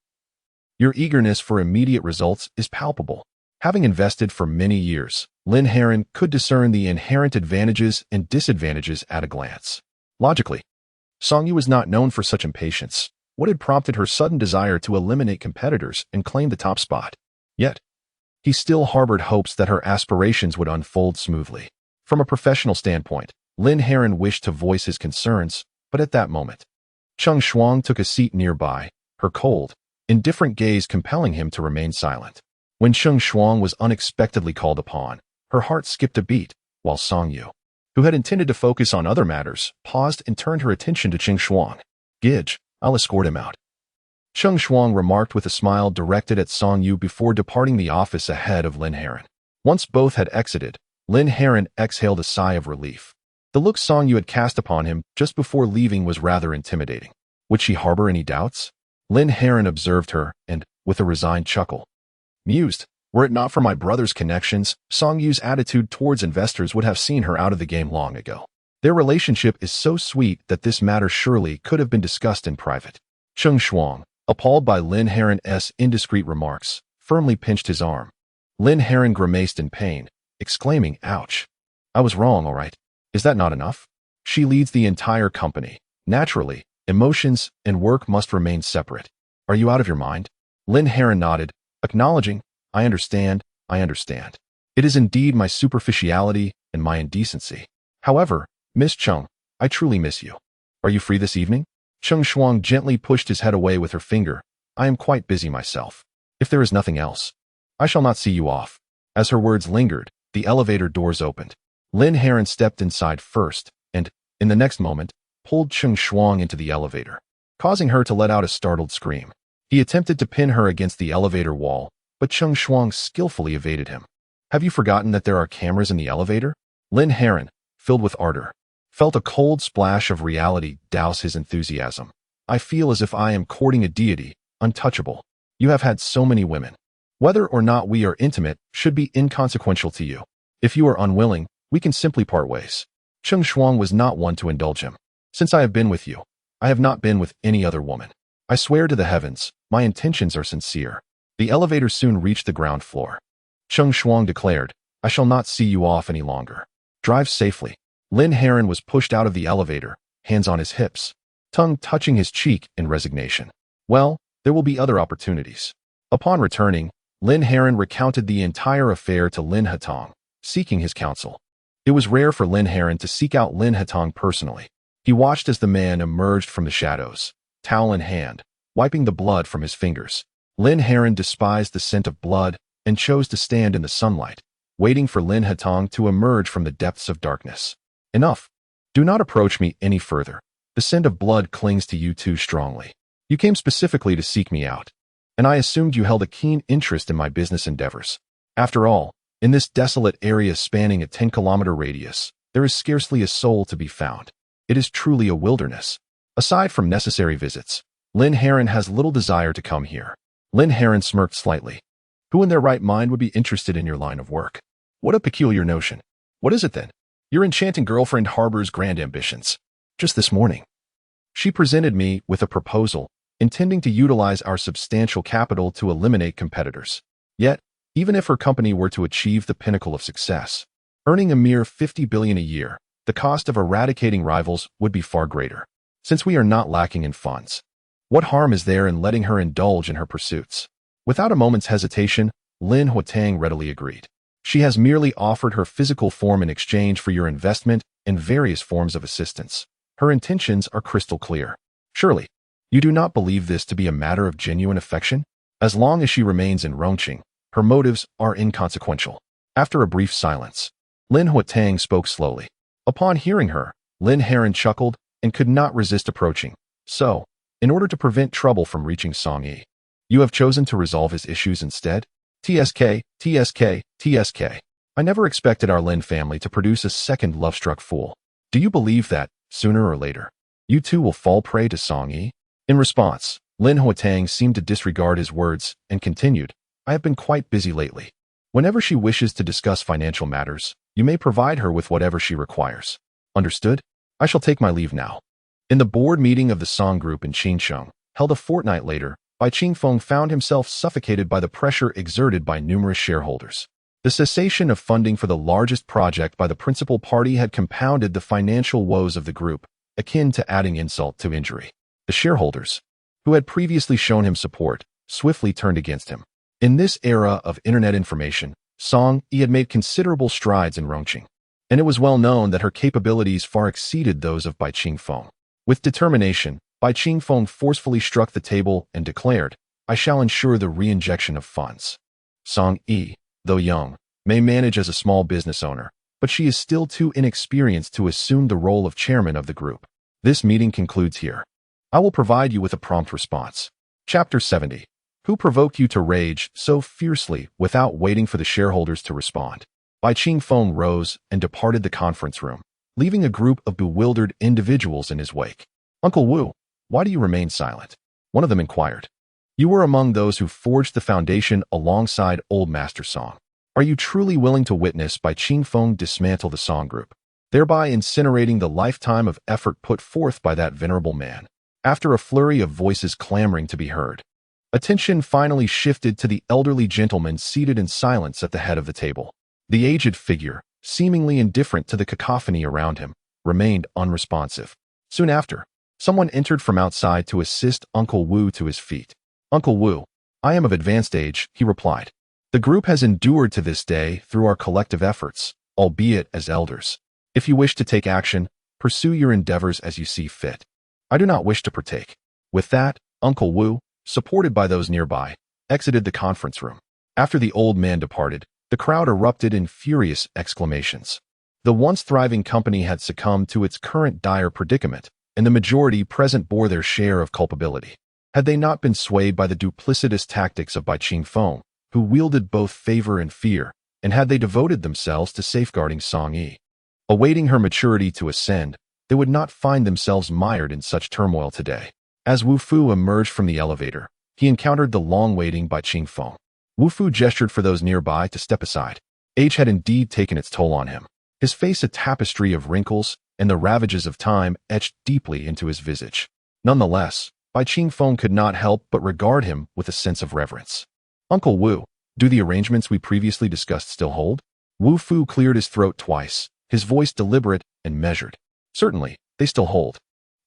Speaker 1: Your eagerness for immediate results is palpable. Having invested for many years, Lin Heron could discern the inherent advantages and disadvantages at a glance. Logically, Song Yi was not known for such impatience. What had prompted her sudden desire to eliminate competitors and claim the top spot? Yet, he still harbored hopes that her aspirations would unfold smoothly. From a professional standpoint, Lin Heron wished to voice his concerns, but at that moment, Qing Shuang took a seat nearby, her cold, indifferent gaze compelling him to remain silent. When Qing Shuang was unexpectedly called upon, her heart skipped a beat, while Song Yu, who had intended to focus on other matters, paused and turned her attention to Qing Shuang. Gidge, I'll escort him out. Qing Shuang remarked with a smile directed at Song Yu before departing the office ahead of Lin Heron. Once both had exited, Lin Heron exhaled a sigh of relief. The look Song Yu had cast upon him just before leaving was rather intimidating. Would she harbor any doubts? Lin Heron observed her and, with a resigned chuckle, mused, were it not for my brother's connections, Song Yu's attitude towards investors would have seen her out of the game long ago. Their relationship is so sweet that this matter surely could have been discussed in private. Qing Shuang, appalled by Lin Heron's indiscreet remarks, firmly pinched his arm. Lin Heron grimaced in pain, exclaiming, ouch. I was wrong, all right. Is that not enough? She leads the entire company. Naturally, emotions and work must remain separate. Are you out of your mind? Lin Heron nodded, acknowledging, I understand. It is indeed my superficiality and my indecency. However, Miss Chung, I truly miss you. Are you free this evening? Qing Shuang gently pushed his head away with her finger. I am quite busy myself. If there is nothing else, I shall not see you off. As her words lingered, the elevator doors opened. Lin Heron stepped inside first, and, in the next moment, pulled Qing Shuang into the elevator, causing her to let out a startled scream. He attempted to pin her against the elevator wall, but Qing Shuang skillfully evaded him. Have you forgotten that there are cameras in the elevator? Lin Heron, filled with ardor, felt a cold splash of reality douse his enthusiasm. I feel as if I am courting a deity, untouchable. You have had so many women. Whether or not we are intimate should be inconsequential to you. If you are unwilling, we can simply part ways. Qing Shuang was not one to indulge him. Since I have been with you, I have not been with any other woman. I swear to the heavens, my intentions are sincere. The elevator soon reached the ground floor. Qing Shuang declared, I shall not see you off any longer. Drive safely. Lin Heron was pushed out of the elevator, hands on his hips, tongue touching his cheek in resignation. Well, there will be other opportunities. Upon returning, Lin Heron recounted the entire affair to Lin Hatong, seeking his counsel. It was rare for Lin Heron to seek out Lin Hatong personally. He watched as the man emerged from the shadows, towel in hand, wiping the blood from his fingers. Lin Heron despised the scent of blood and chose to stand in the sunlight, waiting for Lin Hatong to emerge from the depths of darkness. Enough. Do not approach me any further. The scent of blood clings to you too strongly. You came specifically to seek me out, and I assumed you held a keen interest in my business endeavors. After all, in this desolate area spanning a 10-kilometer radius, there is scarcely a soul to be found. It is truly a wilderness. Aside from necessary visits, Lin Heron has little desire to come here. Lin Heron smirked slightly. Who in their right mind would be interested in your line of work? What a peculiar notion. What is it then? Your enchanting girlfriend harbors grand ambitions. Just this morning, she presented me with a proposal, intending to utilize our substantial capital to eliminate competitors. Yet, even if her company were to achieve the pinnacle of success, earning a mere $50 billion a year, the cost of eradicating rivals would be far greater. Since we are not lacking in funds, what harm is there in letting her indulge in her pursuits? Without a moment's hesitation, Lin Huatang readily agreed. She has merely offered her physical form in exchange for your investment in various forms of assistance. Her intentions are crystal clear. Surely, you do not believe this to be a matter of genuine affection? As long as she remains in Rongcheng, her motives are inconsequential. After a brief silence, Lin Huatang spoke slowly. Upon hearing her, Lin Heron chuckled and could not resist approaching. So, in order to prevent trouble from reaching Song Yi, you have chosen to resolve his issues instead? TSK, TSK, TSK. I never expected our Lin family to produce a second love-struck fool. Do you believe that, sooner or later, you too will fall prey to Song Yi? In response, Lin Huatang seemed to disregard his words and continued, I have been quite busy lately. Whenever she wishes to discuss financial matters, you may provide her with whatever she requires. Understood? I shall take my leave now. In the board meeting of the Song Group in Qingcheng, held a fortnight later, Bai Qingfeng found himself suffocated by the pressure exerted by numerous shareholders. The cessation of funding for the largest project by the principal party had compounded the financial woes of the group, akin to adding insult to injury. The shareholders, who had previously shown him support, swiftly turned against him. In this era of internet information, Song Yi had made considerable strides in Rongcheng, and it was well known that her capabilities far exceeded those of Bai Qingfeng. With determination, Bai Qingfeng forcefully struck the table and declared, I shall ensure the reinjection of funds. Song Yi, though young, may manage as a small business owner, but she is still too inexperienced to assume the role of chairman of the group. This meeting concludes here. I will provide you with a prompt response. Chapter 70. Who provoked you to rage so fiercely without waiting for the shareholders to respond? Bai Qingfeng rose and departed the conference room, leaving a group of bewildered individuals in his wake. Uncle Wu, why do you remain silent? One of them inquired. You were among those who forged the foundation alongside old Master Song. Are you truly willing to witness Bai Qingfeng dismantle the Song Group, thereby incinerating the lifetime of effort put forth by that venerable man? After a flurry of voices clamoring to be heard, attention finally shifted to the elderly gentleman seated in silence at the head of the table. The aged figure, seemingly indifferent to the cacophony around him, remained unresponsive. Soon after, someone entered from outside to assist Uncle Wu to his feet. Uncle Wu, I am of advanced age, he replied. The group has endured to this day through our collective efforts, albeit as elders. If you wish to take action, pursue your endeavors as you see fit. I do not wish to partake. With that, Uncle Wu, supported by those nearby, exited the conference room. After the old man departed, the crowd erupted in furious exclamations. The once thriving company had succumbed to its current dire predicament, and the majority present bore their share of culpability. Had they not been swayed by the duplicitous tactics of Bai Qingfeng, who wielded both favor and fear, and had they devoted themselves to safeguarding Song Yi, awaiting her maturity to ascend, they would not find themselves mired in such turmoil today. As Wu Fu emerged from the elevator, he encountered the long-waiting Bai Qingfeng. Wu Fu gestured for those nearby to step aside. Age had indeed taken its toll on him. His face a tapestry of wrinkles, and the ravages of time etched deeply into his visage. Nonetheless, Bai Qingfeng could not help but regard him with a sense of reverence. Uncle Wu, do the arrangements we previously discussed still hold? Wu Fu cleared his throat twice, his voice deliberate and measured. Certainly, they still hold.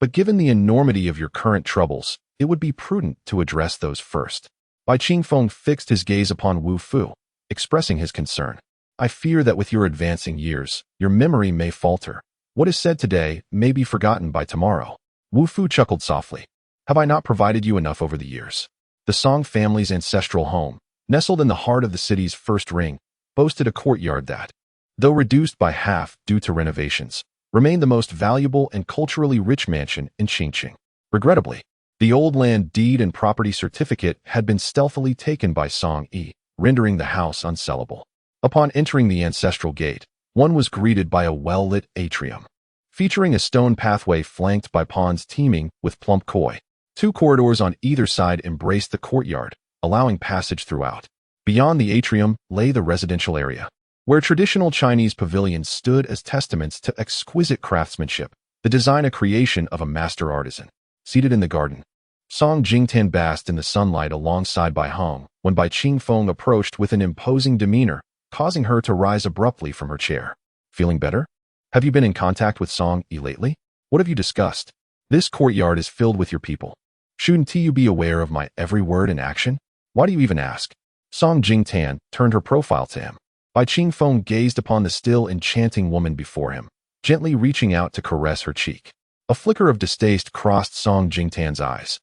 Speaker 1: But given the enormity of your current troubles, it would be prudent to address those first. Bai Qingfeng fixed his gaze upon Wu Fu, expressing his concern. I fear that with your advancing years, your memory may falter. What is said today may be forgotten by tomorrow. Wu Fu chuckled softly. Have I not provided you enough over the years? The Song family's ancestral home, nestled in the heart of the city's first ring, boasted a courtyard that, though reduced by half due to renovations, remained the most valuable and culturally rich mansion in Qingqing. Regrettably, the old land deed and property certificate had been stealthily taken by Song Yi, rendering the house unsellable. Upon entering the ancestral gate, one was greeted by a well-lit atrium, featuring a stone pathway flanked by ponds teeming with plump koi. 2 corridors on either side embraced the courtyard, allowing passage throughout. Beyond the atrium lay the residential area, where traditional Chinese pavilions stood as testaments to exquisite craftsmanship, the design a creation of a master artisan. Seated in the garden, Song Jingtan basked in the sunlight alongside Bai Hong when Bai Qingfeng approached with an imposing demeanor, causing her to rise abruptly from her chair. Feeling better? Have you been in contact with Song Yi lately? What have you discussed? This courtyard is filled with your people. Shouldn't you be aware of my every word and action? Why do you even ask? Song Jingtan turned her profile to him. Bai Qingfeng gazed upon the still enchanting woman before him, gently reaching out to caress her cheek. A flicker of distaste crossed Song Jingtan's eyes,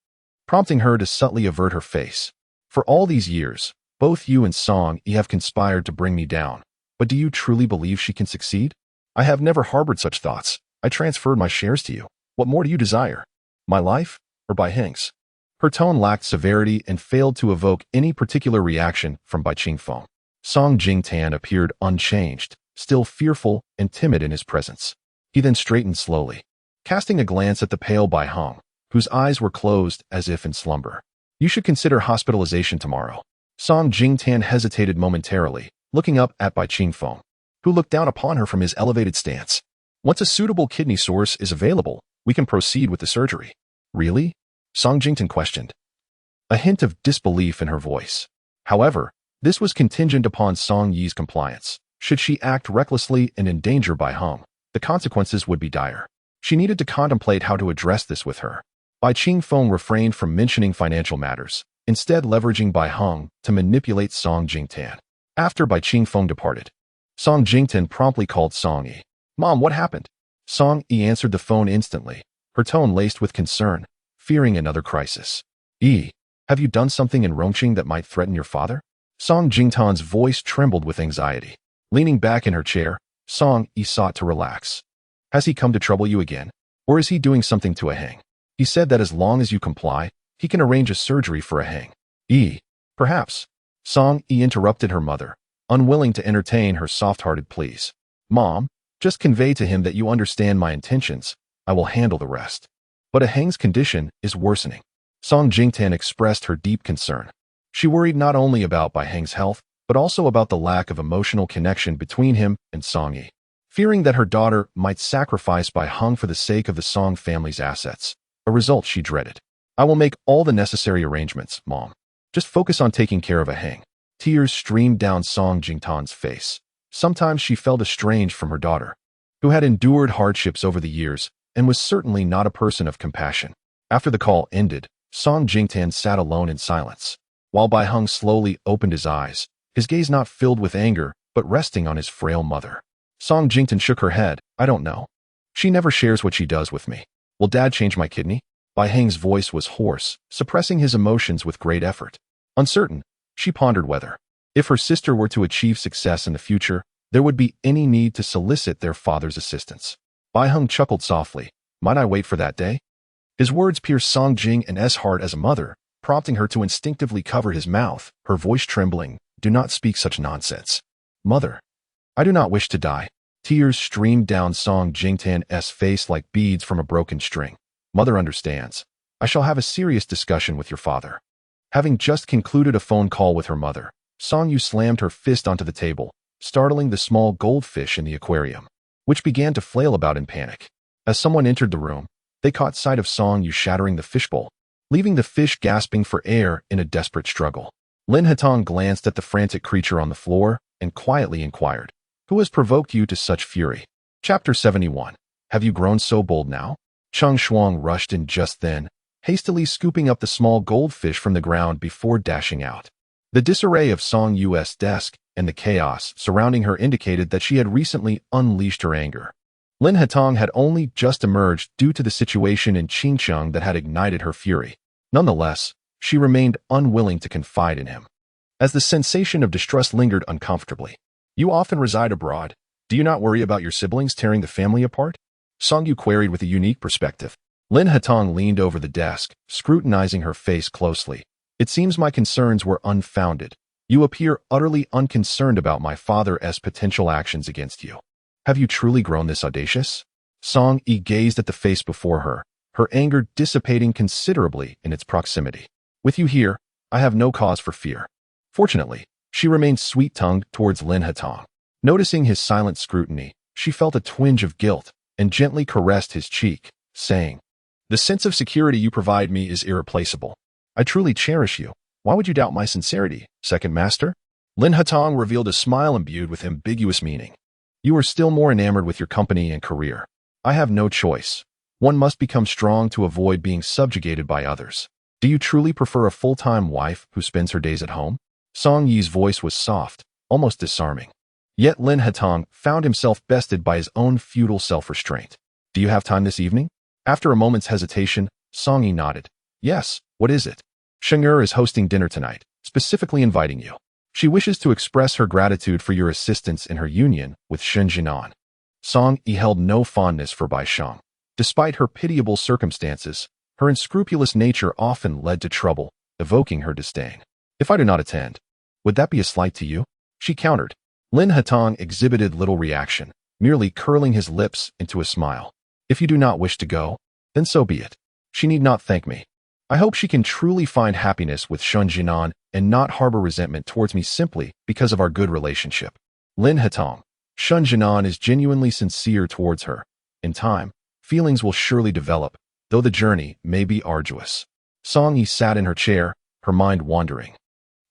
Speaker 1: prompting her to subtly avert her face. For all these years, both you and Song Yi have conspired to bring me down, but do you truly believe she can succeed? I have never harbored such thoughts. I transferred my shares to you. What more do you desire? My life, or Bai Heng's? Her tone lacked severity and failed to evoke any particular reaction from Bai Qingfeng. Song Jingtan appeared unchanged, still fearful and timid in his presence. He then straightened slowly, casting a glance at the pale Bai Hong, whose eyes were closed as if in slumber. You should consider hospitalization tomorrow. Song Jingtan hesitated momentarily, looking up at Bai Qingfeng, who looked down upon her from his elevated stance. Once a suitable kidney source is available, we can proceed with the surgery. Really? Song Jingtan questioned, a hint of disbelief in her voice. However, this was contingent upon Song Yi's compliance. Should she act recklessly and endanger Bai Hong, the consequences would be dire. She needed to contemplate how to address this with her. Bai Qingfeng refrained from mentioning financial matters, instead leveraging Bai Hong to manipulate Song Jingtan. After Bai Qingfeng departed, Song Jingtan promptly called Song Yi. Mom, what happened? Song Yi answered the phone instantly, her tone laced with concern, fearing another crisis. Yi, have you done something in Rongcheng that might threaten your father? Song Jingtan's voice trembled with anxiety. Leaning back in her chair, Song Yi sought to relax. Has he come to trouble you again? Or is he doing something to a hang? He said that as long as you comply, he can arrange a surgery for a hang. Yi, perhaps. Song Yi interrupted her mother, unwilling to entertain her soft-hearted pleas. Mom, just convey to him that you understand my intentions. I will handle the rest. But a hang's condition is worsening. Song Jingtan expressed her deep concern. She worried not only about Bai Heng's health, but also about the lack of emotional connection between him and Song Yi. Fearing that her daughter might sacrifice Bai Heng for the sake of the Song family's assets, a result she dreaded. I will make all the necessary arrangements, Mom. Just focus on taking care of a hang. Tears streamed down Song Jingtan's face. Sometimes she felt estranged from her daughter, who had endured hardships over the years and was certainly not a person of compassion. After the call ended, Song Jingtan sat alone in silence, while Bai Heng slowly opened his eyes, his gaze not filled with anger, but resting on his frail mother. Song Jingtan shook her head. I don't know. She never shares what she does with me. Will Dad change my kidney? Bai Heng's voice was hoarse, suppressing his emotions with great effort. Uncertain, she pondered whether, if her sister were to achieve success in the future, there would be any need to solicit their father's assistance. Bai Heng chuckled softly. Might I wait for that day? His words pierced Song Jing's heart as a mother, prompting her to instinctively cover his mouth, her voice trembling. Do not speak such nonsense. Mother, I do not wish to die. Tears streamed down Song Jingtan's face like beads from a broken string. Mother understands. I shall have a serious discussion with your father. Having just concluded a phone call with her mother, Song Yu slammed her fist onto the table, startling the small goldfish in the aquarium, which began to flail about in panic. As someone entered the room, they caught sight of Song Yu shattering the fishbowl, leaving the fish gasping for air in a desperate struggle. Lin Hatong glanced at the frantic creature on the floor and quietly inquired, Who has provoked you to such fury? Chapter 71. Have you grown so bold now? Cheng Shuang rushed in just then, hastily scooping up the small goldfish from the ground before dashing out. The disarray of Song Yu's desk and the chaos surrounding her indicated that she had recently unleashed her anger. Lin Hetong had only just emerged due to the situation in Qingcheng that had ignited her fury. Nonetheless, she remained unwilling to confide in him. As the sensation of distrust lingered uncomfortably. "You often reside abroad. Do you not worry about your siblings tearing the family apart?" Song Yu queried with a unique perspective. Lin Hetong leaned over the desk, scrutinizing her face closely. "It seems my concerns were unfounded. You appear utterly unconcerned about my father's potential actions against you. Have you truly grown this audacious?" Song Yi gazed at the face before her, her anger dissipating considerably in its proximity. "With you here, I have no cause for fear." Fortunately, she remained sweet-tongued towards Lin Hetong. Noticing his silent scrutiny, she felt a twinge of guilt and gently caressed his cheek, saying, "The sense of security you provide me is irreplaceable. I truly cherish you. Why would you doubt my sincerity, second master?" Lin Hetong revealed a smile imbued with ambiguous meaning. "You are still more enamored with your company and career. I have no choice. One must become strong to avoid being subjugated by others. Do you truly prefer a full-time wife who spends her days at home?" Song Yi's voice was soft, almost disarming. Yet Lin Hetong found himself bested by his own futile self-restraint. "Do you have time this evening?" After a moment's hesitation, Song Yi nodded. "Yes, what is it?" "Sheng'er is hosting dinner tonight, specifically inviting you. She wishes to express her gratitude for your assistance in her union with Shen Jinan." Song Yi held no fondness for Bai Sheng. Despite her pitiable circumstances, her unscrupulous nature often led to trouble, evoking her disdain. "If I do not attend, would that be a slight to you?" she countered. Lin Hetong exhibited little reaction, merely curling his lips into a smile. "If you do not wish to go, then so be it. She need not thank me. I hope she can truly find happiness with Shen Jinan and not harbor resentment towards me simply because of our good relationship." Lin Hetong, Shen Jinan is genuinely sincere towards her. In time, feelings will surely develop, though the journey may be arduous. Song Yi sat in her chair, her mind wandering,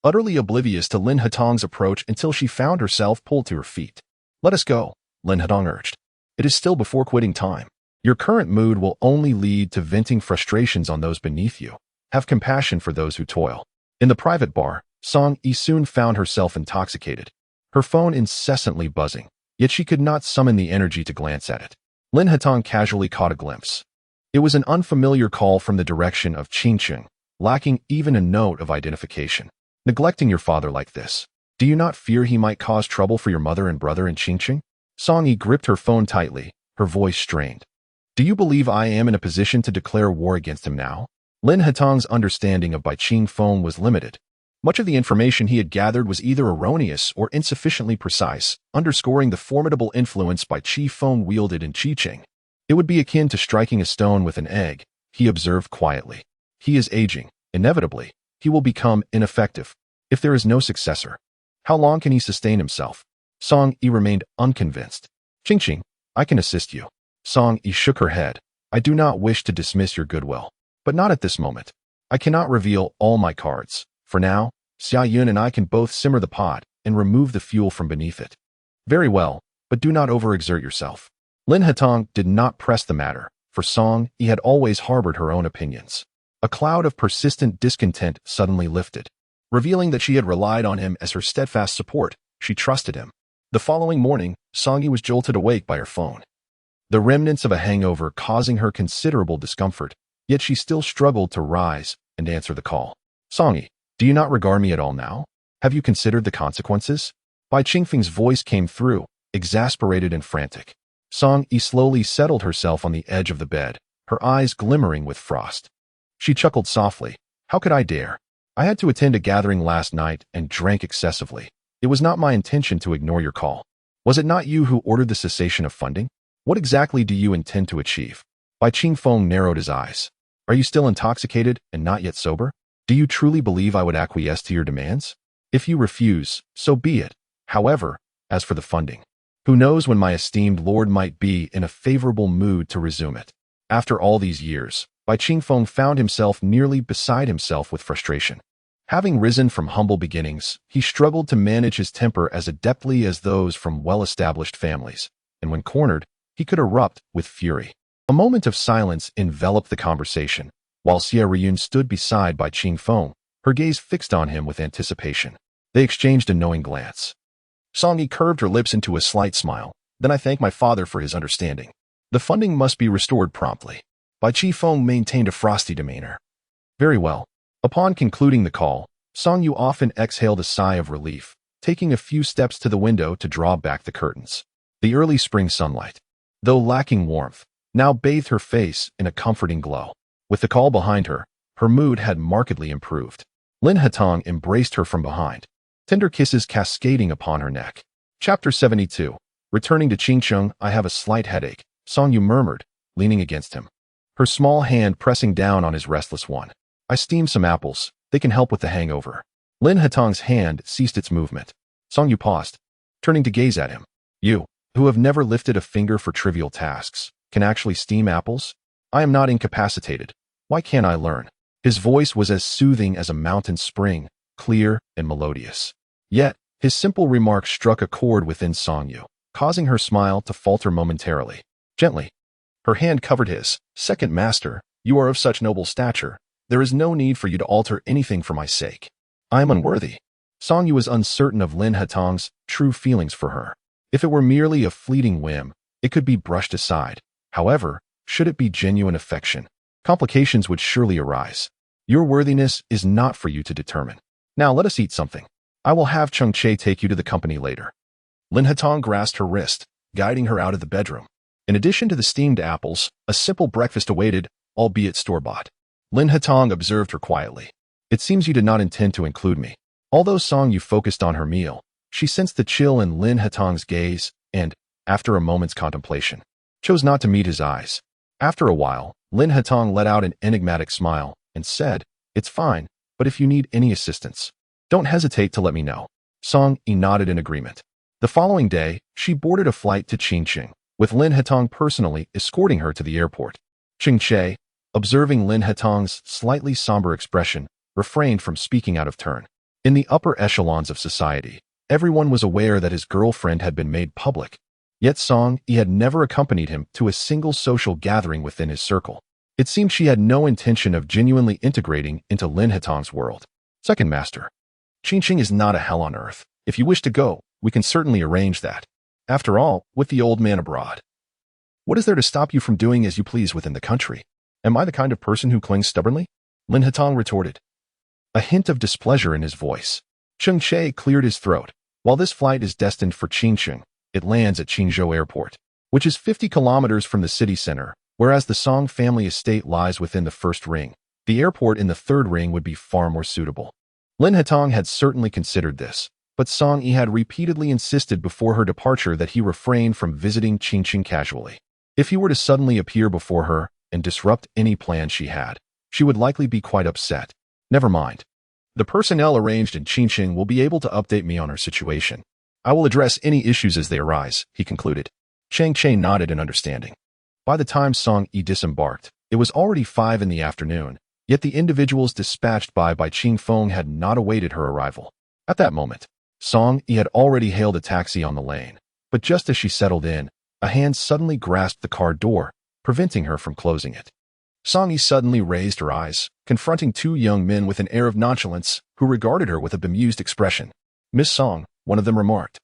Speaker 1: utterly oblivious to Lin Hetong's approach until she found herself pulled to her feet. "Let us go," Lin Hetong urged. "It is still before quitting time. Your current mood will only lead to venting frustrations on those beneath you. Have compassion for those who toil." In the private bar, Song Yi soon found herself intoxicated, her phone incessantly buzzing, yet she could not summon the energy to glance at it. Lin Hetong casually caught a glimpse. It was an unfamiliar call from the direction of Qingcheng, lacking even a note of identification. "Neglecting your father like this, do you not fear he might cause trouble for your mother and brother in Qingcheng?" Song Yi gripped her phone tightly, her voice strained. "Do you believe I am in a position to declare war against him now?" Lin Hetong's understanding of Bai Qing phone was limited. Much of the information he had gathered was either erroneous or insufficiently precise, underscoring the formidable influence Bai Qi phone wielded in Qingcheng. "It would be akin to striking a stone with an egg," he observed quietly. "He is aging. Inevitably, he will become ineffective. If there is no successor, how long can he sustain himself?" Song Yi remained unconvinced. "Qingqing, I can assist you." Song Yi shook her head. "I do not wish to dismiss your goodwill, but not at this moment. I cannot reveal all my cards. For now, Xia Yun and I can both simmer the pot and remove the fuel from beneath it." "Very well, but do not overexert yourself." Lin Hetong did not press the matter. For Song Yi had always harbored her own opinions. A cloud of persistent discontent suddenly lifted. Revealing that she had relied on him as her steadfast support, she trusted him. The following morning, Song Yi was jolted awake by her phone, the remnants of a hangover causing her considerable discomfort, yet she still struggled to rise and answer the call. "Song Yi, do you not regard me at all now? Have you considered the consequences?" Bai Qingfeng's voice came through, exasperated and frantic. Song Yi slowly settled herself on the edge of the bed, her eyes glimmering with frost. She chuckled softly. "How could I dare? I had to attend a gathering last night and drank excessively. It was not my intention to ignore your call. Was it not you who ordered the cessation of funding? What exactly do you intend to achieve?" Bai Qingfeng narrowed his eyes. "Are you still intoxicated and not yet sober? Do you truly believe I would acquiesce to your demands? If you refuse, so be it. However, as for the funding, who knows when my esteemed lord might be in a favorable mood to resume it." After all these years, Bai Qingfeng found himself nearly beside himself with frustration. Having risen from humble beginnings, he struggled to manage his temper as adeptly as those from well-established families, and when cornered, he could erupt with fury. A moment of silence enveloped the conversation, while Xie Riyun stood beside by Qing Feng, her gaze fixed on him with anticipation. They exchanged a knowing glance. Song Yi curved her lips into a slight smile. Then I thank my father for his understanding. The funding must be restored promptly. Bai Qi Feng maintained a frosty demeanor. Very well. Upon concluding the call, Song Yu often exhaled a sigh of relief, taking a few steps to the window to draw back the curtains. The early spring sunlight, though lacking warmth, now bathed her face in a comforting glow. With the call behind her, her mood had markedly improved. Lin Hatong embraced her from behind, tender kisses cascading upon her neck. Chapter 72. Returning to Qingcheng, I have a slight headache, Song Yu murmured, leaning against him, her small hand pressing down on his restless one. I steamed some apples. They can help with the hangover. Lin Hatong's hand ceased its movement. Song Yu paused, turning to gaze at him. You, who have never lifted a finger for trivial tasks, can actually steam apples? I am not incapacitated. Why can't I learn? His voice was as soothing as a mountain spring, clear and melodious. Yet, his simple remark struck a chord within Song Yu, causing her smile to falter momentarily. Gently, her hand covered his. Second master, you are of such noble stature. There is no need for you to alter anything for my sake. I am unworthy. Song Yu was uncertain of Lin Hatong's true feelings for her. If it were merely a fleeting whim, it could be brushed aside. However, should it be genuine affection, complications would surely arise. Your worthiness is not for you to determine. Now let us eat something. I will have Chung Che take you to the company later. Lin Hatong grasped her wrist, guiding her out of the bedroom. In addition to the steamed apples, a simple breakfast awaited, albeit store-bought. Lin Hatong observed her quietly. It seems you did not intend to include me. Although Song Yu focused on her meal, she sensed the chill in Lin Hatong's gaze and, after a moment's contemplation, chose not to meet his eyes. After a while, Lin Hatong let out an enigmatic smile and said, It's fine, but if you need any assistance, don't hesitate to let me know. Song Yi nodded in agreement. The following day, she boarded a flight to Qingcheng, with Lin Hatong personally escorting her to the airport. Ching Che, observing Lin Hatong's slightly somber expression, refrained from speaking out of turn. In the upper echelons of society, everyone was aware that his girlfriend had been made public. Yet Song Yi had never accompanied him to a single social gathering within his circle. It seemed she had no intention of genuinely integrating into Lin Hatong's world. Second master, Qingcheng is not a hell on earth. If you wish to go, we can certainly arrange that. After all, with the old man abroad, what is there to stop you from doing as you please within the country? Am I the kind of person who clings stubbornly? Lin Hatong retorted, a hint of displeasure in his voice. Chung Che cleared his throat. While this flight is destined for Qingcheng, it lands at Qingzhou Airport, which is 50 kilometers from the city center, whereas the Song family estate lies within the first ring. The airport in the third ring would be far more suitable. Lin Hatong had certainly considered this, but Song Yi had repeatedly insisted before her departure that he refrain from visiting Qingcheng casually. If he were to suddenly appear before her and disrupt any plan she had, she would likely be quite upset. Never mind. The personnel arranged in Qingcheng will be able to update me on her situation. I will address any issues as they arise, he concluded. Chang Che nodded in understanding. By the time Song Yi disembarked, it was already 5 in the afternoon, yet the individuals dispatched by Qing Feng had not awaited her arrival. At that moment, Song Yi had already hailed a taxi on the lane, but just as she settled in, a hand suddenly grasped the car door, preventing her from closing it. Song Yi suddenly raised her eyes, confronting 2 young men with an air of nonchalance who regarded her with a bemused expression. Miss Song, one of them remarked,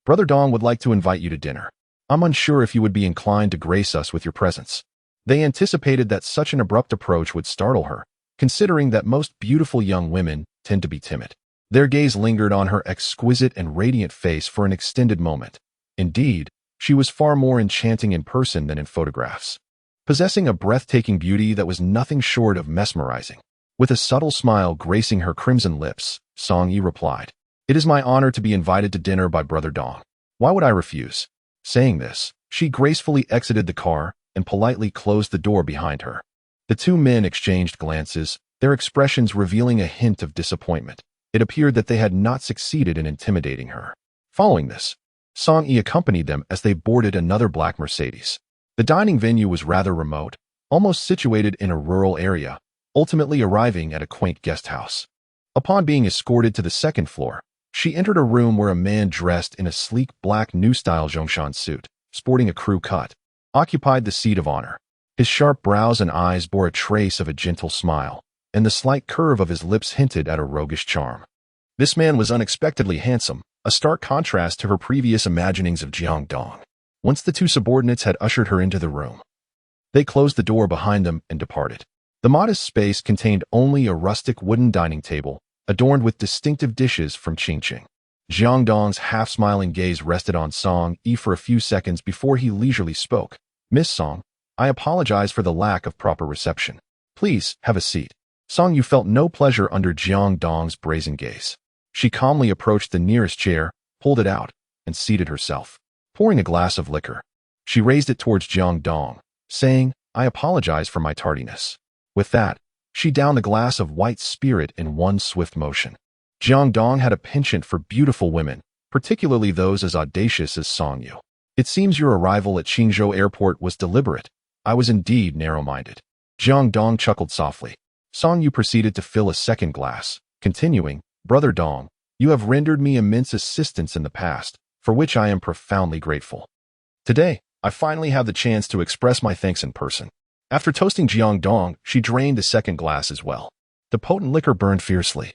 Speaker 1: Brother Dong would like to invite you to dinner. I'm unsure if you would be inclined to grace us with your presence. They anticipated that such an abrupt approach would startle her, considering that most beautiful young women tend to be timid. Their gaze lingered on her exquisite and radiant face for an extended moment. Indeed, she was far more enchanting in person than in photographs, possessing a breathtaking beauty that was nothing short of mesmerizing. With a subtle smile gracing her crimson lips, Song Yi replied, It is my honor to be invited to dinner by Brother Dong. Why would I refuse? Saying this, she gracefully exited the car and politely closed the door behind her. The 2 men exchanged glances, their expressions revealing a hint of disappointment. It appeared that they had not succeeded in intimidating her. Following this, Song Yi accompanied them as they boarded another black Mercedes. The dining venue was rather remote, almost situated in a rural area, ultimately arriving at a quaint guest house. Upon being escorted to the 2nd floor, she entered a room where a man dressed in a sleek black new-style Zhongshan suit, sporting a crew cut, occupied the seat of honor. His sharp brows and eyes bore a trace of a gentle smile, and the slight curve of his lips hinted at a roguish charm. This man was unexpectedly handsome, a stark contrast to her previous imaginings of Jiangdong. Once the two subordinates had ushered her into the room, they closed the door behind them and departed. The modest space contained only a rustic wooden dining table, adorned with distinctive dishes from Qingqing. Jiangdong's half-smiling gaze rested on Song Yi for a few seconds before he leisurely spoke. "Miss Song, I apologize for the lack of proper reception. Please, have a seat." Song Yu felt no pleasure under Jiangdong's brazen gaze. She calmly approached the nearest chair, pulled it out, and seated herself. Pouring a glass of liquor, she raised it towards Jiangdong, saying, "I apologize for my tardiness." With that, she downed the glass of white spirit in one swift motion. Jiangdong had a penchant for beautiful women, particularly those as audacious as Song Yu. "It seems your arrival at Qingzhou Airport was deliberate. I was indeed narrow-minded." Jiangdong chuckled softly. Song Yu proceeded to fill a second glass, continuing, "Brother Dong, you have rendered me immense assistance in the past, for which I am profoundly grateful. Today, I finally have the chance to express my thanks in person." After toasting Jiangdong, she drained the second glass as well. The potent liquor burned fiercely.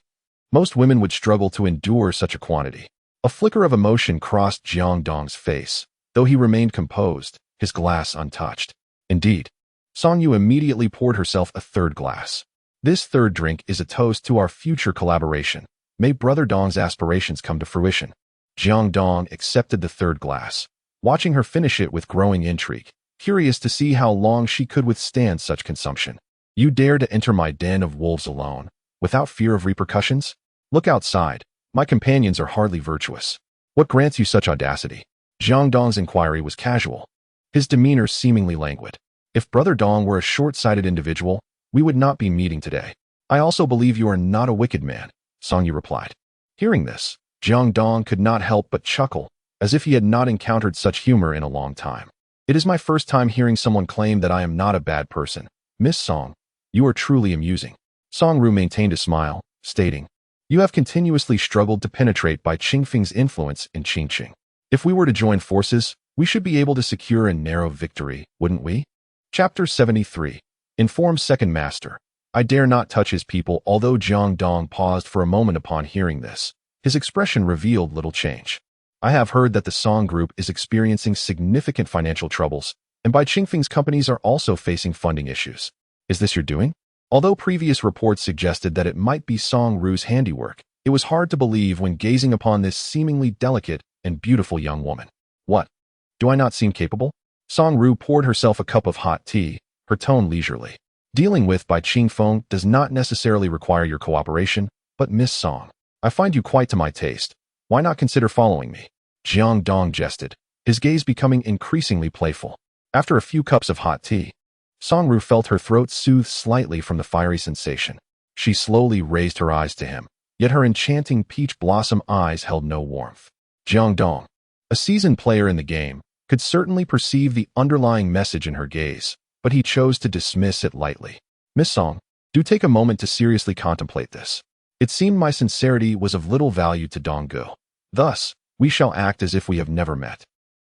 Speaker 1: Most women would struggle to endure such a quantity. A flicker of emotion crossed Jiangdong's face, though he remained composed, his glass untouched. Indeed, Song Yu immediately poured herself a third glass. "This third drink is a toast to our future collaboration. May Brother Dong's aspirations come to fruition." Jiangdong accepted the third glass, watching her finish it with growing intrigue, curious to see how long she could withstand such consumption. "You dare to enter my den of wolves alone, without fear of repercussions? Look outside. My companions are hardly virtuous. What grants you such audacity?" Jiangdong's inquiry was casual, his demeanor seemingly languid. "If Brother Dong were a short-sighted individual, we would not be meeting today." "I also believe you are not a wicked man," Song Yu replied. Hearing this, Jiangdong could not help but chuckle, as if he had not encountered such humor in a long time. "It is my first time hearing someone claim that I am not a bad person. Miss Song, you are truly amusing." Song Ru maintained a smile, stating, "You have continuously struggled to penetrate by Qingfeng's influence in Qingqing. If we were to join forces, we should be able to secure a narrow victory, wouldn't we?" Chapter 73. Informed Second Master. "I dare not touch his people." Although Jiangdong paused for a moment upon hearing this, his expression revealed little change. "I have heard that the Song Group is experiencing significant financial troubles, and Bai Qingfeng's companies are also facing funding issues. Is this your doing?" Although previous reports suggested that it might be Song Ru's handiwork, it was hard to believe when gazing upon this seemingly delicate and beautiful young woman. "What? Do I not seem capable?" Song Ru poured herself a cup of hot tea, her tone leisurely. "Dealing with Bai Qingfeng does not necessarily require your cooperation, but Miss Song, I find you quite to my taste. Why not consider following me?" Jiangdong jested, his gaze becoming increasingly playful. After a few cups of hot tea, Song Ru felt her throat soothe slightly from the fiery sensation. She slowly raised her eyes to him, yet her enchanting peach blossom eyes held no warmth. Jiangdong, a seasoned player in the game, could certainly perceive the underlying message in her gaze, but he chose to dismiss it lightly. "Miss Song, do take a moment to seriously contemplate this. It seemed my sincerity was of little value to Donggu. Thus, we shall act as if we have never met."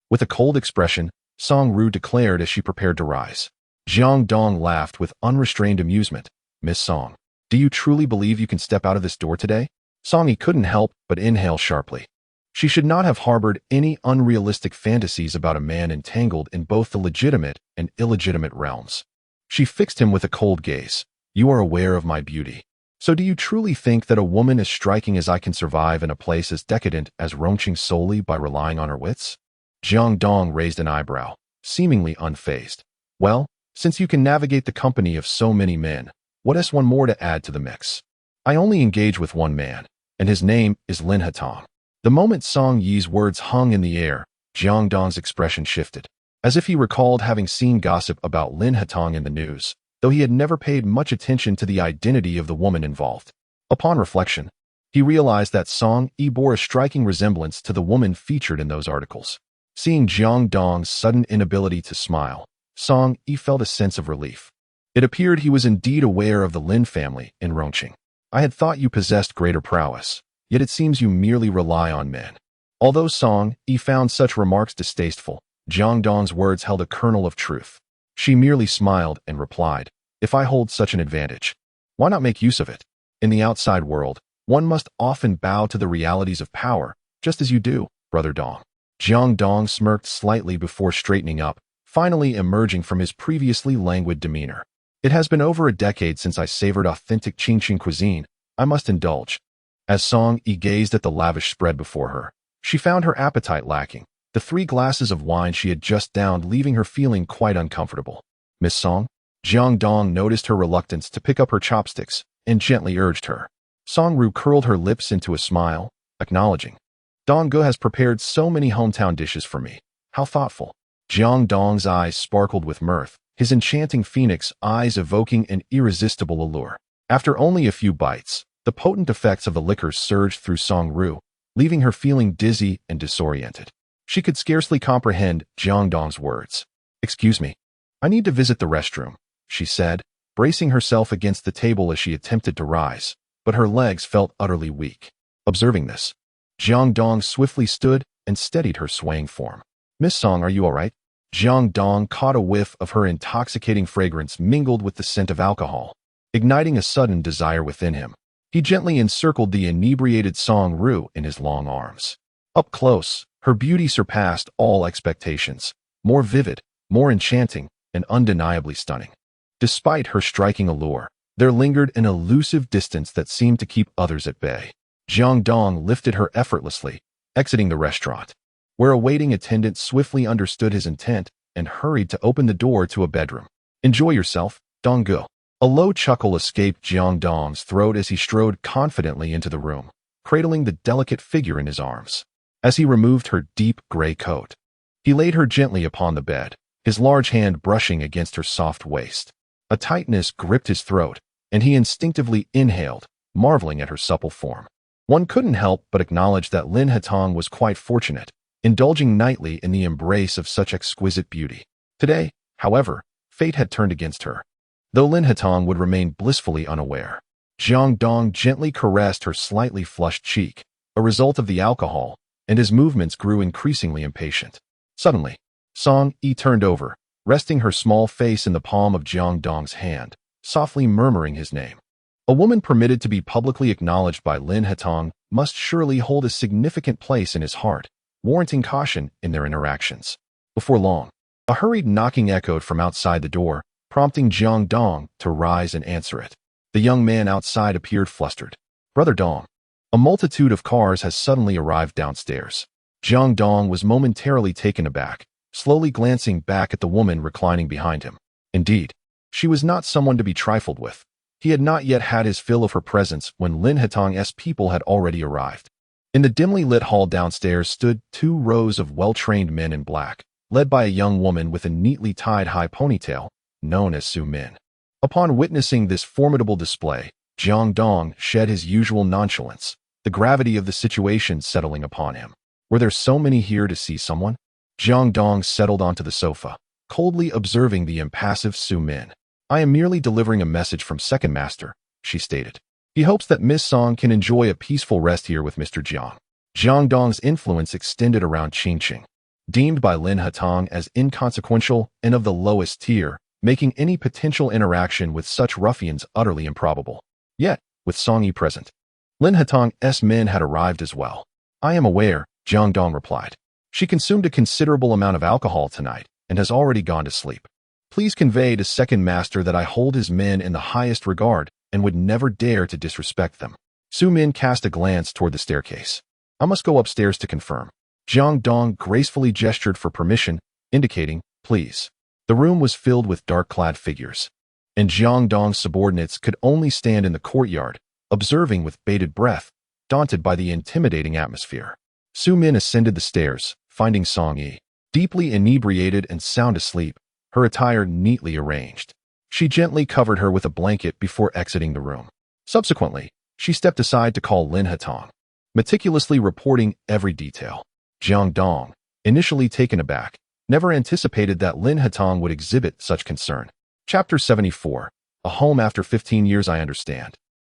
Speaker 1: With a cold expression, Song Ru declared as she prepared to rise. Jiangdong laughed with unrestrained amusement. "Miss Song, do you truly believe you can step out of this door today?" Song Yi couldn't help but inhale sharply. She should not have harbored any unrealistic fantasies about a man entangled in both the legitimate and illegitimate realms. She fixed him with a cold gaze. "You are aware of my beauty. So do you truly think that a woman as striking as I can survive in a place as decadent as Rongcheng solely by relying on her wits?" Jiangdong raised an eyebrow, seemingly unfazed. "Well, since you can navigate the company of so many men, what is one more to add to the mix? I only engage with one man, and his name is Lin Hatong." The moment Song Yi's words hung in the air, Jiangdong's expression shifted, as if he recalled having seen gossip about Lin Hatong in the news, though he had never paid much attention to the identity of the woman involved. Upon reflection, he realized that Song Yi bore a striking resemblance to the woman featured in those articles. Seeing Jiangdong's sudden inability to smile, Song Yi felt a sense of relief. It appeared he was indeed aware of the Lin family in Rongcheng. "I had thought you possessed greater prowess, yet it seems you merely rely on men." Although Song Yi found such remarks distasteful, Jiangdong's words held a kernel of truth. She merely smiled and replied, "If I hold such an advantage, why not make use of it? In the outside world, one must often bow to the realities of power, just as you do, Brother Dong." Jiang Dong smirked slightly before straightening up, finally emerging from his previously languid demeanor. "It has been over a decade since I savored authentic Qingqing cuisine. I must indulge." As Song Yi gazed at the lavish spread before her, she found her appetite lacking, the 3 glasses of wine she had just downed leaving her feeling quite uncomfortable. "Miss Song?" Jiang Dong noticed her reluctance to pick up her chopsticks and gently urged her. Song Ru curled her lips into a smile, acknowledging. "Dong Ge has prepared so many hometown dishes for me. How thoughtful." Jiang Dong's eyes sparkled with mirth, his enchanting phoenix eyes evoking an irresistible allure. After only a few bites, the potent effects of the liquor surged through Song Ru, leaving her feeling dizzy and disoriented. She could scarcely comprehend Jiang Dong's words. "Excuse me, I need to visit the restroom," she said, bracing herself against the table as she attempted to rise, but her legs felt utterly weak. Observing this, Jiang Dong swiftly stood and steadied her swaying form. "Miss Song, are you all right?" Jiang Dong caught a whiff of her intoxicating fragrance mingled with the scent of alcohol, igniting a sudden desire within him. He gently encircled the inebriated Song Ru in his long arms. Up close, her beauty surpassed all expectations, more vivid, more enchanting, and undeniably stunning. Despite her striking allure, there lingered an elusive distance that seemed to keep others at bay. Jiang Dong lifted her effortlessly, exiting the restaurant, where a waiting attendant swiftly understood his intent and hurried to open the door to a bedroom. "Enjoy yourself, Dong Ge." A low chuckle escaped Jiang Dong's throat as he strode confidently into the room, cradling the delicate figure in his arms. As he removed her deep gray coat, he laid her gently upon the bed, his large hand brushing against her soft waist. A tightness gripped his throat, and he instinctively inhaled, marveling at her supple form. One couldn't help but acknowledge that Lin Hetong was quite fortunate, indulging nightly in the embrace of such exquisite beauty. Today, however, fate had turned against her, though Lin Hetong would remain blissfully unaware. Jiang Dong gently caressed her slightly flushed cheek, a result of the alcohol, and his movements grew increasingly impatient. Suddenly, Song Yi turned over, resting her small face in the palm of Jiang Dong's hand, softly murmuring his name. A woman permitted to be publicly acknowledged by Lin Hetong must surely hold a significant place in his heart, warranting caution in their interactions. Before long, a hurried knocking echoed from outside the door, prompting Jiang Dong to rise and answer it. The young man outside appeared flustered. "Brother Dong, a multitude of cars has suddenly arrived downstairs." Jiang Dong was momentarily taken aback, slowly glancing back at the woman reclining behind him. Indeed, she was not someone to be trifled with. He had not yet had his fill of her presence when Lin Hetong's people had already arrived. In the dimly lit hall downstairs stood 2 rows of well-trained men in black, led by a young woman with a neatly tied high ponytail, known as Su Min. Upon witnessing this formidable display, Jiang Dong shed his usual nonchalance, the gravity of the situation settling upon him. Were there so many here to see someone? Jiang Dong settled onto the sofa, coldly observing the impassive Su Min. "I am merely delivering a message from Second Master," she stated. "He hopes that Miss Song can enjoy a peaceful rest here with Mr. Jiang." Jiang Dong's influence extended around Qingqing, deemed by Lin Hetong as inconsequential and of the lowest tier, making any potential interaction with such ruffians utterly improbable. Yet, with Song Yi present, Lin Hetong's men had arrived as well. "I am aware," Jiang Dong replied. "She consumed a considerable amount of alcohol tonight and has already gone to sleep. Please convey to Second Master that I hold his men in the highest regard and would never dare to disrespect them." Su Min cast a glance toward the staircase. "I must go upstairs to confirm." Jiang Dong gracefully gestured for permission, indicating, "Please." The room was filled with dark-clad figures, and Jiang Dong's subordinates could only stand in the courtyard, observing with bated breath, daunted by the intimidating atmosphere. Su Min ascended the stairs, finding Song Yi, deeply inebriated and sound asleep, her attire neatly arranged. She gently covered her with a blanket before exiting the room. Subsequently, she stepped aside to call Lin Hetong, meticulously reporting every detail. Jiang Dong, initially taken aback, never anticipated that Lin Hetong would exhibit such concern. Chapter 74. A home after 15 years, I understand.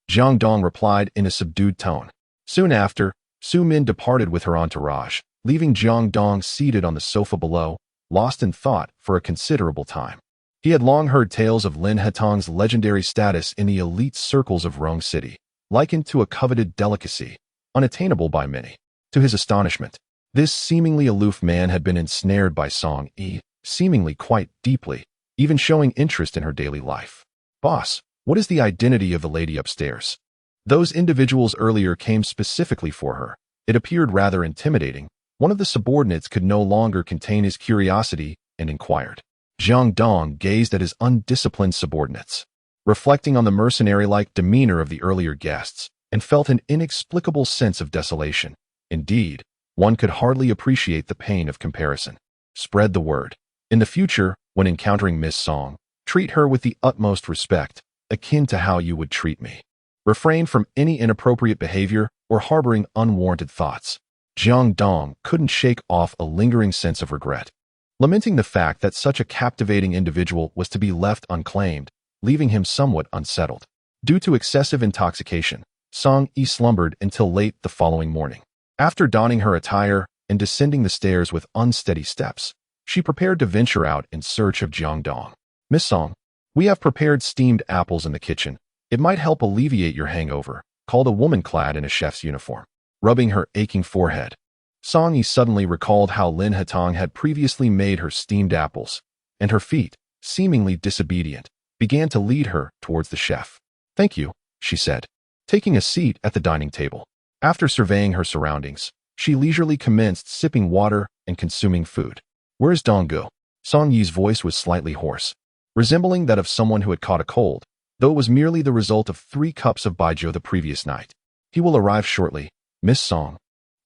Speaker 1: Jiang Dong replied in a subdued tone. Soon after, Su Min departed with her entourage, leaving Jiang Dong seated on the sofa below, lost in thought for a considerable time. He had long heard tales of Lin Hetong's legendary status in the elite circles of Rong City, likened to a coveted delicacy, unattainable by many. To his astonishment, this seemingly aloof man had been ensnared by Song Yi, seemingly quite deeply, even showing interest in her daily life. "Boss, what is the identity of the lady upstairs?" Those individuals earlier came specifically for her. It appeared rather intimidating. One of the subordinates could no longer contain his curiosity and inquired. Jiang Dong gazed at his undisciplined subordinates, reflecting on the mercenary-like demeanor of the earlier guests, and felt an inexplicable sense of desolation. Indeed, one could hardly appreciate the pain of comparison. Spread the word. In the future, when encountering Miss Song, treat her with the utmost respect, akin to how you would treat me. Refrain from any inappropriate behavior or harboring unwarranted thoughts. Jiang Dong couldn't shake off a lingering sense of regret, lamenting the fact that such a captivating individual was to be left unclaimed, leaving him somewhat unsettled. Due to excessive intoxication, Song Yi slumbered until late the following morning. After donning her attire and descending the stairs with unsteady steps, she prepared to venture out in search of Jiang Dong. "Miss Song, we have prepared steamed apples in the kitchen. It might help alleviate your hangover," called a woman clad in a chef's uniform, rubbing her aching forehead. Song Yi suddenly recalled how Lin Hetong had previously made her steamed apples, and her feet, seemingly disobedient, began to lead her towards the chef. "Thank you," she said, taking a seat at the dining table. After surveying her surroundings, she leisurely commenced sipping water and consuming food. "Where's Donggu?" Song Yi's voice was slightly hoarse, resembling that of someone who had caught a cold, though it was merely the result of 3 cups of baijiu the previous night. "He will arrive shortly, Miss Song.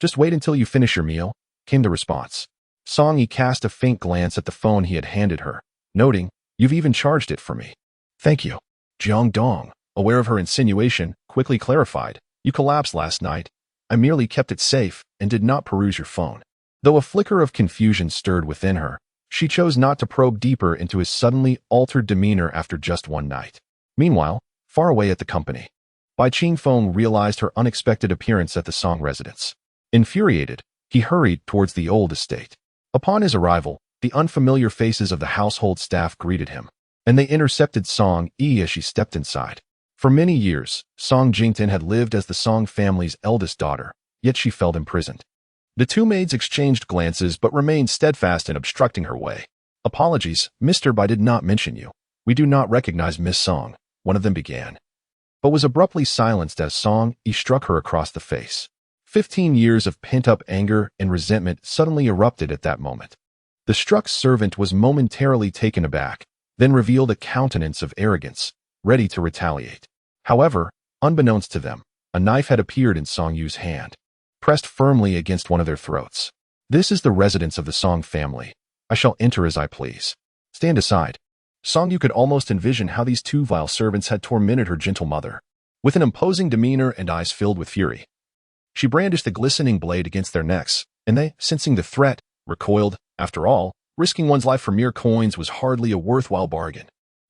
Speaker 1: Just wait until you finish your meal," came the response. Song Yi cast a faint glance at the phone he had handed her, noting, "You've even charged it for me." "Thank you." Jiang Dong, aware of her insinuation, quickly clarified, "You collapsed last night. I merely kept it safe and did not peruse your phone." Though a flicker of confusion stirred within her, she chose not to probe deeper into his suddenly altered demeanor after just one night. Meanwhile, far away at the company, Bai Qingfeng realized her unexpected appearance at the Song residence. Infuriated, he hurried towards the old estate. Upon his arrival, the unfamiliar faces of the household staff greeted him, and they intercepted Song Yi as she stepped inside. For many years, Song Jingtian had lived as the Song family's eldest daughter, yet she felt imprisoned. The 2 maids exchanged glances but remained steadfast in obstructing her way. "Apologies, Mr. Bai did not mention you. We do not recognize Miss Song," one of them began, but was abruptly silenced as Song Yi struck her across the face. 15 years of pent-up anger and resentment suddenly erupted at that moment. The struck servant was momentarily taken aback, then revealed a countenance of arrogance, ready to retaliate. However, unbeknownst to them, a knife had appeared in Song Yu's hand, pressed firmly against one of their throats. "This is the residence of the Song family. I shall enter as I please. Stand aside." Song Yu could almost envision how these 2 vile servants had tormented her gentle mother. With an imposing demeanor and eyes filled with fury, she brandished the glistening blade against their necks, and they, sensing the threat, recoiled. After all, risking one's life for mere coins was hardly a worthwhile bargain.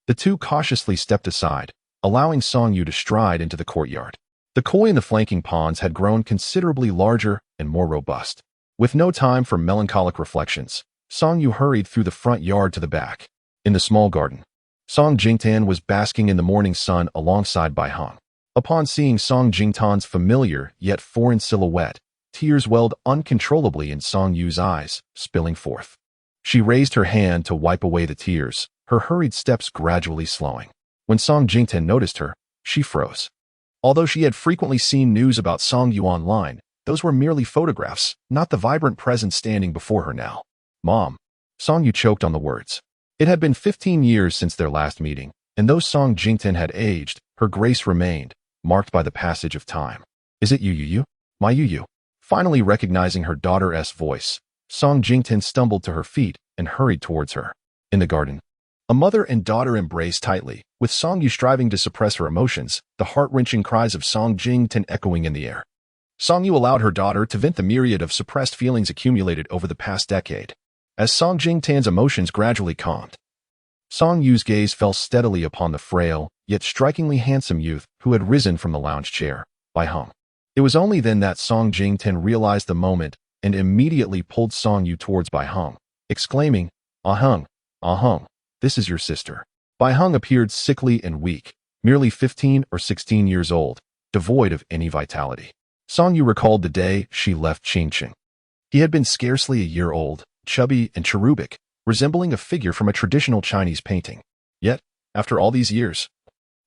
Speaker 1: The 2 cautiously stepped aside, allowing Song Yu to stride into the courtyard. The koi in the flanking ponds had grown considerably larger and more robust. With no time for melancholic reflections, Song Yu hurried through the front yard to the back. In the small garden, Song Jingtan was basking in the morning sun alongside Bai Hong. Upon seeing Song Jingtan's familiar yet foreign silhouette, tears welled uncontrollably in Song Yu's eyes, spilling forth. She raised her hand to wipe away the tears, her hurried steps gradually slowing. When Song Jingtan noticed her, she froze. Although she had frequently seen news about Song Yu online, those were merely photographs, not the vibrant presence standing before her now. "Mom." Song Yu choked on the words. It had been 15 years since their last meeting, and though Song Jingtan had aged, her grace remained, marked by the passage of time. "Is it you? My you?" Finally recognizing her daughter's voice, Song Jingtan stumbled to her feet and hurried towards her. In the garden, a mother and daughter embraced tightly, with Song Yu striving to suppress her emotions, the heart-wrenching cries of Song Jingtan echoing in the air. Song Yu allowed her daughter to vent the myriad of suppressed feelings accumulated over the past decade. As Song Jingtan's emotions gradually calmed, Song Yu's gaze fell steadily upon the frail, yet strikingly handsome youth who had risen from the lounge chair, Bai Hong. It was only then that Song Jingtan realized the moment and immediately pulled Song Yu towards Bai Hong, exclaiming, "Ah Hong, ah Hong." this is your sister. Bai Heng appeared sickly and weak, merely 15 or 16 years old, devoid of any vitality. Song Yu recalled the day she left Qingqing. He had been scarcely a year old, chubby and cherubic, resembling a figure from a traditional Chinese painting. Yet, after all these years,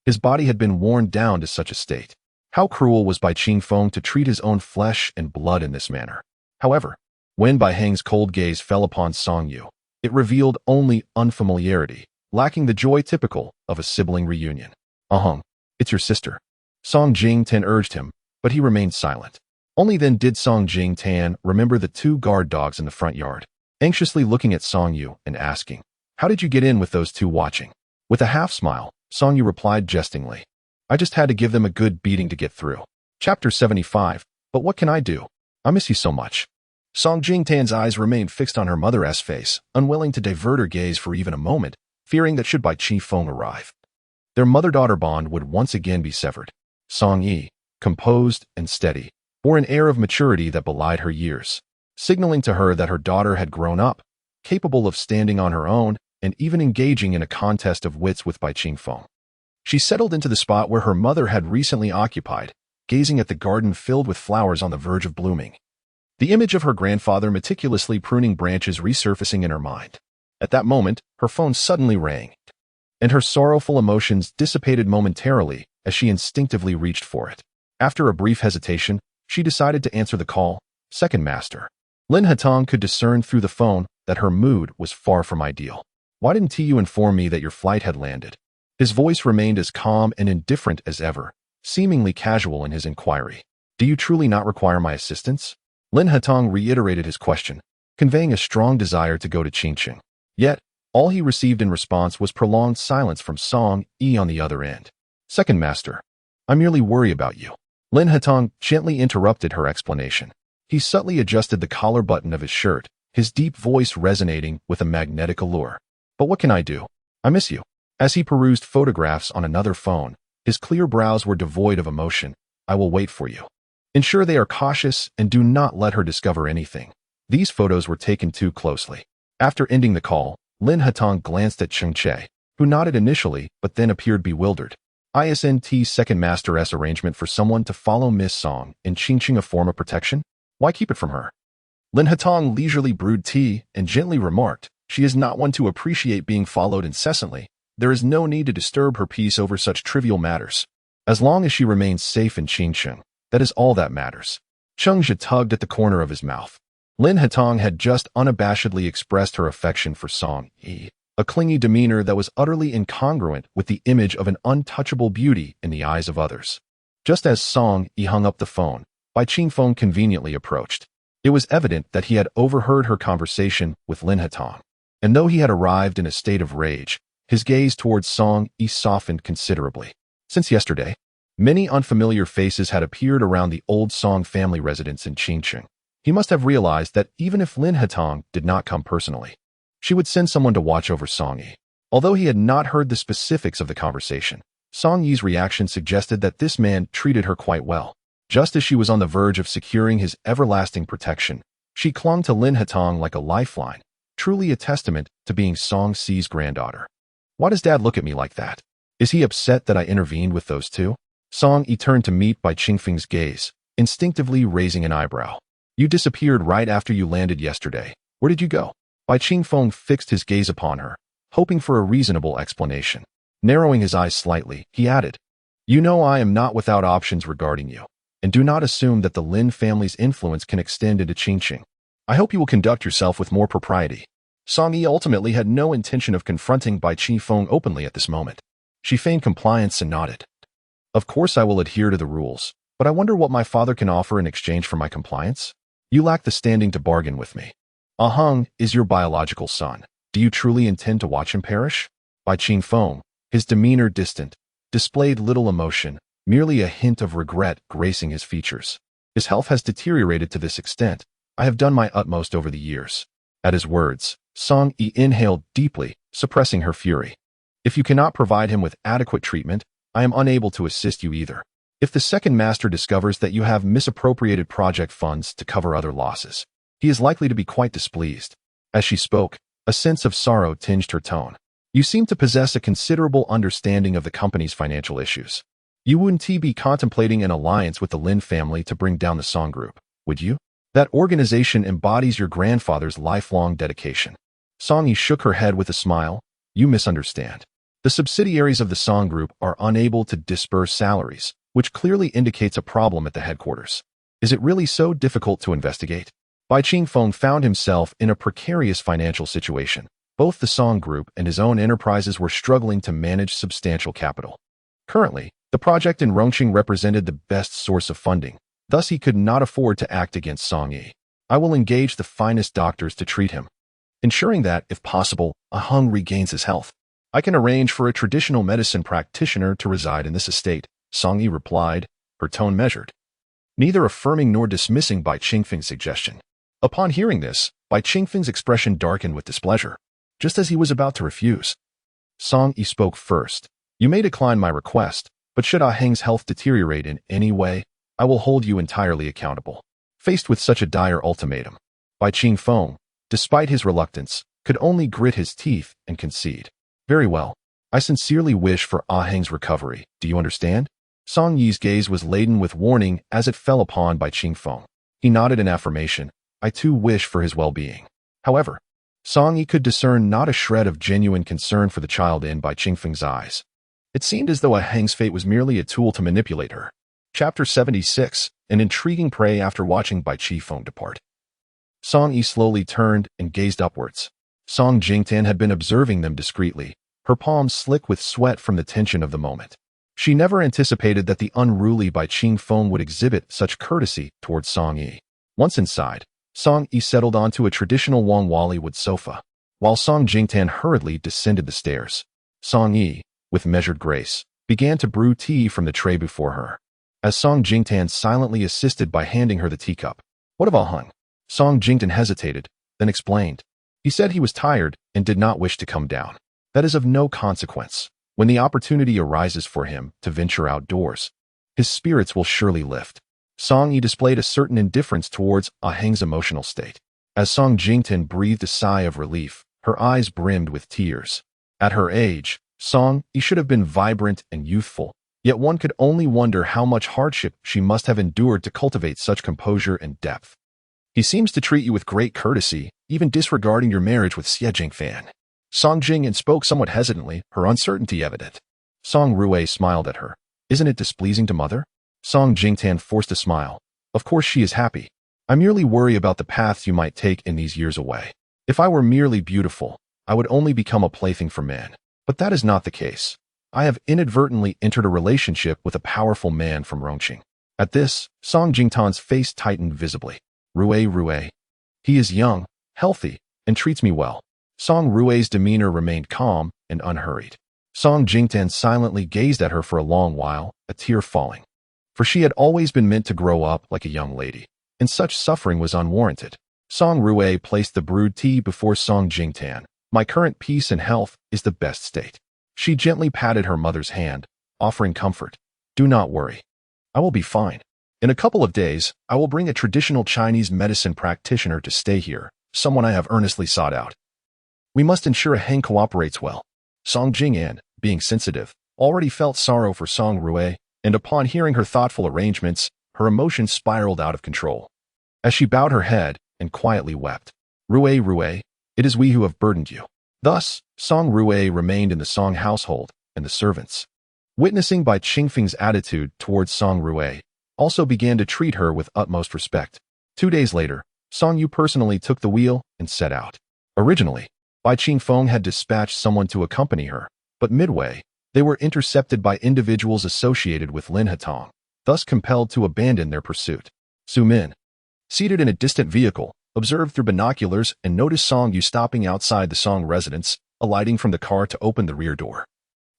Speaker 1: his body had been worn down to such a state. How cruel was Bai Qingfeng to treat his own flesh and blood in this manner. However, when Bai Heng's cold gaze fell upon Song Yu, it revealed only unfamiliarity, lacking the joy typical of a sibling reunion. Heng, it's your sister. Song Jingtan urged him, but he remained silent. Only then did Song Jingtan remember the two guard dogs in the front yard, anxiously looking at Song Yu and asking, "How did you get in with those two watching?" With a half-smile, Song Yu replied jestingly, "I just had to give them a good beating to get through." Chapter 75, But what can I do? I miss you so much. Song Jingtan's eyes remained fixed on her mother's face, unwilling to divert her gaze for even a moment, fearing that should Bai Qingfeng arrive, their mother-daughter bond would once again be severed. Song Yi, composed and steady, bore an air of maturity that belied her years, signaling to her that her daughter had grown up, capable of standing on her own and even engaging in a contest of wits with Bai Qingfeng. She settled into the spot where her mother had recently occupied, gazing at the garden filled with flowers on the verge of blooming. The image of her grandfather meticulously pruning branches resurfacing in her mind. At that moment, her phone suddenly rang, and her sorrowful emotions dissipated momentarily as she instinctively reached for it. After a brief hesitation, she decided to answer the call. Second master. Lin Hatong could discern through the phone that her mood was far from ideal. Why didn't you inform me that your flight had landed? His voice remained as calm and indifferent as ever, seemingly casual in his inquiry. Do you truly not require my assistance? Lin Hatong reiterated his question, conveying a strong desire to go to Qingqing. Yet, all he received in response was prolonged silence from Song Yi on the other end. Second master, I merely worry about you. Lin Hatong gently interrupted her explanation. He subtly adjusted the collar button of his shirt, his deep voice resonating with a magnetic allure. But what can I do? I miss you. As he perused photographs on another phone, his clear brows were devoid of emotion. I will wait for you. Ensure they are cautious and do not let her discover anything. These photos were taken too closely. After ending the call, Lin Hatong glanced at Cheng Che, who nodded initially but then appeared bewildered. Isn't second master's arrangement for someone to follow Miss Song in Qingqing a form of protection? Why keep it from her? Lin Hatong leisurely brewed tea and gently remarked, she is not one to appreciate being followed incessantly. There is no need to disturb her peace over such trivial matters. As long as she remains safe in Qingqing, that is all that matters. Cheng Zhe tugged at the corner of his mouth. Lin Hatong had just unabashedly expressed her affection for Song Yi, a clingy demeanor that was utterly incongruent with the image of an untouchable beauty in the eyes of others. Just as Song Yi hung up the phone, Bai Qingfeng conveniently approached. It was evident that he had overheard her conversation with Lin Hatong, and though he had arrived in a state of rage, his gaze towards Song Yi softened considerably. Since yesterday, many unfamiliar faces had appeared around the old Song family residence in Qingqing. He must have realized that even if Lin Hatong did not come personally, she would send someone to watch over Song Yi. Although he had not heard the specifics of the conversation, Song Yi's reaction suggested that this man treated her quite well. Just as she was on the verge of securing his everlasting protection, she clung to Lin Hatong like a lifeline, truly a testament to being Song Si's granddaughter. Why does Dad look at me like that? Is he upset that I intervened with those two? Song Yi turned to meet Bai Qingfeng's gaze, instinctively raising an eyebrow. You disappeared right after you landed yesterday. Where did you go? Bai Qingfeng fixed his gaze upon her, hoping for a reasonable explanation. Narrowing his eyes slightly, he added, You know I am not without options regarding you, and do not assume that the Lin family's influence can extend into Qingqing. I hope you will conduct yourself with more propriety. Song Yi ultimately had no intention of confronting Bai Qingfeng openly at this moment. She feigned compliance and nodded. Of course I will adhere to the rules, but I wonder what my father can offer in exchange for my compliance? You lack the standing to bargain with me. Heng is your biological son. Do you truly intend to watch him perish? Bai Qingfeng, his demeanor distant, displayed little emotion, merely a hint of regret gracing his features. His health has deteriorated to this extent. I have done my utmost over the years. At his words, Song Yi inhaled deeply, suppressing her fury. If you cannot provide him with adequate treatment, I am unable to assist you either. If the second master discovers that you have misappropriated project funds to cover other losses, he is likely to be quite displeased. As she spoke, a sense of sorrow tinged her tone. You seem to possess a considerable understanding of the company's financial issues. You wouldn't be contemplating an alliance with the Lin family to bring down the Song Group, would you? That organization embodies your grandfather's lifelong dedication. Song Yi shook her head with a smile. You misunderstand. The subsidiaries of the Song Group are unable to disburse salaries, which clearly indicates a problem at the headquarters. Is it really so difficult to investigate? Bai Qingfeng found himself in a precarious financial situation. Both the Song Group and his own enterprises were struggling to manage substantial capital. Currently, the project in Rongcheng represented the best source of funding. Thus, he could not afford to act against Song Yi. I will engage the finest doctors to treat him, ensuring that, if possible, Aheng regains his health. I can arrange for a traditional medicine practitioner to reside in this estate, Song Yi replied, her tone measured, neither affirming nor dismissing Bai Qingfeng's suggestion. Upon hearing this, Bai Qingfeng's expression darkened with displeasure, just as he was about to refuse. Song Yi spoke first. You may decline my request, but should Aheng's health deteriorate in any way, I will hold you entirely accountable. Faced with such a dire ultimatum, Bai Qingfeng, despite his reluctance, could only grit his teeth and concede. Very well. I sincerely wish for Aheng's recovery. Do you understand? Song Yi's gaze was laden with warning as it fell upon Bai Qingfeng. He nodded in affirmation. I too wish for his well-being. However, Song Yi could discern not a shred of genuine concern for the child in Bai Qingfeng's eyes. It seemed as though Aheng's fate was merely a tool to manipulate her. Chapter 76, an intriguing prey after watching Bai Qingfeng depart. Song Yi slowly turned and gazed upwards. Song Jingtan had been observing them discreetly, her palms slick with sweat from the tension of the moment. She never anticipated that the unruly Bai Qingfeng would exhibit such courtesy towards Song Yi. Once inside, Song Yi settled onto a traditional Wangwali wood sofa, while Song Jingtan hurriedly descended the stairs. Song Yi, with measured grace, began to brew tea from the tray before her, as Song Jingtan silently assisted by handing her the teacup. What of Aheng? Song Jingtan hesitated, then explained. He said he was tired and did not wish to come down. That is of no consequence. When the opportunity arises for him to venture outdoors, his spirits will surely lift. Song Yi displayed a certain indifference towards Aheng's emotional state. As Song Jingtan breathed a sigh of relief, her eyes brimmed with tears. At her age, Song Yi should have been vibrant and youthful, yet one could only wonder how much hardship she must have endured to cultivate such composure and depth. He seems to treat you with great courtesy, even disregarding your marriage with Xie Jingfan. Song Jingyan spoke somewhat hesitantly, her uncertainty evident. Song Rue smiled at her. Isn't it displeasing to mother? Song Jingtan forced a smile. Of course she is happy. I merely worry about the paths you might take in these years away. If I were merely beautiful, I would only become a plaything for men. But that is not the case. I have inadvertently entered a relationship with a powerful man from Rongcheng. At this, Song Jingtan's face tightened visibly. Rue. He is young, healthy, and treats me well. Song Rue's demeanor remained calm and unhurried. Song Jingtan silently gazed at her for a long while, a tear falling. For she had always been meant to grow up like a young lady, and such suffering was unwarranted. Song Rue placed the brewed tea before Song Jingtan. My current peace and health is the best state. She gently patted her mother's hand, offering comfort. Do not worry. I will be fine. In a couple of days, I will bring a traditional Chinese medicine practitioner to stay here, someone I have earnestly sought out. We must ensure Aheng cooperates well. Song Jingyan, being sensitive, already felt sorrow for Song Rue, and upon hearing her thoughtful arrangements, her emotions spiraled out of control. As she bowed her head and quietly wept, Rue, it is we who have burdened you. Thus, Song Rue remained in the Song household, and the servants, witnessing Bai Qingfeng's attitude towards Song Rue, also began to treat her with utmost respect. 2 days later, Song Yu personally took the wheel and set out. Originally, Bai Qingfeng had dispatched someone to accompany her, but midway, they were intercepted by individuals associated with Lin Hatong, thus compelled to abandon their pursuit. Su Min, seated in a distant vehicle, observed through binoculars and noticed Song Yu stopping outside the Song residence, alighting from the car to open the rear door,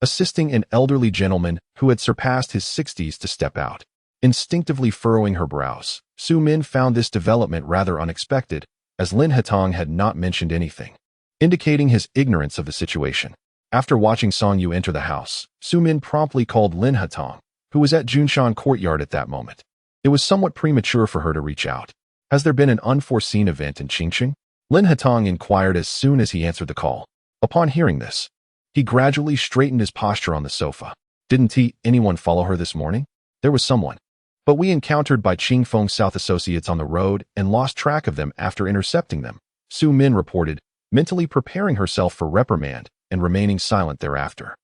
Speaker 1: assisting an elderly gentleman who had surpassed his 60s to step out. Instinctively furrowing her brows, Su Min found this development rather unexpected, as Lin Hatong had not mentioned anything, indicating his ignorance of the situation. After watching Song Yu enter the house, Su Min promptly called Lin Hatong, who was at Junshan Courtyard at that moment. It was somewhat premature for her to reach out. Has there been an unforeseen event in Qingqing? Lin Hatong inquired as soon as he answered the call. Upon hearing this, He gradually straightened his posture on the sofa. Didn't anyone follow her this morning? There was someone. But we encountered by Qingfeng South Associates on the road and lost track of them after intercepting them, Su Min reported, mentally preparing herself for reprimand and remaining silent thereafter.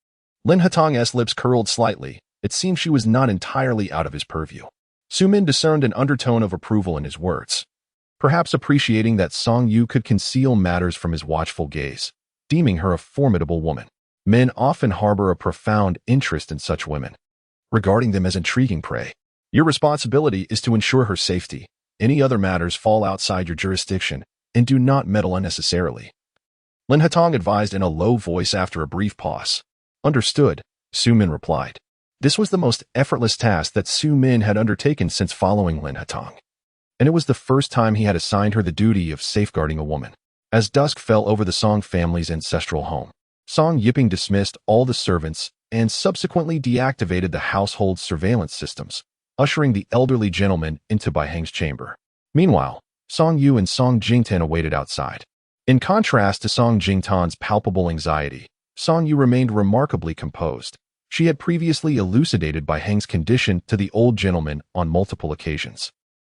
Speaker 1: Lin Hatong's lips curled slightly. It seemed she was not entirely out of his purview. Su Min discerned an undertone of approval in his words, perhaps appreciating that Song Yu could conceal matters from his watchful gaze, deeming her a formidable woman. Men often harbor a profound interest in such women, regarding them as intriguing prey. Your responsibility is to ensure her safety. Any other matters fall outside your jurisdiction, and do not meddle unnecessarily. Lin Hatong advised in a low voice after a brief pause. Understood, Su Min replied. This was the most effortless task that Su Min had undertaken since following Lin Hatong, and it was the first time he had assigned her the duty of safeguarding a woman. As dusk fell over the Song family's ancestral home, Song Yiping dismissed all the servants and subsequently deactivated the household surveillance systems, ushering the elderly gentleman into Bai Heng's chamber. Meanwhile, Song Yu and Song Jingtan awaited outside. In contrast to Song Jingtan's palpable anxiety, Song Yu remained remarkably composed. She had previously elucidated Bai Heng's condition to the old gentleman on multiple occasions.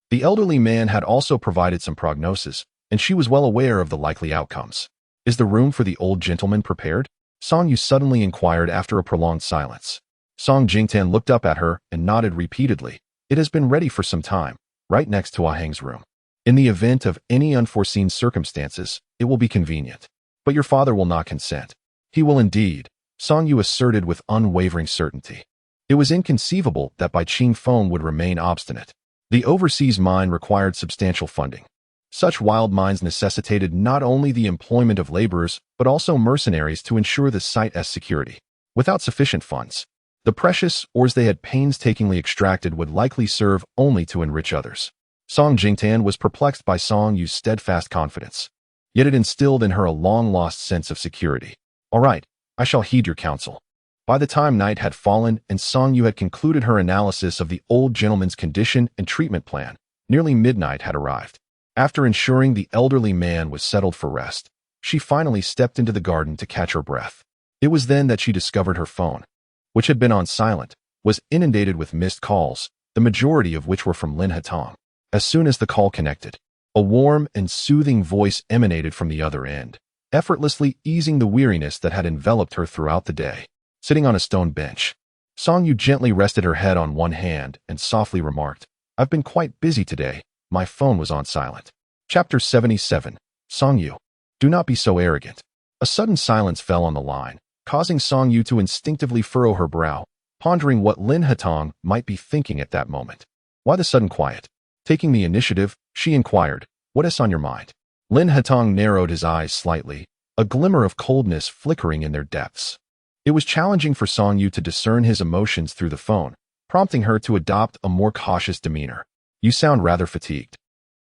Speaker 1: The elderly man had also provided some prognosis, and she was well aware of the likely outcomes. Is the room for the old gentleman prepared? Song Yu suddenly inquired after a prolonged silence. Song Jingtan looked up at her and nodded repeatedly. It has been ready for some time, right next to Ah Heng's room. In the event of any unforeseen circumstances, it will be convenient. But your father will not consent. He will indeed, Song Yu asserted with unwavering certainty. It was inconceivable that Bai Qingfeng would remain obstinate. The overseas mine required substantial funding. Such wild mines necessitated not only the employment of laborers, but also mercenaries to ensure the site's security. Without sufficient funds, the precious ores they had painstakingly extracted would likely serve only to enrich others. Song Jingtan was perplexed by Song Yu's steadfast confidence, yet it instilled in her a long-lost sense of security. All right, I shall heed your counsel. By the time night had fallen and Song Yu had concluded her analysis of the old gentleman's condition and treatment plan, nearly midnight had arrived. After ensuring the elderly man was settled for rest, she finally stepped into the garden to catch her breath. It was then that she discovered her phone, which had been on silent, was inundated with missed calls, the majority of which were from Lin Hatong. As soon as the call connected, a warm and soothing voice emanated from the other end, effortlessly easing the weariness that had enveloped her throughout the day. Sitting on a stone bench, Song Yu gently rested her head on one hand and softly remarked, I've been quite busy today. My phone was on silent. Chapter 77. Song Yu. Do not be so arrogant. A sudden silence fell on the line, causing Song Yu to instinctively furrow her brow, pondering what Lin Hatong might be thinking at that moment. Why the sudden quiet? Taking the initiative, she inquired, what is on your mind? Lin Hatong narrowed his eyes slightly, a glimmer of coldness flickering in their depths. It was challenging for Song Yu to discern his emotions through the phone, prompting her to adopt a more cautious demeanor. You sound rather fatigued.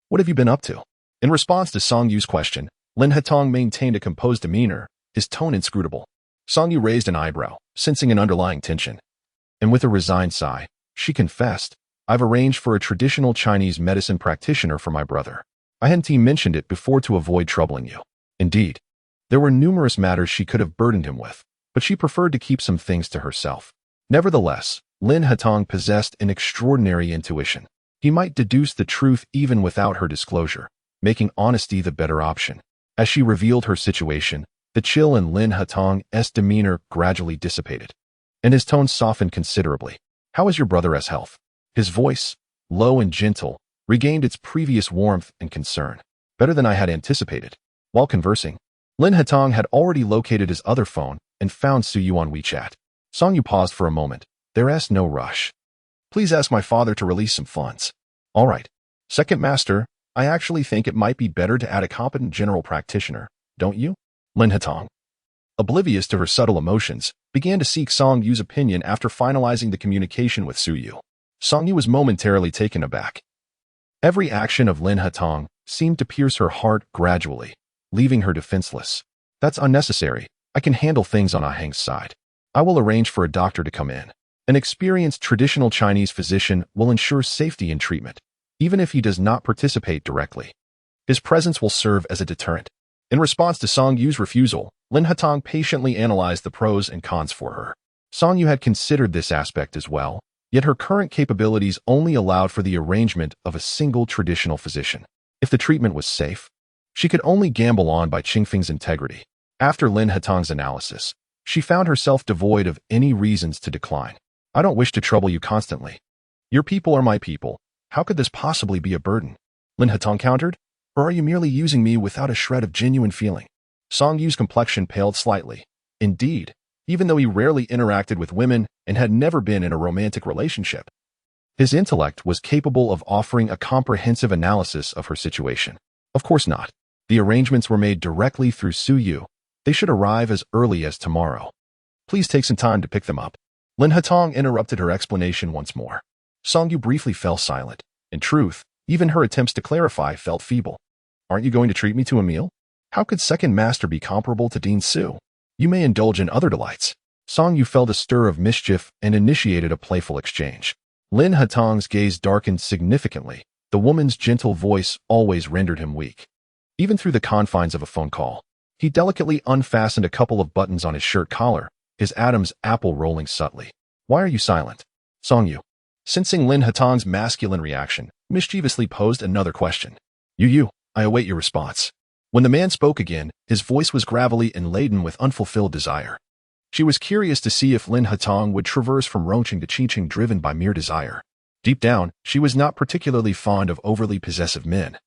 Speaker 1: What have you been up to? In response to Song Yu's question, Lin Hatong maintained a composed demeanor, his tone inscrutable. Song Yu raised an eyebrow, sensing an underlying tension. And with a resigned sigh, she confessed, I've arranged for a traditional Chinese medicine practitioner for my brother. I hadn't mentioned it before to avoid troubling you. Indeed, there were numerous matters she could have burdened him with, but she preferred to keep some things to herself. Nevertheless, Lin Hatong possessed an extraordinary intuition. He might deduce the truth even without her disclosure, making honesty the better option. As she revealed her situation, the chill in Lin Hatong's demeanor gradually dissipated, and his tone softened considerably. How is your brother's health? His voice, low and gentle, regained its previous warmth and concern. Better than I had anticipated. While conversing, Lin Hatong had already located his other phone and found Su Yu on WeChat. Song Yu paused for a moment. There's no rush. Please ask my father to release some funds. All right. Second master, I actually think it might be better to add a competent general practitioner, don't you? Lin Hatong, oblivious to her subtle emotions, began to seek Song Yu's opinion after finalizing the communication with Su Yu. Song Yu was momentarily taken aback. Every action of Lin Hatong seemed to pierce her heart gradually, leaving her defenseless. That's unnecessary. I can handle things on Ah Heng's side. I will arrange for a doctor to come in. An experienced traditional Chinese physician will ensure safety in treatment, even if he does not participate directly. His presence will serve as a deterrent. In response to Song Yu's refusal, Lin Hatong patiently analyzed the pros and cons for her. Song Yu had considered this aspect as well, yet her current capabilities only allowed for the arrangement of a single traditional physician. If the treatment was safe, she could only gamble on by Qingfeng's integrity. After Lin Hatong's analysis, she found herself devoid of any reasons to decline. I don't wish to trouble you constantly. Your people are my people. How could this possibly be a burden? Lin Hatong countered. Or are you merely using me without a shred of genuine feeling? Song Yu's complexion paled slightly. Indeed, even though he rarely interacted with women and had never been in a romantic relationship, his intellect was capable of offering a comprehensive analysis of her situation. Of course not. The arrangements were made directly through Su Yu. They should arrive as early as tomorrow. Please take some time to pick them up. Lin Hatong interrupted her explanation once more. Song Yu briefly fell silent. In truth, even her attempts to clarify felt feeble. Aren't you going to treat me to a meal? How could second master be comparable to Dean Su? You may indulge in other delights. Song Yu felt a stir of mischief and initiated a playful exchange. Lin Hatong's gaze darkened significantly. The woman's gentle voice always rendered him weak. Even through the confines of a phone call, he delicately unfastened a couple of buttons on his shirt collar, his Adam's apple rolling subtly. Why are you silent? Song Yu, sensing Lin Hatong's masculine reaction, mischievously posed another question. You, I await your response. When the man spoke again, his voice was gravelly and laden with unfulfilled desire. She was curious to see if Lin Hatong would traverse from Rongcheng to Qiqing driven by mere desire. Deep down, she was not particularly fond of overly possessive men.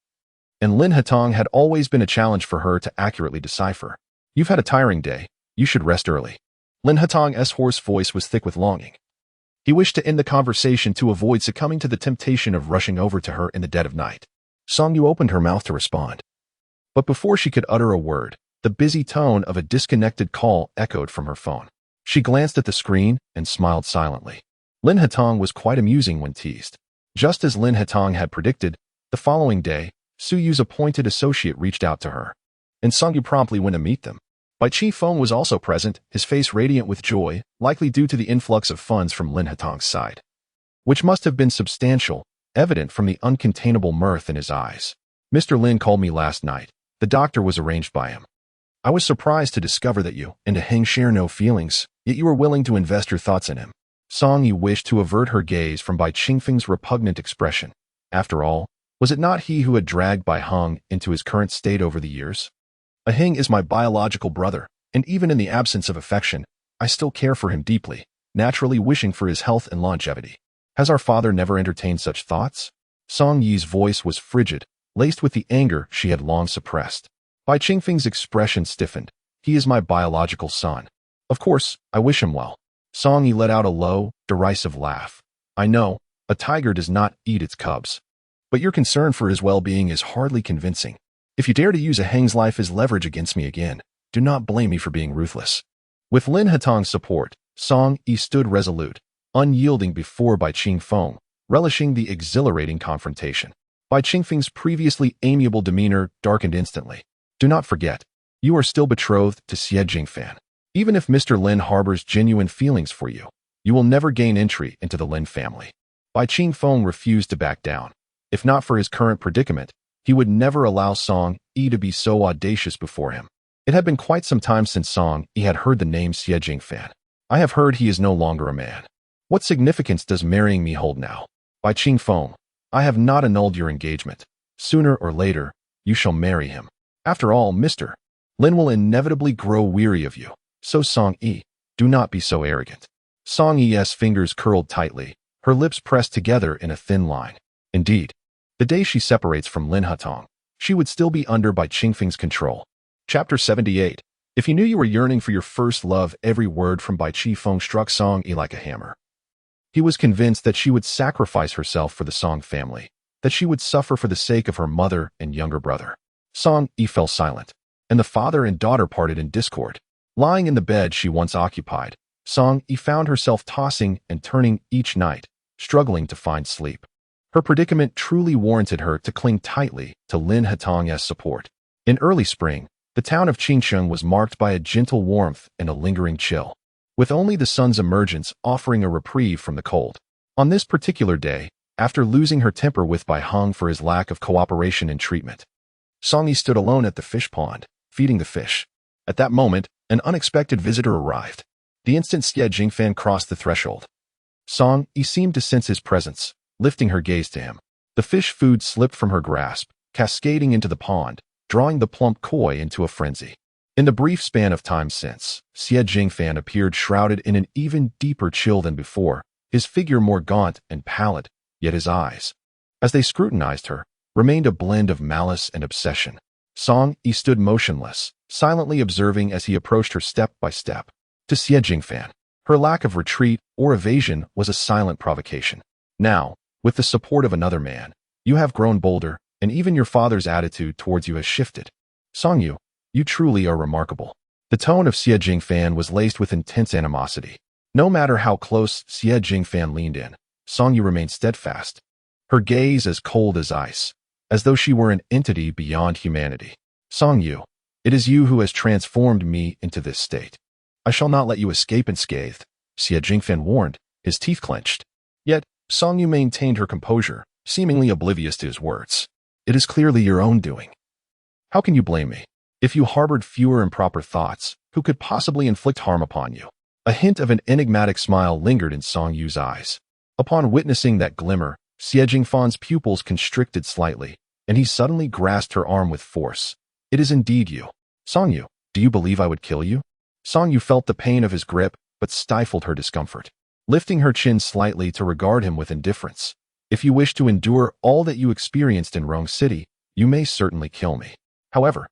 Speaker 1: And Lin Hatong had always been a challenge for her to accurately decipher. You've had a tiring day. You should rest early. Lin Hatong's hoarse voice was thick with longing. He wished to end the conversation to avoid succumbing to the temptation of rushing over to her in the dead of night. Song Yu opened her mouth to respond. But before she could utter a word, the busy tone of a disconnected call echoed from her phone. She glanced at the screen and smiled silently. Lin Hatong was quite amusing when teased. Just as Lin Hatong had predicted, the following day, Su Yu's appointed associate reached out to her, and Song Yu promptly went to meet them. Bai Qifeng was also present, his face radiant with joy, likely due to the influx of funds from Lin Hatong's side, which must have been substantial, evident from the uncontainable mirth in his eyes. Mr. Lin called me last night. The doctor was arranged by him. I was surprised to discover that you and Heng share no feelings, yet you were willing to invest your thoughts in him. Song Yu wished to avert her gaze from Bai Qingfeng's repugnant expression. After all, was it not he who had dragged Bai Heng into his current state over the years? Heng is my biological brother, and even in the absence of affection, I still care for him deeply, naturally wishing for his health and longevity. Has our father never entertained such thoughts? Song Yi's voice was frigid, laced with the anger she had long suppressed. Bai Qingfeng's expression stiffened. He is my biological son. Of course, I wish him well. Song Yi let out a low, derisive laugh. I know, a tiger does not eat its cubs. But your concern for his well-being is hardly convincing. If you dare to use Heng's life as leverage against me again, do not blame me for being ruthless. With Lin Hatong's support, Song Yi stood resolute, unyielding before Bai Qingfeng, relishing the exhilarating confrontation. Bai Qingfeng's previously amiable demeanor darkened instantly. Do not forget, you are still betrothed to Xie Jingfan. Even if Mr. Lin harbors genuine feelings for you, you will never gain entry into the Lin family. Bai Qingfeng refused to back down. If not for his current predicament, he would never allow Song Yi to be so audacious before him. It had been quite some time since Song Yi had heard the name Xie Jingfan. I have heard he is no longer a man. What significance does marrying me hold now? Bai Qingfeng, I have not annulled your engagement. Sooner or later, you shall marry him. After all, Mr. Lin will inevitably grow weary of you. So Song Yi, do not be so arrogant. Song Yi's fingers curled tightly, her lips pressed together in a thin line. Indeed, the day she separates from Lin Hatong, she would still be under Bai Qingfeng's control. Chapter 78. If you knew you were yearning for your first love, every word from Bai Qifeng struck Song Yi like a hammer. He was convinced that she would sacrifice herself for the Song family, that she would suffer for the sake of her mother and younger brother. Song Yi fell silent, and the father and daughter parted in discord. Lying in the bed she once occupied, Song Yi found herself tossing and turning each night, struggling to find sleep. Her predicament truly warranted her to cling tightly to Lin Hatong's support. In early spring, the town of Qingcheng was marked by a gentle warmth and a lingering chill, with only the sun's emergence offering a reprieve from the cold. On this particular day, after losing her temper with Bai Heng for his lack of cooperation in treatment, Song Yi stood alone at the fish pond, feeding the fish. At that moment, an unexpected visitor arrived. The instant Xie Jingfan crossed the threshold, Song Yi seemed to sense his presence, lifting her gaze to him. The fish food slipped from her grasp, cascading into the pond, drawing the plump koi into a frenzy. In the brief span of time since, Xie Jingfan appeared shrouded in an even deeper chill than before, his figure more gaunt and pallid, yet his eyes, as they scrutinized her, remained a blend of malice and obsession. Song Yi stood motionless, silently observing as he approached her step by step. To Xie Jingfan, her lack of retreat or evasion was a silent provocation. Now, with the support of another man, you have grown bolder, and even your father's attitude towards you has shifted. Song Yu, you truly are remarkable. The tone of Xie Jingfan was laced with intense animosity. No matter how close Xie Jingfan leaned in, Song Yu remained steadfast, her gaze as cold as ice, as though she were an entity beyond humanity. Song Yu, it is you who has transformed me into this state. I shall not let you escape unscathed, Xie Jingfan warned, his teeth clenched. Yet, Song Yu maintained her composure, seemingly oblivious to his words. It is clearly your own doing. How can you blame me? If you harbored fewer improper thoughts, who could possibly inflict harm upon you? A hint of an enigmatic smile lingered in Song Yu's eyes. Upon witnessing that glimmer, Xie Jingfan's pupils constricted slightly, and he suddenly grasped her arm with force. It is indeed you. Song Yu, do you believe I would kill you? Song Yu felt the pain of his grip, but stifled her discomfort, lifting her chin slightly to regard him with indifference. If you wish to endure all that you experienced in Rong City, you may certainly kill me. However,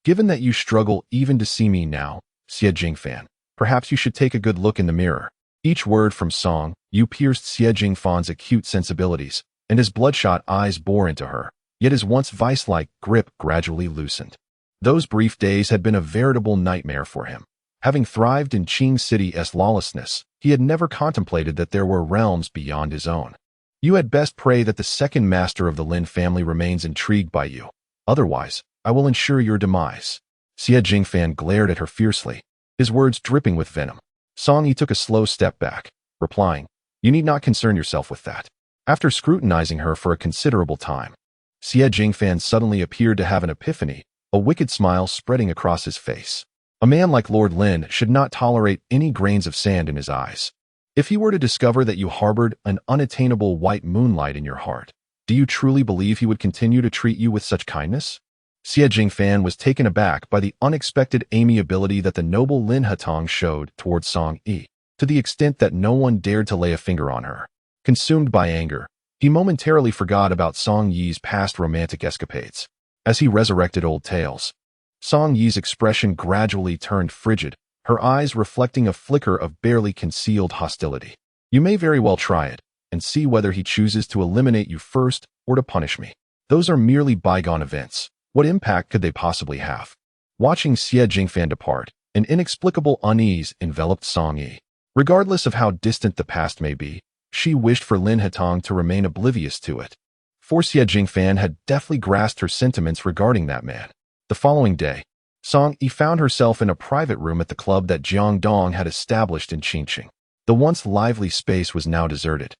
Speaker 1: given that you struggle even to see me now, Xie Jingfan, perhaps you should take a good look in the mirror. Each word from Song Yu pierced Xie Jingfan's acute sensibilities, and his bloodshot eyes bore into her, yet his once vice-like grip gradually loosened. Those brief days had been a veritable nightmare for him. Having thrived in Qing City's lawlessness, he had never contemplated that there were realms beyond his own. You had best pray that the second master of the Lin family remains intrigued by you. Otherwise, I will ensure your demise. Xie Jingfan glared at her fiercely, his words dripping with venom. Song Yi took a slow step back, replying, You need not concern yourself with that. After scrutinizing her for a considerable time, Xie Jingfan suddenly appeared to have an epiphany, a wicked smile spreading across his face. A man like Lord Lin should not tolerate any grains of sand in his eyes. If he were to discover that you harbored an unattainable white moonlight in your heart, do you truly believe he would continue to treat you with such kindness? Xie Jingfan was taken aback by the unexpected amiability that the noble Lin Hatong showed towards Song Yi, to the extent that no one dared to lay a finger on her. Consumed by anger, he momentarily forgot about Song Yi's past romantic escapades. As he resurrected old tales, Song Yi's expression gradually turned frigid, her eyes reflecting a flicker of barely concealed hostility. You may very well try it, and see whether he chooses to eliminate you first or to punish me. Those are merely bygone events. What impact could they possibly have? Watching Xie Jingfan depart, an inexplicable unease enveloped Song Yi. Regardless of how distant the past may be, she wished for Lin Hatong to remain oblivious to it. For Xie Jingfan had deftly grasped her sentiments regarding that man. The following day, Song Yi found herself in a private room at the club that Jiang Dong had established in Qingqing. The once lively space was now deserted,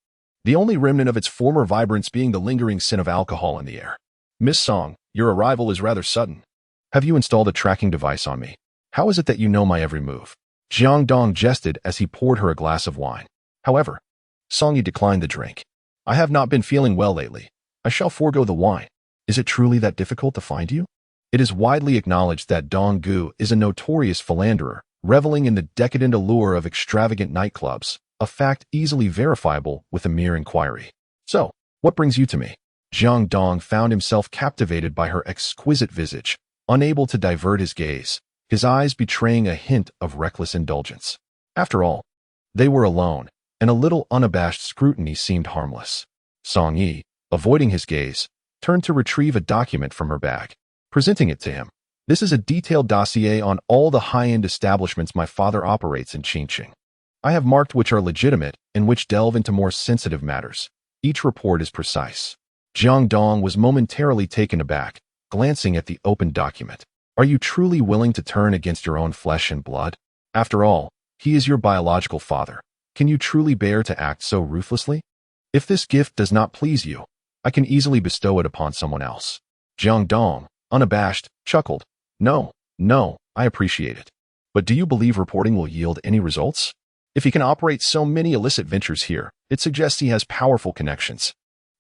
Speaker 1: the only remnant of its former vibrance being the lingering scent of alcohol in the air. Miss Song, your arrival is rather sudden. Have you installed a tracking device on me? How is it that you know my every move? Jiang Dong jested as he poured her a glass of wine. However, Song Yi declined the drink. I have not been feeling well lately. I shall forego the wine. Is it truly that difficult to find you? It is widely acknowledged that Dong Gu is a notorious philanderer, reveling in the decadent allure of extravagant nightclubs, a fact easily verifiable with a mere inquiry. So, what brings you to me? Jiang Dong found himself captivated by her exquisite visage, unable to divert his gaze, his eyes betraying a hint of reckless indulgence. After all, they were alone, and a little unabashed scrutiny seemed harmless. Song Yi, avoiding his gaze, turned to retrieve a document from her bag, presenting it to him. This is a detailed dossier on all the high-end establishments my father operates in Qingqing. I have marked which are legitimate and which delve into more sensitive matters. Each report is precise. Jiang Dong was momentarily taken aback, glancing at the open document. Are you truly willing to turn against your own flesh and blood? After all, he is your biological father. Can you truly bear to act so ruthlessly? If this gift does not please you, I can easily bestow it upon someone else. Jiang Dong, unabashed, chuckled. No, No, I appreciate it. But do you believe reporting will yield any results? If he can operate so many illicit ventures here, it suggests he has powerful connections.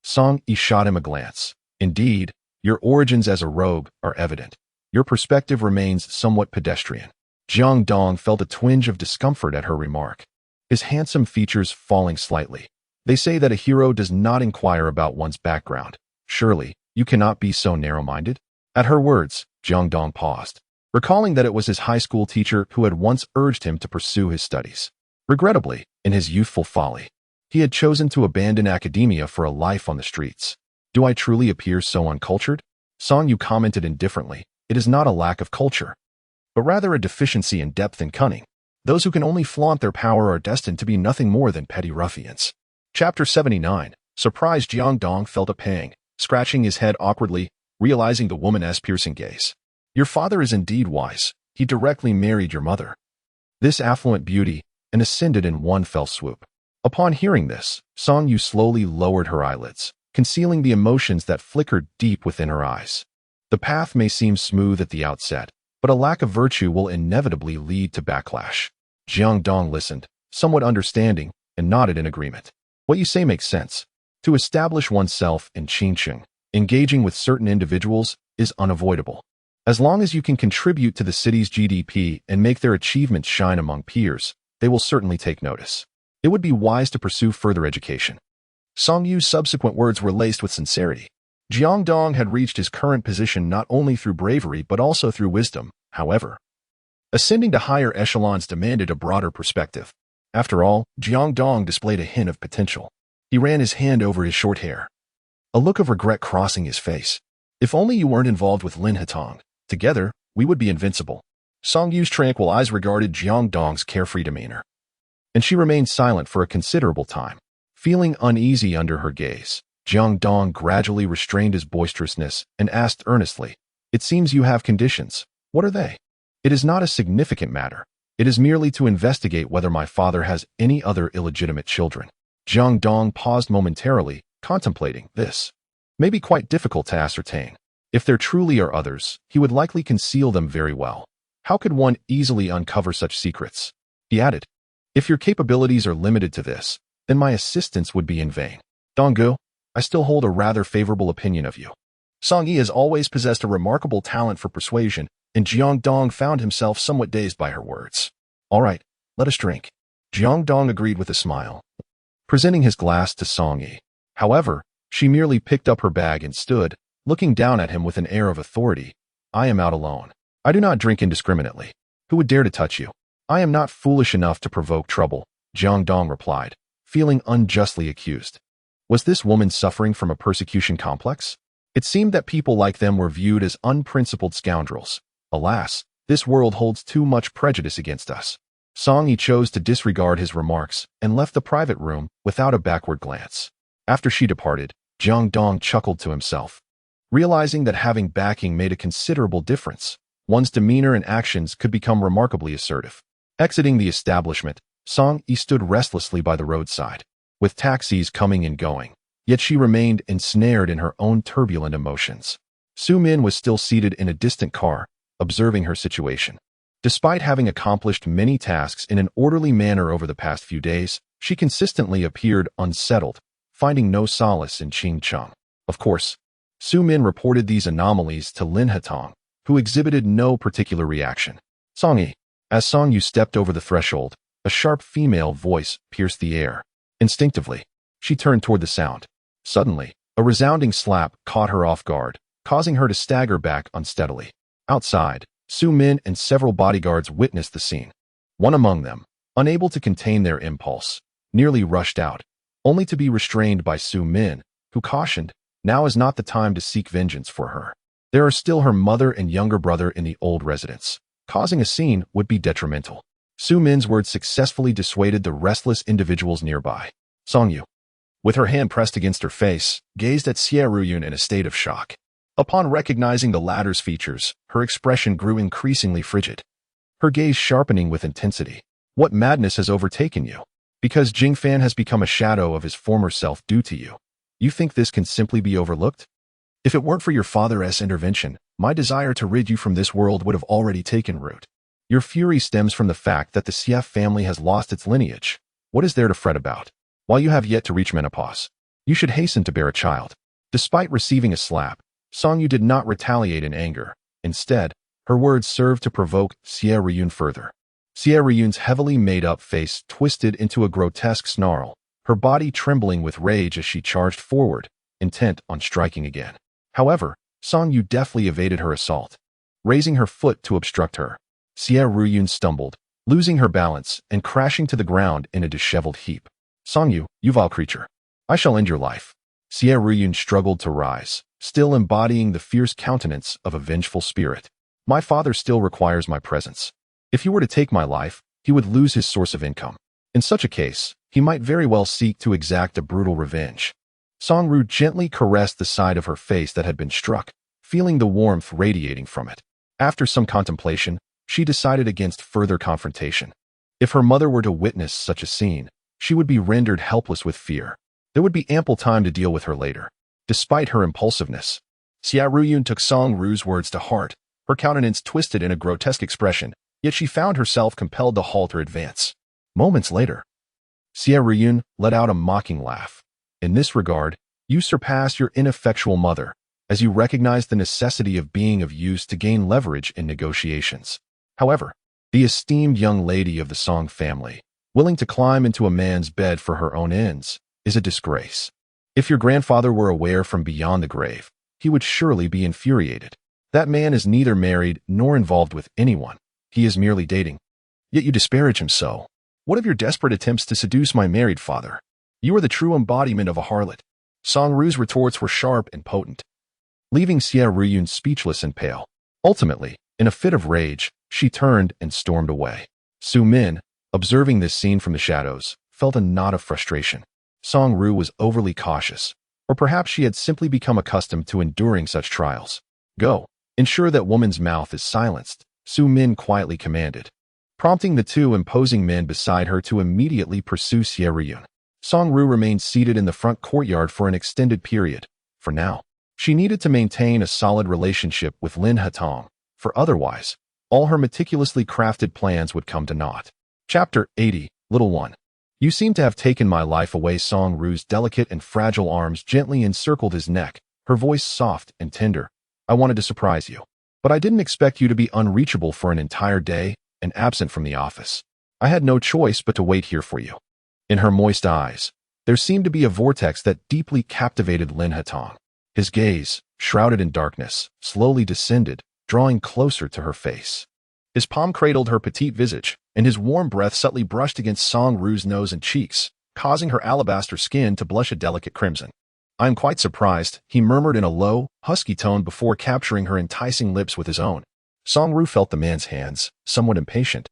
Speaker 1: Song Yi shot him a glance. Indeed, your origins as a rogue are evident. Your perspective remains somewhat pedestrian. Jiang Dong felt a twinge of discomfort at her remark, his handsome features falling slightly. They say that a hero does not inquire about one's background. Surely, you cannot be so narrow-minded? At her words, Jiang Dong paused, recalling that it was his high school teacher who had once urged him to pursue his studies. Regrettably, in his youthful folly, he had chosen to abandon academia for a life on the streets. Do I truly appear so uncultured? Song Yu commented indifferently. It is not a lack of culture, but rather a deficiency in depth and cunning. Those who can only flaunt their power are destined to be nothing more than petty ruffians. Chapter 79. Surprised Jiang Dong felt a pang, scratching his head awkwardly, realizing the woman's piercing gaze. Your father is indeed wise. He directly married your mother. This affluent beauty, and ascended in one fell swoop. Upon hearing this, Song Yu slowly lowered her eyelids, concealing the emotions that flickered deep within her eyes. The path may seem smooth at the outset, but a lack of virtue will inevitably lead to backlash. Jiang Dong listened, somewhat understanding, and nodded in agreement. What you say makes sense. To establish oneself in Qingcheng, engaging with certain individuals is unavoidable. As long as you can contribute to the city's GDP and make their achievements shine among peers, they will certainly take notice. It would be wise to pursue further education. Song Yu's subsequent words were laced with sincerity. Jiang Dong had reached his current position not only through bravery but also through wisdom. However, ascending to higher echelons demanded a broader perspective. After all, Jiang Dong displayed a hint of potential. He ran his hand over his short hair, a look of regret crossing his face. If only you weren't involved with Lin Hetong. Together, we would be invincible. Song Yu's tranquil eyes regarded Jiang Dong's carefree demeanor, and she remained silent for a considerable time. Feeling uneasy under her gaze, Jiang Dong gradually restrained his boisterousness and asked earnestly, "It seems you have conditions. What are they?" "It is not a significant matter. It is merely to investigate whether my father has any other illegitimate children." Jiang Dong paused momentarily, contemplating. This may be quite difficult to ascertain. If there truly are others, he would likely conceal them very well. How could one easily uncover such secrets? He added, "If your capabilities are limited to this, then my assistance would be in vain. Donggu, I still hold a rather favorable opinion of you." Song Yi has always possessed a remarkable talent for persuasion, and Jiang Dong found himself somewhat dazed by her words. "All right, let us drink." Jiang Dong agreed with a smile, presenting his glass to Song Yi. However, she merely picked up her bag and stood, looking down at him with an air of authority. "I am out alone. I do not drink indiscriminately. Who would dare to touch you?" "I am not foolish enough to provoke trouble," Jiang Dong replied, feeling unjustly accused. Was this woman suffering from a persecution complex? It seemed that people like them were viewed as unprincipled scoundrels. Alas, this world holds too much prejudice against us. Song Yi chose to disregard his remarks and left the private room without a backward glance. After she departed, Jiang Dong chuckled to himself, realizing that having backing made a considerable difference. One's demeanor and actions could become remarkably assertive. Exiting the establishment, Song Yi stood restlessly by the roadside, with taxis coming and going, yet she remained ensnared in her own turbulent emotions. Su Min was still seated in a distant car, observing her situation. Despite having accomplished many tasks in an orderly manner over the past few days, she consistently appeared unsettled, finding no solace in Qingcheng. Of course, Su Min reported these anomalies to Lin Hetong, who exhibited no particular reaction. "Song Yi." As Song Yu stepped over the threshold, a sharp female voice pierced the air. Instinctively, she turned toward the sound. Suddenly, a resounding slap caught her off guard, causing her to stagger back unsteadily. Outside, Su Min and several bodyguards witnessed the scene. One among them, unable to contain their impulse, nearly rushed out, only to be restrained by Su Min, who cautioned, now is not the time to seek vengeance for her. There are still her mother and younger brother in the old residence. Causing a scene would be detrimental. Su Min's words successfully dissuaded the restless individuals nearby. Song Yu, with her hand pressed against her face, gazed at Xie Ruyun in a state of shock. Upon recognizing the latter's features, her expression grew increasingly frigid, her gaze sharpening with intensity. "What madness has overtaken you? Because Jingfan has become a shadow of his former self due to you. You think this can simply be overlooked? If it weren't for your father's intervention, my desire to rid you from this world would have already taken root. Your fury stems from the fact that the Xie family has lost its lineage. What is there to fret about? While you have yet to reach menopause, you should hasten to bear a child. Despite receiving a slap, Songyu did not retaliate in anger. Instead, her words served to provoke Xie Riyun further. Xie Riyun's heavily made-up face twisted into a grotesque snarl, her body trembling with rage as she charged forward, intent on striking again. However, Songyu deftly evaded her assault, raising her foot to obstruct her. Xie Riyun stumbled, losing her balance and crashing to the ground in a disheveled heap. Songyu, you vile creature. I shall end your life. Xie Riyun struggled to rise, still embodying the fierce countenance of a vengeful spirit. My father still requires my presence. If he were to take my life, he would lose his source of income. In such a case, he might very well seek to exact a brutal revenge. Songru gently caressed the side of her face that had been struck, feeling the warmth radiating from it. After some contemplation, she decided against further confrontation. If her mother were to witness such a scene, she would be rendered helpless with fear. There would be ample time to deal with her later. Despite her impulsiveness, Xie Riyun took Songru's words to heart, her countenance twisted in a grotesque expression, yet she found herself compelled to halt her advance. Moments later, Xie Riyun let out a mocking laugh. In this regard, you surpass your ineffectual mother, as you recognize the necessity of being of use to gain leverage in negotiations. However, the esteemed young lady of the Song family, willing to climb into a man's bed for her own ends, is a disgrace. If your grandfather were aware from beyond the grave, he would surely be infuriated. That man is neither married nor involved with anyone. He is merely dating. Yet you disparage him so. What of your desperate attempts to seduce my married father? You are the true embodiment of a harlot. Songru's retorts were sharp and potent, leaving Xie Riyun speechless and pale. Ultimately, in a fit of rage, she turned and stormed away. Su Min, observing this scene from the shadows, felt a knot of frustration. Songru was overly cautious, or perhaps she had simply become accustomed to enduring such trials. Go, ensure that woman's mouth is silenced, Su Min quietly commanded, prompting the two imposing men beside her to immediately pursue Xie Riyun. Songru remained seated in the front courtyard for an extended period. For now, she needed to maintain a solid relationship with Lin Hatong, for otherwise, all her meticulously crafted plans would come to naught. Chapter 80, Little One. You seem to have taken my life away. Songru's delicate and fragile arms gently encircled his neck, her voice soft and tender. I wanted to surprise you, but I didn't expect you to be unreachable for an entire day and absent from the office. I had no choice but to wait here for you. In her moist eyes, there seemed to be a vortex that deeply captivated Lin Hatong. His gaze, shrouded in darkness, slowly descended, drawing closer to her face. His palm cradled her petite visage, and his warm breath subtly brushed against Songru's nose and cheeks, causing her alabaster skin to blush a delicate crimson. I am quite surprised, he murmured in a low, husky tone before capturing her enticing lips with his own. Songru felt the man's hands, somewhat impatient,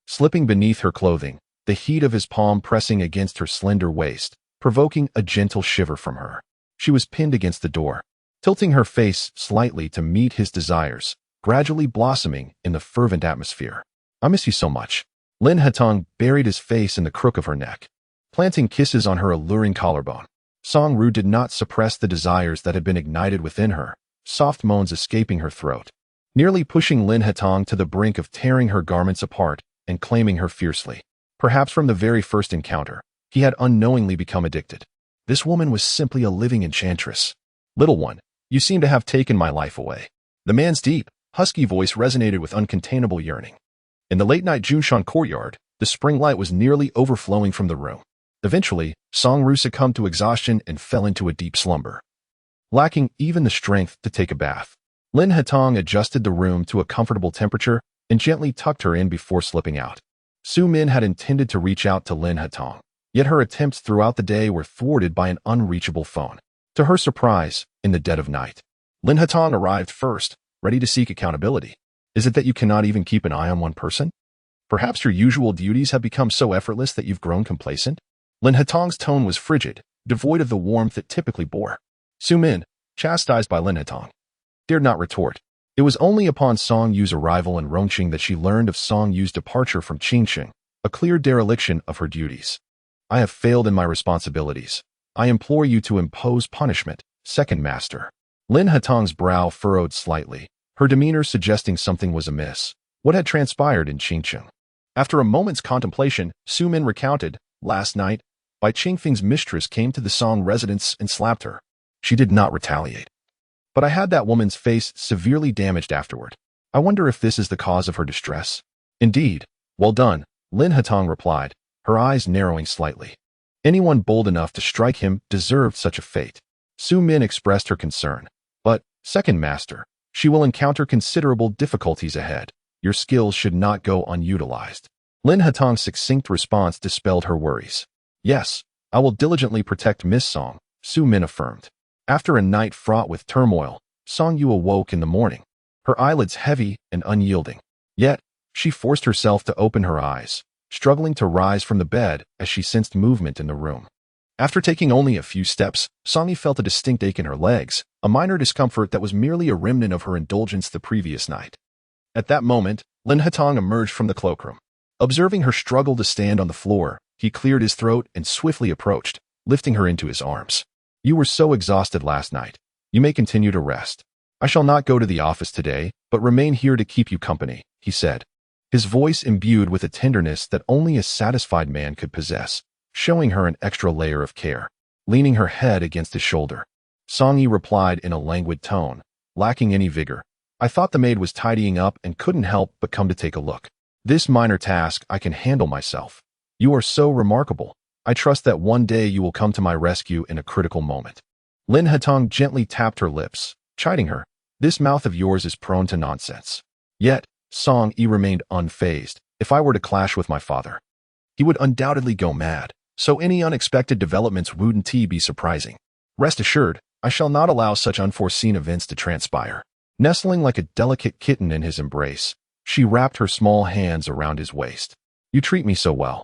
Speaker 1: slipping beneath her clothing, the heat of his palm pressing against her slender waist, provoking a gentle shiver from her. She was pinned against the door, tilting her face slightly to meet his desires, gradually blossoming in the fervent atmosphere. I miss you so much. Lin Hatong buried his face in the crook of her neck, planting kisses on her alluring collarbone. Songru did not suppress the desires that had been ignited within her, soft moans escaping her throat, nearly pushing Lin Hatong to the brink of tearing her garments apart and claiming her fiercely. Perhaps from the very first encounter, he had unknowingly become addicted. This woman was simply a living enchantress. Little one, you seem to have taken my life away. The man's deep, husky voice resonated with uncontainable yearning. In the late-night Junshan courtyard, the spring light was nearly overflowing from the room. Eventually, Songru succumbed to exhaustion and fell into a deep slumber, lacking even the strength to take a bath. Lin Hatong adjusted the room to a comfortable temperature and gently tucked her in before slipping out. Su Min had intended to reach out to Lin Hatong, yet her attempts throughout the day were thwarted by an unreachable phone. To her surprise, in the dead of night, Lin Hatong arrived first, ready to seek accountability. Is it that you cannot even keep an eye on one person? Perhaps your usual duties have become so effortless that you've grown complacent? Lin Hatong's tone was frigid, devoid of the warmth it typically bore. Su Min, chastised by Lin Hatong, dared not retort. It was only upon Song Yu's arrival in Rongcheng that she learned of Song Yu's departure from Qingsheng, a clear dereliction of her duties. I have failed in my responsibilities. I implore you to impose punishment, second master. Lin Hatong's brow furrowed slightly, her demeanor suggesting something was amiss. What had transpired in Qingcheng? After a moment's contemplation, Su Min recounted, last night, Bai Qingfeng's mistress came to the Song residence and slapped her. She did not retaliate. But I had that woman's face severely damaged afterward. I wonder if this is the cause of her distress. Indeed. Well done, Lin Hatong replied, her eyes narrowing slightly. Anyone bold enough to strike him deserved such a fate. Su Min expressed her concern. But, second master, she will encounter considerable difficulties ahead. Your skills should not go unutilized. Lin Hatong's succinct response dispelled her worries. Yes, I will diligently protect Miss Song, Su Min affirmed. After a night fraught with turmoil, Song Yu awoke in the morning, her eyelids heavy and unyielding. Yet, she forced herself to open her eyes, struggling to rise from the bed as she sensed movement in the room. After taking only a few steps, Song Yi felt a distinct ache in her legs, a minor discomfort that was merely a remnant of her indulgence the previous night. At that moment, Lin Hatong emerged from the cloakroom. Observing her struggle to stand on the floor, he cleared his throat and swiftly approached, lifting her into his arms. You were so exhausted last night. You may continue to rest. I shall not go to the office today, but remain here to keep you company, he said, his voice imbued with a tenderness that only a satisfied man could possess, showing her an extra layer of care. Leaning her head against his shoulder, Song Yi replied in a languid tone, lacking any vigor. I thought the maid was tidying up and couldn't help but come to take a look. This minor task I can handle myself. You are so remarkable. I trust that one day you will come to my rescue in a critical moment. Lin Hatong gently tapped her lips, chiding her. This mouth of yours is prone to nonsense. Yet, Song Yi remained unfazed. If I were to clash with my father, he would undoubtedly go mad, so any unexpected developments wouldn't be surprising. Rest assured, I shall not allow such unforeseen events to transpire. Nestling like a delicate kitten in his embrace, she wrapped her small hands around his waist. You treat me so well.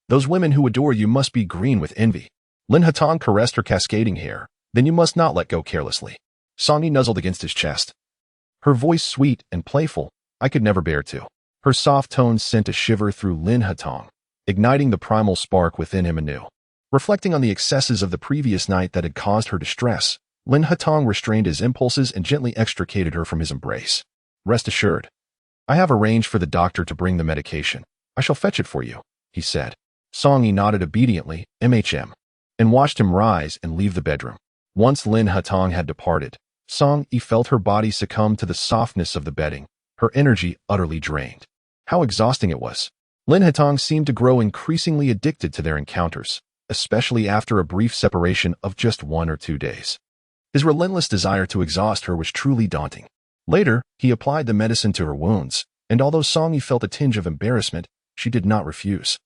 Speaker 1: Those women who adore you must be green with envy. Lin Hatong caressed her cascading hair. Then you must not let go carelessly. Song Yi nuzzled against his chest. Her voice sweet and playful, I could never bear to. Her soft tones sent a shiver through Lin Hatong, igniting the primal spark within him anew. Reflecting on the excesses of the previous night that had caused her distress, Lin Hatong restrained his impulses and gently extricated her from his embrace. Rest assured. I have arranged for the doctor to bring the medication. I shall fetch it for you, he said. Song Yi nodded obediently, and watched him rise and leave the bedroom. Once Lin Hatong had departed, Song Yi felt her body succumb to the softness of the bedding, her energy utterly drained. How exhausting it was. Lin Hatong seemed to grow increasingly addicted to their encounters, especially after a brief separation of just 1 or 2 days. His relentless desire to exhaust her was truly daunting. Later, he applied the medicine to her wounds, and although Song Yi felt a tinge of embarrassment, she did not refuse.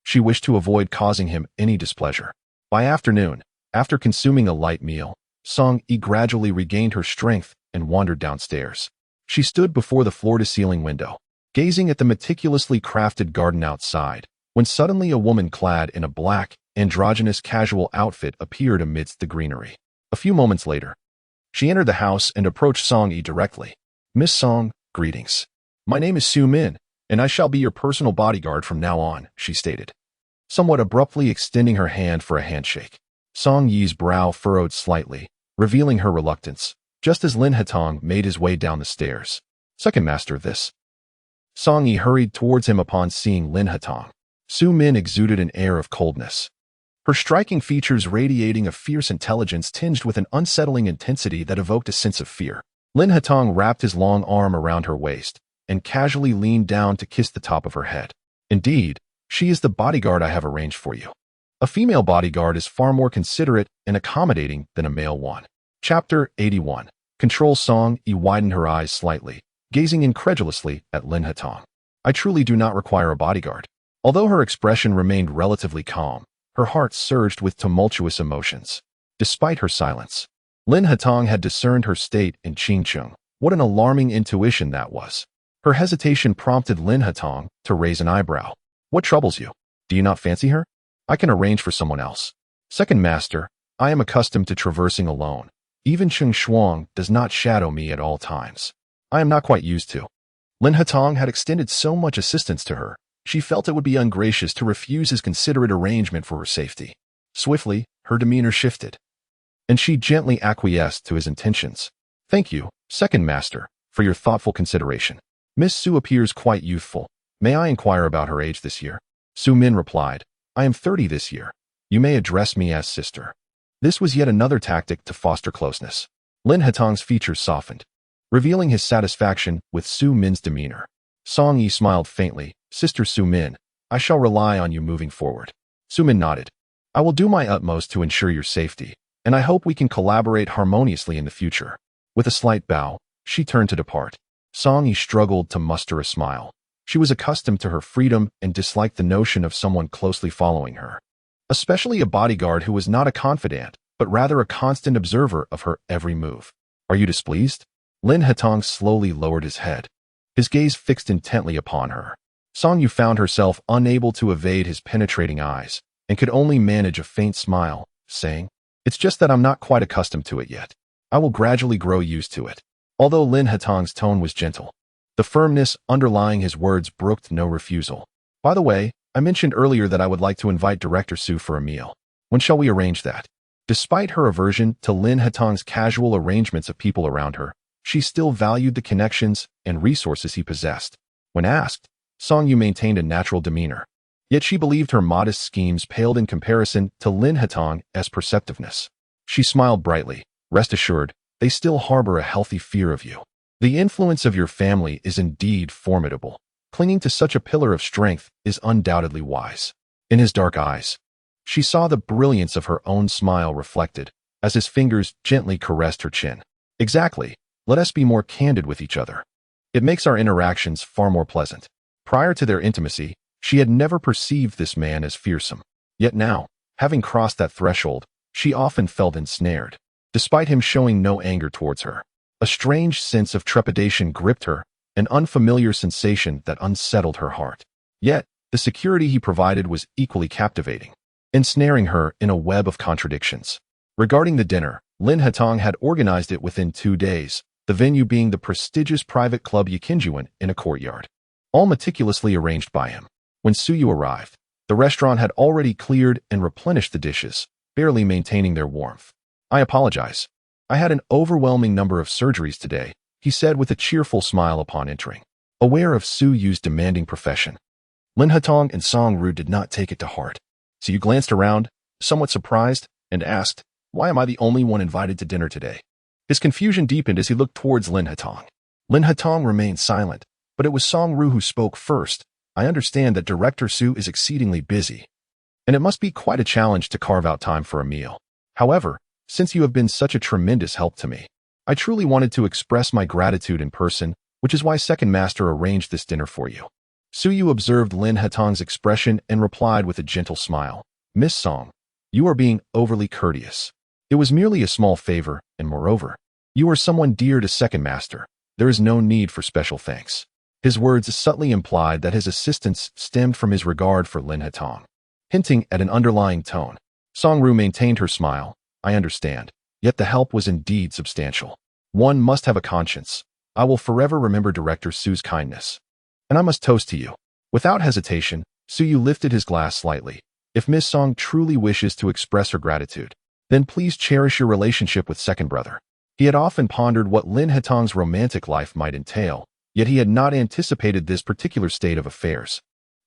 Speaker 1: She wished to avoid causing him any displeasure. By afternoon, after consuming a light meal, Song Yi gradually regained her strength and wandered downstairs. She stood before the floor-to-ceiling window, gazing at the meticulously crafted garden outside, when suddenly a woman clad in a black, androgynous casual outfit appeared amidst the greenery. A few moments later, she entered the house and approached Song Yi directly. Miss Song, greetings. My name is Su Min, and I shall be your personal bodyguard from now on, she stated, somewhat abruptly extending her hand for a handshake. Song Yi's brow furrowed slightly, revealing her reluctance, just as Lin Hatong made his way down the stairs. Second master of this. Song Yi hurried towards him upon seeing Lin Hatong. Su Min exuded an air of coldness, her striking features radiating a fierce intelligence tinged with an unsettling intensity that evoked a sense of fear. Lin Hatong wrapped his long arm around her waist and casually leaned down to kiss the top of her head. Indeed, she is the bodyguard I have arranged for you. A female bodyguard is far more considerate and accommodating than a male one. Chapter 81. Control. Song Yi widened her eyes slightly, gazing incredulously at Lin Hatong. I truly do not require a bodyguard. Although her expression remained relatively calm, her heart surged with tumultuous emotions. Despite her silence, Lin Hatong had discerned her state in Qingcheng. What an alarming intuition that was. Her hesitation prompted Lin Hatong to raise an eyebrow. What troubles you? Do you not fancy her? I can arrange for someone else. Second master, I am accustomed to traversing alone. Even Cheng Shuang does not shadow me at all times. I am not quite used to. Lin Hatong had extended so much assistance to her, she felt it would be ungracious to refuse his considerate arrangement for her safety. Swiftly, her demeanor shifted. and she gently acquiesced to his intentions. Thank you, second master, for your thoughtful consideration. Miss Su appears quite youthful. May I inquire about her age this year? Su Min replied, I am 30 this year. You may address me as sister. This was yet another tactic to foster closeness. Lin Hetong's features softened, revealing his satisfaction with Su Min's demeanor. Song Yi smiled faintly. Sister Su Min, I shall rely on you moving forward. Su Min nodded. I will do my utmost to ensure your safety, and I hope we can collaborate harmoniously in the future. With a slight bow, she turned to depart. Song Yi struggled to muster a smile. She was accustomed to her freedom and disliked the notion of someone closely following her, especially a bodyguard who was not a confidant, but rather a constant observer of her every move. Are you displeased? Lin Hetong slowly lowered his head, his gaze fixed intently upon her. Song Yu found herself unable to evade his penetrating eyes and could only manage a faint smile, saying, It's just that I'm not quite accustomed to it yet. I will gradually grow used to it. Although Lin Hetong's tone was gentle, the firmness underlying his words brooked no refusal. By the way, I mentioned earlier that I would like to invite Director Su for a meal. When shall we arrange that? Despite her aversion to Lin Hetong's casual arrangements of people around her, she still valued the connections and resources he possessed. When asked, Song Yu maintained a natural demeanor. Yet she believed her modest schemes paled in comparison to Lin Hetong's perceptiveness. She smiled brightly. Rest assured, they still harbor a healthy fear of you. The influence of your family is indeed formidable. Clinging to such a pillar of strength is undoubtedly wise. In his dark eyes, she saw the brilliance of her own smile reflected as his fingers gently caressed her chin. Exactly. Let us be more candid with each other. It makes our interactions far more pleasant. Prior to their intimacy, she had never perceived this man as fearsome. Yet now, having crossed that threshold, she often felt ensnared. Despite him showing no anger towards her, a strange sense of trepidation gripped her, an unfamiliar sensation that unsettled her heart. Yet, the security he provided was equally captivating, ensnaring her in a web of contradictions. Regarding the dinner, Lin Hetong had organized it within 2 days, the venue being the prestigious private club Yikinjuan in a courtyard, all meticulously arranged by him. When Su Yu arrived, the restaurant had already cleared and replenished the dishes, barely maintaining their warmth. I apologize. I had an overwhelming number of surgeries today, he said with a cheerful smile upon entering, aware of Su Yu's demanding profession. Lin Hetong and Song Ru did not take it to heart. Su Yu glanced around, somewhat surprised, and asked, Why am I the only one invited to dinner today? His confusion deepened as he looked towards Lin Hetong. Lin Hetong remained silent, but it was Song Ru who spoke first. I understand that Director Su is exceedingly busy, and it must be quite a challenge to carve out time for a meal. However, since you have been such a tremendous help to me, I truly wanted to express my gratitude in person, which is why Second Master arranged this dinner for you. Su Yu observed Lin Hetong's expression and replied with a gentle smile. Miss Song, you are being overly courteous. It was merely a small favor, and moreover, you are someone dear to Second Master. There is no need for special thanks. His words subtly implied that his assistance stemmed from his regard for Lin Hetong, hinting at an underlying tone. Song Ru maintained her smile. I understand, yet the help was indeed substantial. One must have a conscience. I will forever remember Director Su's kindness. And I must toast to you. Without hesitation, Su Yu lifted his glass slightly. If Miss Song truly wishes to express her gratitude, then please cherish your relationship with Second Brother. He had often pondered what Lin Hetong's romantic life might entail, yet he had not anticipated this particular state of affairs.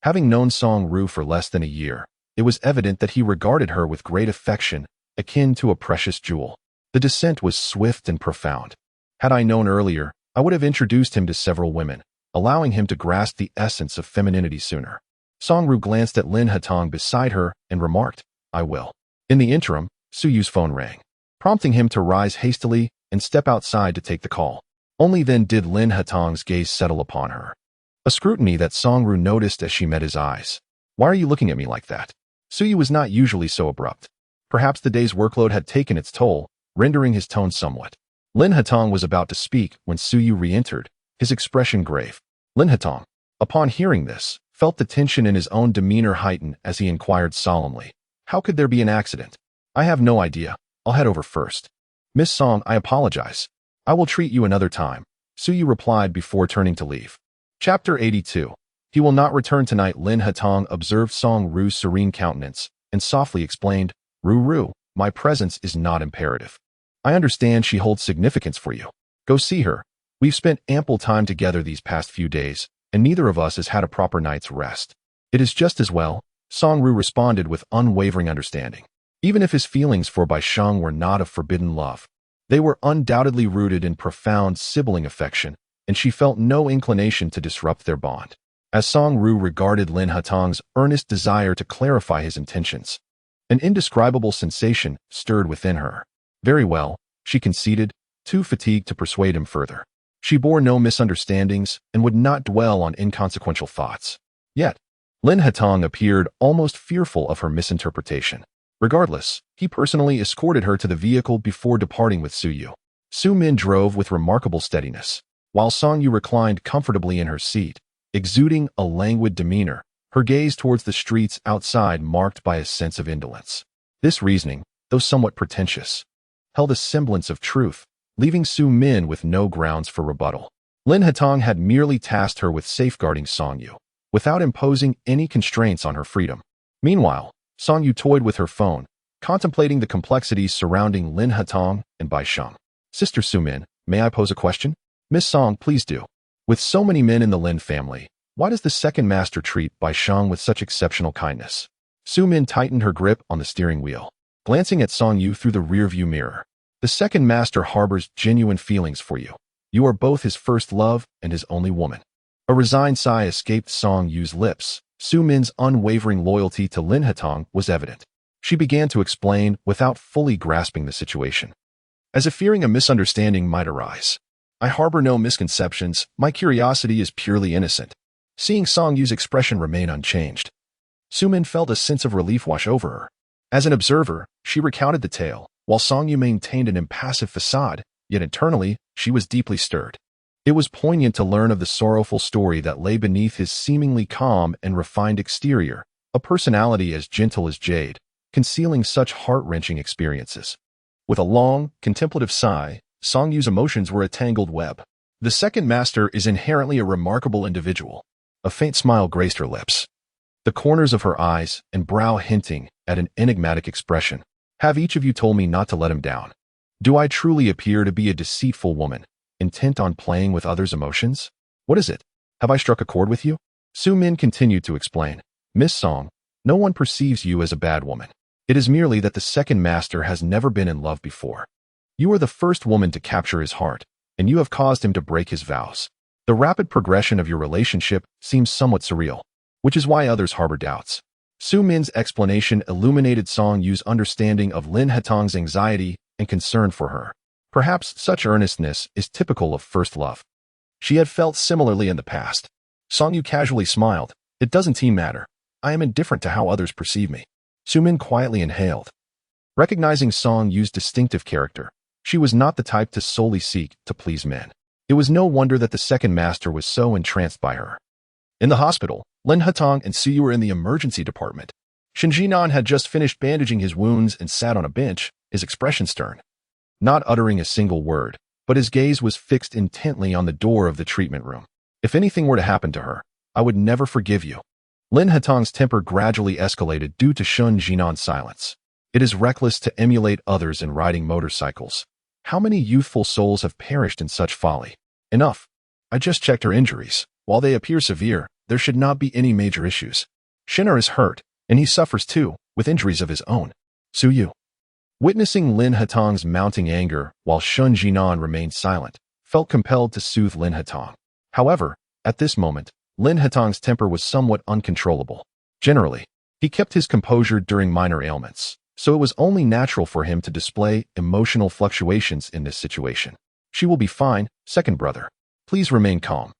Speaker 1: Having known Song Ru for less than a year, it was evident that he regarded her with great affection, akin to a precious jewel. The descent was swift and profound. Had I known earlier, I would have introduced him to several women, allowing him to grasp the essence of femininity sooner. Song Ru glanced at Lin Hetong beside her and remarked, I will. In the interim, Su Yu's phone rang, prompting him to rise hastily and step outside to take the call. Only then did Lin Hetong's gaze settle upon her, a scrutiny that Song Ru noticed as she met his eyes. Why are you looking at me like that? Su Yu was not usually so abrupt. Perhaps the day's workload had taken its toll, rendering his tone somewhat. Lin Hetong was about to speak when Su Yu re-entered, his expression grave. Lin Hetong, upon hearing this, felt the tension in his own demeanor heighten as he inquired solemnly, How could there be an accident? I have no idea. I'll head over first. Miss Song, I apologize. I will treat you another time, Su Yu replied before turning to leave. Chapter 82. He will not return tonight. Lin Hetong observed Song Ru's serene countenance and softly explained, Ru, My presence is not imperative. I understand she holds significance for you. Go see her. We've spent ample time together these past few days, and neither of us has had a proper night's rest. It is just as well, Song-Ru responded with unwavering understanding. Even if his feelings for Bai Sheng were not of forbidden love, they were undoubtedly rooted in profound sibling affection, and she felt no inclination to disrupt their bond. As Song-Ru regarded Lin Hatong's earnest desire to clarify his intentions, an indescribable sensation stirred within her. Very well, she conceded, too fatigued to persuade him further. She bore no misunderstandings and would not dwell on inconsequential thoughts. Yet, Lin Hatong appeared almost fearful of her misinterpretation. Regardless, he personally escorted her to the vehicle before departing with Su Yu. Su Min drove with remarkable steadiness, while Song Yu reclined comfortably in her seat, exuding a languid demeanor, her gaze towards the streets outside marked by a sense of indolence. This reasoning, though somewhat pretentious, held a semblance of truth, leaving Su Min with no grounds for rebuttal. Lin Hatong had merely tasked her with safeguarding Song Yu, without imposing any constraints on her freedom. Meanwhile, Song Yu toyed with her phone, contemplating the complexities surrounding Lin Hatong and Bai Sheng. Sister Su Min, may I pose a question? Miss Song, please do. With so many men in the Lin family, why does the second master treat Bai Sheng with such exceptional kindness? Su Min tightened her grip on the steering wheel, glancing at Song Yu through the rearview mirror. The second master harbors genuine feelings for you. You are both his first love and his only woman. A resigned sigh escaped Song Yu's lips. Su Min's unwavering loyalty to Lin Hatong was evident. She began to explain without fully grasping the situation. As if fearing a misunderstanding might arise. I harbor no misconceptions, my curiosity is purely innocent. Seeing Song Yu's expression remain unchanged, Su Min felt a sense of relief wash over her. As an observer, she recounted the tale, while Song Yu maintained an impassive facade, yet internally, she was deeply stirred. It was poignant to learn of the sorrowful story that lay beneath his seemingly calm and refined exterior, a personality as gentle as jade, concealing such heart-wrenching experiences. With a long, contemplative sigh, Song Yu's emotions were a tangled web. The second master is inherently a remarkable individual. A faint smile graced her lips, the corners of her eyes and brow hinting at an enigmatic expression. Have each of you told me not to let him down? Do I truly appear to be a deceitful woman, intent on playing with others' emotions? What is it? Have I struck a chord with you? Su Min continued to explain. Miss Song, no one perceives you as a bad woman. It is merely that the second master has never been in love before. You are the first woman to capture his heart, and you have caused him to break his vows. The rapid progression of your relationship seems somewhat surreal, which is why others harbor doubts. Su Min's explanation illuminated Song Yu's understanding of Lin Hatong's anxiety and concern for her. Perhaps such earnestness is typical of first love. She had felt similarly in the past. Song Yu casually smiled. It doesn't matter. I am indifferent to how others perceive me. Su Min quietly inhaled. Recognizing Song Yu's distinctive character, she was not the type to solely seek to please men. It was no wonder that the second master was so entranced by her. In the hospital, Lin Hatong and Su Yu were in the emergency department. Shen Jinan had just finished bandaging his wounds and sat on a bench, his expression stern. Not uttering a single word, but his gaze was fixed intently on the door of the treatment room. If anything were to happen to her, I would never forgive you. Lin Hatong's temper gradually escalated due to Shen Jinan's silence. It is reckless to emulate others in riding motorcycles. How many youthful souls have perished in such folly? Enough. I just checked her injuries. While they appear severe, there should not be any major issues. Shinner is hurt, and he suffers too, with injuries of his own. Su Yu, witnessing Lin Hatong's mounting anger while Shen Jinan remained silent, felt compelled to soothe Lin Hatong. However, at this moment, Lin Hatong's temper was somewhat uncontrollable. Generally, he kept his composure during minor ailments, so it was only natural for him to display emotional fluctuations in this situation. She will be fine, second brother. Please remain calm.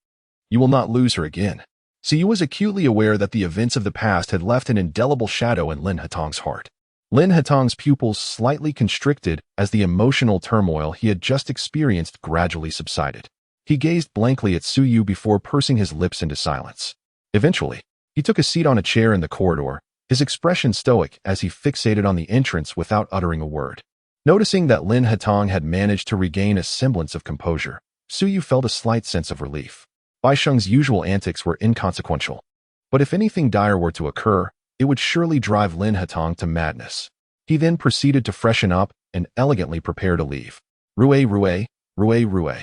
Speaker 1: You will not lose her again. Su Yu was acutely aware that the events of the past had left an indelible shadow in Lin Hatong's heart. Lin Hatong's pupils slightly constricted as the emotional turmoil he had just experienced gradually subsided. He gazed blankly at Su Yu before pursing his lips into silence. Eventually, he took a seat on a chair in the corridor, his expression stoic as he fixated on the entrance without uttering a word. Noticing that Lin Hatong had managed to regain a semblance of composure, Su Yu felt a slight sense of relief. Bai Sheng's usual antics were inconsequential, but if anything dire were to occur, it would surely drive Lin Hatong to madness. He then proceeded to freshen up and elegantly prepare to leave. Rue, Rue, Rue, Rue.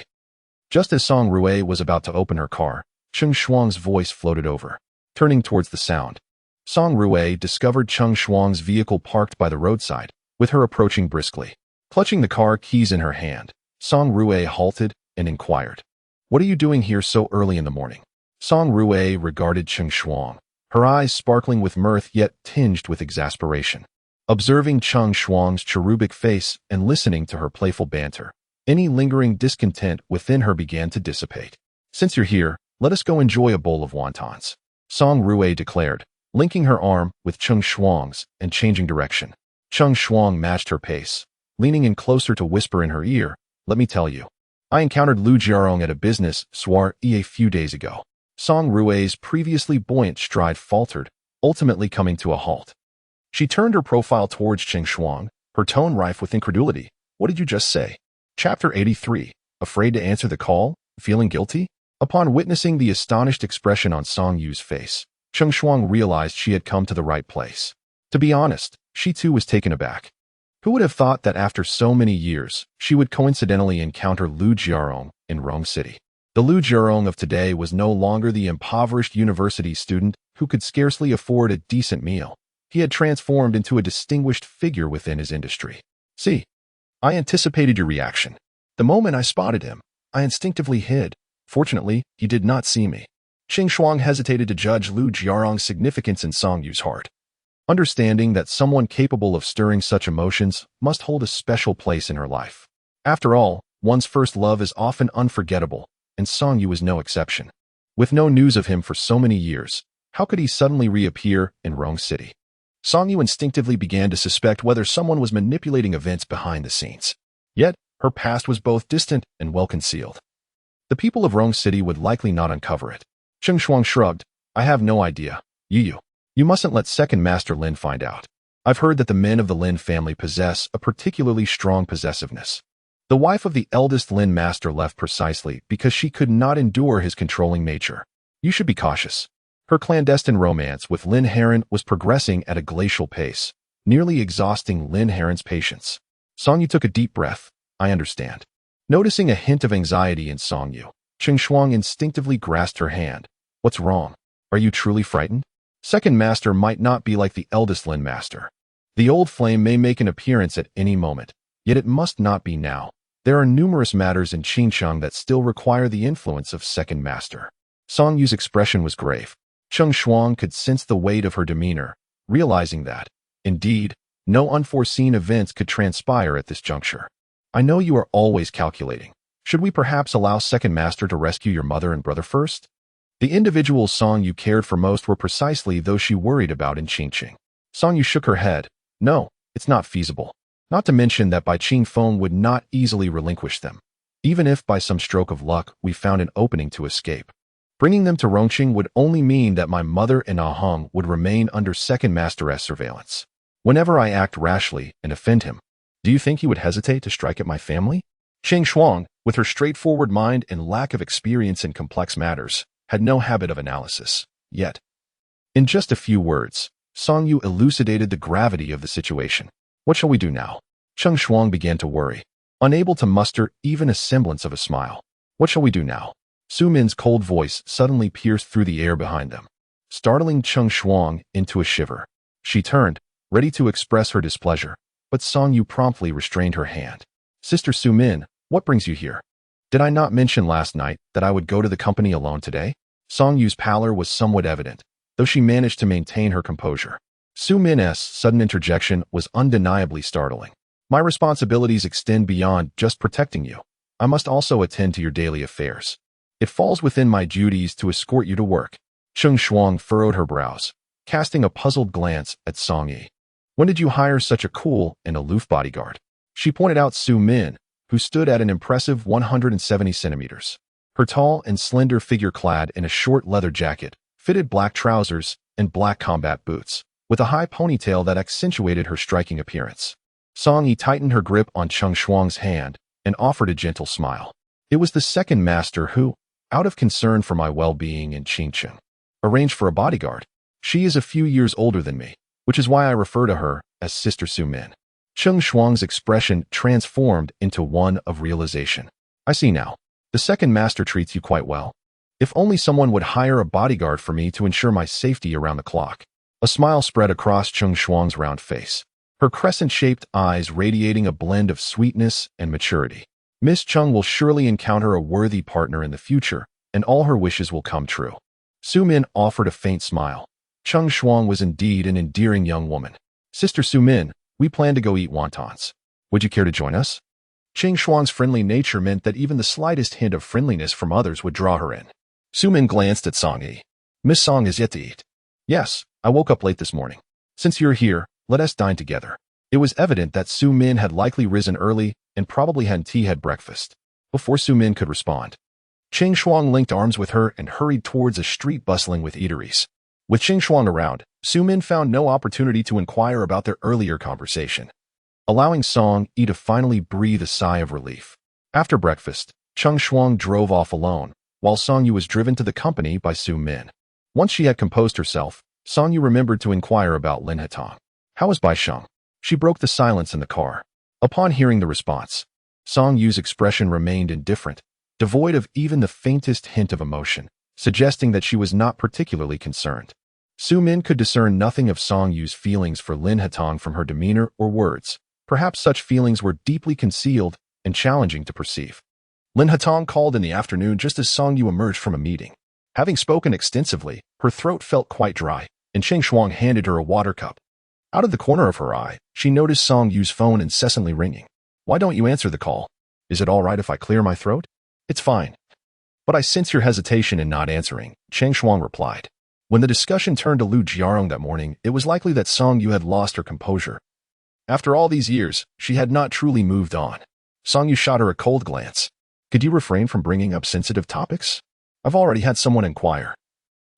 Speaker 1: Just as Song Rue was about to open her car, Cheng Shuang's voice floated over. Turning towards the sound, Song Rue discovered Cheng Shuang's vehicle parked by the roadside, with her approaching briskly. Clutching the car keys in her hand, Song Rue halted and inquired, "What are you doing here so early in the morning?" Song Rue regarded Cheng Shuang, her eyes sparkling with mirth yet tinged with exasperation. Observing Cheng Shuang's cherubic face and listening to her playful banter, any lingering discontent within her began to dissipate. "Since you're here, let us go enjoy a bowl of wontons," Song Rue declared, linking her arm with Cheng Shuang's and changing direction. Cheng Shuang matched her pace, leaning in closer to whisper in her ear, "Let me tell you, I encountered Lu Jiarong at a business soiree a few days ago." Song Rue's previously buoyant stride faltered, ultimately coming to a halt. She turned her profile towards Cheng Shuang, her tone rife with incredulity. "What did you just say?" Chapter 83. Afraid to answer the call? Feeling guilty? Upon witnessing the astonished expression on Song Yu's face, Cheng Shuang realized she had come to the right place. To be honest, she too was taken aback. Who would have thought that after so many years, she would coincidentally encounter Lu Jiarong in Rong City? The Lu Jiarong of today was no longer the impoverished university student who could scarcely afford a decent meal. He had transformed into a distinguished figure within his industry. "See, I anticipated your reaction. The moment I spotted him, I instinctively hid. Fortunately, he did not see me." Cheng Shuang hesitated to judge Lu Jiarong's significance in Song Yu's heart, understanding that someone capable of stirring such emotions must hold a special place in her life. After all, one's first love is often unforgettable, and Song Yu was no exception. With no news of him for so many years, how could he suddenly reappear in Rong City? Song Yu instinctively began to suspect whether someone was manipulating events behind the scenes. Yet, her past was both distant and well-concealed. The people of Rong City would likely not uncover it. Cheng Shuang shrugged. "I have no idea. You mustn't let Second Master Lin find out. I've heard that the men of the Lin family possess a particularly strong possessiveness. The wife of the eldest Lin master left precisely because she could not endure his controlling nature. You should be cautious." Her clandestine romance with Lin Heron was progressing at a glacial pace, nearly exhausting Lin Heron's patience. Song Yu took a deep breath. "I understand." Noticing a hint of anxiety in Song Yu, Cheng Shuang instinctively grasped her hand. "What's wrong? Are you truly frightened?" Second Master might not be like the eldest Lin Master. The old flame may make an appearance at any moment, yet it must not be now. There are numerous matters in Qingcheng that still require the influence of Second Master. Song Yu's expression was grave. Cheng Shuang could sense the weight of her demeanor, realizing that, indeed, no unforeseen events could transpire at this juncture. "I know you are always calculating. Should we perhaps allow Second Master to rescue your mother and brother first?" The individuals Song Yu cared for most were precisely those she worried about in Qingcheng. Song Yu shook her head. "No, it's not feasible. Not to mention that Bai Qing Feng would not easily relinquish them, even if by some stroke of luck we found an opening to escape. Bringing them to Rongcheng would only mean that my mother and Ah Hong would remain under Second Master's surveillance. Whenever I act rashly and offend him, do you think he would hesitate to strike at my family?" Cheng Shuang, with her straightforward mind and lack of experience in complex matters, had no habit of analysis. Yet, in just a few words, Song Yu elucidated the gravity of the situation. "What shall we do now?" Cheng Shuang began to worry, unable to muster even a semblance of a smile. "What shall we do now?" Su Min's cold voice suddenly pierced through the air behind them, startling Cheng Shuang into a shiver. She turned, ready to express her displeasure, but Song Yu promptly restrained her hand. "Sister Su Min, what brings you here? Did I not mention last night that I would go to the company alone today?" Song Yu's pallor was somewhat evident, though she managed to maintain her composure. Su Min's sudden interjection was undeniably startling. "My responsibilities extend beyond just protecting you. I must also attend to your daily affairs. It falls within my duties to escort you to work." Cheng Shuang furrowed her brows, casting a puzzled glance at Song Yi. "When did you hire such a cool and aloof bodyguard?" She pointed out Su Min, who stood at an impressive 170 centimeters. Her tall and slender figure clad in a short leather jacket, fitted black trousers, and black combat boots, with a high ponytail that accentuated her striking appearance. Song Yi tightened her grip on Cheng Shuang's hand and offered a gentle smile. "It was the Second Master who, out of concern for my well-being in Qingcheng, arranged for a bodyguard. She is a few years older than me, which is why I refer to her as Sister Su-min. Cheng Shuang's expression transformed into one of realization. I see now. The second master treats you quite well. If only someone would hire a bodyguard for me to ensure my safety around the clock. A smile spread across Cheng Shuang's round face, her crescent-shaped eyes radiating a blend of sweetness and maturity. Miss Cheng will surely encounter a worthy partner in the future, and all her wishes will come true. Su-min offered a faint smile. Cheng Shuang was indeed an endearing young woman. Sister Su-min, we plan to go eat wontons. Would you care to join us? Cheng Shuang's friendly nature meant that even the slightest hint of friendliness from others would draw her in. Su-min glanced at Song-yi. Miss Song is yet to eat. Yes, I woke up late this morning. Since you're here, let us dine together. It was evident that Su-min had likely risen early and probably had breakfast. Before Su-min could respond, Cheng Shuang linked arms with her and hurried towards a street bustling with eateries. With Cheng Shuang around, Su-min found no opportunity to inquire about their earlier conversation, allowing Song-yi to finally breathe a sigh of relief. After breakfast, Cheng Shuang drove off alone, while Song-yi was driven to the company by Su-min. Once she had composed herself, Song-yi remembered to inquire about Lin Hetong. How is Bai Sheng? She broke the silence in the car. Upon hearing the response, Song-yi's expression remained indifferent, devoid of even the faintest hint of emotion, suggesting that she was not particularly concerned. Su-min could discern nothing of Song-yi's feelings for Lin Hetong from her demeanor or words. Perhaps such feelings were deeply concealed and challenging to perceive. Lin Hetong called in the afternoon just as Song-yi emerged from a meeting. Having spoken extensively, her throat felt quite dry, and Cheng Shuang handed her a water cup. Out of the corner of her eye, she noticed Song-yi's phone incessantly ringing. Why don't you answer the call? Is it all right if I clear my throat? It's fine. But I sense your hesitation in not answering, Cheng Shuang replied. When the discussion turned to Lu Jiarong that morning, it was likely that Song-yu had lost her composure. After all these years, she had not truly moved on. Song-yu shot her a cold glance. Could you refrain from bringing up sensitive topics? I've already had someone inquire.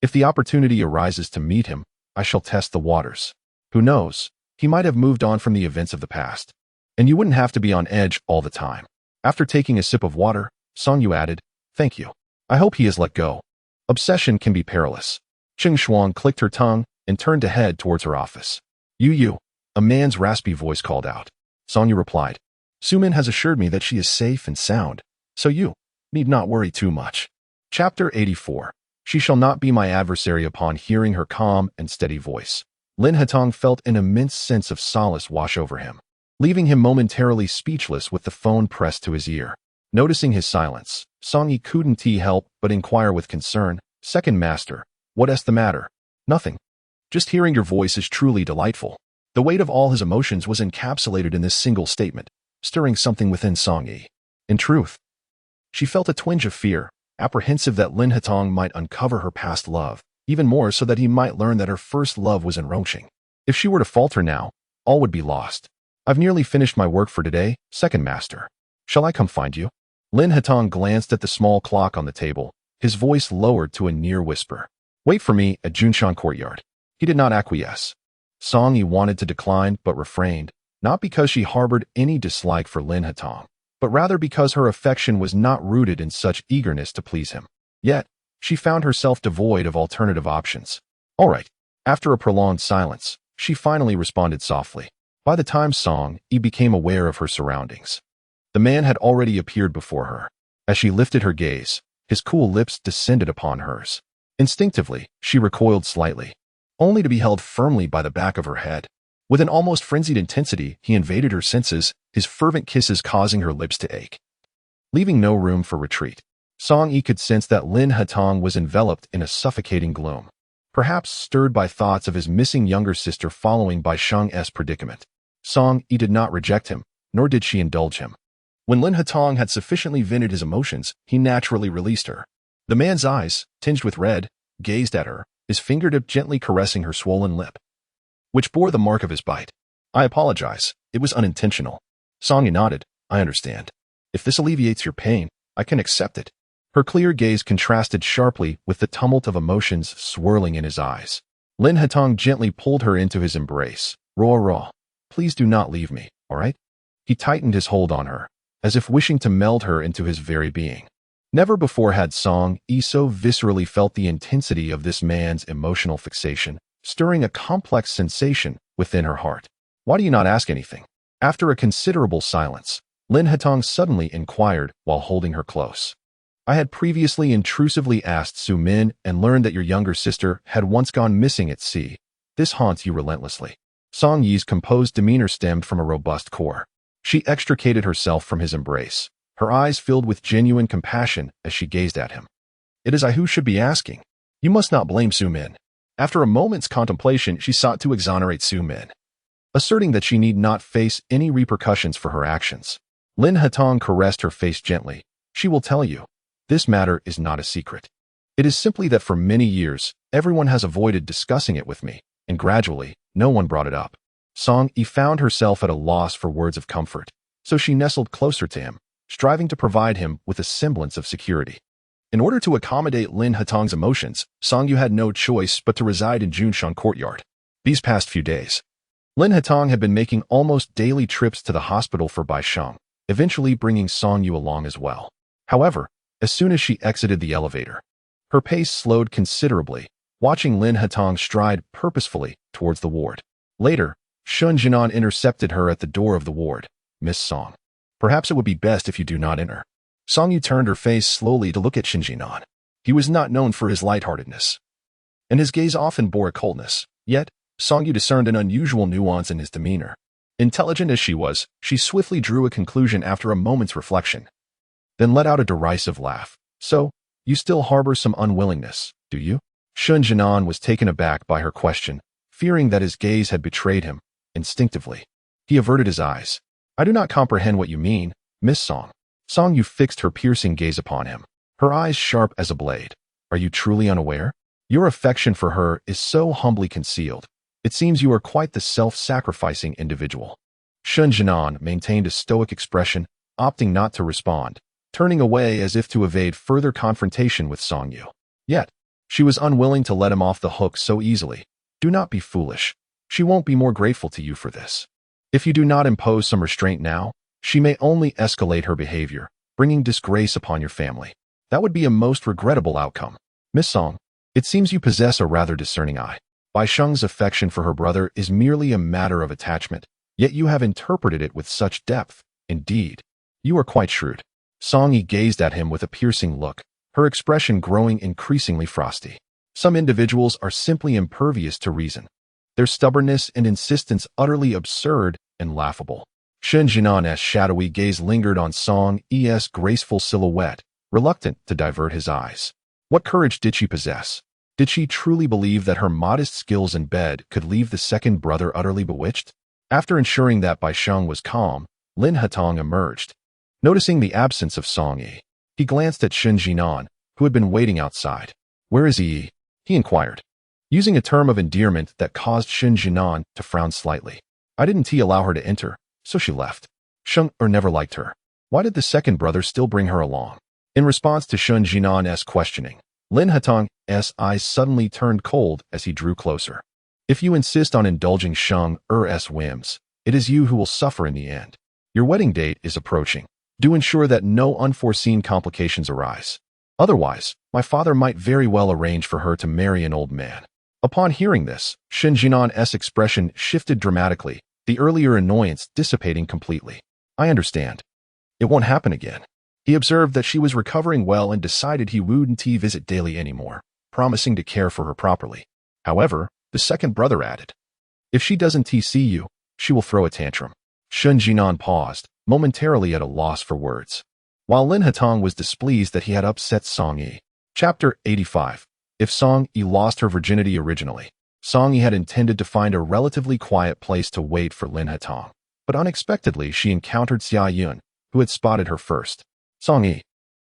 Speaker 1: If the opportunity arises to meet him, I shall test the waters. Who knows? He might have moved on from the events of the past. And you wouldn't have to be on edge all the time. After taking a sip of water, Song-yu added, Thank you. I hope he has let go. Obsession can be perilous. Cheng Shuang clicked her tongue and turned to head towards her office. You, a man's raspy voice called out. Song-yu replied, Su-min has assured me that she is safe and sound, so you need not worry too much. Chapter 84. She shall not be my adversary. Upon hearing her calm and steady voice, Lin Hetong felt an immense sense of solace wash over him, leaving him momentarily speechless with the phone pressed to his ear. Noticing his silence, Song-yi couldn't help but inquire with concern, Second Master, what's the matter? Nothing. Just hearing your voice is truly delightful. The weight of all his emotions was encapsulated in this single statement, stirring something within Song-yi. In truth, she felt a twinge of fear, apprehensive that Lin Hetong might uncover her past love, even more so that he might learn that her first love was in Rongcheng. If she were to falter now, all would be lost. I've nearly finished my work for today, Second Master. Shall I come find you? Lin Hetong glanced at the small clock on the table, his voice lowered to a near whisper. Wait for me at Junshan Courtyard. He did not acquiesce. Song-yi wanted to decline but refrained, not because she harbored any dislike for Lin Hetong, but rather because her affection was not rooted in such eagerness to please him. Yet, she found herself devoid of alternative options. All right. After a prolonged silence, she finally responded softly. By the time Song-yi became aware of her surroundings, the man had already appeared before her. As she lifted her gaze, his cool lips descended upon hers. Instinctively, she recoiled slightly, only to be held firmly by the back of her head. With an almost frenzied intensity, he invaded her senses, his fervent kisses causing her lips to ache. Leaving no room for retreat, Song-yi could sense that Lin Hetong was enveloped in a suffocating gloom, perhaps stirred by thoughts of his missing younger sister following Bai Sheng's predicament. Song-yi did not reject him, nor did she indulge him. When Lin Hetong had sufficiently vented his emotions, he naturally released her. The man's eyes, tinged with red, gazed at her, his fingertip gently caressing her swollen lip, which bore the mark of his bite. I apologize. It was unintentional. Song-yi nodded. I understand. If this alleviates your pain, I can accept it. Her clear gaze contrasted sharply with the tumult of emotions swirling in his eyes. Lin Hetong gently pulled her into his embrace. Raw. Please do not leave me, all right? He tightened his hold on her, as if wishing to meld her into his very being. Never before had Song-yi so viscerally felt the intensity of this man's emotional fixation, stirring a complex sensation within her heart. Why do you not ask anything? After a considerable silence, Lin Hatong suddenly inquired while holding her close. I had previously intrusively asked Su Min and learned that your younger sister had once gone missing at sea. This haunts you relentlessly. Song Yi's composed demeanor stemmed from a robust core. She extricated herself from his embrace, her eyes filled with genuine compassion as she gazed at him. It is I who should be asking. You must not blame Su Min. After a moment's contemplation, she sought to exonerate Su Min, asserting that she need not face any repercussions for her actions. Lin Hatong caressed her face gently. She will tell you. This matter is not a secret. It is simply that for many years, everyone has avoided discussing it with me, and gradually, no one brought it up. Song Yi found herself at a loss for words of comfort, so she nestled closer to him, striving to provide him with a semblance of security. In order to accommodate Lin Hatong's emotions, Song Yu had no choice but to reside in Junshan Courtyard. These past few days, Lin Hatong had been making almost daily trips to the hospital for Bai Sheng, eventually bringing Song Yu along as well. However, as soon as she exited the elevator, her pace slowed considerably, watching Lin Hatong stride purposefully towards the ward. Later, Shun Jinan intercepted her at the door of the ward. Miss Song, perhaps it would be best if you do not enter. Song Yu turned her face slowly to look at Shin Jinan. He was not known for his lightheartedness, and his gaze often bore a coldness. Yet, Song Yu discerned an unusual nuance in his demeanor. Intelligent as she was, she swiftly drew a conclusion after a moment's reflection, then let out a derisive laugh. So, you still harbor some unwillingness, do you? Shun Jinan was taken aback by her question, fearing that his gaze had betrayed him. Instinctively, he averted his eyes. I do not comprehend what you mean, Miss Song. Song Yu fixed her piercing gaze upon him, her eyes sharp as a blade. Are you truly unaware? Your affection for her is so humbly concealed. It seems you are quite the self-sacrificing individual. Shun Jinan maintained a stoic expression, opting not to respond, turning away as if to evade further confrontation with Song Yu. Yet, she was unwilling to let him off the hook so easily. Do not be foolish. She won't be more grateful to you for this. If you do not impose some restraint now, she may only escalate her behavior, bringing disgrace upon your family. That would be a most regrettable outcome. Miss Song, it seems you possess a rather discerning eye. Bai Sheng's affection for her brother is merely a matter of attachment, yet you have interpreted it with such depth. Indeed, you are quite shrewd. Song Yi gazed at him with a piercing look, her expression growing increasingly frosty. Some individuals are simply impervious to reason, their stubbornness and insistence utterly absurd and laughable. Shun Jinan's shadowy gaze lingered on Song Yi's graceful silhouette, reluctant to divert his eyes. What courage did she possess? Did she truly believe that her modest skills in bed could leave the second brother utterly bewitched? After ensuring that Bai Sheng was calm, Lin Hatong emerged. Noticing the absence of Song Yi, he glanced at Shun Jinan, who had been waiting outside. Where is Yi? He inquired, using a term of endearment that caused Shun Jinan to frown slightly. I didn't allow her to enter, so she left. Shun never liked her. Why did the second brother still bring her along? In response to Shun Jinan's questioning, Lin Hatong's eyes suddenly turned cold as he drew closer. If you insist on indulging Sheng Er's whims, it is you who will suffer in the end. Your wedding date is approaching. Do ensure that no unforeseen complications arise. Otherwise, my father might very well arrange for her to marry an old man. Upon hearing this, Shin Jinan's expression shifted dramatically, the earlier annoyance dissipating completely. I understand. It won't happen again. He observed that she was recovering well and decided he wouldn't visit daily anymore, promising to care for her properly. However, the second brother added, if she doesn't see you, she will throw a tantrum. Shun Jinan paused, momentarily at a loss for words, while Lin Hatong was displeased that he had upset Song Yi. Chapter 85. If Song Yi lost her virginity originally, Song Yi had intended to find a relatively quiet place to wait for Lin Hatong, but unexpectedly she encountered Xia Yun, who had spotted her first. Song Yi,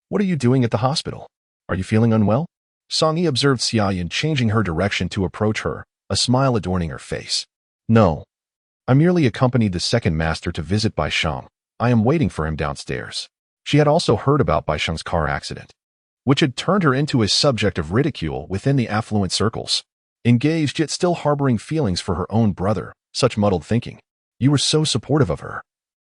Speaker 1: what are you doing at the hospital? Are you feeling unwell? Song Yi observed Xia Yun changing her direction to approach her, a smile adorning her face. No. I merely accompanied the second master to visit Bai Sheng. I am waiting for him downstairs. She had also heard about Bai Sheng's car accident, which had turned her into a subject of ridicule within the affluent circles. Engaged yet still harboring feelings for her own brother, such muddled thinking. You were so supportive of her.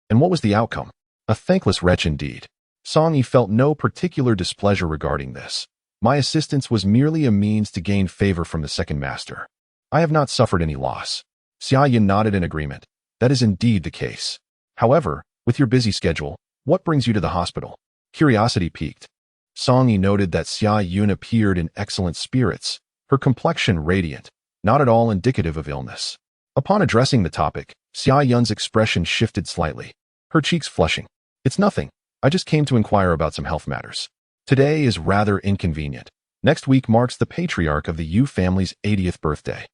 Speaker 1: And what was the outcome? A thankless wretch indeed. Song Yi felt no particular displeasure regarding this. My assistance was merely a means to gain favor from the second master. I have not suffered any loss. Xia Yun nodded in agreement. That is indeed the case. However, with your busy schedule, what brings you to the hospital? Curiosity piqued. Song Yi noted that Xia Yun appeared in excellent spirits, her complexion radiant, not at all indicative of illness. Upon addressing the topic, Xia Yun's expression shifted slightly, her cheeks flushing. It's nothing. I just came to inquire about some health matters. Today is rather inconvenient. Next week marks the patriarch of the Yu family's 80th birthday.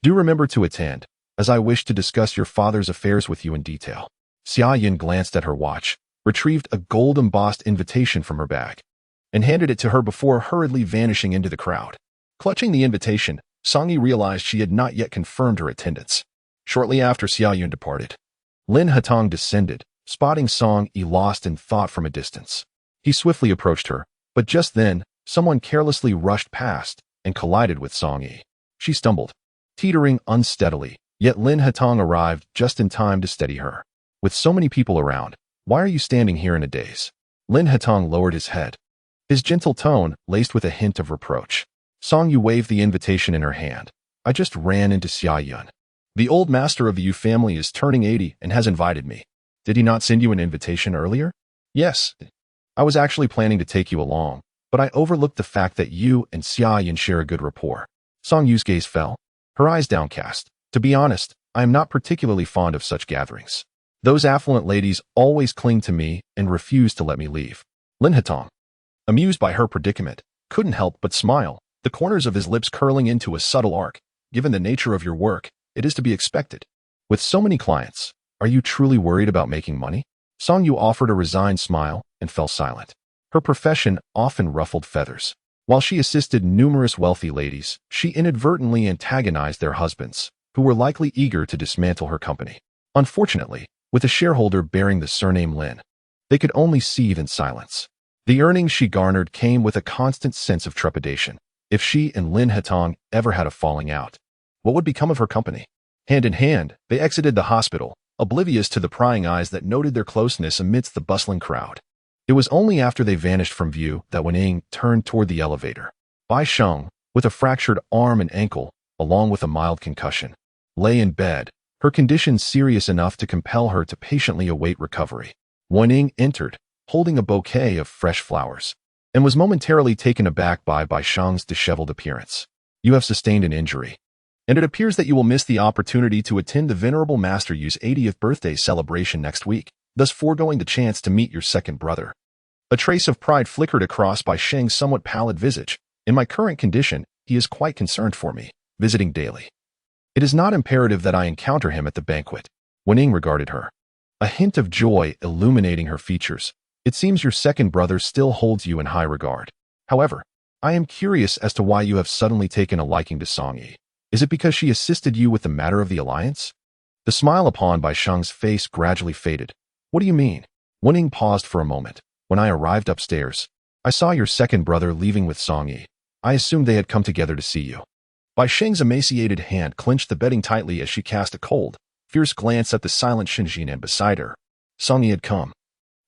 Speaker 1: Do remember to attend, as I wish to discuss your father's affairs with you in detail. Xia Yun glanced at her watch, retrieved a gold-embossed invitation from her bag, and handed it to her before hurriedly vanishing into the crowd. Clutching the invitation, Song Yi realized she had not yet confirmed her attendance. Shortly after Xia Yun departed, Lin Hatong descended, spotting Song Yi lost in thought from a distance. He swiftly approached her, but just then, someone carelessly rushed past and collided with Song Yi. She stumbled, teetering unsteadily, yet Lin Hatong arrived just in time to steady her. With so many people around, why are you standing here in a daze? Lin Hatong lowered his head, his gentle tone laced with a hint of reproach. Song Yi waved the invitation in her hand. I just ran into Xia Yun. The old master of the Yu family is turning 80 and has invited me. Did he not send you an invitation earlier? Yes. I was actually planning to take you along, but I overlooked the fact that you and Xia Yun share a good rapport. Song Yu's gaze fell, her eyes downcast. To be honest, I am not particularly fond of such gatherings. Those affluent ladies always cling to me and refuse to let me leave. Lin Hatong, amused by her predicament, couldn't help but smile, the corners of his lips curling into a subtle arc. Given the nature of your work, it is to be expected. With so many clients, are you truly worried about making money? Song Yu offered a resigned smile and fell silent. Her profession often ruffled feathers. While she assisted numerous wealthy ladies, she inadvertently antagonized their husbands, who were likely eager to dismantle her company. Unfortunately, with a shareholder bearing the surname Lin, they could only seethe in silence. The earnings she garnered came with a constant sense of trepidation. If she and Lin Hatong ever had a falling out, what would become of her company? Hand in hand, they exited the hospital, oblivious to the prying eyes that noted their closeness amidst the bustling crowd. It was only after they vanished from view that Wen Ying turned toward the elevator. Bai Sheng, with a fractured arm and ankle, along with a mild concussion, lay in bed, her condition serious enough to compel her to patiently await recovery. Wen Ying entered, holding a bouquet of fresh flowers, and was momentarily taken aback by Bai Sheng's disheveled appearance. You have sustained an injury, and it appears that you will miss the opportunity to attend the Venerable Master Yu's 80th birthday celebration next week, thus foregoing the chance to meet your second brother. A trace of pride flickered across Bai Sheng's somewhat pallid visage. In my current condition, he is quite concerned for me, visiting daily. It is not imperative that I encounter him at the banquet. Wen Ying regarded her, a hint of joy illuminating her features. It seems your second brother still holds you in high regard. However, I am curious as to why you have suddenly taken a liking to Song Yi. Is it because she assisted you with the matter of the alliance? The smile upon Bai Sheng's face gradually faded. What do you mean? Wen Ying paused for a moment. When I arrived upstairs, I saw your second brother leaving with Song Yi. I assumed they had come together to see you. Bai Sheng's emaciated hand clenched the bedding tightly as she cast a cold, fierce glance at the silent Shen Jinan beside her. Song Yi had come,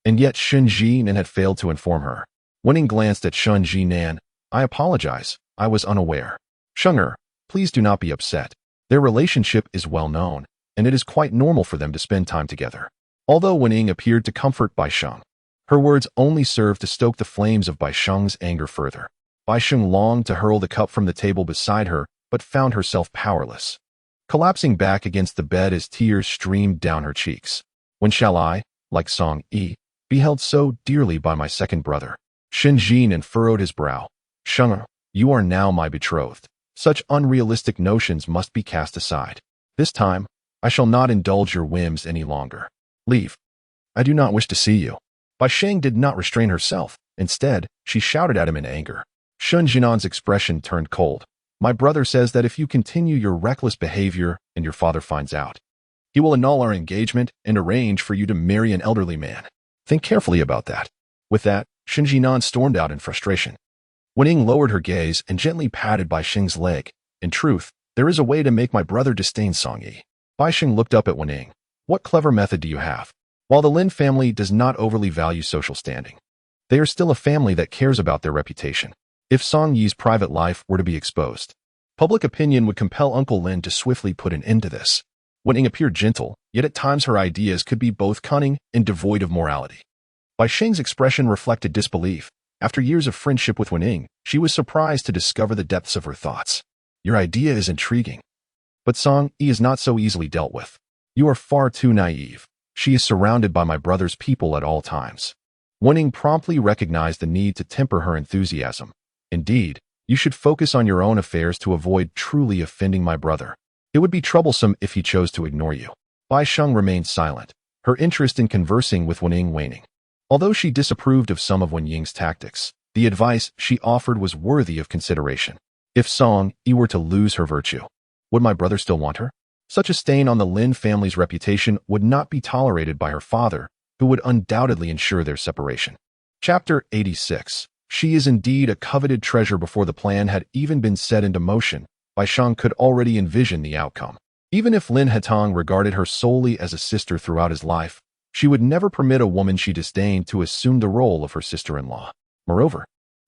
Speaker 1: and yet Shen Jinan had failed to inform her. Wen Ying glanced at Shen Jinan. I apologize. I was unaware. Shenger, please do not be upset. Their relationship is well known, and it is quite normal for them to spend time together. Although Wen Ying appeared to comfort Bai Sheng, her words only served to stoke the flames of Bai Sheng's anger further. Bai Sheng longed to hurl the cup from the table beside her, but found herself powerless, collapsing back against the bed as tears streamed down her cheeks. When shall I, like Song Yi, be held so dearly by my second brother? Shen Jinan furrowed his brow. Shenger, you are now my betrothed. Such unrealistic notions must be cast aside. This time, I shall not indulge your whims any longer. Leave. I do not wish to see you. Bai Sheng did not restrain herself. Instead, she shouted at him in anger. Shen Jinan's expression turned cold. My brother says that if you continue your reckless behavior and your father finds out, he will annul our engagement and arrange for you to marry an elderly man. Think carefully about that. With that, Shen Jinan stormed out in frustration. Wen Ying lowered her gaze and gently patted Bai Sheng's leg. In truth, there is a way to make my brother disdain Song Yi. Bai Sheng looked up at Wen Ying. What clever method do you have? While the Lin family does not overly value social standing, they are still a family that cares about their reputation. If Song Yi's private life were to be exposed, Public opinion would compel Uncle Lin to swiftly put an end to this. Wen appeared gentle, yet at times her ideas could be both cunning and devoid of morality. Bai Sheng's expression reflected disbelief. After years of friendship with Wen, she was surprised to discover the depths of her thoughts. Your idea is intriguing. But Song Yi is not so easily dealt with. You are far too naive. She is surrounded by my brother's people at all times. Wen promptly recognized the need to temper her enthusiasm. Indeed, you should focus on your own affairs to avoid truly offending my brother. It would be troublesome if he chose to ignore you. Bai Sheng remained silent, her interest in conversing with Wen waning. Although she disapproved of some of Wen Ying's tactics, the advice she offered was worthy of consideration. If Song Yi were to lose her virtue, would my brother still want her? Such a stain on the Lin family's reputation would not be tolerated by her father, who would undoubtedly ensure their separation. Chapter 86. She is indeed a coveted treasure. Before the plan had even been set into motion, Bai Sheng could already envision the outcome. Even if Lin Hetong regarded her solely as a sister throughout his life, she would never permit a woman she disdained to assume the role of her sister-in-law. Moreover,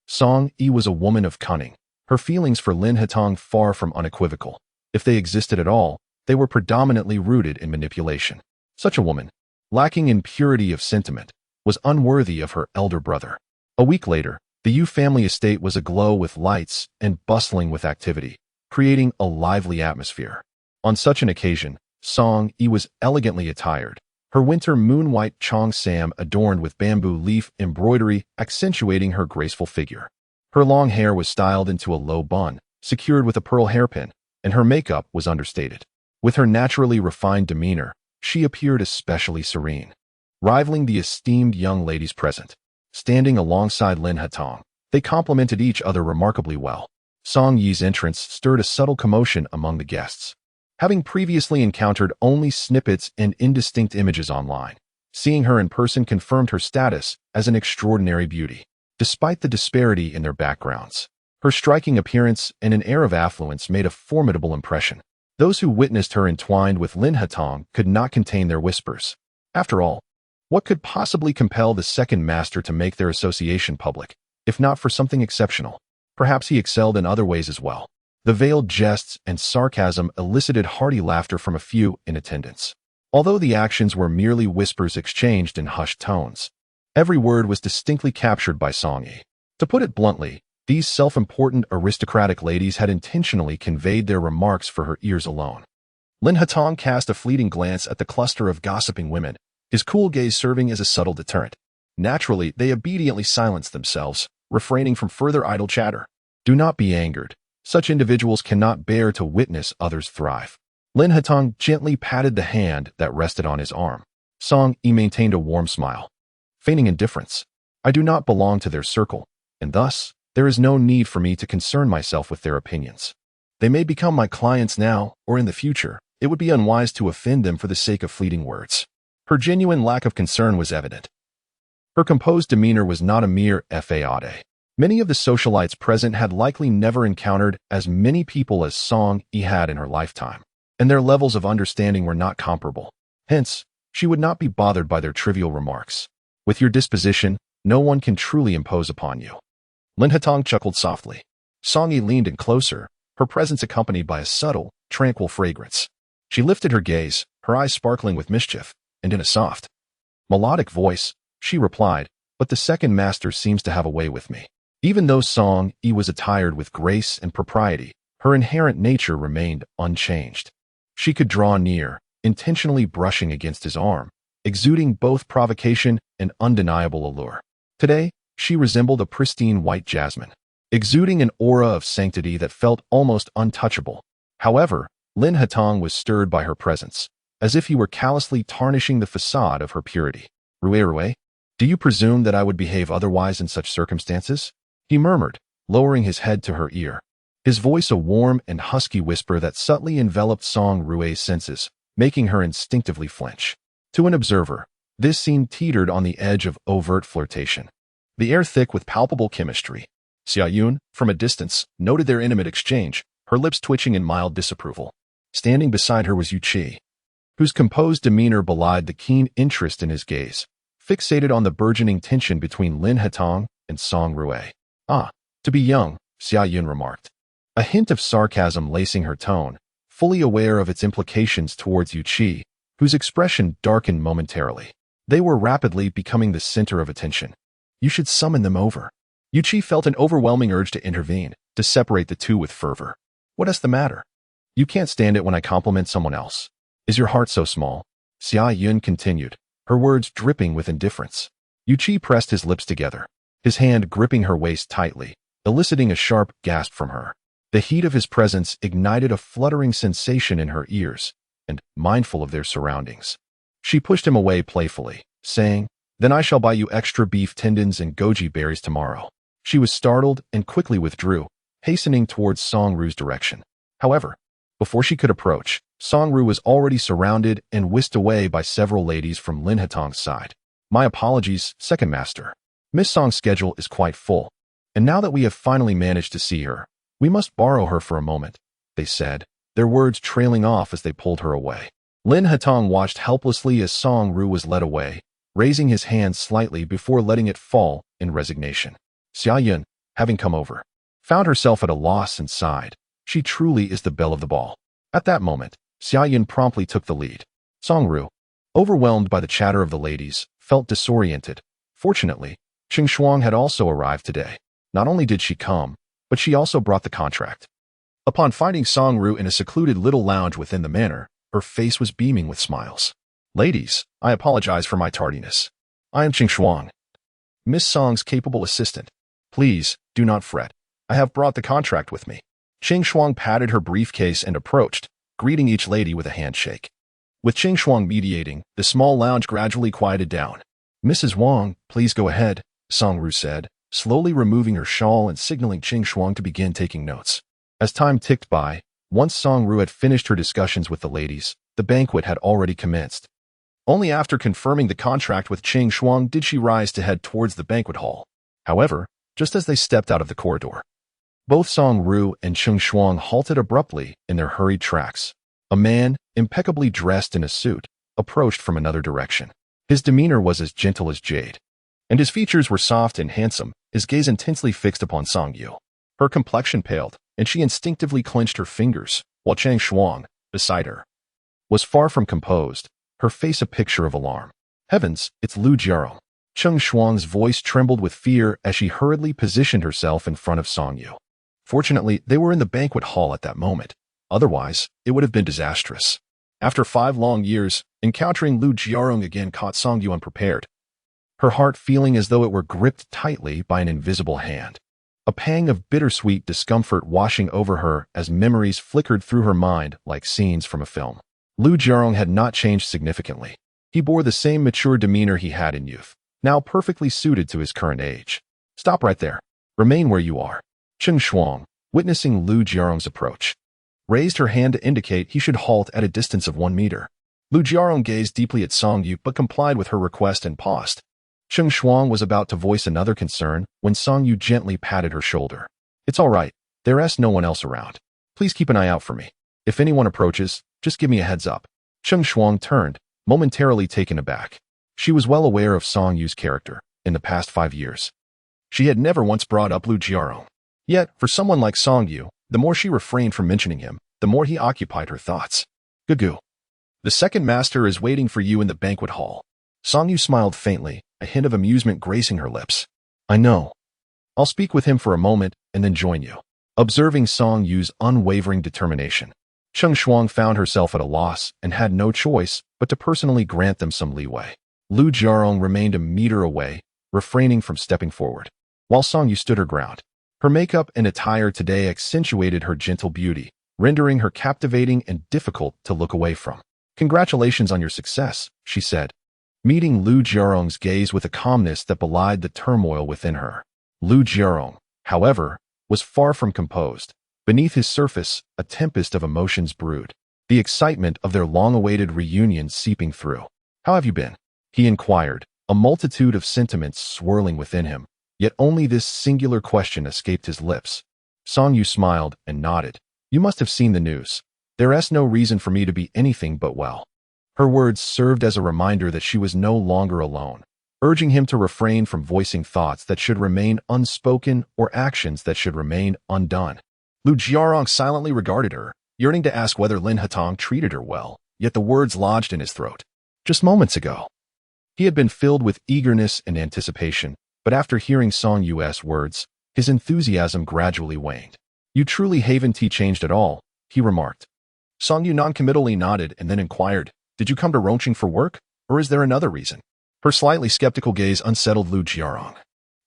Speaker 1: Song Yi was a woman of cunning, her feelings for Lin Hetong far from unequivocal. If they existed at all, they were predominantly rooted in manipulation. Such a woman, lacking in purity of sentiment, was unworthy of her elder brother. A week later, the Yu family estate was aglow with lights and bustling with activity, creating a lively atmosphere. On such an occasion, Song Yi was elegantly attired, her winter moon-white cheongsam adorned with bamboo leaf embroidery accentuating her graceful figure. Her long hair was styled into a low bun, secured with a pearl hairpin, and her makeup was understated. With her naturally refined demeanor, she appeared especially serene, rivaling the esteemed young ladies present. Standing alongside Lin Hetong, they complemented each other remarkably well. Song Yi's entrance stirred a subtle commotion among the guests. Having previously encountered only snippets and indistinct images online, seeing her in person confirmed her status as an extraordinary beauty. Despite the disparity in their backgrounds, her striking appearance and an air of affluence made a formidable impression. Those who witnessed her entwined with Lin Hetong could not contain their whispers. After all, what could possibly compel the second master to make their association public, if not for something exceptional? Perhaps he excelled in other ways as well. The veiled jests and sarcasm elicited hearty laughter from a few in attendance. Although the actions were merely whispers exchanged in hushed tones, every word was distinctly captured by Song Yi. To put it bluntly, these self-important aristocratic ladies had intentionally conveyed their remarks for her ears alone. Lin Hetong cast a fleeting glance at the cluster of gossiping women, his cool gaze serving as a subtle deterrent. Naturally, they obediently silenced themselves, refraining from further idle chatter. Do not be angered. Such individuals cannot bear to witness others thrive. Lin Hetong gently patted the hand that rested on his arm. Song Yi maintained a warm smile, feigning indifference. I do not belong to their circle, and thus, there is no need for me to concern myself with their opinions. They may become my clients now, or in the future. It would be unwise to offend them for the sake of fleeting words. Her genuine lack of concern was evident. Her composed demeanor was not a mere facade. Many of the socialites present had likely never encountered as many people as Song Yi had in her lifetime, and their levels of understanding were not comparable. Hence, she would not be bothered by their trivial remarks. With your disposition, no one can truly impose upon you. Lin Hetong chuckled softly. Song Yi leaned in closer, her presence accompanied by a subtle, tranquil fragrance. She lifted her gaze, her eyes sparkling with mischief, and in a soft, melodic voice, she replied, but the second master seems to have a way with me. Even though Song Yi was attired with grace and propriety, her inherent nature remained unchanged. She could draw near, intentionally brushing against his arm, exuding both provocation and undeniable allure. Today, she resembled a pristine white jasmine, exuding an aura of sanctity that felt almost untouchable. However, Lin Hetong was stirred by her presence, as if he were callously tarnishing the facade of her purity. Erye, do you presume that I would behave otherwise in such circumstances? He murmured, lowering his head to her ear, his voice a warm and husky whisper that subtly enveloped Song Rue's senses, making her instinctively flinch. To an observer, this scene teetered on the edge of overt flirtation, the air thick with palpable chemistry. Xia Yun, from a distance, noted their intimate exchange, her lips twitching in mild disapproval. Standing beside her was Yu Qi, whose composed demeanor belied the keen interest in his gaze, fixated on the burgeoning tension between Lin Hetong and Song Rue. Ah, to be young, Xia Yun remarked. a hint of sarcasm lacing her tone, fully aware of its implications towards Yuqi, whose expression darkened momentarily. They were rapidly becoming the center of attention. You should summon them over. Yuqi felt an overwhelming urge to intervene, to separate the two with fervor. What is the matter? You can't stand it when I compliment someone else. Is your heart so small? Xia Yun continued, her words dripping with indifference. Yuqi pressed his lips together, his hand gripping her waist tightly, eliciting a sharp gasp from her. The heat of his presence ignited a fluttering sensation in her ears, and, mindful of their surroundings, she pushed him away playfully, saying, "Then I shall buy you extra beef tendons and goji berries tomorrow." She was startled and quickly withdrew, hastening towards Songru's direction. However, before she could approach, Songru was already surrounded and whisked away by several ladies from Lin Hatong's side. "My apologies, second master. Miss Song's schedule is quite full, and now that we have finally managed to see her, we must borrow her for a moment," they said, their words trailing off as they pulled her away. Lin Hatong watched helplessly as Songru was led away, raising his hand slightly before letting it fall in resignation. Xia Yun, having come over, found herself at a loss and sighed. She truly is the belle of the ball. At that moment, Xia Yun promptly took the lead. Songru, overwhelmed by the chatter of the ladies, felt disoriented. Fortunately, Qing Shuang had also arrived today. Not only did she come, but she also brought the contract. Upon finding Songru in a secluded little lounge within the manor, her face was beaming with smiles. "Ladies, I apologize for my tardiness. I am Qing Shuang, Miss Song's capable assistant. Please, do not fret. I have brought the contract with me." Qing Shuang patted her briefcase and approached, greeting each lady with a handshake. With Qing Shuang mediating, the small lounge gradually quieted down. "Mrs. Wang, please go ahead," Songru said, slowly removing her shawl and signaling Qing Shuang to begin taking notes. As time ticked by, once Songru had finished her discussions with the ladies, the banquet had already commenced. Only after confirming the contract with Qing Shuang did she rise to head towards the banquet hall. However, just as they stepped out of the corridor, both Songru and Qing Shuang halted abruptly in their hurried tracks. A man, impeccably dressed in a suit, approached from another direction. His demeanor was as gentle as jade, and his features were soft and handsome, his gaze intensely fixed upon Songyu. Her complexion paled, and she instinctively clenched her fingers, while Qing Shuang, beside her, was far from composed, her face a picture of alarm. "Heavens, it's Lu Jiarong." Qing Shuang's voice trembled with fear as she hurriedly positioned herself in front of Songyu. Fortunately, they were in the banquet hall at that moment. Otherwise, it would have been disastrous. After 5 long years, encountering Lu Jiarong again caught Songyu unprepared, her heart feeling as though it were gripped tightly by an invisible hand. A pang of bittersweet discomfort washing over her as memories flickered through her mind like scenes from a film. Lu Jiarong had not changed significantly. He bore the same mature demeanor he had in youth, now perfectly suited to his current age. "Stop right there. Remain where you are." Qing Shuang, witnessing Lu Jiarong's approach, raised her hand to indicate he should halt at a distance of 1 meter. Lu Jiarong gazed deeply at Songyu but complied with her request and paused. Qing Shuang was about to voice another concern when Songyu gently patted her shoulder. "It's all right. There's no one else around. Please keep an eye out for me. If anyone approaches, just give me a heads up." Qing Shuang turned, momentarily taken aback. She was well aware of Songyu's character in the past 5 years. She had never once brought up Lu Jiarong. Yet, for someone like Songyu, the more she refrained from mentioning him, the more he occupied her thoughts. "Gugu. The second master is waiting for you in the banquet hall." Songyu smiled faintly, a hint of amusement gracing her lips. "I know. I'll speak with him for a moment and then join you." Observing Songyu's unwavering determination, Qing Shuang found herself at a loss and had no choice but to personally grant them some leeway. Lu Jiarong remained a meter away, refraining from stepping forward, while Songyu stood her ground. Her makeup and attire today accentuated her gentle beauty, rendering her captivating and difficult to look away from. "Congratulations on your success," she said, meeting Lu Jiarong's gaze with a calmness that belied the turmoil within her. Lu Jiarong, however, was far from composed. Beneath his surface, a tempest of emotions brewed, the excitement of their long-awaited reunion seeping through. "How have you been?" he inquired, a multitude of sentiments swirling within him, yet only this singular question escaped his lips. Songyu smiled and nodded. "You must have seen the news. There's no reason for me to be anything but well." Her words served as a reminder that she was no longer alone, urging him to refrain from voicing thoughts that should remain unspoken or actions that should remain undone. Lu Jiarong silently regarded her, yearning to ask whether Lin Hatong treated her well, yet the words lodged in his throat. Just moments ago, he had been filled with eagerness and anticipation, but after hearing Song Yu's words, his enthusiasm gradually waned. You truly haven't changed at all, he remarked. Song Yu noncommittally nodded and then inquired, did you come to Rongcheng for work, or is there another reason? Her slightly skeptical gaze unsettled Lu Jiarong,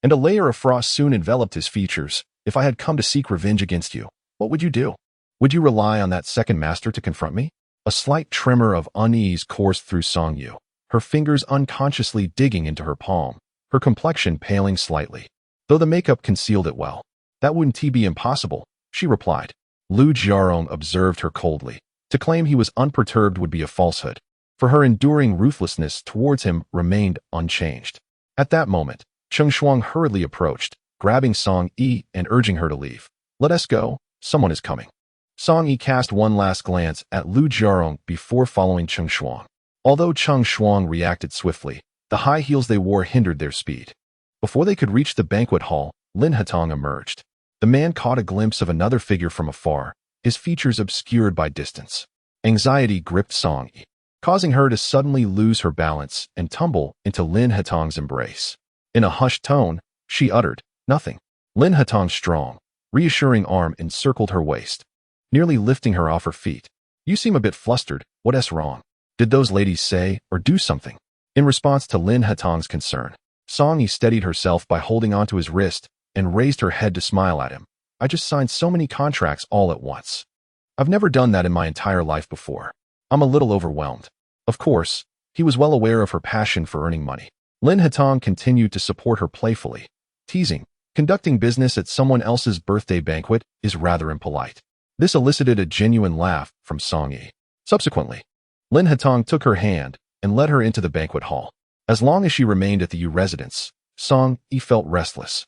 Speaker 1: and a layer of frost soon enveloped his features. If I had come to seek revenge against you, what would you do? Would you rely on that second master to confront me? A slight tremor of unease coursed through Song Yu, her fingers unconsciously digging into her palm, her complexion paling slightly, though the makeup concealed it well. That wouldn't be impossible, she replied. Lu Jiarong observed her coldly. To claim he was unperturbed would be a falsehood, for her enduring ruthlessness towards him remained unchanged. At that moment, Cheng Shuang hurriedly approached, grabbing Song Yi and urging her to leave. Let us go, someone is coming. Song Yi cast one last glance at Lu Jiarong before following Cheng Shuang. Although Cheng Shuang reacted swiftly, the high heels they wore hindered their speed. Before they could reach the banquet hall, Lin Hatong emerged. The man caught a glimpse of another figure from afar, his features obscured by distance. Anxiety gripped Song Yi, causing her to suddenly lose her balance and tumble into Lin Hatong's embrace. In a hushed tone, she uttered, nothing. Lin Hatong's strong, reassuring arm encircled her waist, nearly lifting her off her feet. You seem a bit flustered, what's wrong? Did those ladies say or do something? In response to Lin Hatong's concern, Song Yi steadied herself by holding onto his wrist and raised her head to smile at him. I just signed so many contracts all at once. I've never done that in my entire life before. I'm a little overwhelmed. Of course, he was well aware of her passion for earning money. Lin Hatong continued to support her playfully, teasing, conducting business at someone else's birthday banquet is rather impolite. This elicited a genuine laugh from Song Yi. Subsequently, Lin Hatong took her hand and led her into the banquet hall. As long as she remained at the Yu residence, Song Yi felt restless.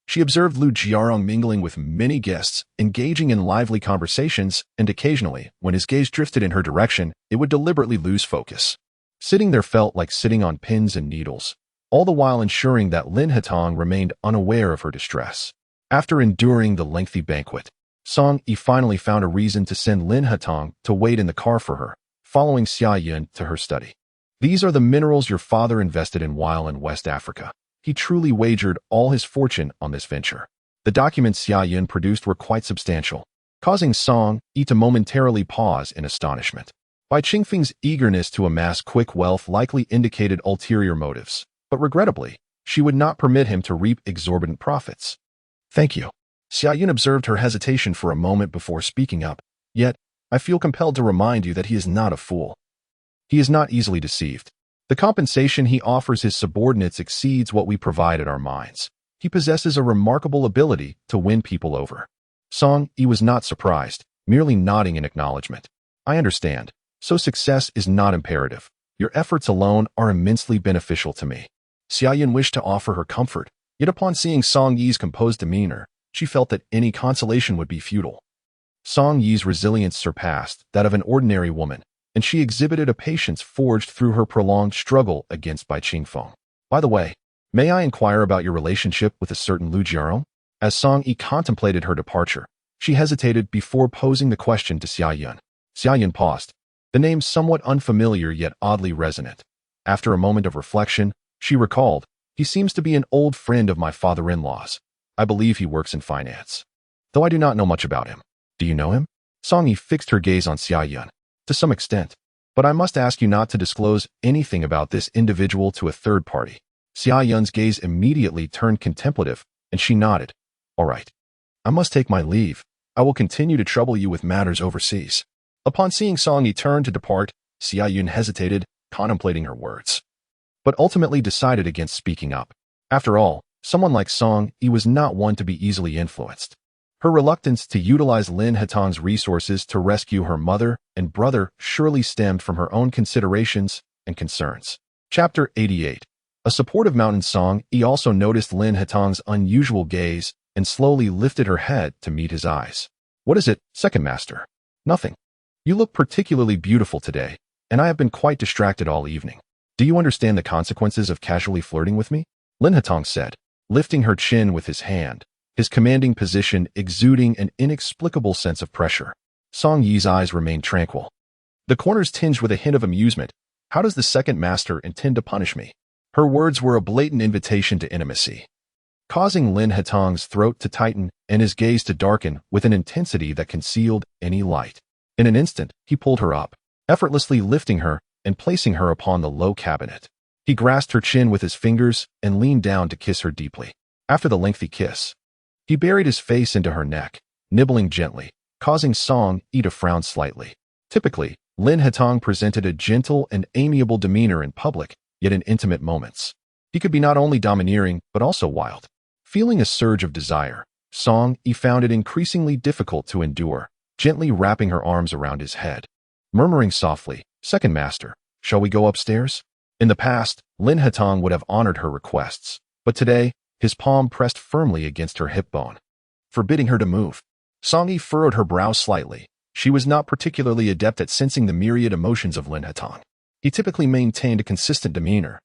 Speaker 1: She observed Lu Jiarong mingling with many guests, engaging in lively conversations, and occasionally, when his gaze drifted in her direction, it would deliberately lose focus. Sitting there felt like sitting on pins and needles, all the while ensuring that Lin Hatong remained unaware of her distress. After enduring the lengthy banquet, Song Yi finally found a reason to send Lin Hatong to wait in the car for her, following Xia Yun to her study. These are the minerals your father invested in while in West Africa. He truly wagered all his fortune on this venture. The documents Xia Yun produced were quite substantial, causing Song Yi to momentarily pause in astonishment. Bai Qingfeng's eagerness to amass quick wealth likely indicated ulterior motives, but regrettably, she would not permit him to reap exorbitant profits. Thank you. Xia Yun observed her hesitation for a moment before speaking up, yet, I feel compelled to remind you that he is not a fool. He is not easily deceived. The compensation he offers his subordinates exceeds what we provide at our mines. He possesses a remarkable ability to win people over. Song Yi was not surprised, merely nodding in acknowledgement. I understand, so success is not imperative. Your efforts alone are immensely beneficial to me. Xia Yun wished to offer her comfort, yet upon seeing Song Yi's composed demeanor, she felt that any consolation would be futile. Song Yi's resilience surpassed that of an ordinary woman, and she exhibited a patience forged through her prolonged struggle against Bai Qingfeng. By the way, may I inquire about your relationship with a certain Lu Jiarong? As Song Yi contemplated her departure, she hesitated before posing the question to Xia Yun. Xia Yun paused, the name somewhat unfamiliar yet oddly resonant. After a moment of reflection, she recalled, he seems to be an old friend of my father-in-law's. I believe he works in finance. Though I do not know much about him. Do you know him? Song Yi fixed her gaze on Xia Yun. To some extent, but I must ask you not to disclose anything about this individual to a third party. Xia Yun's gaze immediately turned contemplative, and she nodded. All right. I must take my leave. I will continue to trouble you with matters overseas. Upon seeing Song Yi turn to depart, Xia Yun hesitated, contemplating her words, but ultimately decided against speaking up. After all, someone like Song Yi was not one to be easily influenced. Her reluctance to utilize Lin Hatong's resources to rescue her mother and brother surely stemmed from her own considerations and concerns. Chapter 88. A supportive mountain Song Yi also noticed Lin Hatong's unusual gaze and slowly lifted her head to meet his eyes. What is it, second master? Nothing. You look particularly beautiful today, and I have been quite distracted all evening. Do you understand the consequences of casually flirting with me? Lin Hatong said, lifting her chin with his hand, his commanding position exuding an inexplicable sense of pressure. Song Yi's eyes remained tranquil. The corners tinged with a hint of amusement. How does the second master intend to punish me? Her words were a blatant invitation to intimacy, causing Lin Hetong's throat to tighten and his gaze to darken with an intensity that concealed any light. In an instant, he pulled her up, effortlessly lifting her and placing her upon the low cabinet. He grasped her chin with his fingers and leaned down to kiss her deeply. After the lengthy kiss, he buried his face into her neck, nibbling gently, causing Song Yi to frown slightly. Typically, Lin Hetong presented a gentle and amiable demeanor in public, yet in intimate moments, he could be not only domineering but also wild. Feeling a surge of desire, Song Yi found it increasingly difficult to endure, gently wrapping her arms around his head. Murmuring softly, "Second master, shall we go upstairs?" In the past, Lin Hetong would have honored her requests, but today, his palm pressed firmly against her hip bone, forbidding her to move. Song Yi furrowed her brow slightly. She was not particularly adept at sensing the myriad emotions of Lin Hetong. He typically maintained a consistent demeanor,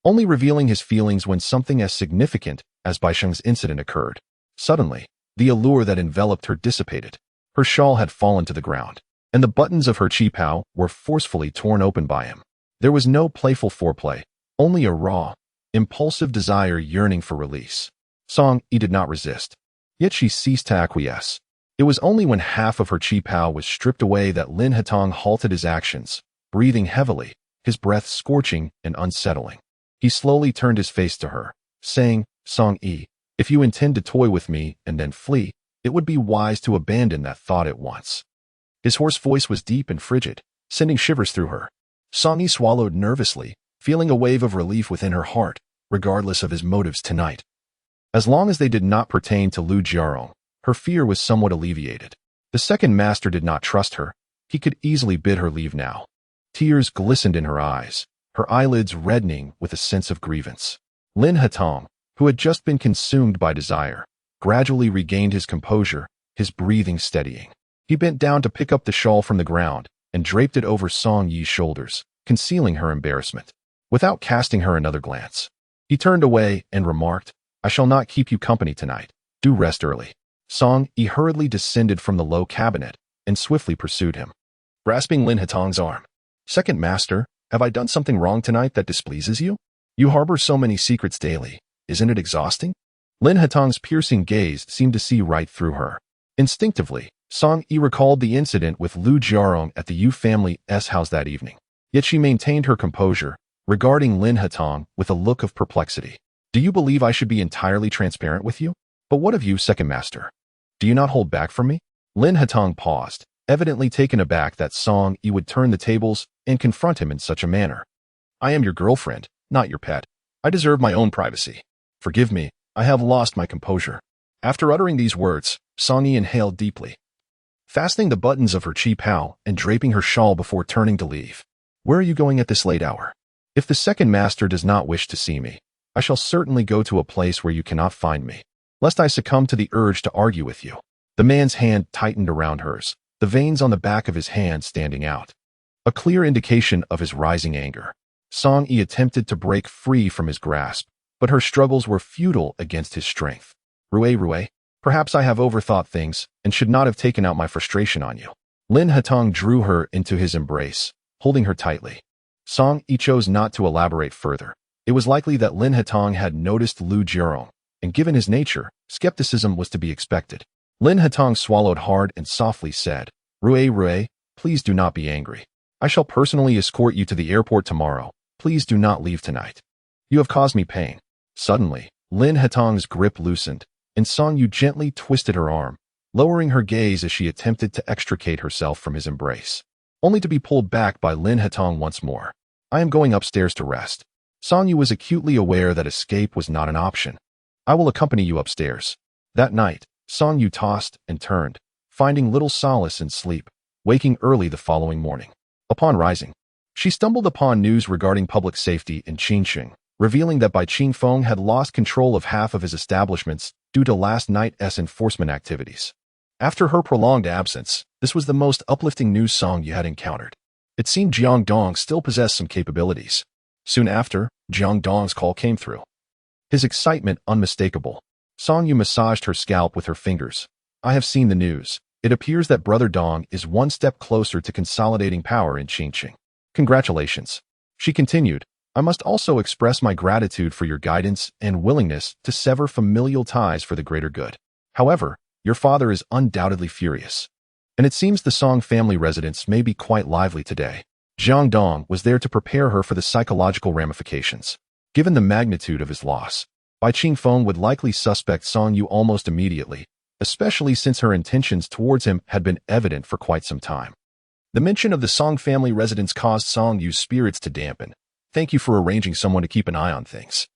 Speaker 1: only revealing his feelings when something as significant as Baisheng's incident occurred. Suddenly, the allure that enveloped her dissipated. Her shawl had fallen to the ground, and the buttons of her qipao were forcefully torn open by him. There was no playful foreplay, only a raw, impulsive desire yearning for release. Song Yi did not resist, yet she ceased to acquiesce. It was only when half of her qipao was stripped away that Lin Hetong halted his actions, breathing heavily, his breath scorching and unsettling. He slowly turned his face to her, saying, "Song Yi, if you intend to toy with me and then flee, it would be wise to abandon that thought at once." His hoarse voice was deep and frigid, sending shivers through her. Song Yi swallowed nervously, feeling a wave of relief within her heart, regardless of his motives tonight. As long as they did not pertain to Lu Jiarong, her fear was somewhat alleviated. The second master did not trust her. He could easily bid her leave now. Tears glistened in her eyes, her eyelids reddening with a sense of grievance. Lin Hetong, who had just been consumed by desire, gradually regained his composure, his breathing steadying. He bent down to pick up the shawl from the ground and draped it over Song Yi's shoulders, concealing her embarrassment. Without casting her another glance, he turned away and remarked, "I shall not keep you company tonight. Do rest early." Song Yi hurriedly descended from the low cabinet and swiftly pursued him, grasping Lin Hetong's arm. "Second master, have I done something wrong tonight that displeases you? You harbor so many secrets daily. Isn't it exhausting?" Lin Hetong's piercing gaze seemed to see right through her. Instinctively, Song Yi recalled the incident with Lu Jiarong at the Yu family's house that evening. Yet she maintained her composure, regarding Lin Hetong with a look of perplexity. "Do you believe I should be entirely transparent with you? But what of you, second master? Do you not hold back from me?" Lin Hetong paused, evidently taken aback that Song Yi would turn the tables and confront him in such a manner. "I am your girlfriend, not your pet. I deserve my own privacy. Forgive me, I have lost my composure." After uttering these words, Song Yi inhaled deeply, fastening the buttons of her qipao and draping her shawl before turning to leave. "Where are you going at this late hour? If the second master does not wish to see me, I shall certainly go to a place where you cannot find me, lest I succumb to the urge to argue with you." The man's hand tightened around hers, the veins on the back of his hand standing out, a clear indication of his rising anger. Song Yi attempted to break free from his grasp, but her struggles were futile against his strength. Rue, perhaps I have overthought things and should not have taken out my frustration on you." Lin Hetong drew her into his embrace, holding her tightly. Song Yi chose not to elaborate further. It was likely that Lin Hetong had noticed Lu Jiarong, and given his nature, skepticism was to be expected. Lin Hetong swallowed hard and softly said, Rue, please do not be angry. I shall personally escort you to the airport tomorrow. Please do not leave tonight. You have caused me pain." Suddenly, Lin Hetong's grip loosened, and Song Yu gently twisted her arm, lowering her gaze as she attempted to extricate herself from his embrace, only to be pulled back by Lin Hetong once more. "I am going upstairs to rest." Song Yu was acutely aware that escape was not an option. "I will accompany you upstairs." That night, Song Yu tossed and turned, finding little solace in sleep, waking early the following morning. Upon rising, she stumbled upon news regarding public safety in Qingsheng, revealing that Bai Qingfeng had lost control of half of his establishments due to last night's enforcement activities. After her prolonged absence, this was the most uplifting news Song Yu had encountered. It seemed Jiang Dong still possessed some capabilities. Soon after, Jiang Dong's call came through, his excitement unmistakable. Song Yu massaged her scalp with her fingers. I have seen the news. It appears that Brother Dong is one step closer to consolidating power in Qingqing. Congratulations. She continued, I must also express my gratitude for your guidance and willingness to sever familial ties for the greater good. However, your father is undoubtedly furious. And it seems the Song family residence may be quite lively today. Jiang Dong was there to prepare her for the psychological ramifications. Given the magnitude of his loss, Bai Qingfeng would likely suspect Song Yu almost immediately, especially since her intentions towards him had been evident for quite some time. The mention of the Song family residence caused Song Yu's spirits to dampen. Thank you for arranging someone to keep an eye on things.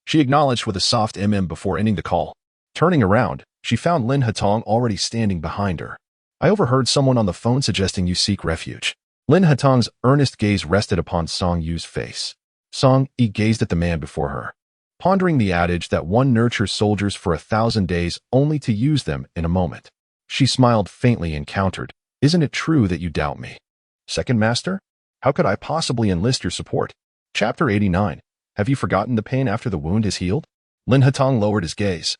Speaker 1: She acknowledged with a soft before ending the call. Turning around, she found Lin Hatong already standing behind her. I overheard someone on the phone suggesting you seek refuge. Lin Hatong's earnest gaze rested upon Song Yu's face. Song Yi gazed at the man before her, pondering the adage that one nurtures soldiers for 1,000 days only to use them in a moment. She smiled faintly and countered, Isn't it true that you doubt me? Second Master? How could I possibly enlist your support? Chapter 89. Have you forgotten the pain after the wound is healed? Lin Hatong lowered his gaze,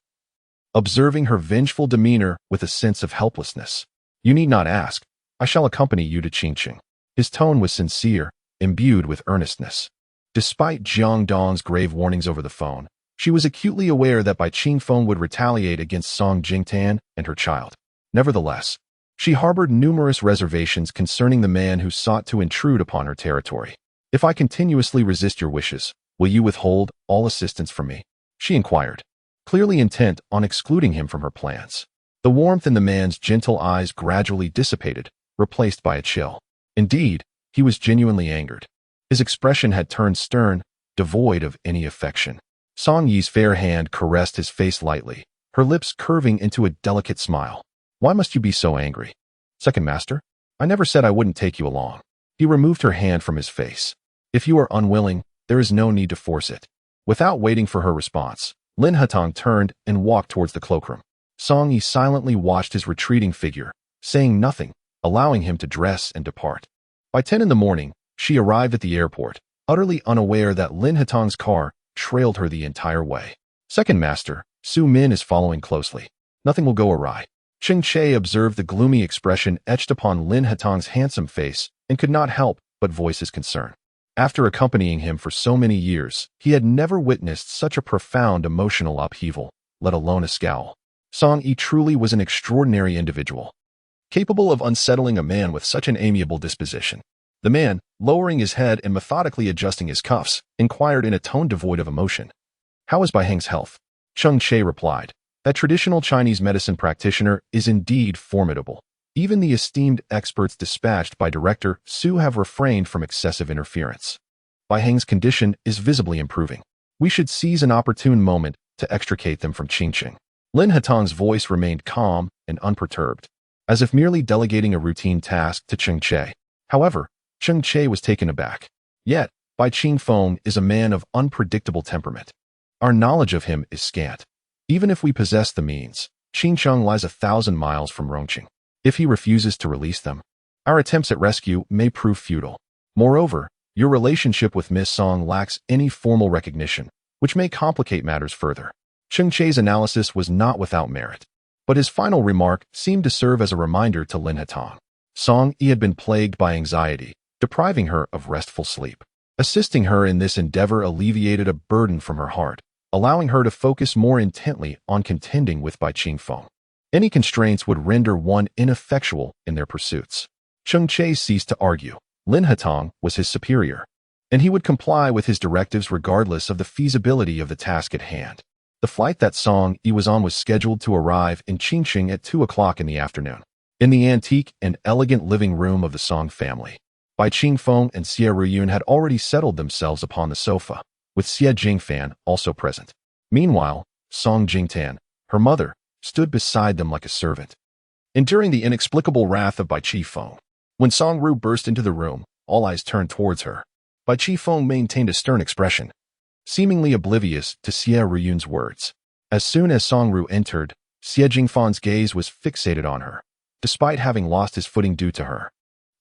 Speaker 1: observing her vengeful demeanor with a sense of helplessness. You need not ask. I shall accompany you to Qingqing. His tone was sincere, imbued with earnestness. Despite Jiang Dong's grave warnings over the phone, she was acutely aware that Bai Qingfeng would retaliate against Song Jingtan and her child. Nevertheless, she harbored numerous reservations concerning the man who sought to intrude upon her territory. If I continuously resist your wishes, will you withhold all assistance from me? She inquired, clearly intent on excluding him from her plans. The warmth in the man's gentle eyes gradually dissipated, replaced by a chill. Indeed, he was genuinely angered. His expression had turned stern, devoid of any affection. Song Yi's fair hand caressed his face lightly, her lips curving into a delicate smile. Why must you be so angry? Second Master, I never said I wouldn't take you along. He removed her hand from his face. If you are unwilling, there is no need to force it. Without waiting for her response, Lin Hatong turned and walked towards the cloakroom. Song Yi silently watched his retreating figure, saying nothing, allowing him to dress and depart. By 10 in the morning, she arrived at the airport, utterly unaware that Lin Hatong's car trailed her the entire way. Second Master, Su Min is following closely. Nothing will go awry. Cheng Che observed the gloomy expression etched upon Lin Hatong's handsome face and could not help but voice his concern. After accompanying him for so many years, he had never witnessed such a profound emotional upheaval, let alone a scowl. Song Yi truly was an extraordinary individual, capable of unsettling a man with such an amiable disposition. The man, lowering his head and methodically adjusting his cuffs, inquired in a tone devoid of emotion. How is Bai Heng's health? Cheng Che replied, that traditional Chinese medicine practitioner is indeed formidable. Even the esteemed experts dispatched by Director Su have refrained from excessive interference. Bai Heng's condition is visibly improving. We should seize an opportune moment to extricate them from Qingqing. Lin Hatong's voice remained calm and unperturbed, as if merely delegating a routine task to Cheng Che. However, Cheng Che was taken aback. Yet, Bai Qingfeng is a man of unpredictable temperament. Our knowledge of him is scant. Even if we possess the means, Qingcheng lies 1,000 miles from Rongcheng. If he refuses to release them, our attempts at rescue may prove futile. Moreover, your relationship with Miss Song lacks any formal recognition, which may complicate matters further. Cheng Che's analysis was not without merit, but his final remark seemed to serve as a reminder to Lin Hatong. Song Yi had been plagued by anxiety, depriving her of restful sleep. Assisting her in this endeavor alleviated a burden from her heart, allowing her to focus more intently on contending with Bai Qingfeng. Any constraints would render one ineffectual in their pursuits. Cheng Che ceased to argue. Lin Hatong was his superior, and he would comply with his directives regardless of the feasibility of the task at hand. The flight that Song Yi was on was scheduled to arrive in Qingqing at 2 o'clock in the afternoon. In the antique and elegant living room of the Song family, Bai Qingfeng and Xie Ruyun had already settled themselves upon the sofa, with Xie Jingfan also present. Meanwhile, Song Jingtan, her mother, stood beside them like a servant, enduring the inexplicable wrath of Bai Qifeng. When Song Ru burst into the room, all eyes turned towards her. Bai Qifeng maintained a stern expression, seemingly oblivious to Xie Ruyun's words. As soon as Song Ru entered, Xie Jingfan's gaze was fixated on her, despite having lost his footing due to her.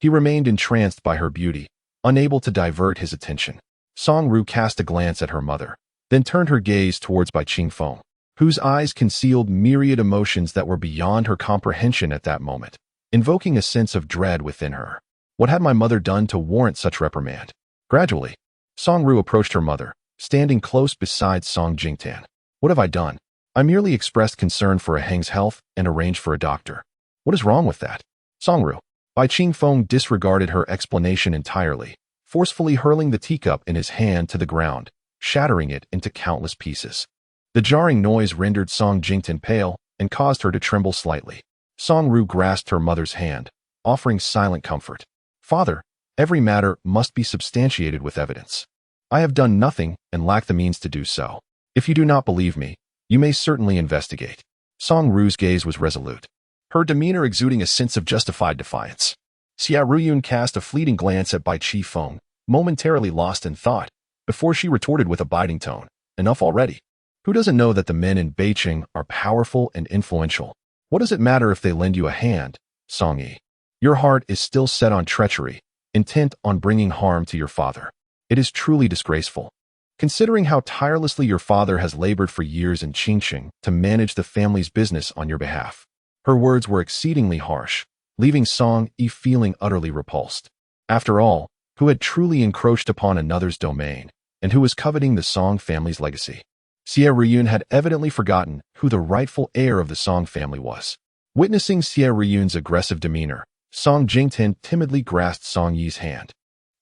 Speaker 1: He remained entranced by her beauty, unable to divert his attention. Song Ru cast a glance at her mother, then turned her gaze towards Bai Qingfeng, whose eyes concealed myriad emotions that were beyond her comprehension at that moment, invoking a sense of dread within her. What had my mother done to warrant such reprimand? Gradually, Song-ru approached her mother, standing close beside Song Jingtan. What have I done? I merely expressed concern for Aheng's health and arranged for a doctor. What is wrong with that? Song-ru. Bai Qingfeng disregarded her explanation entirely, forcefully hurling the teacup in his hand to the ground, shattering it into countless pieces. The jarring noise rendered Song Jingtan pale and caused her to tremble slightly. Song-ru grasped her mother's hand, offering silent comfort. Father, every matter must be substantiated with evidence. I have done nothing and lack the means to do so. If you do not believe me, you may certainly investigate. Song-ru's gaze was resolute, her demeanor exuding a sense of justified defiance. Xia Ruyun cast a fleeting glance at Bai Qifeng, momentarily lost in thought, before she retorted with a biting tone. Enough already. Who doesn't know that the men in Beijing are powerful and influential? What does it matter if they lend you a hand, Song-yi? Your heart is still set on treachery, intent on bringing harm to your father. It is truly disgraceful. Considering how tirelessly your father has labored for years in Qingqing to manage the family's business on your behalf. Her words were exceedingly harsh, leaving Song-yi feeling utterly repulsed. After all, who had truly encroached upon another's domain, and who was coveting the Song family's legacy? Xia Riyun had evidently forgotten who the rightful heir of the Song family was. Witnessing Xia Riyun's aggressive demeanor, Song Jingtan timidly grasped Song-yi's hand.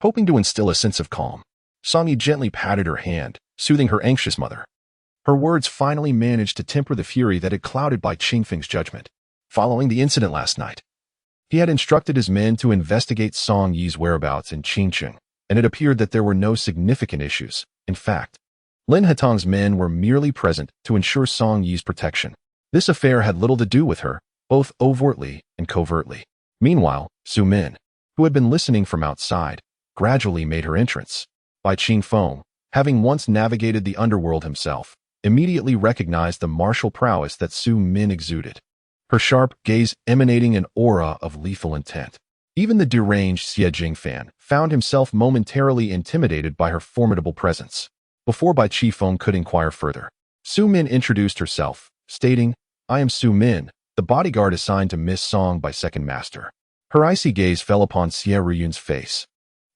Speaker 1: Hoping to instill a sense of calm, Song-yi gently patted her hand, soothing her anxious mother. Her words finally managed to temper the fury that had clouded Bai Qingfeng's judgment. Following the incident last night, he had instructed his men to investigate Song-yi's whereabouts in Qingqing, and it appeared that there were no significant issues. In fact, Lin Hatong's men were merely present to ensure Song-yi's protection. This affair had little to do with her, both overtly and covertly. Meanwhile, Su Min, who had been listening from outside, gradually made her entrance. Bai Qingfeng, having once navigated the underworld himself, immediately recognized the martial prowess that Su Min exuded, her sharp gaze emanating an aura of lethal intent. Even the deranged Xie Jingfan found himself momentarily intimidated by her formidable presence. Before Bai Qifeng could inquire further, Su Min introduced herself, stating, I am Su Min, the bodyguard assigned to Miss Song by Second Master. Her icy gaze fell upon Xia Riyun's face,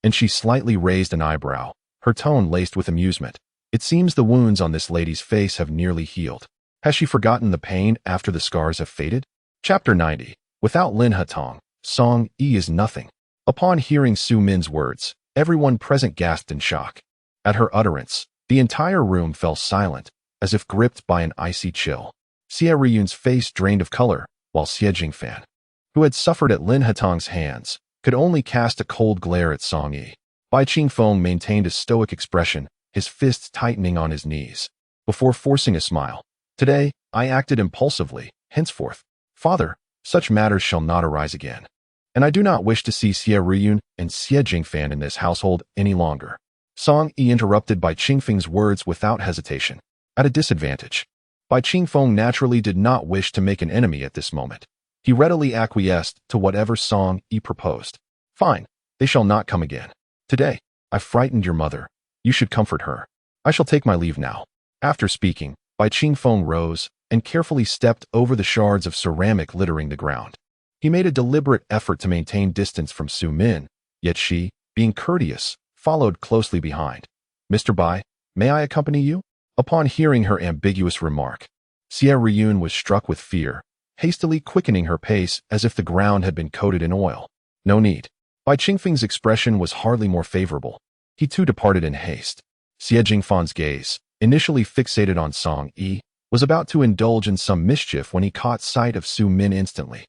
Speaker 1: and she slightly raised an eyebrow, her tone laced with amusement. It seems the wounds on this lady's face have nearly healed. Has she forgotten the pain after the scars have faded? Chapter 90. Without Lin Hatong, Song-yi is nothing. Upon hearing Su Min's words, everyone present gasped in shock. At her utterance, the entire room fell silent, as if gripped by an icy chill. Xia Riyun's face drained of color, while Xie Jingfan, who had suffered at Lin Hatong's hands, could only cast a cold glare at Song-yi. Bai Qingfeng maintained a stoic expression, his fists tightening on his knees, before forcing a smile. Today, I acted impulsively. Henceforth, Father, such matters shall not arise again. And I do not wish to see Xie Riyun and Xie Jingfan in this household any longer. Song-yi interrupted Bai Qingfeng's words without hesitation. At a disadvantage, Bai Qingfeng naturally did not wish to make an enemy at this moment. He readily acquiesced to whatever Song-yi proposed. Fine, they shall not come again. Today, I frightened your mother. You should comfort her. I shall take my leave now. After speaking, Bai Qingfeng rose and carefully stepped over the shards of ceramic littering the ground. He made a deliberate effort to maintain distance from Su Min, yet she, being courteous, followed closely behind. Mr. Bai, may I accompany you? Upon hearing her ambiguous remark, Xia Riyun was struck with fear, hastily quickening her pace as if the ground had been coated in oil. No need. Bai Qingfeng's expression was hardly more favorable. He too departed in haste. Xie Jingfan's gaze, initially fixated on Song-yi, was about to indulge in some mischief when he caught sight of Su Min instantly.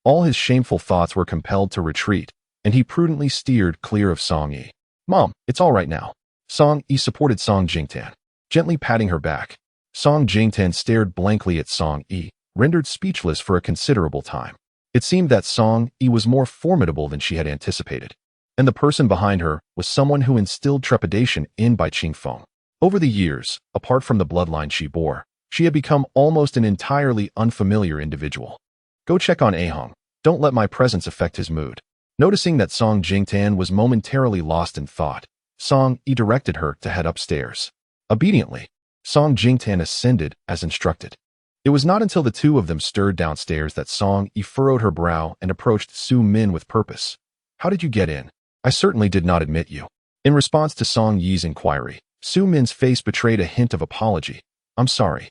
Speaker 1: All his shameful thoughts were compelled to retreat, and he prudently steered clear of Song-yi. Mom, it's all right now. Song-yi supported Song Jingtan, gently patting her back. Song Jingtan stared blankly at Song-yi, rendered speechless for a considerable time. It seemed that Song-yi was more formidable than she had anticipated, and the person behind her was someone who instilled trepidation in Bai Qingfeng. Over the years, apart from the bloodline she bore, she had become almost an entirely unfamiliar individual. Go check on Ahong. Don't let my presence affect his mood. Noticing that Song Jingtan was momentarily lost in thought, Song-yi directed her to head upstairs. Obediently, Song Jingtan ascended as instructed. It was not until the two of them stirred downstairs that Song Yi furrowed her brow and approached Su Min with purpose. How did you get in? I certainly did not admit you. In response to Song Yi's inquiry, Su Min's face betrayed a hint of apology. I'm sorry.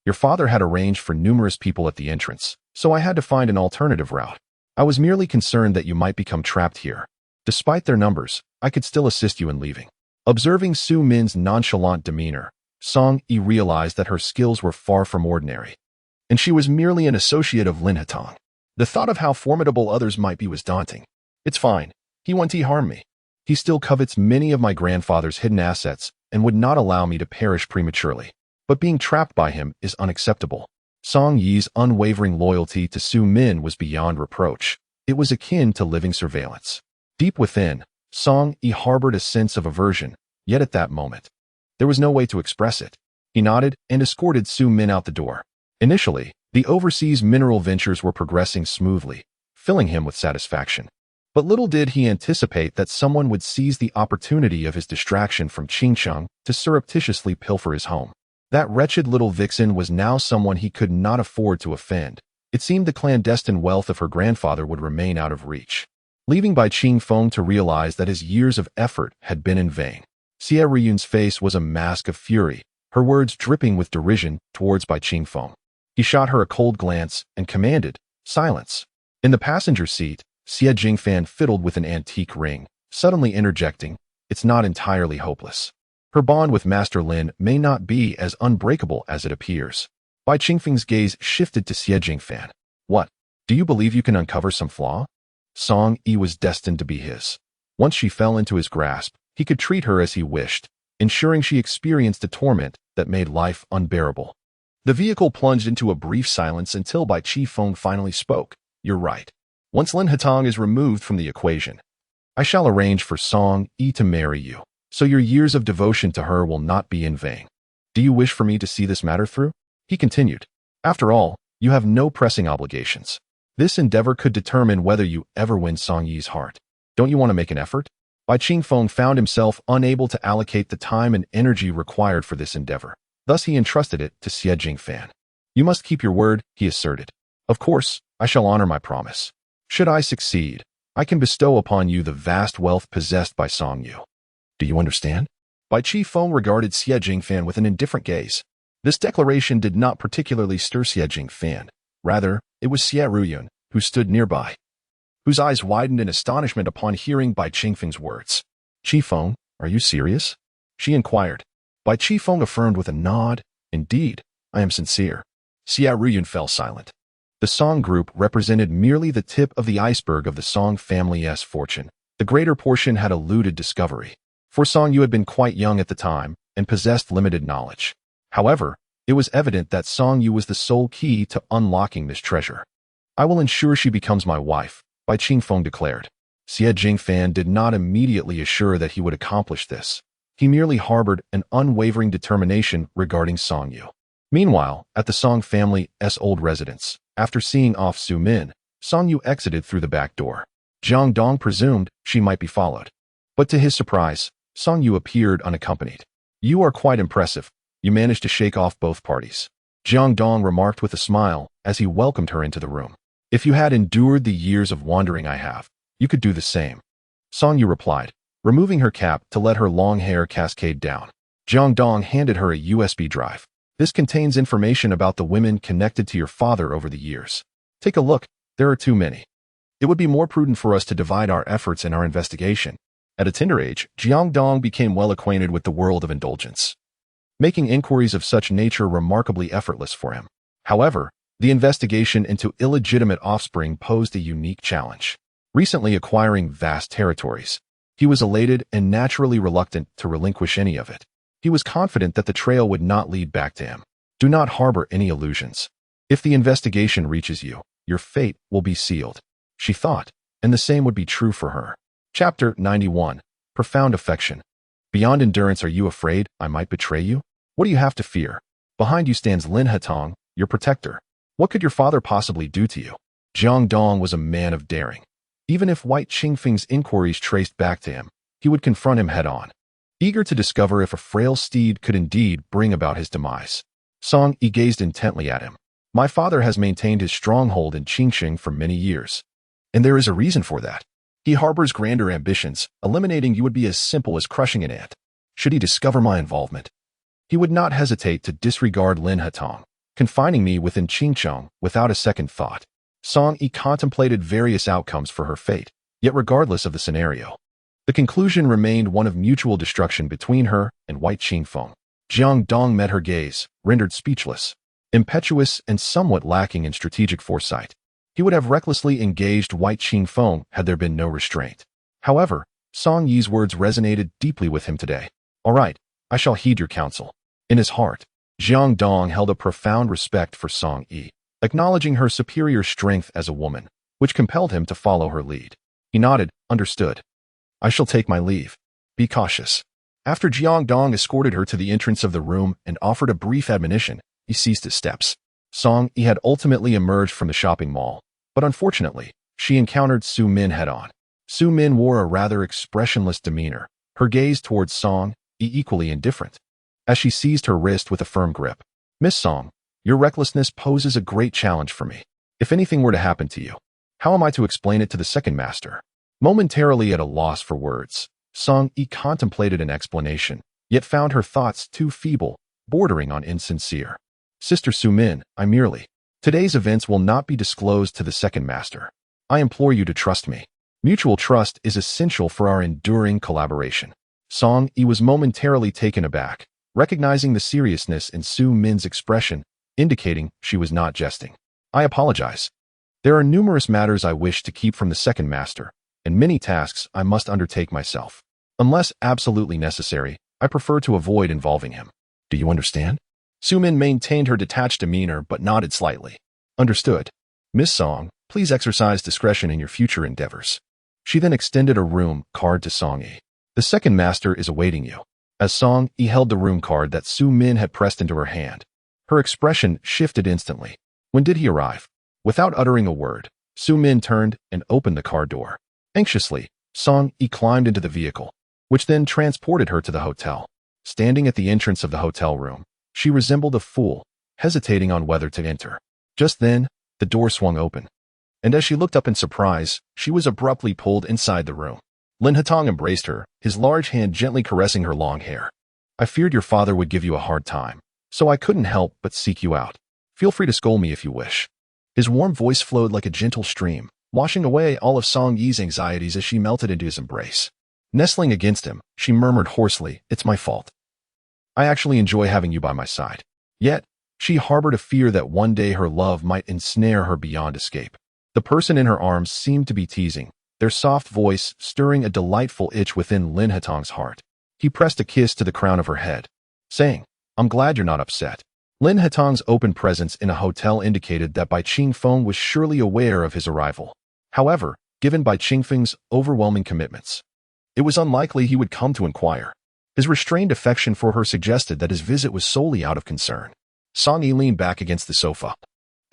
Speaker 1: Your father had arranged for numerous people at the entrance, so I had to find an alternative route. I was merely concerned that you might become trapped here. Despite their numbers, I could still assist you in leaving. Observing Su Min's nonchalant demeanor, Song Yi realized that her skills were far from ordinary, and she was merely an associate of Lin Hatong. The thought of how formidable others might be was daunting. It's fine. He won't harm me. He still covets many of my grandfather's hidden assets and would not allow me to perish prematurely. But being trapped by him is unacceptable. Song Yi's unwavering loyalty to Su Min was beyond reproach. It was akin to living surveillance. Deep within, Song Yi harbored a sense of aversion, yet at that moment, there was no way to express it. He nodded and escorted Su Min out the door. Initially, the overseas mineral ventures were progressing smoothly, filling him with satisfaction. But little did he anticipate that someone would seize the opportunity of his distraction from Qingcheng to surreptitiously pilfer his home. That wretched little vixen was now someone he could not afford to offend. It seemed the clandestine wealth of her grandfather would remain out of reach, leaving Bai Qingfeng to realize that his years of effort had been in vain. Xie Riyun's face was a mask of fury, her words dripping with derision towards Bai Qingfeng. He shot her a cold glance and commanded, silence. In the passenger seat, Xie Jingfan fiddled with an antique ring, suddenly interjecting, it's not entirely hopeless. Her bond with Master Lin may not be as unbreakable as it appears. Bai Qingfeng's gaze shifted to Xie Jingfan. What? Do you believe you can uncover some flaw? Song Yi was destined to be his. Once she fell into his grasp, he could treat her as he wished, ensuring she experienced a torment that made life unbearable. The vehicle plunged into a brief silence until Bai Qingfeng finally spoke. You're right. Once Lin Hatong is removed from the equation, I shall arrange for Song Yi to marry you, so your years of devotion to her will not be in vain. Do you wish for me to see this matter through? He continued. After all, you have no pressing obligations. This endeavor could determine whether you ever win Song Yi's heart. Don't you want to make an effort? Bai Qingfeng found himself unable to allocate the time and energy required for this endeavor. Thus he entrusted it to Xie Jingfan. You must keep your word, he asserted. Of course, I shall honor my promise. Should I succeed, I can bestow upon you the vast wealth possessed by Song Yu. Do you understand? Bai Qingfeng regarded Xie Jingfan with an indifferent gaze. This declaration did not particularly stir Xie Jingfan. Rather, it was Xie Riyun, who stood nearby, whose eyes widened in astonishment upon hearing Bai Qingfeng's words. Qifeng, are you serious? She inquired. Bai Qifeng affirmed with a nod. Indeed, I am sincere. Xie Riyun fell silent. The Song group represented merely the tip of the iceberg of the Song family's fortune. The greater portion had eluded discovery. For Song Yu had been quite young at the time and possessed limited knowledge. However, it was evident that Song Yu was the sole key to unlocking this treasure. I will ensure she becomes my wife, Bai Qingfeng declared. Xie Jingfan did not immediately assure that he would accomplish this. He merely harbored an unwavering determination regarding Song Yu. Meanwhile, at the Song family's old residence, after seeing off Su Min, Song Yu exited through the back door. Jiang Dong presumed she might be followed. But to his surprise, Song Yu appeared unaccompanied. You are quite impressive. You managed to shake off both parties, Jiang Dong remarked with a smile as he welcomed her into the room. If you had endured the years of wandering I have, you could do the same. Song Yu replied, removing her cap to let her long hair cascade down. Jiang Dong handed her a USB drive. This contains information about the women connected to your father over the years. Take a look, there are too many. It would be more prudent for us to divide our efforts in our investigation. At a tender age, Jiang Dong became well acquainted with the world of indulgence, making inquiries of such nature remarkably effortless for him. However, the investigation into illegitimate offspring posed a unique challenge. Recently acquiring vast territories, he was elated and naturally reluctant to relinquish any of it. He was confident that the trail would not lead back to him. Do not harbor any illusions. If the investigation reaches you, your fate will be sealed, she thought, and the same would be true for her. Chapter 91. Profound Affection. Beyond endurance, are you afraid I might betray you? What do you have to fear? Behind you stands Lin Hatong, your protector. What could your father possibly do to you? Jiang Dong was a man of daring. Even if White Qingfeng's inquiries traced back to him, he would confront him head-on. eager to discover if a frail steed could indeed bring about his demise. Song Yi gazed intently at him. My father has maintained his stronghold in Qingqing for many years, and there is a reason for that. He harbors grander ambitions. Eliminating you would be as simple as crushing an ant. Should he discover my involvement, he would not hesitate to disregard Lin Hetong, confining me within Qingcheng without a second thought. Song Yi contemplated various outcomes for her fate, yet regardless of the scenario, the conclusion remained one of mutual destruction between her and White Qingfeng. Jiang Dong met her gaze, rendered speechless. Impetuous and somewhat lacking in strategic foresight, he would have recklessly engaged White Qingfeng had there been no restraint. However, Song Yi's words resonated deeply with him today. All right, I shall heed your counsel. In his heart, Jiang Dong held a profound respect for Song Yi, acknowledging her superior strength as a woman, which compelled him to follow her lead. He nodded, understood. I shall take my leave. Be cautious. After Jiang Dong escorted her to the entrance of the room and offered a brief admonition, he ceased his steps. Song Yi had ultimately emerged from the shopping mall, but unfortunately, she encountered Su Min head-on. Su Min wore a rather expressionless demeanor, her gaze towards Song Yi equally indifferent, as she seized her wrist with a firm grip. Miss Song, your recklessness poses a great challenge for me. If anything were to happen to you, how am I to explain it to the second master? Momentarily at a loss for words, Song Yi contemplated an explanation, yet found her thoughts too feeble, bordering on insincere. Sister Su Min, I merely. Today's events will not be disclosed to the second master. I implore you to trust me. Mutual trust is essential for our enduring collaboration. Song Yi was momentarily taken aback, recognizing the seriousness in Su Min's expression, indicating she was not jesting. I apologize. There are numerous matters I wish to keep from the second master, and many tasks I must undertake myself. Unless absolutely necessary, I prefer to avoid involving him. Do you understand? Su Min maintained her detached demeanor but nodded slightly. Understood. Miss Song, please exercise discretion in your future endeavors. She then extended a room card to Song Yi. The second master is awaiting you. As Song Yi held the room card that Su Min had pressed into her hand, her expression shifted instantly. When did he arrive? Without uttering a word, Su Min turned and opened the car door. Anxiously, Song Yi climbed into the vehicle, which then transported her to the hotel. Standing at the entrance of the hotel room, she resembled a fool, hesitating on whether to enter. Just then, the door swung open, and as she looked up in surprise, she was abruptly pulled inside the room. Lin Hetong embraced her, his large hand gently caressing her long hair. I feared your father would give you a hard time, so I couldn't help but seek you out. Feel free to scold me if you wish. His warm voice flowed like a gentle stream, washing away all of Song Yi's anxieties as she melted into his embrace. Nestling against him, she murmured hoarsely, It's my fault. I actually enjoy having you by my side. Yet, she harbored a fear that one day her love might ensnare her beyond escape. The person in her arms seemed to be teasing, their soft voice stirring a delightful itch within Lin Hetong's heart. He pressed a kiss to the crown of her head, saying, I'm glad you're not upset. Lin Hetong's open presence in a hotel indicated that Bai Qingfeng was surely aware of his arrival. However, given Bai Qingfeng's overwhelming commitments, it was unlikely he would come to inquire. His restrained affection for her suggested that his visit was solely out of concern. Song Yi leaned back against the sofa,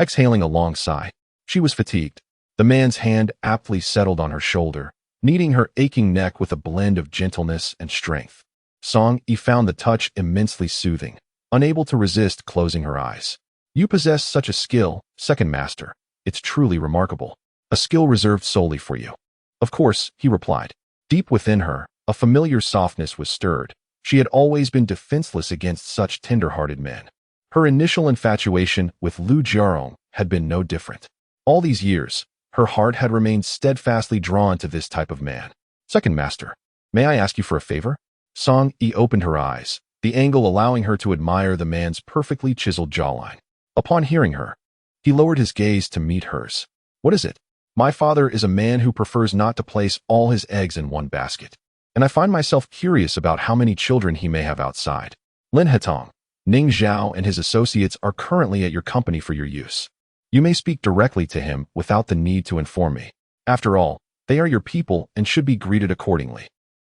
Speaker 1: exhaling a long sigh. She was fatigued. The man's hand aptly settled on her shoulder, kneading her aching neck with a blend of gentleness and strength. Song Yi found the touch immensely soothing, unable to resist closing her eyes. You possess such a skill, second master. It's truly remarkable. A skill reserved solely for you. Of course, he replied. Deep within her, a familiar softness was stirred. She had always been defenseless against such tender-hearted men. Her initial infatuation with Lu Jiarong had been no different. All these years, her heart had remained steadfastly drawn to this type of man. Second master, may I ask you for a favor? Song Yi opened her eyes, the angle allowing her to admire the man's perfectly chiseled jawline. Upon hearing her, he lowered his gaze to meet hers. What is it? My father is a man who prefers not to place all his eggs in one basket, and I find myself curious about how many children he may have outside. Lin Hetong, Ning Zhao and his associates are currently at your company for your use. You may speak directly to him without the need to inform me. After all, they are your people and should be greeted accordingly.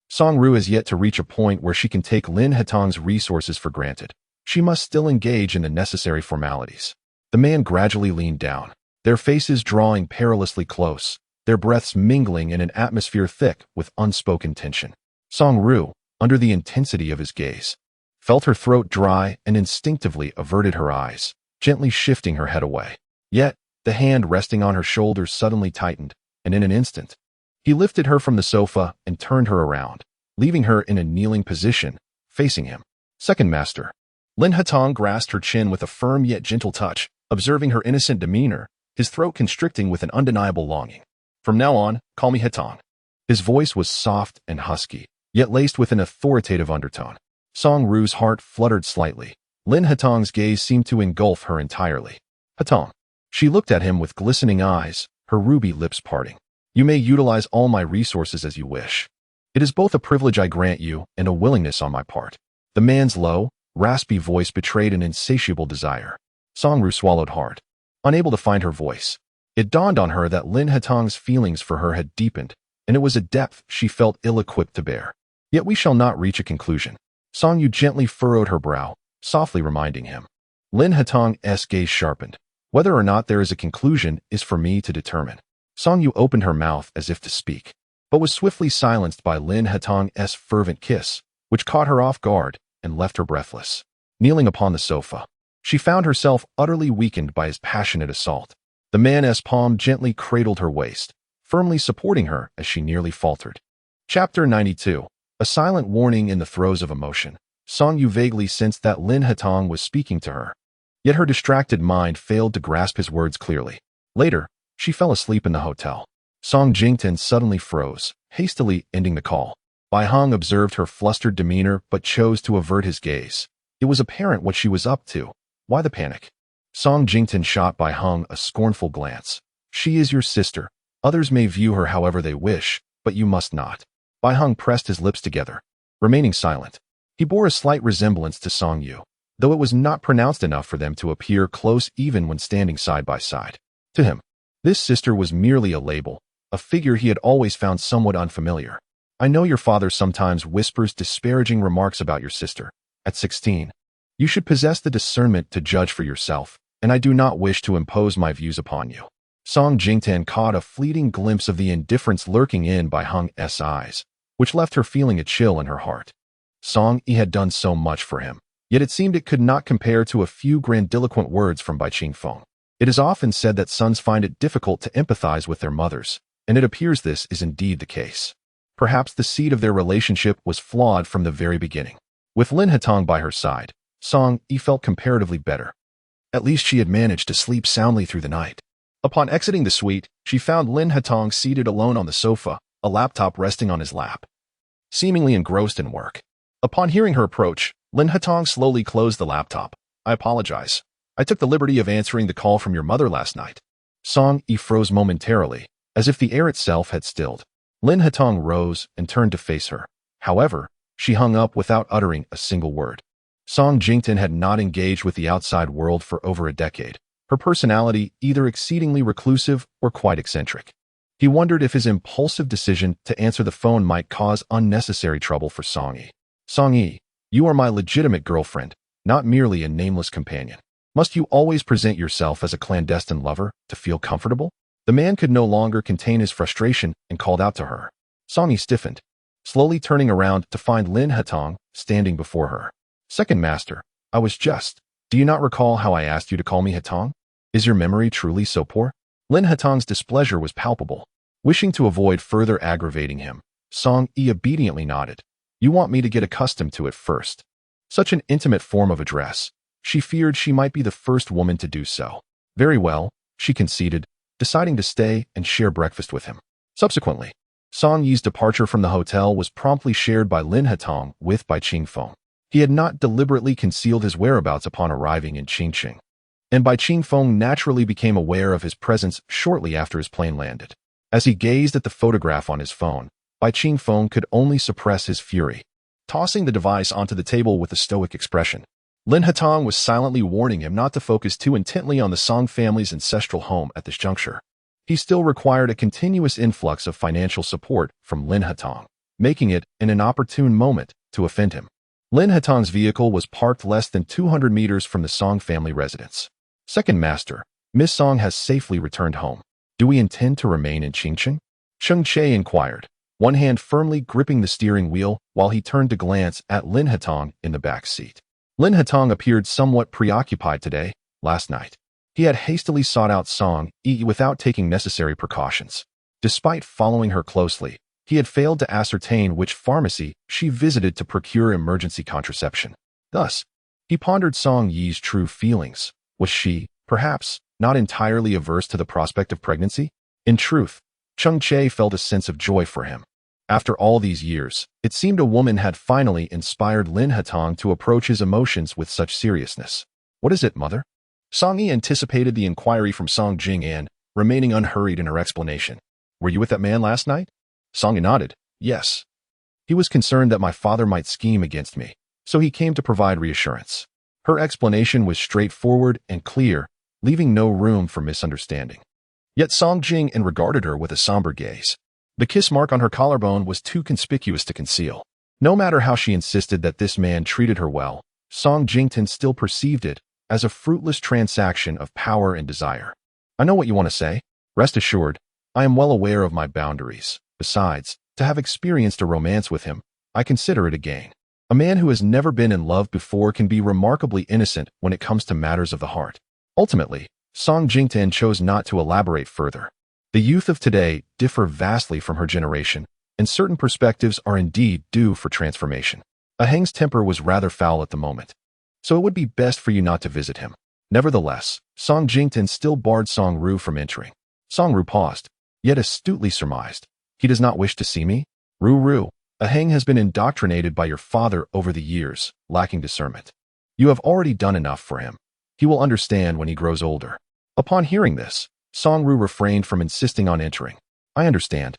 Speaker 1: Song Ru has yet to reach a point where she can take Lin Hetong's resources for granted. She must still engage in the necessary formalities. The man gradually leaned down, their faces drawing perilously close, their breaths mingling in an atmosphere thick with unspoken tension. Song Ru, under the intensity of his gaze, felt her throat dry and instinctively averted her eyes, gently shifting her head away. Yet, the hand resting on her shoulders suddenly tightened, and in an instant, he lifted her from the sofa and turned her around, leaving her in a kneeling position, facing him. Second master. Lin Hatong grasped her chin with a firm yet gentle touch, observing her innocent demeanor, his throat constricting with an undeniable longing. From now on, call me Hatong. His voice was soft and husky, yet laced with an authoritative undertone. Song Ru's heart fluttered slightly. Lin Hatong's gaze seemed to engulf her entirely. Hatong. She looked at him with glistening eyes, her ruby lips parting. You may utilize all my resources as you wish. It is both a privilege I grant you and a willingness on my part. The man's low, raspy voice betrayed an insatiable desire. Song Ru swallowed hard, unable to find her voice. It dawned on her that Lin Hatong's feelings for her had deepened, and it was a depth she felt ill-equipped to bear. Yet we shall not reach a conclusion. Song Yu gently furrowed her brow, softly reminding him. Lin Hatong's gaze sharpened. Whether or not there is a conclusion is for me to determine. Song Yu opened her mouth as if to speak, but was swiftly silenced by Lin Hatong's fervent kiss, which caught her off guard and left her breathless. Kneeling upon the sofa, she found herself utterly weakened by his passionate assault. The man's palm gently cradled her waist, firmly supporting her as she nearly faltered. Chapter 92. A silent warning in the throes of emotion. Song Yu vaguely sensed that Lin Hatong was speaking to her, yet her distracted mind failed to grasp his words clearly. Later, she fell asleep in the hotel. Song Jingten suddenly froze, hastily ending the call. Bai Hong observed her flustered demeanor but chose to avert his gaze. It was apparent what she was up to. Why the panic? Song Jingten shot Bai Hong a scornful glance. She is your sister. Others may view her however they wish, but you must not. Bai Hong pressed his lips together, remaining silent. He bore a slight resemblance to Song Yu, though it was not pronounced enough for them to appear close even when standing side by side. To him, this sister was merely a label, a figure he had always found somewhat unfamiliar. I know your father sometimes whispers disparaging remarks about your sister. At 16, you should possess the discernment to judge for yourself, and I do not wish to impose my views upon you. Song Jingtan caught a fleeting glimpse of the indifference lurking in Bai Hong's eyes, which left her feeling a chill in her heart. Song Yi had done so much for him, yet it seemed it could not compare to a few grandiloquent words from Bai Qingfeng. It is often said that sons find it difficult to empathize with their mothers, and it appears this is indeed the case. Perhaps the seed of their relationship was flawed from the very beginning. With Lin Hatong by her side, Song Yi felt comparatively better. At least she had managed to sleep soundly through the night. Upon exiting the suite, she found Lin Hatong seated alone on the sofa, a laptop resting on his lap, seemingly engrossed in work. Upon hearing her approach, Lin Hatong slowly closed the laptop. I apologize. I took the liberty of answering the call from your mother last night. Song Yi froze momentarily, as if the air itself had stilled. Lin Hatong rose and turned to face her. However, she hung up without uttering a single word. Song Jingtan had not engaged with the outside world for over a decade, her personality either exceedingly reclusive or quite eccentric. He wondered if his impulsive decision to answer the phone might cause unnecessary trouble for Song Yi. Song Yi, you are my legitimate girlfriend, not merely a nameless companion. Must you always present yourself as a clandestine lover to feel comfortable? The man could no longer contain his frustration and called out to her. Song Yi stiffened, slowly turning around to find Lin Hatong standing before her. Second master, I was just. Do you not recall how I asked you to call me Hatong? Is your memory truly so poor? Lin Hatong's displeasure was palpable. Wishing to avoid further aggravating him, Song Yi obediently nodded. You want me to get accustomed to it first. Such an intimate form of address. She feared she might be the first woman to do so. Very well, she conceded, deciding to stay and share breakfast with him. Subsequently, Song Yi's departure from the hotel was promptly shared by Lin Hatong with Bai Qingfeng. He had not deliberately concealed his whereabouts upon arriving in Qingqing, and Bai Qingfeng naturally became aware of his presence shortly after his plane landed. As he gazed at the photograph on his phone, Bai Qingfeng could only suppress his fury. Tossing the device onto the table with a stoic expression, Lin Hatong was silently warning him not to focus too intently on the Song family's ancestral home at this juncture. He still required a continuous influx of financial support from Lin Hatong, making it an inopportune moment to offend him. Lin Hatong's vehicle was parked less than 200 meters from the Song family residence. Second master, Miss Song has safely returned home. Do we intend to remain in Qingqing? Cheng Che inquired, one hand firmly gripping the steering wheel while he turned to glance at Lin Hatong in the back seat. Lin Hatong appeared somewhat preoccupied today, last night. He had hastily sought out Song Yi without taking necessary precautions. Despite following her closely, he had failed to ascertain which pharmacy she visited to procure emergency contraception. Thus, he pondered Song Yi's true feelings. Was she, perhaps, not entirely averse to the prospect of pregnancy? In truth, Cheng Che felt a sense of joy for him. After all these years, it seemed a woman had finally inspired Lin Hatong to approach his emotions with such seriousness. What is it, mother? Song Yi anticipated the inquiry from Song Jing and, remaining unhurried in her explanation. Were you with that man last night? Song Yi nodded. Yes. He was concerned that my father might scheme against me, so he came to provide reassurance. Her explanation was straightforward and clear, leaving no room for misunderstanding. Yet Song Jing regarded her with a somber gaze. The kiss mark on her collarbone was too conspicuous to conceal. No matter how she insisted that this man treated her well, Song Jington still perceived it as a fruitless transaction of power and desire. I know what you want to say. Rest assured, I am well aware of my boundaries. Besides, to have experienced a romance with him, I consider it a gain. A man who has never been in love before can be remarkably innocent when it comes to matters of the heart. Ultimately, Song Jingtan chose not to elaborate further. The youth of today differ vastly from her generation, and certain perspectives are indeed due for transformation. Aheng's temper was rather foul at the moment, so it would be best for you not to visit him. Nevertheless, Song Jingtan still barred Song Ru from entering. Song Ru paused, yet astutely surmised. He does not wish to see me? Ru, Aheng has been indoctrinated by your father over the years, lacking discernment. You have already done enough for him. He will understand when he grows older. Upon hearing this, Song Ru refrained from insisting on entering. I understand.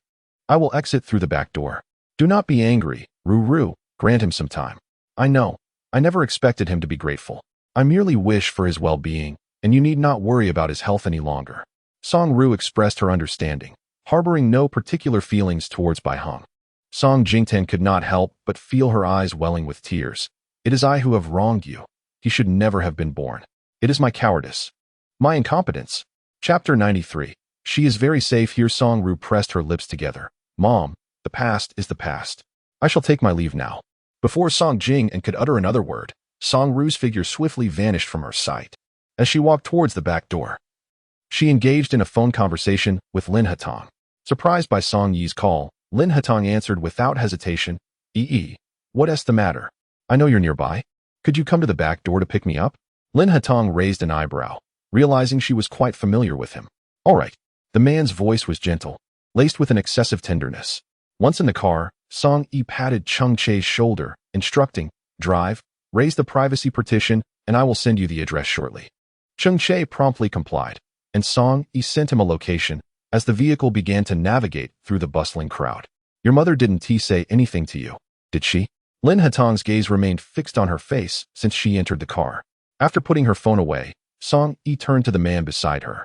Speaker 1: I will exit through the back door. Do not be angry, Ru, grant him some time. I know. I never expected him to be grateful. I merely wish for his well-being, and you need not worry about his health any longer. Song Ru expressed her understanding, harboring no particular feelings towards Bai Hong. Song Jingtan could not help but feel her eyes welling with tears. It is I who have wronged you. He should never have been born. It is my cowardice. My incompetence. Chapter 93. She is very safe here. Song Ru pressed her lips together. Mom, the past is the past. I shall take my leave now. Before Song Jing could utter another word, Song Ru's figure swiftly vanished from her sight. As she walked towards the back door, she engaged in a phone conversation with Lin Hatong. Surprised by Song Yi's call, Lin Hatong answered without hesitation, what's the matter? I know you're nearby. Could you come to the back door to pick me up? Lin Hatong raised an eyebrow, realizing she was quite familiar with him. All right. The man's voice was gentle, laced with an excessive tenderness. Once in the car, Song Yi patted Cheng Che's shoulder, instructing, drive, raise the privacy partition, and I will send you the address shortly. Cheng Che promptly complied, and Song Yi sent him a location as the vehicle began to navigate through the bustling crowd. Your mother didn't say anything to you, did she? Lin Hatong's gaze remained fixed on her face since she entered the car. After putting her phone away, Song Yi turned to the man beside her.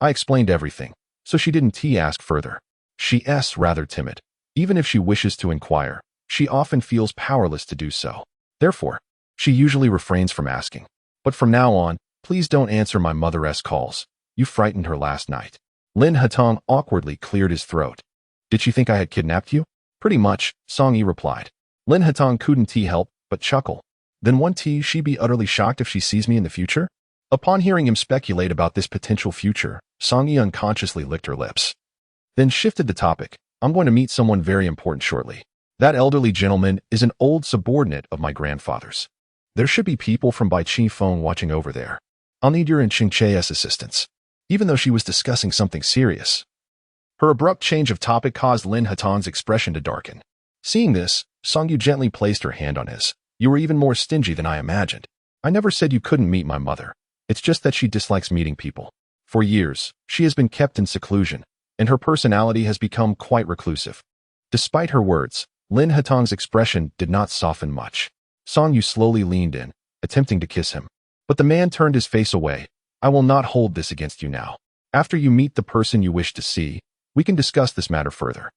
Speaker 1: I explained everything, so she didn't ask further. She's rather timid. Even if she wishes to inquire, she often feels powerless to do so. Therefore, she usually refrains from asking. But from now on, please don't answer my mother's calls. You frightened her last night. Lin Hatong awkwardly cleared his throat. Did she think I had kidnapped you? Pretty much, Song Yi replied. Lin Hatong couldn't help but chuckle. Then won't she be utterly shocked if she sees me in the future? Upon hearing him speculate about this potential future, Song Yi unconsciously licked her lips. Then shifted the topic. I'm going to meet someone very important shortly. That elderly gentleman is an old subordinate of my grandfather's. There should be people from Bai Chi Feng watching over there. I'll need your and Cheng Che's assistance. Even though she was discussing something serious, her abrupt change of topic caused Lin Hatong's expression to darken. Seeing this, Song Yu gently placed her hand on his. You were even more stingy than I imagined. I never said you couldn't meet my mother. It's just that she dislikes meeting people. For years, she has been kept in seclusion, and her personality has become quite reclusive. Despite her words, Lin Hatong's expression did not soften much. Song Yu slowly leaned in, attempting to kiss him. But the man turned his face away. I will not hold this against you now. After you meet the person you wish to see, we can discuss this matter further.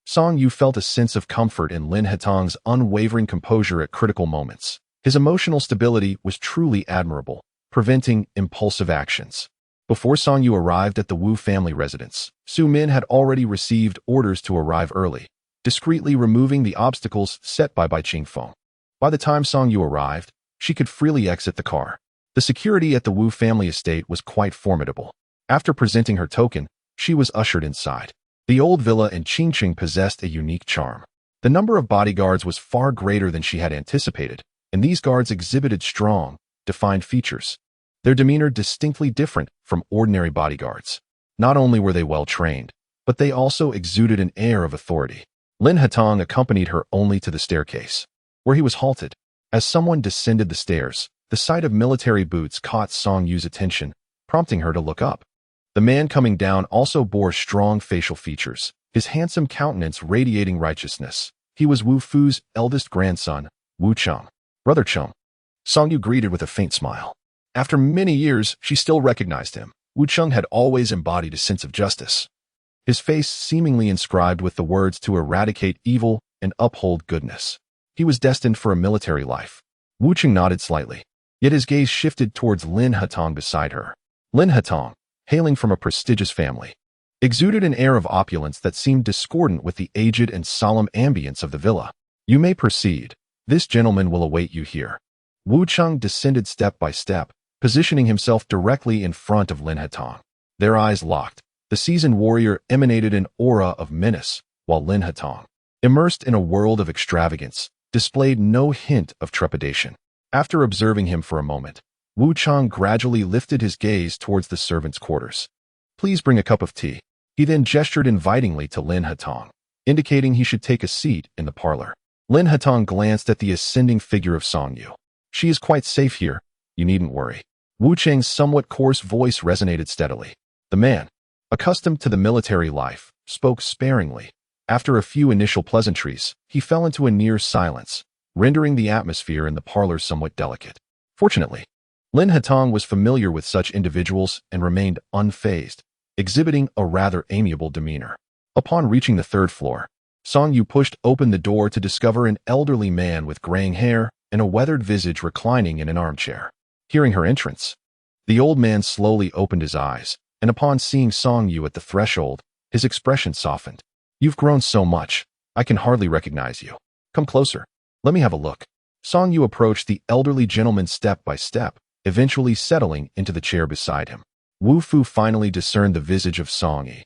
Speaker 1: Song Yu felt a sense of comfort in Lin Hatong's unwavering composure at critical moments. His emotional stability was truly admirable, preventing impulsive actions. Before Song Yu arrived at the Wu family residence, Su Min had already received orders to arrive early. discreetly removing the obstacles set by Qingfeng. By the time Song Yu arrived, she could freely exit the car. The security at the Wu family estate was quite formidable. After presenting her token, she was ushered inside. The old villa in Qingcheng possessed a unique charm. The number of bodyguards was far greater than she had anticipated, and these guards exhibited strong, defined features. Their demeanor distinctly different from ordinary bodyguards. Not only were they well-trained, but they also exuded an air of authority. Lin Hatong accompanied her only to the staircase, where he was halted. As someone descended the stairs, the sight of military boots caught Song Yu's attention, prompting her to look up. The man coming down also bore strong facial features, his handsome countenance radiating righteousness. He was Wu Fu's eldest grandson, Wu Cheng. Brother Cheng. Song Yu greeted with a faint smile. After many years, she still recognized him. Wu Cheng had always embodied a sense of justice. His face seemingly inscribed with the words to eradicate evil and uphold goodness. He was destined for a military life. Wu Cheng nodded slightly, yet his gaze shifted towards Lin Hatong beside her. Lin Hatong, hailing from a prestigious family, exuded an air of opulence that seemed discordant with the aged and solemn ambience of the villa. You may proceed. This gentleman will await you here. Wu Cheng descended step by step, positioning himself directly in front of Lin Hatong. Their eyes locked. The seasoned warrior emanated an aura of menace, while Lin Hatong, immersed in a world of extravagance, displayed no hint of trepidation. After observing him for a moment, Wu Cheng gradually lifted his gaze towards the servants' quarters. Please bring a cup of tea. He then gestured invitingly to Lin Hatong, indicating he should take a seat in the parlor. Lin Hatong glanced at the ascending figure of Song Yu. She is quite safe here. You needn't worry. Wu Cheng's somewhat coarse voice resonated steadily. The man, accustomed to the military life, spoke sparingly. After a few initial pleasantries, he fell into a near silence, rendering the atmosphere in the parlor somewhat delicate. Fortunately, Lin Hatong was familiar with such individuals and remained unfazed, exhibiting a rather amiable demeanor. Upon reaching the third floor, Song Yu pushed open the door to discover an elderly man with graying hair and a weathered visage reclining in an armchair. Hearing her entrance, the old man slowly opened his eyes, and upon seeing Song Yu at the threshold, his expression softened. You've grown so much, I can hardly recognize you. Come closer. Let me have a look. Song Yu approached the elderly gentleman step by step, eventually settling into the chair beside him. Wu Fu finally discerned the visage of Song Yi.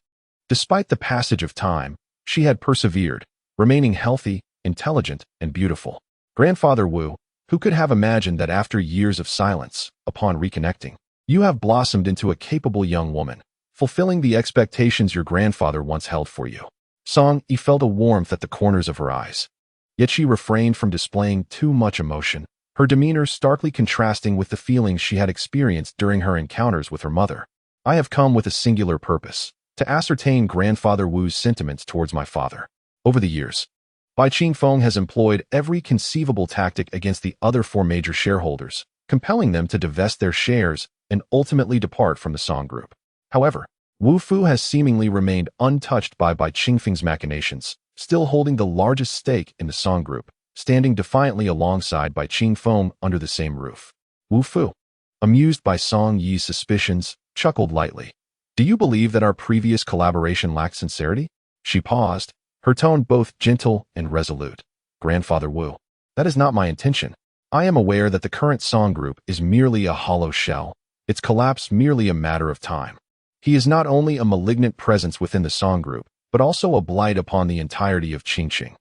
Speaker 1: Despite the passage of time, she had persevered, remaining healthy, intelligent, and beautiful. Grandfather Wu, who could have imagined that after years of silence, upon reconnecting, you have blossomed into a capable young woman, fulfilling the expectations your grandfather once held for you. Song Yi felt a warmth at the corners of her eyes. Yet she refrained from displaying too much emotion, her demeanor starkly contrasting with the feelings she had experienced during her encounters with her mother. I have come with a singular purpose, to ascertain Grandfather Wu's sentiments towards my father. Over the years, Bai Qingfeng has employed every conceivable tactic against the other four major shareholders, compelling them to divest their shares and ultimately depart from the Song Group. However, Wu Fu has seemingly remained untouched by Bai Qingfeng's machinations, still holding the largest stake in the Song Group, standing defiantly alongside Bai Qingfeng under the same roof. Wu Fu, amused by Song Yi's suspicions, chuckled lightly. Do you believe that our previous collaboration lacked sincerity? She paused, her tone both gentle and resolute. Grandfather Wu, that is not my intention. I am aware that the current Song Group is merely a hollow shell, its collapse merely a matter of time. He is not only a malignant presence within the Song Group, but also a blight upon the entirety of Qingcheng.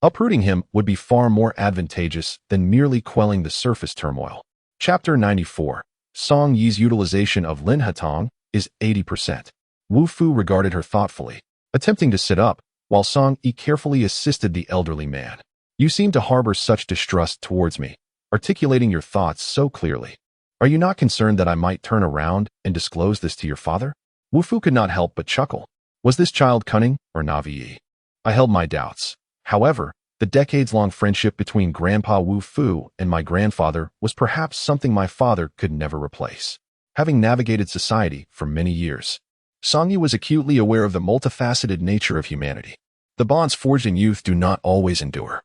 Speaker 1: Uprooting him would be far more advantageous than merely quelling the surface turmoil. Chapter 94. Song Yi's utilization of Lin Hatong is 80%. Wu Fu regarded her thoughtfully, attempting to sit up, while Song Yi carefully assisted the elderly man. You seem to harbor such distrust towards me, articulating your thoughts so clearly. Are you not concerned that I might turn around and disclose this to your father? Wu Fu could not help but chuckle. Was this child cunning or naive? I held my doubts. However, the decades-long friendship between Grandpa Wu Fu and my grandfather was perhaps something my father could never replace. Having navigated society for many years, Song Yi was acutely aware of the multifaceted nature of humanity. The bonds forged in youth do not always endure.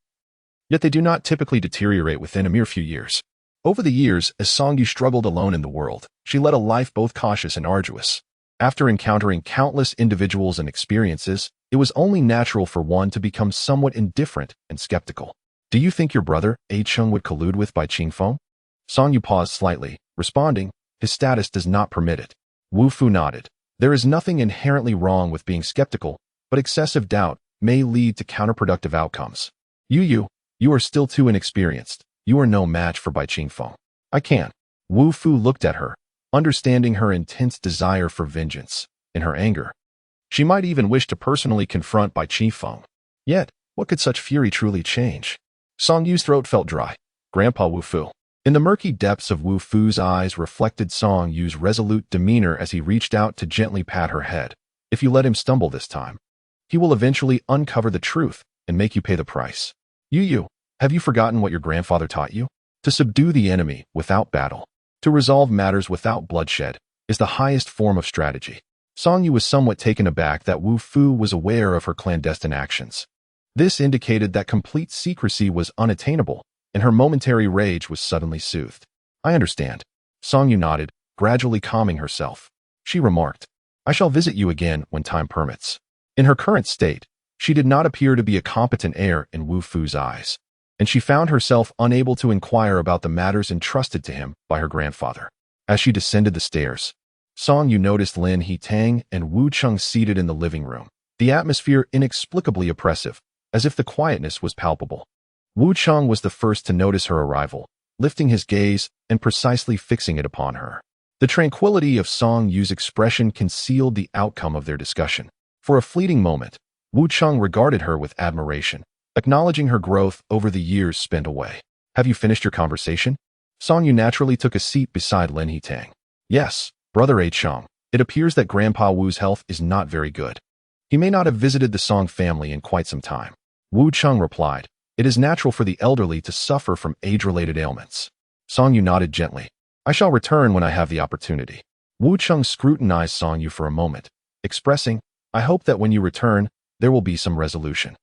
Speaker 1: Yet they do not typically deteriorate within a mere few years. Over the years, as Song Yi struggled alone in the world, she led a life both cautious and arduous. After encountering countless individuals and experiences, it was only natural for one to become somewhat indifferent and skeptical. Do you think your brother, Chung, would collude with Bai Qingfeng? Song Yu paused slightly, responding, his status does not permit it. Wu Fu nodded. There is nothing inherently wrong with being skeptical, but excessive doubt may lead to counterproductive outcomes. You are still too inexperienced. You are no match for Bai Qingfeng. I can't. Wu Fu looked at her, understanding her intense desire for vengeance. In her anger, she might even wish to personally confront Bai Qingfeng. Yet, what could such fury truly change? Song Yu's throat felt dry. Grandpa Wu Fu. In the murky depths of Wu Fu's eyes reflected Song Yu's resolute demeanor as he reached out to gently pat her head. If you let him stumble this time, he will eventually uncover the truth and make you pay the price. Yu, have you forgotten what your grandfather taught you? To subdue the enemy without battle, to resolve matters without bloodshed, is the highest form of strategy. Song Yu was somewhat taken aback that Wu Fu was aware of her clandestine actions. This indicated that complete secrecy was unattainable, and her momentary rage was suddenly soothed. I understand. Song Yu nodded, gradually calming herself. She remarked, I shall visit you again when time permits. In her current state, she did not appear to be a competent heir in Wu Fu's eyes, and she found herself unable to inquire about the matters entrusted to him by her grandfather. As she descended the stairs, Song Yu noticed Lin He-tang and Wu Cheng seated in the living room, the atmosphere inexplicably oppressive, as if the quietness was palpable. Wu Cheng was the first to notice her arrival, lifting his gaze and precisely fixing it upon her. The tranquility of Song Yu's expression concealed the outcome of their discussion. For a fleeting moment, Wu Cheng regarded her with admiration, acknowledging her growth over the years spent away. Have you finished your conversation? Song Yu naturally took a seat beside Lin He-tang. Yes, Brother A. Cheng. It appears that Grandpa Wu's health is not very good. He may not have visited the Song family in quite some time. Wu Cheng replied, it is natural for the elderly to suffer from age-related ailments. Song Yu nodded gently. I shall return when I have the opportunity. Wu Cheng scrutinized Song Yu for a moment, expressing, I hope that when you return, there will be some resolution.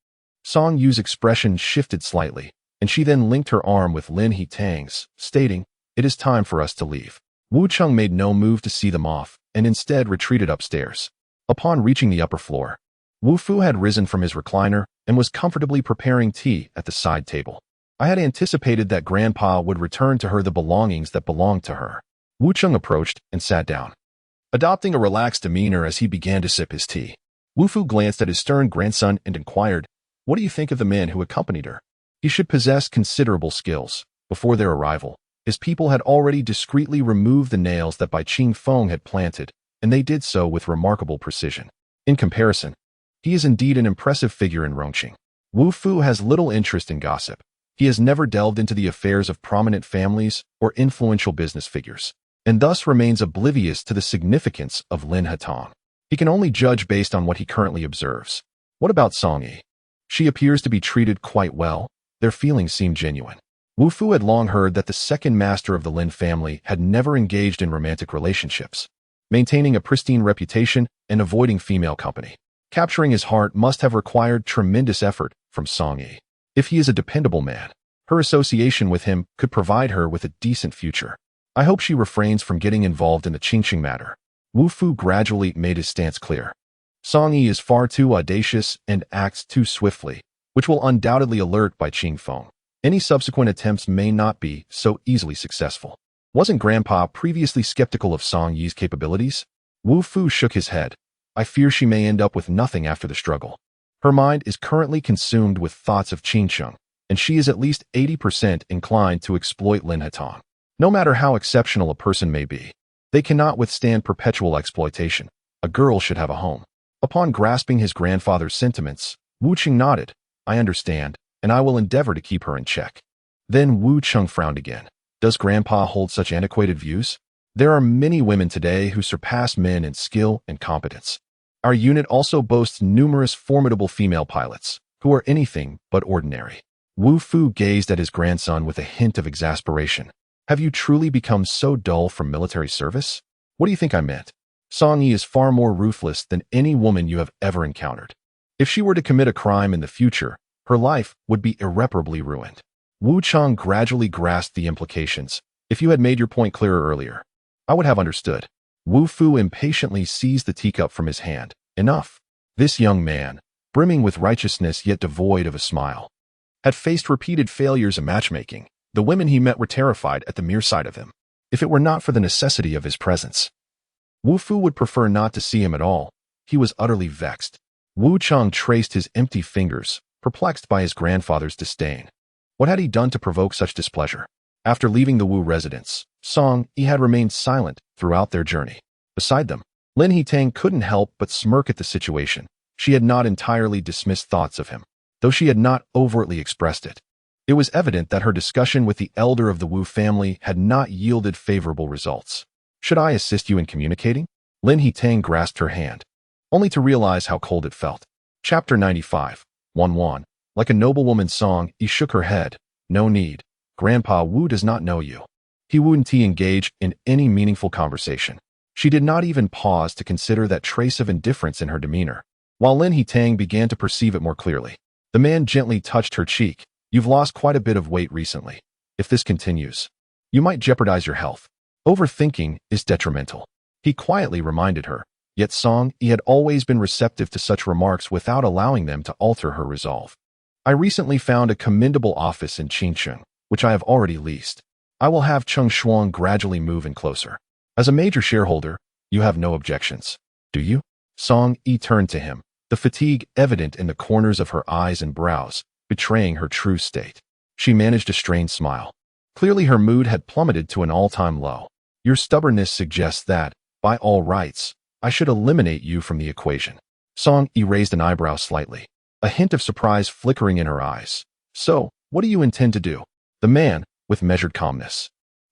Speaker 1: Song Yu's expression shifted slightly, and she then linked her arm with Lin He-tang's, stating, it is time for us to leave. Wu Cheng made no move to see them off, and instead retreated upstairs. Upon reaching the upper floor, Wu Fu had risen from his recliner and was comfortably preparing tea at the side table. I had anticipated that Grandpa would return to her the belongings that belonged to her. Wu Cheng approached and sat down, adopting a relaxed demeanor as he began to sip his tea. Wu Fu glanced at his stern grandson and inquired, what do you think of the man who accompanied her? He should possess considerable skills. Before their arrival, his people had already discreetly removed the nails that Bai Qingfeng had planted, and they did so with remarkable precision. In comparison, he is indeed an impressive figure in Rongcheng. Wu Fu has little interest in gossip. He has never delved into the affairs of prominent families or influential business figures, and thus remains oblivious to the significance of Lin He-tang. He can only judge based on what he currently observes. What about Song Yi? She appears to be treated quite well. Their feelings seem genuine. Wu Fu had long heard that the second master of the Lin family had never engaged in romantic relationships, maintaining a pristine reputation and avoiding female company. Capturing his heart must have required tremendous effort from Song Yi. If he is a dependable man, her association with him could provide her with a decent future. I hope she refrains from getting involved in the Qingqing matter. Wu Fu gradually made his stance clear. Song Yi is far too audacious and acts too swiftly, which will undoubtedly alert Bai Qingfeng. Any subsequent attempts may not be so easily successful. Wasn't Grandpa previously skeptical of Song Yi's capabilities? Wu Fu shook his head. I fear she may end up with nothing after the struggle. Her mind is currently consumed with thoughts of Qingcheng, and she is at least 80% inclined to exploit Lin He-tang. No matter how exceptional a person may be, they cannot withstand perpetual exploitation. A girl should have a home. Upon grasping his grandfather's sentiments, Wu Cheng nodded. I understand, and I will endeavor to keep her in check. Then Wu Cheng frowned again. Does Grandpa hold such antiquated views? There are many women today who surpass men in skill and competence. Our unit also boasts numerous formidable female pilots, who are anything but ordinary. Wu Fu gazed at his grandson with a hint of exasperation. Have you truly become so dull from military service? What do you think I meant? Song Yi is far more ruthless than any woman you have ever encountered. If she were to commit a crime in the future, her life would be irreparably ruined. Wu Cheng gradually grasped the implications. If you had made your point clearer earlier, I would have understood. Wu Fu impatiently seized the teacup from his hand. Enough. This young man, brimming with righteousness yet devoid of a smile, had faced repeated failures in matchmaking. The women he met were terrified at the mere sight of him. If it were not for the necessity of his presence, Wu Fu would prefer not to see him at all. He was utterly vexed. Wu Cheng traced his empty fingers, perplexed by his grandfather's disdain. What had he done to provoke such displeasure? After leaving the Wu residence, Song Yi had remained silent throughout their journey. Beside them, Lin He-tang couldn't help but smirk at the situation. She had not entirely dismissed thoughts of him, though she had not overtly expressed it. It was evident that her discussion with the elder of the Wu family had not yielded favorable results. Should I assist you in communicating? Lin He-tang grasped her hand, only to realize how cold it felt. Chapter 95. 1-1. Like a noblewoman, Song Yi shook her head. No need. Grandpa Wu does not know you. He wouldn't engage in any meaningful conversation. She did not even pause to consider that trace of indifference in her demeanor, while Lin He-tang began to perceive it more clearly. The man gently touched her cheek. You've lost quite a bit of weight recently. If this continues, you might jeopardize your health. Overthinking is detrimental, he quietly reminded her. Yet Song Yi had always been receptive to such remarks without allowing them to alter her resolve. I recently found a commendable office in Qingcheng, which I have already leased. I will have Cheng Shuang gradually move in closer. As a major shareholder, you have no objections, do you? Song Yi turned to him, the fatigue evident in the corners of her eyes and brows, betraying her true state. She managed a strained smile. Clearly her mood had plummeted to an all-time low. Your stubbornness suggests that, by all rights, I should eliminate you from the equation. Song Yi raised an eyebrow slightly, a hint of surprise flickering in her eyes. So, what do you intend to do? The man, with measured calmness,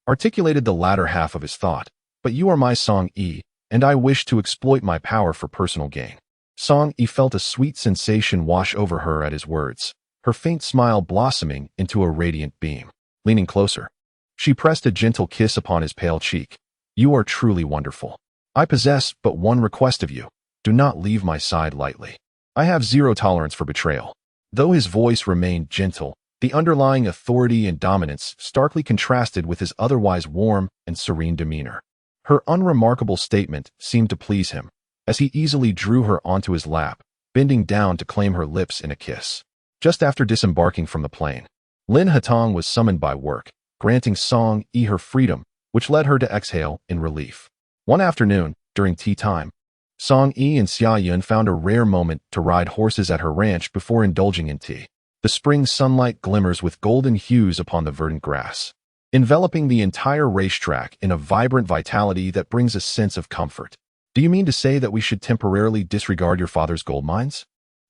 Speaker 1: articulated the latter half of his thought. But you are my Song Yi, and I wish to exploit my power for personal gain. Song Yi felt a sweet sensation wash over her at his words, her faint smile blossoming into a radiant beam. Leaning closer, she pressed a gentle kiss upon his pale cheek. You are truly wonderful. I possess but one request of you. Do not leave my side lightly. I have zero tolerance for betrayal. Though his voice remained gentle, the underlying authority and dominance starkly contrasted with his otherwise warm and serene demeanor. Her unremarkable statement seemed to please him, as he easily drew her onto his lap, bending down to claim her lips in a kiss. Just after disembarking from the plane, Lin He-tang was summoned by work, granting Song Yi her freedom, which led her to exhale in relief. One afternoon, during tea time, Song Yi and Xia Yun found a rare moment to ride horses at her ranch before indulging in tea. The spring sunlight glimmers with golden hues upon the verdant grass, enveloping the entire racetrack in a vibrant vitality that brings a sense of comfort. Do you mean to say that we should temporarily disregard your father's gold mines?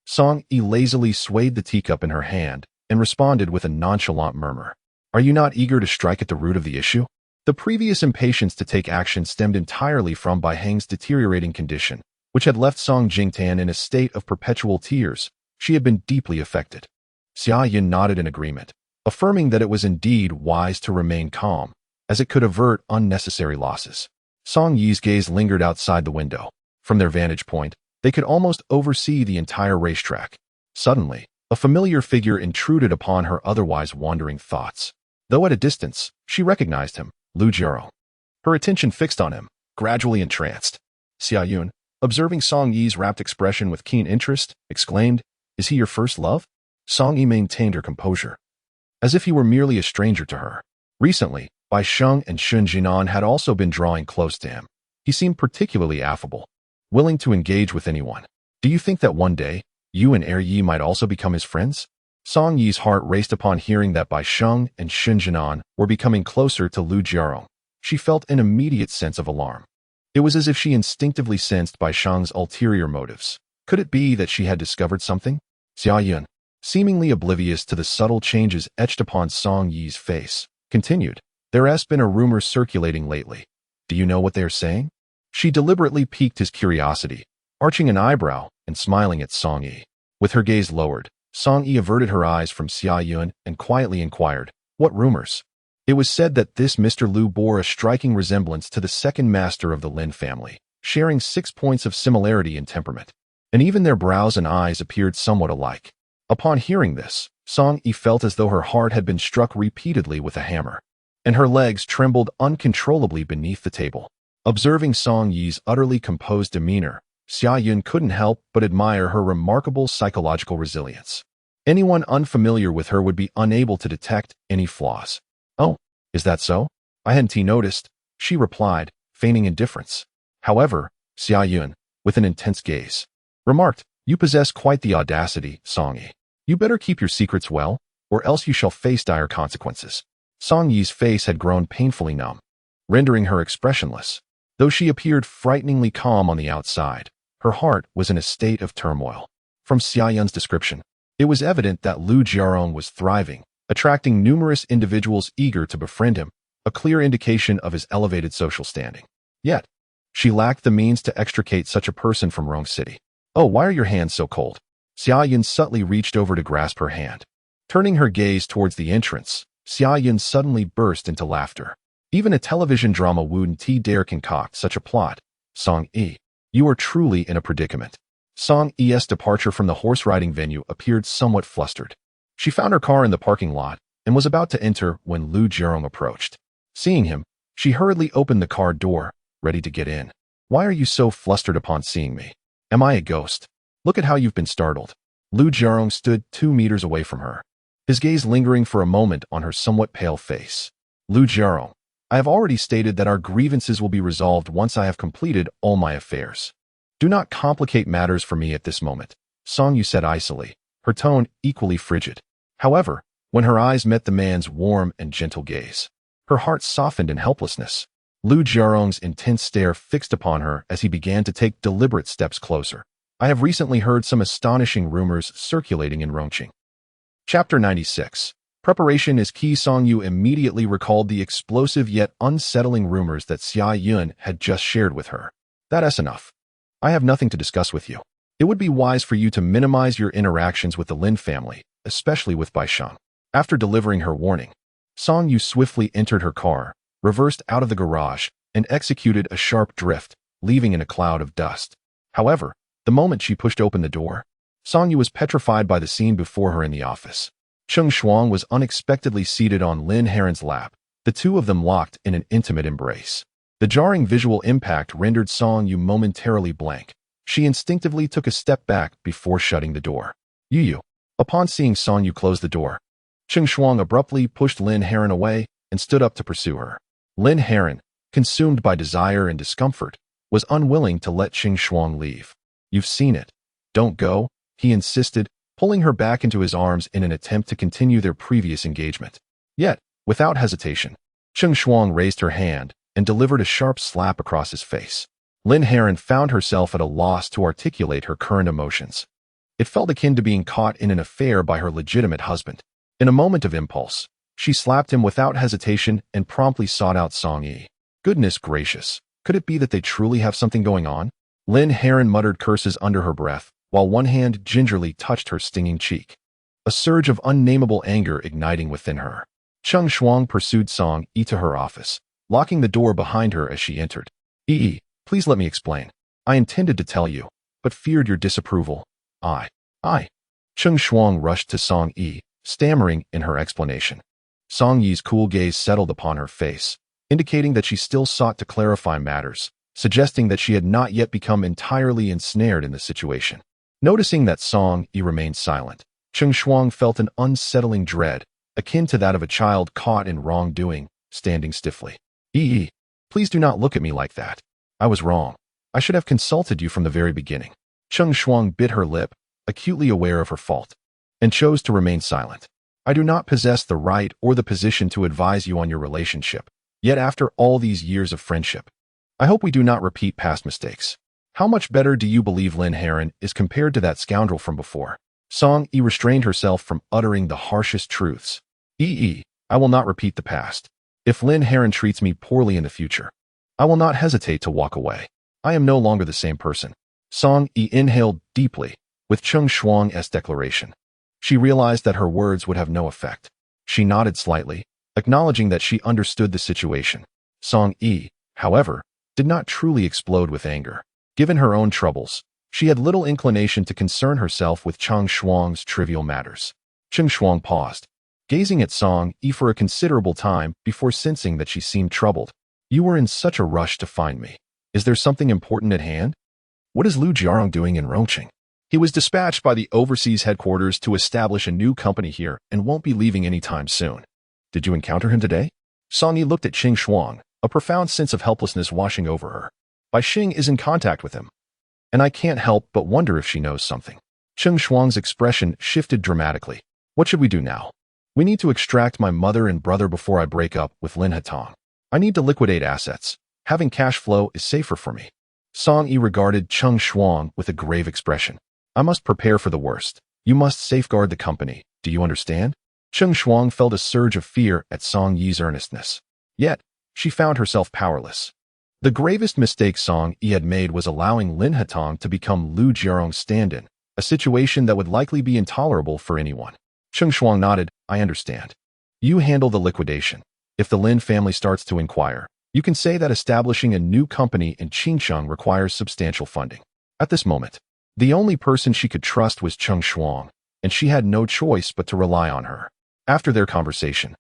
Speaker 1: Song Yi lazily swayed the teacup in her hand and responded with a nonchalant murmur. Are you not eager to strike at the root of the issue? The previous impatience to take action stemmed entirely from Bai Heng's deteriorating condition, which had left Song Jingtan in a state of perpetual tears. She had been deeply affected. Xia Yun nodded in agreement, affirming that it was indeed wise to remain calm, as it could avert unnecessary losses. Song Yi's gaze lingered outside the window. From their vantage point, they could almost oversee the entire racetrack. Suddenly, a familiar figure intruded upon her otherwise wandering thoughts. Though at a distance, she recognized him, Lu Jiao. Her attention fixed on him, gradually entranced. Xia Yun, observing Song Yi's rapt expression with keen interest, exclaimed, Is he your first love? Song Yi maintained her composure, as if he were merely a stranger to her. Recently, Bai Sheng and Shun Jinan had also been drawing close to him. He seemed particularly affable, willing to engage with anyone. Do you think that one day, you and Erye might also become his friends? Song Yi's heart raced upon hearing that Bai Sheng and Shun Jinan were becoming closer to Lu Jiao. She felt an immediate sense of alarm. It was as if she instinctively sensed Bai Sheng's ulterior motives. Could it be that she had discovered something? Xia Yun, seemingly oblivious to the subtle changes etched upon Song Yi's face, continued, There has been a rumor circulating lately. Do you know what they are saying? She deliberately piqued his curiosity, arching an eyebrow and smiling at Song Yi. With her gaze lowered, Song Yi averted her eyes from Xia Yun and quietly inquired, What rumors? It was said that this Mr. Lu bore a striking resemblance to the second master of the Lin family, sharing 6 points of similarity in temperament, and even their brows and eyes appeared somewhat alike. Upon hearing this, Song Yi felt as though her heart had been struck repeatedly with a hammer, and her legs trembled uncontrollably beneath the table. Observing Song Yi's utterly composed demeanor, Xia Yun couldn't help but admire her remarkable psychological resilience. Anyone unfamiliar with her would be unable to detect any flaws. "Oh, is that so? I hadn't noticed," she replied, feigning indifference. However, Xia Yun, with an intense gaze, remarked, "You possess quite the audacity, Song Yi. You better keep your secrets well, or else you shall face dire consequences." Song Yi's face had grown painfully numb, rendering her expressionless. Though she appeared frighteningly calm on the outside, her heart was in a state of turmoil. From Xia Yun's description, it was evident that Lu Jiarong was thriving, attracting numerous individuals eager to befriend him, a clear indication of his elevated social standing. Yet, she lacked the means to extricate such a person from Rong City. "Oh, why are your hands so cold?" Xia Yun subtly reached over to grasp her hand. Turning her gaze towards the entrance, Xia Yun suddenly burst into laughter. Even a television drama wouldn't dare concoct such a plot. "Song Yi, you are truly in a predicament." Song Yi's departure from the horse-riding venue appeared somewhat flustered. She found her car in the parking lot and was about to enter when Lu Jiarong approached. Seeing him, she hurriedly opened the car door, ready to get in. "Why are you so flustered upon seeing me? Am I a ghost? Look at how you've been startled." Lu Jiarong stood 2 meters away from her, his gaze lingering for a moment on her somewhat pale face. "Lu Jiarong, I have already stated that our grievances will be resolved once I have completed all my affairs. Do not complicate matters for me at this moment," Song Yu said icily, her tone equally frigid. However, when her eyes met the man's warm and gentle gaze, her heart softened in helplessness. Lu Jiarong's intense stare fixed upon her as he began to take deliberate steps closer. "I have recently heard some astonishing rumors circulating in Rongcheng." Chapter 96. Preparation is key. Song Yu immediately recalled the explosive yet unsettling rumors that Xia Yun had just shared with her. "That's enough. I have nothing to discuss with you. It would be wise for you to minimize your interactions with the Lin family, especially with Baisheng." After delivering her warning, Song Yu swiftly entered her car, reversed out of the garage, and executed a sharp drift, leaving in a cloud of dust. However, the moment she pushed open the door, Song Yu was petrified by the scene before her in the office. Cheng Shuang was unexpectedly seated on Lin Heron's lap, the two of them locked in an intimate embrace. The jarring visual impact rendered Song Yu momentarily blank. She instinctively took a step back before shutting the door. Yu. Upon seeing Song Yu close the door, Cheng Shuang abruptly pushed Lin Heron away and stood up to pursue her. Lin Heron, consumed by desire and discomfort, was unwilling to let Cheng Shuang leave. "You've seen it. Don't go," he insisted, pulling her back into his arms in an attempt to continue their previous engagement. Yet, without hesitation, Cheng Shuang raised her hand and delivered a sharp slap across his face. Lin Heron found herself at a loss to articulate her current emotions. It felt akin to being caught in an affair by her legitimate husband. In a moment of impulse, she slapped him without hesitation and promptly sought out Song Yi. Goodness gracious, could it be that they truly have something going on? Lin Heron muttered curses under her breath, while one hand gingerly touched her stinging cheek, a surge of unnameable anger igniting within her. Cheng Shuang pursued Song Yi to her office, locking the door behind her as she entered. "Yi, please let me explain. I intended to tell you, but feared your disapproval. I. Cheng Shuang rushed to Song Yi, stammering in her explanation. Song Yi's cool gaze settled upon her face, indicating that she still sought to clarify matters, suggesting that she had not yet become entirely ensnared in the situation. Noticing that Song Yi remained silent, Cheng Shuang felt an unsettling dread, akin to that of a child caught in wrongdoing, standing stiffly. "Yi, please do not look at me like that. I was wrong. I should have consulted you from the very beginning." Cheng Shuang bit her lip, acutely aware of her fault, and chose to remain silent. "I do not possess the right or the position to advise you on your relationship, yet after all these years of friendship, I hope we do not repeat past mistakes. How much better do you believe Lin Heron is compared to that scoundrel from before?" Song Yi restrained herself from uttering the harshest truths. I will not repeat the past. If Lin Heron treats me poorly in the future, I will not hesitate to walk away. I am no longer the same person." Song Yi inhaled deeply, with Cheng Shuang's declaration. She realized that her words would have no effect. She nodded slightly, acknowledging that she understood the situation. Song Yi, however, did not truly explode with anger. Given her own troubles, she had little inclination to concern herself with Cheng Shuang's trivial matters. Cheng Shuang paused, gazing at Song Yi for a considerable time before sensing that she seemed troubled. You were in such a rush to find me. Is there something important at hand? What is Lu Jiarong doing in Rongcheng? He was dispatched by the overseas headquarters to establish a new company here and won't be leaving anytime soon. Did you encounter him today? Song Yi looked at Qing Shuang, a profound sense of helplessness washing over her. Bai Xing is in contact with him, and I can't help but wonder if she knows something. Qing Shuang's expression shifted dramatically. What should we do now? We need to extract my mother and brother before I break up with Lin Hatong. I need to liquidate assets. Having cash flow is safer for me. Song Yi regarded Qing Shuang with a grave expression. I must prepare for the worst. You must safeguard the company. Do you understand? Qing Shuang felt a surge of fear at Song Yi's earnestness. Yet, she found herself powerless. The gravest mistake Song Yi had made was allowing Lin Hatong to become Lu Jiarong's stand-in, a situation that would likely be intolerable for anyone. Qing Shuang nodded. I understand. You handle the liquidation. If the Lin family starts to inquire, you can say that establishing a new company in Qingcheng requires substantial funding. At this moment, the only person she could trust was Qing Shuang, and she had no choice but to rely on her. After their conversation,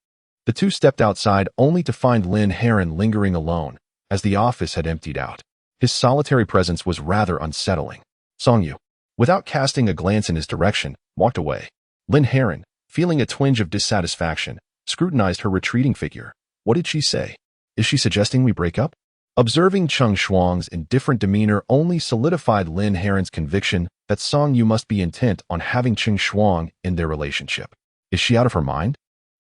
Speaker 1: the two stepped outside only to find Lin Heron lingering alone, as the office had emptied out. His solitary presence was rather unsettling. Song Yu, without casting a glance in his direction, walked away. Lin Heron, feeling a twinge of dissatisfaction, scrutinized her retreating figure. What did she say? Is she suggesting we break up? Observing Qing Shuang's indifferent demeanor only solidified Lin Heron's conviction that Song Yu must be intent on having Qing Shuang in their relationship. Is she out of her mind?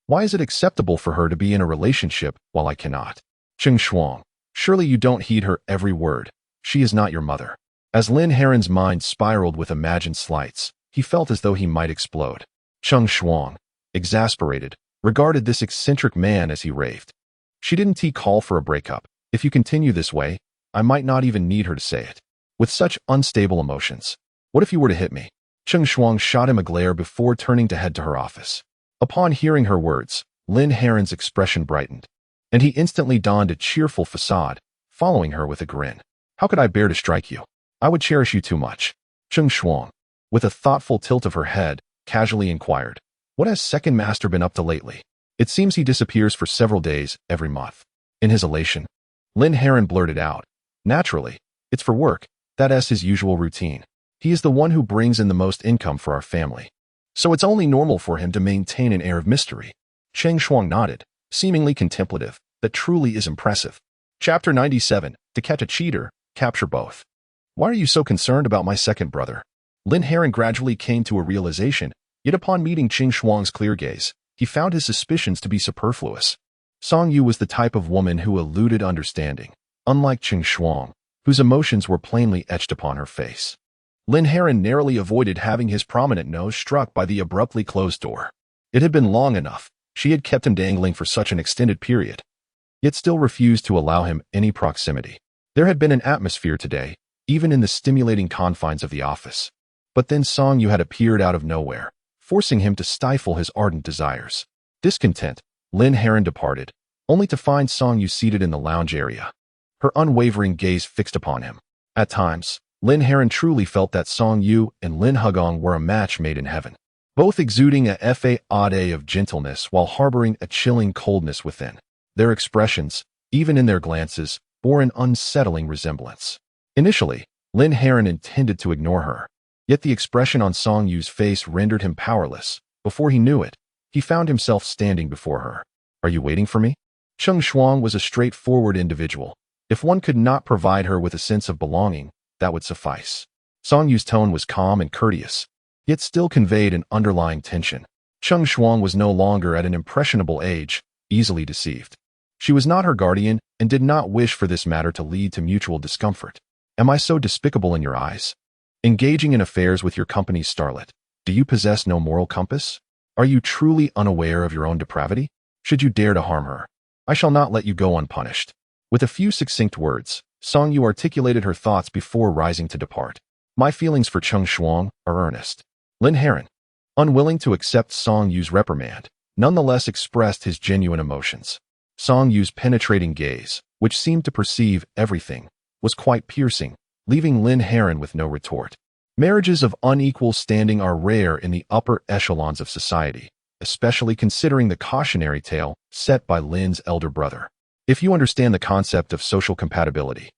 Speaker 1: Why is it acceptable for her to be in a relationship while I cannot? Qing Shuang, surely you don't heed her every word. She is not your mother. As Lin Heron's mind spiraled with imagined slights, he felt as though he might explode. Qing Shuang, exasperated, regarded this eccentric man as he raved. She didn't call for a breakup. If you continue this way, I might not even need her to say it. With such unstable emotions, what if you were to hit me? Qing Shuang shot him a glare before turning to head to her office. Upon hearing her words, Lin Heron's expression brightened, and he instantly donned a cheerful facade, following her with a grin. How could I bear to strike you? I would cherish you too much. Qing Shuang, with a thoughtful tilt of her head, casually inquired, what has Second Master been up to lately? It seems he disappears for several days every month. In his elation, Lin Heron blurted out, naturally, it's for work. That's his usual routine. He is the one who brings in the most income for our family. So it's only normal for him to maintain an air of mystery. Qing Shuang nodded, seemingly contemplative. That truly is impressive. Chapter 97, To Catch a Cheater, Capture Both. Why are you so concerned about my second brother? Lin Heron gradually came to a realization, yet upon meeting Qing Shuang's clear gaze, he found his suspicions to be superfluous. Song Yu was the type of woman who eluded understanding, unlike Qing Shuang, whose emotions were plainly etched upon her face. Lin Heron narrowly avoided having his prominent nose struck by the abruptly closed door. It had been long enough. She had kept him dangling for such an extended period, yet still refused to allow him any proximity. There had been an atmosphere today, even in the stimulating confines of the office. But then Song Yu had appeared out of nowhere, forcing him to stifle his ardent desires. Discontent, Lin Heron departed, only to find Song Yu seated in the lounge area, her unwavering gaze fixed upon him. At times, Lin Heron truly felt that Song Yu and Lin Hugong were a match made in heaven, both exuding a facade of gentleness while harboring a chilling coldness within. Their expressions, even in their glances, bore an unsettling resemblance. Initially, Lin Heron intended to ignore her, yet the expression on Song Yu's face rendered him powerless. Before he knew it, he found himself standing before her. Are you waiting for me? Qing Shuang was a straightforward individual. If one could not provide her with a sense of belonging, that would suffice. Song Yu's tone was calm and courteous, yet still conveyed an underlying tension. Qing Shuang was no longer at an impressionable age, easily deceived. She was not her guardian and did not wish for this matter to lead to mutual discomfort. Am I so despicable in your eyes? Engaging in affairs with your company's starlet, do you possess no moral compass? Are you truly unaware of your own depravity? Should you dare to harm her, I shall not let you go unpunished. With a few succinct words, Song Yu articulated her thoughts before rising to depart. My feelings for Qing Shuang are earnest. Lin Heron, unwilling to accept Song Yu's reprimand, nonetheless expressed his genuine emotions. Song Yu's penetrating gaze, which seemed to perceive everything, was quite piercing, leaving Lin Heron with no retort. Marriages of unequal standing are rare in the upper echelons of society, especially considering the cautionary tale set by Lin's elder brother. If you understand the concept of social compatibility,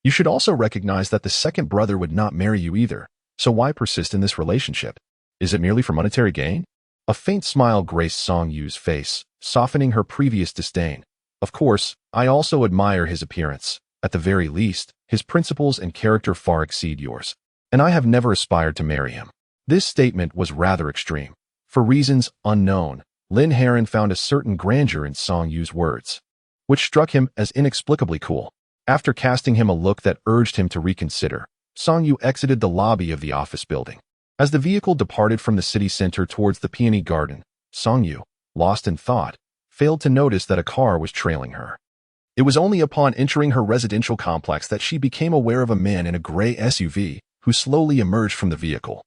Speaker 1: you should also recognize that the second brother would not marry you either, so why persist in this relationship? Is it merely for monetary gain? A faint smile graced Song Yu's face, softening her previous disdain. Of course, I also admire his appearance. At the very least, his principles and character far exceed yours. And I have never aspired to marry him. This statement was rather extreme. For reasons unknown, Lin Heron found a certain grandeur in Song Yu's words, which struck him as inexplicably cool. After casting him a look that urged him to reconsider, Song Yu exited the lobby of the office building. As the vehicle departed from the city center towards the peony garden, Song Yu, lost in thought, failed to notice that a car was trailing her. It was only upon entering her residential complex that she became aware of a man in a gray SUV who slowly emerged from the vehicle.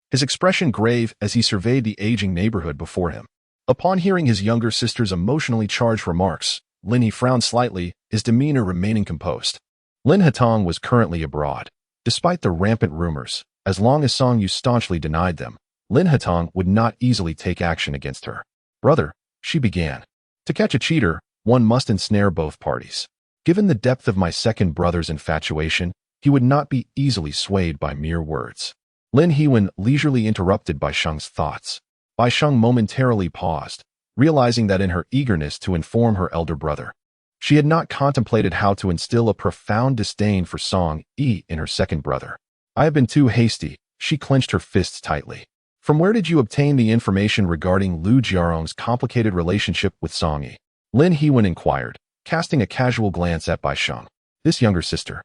Speaker 1: His expression grave as he surveyed the aging neighborhood before him. Upon hearing his younger sister's emotionally charged remarks, Lin He frowned slightly, his demeanor remaining composed. Lin Hatong was currently abroad. Despite the rampant rumors, as long as Song Yu staunchly denied them, Lin Hatong would not easily take action against her. Brother, she began. To catch a cheater, one must ensnare both parties. Given the depth of my second brother's infatuation, he would not be easily swayed by mere words. Lin Hewen leisurely interrupted Bai Sheng's thoughts. Bai Sheng momentarily paused, realizing that in her eagerness to inform her elder brother, she had not contemplated how to instill a profound disdain for Song Yi in her second brother. I have been too hasty, she clenched her fists tightly. From where did you obtain the information regarding Lu Jiarong's complicated relationship with Song Yi? Lin Hewen inquired, casting a casual glance at Bai Sheng. This younger sister,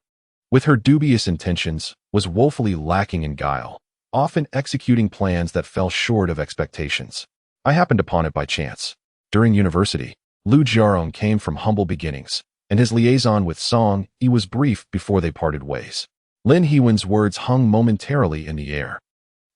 Speaker 1: with her dubious intentions, was woefully lacking in guile, often executing plans that fell short of expectations. I happened upon it by chance. During university, Lu Jiarong came from humble beginnings, and his liaison with Song Yi was brief before they parted ways. Lin Hewen's words hung momentarily in the air,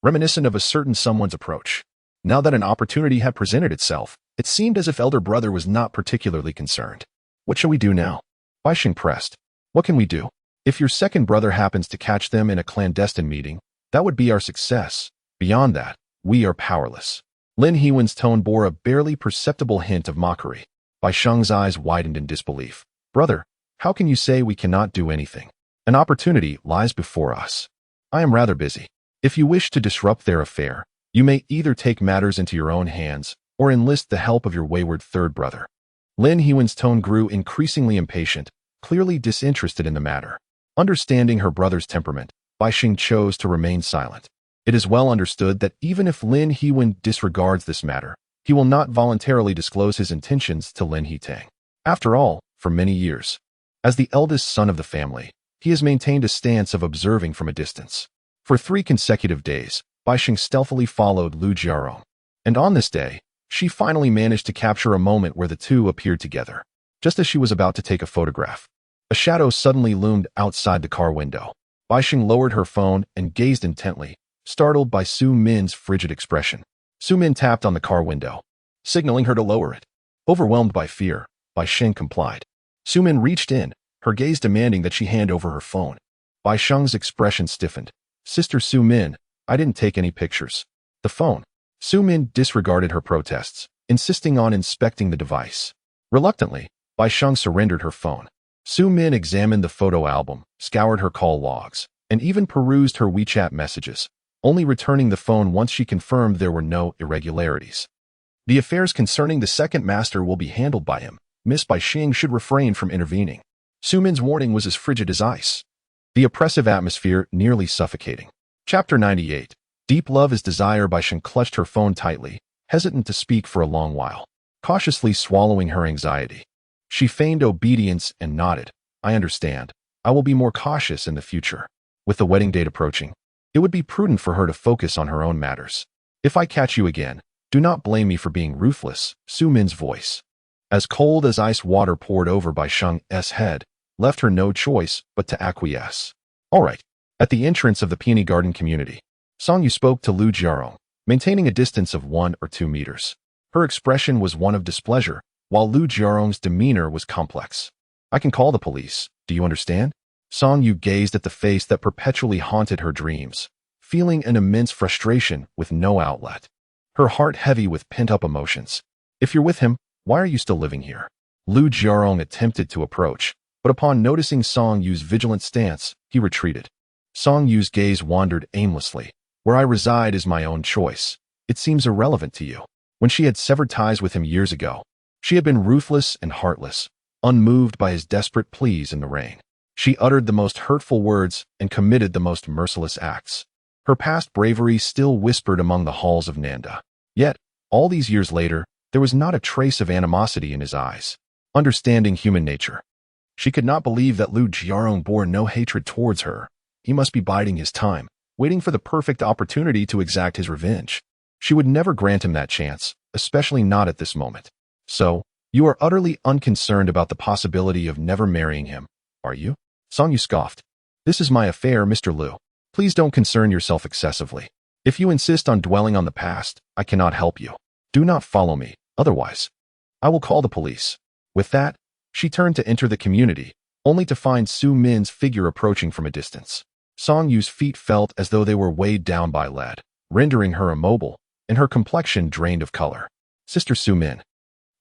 Speaker 1: reminiscent of a certain someone's approach. Now that an opportunity had presented itself, it seemed as if elder brother was not particularly concerned. What shall we do now? Bai Sheng pressed. What can we do? If your second brother happens to catch them in a clandestine meeting, that would be our success. Beyond that, we are powerless. Lin Hewen's tone bore a barely perceptible hint of mockery. Bai Sheng's eyes widened in disbelief. Brother, how can you say we cannot do anything? An opportunity lies before us. I am rather busy. If you wish to disrupt their affair, you may either take matters into your own hands or enlist the help of your wayward third brother. Lin Hewen's tone grew increasingly impatient, clearly disinterested in the matter. Understanding her brother's temperament, Bai Sheng chose to remain silent. It is well understood that even if Lin Hewen disregards this matter, he will not voluntarily disclose his intentions to Lin Hetang. After all, for many years, as the eldest son of the family, he has maintained a stance of observing from a distance. For 3 consecutive days, Bai Sheng stealthily followed Lu Jiarong, and on this day, she finally managed to capture a moment where the two appeared together. Just as she was about to take a photograph, a shadow suddenly loomed outside the car window. Bai Sheng lowered her phone and gazed intently, startled by Su Min's frigid expression. Su Min tapped on the car window, signaling her to lower it. Overwhelmed by fear, Bai Sheng complied. Su Min reached in, her gaze demanding that she hand over her phone. Bai Sheng's expression stiffened. Sister Su Min, I didn't take any pictures. The phone. Su Min disregarded her protests, insisting on inspecting the device. Reluctantly, Bai Sheng surrendered her phone. Su Min examined the photo album, scoured her call logs, and even perused her WeChat messages, only returning the phone once she confirmed there were no irregularities. The affairs concerning the second master will be handled by him. Miss Bai Sheng should refrain from intervening. Su Min's warning was as frigid as ice, the oppressive atmosphere nearly suffocating. Chapter 98. Deep Love is Desire. Bai Sheng clutched her phone tightly, hesitant to speak for a long while, cautiously swallowing her anxiety. She feigned obedience and nodded. I understand. I will be more cautious in the future. With the wedding date approaching, it would be prudent for her to focus on her own matters. If I catch you again, do not blame me for being ruthless. Su Min's voice, as cold as ice water poured over Bai Sheng's head, left her no choice but to acquiesce. All right. At the entrance of the peony garden community, Song Yu spoke to Lu Jiarong, maintaining a distance of 1 or 2 meters. Her expression was one of displeasure, while Lu Jiarong's demeanor was complex. I can call the police. Do you understand? Song Yu gazed at the face that perpetually haunted her dreams, feeling an immense frustration with no outlet. Her heart heavy with pent-up emotions. If you're with him, why are you still living here? Lu Jiarong attempted to approach, but upon noticing Song Yu's vigilant stance, he retreated. Song Yu's gaze wandered aimlessly. Where I reside is my own choice. It seems irrelevant to you. When she had severed ties with him years ago, she had been ruthless and heartless, unmoved by his desperate pleas in the rain. She uttered the most hurtful words and committed the most merciless acts. Her past bravery still whispered among the halls of Nanda. Yet, all these years later, there was not a trace of animosity in his eyes. Understanding human nature, she could not believe that Lu Jiarong bore no hatred towards her. He must be biding his time, waiting for the perfect opportunity to exact his revenge. She would never grant him that chance, especially not at this moment. So, you are utterly unconcerned about the possibility of never marrying him, are you? Song Yu scoffed. This is my affair, Mr. Lu. Please don't concern yourself excessively. If you insist on dwelling on the past, I cannot help you. Do not follow me, otherwise I will call the police. With that, she turned to enter the community, only to find Su Min's figure approaching from a distance. Song Yu's feet felt as though they were weighed down by lead, rendering her immobile, and her complexion drained of color. Sister Su Min.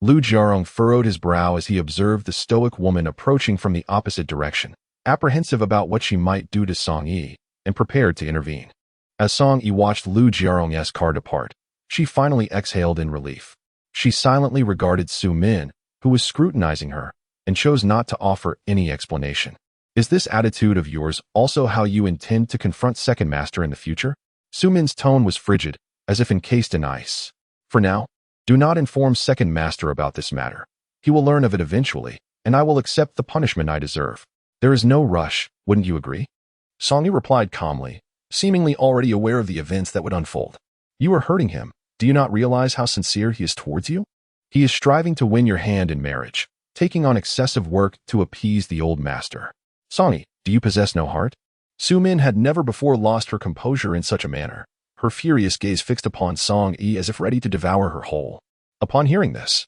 Speaker 1: Lu Jiarong furrowed his brow as he observed the stoic woman approaching from the opposite direction, apprehensive about what she might do to Song Yi, and prepared to intervene. As Song Yi watched Lu Jiarong's car depart, she finally exhaled in relief. She silently regarded Su Min, who was scrutinizing her, and chose not to offer any explanation. Is this attitude of yours also how you intend to confront Second Master in the future? Su Min's tone was frigid, as if encased in ice. For now, do not inform Second Master about this matter. He will learn of it eventually, and I will accept the punishment I deserve. There is no rush, wouldn't you agree? Song Yi replied calmly, seemingly already aware of the events that would unfold. You are hurting him. Do you not realize how sincere he is towards you? He is striving to win your hand in marriage, taking on excessive work to appease the old master. Song Yi, do you possess no heart? Su Min had never before lost her composure in such a manner, her furious gaze fixed upon Song Yi as if ready to devour her whole. Upon hearing this,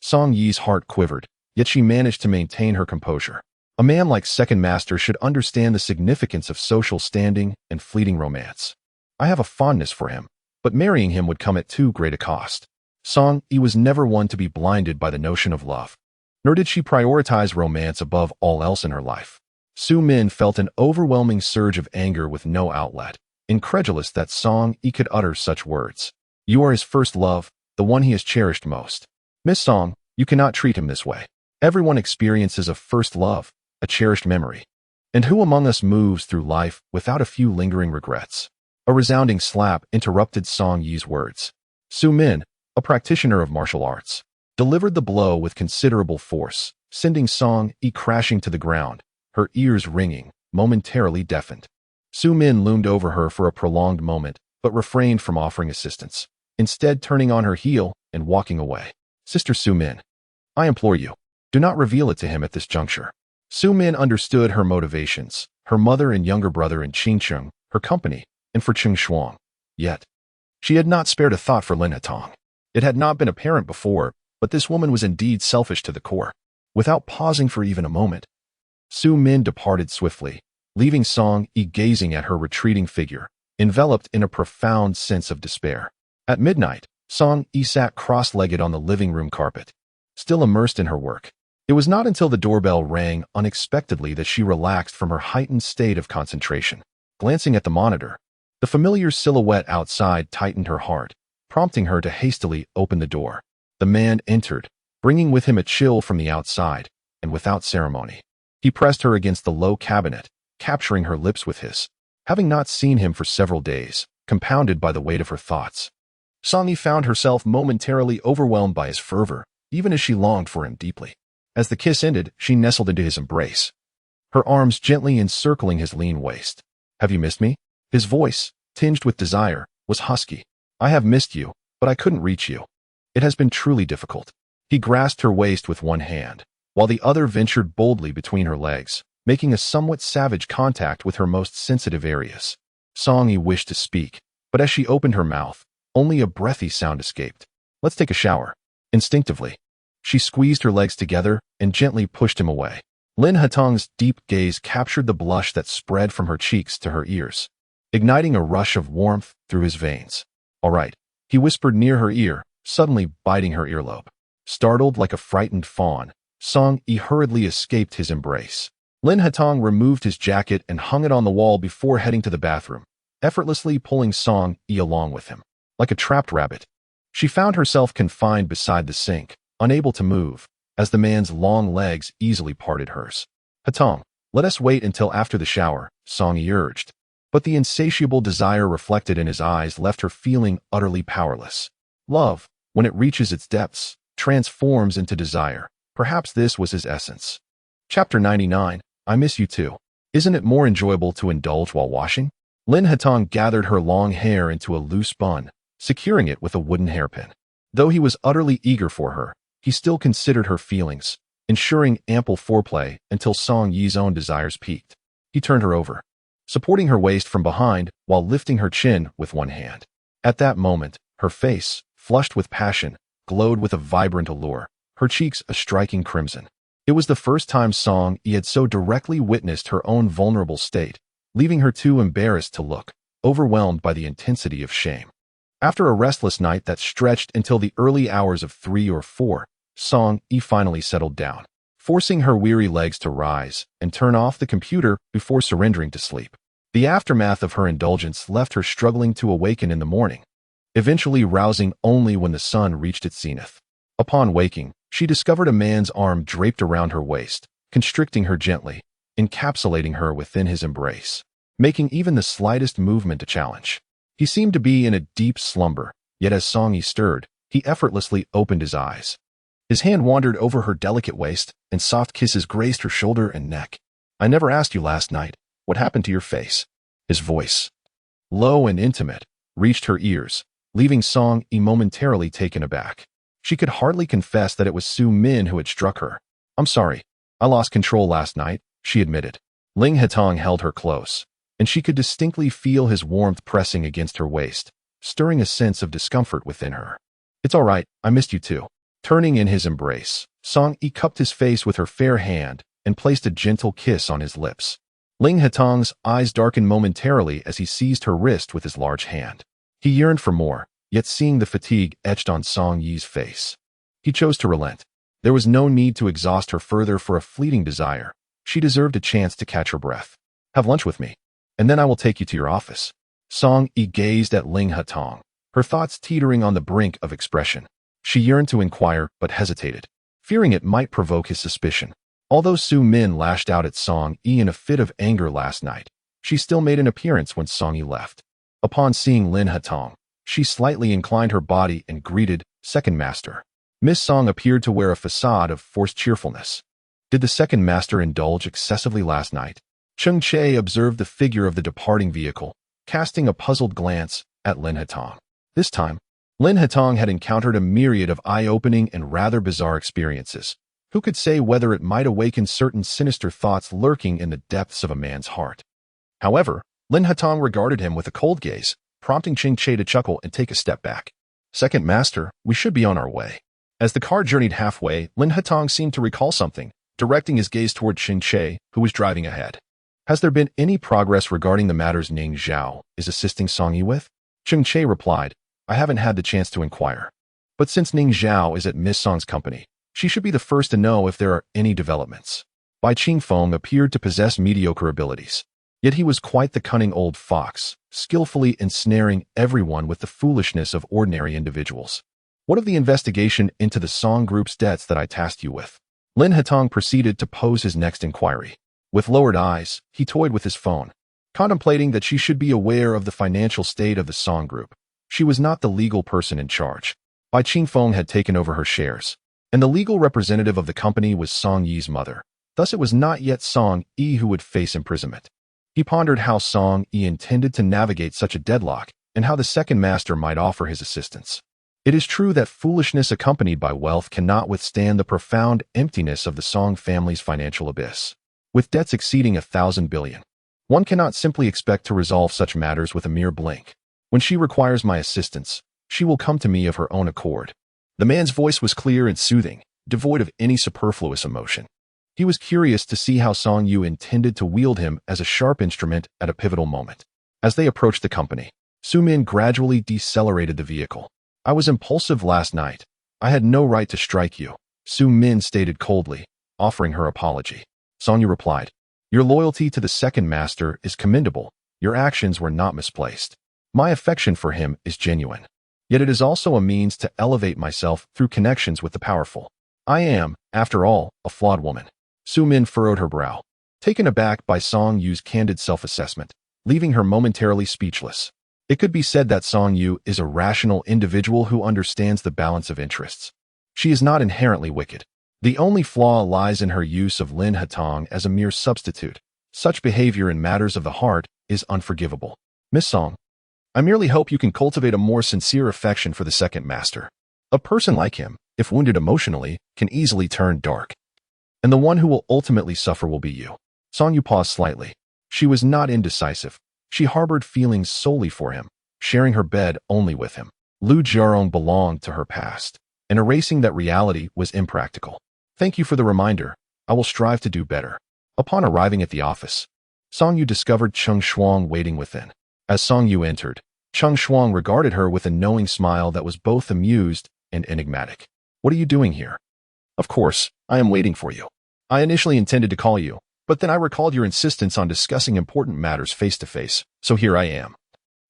Speaker 1: Song Yi's heart quivered, yet she managed to maintain her composure. A man like Second Master should understand the significance of social standing and fleeting romance. I have a fondness for him, but marrying him would come at too great a cost. Song Yi was never one to be blinded by the notion of love, nor did she prioritize romance above all else in her life. Su Min felt an overwhelming surge of anger with no outlet, incredulous that Song Yi could utter such words. You are his first love, the one he has cherished most. Miss Song, you cannot treat him this way. Everyone experiences a first love, a cherished memory. And who among us moves through life without a few lingering regrets? A resounding slap interrupted Song Yi's words. Su Min, a practitioner of martial arts, delivered the blow with considerable force, sending Song Yi crashing to the ground, her ears ringing, momentarily deafened. Su Min loomed over her for a prolonged moment, but refrained from offering assistance, instead turning on her heel and walking away. Sister Su Min, I implore you, do not reveal it to him at this juncture. Su Min understood her motivations, her mother and younger brother in Qingcheng, her company, and for Cheng Shuang. Yet, she had not spared a thought for Lin Hatong. It had not been apparent before, but this woman was indeed selfish to the core. Without pausing for even a moment, Su Min departed swiftly, leaving Song Yi gazing at her retreating figure, enveloped in a profound sense of despair. At midnight, Song Yi sat cross-legged on the living room carpet, still immersed in her work. It was not until the doorbell rang unexpectedly that she relaxed from her heightened state of concentration. Glancing at the monitor, the familiar silhouette outside tightened her heart, prompting her to hastily open the door. The man entered, bringing with him a chill from the outside, and without ceremony, he pressed her against the low cabinet, capturing her lips with his. Having not seen him for several days, compounded by the weight of her thoughts, Song Yi found herself momentarily overwhelmed by his fervor, even as she longed for him deeply. As the kiss ended, she nestled into his embrace, her arms gently encircling his lean waist. Have you missed me? His voice, tinged with desire, was husky. I have missed you, but I couldn't reach you. It has been truly difficult. He grasped her waist with one hand, while the other ventured boldly between her legs, making a somewhat savage contact with her most sensitive areas. Song Yi wished to speak, but as she opened her mouth, only a breathy sound escaped. Let's take a shower. Instinctively, she squeezed her legs together and gently pushed him away. Lin Hatong's deep gaze captured the blush that spread from her cheeks to her ears, igniting a rush of warmth through his veins. All right, he whispered near her ear, suddenly biting her earlobe. Startled like a frightened fawn, Song Yi hurriedly escaped his embrace. Lin Hatong removed his jacket and hung it on the wall before heading to the bathroom, effortlessly pulling Song Yi along with him. Like a trapped rabbit, she found herself confined beside the sink, unable to move, as the man's long legs easily parted hers. Hatong, let us wait until after the shower, Song Yi urged. But the insatiable desire reflected in his eyes left her feeling utterly powerless. Love, when it reaches its depths, transforms into desire. Perhaps this was his essence. Chapter 99, I Miss You Too. Isn't it more enjoyable to indulge while washing? Lin Hatong gathered her long hair into a loose bun, securing it with a wooden hairpin. Though he was utterly eager for her, he still considered her feelings, ensuring ample foreplay until Song Yi's own desires peaked. He turned her over, supporting her waist from behind while lifting her chin with one hand. At that moment, her face, flushed with passion, glowed with a vibrant allure, her cheeks a striking crimson. It was the first time Song Yi had so directly witnessed her own vulnerable state, leaving her too embarrassed to look, overwhelmed by the intensity of shame. After a restless night that stretched until the early hours of 3 or 4, Song Yi finally settled down, forcing her weary legs to rise and turn off the computer before surrendering to sleep. The aftermath of her indulgence left her struggling to awaken in the morning, eventually rousing only when the sun reached its zenith. Upon waking, she discovered a man's arm draped around her waist, constricting her gently, encapsulating her within his embrace, making even the slightest movement a challenge. He seemed to be in a deep slumber, yet as Song Yi stirred, he effortlessly opened his eyes. His hand wandered over her delicate waist, and soft kisses grazed her shoulder and neck. I never asked you last night, what happened to your face? His voice, low and intimate, reached her ears, leaving Song Yi momentarily taken aback. She could hardly confess that it was Su Min who had struck her. I'm sorry, I lost control last night, she admitted. Ling Hatong held her close, and she could distinctly feel his warmth pressing against her waist, stirring a sense of discomfort within her. It's all right, I missed you too. Turning in his embrace, Song Yi cupped his face with her fair hand and placed a gentle kiss on his lips. Ling Hatong's eyes darkened momentarily as he seized her wrist with his large hand. He yearned for more, yet seeing the fatigue etched on Song Yi's face, he chose to relent. There was no need to exhaust her further for a fleeting desire. She deserved a chance to catch her breath. Have lunch with me, and then I will take you to your office. Song Yi gazed at Ling Hatong, her thoughts teetering on the brink of expression. She yearned to inquire, but hesitated, fearing it might provoke his suspicion. Although Su Min lashed out at Song Yi in a fit of anger last night, she still made an appearance when Song Yi left. Upon seeing Lin Hatong, she slightly inclined her body and greeted, Second Master. Miss Song appeared to wear a facade of forced cheerfulness. Did the Second Master indulge excessively last night? Cheng Che observed the figure of the departing vehicle, casting a puzzled glance at Lin Hatong. This time, Lin Hatong had encountered a myriad of eye-opening and rather bizarre experiences. Who could say whether it might awaken certain sinister thoughts lurking in the depths of a man's heart? However, Lin Hatong regarded him with a cold gaze, prompting Cheng Che to chuckle and take a step back. Second Master, we should be on our way. As the car journeyed halfway, Lin Hatong seemed to recall something, directing his gaze toward Cheng Che, who was driving ahead. Has there been any progress regarding the matters Ning Zhao is assisting Song Yi with? Cheng Che replied, I haven't had the chance to inquire. But since Ning Zhao is at Miss Song's company, she should be the first to know if there are any developments. Bai Qingfeng appeared to possess mediocre abilities. Yet he was quite the cunning old fox, skillfully ensnaring everyone with the foolishness of ordinary individuals. What of the investigation into the Song Group's debts that I tasked you with? Lin Hatong proceeded to pose his next inquiry. With lowered eyes, he toyed with his phone, contemplating that she should be aware of the financial state of the Song Group. She was not the legal person in charge. Bai Qingfeng had taken over her shares, and the legal representative of the company was Song Yi's mother. Thus it was not yet Song Yi who would face imprisonment. He pondered how Song Yi intended to navigate such a deadlock and how the Second Master might offer his assistance. It is true that foolishness accompanied by wealth cannot withstand the profound emptiness of the Song family's financial abyss. With debts exceeding 1,000 billion, one cannot simply expect to resolve such matters with a mere blink. When she requires my assistance, she will come to me of her own accord. The man's voice was clear and soothing, devoid of any superfluous emotion. He was curious to see how Song Yu intended to wield him as a sharp instrument at a pivotal moment. As they approached the company, Su Min gradually decelerated the vehicle. I was impulsive last night. I had no right to strike you, Su Min stated coldly, offering her apology. Song Yu replied, "Your loyalty to the second master is commendable. Your actions were not misplaced. My affection for him is genuine. Yet it is also a means to elevate myself through connections with the powerful. I am, after all, a flawed woman." Su Min furrowed her brow, taken aback by Song Yu's candid self-assessment, leaving her momentarily speechless. It could be said that Song Yu is a rational individual who understands the balance of interests. She is not inherently wicked. The only flaw lies in her use of Lin Hatong as a mere substitute. Such behavior in matters of the heart is unforgivable. Miss Song, I merely hope you can cultivate a more sincere affection for the second master. A person like him, if wounded emotionally, can easily turn dark. And the one who will ultimately suffer will be you. Song Yu paused slightly. She was not indecisive. She harbored feelings solely for him, sharing her bed only with him. Lu Jiarong belonged to her past, and erasing that reality was impractical. Thank you for the reminder. I will strive to do better. Upon arriving at the office, Song Yu discovered Cheng Shuang waiting within. As Song Yu entered, Cheng Shuang regarded her with a knowing smile that was both amused and enigmatic. What are you doing here? Of course, I am waiting for you. I initially intended to call you, but then I recalled your insistence on discussing important matters face-to-face, so here I am,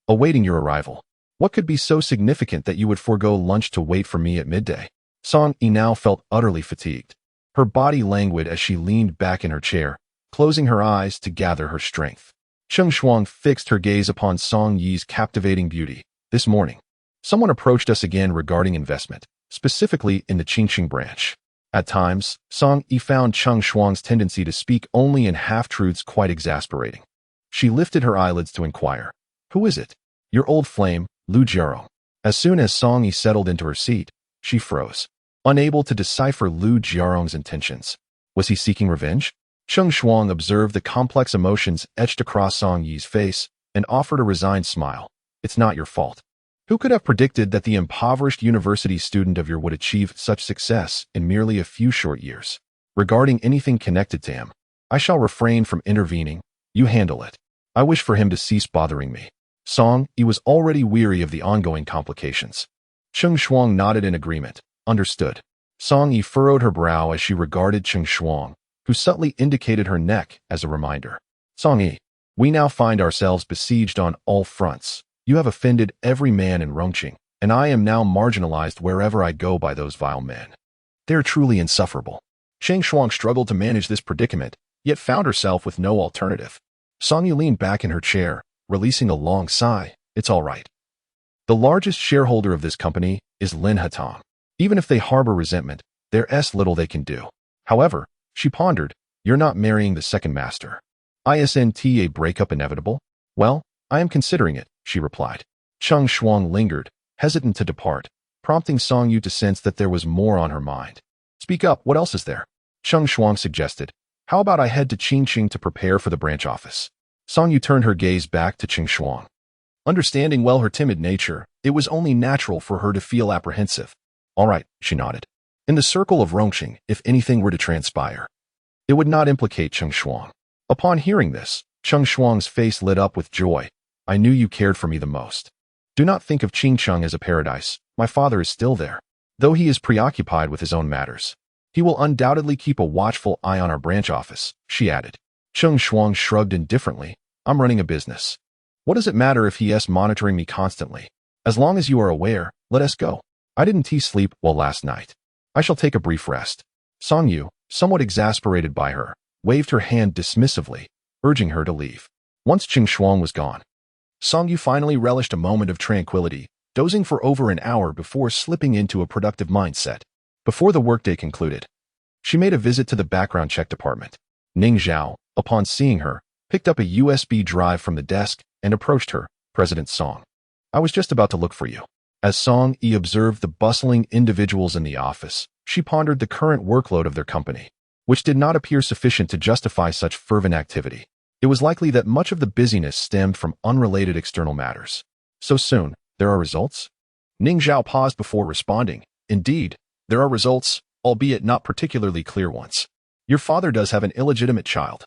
Speaker 1: awaiting your arrival. What could be so significant that you would forego lunch to wait for me at midday? Song Yi now felt utterly fatigued. Her body languid as she leaned back in her chair, closing her eyes to gather her strength. Cheng Shuang fixed her gaze upon Song Yi's captivating beauty. This morning, someone approached us again regarding investment, specifically in the Qingqing branch. At times, Song Yi found Cheng Shuang's tendency to speak only in half-truths quite exasperating. She lifted her eyelids to inquire, "Who is it?" "Your old flame, Lu Jiarong." As soon as Song Yi settled into her seat, she froze, unable to decipher Lu Jiarong's intentions. Was he seeking revenge? Cheng Shuang observed the complex emotions etched across Song Yi's face and offered a resigned smile. "It's not your fault. Who could have predicted that the impoverished university student of your would achieve such success in merely a few short years? Regarding anything connected to him, I shall refrain from intervening. You handle it. I wish for him to cease bothering me." Song Yi was already weary of the ongoing complications. Cheng Shuang nodded in agreement. Understood. Song Yi furrowed her brow as she regarded Cheng Shuang, who subtly indicated her neck as a reminder. "Song Yi, we now find ourselves besieged on all fronts. You have offended every man in Rongcheng, and I am now marginalized wherever I go by those vile men. They are truly insufferable." Cheng Shuang struggled to manage this predicament, yet found herself with no alternative. Song Yu leaned back in her chair, releasing a long sigh. "It's all right. The largest shareholder of this company is Lin Hatong. Even if they harbor resentment, there's little they can do. However," she pondered, "you're not marrying the second master. Isn't a breakup inevitable?" "Well, I am considering it," she replied. Cheng Shuang lingered, hesitant to depart, prompting Song Yu to sense that there was more on her mind. "Speak up, what else is there?" Cheng Shuang suggested. "How about I head to Qingqing to prepare for the branch office?" Song Yu turned her gaze back to Cheng Shuang. Understanding well her timid nature, it was only natural for her to feel apprehensive. "All right," she nodded. "In the circle of Rongcheng, if anything were to transpire, it would not implicate Cheng Shuang." Upon hearing this, Cheng Shuang's face lit up with joy. "I knew you cared for me the most. Do not think of Qingcheng as a paradise. My father is still there, though he is preoccupied with his own matters. He will undoubtedly keep a watchful eye on our branch office," she added. Cheng Shuang shrugged indifferently. "I'm running a business. What does it matter if he is monitoring me constantly? As long as you are aware, let us go. I didn't sleep well last night. I shall take a brief rest." Song Yu, somewhat exasperated by her, waved her hand dismissively, urging her to leave. Once Cheng Shuang was gone, Song Yu finally relished a moment of tranquility, dozing for over an hour before slipping into a productive mindset. Before the workday concluded, she made a visit to the background check department. Ning Zhao, upon seeing her, picked up a USB drive from the desk and approached her. "President Song, I was just about to look for you." As Song Yi observed the bustling individuals in the office, she pondered the current workload of their company, which did not appear sufficient to justify such fervent activity. It was likely that much of the busyness stemmed from unrelated external matters. "So soon, there are results?" Ning Zhao paused before responding. "Indeed, there are results, albeit not particularly clear ones. Your father does have an illegitimate child,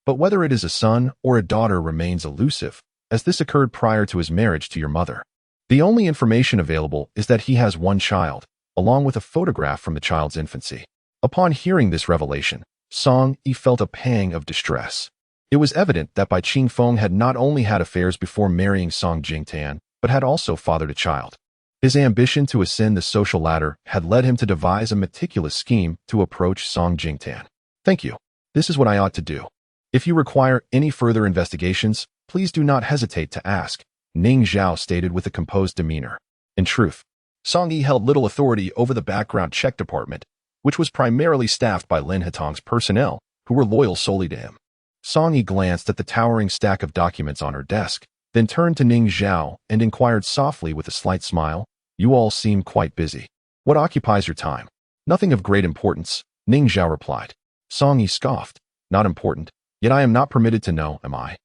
Speaker 1: but whether it is a son or a daughter remains elusive, as this occurred prior to his marriage to your mother. The only information available is that he has one child, along with a photograph from the child's infancy. Upon hearing this revelation, Song Yi felt a pang of distress. It was evident that Bai Qingfeng had not only had affairs before marrying Song Jingtan, but had also fathered a child. His ambition to ascend the social ladder had led him to devise a meticulous scheme to approach Song Jingtan. Thank you. This is what I ought to do. If you require any further investigations, please do not hesitate to ask, Ning Zhao stated with a composed demeanor. In truth, Song Yi held little authority over the background check department, which was primarily staffed by Lin Hetong's personnel, who were loyal solely to him. Song Yi glanced at the towering stack of documents on her desk, then turned to Ning Zhao and inquired softly with a slight smile, "You all seem quite busy. What occupies your time?" "Nothing of great importance," Ning Zhao replied. Song Yi scoffed. "Not important, yet I am not permitted to know, am I?"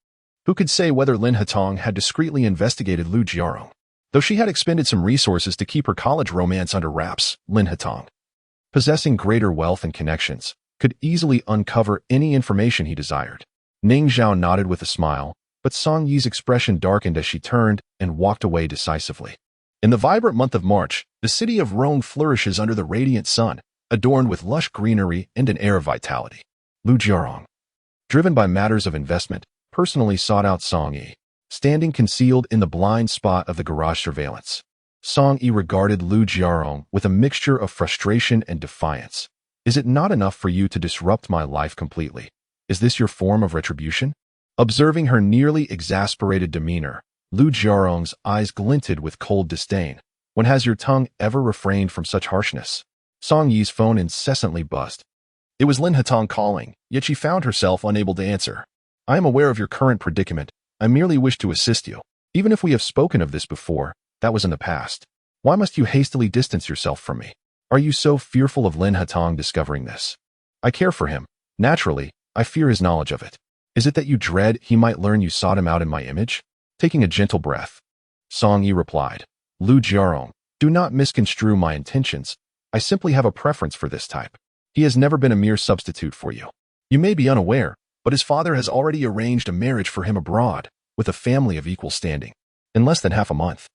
Speaker 1: Who could say whether Lin Hetong had discreetly investigated Lu Jiarong? Though she had expended some resources to keep her college romance under wraps, Lin Hetong, possessing greater wealth and connections, could easily uncover any information he desired. Ning Zhao nodded with a smile, but Song Yi's expression darkened as she turned and walked away decisively. In the vibrant month of March, the city of Rome flourishes under the radiant sun, adorned with lush greenery and an air of vitality. Lu Jiarong, driven by matters of investment, personally sought out Song Yi, standing concealed in the blind spot of the garage surveillance. Song Yi regarded Lu Jiarong with a mixture of frustration and defiance. "Is it not enough for you to disrupt my life completely? Is this your form of retribution?" Observing her nearly exasperated demeanor, Lu Jiarong's eyes glinted with cold disdain. "When has your tongue ever refrained from such harshness?" Song Yi's phone incessantly buzzed. It was Lin Hetong calling, yet she found herself unable to answer. "I am aware of your current predicament. I merely wish to assist you. Even if we have spoken of this before, that was in the past. Why must you hastily distance yourself from me? Are you so fearful of Lin Hetong discovering this?" "I care for him. Naturally, I fear his knowledge of it." "Is it that you dread he might learn you sought him out in my image?" Taking a gentle breath, Song Yi replied, "Lu Jiarong, do not misconstrue my intentions. I simply have a preference for this type. He has never been a mere substitute for you. You may be unaware, but his father has already arranged a marriage for him abroad, with a family of equal standing, in less than half a month.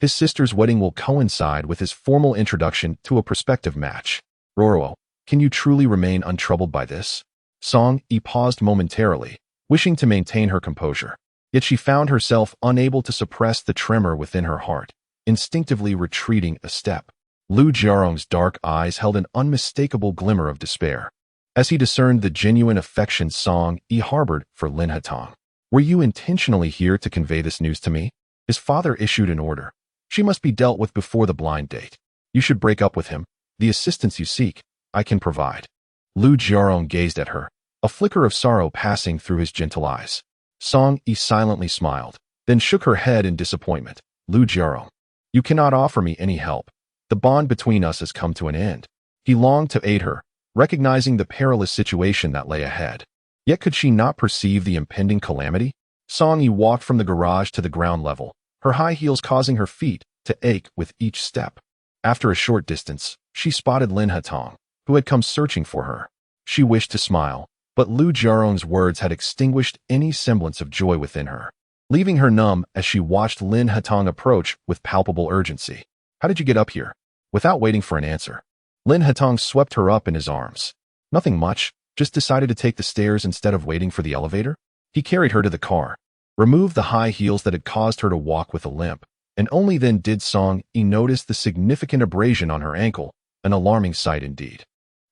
Speaker 1: His sister's wedding will coincide with his formal introduction to a prospective match. Roro, can you truly remain untroubled by this?" Song Yi paused momentarily, wishing to maintain her composure. Yet she found herself unable to suppress the tremor within her heart, instinctively retreating a step. Lu Jiarong's dark eyes held an unmistakable glimmer of despair, as he discerned the genuine affection Song Yi harbored for Lin Hetong. "Were you intentionally here to convey this news to me? His father issued an order. She must be dealt with before the blind date. You should break up with him. The assistance you seek, I can provide." Lu Jiarong gazed at her, a flicker of sorrow passing through his gentle eyes. Song Yi silently smiled, then shook her head in disappointment. "Lu Jiarong, you cannot offer me any help. The bond between us has come to an end." He longed to aid her, recognizing the perilous situation that lay ahead. Yet could she not perceive the impending calamity? Song Yi walked from the garage to the ground level, her high heels causing her feet to ache with each step. After a short distance, she spotted Lin Hetong, who had come searching for her. She wished to smile, but Lu Jiarong's words had extinguished any semblance of joy within her, leaving her numb as she watched Lin Hetong approach with palpable urgency. "How did you get up here?" Without waiting for an answer, Lin Hetong swept her up in his arms. "Nothing much, just decided to take the stairs instead of waiting for the elevator." He carried her to the car, removed the high heels that had caused her to walk with a limp, and only then did Song Yi notice the significant abrasion on her ankle, an alarming sight indeed.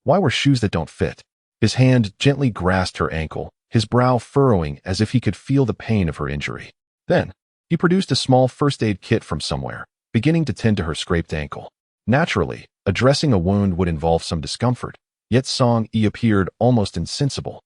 Speaker 1: Why were shoes that don't fit? His hand gently grasped her ankle, his brow furrowing as if he could feel the pain of her injury. Then, he produced a small first aid kit from somewhere, beginning to tend to her scraped ankle. Naturally, addressing a wound would involve some discomfort, yet Song Yi appeared almost insensible,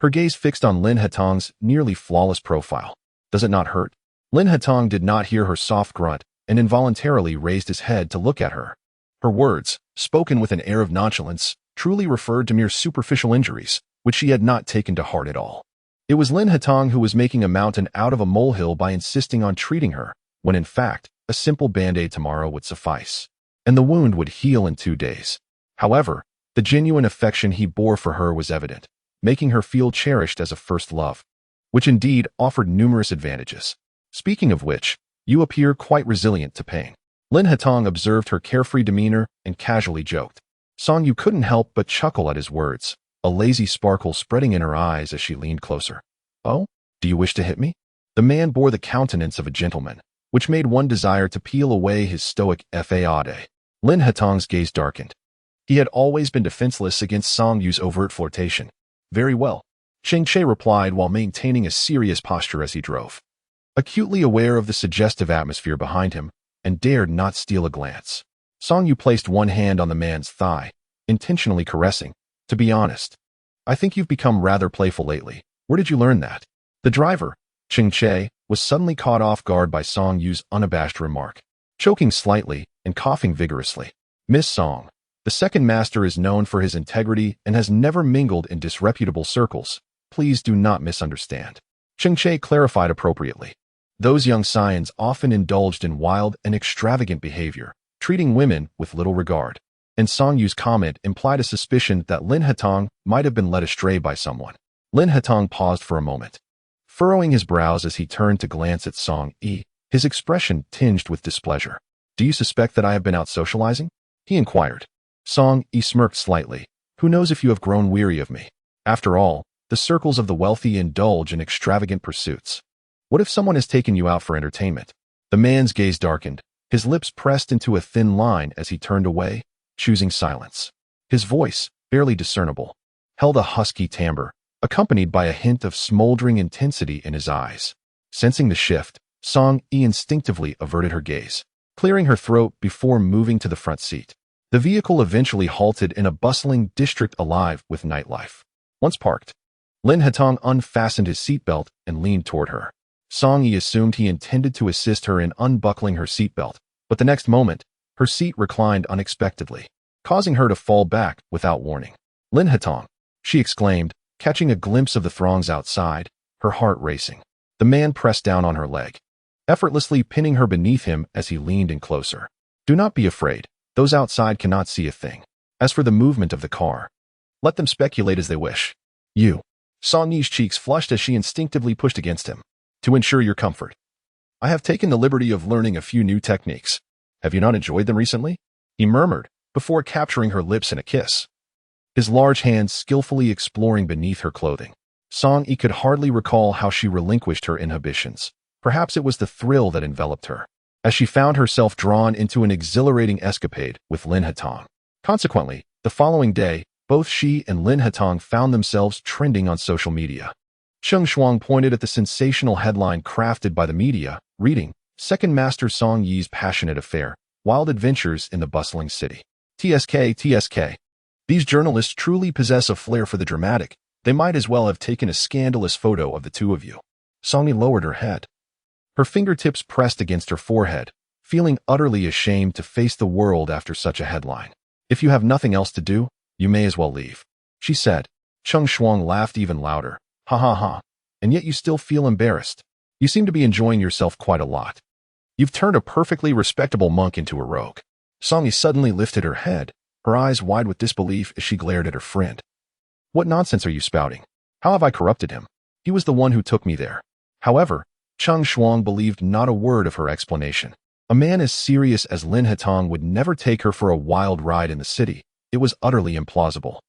Speaker 1: her gaze fixed on Lin Hetong's nearly flawless profile. "Does it not hurt?" Lin Hetong did not hear her soft grunt and involuntarily raised his head to look at her. Her words, spoken with an air of nonchalance, truly referred to mere superficial injuries, which she had not taken to heart at all. It was Lin Hetong who was making a mountain out of a molehill by insisting on treating her, when in fact, a simple band-aid tomorrow would suffice, and the wound would heal in 2 days. However, the genuine affection he bore for her was evident, making her feel cherished as a first love, which indeed offered numerous advantages. "Speaking of which, you appear quite resilient to pain." Lin Hetong observed her carefree demeanor and casually joked. Song Yu couldn't help but chuckle at his words, a lazy sparkle spreading in her eyes as she leaned closer. Oh, do you wish to hit me? The man bore the countenance of a gentleman, which made one desire to peel away his stoic faade. Lin Hatong's gaze darkened. He had always been defenseless against Song Yu's overt flirtation. Very well, Cheng Che replied while maintaining a serious posture as he drove. Acutely aware of the suggestive atmosphere behind him, and dared not steal a glance. Song Yu placed one hand on the man's thigh, intentionally caressing. To be honest, I think you've become rather playful lately. Where did you learn that? The driver, Cheng Che, was suddenly caught off guard by Song Yu's unabashed remark, choking slightly and coughing vigorously. Miss Song, the second master is known for his integrity and has never mingled in disreputable circles. Please do not misunderstand. Cheng Che clarified appropriately. Those young scions often indulged in wild and extravagant behavior, treating women with little regard. And Song Yu's comment implied a suspicion that Lin Hatong might have been led astray by someone. Lin Hatong paused for a moment, furrowing his brows as he turned to glance at Song Yi, his expression tinged with displeasure. Do you suspect that I have been out socializing? He inquired. Song Yi smirked slightly. Who knows if you have grown weary of me? After all, the circles of the wealthy indulge in extravagant pursuits. What if someone has taken you out for entertainment? The man's gaze darkened, his lips pressed into a thin line as he turned away, choosing silence. His voice, barely discernible, held a husky timbre, accompanied by a hint of smoldering intensity in his eyes. Sensing the shift, Song Yi instinctively averted her gaze, clearing her throat before moving to the front seat. The vehicle eventually halted in a bustling district alive with nightlife. Once parked, Lin Hatong unfastened his seatbelt and leaned toward her. Song Yi assumed he intended to assist her in unbuckling her seatbelt, but the next moment, her seat reclined unexpectedly, causing her to fall back without warning. Lin Hatong, she exclaimed, catching a glimpse of the throngs outside, her heart racing. The man pressed down on her leg, effortlessly pinning her beneath him as he leaned in closer. Do not be afraid. Those outside cannot see a thing. As for the movement of the car, let them speculate as they wish. You. Song Yi's cheeks flushed as she instinctively pushed against him. To ensure your comfort, I have taken the liberty of learning a few new techniques. Have you not enjoyed them recently? He murmured, before capturing her lips in a kiss, his large hands skillfully exploring beneath her clothing. Song Yi could hardly recall how she relinquished her inhibitions. Perhaps it was the thrill that enveloped her, as she found herself drawn into an exhilarating escapade with Lin Hatong. Consequently, the following day, both she and Lin Hatong found themselves trending on social media. Cheng Shuang pointed at the sensational headline crafted by the media, reading, Second Master Song Yi's passionate affair, wild adventures in the bustling city. TSK. These journalists truly possess a flair for the dramatic. They might as well have taken a scandalous photo of the two of you. Song Yi lowered her head, her fingertips pressed against her forehead, feeling utterly ashamed to face the world after such a headline. If you have nothing else to do, you may as well leave, she said. Cheng Shuang laughed even louder. Ha ha ha. And yet you still feel embarrassed. You seem to be enjoying yourself quite a lot. You've turned a perfectly respectable monk into a rogue. Song Yi suddenly lifted her head, her eyes wide with disbelief as she glared at her friend. What nonsense are you spouting? How have I corrupted him? He was the one who took me there. However, Cheng Shuang believed not a word of her explanation. A man as serious as Lin Hatong would never take her for a wild ride in the city. It was utterly implausible.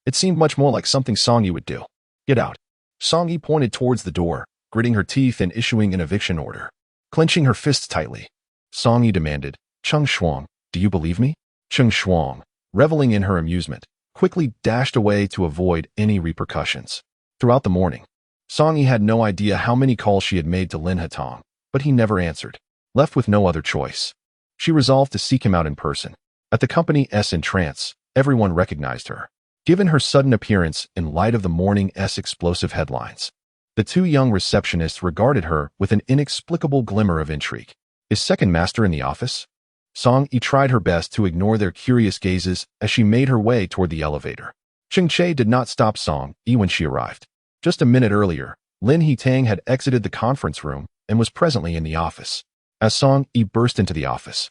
Speaker 1: It seemed much more like something Song Yi would do. Get out. Song Yi pointed towards the door, gritting her teeth and issuing an eviction order. Clenching her fists tightly, Song Yi demanded, Cheng Shuang, do you believe me? Cheng Shuang, reveling in her amusement, quickly dashed away to avoid any repercussions. Throughout the morning, Song Yi had no idea how many calls she had made to Lin Hatong, but he never answered. Left with no other choice, she resolved to seek him out in person. At the company's entrance, everyone recognized her, given her sudden appearance in light of the morning's explosive headlines. The two young receptionists regarded her with an inexplicable glimmer of intrigue. Is Second Master in the office? Song Yi tried her best to ignore their curious gazes as she made her way toward the elevator. Cheng Che did not stop Song Yi when she arrived. Just a minute earlier, Lin He-tang had exited the conference room and was presently in the office. As Song Yi burst into the office,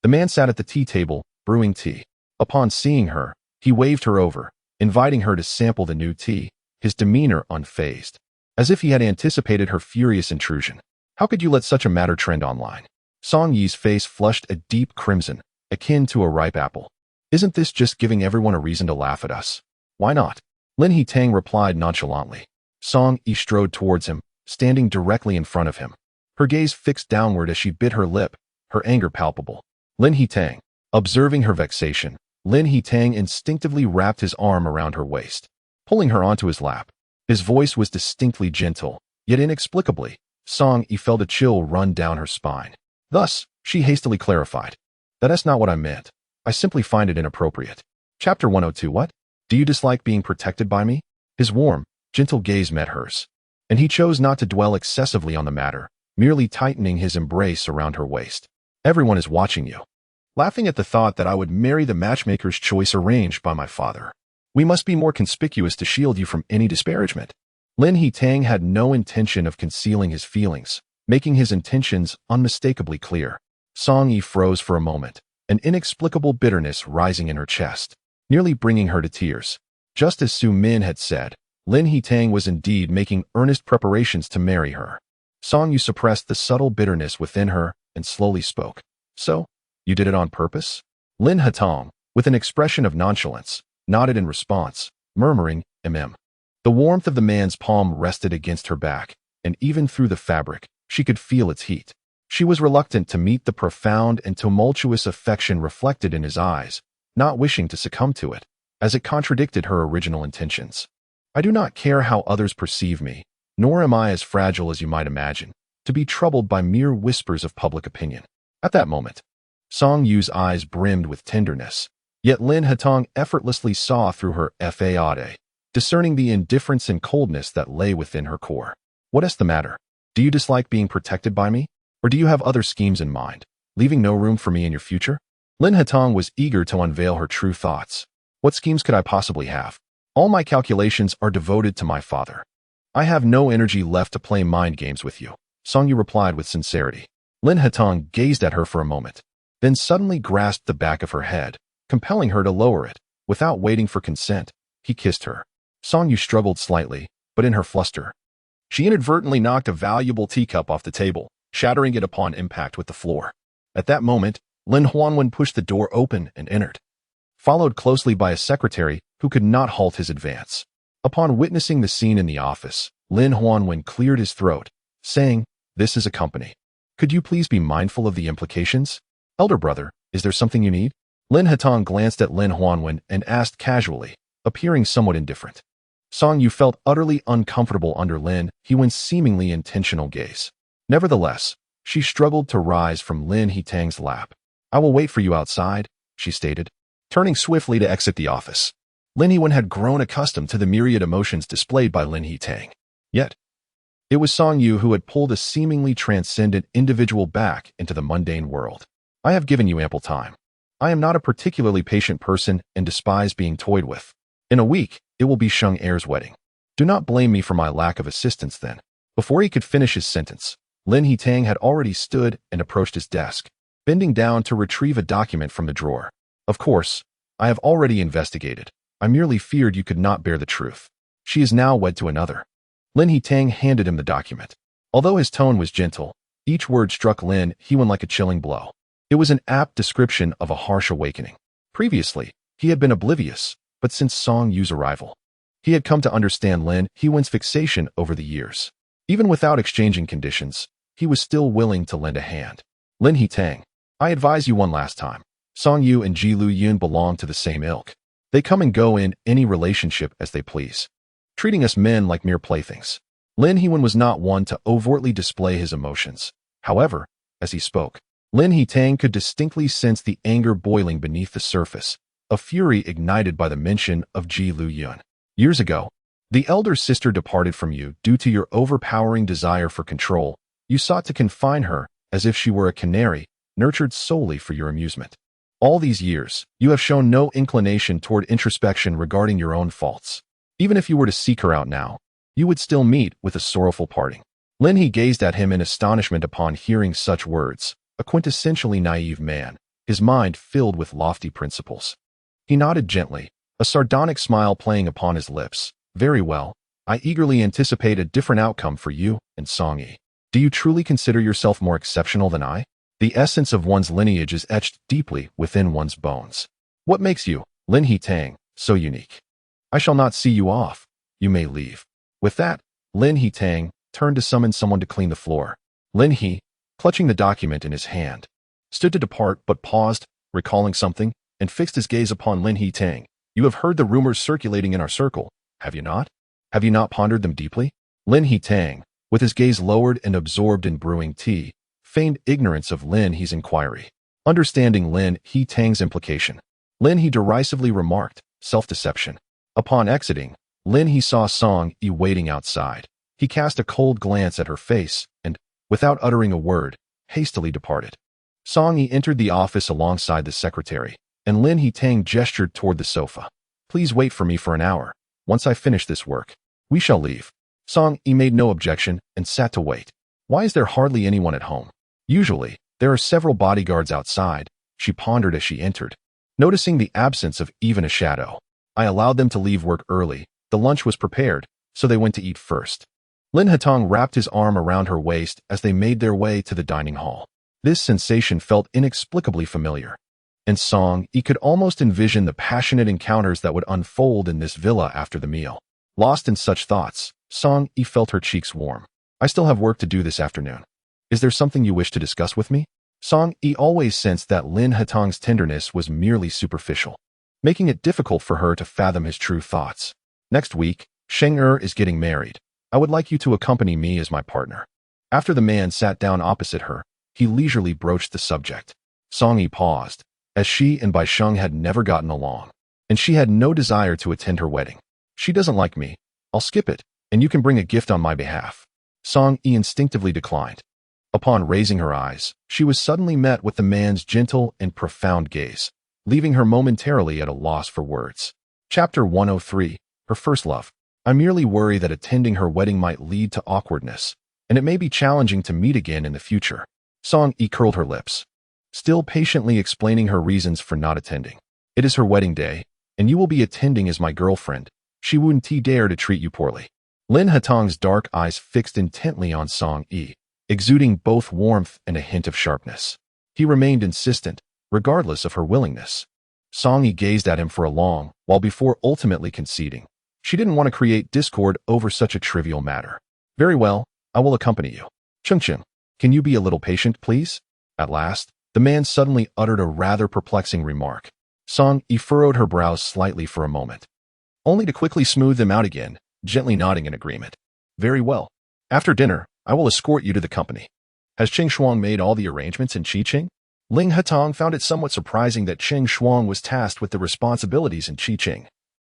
Speaker 1: the man sat at the tea table, brewing tea. Upon seeing her, he waved her over, inviting her to sample the new tea, his demeanor unfazed, as if he had anticipated her furious intrusion. How could you let such a matter trend online? Song Yi's face flushed a deep crimson, akin to a ripe apple. Isn't this just giving everyone a reason to laugh at us? Why not? Lin He-tang replied nonchalantly. Song Yi strode towards him, standing directly in front of him. Her gaze fixed downward as she bit her lip, her anger palpable. Lin He-tang. Observing her vexation, Lin He-tang instinctively wrapped his arm around her waist, pulling her onto his lap. His voice was distinctly gentle, yet inexplicably, Song Yi felt a chill run down her spine. Thus, she hastily clarified. That's not what I meant. I simply find it inappropriate. Chapter 102. What? Do you dislike being protected by me? His warm, gentle gaze met hers, and he chose not to dwell excessively on the matter, merely tightening his embrace around her waist. Everyone is watching you. Laughing at the thought that I would marry the matchmaker's choice arranged by my father. We must be more conspicuous to shield you from any disparagement. Lin He-tang had no intention of concealing his feelings, making his intentions unmistakably clear. Song Yi froze for a moment, an inexplicable bitterness rising in her chest, nearly bringing her to tears. Just as Su Min had said, Lin He-tang was indeed making earnest preparations to marry her. Song Yi suppressed the subtle bitterness within her and slowly spoke. So, you did it on purpose? Lin He-tang, with an expression of nonchalance, nodded in response, murmuring, The warmth of the man's palm rested against her back, and even through the fabric, she could feel its heat. She was reluctant to meet the profound and tumultuous affection reflected in his eyes, not wishing to succumb to it, as it contradicted her original intentions. I do not care how others perceive me, nor am I as fragile as you might imagine, to be troubled by mere whispers of public opinion. At that moment, Song Yu's eyes brimmed with tenderness, yet Lin He-tang effortlessly saw through her facade, discerning the indifference and coldness that lay within her core. What is the matter? Do you dislike being protected by me? Or do you have other schemes in mind, leaving no room for me in your future? Lin He-tang was eager to unveil her true thoughts. What schemes could I possibly have? All my calculations are devoted to my father. I have no energy left to play mind games with you, Song Yu replied with sincerity. Lin He-tang gazed at her for a moment, then suddenly grasped the back of her head, compelling her to lower it. Without waiting for consent, he kissed her. Song Yu struggled slightly, but in her fluster, she inadvertently knocked a valuable teacup off the table, shattering it upon impact with the floor. At that moment, Lin Huanwen pushed the door open and entered, followed closely by a secretary who could not halt his advance. Upon witnessing the scene in the office, Lin Huanwen cleared his throat, saying, "This is a company. Could you please be mindful of the implications? Elder brother, is there something you need?" Lin He-tang glanced at Lin Huanwen and asked casually, appearing somewhat indifferent. Song Yu felt utterly uncomfortable under Lin He-wen's seemingly intentional gaze. Nevertheless, she struggled to rise from Lin He-tang's lap. "I will wait for you outside," she stated, turning swiftly to exit the office. Lin He-wen had grown accustomed to the myriad emotions displayed by Lin He-tang. Yet, it was Song Yu who had pulled a seemingly transcendent individual back into the mundane world. "I have given you ample time. I am not a particularly patient person and despise being toyed with. In a week, it will be Sheng Er's wedding. Do not blame me for my lack of assistance then." Before he could finish his sentence, Lin He-tang had already stood and approached his desk, bending down to retrieve a document from the drawer. "Of course, I have already investigated. I merely feared you could not bear the truth. She is now wed to another." Lin He-tang handed him the document. Although his tone was gentle, each word struck Lin He-wen like a chilling blow. It was an apt description of a harsh awakening. Previously, he had been oblivious, but since Song Yu's arrival, he had come to understand Lin He-wen's fixation over the years. Even without exchanging conditions, he was still willing to lend a hand. "Lin He-tang, I advise you one last time. Song Yu and Ji Lu-yun belong to the same ilk. They come and go in any relationship as they please, treating us men like mere playthings." Lin He-wen was not one to overtly display his emotions. However, as he spoke, Lin He-tang could distinctly sense the anger boiling beneath the surface, a fury ignited by the mention of Ji Lu-yun. "Years ago, the elder sister departed from you due to your overpowering desire for control. You sought to confine her as if she were a canary, nurtured solely for your amusement. All these years, you have shown no inclination toward introspection regarding your own faults. Even if you were to seek her out now, you would still meet with a sorrowful parting." Lin He gazed at him in astonishment upon hearing such words, a quintessentially naive man, his mind filled with lofty principles. He nodded gently, a sardonic smile playing upon his lips. "Very well. I eagerly anticipate a different outcome for you and Song Yi. Do you truly consider yourself more exceptional than I? The essence of one's lineage is etched deeply within one's bones. What makes you, Lin He Tang, so unique? I shall not see you off. You may leave. With that, Lin He Tang turned to summon someone to clean the floor. Lin He, clutching the document in his hand, stood to depart but paused, recalling something, and fixed his gaze upon Lin He Tang. You have heard the rumors circulating in our circle, have you not? Have you not pondered them deeply? Lin He Tang, with his gaze lowered and absorbed in brewing tea, feigned ignorance of Lin He's inquiry. Understanding Lin He Tang's implication, Lin He derisively remarked, self-deception. Upon exiting, Lin He saw Song Yi waiting outside. He cast a cold glance at her face and, without uttering a word, hastily departed. Song Yi entered the office alongside the secretary, and Lin He Tang gestured toward the sofa. Please wait for me for an hour. Once I finish this work, we shall leave. Song Yi made no objection and sat to wait. Why is there hardly anyone at home? Usually, there are several bodyguards outside, she pondered as she entered. Noticing the absence of even a shadow, I allowed them to leave work early. The lunch was prepared, so they went to eat first. Lin Hatong wrapped his arm around her waist as they made their way to the dining hall. This sensation felt inexplicably familiar. In Song, he could almost envision the passionate encounters that would unfold in this villa after the meal. Lost in such thoughts, Song Yi felt her cheeks warm. I still have work to do this afternoon. Is there something you wish to discuss with me? Song Yi always sensed that Lin Hatong's tenderness was merely superficial, making it difficult for her to fathom his true thoughts. Next week, Sheng Er is getting married. I would like you to accompany me as my partner. After the man sat down opposite her, he leisurely broached the subject. Song Yi paused, as she and Bai Sheng had never gotten along, and she had no desire to attend her wedding. She doesn't like me. I'll skip it, and you can bring a gift on my behalf. Song Yi instinctively declined. Upon raising her eyes, she was suddenly met with the man's gentle and profound gaze, leaving her momentarily at a loss for words. Chapter 103, Her First Love. I merely worry that attending her wedding might lead to awkwardness, and it may be challenging to meet again in the future. Song Yi curled her lips, still patiently explaining her reasons for not attending. It is her wedding day, and you will be attending as my girlfriend. She wouldn't dare to treat you poorly. Lin Hatong's dark eyes fixed intently on Song Yi, exuding both warmth and a hint of sharpness. He remained insistent, regardless of her willingness. Song Yi gazed at him for a long while before ultimately conceding. She didn't want to create discord over such a trivial matter. Very well, I will accompany you. Chengcheng, can you be a little patient, please? At last, the man suddenly uttered a rather perplexing remark. Song Yi furrowed her brows slightly for a moment, only to quickly smooth them out again, gently nodding in agreement. Very well. After dinner, I will escort you to the company. Has Cheng Shuang made all the arrangements in Qiqing? Ling Hatong found it somewhat surprising that Cheng Shuang was tasked with the responsibilities in Qiqing,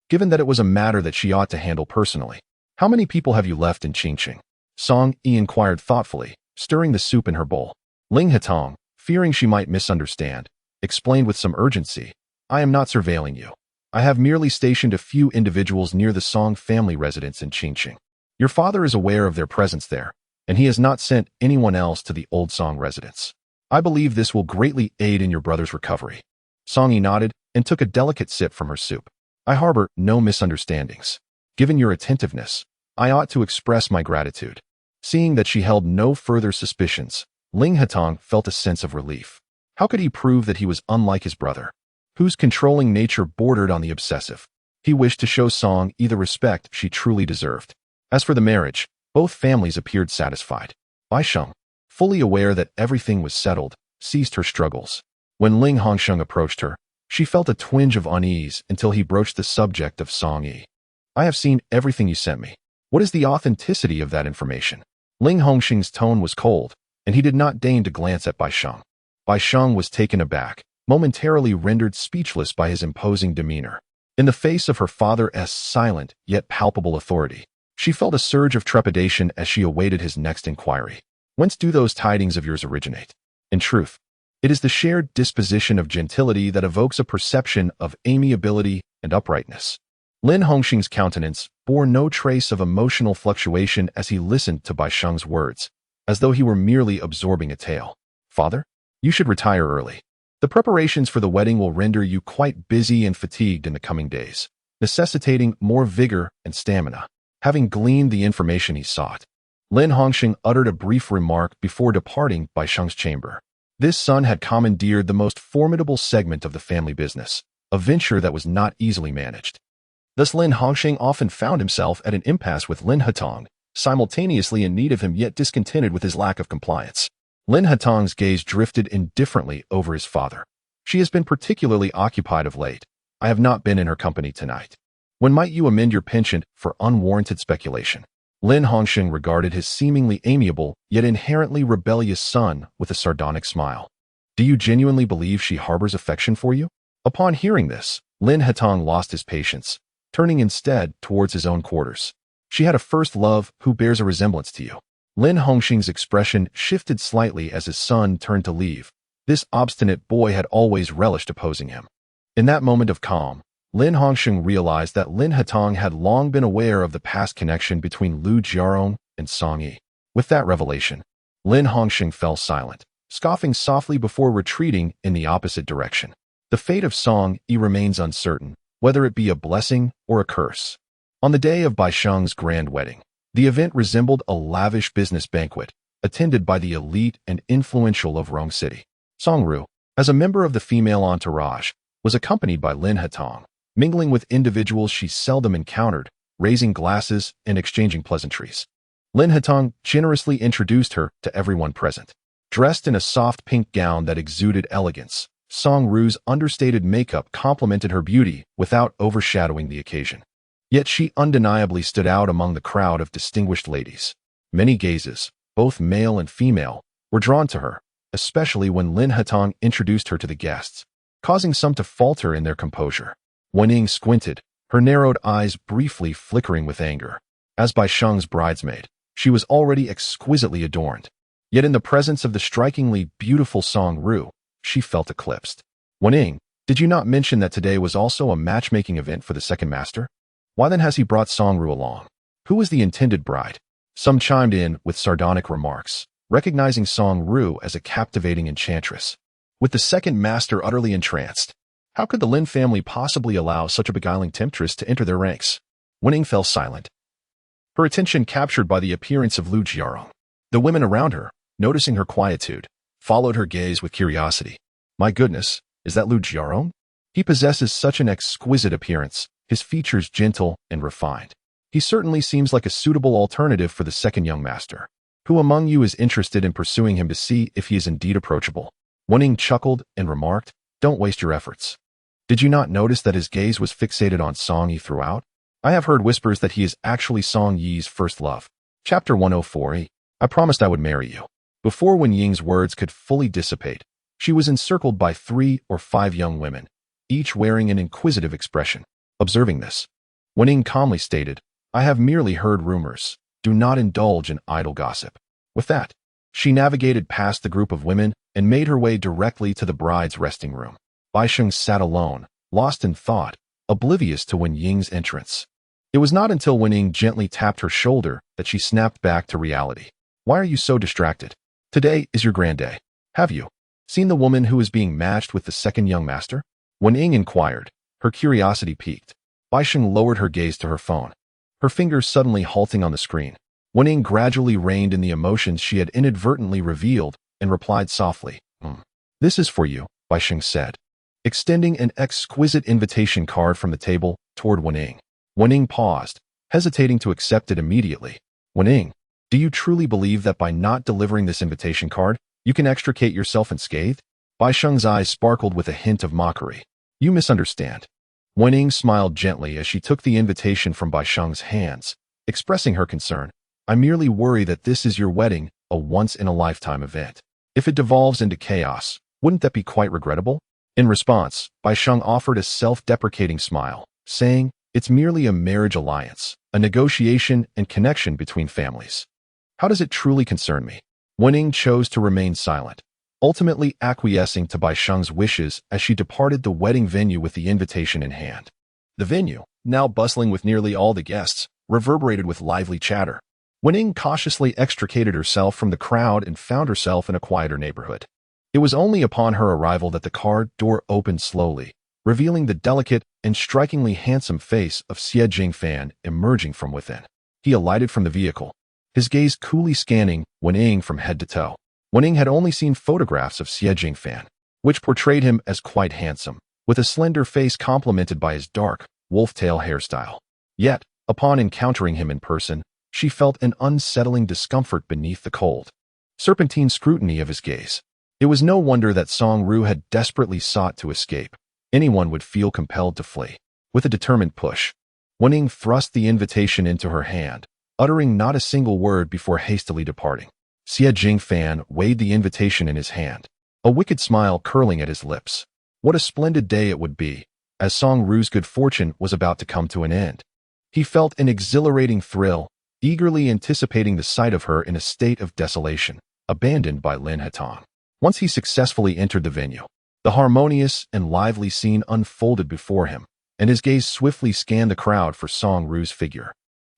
Speaker 1: given that it was a matter that she ought to handle personally. How many people have you left in Qiqing? Song Yi inquired thoughtfully, stirring the soup in her bowl. Ling Hatong, fearing she might misunderstand, explained with some urgency, I am not surveilling you. I have merely stationed a few individuals near the Song family residence in Qiqing. Your father is aware of their presence there, and he has not sent anyone else to the old Song residence. I believe this will greatly aid in your brother's recovery. Song Yi nodded and took a delicate sip from her soup. I harbor no misunderstandings. Given your attentiveness, I ought to express my gratitude. Seeing that she held no further suspicions, Ling Hatong felt a sense of relief. How could he prove that he was unlike his brother, whose controlling nature bordered on the obsessive? He wished to show Song Yi the respect she truly deserved. As for the marriage, both families appeared satisfied. Bai Sheng, fully aware that everything was settled, ceased her struggles. When Ling Hongsheng approached her, she felt a twinge of unease until he broached the subject of Song Yi. I have seen everything you sent me. What is the authenticity of that information? Ling Hongsheng's tone was cold, and he did not deign to glance at Bai Sheng. Bai Sheng was taken aback, momentarily rendered speechless by his imposing demeanor. In the face of her father's silent yet palpable authority, she felt a surge of trepidation as she awaited his next inquiry. Whence do those tidings of yours originate? In truth, it is the shared disposition of gentility that evokes a perception of amiability and uprightness. Lin Hongxing's countenance bore no trace of emotional fluctuation as he listened to Bai Sheng's words, as though he were merely absorbing a tale. Father, you should retire early. The preparations for the wedding will render you quite busy and fatigued in the coming days, necessitating more vigor and stamina. Having gleaned the information he sought, Lin Hongxing uttered a brief remark before departing Bai Sheng's chamber. This son had commandeered the most formidable segment of the family business, a venture that was not easily managed. Thus Lin Hongsheng often found himself at an impasse with Lin Hatong, simultaneously in need of him yet discontented with his lack of compliance. Lin Hatong's gaze drifted indifferently over his father. She has been particularly occupied of late. I have not been in her company tonight. When might you amend your penchant for unwarranted speculation? Lin Hongsheng regarded his seemingly amiable yet inherently rebellious son with a sardonic smile. Do you genuinely believe she harbors affection for you? Upon hearing this, Lin Hatong lost his patience, turning instead towards his own quarters. She had a first love who bears a resemblance to you. Lin Hongsheng's expression shifted slightly as his son turned to leave. This obstinate boy had always relished opposing him. In that moment of calm, Lin Hongsheng realized that Lin Hatong had long been aware of the past connection between Lu Jiarong and Song Yi. With that revelation, Lin Hongsheng fell silent, scoffing softly before retreating in the opposite direction. The fate of Song Yi remains uncertain, whether it be a blessing or a curse. On the day of Bai Sheng's grand wedding, the event resembled a lavish business banquet, attended by the elite and influential of Rong City. Song Ru, as a member of the female entourage, was accompanied by Lin Hatong, mingling with individuals she seldom encountered, raising glasses and exchanging pleasantries. Lin Hatong generously introduced her to everyone present. Dressed in a soft pink gown that exuded elegance, Song Ru's understated makeup complemented her beauty without overshadowing the occasion. Yet she undeniably stood out among the crowd of distinguished ladies. Many gazes, both male and female, were drawn to her, especially when Lin Hatong introduced her to the guests, causing some to falter in their composure. Wen Ying squinted, her narrowed eyes briefly flickering with anger. As Bai Sheng's bridesmaid, she was already exquisitely adorned. Yet in the presence of the strikingly beautiful Song Ru, she felt eclipsed. Wen Ying, did you not mention that today was also a matchmaking event for the second master? Why then has he brought Song Ru along? Who was the intended bride? Some chimed in with sardonic remarks, recognizing Song Ru as a captivating enchantress. With the second master utterly entranced, how could the Lin family possibly allow such a beguiling temptress to enter their ranks? Wen Ying fell silent, her attention captured by the appearance of Lu Jiarong. The women around her, noticing her quietude, followed her gaze with curiosity. My goodness, is that Lu Jiarong? He possesses such an exquisite appearance, his features gentle and refined. He certainly seems like a suitable alternative for the second young master. Who among you is interested in pursuing him to see if he is indeed approachable? Wen Ying chuckled and remarked, don't waste your efforts. Did you not notice that his gaze was fixated on Song Yi throughout? I have heard whispers that he is actually Song Yi's first love. Chapter 104. I promised I would marry you. Before Wen Ying's words could fully dissipate, she was encircled by 3 or 5 young women, each wearing an inquisitive expression. Observing this, Wen Ying calmly stated, I have merely heard rumors. Do not indulge in idle gossip. With that, she navigated past the group of women and made her way directly to the bride's resting room. Bai Sheng sat alone, lost in thought, oblivious to Wen Ying's entrance. It was not until Wen Ying gently tapped her shoulder that she snapped back to reality. Why are you so distracted? Today is your grand day. Have you seen the woman who is being matched with the second young master? Wen Ying inquired, her curiosity piqued. Bai Sheng lowered her gaze to her phone, her fingers suddenly halting on the screen. Wen Ying gradually reined in the emotions she had inadvertently revealed and replied softly, This is for you, Bai Sheng said, extending an exquisite invitation card from the table toward Wen Ying. Wen Ying paused, hesitating to accept it immediately. Wen Ying, do you truly believe that by not delivering this invitation card, you can extricate yourself unscathed? Bai Sheng's eyes sparkled with a hint of mockery. You misunderstand. Wen Ying smiled gently as she took the invitation from Bai Sheng's hands, expressing her concern. I merely worry that this is your wedding, a once-in-a-lifetime event. If it devolves into chaos, wouldn't that be quite regrettable? In response, Bai Sheng offered a self-deprecating smile, saying, It's merely a marriage alliance, a negotiation and connection between families. How does it truly concern me? Wen Ying chose to remain silent, ultimately acquiescing to Bai Sheng's wishes as she departed the wedding venue with the invitation in hand. The venue, now bustling with nearly all the guests, reverberated with lively chatter. Wen Ying cautiously extricated herself from the crowd and found herself in a quieter neighborhood. It was only upon her arrival that the car door opened slowly, revealing the delicate and strikingly handsome face of Xie Jingfan emerging from within. He alighted from the vehicle, his gaze coolly scanning Wen Ying from head to toe. Wen Ying had only seen photographs of Xie Jingfan, which portrayed him as quite handsome, with a slender face complemented by his dark, wolf-tail hairstyle. Yet, upon encountering him in person, she felt an unsettling discomfort beneath the cold, serpentine scrutiny of his gaze. It was no wonder that Song Ru had desperately sought to escape. Anyone would feel compelled to flee. With a determined push, Wan Ying thrust the invitation into her hand, uttering not a single word before hastily departing. Xie Jingfan weighed the invitation in his hand, a wicked smile curling at his lips. What a splendid day it would be, as Song Ru's good fortune was about to come to an end. He felt an exhilarating thrill, eagerly anticipating the sight of her in a state of desolation, abandoned by Lin Hetong. Once he successfully entered the venue, the harmonious and lively scene unfolded before him, and his gaze swiftly scanned the crowd for Song Ru's figure.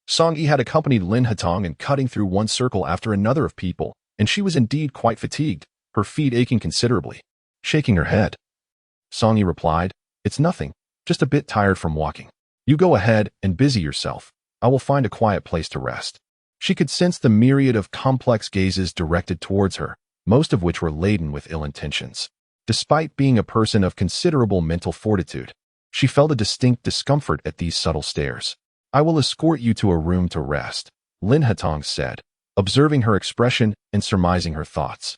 Speaker 1: Song Yi had accompanied Lin Hetong in cutting through one circle after another of people, and she was indeed quite fatigued, her feet aching considerably. Shaking her head, Song Yi replied, "It's nothing, just a bit tired from walking. You go ahead and busy yourself. I will find a quiet place to rest." She could sense the myriad of complex gazes directed towards her, most of which were laden with ill intentions. Despite being a person of considerable mental fortitude, she felt a distinct discomfort at these subtle stares. "I will escort you to a room to rest," Lin Hetong said, observing her expression and surmising her thoughts.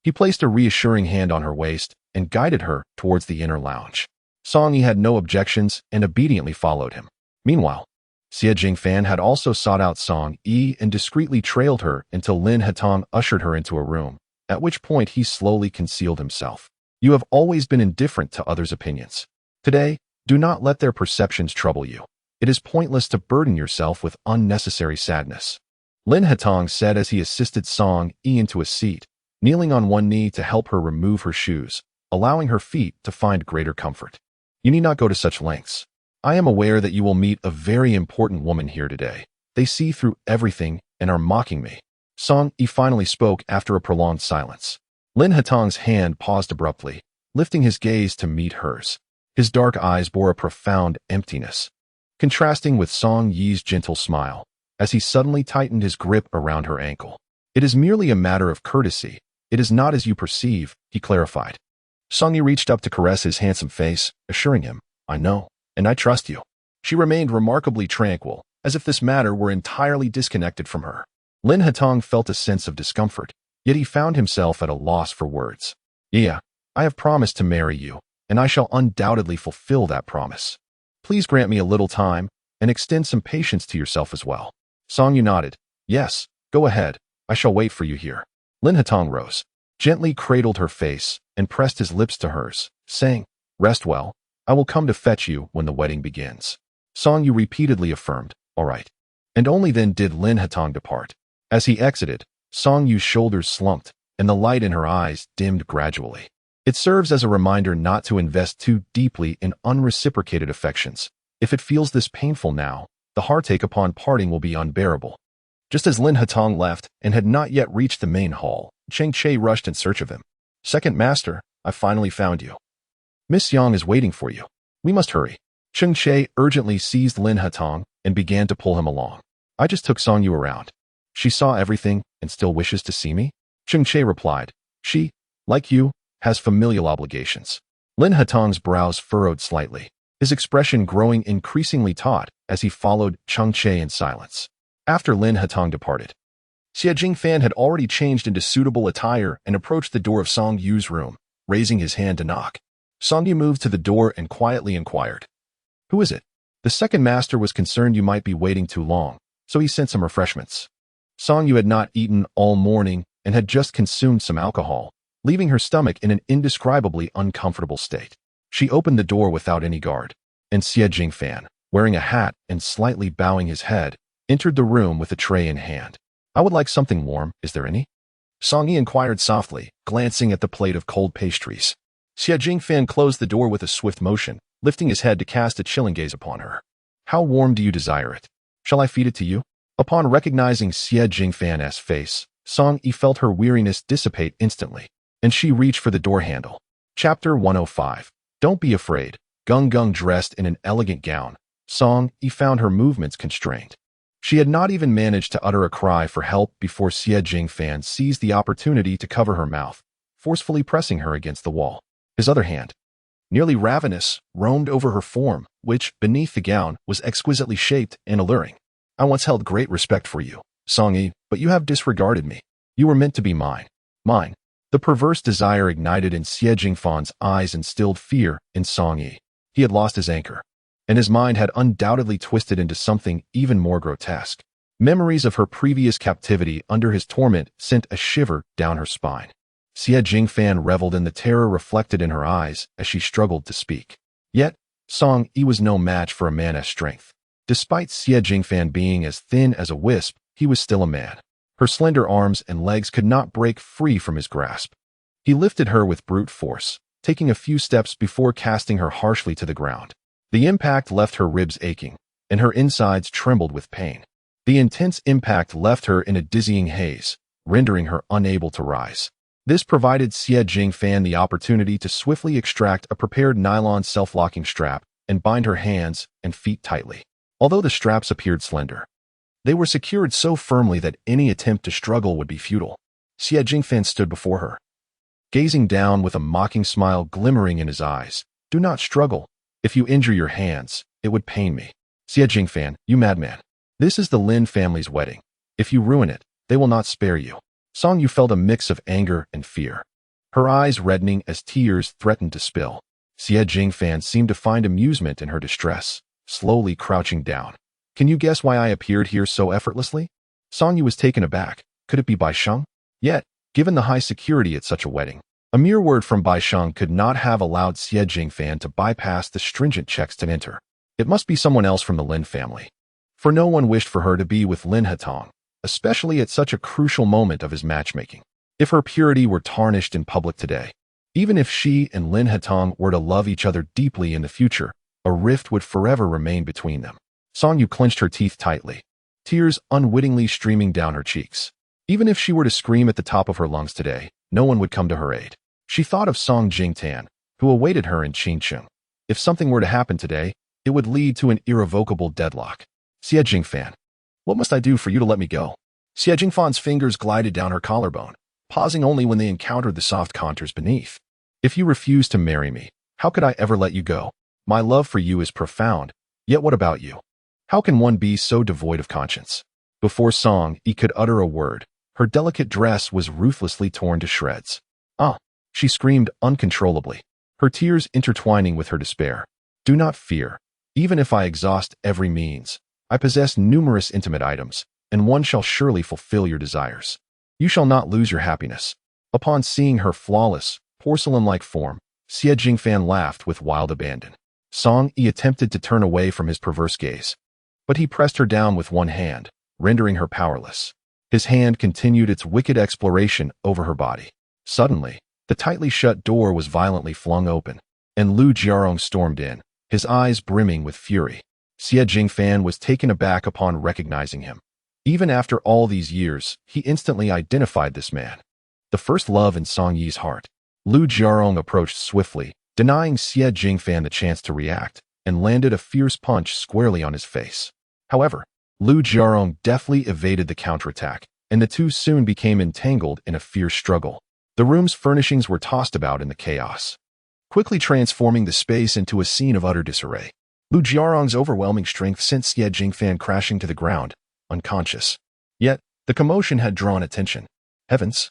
Speaker 1: He placed a reassuring hand on her waist and guided her towards the inner lounge. Song Yi had no objections and obediently followed him. Meanwhile, Xie Jingfan had also sought out Song Yi and discreetly trailed her until Lin Hetong ushered her into a room, at which point he slowly concealed himself. "You have always been indifferent to others' opinions. Today, do not let their perceptions trouble you. It is pointless to burden yourself with unnecessary sadness," Lin Hetong said as he assisted Song Yi into a seat, kneeling on one knee to help her remove her shoes, allowing her feet to find greater comfort. "You need not go to such lengths. I am aware that you will meet a very important woman here today. They see through everything and are mocking me." Song Yi finally spoke after a prolonged silence. Lin Hetong's hand paused abruptly, lifting his gaze to meet hers. His dark eyes bore a profound emptiness, contrasting with Song Yi's gentle smile, as he suddenly tightened his grip around her ankle. "It is merely a matter of courtesy. It is not as you perceive," he clarified. Song Yi reached up to caress his handsome face, assuring him, "I know, and I trust you." She remained remarkably tranquil, as if this matter were entirely disconnected from her. Lin Hetong felt a sense of discomfort, yet he found himself at a loss for words. "Yeah, I have promised to marry you, and I shall undoubtedly fulfill that promise. Please grant me a little time, and extend some patience to yourself as well." Song Yi nodded. "Yes, go ahead, I shall wait for you here." Lin Hetong rose, gently cradled her face, and pressed his lips to hers, saying, "Rest well, I will come to fetch you when the wedding begins." Song Yi repeatedly affirmed, "All right." And only then did Lin Hetong depart. As he exited, Song Yi's shoulders slumped, and the light in her eyes dimmed gradually. It serves as a reminder not to invest too deeply in unreciprocated affections. If it feels this painful now, the heartache upon parting will be unbearable. Just as Lin Hetong left and had not yet reached the main hall, Cheng Che rushed in search of him. "Second Master, I finally found you. Miss Yang is waiting for you. We must hurry." Cheng Che urgently seized Lin Hetong and began to pull him along. "I just took Song Yu around. She saw everything and still wishes to see me?" Cheng Che replied. "She, like you, has familial obligations." Lin Hetong's brows furrowed slightly, his expression growing increasingly taut as he followed Cheng Che in silence. After Lin Hetong departed, Xie Jingfan had already changed into suitable attire and approached the door of Song Yu's room, raising his hand to knock. Song Yu moved to the door and quietly inquired, "Who is it?" The second master was concerned you might be waiting too long, so he sent some refreshments. Song Yu had not eaten all morning and had just consumed some alcohol, leaving her stomach in an indescribably uncomfortable state. She opened the door without any guard, and Xie Jingfan, wearing a hat and slightly bowing his head, entered the room with a tray in hand. "I would like something warm, is there any?" Song Yi inquired softly, glancing at the plate of cold pastries. Xie Jingfan closed the door with a swift motion, lifting his head to cast a chilling gaze upon her. "How warm do you desire it? Shall I feed it to you?" Upon recognizing Xie Jingfan's face, Song Yi felt her weariness dissipate instantly, and she reached for the door handle. Chapter 105. Don't be afraid. Gung Gung dressed in an elegant gown, Song Yi found her movements constrained. She had not even managed to utter a cry for help before Xie Jingfan seized the opportunity to cover her mouth, forcefully pressing her against the wall. His other hand, nearly ravenous, roamed over her form, which, beneath the gown, was exquisitely shaped and alluring. I once held great respect for you, Song-yi, but you have disregarded me. You were meant to be mine. Mine. The perverse desire ignited in Xie Jingfan's eyes instilled fear in Song-yi. He had lost his anchor, and his mind had undoubtedly twisted into something even more grotesque. Memories of her previous captivity under his torment sent a shiver down her spine. Xie Jingfan reveled in the terror reflected in her eyes as she struggled to speak. Yet, Song-yi was no match for a man as strength. Despite Xie Jingfan being as thin as a wisp, he was still a man. Her slender arms and legs could not break free from his grasp. He lifted her with brute force, taking a few steps before casting her harshly to the ground. The impact left her ribs aching, and her insides trembled with pain. The intense impact left her in a dizzying haze, rendering her unable to rise. This provided Xie Jingfan the opportunity to swiftly extract a prepared nylon self-locking strap and bind her hands and feet tightly. Although the straps appeared slender, they were secured so firmly that any attempt to struggle would be futile. Xie Jingfan stood before her, gazing down with a mocking smile glimmering in his eyes. Do not struggle. If you injure your hands, it would pain me. Xie Jingfan, you madman. This is the Lin family's wedding. If you ruin it, they will not spare you. Song-yu felt a mix of anger and fear, her eyes reddening as tears threatened to spill. Xie Jingfan seemed to find amusement in her distress, slowly crouching down. Can you guess why I appeared here so effortlessly? Song-yu was taken aback. Could it be Bai Sheng? Yet, given the high security at such a wedding, a mere word from Bai Sheng could not have allowed Xie Jingfan to bypass the stringent checks to enter. It must be someone else from the Lin family, for no one wished for her to be with Lin Hatong, especially at such a crucial moment of his matchmaking. If her purity were tarnished in public today, even if she and Lin Hatong were to love each other deeply in the future, a rift would forever remain between them. Song-yu clenched her teeth tightly, tears unwittingly streaming down her cheeks. Even if she were to scream at the top of her lungs today, no one would come to her aid. She thought of Song Jingtan, who awaited her in Qingcheng. If something were to happen today, it would lead to an irrevocable deadlock. Xie Jingfan, what must I do for you to let me go? Xie Jingfan's fingers glided down her collarbone, pausing only when they encountered the soft contours beneath. If you refuse to marry me, how could I ever let you go? My love for you is profound, yet what about you? How can one be so devoid of conscience? Before Song-yi could utter a word, her delicate dress was ruthlessly torn to shreds. Ah! She screamed uncontrollably, her tears intertwining with her despair. Do not fear. Even if I exhaust every means, I possess numerous intimate items, and one shall surely fulfill your desires. You shall not lose your happiness. Upon seeing her flawless, porcelain-like form, Xie Jingfan laughed with wild abandon. Song-yi attempted to turn away from his perverse gaze, but he pressed her down with one hand, rendering her powerless. His hand continued its wicked exploration over her body. Suddenly, the tightly shut door was violently flung open, and Lu Jiarong stormed in, his eyes brimming with fury. Xie Jingfan was taken aback upon recognizing him. Even after all these years, he instantly identified this man. The first love in Song-yi's heart. Lu Jiarong approached swiftly, denying Xie Jingfan the chance to react, and landed a fierce punch squarely on his face. However, Lu Jiarong deftly evaded the counterattack, and the two soon became entangled in a fierce struggle. The room's furnishings were tossed about in the chaos, quickly transforming the space into a scene of utter disarray. Lu Jiarong's overwhelming strength sent Xie Jingfan crashing to the ground, unconscious. Yet, the commotion had drawn attention. Heavens!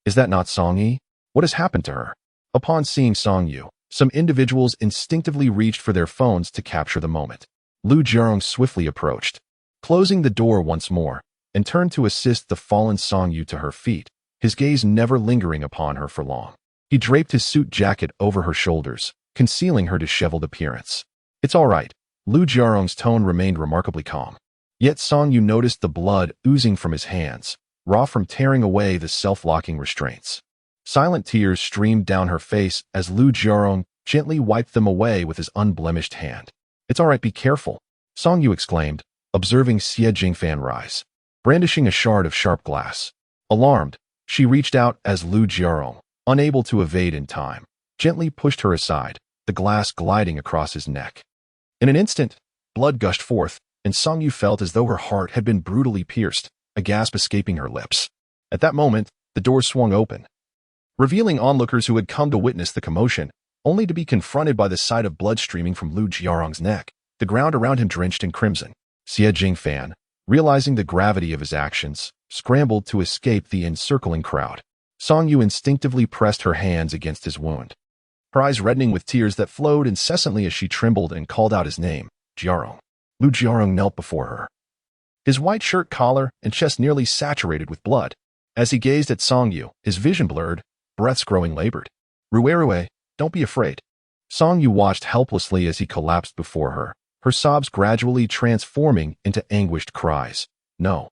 Speaker 1: Is that not Song-yi? What has happened to her? Upon seeing Song-yu, some individuals instinctively reached for their phones to capture the moment. Lu Jiarong swiftly approached, closing the door once more, and turned to assist the fallen Song-yu to her feet, his gaze never lingering upon her for long. He draped his suit jacket over her shoulders, concealing her disheveled appearance. It's all right. Lu Jiarong's tone remained remarkably calm. Yet Song-yu noticed the blood oozing from his hands, raw from tearing away the self-locking restraints. Silent tears streamed down her face as Lu Jiarong gently wiped them away with his unblemished hand. It's all right, be careful, Song-yu exclaimed, observing Xie Jingfan rise, brandishing a shard of sharp glass. Alarmed, she reached out as Lu Jiarong, unable to evade in time, gently pushed her aside, the glass gliding across his neck. In an instant, blood gushed forth, and Song-yu felt as though her heart had been brutally pierced, a gasp escaping her lips. At that moment, the door swung open, revealing onlookers who had come to witness the commotion. only to be confronted by the sight of blood streaming from Lu Jiarong's neck, the ground around him drenched in crimson. Xie Jingfan, realizing the gravity of his actions, scrambled to escape the encircling crowd. Song Yu instinctively pressed her hands against his wound, her eyes reddening with tears that flowed incessantly as she trembled and called out his name, Jiarong. Lu Jiarong knelt before her, his white shirt collar and chest nearly saturated with blood. As he gazed at Song Yu, his vision blurred, breaths growing labored. Erye, don't be afraid. Song Yu watched helplessly as he collapsed before her sobs gradually transforming into anguished cries. No.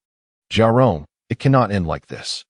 Speaker 1: Jiarong, it cannot end like this.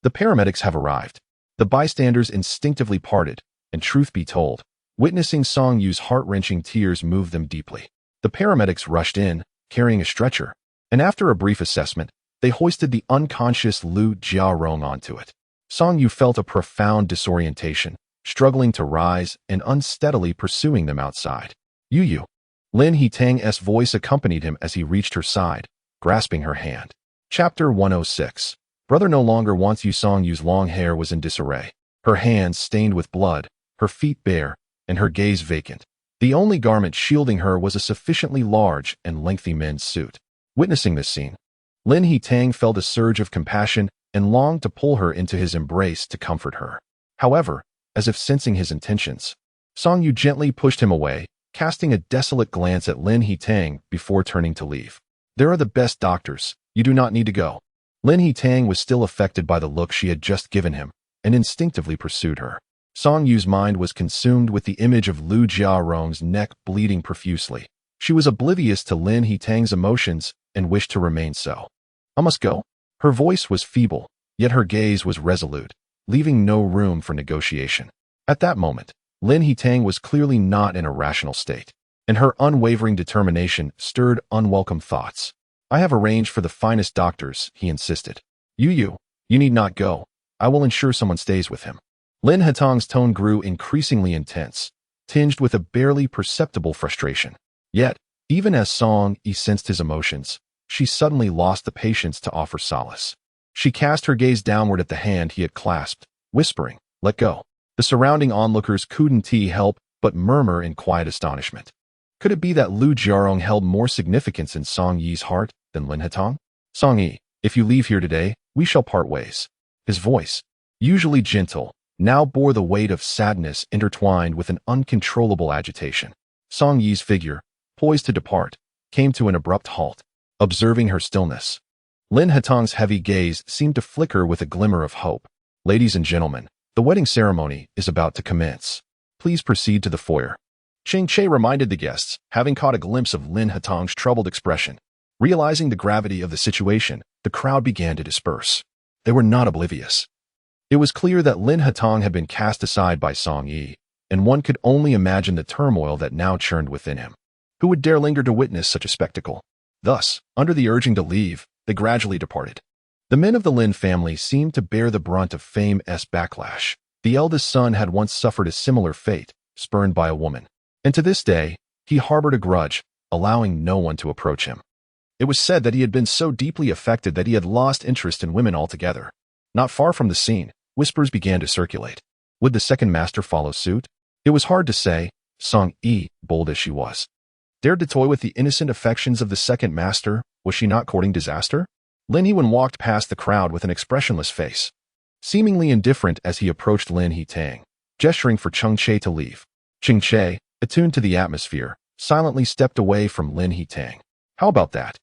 Speaker 1: The paramedics have arrived. The bystanders instinctively parted, and truth be told, witnessing Song Yu's heart-wrenching tears moved them deeply. The paramedics rushed in, carrying a stretcher, and after a brief assessment, they hoisted the unconscious Lu Jiarong onto it. Song Yu felt a profound disorientation, struggling to rise and unsteadily pursuing them outside. Yu. Lin He-tang's voice accompanied him as he reached her side, grasping her hand. Chapter 106. Brother no longer wants you. Song Yu's long hair was in disarray, her hands stained with blood, her feet bare, and her gaze vacant. The only garment shielding her was a sufficiently large and lengthy men's suit. Witnessing this scene, Lin He-tang felt a surge of compassion and longed to pull her into his embrace to comfort her. However, as if sensing his intentions, Song Yu gently pushed him away, casting a desolate glance at Lin He-tang before turning to leave. There are the best doctors, you do not need to go. Lin He-tang was still affected by the look she had just given him, and instinctively pursued her. Song Yu's mind was consumed with the image of Lu Jiarong's neck bleeding profusely. She was oblivious to Lin He-tang's emotions and wished to remain so. I must go. Her voice was feeble, yet her gaze was resolute, leaving no room for negotiation. At that moment, Lin He-tang was clearly not in a rational state, and her unwavering determination stirred unwelcome thoughts. I have arranged for the finest doctors, he insisted. You need not go. I will ensure someone stays with him. Lin He-tang's tone grew increasingly intense, tinged with a barely perceptible frustration. Yet, even as Song Yi sensed his emotions, she suddenly lost the patience to offer solace. She cast her gaze downward at the hand he had clasped, whispering, "Let go." The surrounding onlookers couldn't help but murmur in quiet astonishment. Could it be that Lu Jiarong held more significance in Song Yi's heart than Lin He-tang? Song Yi, if you leave here today, we shall part ways. His voice, usually gentle, now bore the weight of sadness intertwined with an uncontrollable agitation. Song Yi's figure, poised to depart, came to an abrupt halt. Observing her stillness, Lin He-tang's heavy gaze seemed to flicker with a glimmer of hope. Ladies and gentlemen, the wedding ceremony is about to commence. Please proceed to the foyer. Ching Che reminded the guests, having caught a glimpse of Lin He-tang's troubled expression. Realizing the gravity of the situation, the crowd began to disperse. They were not oblivious. It was clear that Lin He-tang had been cast aside by Song Yi, and one could only imagine the turmoil that now churned within him. Who would dare linger to witness such a spectacle? Thus, under the urging to leave, they gradually departed. The men of the Lin family seemed to bear the brunt of fame's backlash. The eldest son had once suffered a similar fate, spurned by a woman. And to this day, he harbored a grudge, allowing no one to approach him. It was said that he had been so deeply affected that he had lost interest in women altogether. Not far from the scene, whispers began to circulate. Would the second master follow suit? It was hard to say. Song Yi, bold as she was, dared to toy with the innocent affections of the second master. Was she not courting disaster? Lin He-wen walked past the crowd with an expressionless face, seemingly indifferent as he approached Lin He-tang, gesturing for Ching Che to leave. Ching Che, attuned to the atmosphere, silently stepped away from Lin He-tang. How about that?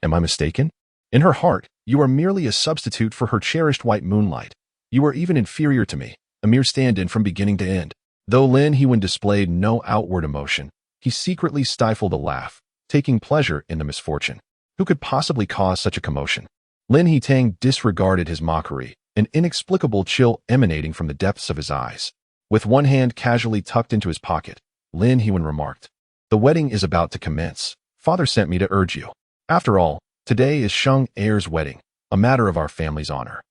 Speaker 1: Am I mistaken? In her heart, you are merely a substitute for her cherished white moonlight. You are even inferior to me, a mere stand-in from beginning to end. Though Lin He-wen displayed no outward emotion, he secretly stifled a laugh, taking pleasure in the misfortune. Who could possibly cause such a commotion? Lin He-tang disregarded his mockery, an inexplicable chill emanating from the depths of his eyes. With one hand casually tucked into his pocket, Lin He-wen remarked, "The wedding is about to commence. Father sent me to urge you. After all, today is Sheng Heir's wedding, a matter of our family's honor.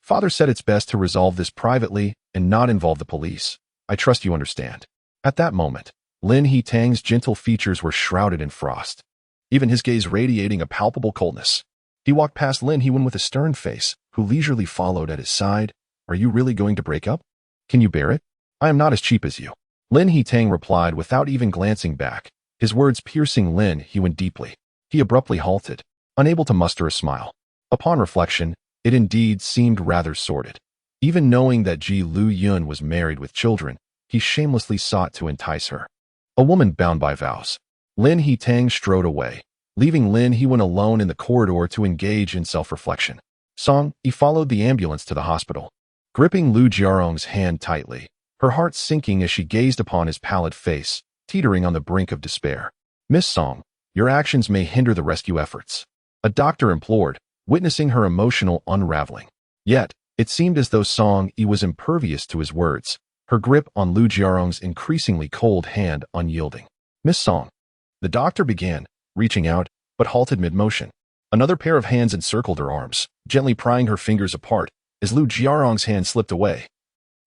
Speaker 1: Father said it's best to resolve this privately and not involve the police. I trust you understand." At that moment, Lin He-tang's gentle features were shrouded in frost, even his gaze radiating a palpable coldness. He walked past Lin He-wen with a stern face, who leisurely followed at his side. "Are you really going to break up? Can you bear it? I am not as cheap as you." Lin He-tang replied without even glancing back, his words piercing Lin He-wen deeply. He abruptly halted, unable to muster a smile. Upon reflection, it indeed seemed rather sordid. Even knowing that Ji Lu-yun was married with children, he shamelessly sought to entice her. A woman bound by vows. Lin He-tang strode away, leaving Lin He-wen alone in the corridor to engage in self-reflection. Song Yi followed the ambulance to the hospital, gripping Lu Jiarong's hand tightly, her heart sinking as she gazed upon his pallid face, teetering on the brink of despair. "Miss Song, your actions may hinder the rescue efforts," a doctor implored, witnessing her emotional unraveling. Yet, it seemed as though Song Yi was impervious to his words, her grip on Lu Jiarong's increasingly cold hand unyielding. "Miss Song," the doctor began, reaching out, but halted mid-motion. Another pair of hands encircled her arms, gently prying her fingers apart as Lu Jiarong's hand slipped away.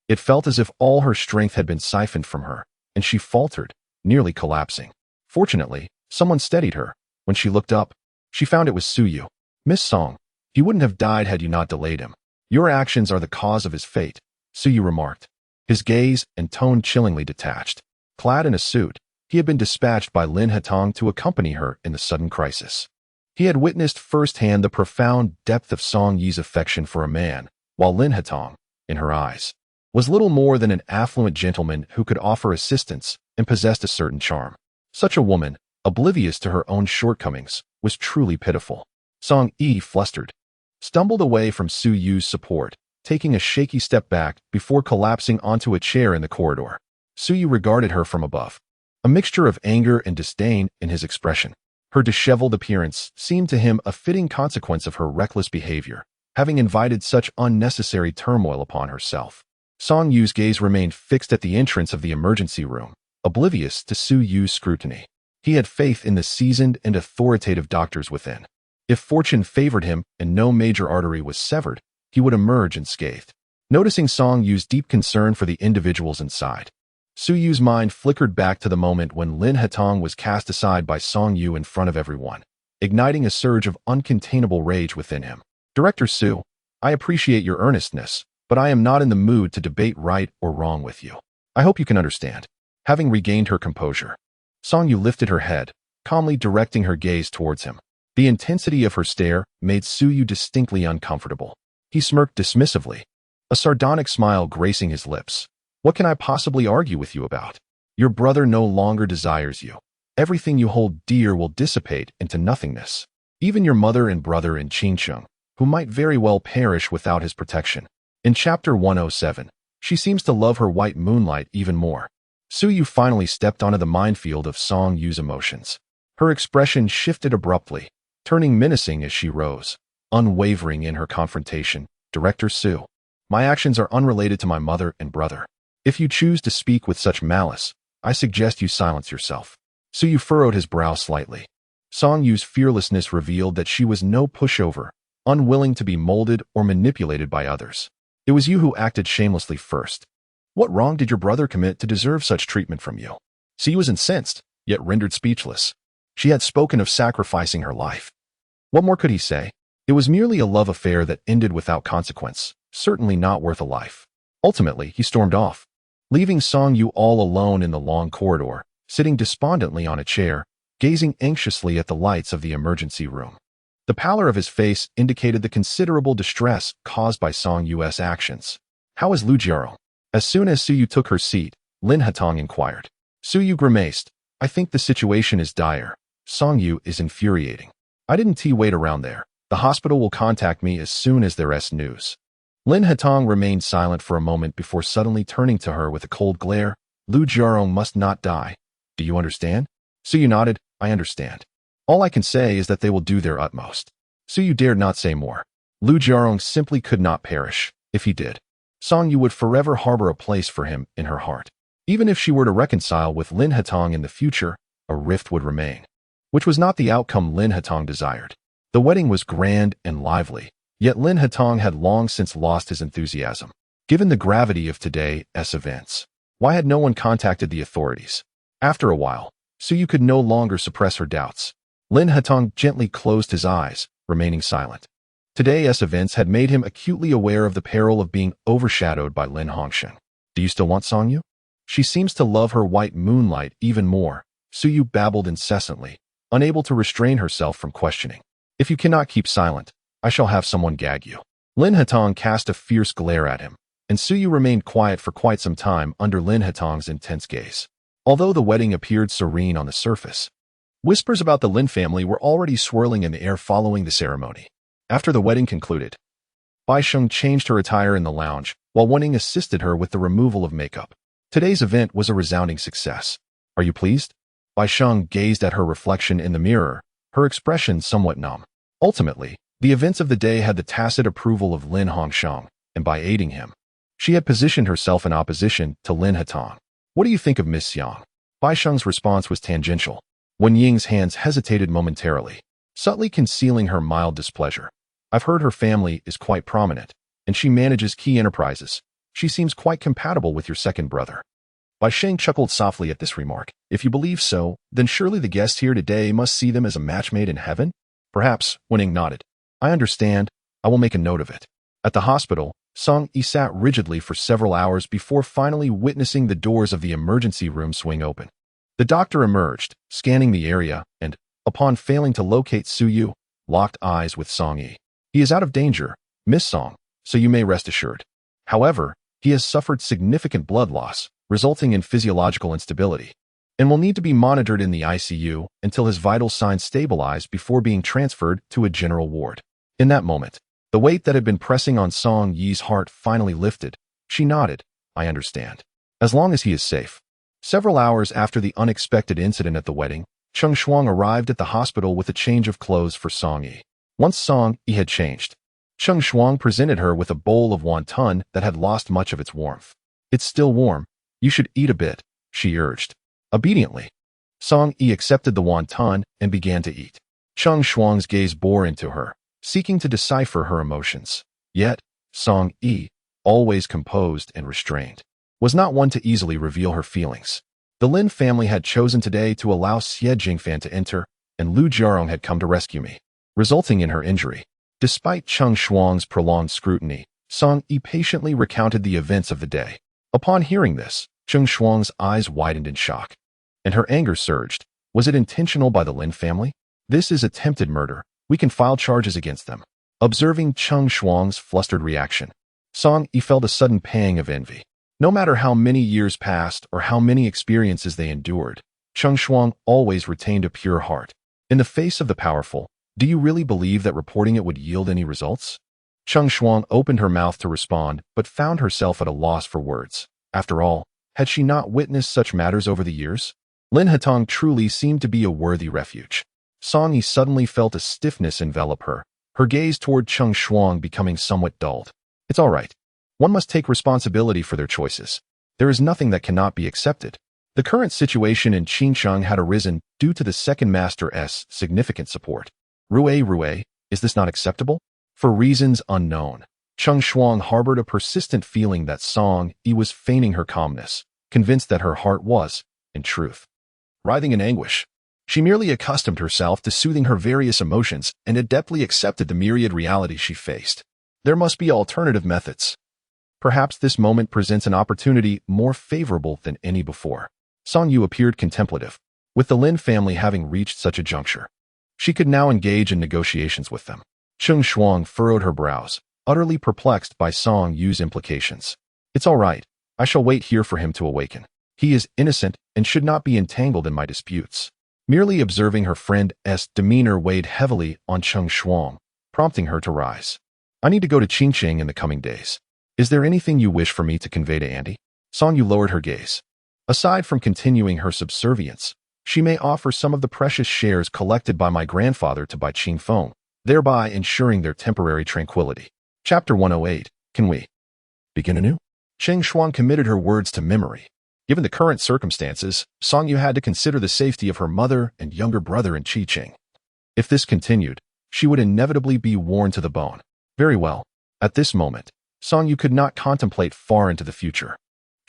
Speaker 1: It felt as if all her strength had been siphoned from her, and she faltered, nearly collapsing. Fortunately, someone steadied her. When she looked up, she found it was Suyu. "Miss Song, he wouldn't have died had you not delayed him. Your actions are the cause of his fate," Suyu remarked, his gaze and tone chillingly detached. Clad in a suit, he had been dispatched by Lin He-tang to accompany her in the sudden crisis. He had witnessed firsthand the profound depth of Song Yi's affection for a man, while Lin He-tang, in her eyes, was little more than an affluent gentleman who could offer assistance and possessed a certain charm. Such a woman, oblivious to her own shortcomings, was truly pitiful. Song Yi, flustered, stumbled away from Su Yu's support, taking a shaky step back before collapsing onto a chair in the corridor. Su Yu regarded her from above, a mixture of anger and disdain in his expression. Her disheveled appearance seemed to him a fitting consequence of her reckless behavior, having invited such unnecessary turmoil upon herself. Song Yu's gaze remained fixed at the entrance of the emergency room, oblivious to Su Yu's scrutiny. He had faith in the seasoned and authoritative doctors within. If fortune favored him and no major artery was severed, he would emerge unscathed. Noticing Song Yu's deep concern for the individuals inside, Su Yu's mind flickered back to the moment when Lin He-tang was cast aside by Song Yu in front of everyone, igniting a surge of uncontainable rage within him. "Director Su, I appreciate your earnestness, but I am not in the mood to debate right or wrong with you. I hope you can understand." Having regained her composure, Song Yu lifted her head, calmly directing her gaze towards him. The intensity of her stare made Su Yu distinctly uncomfortable. He smirked dismissively, a sardonic smile gracing his lips. "What can I possibly argue with you about? Your brother no longer desires you. Everything you hold dear will dissipate into nothingness. Even your mother and brother in Qingcheng, who might very well perish without his protection." In Chapter 107, she seems to love her white moonlight even more. Su Yu finally stepped onto the minefield of Song Yu's emotions. Her expression shifted abruptly, turning menacing as she rose, unwavering in her confrontation. "Director Su, my actions are unrelated to my mother and brother. If you choose to speak with such malice, I suggest you silence yourself." Su Yu furrowed his brow slightly. Song Yu's fearlessness revealed that she was no pushover, unwilling to be molded or manipulated by others. "It was you who acted shamelessly first. What wrong did your brother commit to deserve such treatment from you?" Su Yu was incensed, yet rendered speechless. She had spoken of sacrificing her life. What more could he say? It was merely a love affair that ended without consequence, certainly not worth a life. Ultimately, he stormed off, leaving Song Yu all alone in the long corridor, sitting despondently on a chair, gazing anxiously at the lights of the emergency room. The pallor of his face indicated the considerable distress caused by Song Yu's actions. "How is Lu Jiarong?" As soon as Su Yu took her seat, Lin He-tang inquired. Su Yu grimaced. "I think the situation is dire. Song Yu is infuriating. I didn't wait around there. The hospital will contact me as soon as there's news." Lin He-tang remained silent for a moment before suddenly turning to her with a cold glare. "Lu Jiarong must not die. Do you understand?" Su Yu nodded. "I understand. All I can say is that they will do their utmost." Su Yu dared not say more. Lu Jiarong simply could not perish. If he did, Song Yu would forever harbor a place for him in her heart. Even if she were to reconcile with Lin He-tang in the future, a rift would remain, which was not the outcome Lin He-tang desired. The wedding was grand and lively, yet Lin He-tang had long since lost his enthusiasm. Given the gravity of today's events, why had no one contacted the authorities? After a while, Su Yu could no longer suppress her doubts. Lin He-tang gently closed his eyes, remaining silent. Today's events had made him acutely aware of the peril of being overshadowed by Lin Rongcheng. "Do you still want Song Yu?" She seems to love her white moonlight even more, Suyu babbled incessantly, unable to restrain herself from questioning. If you cannot keep silent, I shall have someone gag you. Lin Hatong cast a fierce glare at him, and Suyu remained quiet for quite some time under Lin Hatong's intense gaze. Although the wedding appeared serene on the surface, whispers about the Lin family were already swirling in the air following the ceremony. After the wedding concluded, Bai Sheng changed her attire in the lounge, while Wen Ying assisted her with the removal of makeup. Today's event was a resounding success. Are you pleased? Bai Sheng gazed at her reflection in the mirror, her expression somewhat numb. Ultimately, the events of the day had the tacit approval of Lin Hongsheng, and by aiding him, she had positioned herself in opposition to Lin Hatong. What do you think of Miss Xiang? Bai Sheng's response was tangential. Wen Ying's hands hesitated momentarily, subtly concealing her mild displeasure. I've heard her family is quite prominent, and she manages key enterprises. She seems quite compatible with your second brother. Bai Sheng chuckled softly at this remark. If you believe so, then surely the guests here today must see them as a match made in heaven? Perhaps, Wen Ying nodded. I understand. I will make a note of it. At the hospital, Song Yi sat rigidly for several hours before finally witnessing the doors of the emergency room swing open. The doctor emerged, scanning the area, and, upon failing to locate Suyu, locked eyes with Song Yi. He is out of danger, Miss Song, so you may rest assured. However, he has suffered significant blood loss, resulting in physiological instability, and will need to be monitored in the ICU until his vital signs stabilize before being transferred to a general ward. In that moment, the weight that had been pressing on Song Yi's heart finally lifted. She nodded. I understand. As long as he is safe. Several hours after the unexpected incident at the wedding, Cheng Shuang arrived at the hospital with a change of clothes for Song Yi. Once Song Yi had changed, Cheng Shuang presented her with a bowl of wonton that had lost much of its warmth. It's still warm. You should eat a bit, she urged. Obediently, Song Yi accepted the wonton and began to eat. Cheng Shuang's gaze bore into her, seeking to decipher her emotions. Yet, Song Yi, always composed and restrained, was not one to easily reveal her feelings. The Lin family had chosen today to allow Xie Jingfan to enter, and Lu Jiarong had come to rescue me, resulting in her injury. Despite Cheng Shuang's prolonged scrutiny, Song Yi patiently recounted the events of the day. Upon hearing this, Cheng Shuang's eyes widened in shock, and her anger surged. Was it intentional by the Lin family? This is attempted murder. We can file charges against them. Observing Cheng Shuang's flustered reaction, Song Yi felt a sudden pang of envy. No matter how many years passed or how many experiences they endured, Cheng Shuang always retained a pure heart. In the face of the powerful, do you really believe that reporting it would yield any results? Cheng Shuang opened her mouth to respond, but found herself at a loss for words. After all, had she not witnessed such matters over the years? Lin Hatong truly seemed to be a worthy refuge. Song Yi suddenly felt a stiffness envelop her, her gaze toward Cheng Shuang becoming somewhat dulled. It's all right. One must take responsibility for their choices. There is nothing that cannot be accepted. The current situation in Qingcheng had arisen due to the second master's significant support. Rue, is this not acceptable? For reasons unknown, Cheng Shuang harbored a persistent feeling that Song Yi was feigning her calmness, convinced that her heart was, in truth, writhing in anguish. She merely accustomed herself to soothing her various emotions and adeptly accepted the myriad realities she faced. There must be alternative methods. Perhaps this moment presents an opportunity more favorable than any before. Song Yu appeared contemplative. With the Lin family having reached such a juncture, she could now engage in negotiations with them. Cheng Shuang furrowed her brows, utterly perplexed by Song Yu's implications. It's all right. I shall wait here for him to awaken. He is innocent and should not be entangled in my disputes. Merely observing her friend's demeanor weighed heavily on Cheng Shuang, prompting her to rise. I need to go to Qingcheng in the coming days. Is there anything you wish for me to convey to Andy? Song Yu lowered her gaze. Aside from continuing her subservience, she may offer some of the precious shares collected by my grandfather to Bai Qingfeng, thereby ensuring their temporary tranquility. Chapter 108. Can we begin anew? Cheng Shuang committed her words to memory. Given the current circumstances, Song Yu had to consider the safety of her mother and younger brother in Qingcheng. If this continued, she would inevitably be worn to the bone. Very well. At this moment, Song Yu could not contemplate far into the future.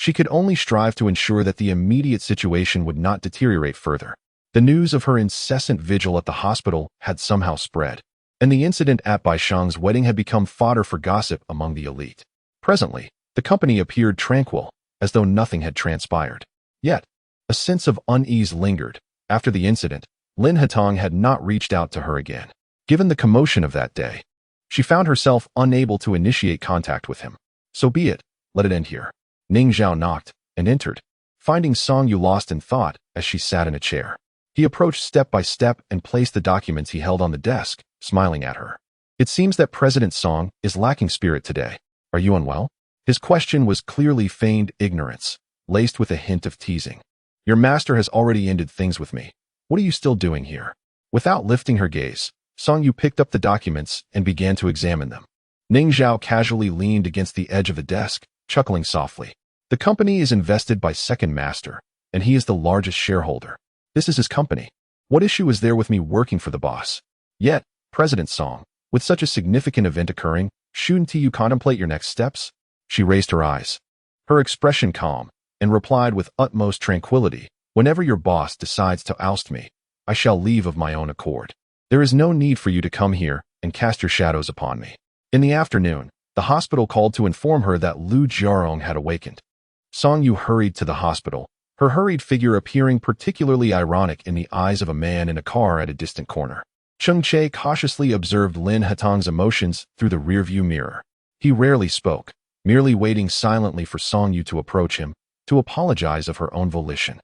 Speaker 1: She could only strive to ensure that the immediate situation would not deteriorate further. The news of her incessant vigil at the hospital had somehow spread, and the incident at Bai Shang's wedding had become fodder for gossip among the elite. Presently, the company appeared tranquil, as though nothing had transpired. Yet, a sense of unease lingered. After the incident, Lin Hatong had not reached out to her again. Given the commotion of that day, she found herself unable to initiate contact with him. So be it, let it end here. Ning Zhao knocked and entered, finding Song Yu lost in thought as she sat in a chair. He approached step by step and placed the documents he held on the desk, smiling at her. It seems that President Song is lacking spirit today. Are you unwell? His question was clearly feigned ignorance, laced with a hint of teasing. Your master has already ended things with me. What are you still doing here? Without lifting her gaze, Song Yu picked up the documents and began to examine them. Ning Zhao casually leaned against the edge of the desk, chuckling softly. The company is invested by Second Master, and he is the largest shareholder. This is his company. What issue is there with me working for the boss? Yet, President Song, with such a significant event occurring, shouldn't you contemplate your next steps? She raised her eyes, her expression calm, and replied with utmost tranquility, whenever your boss decides to oust me, I shall leave of my own accord. There is no need for you to come here and cast your shadows upon me. In the afternoon, the hospital called to inform her that Lu Jiarong had awakened. Song Yu hurried to the hospital, her hurried figure appearing particularly ironic in the eyes of a man in a car at a distant corner. Cheng Che cautiously observed Lin Hatong's emotions through the rearview mirror. He rarely spoke, merely waiting silently for Song Yu to approach him, to apologize of her own volition.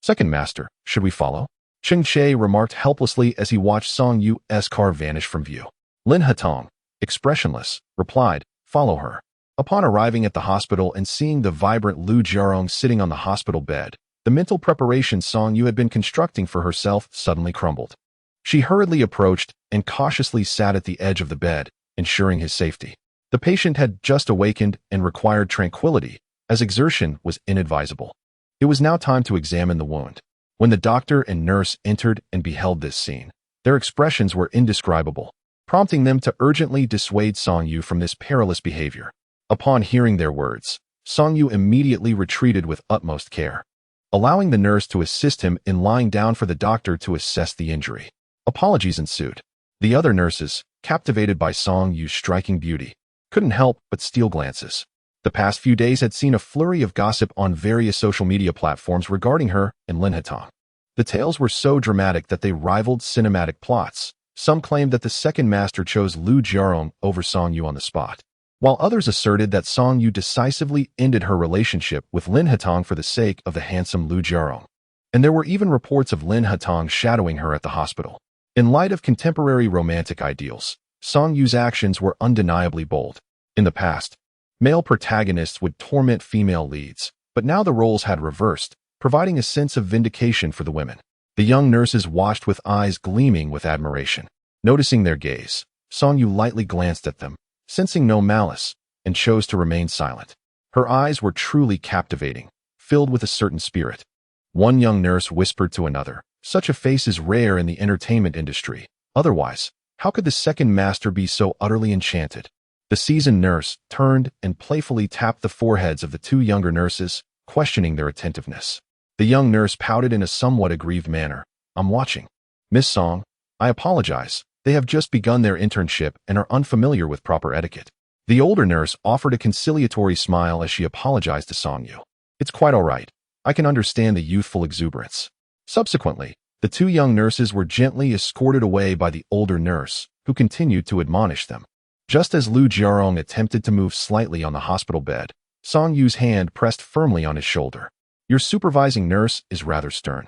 Speaker 1: Second Master, should we follow? Cheng Che remarked helplessly as he watched Song Yu's car vanish from view. Lin Hatong, expressionless, replied, follow her. Upon arriving at the hospital and seeing the vibrant Lu Jiarong sitting on the hospital bed, the mental preparation Song Yu had been constructing for herself suddenly crumbled. She hurriedly approached and cautiously sat at the edge of the bed, ensuring his safety. The patient had just awakened and required tranquility, as exertion was inadvisable. It was now time to examine the wound. When the doctor and nurse entered and beheld this scene, their expressions were indescribable, prompting them to urgently dissuade Song Yu from this perilous behavior. Upon hearing their words, Song Yu immediately retreated with utmost care, allowing the nurse to assist him in lying down for the doctor to assess the injury. Apologies ensued. The other nurses, captivated by Song Yu's striking beauty, couldn't help but steal glances. The past few days had seen a flurry of gossip on various social media platforms regarding her and Lin Hatong. The tales were so dramatic that they rivaled cinematic plots. Some claimed that the Second Master chose Lu Jiarong over Song Yu on the spot, while others asserted that Song Yu decisively ended her relationship with Lin Hatong for the sake of the handsome Lu Jiarong. And there were even reports of Lin Hatong shadowing her at the hospital. In light of contemporary romantic ideals, Song Yu's actions were undeniably bold. In the past, male protagonists would torment female leads, but now the roles had reversed, providing a sense of vindication for the women. The young nurses watched with eyes gleaming with admiration. Noticing their gaze, Song Yu lightly glanced at them, sensing no malice, and chose to remain silent. Her eyes were truly captivating, filled with a certain spirit. One young nurse whispered to another, such a face is rare in the entertainment industry. Otherwise, how could the Second Master be so utterly enchanted? The seasoned nurse turned and playfully tapped the foreheads of the two younger nurses, questioning their attentiveness. The young nurse pouted in a somewhat aggrieved manner. I'm watching. Miss Song, I apologize. They have just begun their internship and are unfamiliar with proper etiquette. The older nurse offered a conciliatory smile as she apologized to Song Yu. It's quite all right. I can understand the youthful exuberance. Subsequently, the two young nurses were gently escorted away by the older nurse, who continued to admonish them. Just as Lu Jiarong attempted to move slightly on the hospital bed, Song Yu's hand pressed firmly on his shoulder. Your supervising nurse is rather stern.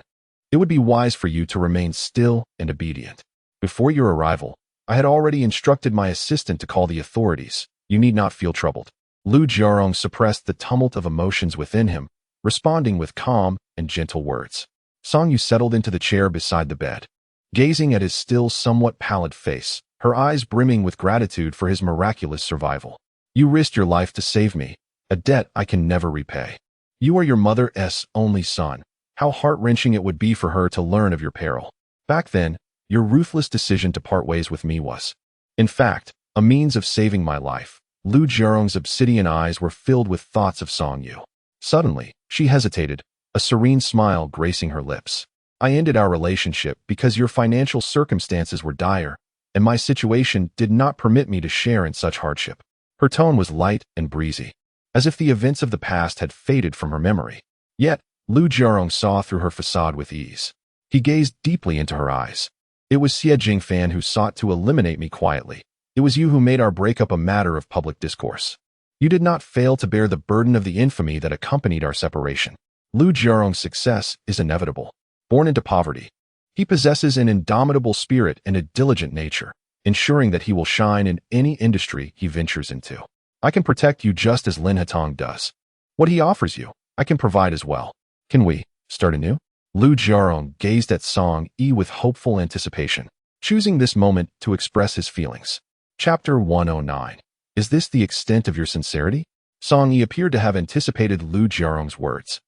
Speaker 1: It would be wise for you to remain still and obedient. Before your arrival, I had already instructed my assistant to call the authorities. You need not feel troubled. Lu Jiarong suppressed the tumult of emotions within him, responding with calm and gentle words. Song Yu settled into the chair beside the bed, gazing at his still somewhat pallid face, her eyes brimming with gratitude for his miraculous survival. You risked your life to save me, a debt I can never repay. You are your mother's only son. How heart-wrenching it would be for her to learn of your peril. Back then, your ruthless decision to part ways with me was, in fact, a means of saving my life. Lu Jiarong's obsidian eyes were filled with thoughts of Song Yu. Suddenly, she hesitated, a serene smile gracing her lips. I ended our relationship because your financial circumstances were dire, and my situation did not permit me to share in such hardship. Her tone was light and breezy. as if the events of the past had faded from her memory. Yet, Lu Jiarong saw through her facade with ease. He gazed deeply into her eyes. It was Xie Jingfan who sought to eliminate me quietly. It was you who made our breakup a matter of public discourse. You did not fail to bear the burden of the infamy that accompanied our separation. Lu Jiarong's success is inevitable. Born into poverty, he possesses an indomitable spirit and a diligent nature, ensuring that he will shine in any industry he ventures into. I can protect you just as Lin Hatong does. What he offers you, I can provide as well. Can we start anew? Lu Jiarong gazed at Song Yi with hopeful anticipation, choosing this moment to express his feelings. Chapter 109. Is this the extent of your sincerity? Song Yi appeared to have anticipated Lu Jiarong's words.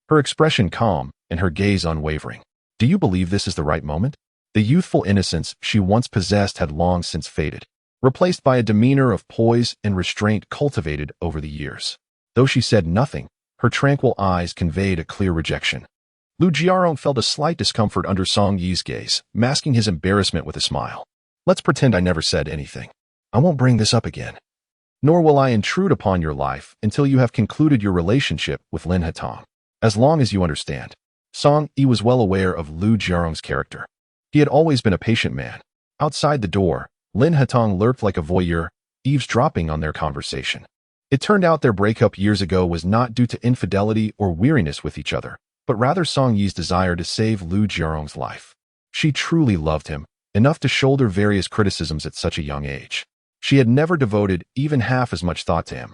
Speaker 1: Her expression calm and her gaze unwavering. Do you believe this is the right moment? The youthful innocence she once possessed had long since faded, replaced by a demeanor of poise and restraint cultivated over the years. Though she said nothing, her tranquil eyes conveyed a clear rejection. Lu Jiarong felt a slight discomfort under Song Yi's gaze, masking his embarrassment with a smile. Let's pretend I never said anything. I won't bring this up again. Nor will I intrude upon your life until you have concluded your relationship with Lin Hatong. As long as you understand. Song Yi was well aware of Lu Jiarong's character. He had always been a patient man. Outside the door, Lin Hatong lurked like a voyeur, eavesdropping on their conversation. It turned out their breakup years ago was not due to infidelity or weariness with each other, but rather Song Yi's desire to save Lu Jiarong's life. She truly loved him, enough to shoulder various criticisms at such a young age. She had never devoted even half as much thought to him.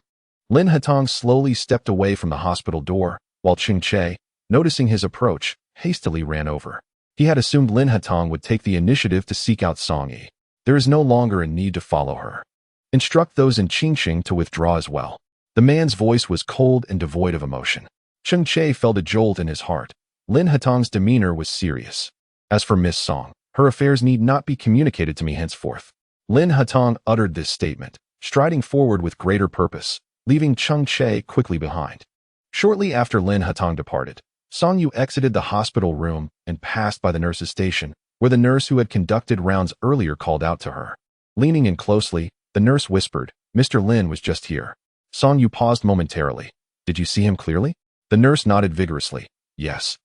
Speaker 1: Lin Hatong slowly stepped away from the hospital door, while Ching Che, noticing his approach, hastily ran over. He had assumed Lin Hatong would take the initiative to seek out Song Yi. There is no longer a need to follow her. Instruct those in Qingqing to withdraw as well. The man's voice was cold and devoid of emotion. Ching Che felt a jolt in his heart. Lin Hatong's demeanor was serious. As for Miss Song, her affairs need not be communicated to me henceforth. Lin Hatong uttered this statement, striding forward with greater purpose, leaving Ching Che quickly behind. Shortly after Lin Hatong departed, Song Yu exited the hospital room and passed by the nurse's station, where the nurse who had conducted rounds earlier called out to her. Leaning in closely, the nurse whispered, "Mr. Lin was just here." Song Yu paused momentarily. "Did you see him clearly?" The nurse nodded vigorously. "Yes.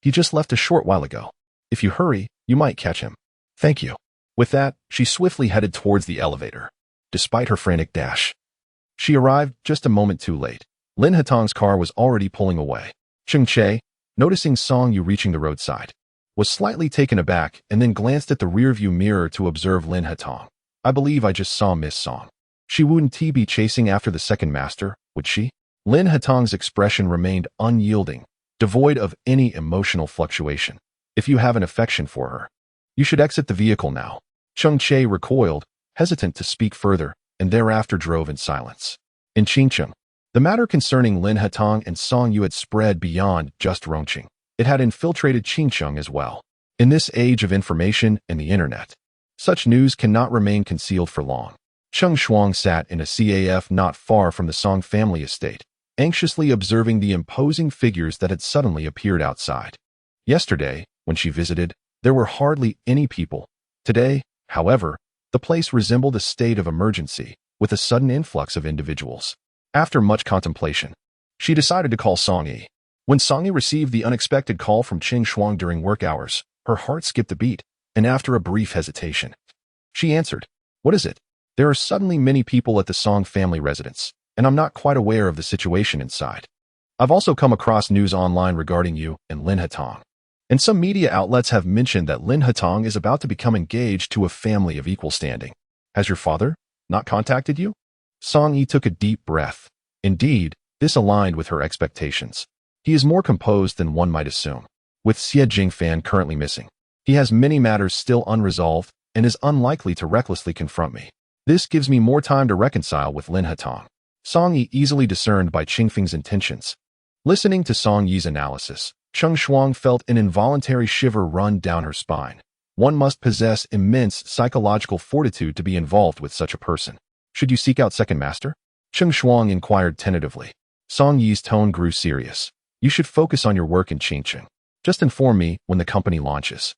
Speaker 1: He just left a short while ago. If you hurry, you might catch him." "Thank you." With that, she swiftly headed towards the elevator. Despite her frantic dash, she arrived just a moment too late. Lin Hatong's car was already pulling away. Ching Che, noticing Song Yu reaching the roadside, was slightly taken aback and then glanced at the rearview mirror to observe Lin Hatong. "I believe I just saw Miss Song. She wouldn't be chasing after the second master, would she?" Lin Hatong's expression remained unyielding, devoid of any emotional fluctuation. "If you have an affection for her, you should exit the vehicle now." Ching Che recoiled, hesitant to speak further, and thereafter drove in silence. In Qingcheng, the matter concerning Lin Hatong and Song Yu had spread beyond just Rongcheng. It had infiltrated Qingcheng as well. In this age of information and the internet, such news cannot remain concealed for long. Cheng Shuang sat in a CAF not far from the Song family estate, anxiously observing the imposing figures that had suddenly appeared outside. Yesterday, when she visited, there were hardly any people. Today, however, the place resembled a state of emergency, with a sudden influx of individuals. After much contemplation, she decided to call Song Yi. When Song Yi received the unexpected call from Cheng Shuang during work hours, her heart skipped a beat, and after a brief hesitation, she answered, "What is it?" "There are suddenly many people at the Song family residence, and I'm not quite aware of the situation inside. I've also come across news online regarding you and Lin Hatong, and some media outlets have mentioned that Lin Hatong is about to become engaged to a family of equal standing. Has your father not contacted you?" Song Yi took a deep breath. Indeed, this aligned with her expectations. He is more composed than one might assume. With Xie Jingfan currently missing, he has many matters still unresolved and is unlikely to recklessly confront me. This gives me more time to reconcile with Lin Hatong. Song Yi easily discerned by Qingfeng's intentions. Listening to Song Yi's analysis, Cheng Shuang felt an involuntary shiver run down her spine. One must possess immense psychological fortitude to be involved with such a person. "Should you seek out second master?" Cheng Shuang inquired tentatively. Song Yi's tone grew serious. "You should focus on your work in Qingcheng. Just inform me when the company launches.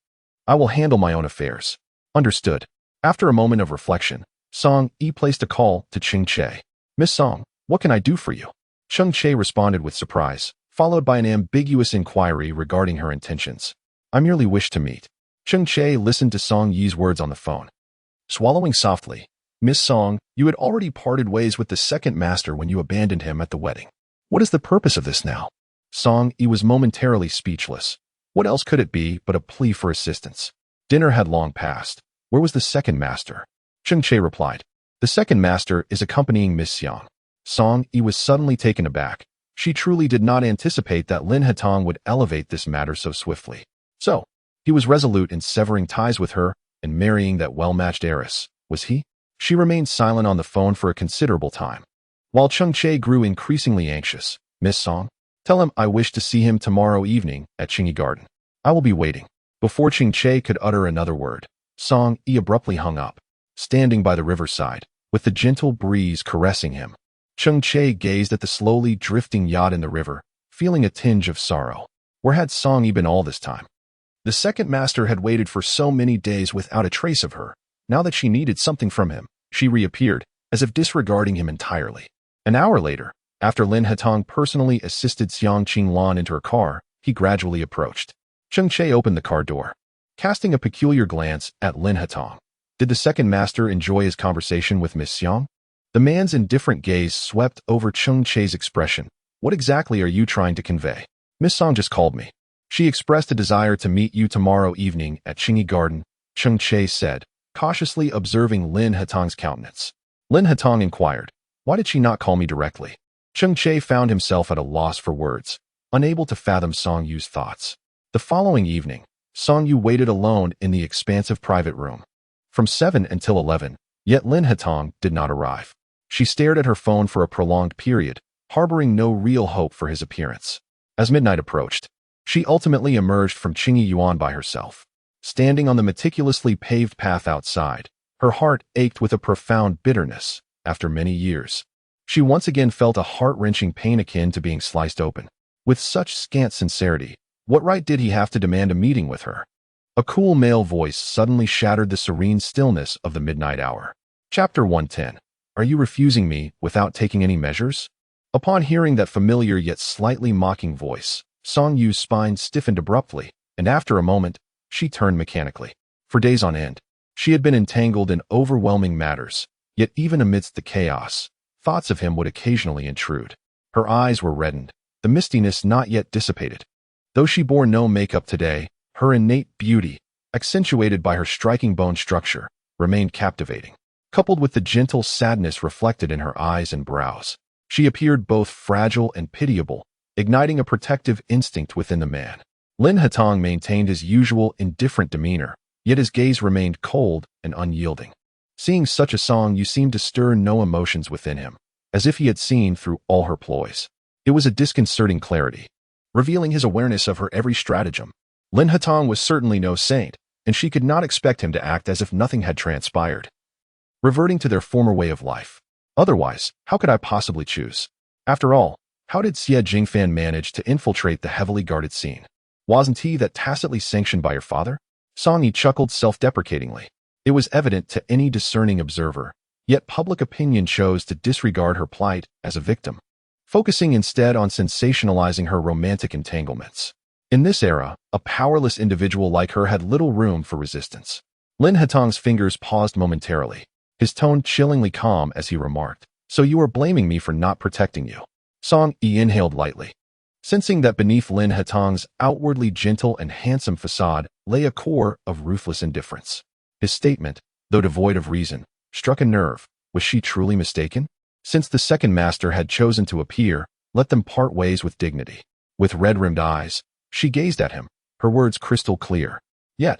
Speaker 1: I will handle my own affairs." "Understood." After a moment of reflection, Song Yi placed a call to Ching Che. "Miss Song, what can I do for you?" Cheng Che responded with surprise, followed by an ambiguous inquiry regarding her intentions. I merely wish to meet. Cheng Che listened to Song Yi's words on the phone. Swallowing softly, Miss Song, you had already parted ways with the second master when you abandoned him at the wedding. What is the purpose of this now? Song Yi was momentarily speechless. What else could it be but a plea for assistance? Dinner had long passed. Where was the second master? Cheng Che replied. The second master is accompanying Miss Xiang. Song Yi was suddenly taken aback. She truly did not anticipate that Lin Hetong would elevate this matter so swiftly. So, he was resolute in severing ties with her and marrying that well-matched heiress, was he? She remained silent on the phone for a considerable time. While Cheng Che grew increasingly anxious, Miss Song, tell him I wish to see him tomorrow evening at Qingyi Garden. I will be waiting. Before Cheng Che could utter another word, Song Yi abruptly hung up, standing by the riverside, with the gentle breeze caressing him. Cheng Che gazed at the slowly drifting yacht in the river, feeling a tinge of sorrow. Where had Song Yi been all this time? The second master had waited for so many days without a trace of her. Now that she needed something from him, she reappeared, as if disregarding him entirely. An hour later, after Lin Hetong personally assisted Xiang Qinglan into her car, he gradually approached. Cheng Che opened the car door, casting a peculiar glance at Lin Hetong. Did the second master enjoy his conversation with Miss Xiang? The man's indifferent gaze swept over Cheng Che's expression. What exactly are you trying to convey? Miss Song just called me. She expressed a desire to meet you tomorrow evening at Qingyi Garden, Cheng Che said, cautiously observing Lin Hetong's countenance. Lin Hetong inquired, why did she not call me directly? Cheng Che found himself at a loss for words, unable to fathom Song Yu's thoughts. The following evening, Song Yu waited alone in the expansive private room. From 7 until 11, yet Lin Hetong did not arrive. She stared at her phone for a prolonged period, harboring no real hope for his appearance. As midnight approached, she ultimately emerged from Qingyi Yuan by herself. Standing on the meticulously paved path outside, her heart ached with a profound bitterness. After many years, she once again felt a heart-wrenching pain akin to being sliced open. With such scant sincerity, what right did he have to demand a meeting with her? A cool male voice suddenly shattered the serene stillness of the midnight hour. Chapter 110. Are you refusing me without taking any measures? Upon hearing that familiar yet slightly mocking voice, Song Yu's spine stiffened abruptly, and after a moment, she turned mechanically. For days on end, she had been entangled in overwhelming matters, yet even amidst the chaos, thoughts of him would occasionally intrude. Her eyes were reddened, the mistiness not yet dissipated. Though she bore no makeup today, her innate beauty, accentuated by her striking bone structure, remained captivating. Coupled with the gentle sadness reflected in her eyes and brows, she appeared both fragile and pitiable, igniting a protective instinct within the man. Lin Hetong maintained his usual indifferent demeanor, yet his gaze remained cold and unyielding. Seeing such a Song Yu seemed to stir no emotions within him, as if he had seen through all her ploys. It was a disconcerting clarity, revealing his awareness of her every stratagem. Lin Hetong was certainly no saint, and she could not expect him to act as if nothing had transpired, reverting to their former way of life. Otherwise, how could I possibly choose? After all, how did Xie Jingfan manage to infiltrate the heavily guarded scene? Wasn't he that tacitly sanctioned by your father? Song Yi chuckled self-deprecatingly. It was evident to any discerning observer, yet public opinion chose to disregard her plight as a victim, focusing instead on sensationalizing her romantic entanglements. In this era, a powerless individual like her had little room for resistance. Lin Hetong's fingers paused momentarily, his tone chillingly calm as he remarked, so you are blaming me for not protecting you. Song Yi inhaled lightly, sensing that beneath Lin Hetong's outwardly gentle and handsome facade lay a core of ruthless indifference. His statement, though devoid of reason, struck a nerve. Was she truly mistaken? Since the second master had chosen to appear, let them part ways with dignity. With red-rimmed eyes, she gazed at him, her words crystal clear. Yet,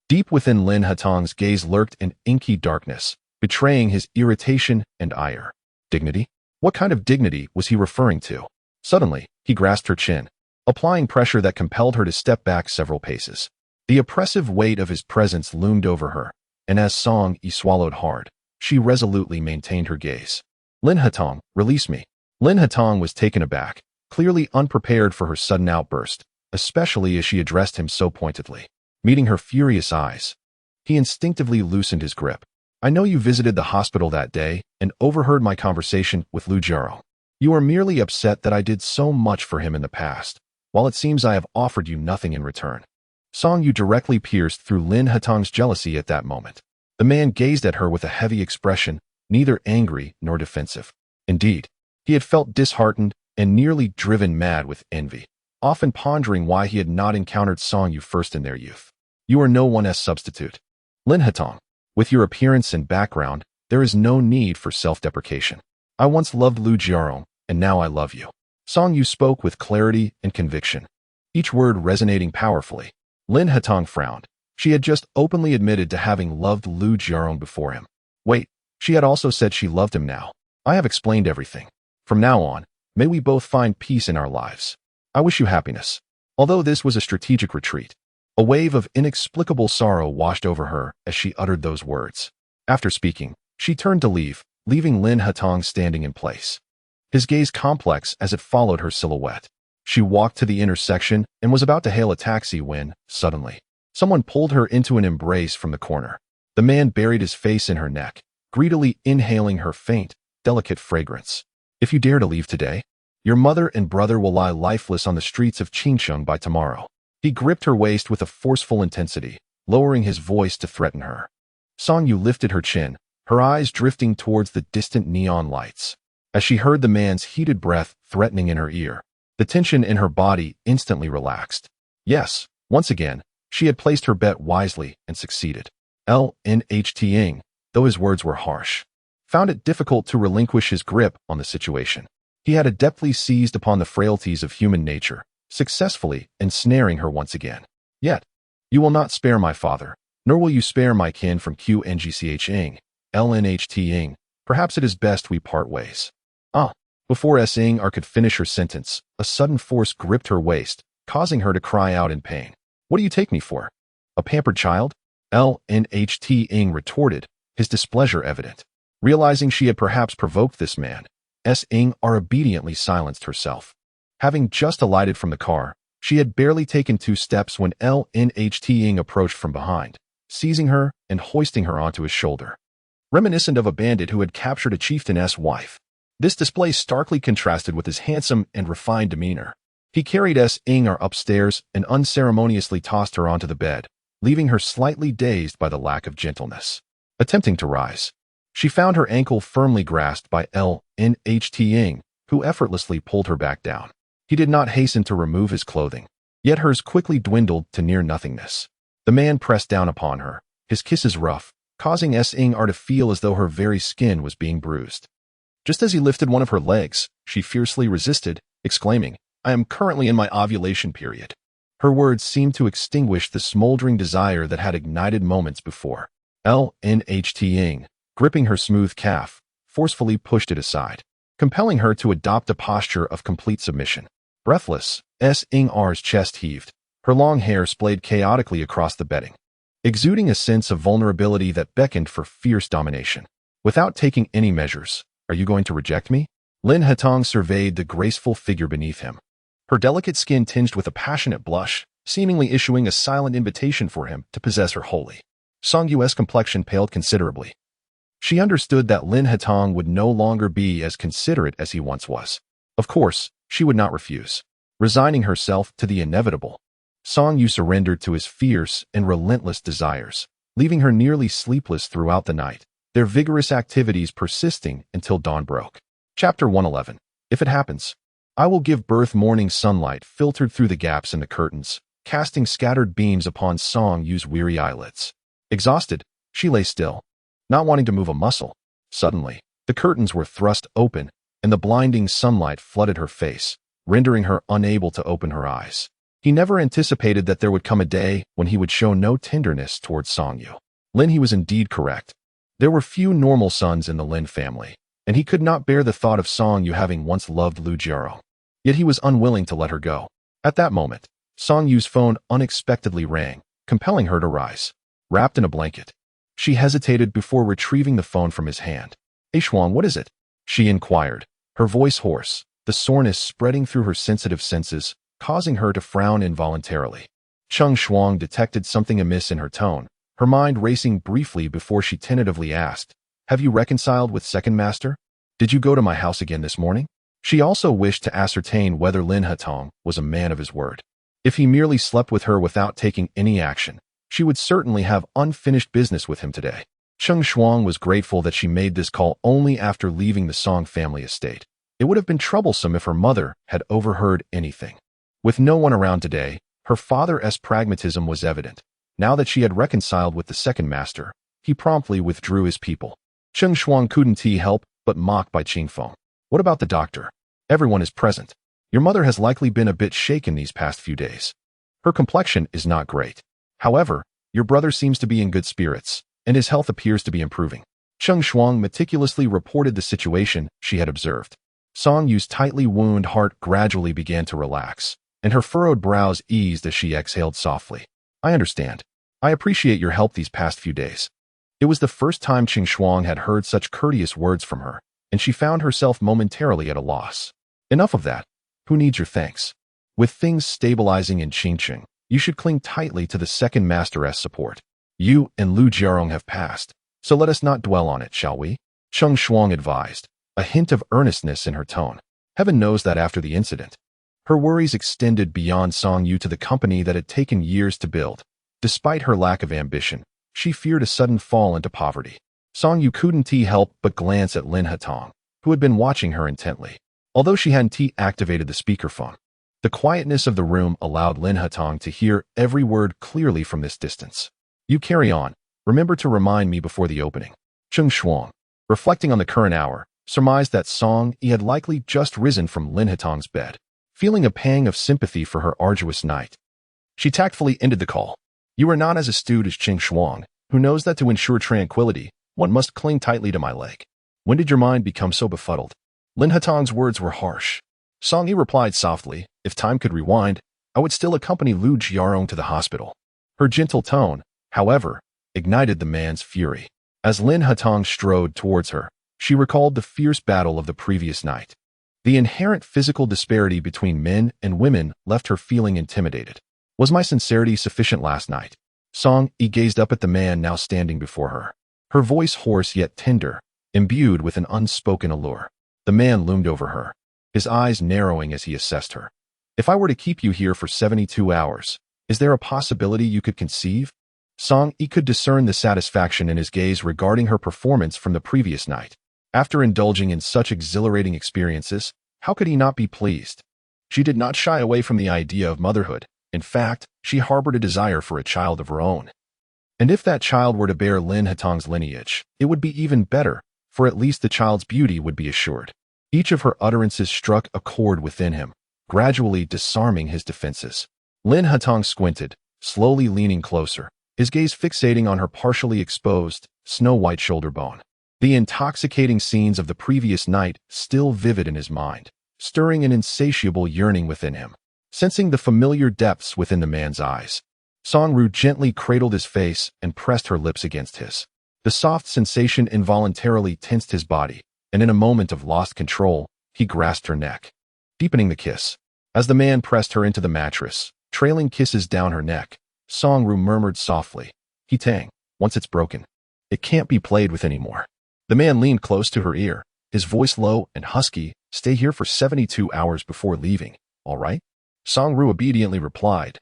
Speaker 1: deep within Lin Hetong's gaze lurked an inky darkness, betraying his irritation and ire. Dignity? What kind of dignity was he referring to? Suddenly, he grasped her chin, applying pressure that compelled her to step back several paces. The oppressive weight of his presence loomed over her, and as Song Yi swallowed hard, she resolutely maintained her gaze. Lin Hetong, release me. Lin Hetong was taken aback, clearly unprepared for her sudden outburst, especially as she addressed him so pointedly. Meeting her furious eyes, he instinctively loosened his grip. I know you visited the hospital that day and overheard my conversation with Lu Jiao. You are merely upset that I did so much for him in the past, while it seems I have offered you nothing in return. Song Yu directly pierced through Lin Hatong's jealousy at that moment. The man gazed at her with a heavy expression, neither angry nor defensive. Indeed, he had felt disheartened and nearly driven mad with envy, often pondering why he had not encountered Song Yu first in their youth. You are no one's substitute. Lin Hatong, with your appearance and background, there is no need for self-deprecation. I once loved Lu Jiarong, and now I love you. Song Yu spoke with clarity and conviction, each word resonating powerfully. Lin Hatong frowned. She had just openly admitted to having loved Lu Jiarong before him. Wait, she had also said she loved him now. I have explained everything. From now on, may we both find peace in our lives. I wish you happiness. Although this was a strategic retreat, a wave of inexplicable sorrow washed over her as she uttered those words. After speaking, she turned to leave, leaving Lin Hatong standing in place. His gaze complex as it followed her silhouette. She walked to the intersection and was about to hail a taxi when, suddenly, someone pulled her into an embrace from the corner. The man buried his face in her neck, greedily inhaling her faint, delicate fragrance. If you dare to leave today, your mother and brother will lie lifeless on the streets of Qingcheng by tomorrow. He gripped her waist with a forceful intensity, lowering his voice to threaten her. Song Yu lifted her chin, her eyes drifting towards the distant neon lights. As she heard the man's heated breath threatening in her ear, the tension in her body instantly relaxed. Yes, once again, she had placed her bet wisely and succeeded. Lnht, though his words were harsh, found it difficult to relinquish his grip on the situation. He had adeptly seized upon the frailties of human nature, successfully ensnaring her once again. Yet, you will not spare my father, nor will you spare my kin from Qngch Lnht. Perhaps it is best we part ways. Before Erye could finish her sentence, a sudden force gripped her waist, causing her to cry out in pain. What do you take me for? A pampered child? Lnht retorted, his displeasure evident. Realizing she had perhaps provoked this man, Erye obediently silenced herself. Having just alighted from the car, she had barely taken 2 steps when Lnht approached from behind, seizing her and hoisting her onto his shoulder. Reminiscent of a bandit who had captured a chieftain's wife, this display starkly contrasted with his handsome and refined demeanor. He carried Erye upstairs and unceremoniously tossed her onto the bed, leaving her slightly dazed by the lack of gentleness. Attempting to rise, she found her ankle firmly grasped by Lnht, who effortlessly pulled her back down. He did not hasten to remove his clothing, yet hers quickly dwindled to near nothingness. The man pressed down upon her, his kisses rough, causing Erye to feel as though her very skin was being bruised. Just as he lifted one of her legs, she fiercely resisted, exclaiming, I am currently in my ovulation period. Her words seemed to extinguish the smoldering desire that had ignited moments before. Lnht, gripping her smooth calf, forcefully pushed it aside, compelling her to adopt a posture of complete submission. Breathless, Erye's chest heaved, her long hair splayed chaotically across the bedding, exuding a sense of vulnerability that beckoned for fierce domination. Without taking any measures, are you going to reject me? Lin Hatong surveyed the graceful figure beneath him, her delicate skin tinged with a passionate blush, seemingly issuing a silent invitation for him to possess her wholly. Song Yu's complexion paled considerably. She understood that Lin Hatong would no longer be as considerate as he once was. Of course, she would not refuse. Resigning herself to the inevitable, Song Yu surrendered to his fierce and relentless desires, leaving her nearly sleepless throughout the night, their vigorous activities persisting until dawn broke. Chapter 111. If it happens, I will give birth. Morning sunlight filtered through the gaps in the curtains, casting scattered beams upon Song Yu's weary eyelids. Exhausted, she lay still, not wanting to move a muscle. Suddenly, the curtains were thrust open, and the blinding sunlight flooded her face, rendering her unable to open her eyes. He never anticipated that there would come a day when he would show no tenderness towards Song Yu. He was indeed correct. There were few normal sons in the Lin family, and he could not bear the thought of Song Yu having once loved Lu Jiarong. Yet he was unwilling to let her go. At that moment, Song Yu's phone unexpectedly rang, compelling her to rise. Wrapped in a blanket, she hesitated before retrieving the phone from his hand. Shuang, what is it? She inquired, her voice hoarse, the soreness spreading through her sensitive senses, causing her to frown involuntarily. Cheng Shuang detected something amiss in her tone, her mind racing briefly before she tentatively asked, Have you reconciled with Second Master? Did you go to my house again this morning? She also wished to ascertain whether Lin Hatong was a man of his word. If he merely slept with her without taking any action, she would certainly have unfinished business with him today. Cheng Shuang was grateful that she made this call only after leaving the Song family estate. It would have been troublesome if her mother had overheard anything. With no one around today, her father's pragmatism was evident. Now that she had reconciled with the second master, he promptly withdrew his people. Cheng Shuang couldn't help but mock by Qing Feng. What about the doctor? Everyone is present. Your mother has likely been a bit shaken these past few days. Her complexion is not great. However, your brother seems to be in good spirits, and his health appears to be improving. Cheng Shuang meticulously reported the situation she had observed. Song Yu's tightly wound heart gradually began to relax, and her furrowed brows eased as she exhaled softly. I understand. I appreciate your help these past few days. It was the first time Cheng Shuang had heard such courteous words from her, and she found herself momentarily at a loss. Enough of that. Who needs your thanks? With things stabilizing in Qingqing, you should cling tightly to the second master's support. You and Lu Jiarong have passed, so let us not dwell on it, shall we? Cheng Shuang advised, a hint of earnestness in her tone. Heaven knows that after the incident, her worries extended beyond Song Yu to the company that had taken years to build. Despite her lack of ambition, she feared a sudden fall into poverty. Song Yu couldn't help but glance at Lin Hatong, who had been watching her intently. Although she hadn't activated the speakerphone, the quietness of the room allowed Lin Hatong to hear every word clearly from this distance. You carry on. Remember to remind me before the opening. Cheng Shuang, reflecting on the current hour, surmised that Song Yi had likely just risen from Lin Hatong's bed. Feeling a pang of sympathy for her arduous night, she tactfully ended the call. You are not as astute as Cheng Shuang, who knows that to ensure tranquility, one must cling tightly to my leg. When did your mind become so befuddled? Lin Hatong's words were harsh. Song Yi replied softly, if time could rewind, I would still accompany Lu Jiarong to the hospital. Her gentle tone, however, ignited the man's fury. As Lin Hatong strode towards her, she recalled the fierce battle of the previous night. The inherent physical disparity between men and women left her feeling intimidated. Was my sincerity sufficient last night? Song Yi gazed up at the man now standing before her. Her voice hoarse yet tender, imbued with an unspoken allure. The man loomed over her, his eyes narrowing as he assessed her. If I were to keep you here for 72 hours, is there a possibility you could conceive? Song Yi could discern the satisfaction in his gaze regarding her performance from the previous night. After indulging in such exhilarating experiences, how could he not be pleased? She did not shy away from the idea of motherhood. In fact, she harbored a desire for a child of her own. And if that child were to bear Lin Hatong's lineage, it would be even better, for at least the child's beauty would be assured. Each of her utterances struck a chord within him, gradually disarming his defenses. Lin Hatong squinted, slowly leaning closer, his gaze fixating on her partially exposed, snow-white shoulder bone. The intoxicating scenes of the previous night still vivid in his mind, stirring an insatiable yearning within him. Sensing the familiar depths within the man's eyes, Song Ru gently cradled his face and pressed her lips against his. The soft sensation involuntarily tensed his body, and in a moment of lost control, he grasped her neck, deepening the kiss. As the man pressed her into the mattress, trailing kisses down her neck, Song Ru murmured softly, "He Tang, once it's broken, it can't be played with anymore." The man leaned close to her ear, his voice low and husky, "Stay here for 72 hours before leaving, all right?" Song Ru obediently replied,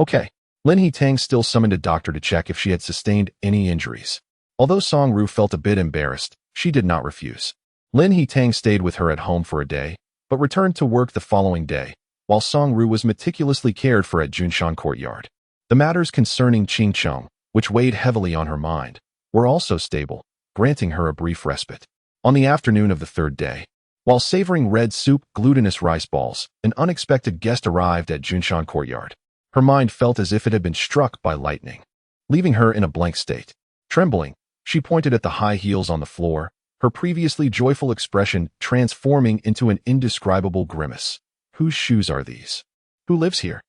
Speaker 1: "Okay." Lin He Tang still summoned a doctor to check if she had sustained any injuries. Although Song Ru felt a bit embarrassed, she did not refuse. Lin He Tang stayed with her at home for a day, but returned to work the following day, while Song Ru was meticulously cared for at Junshan Courtyard. The matters concerning Qingcheng, which weighed heavily on her mind, were also stable, granting her a brief respite. On the afternoon of the third day, while savoring red soup, glutinous rice balls, an unexpected guest arrived at Junshan Courtyard. Her mind felt as if it had been struck by lightning, leaving her in a blank state. Trembling, she pointed at the high heels on the floor, her previously joyful expression transforming into an indescribable grimace. "Whose shoes are these? Who lives here?"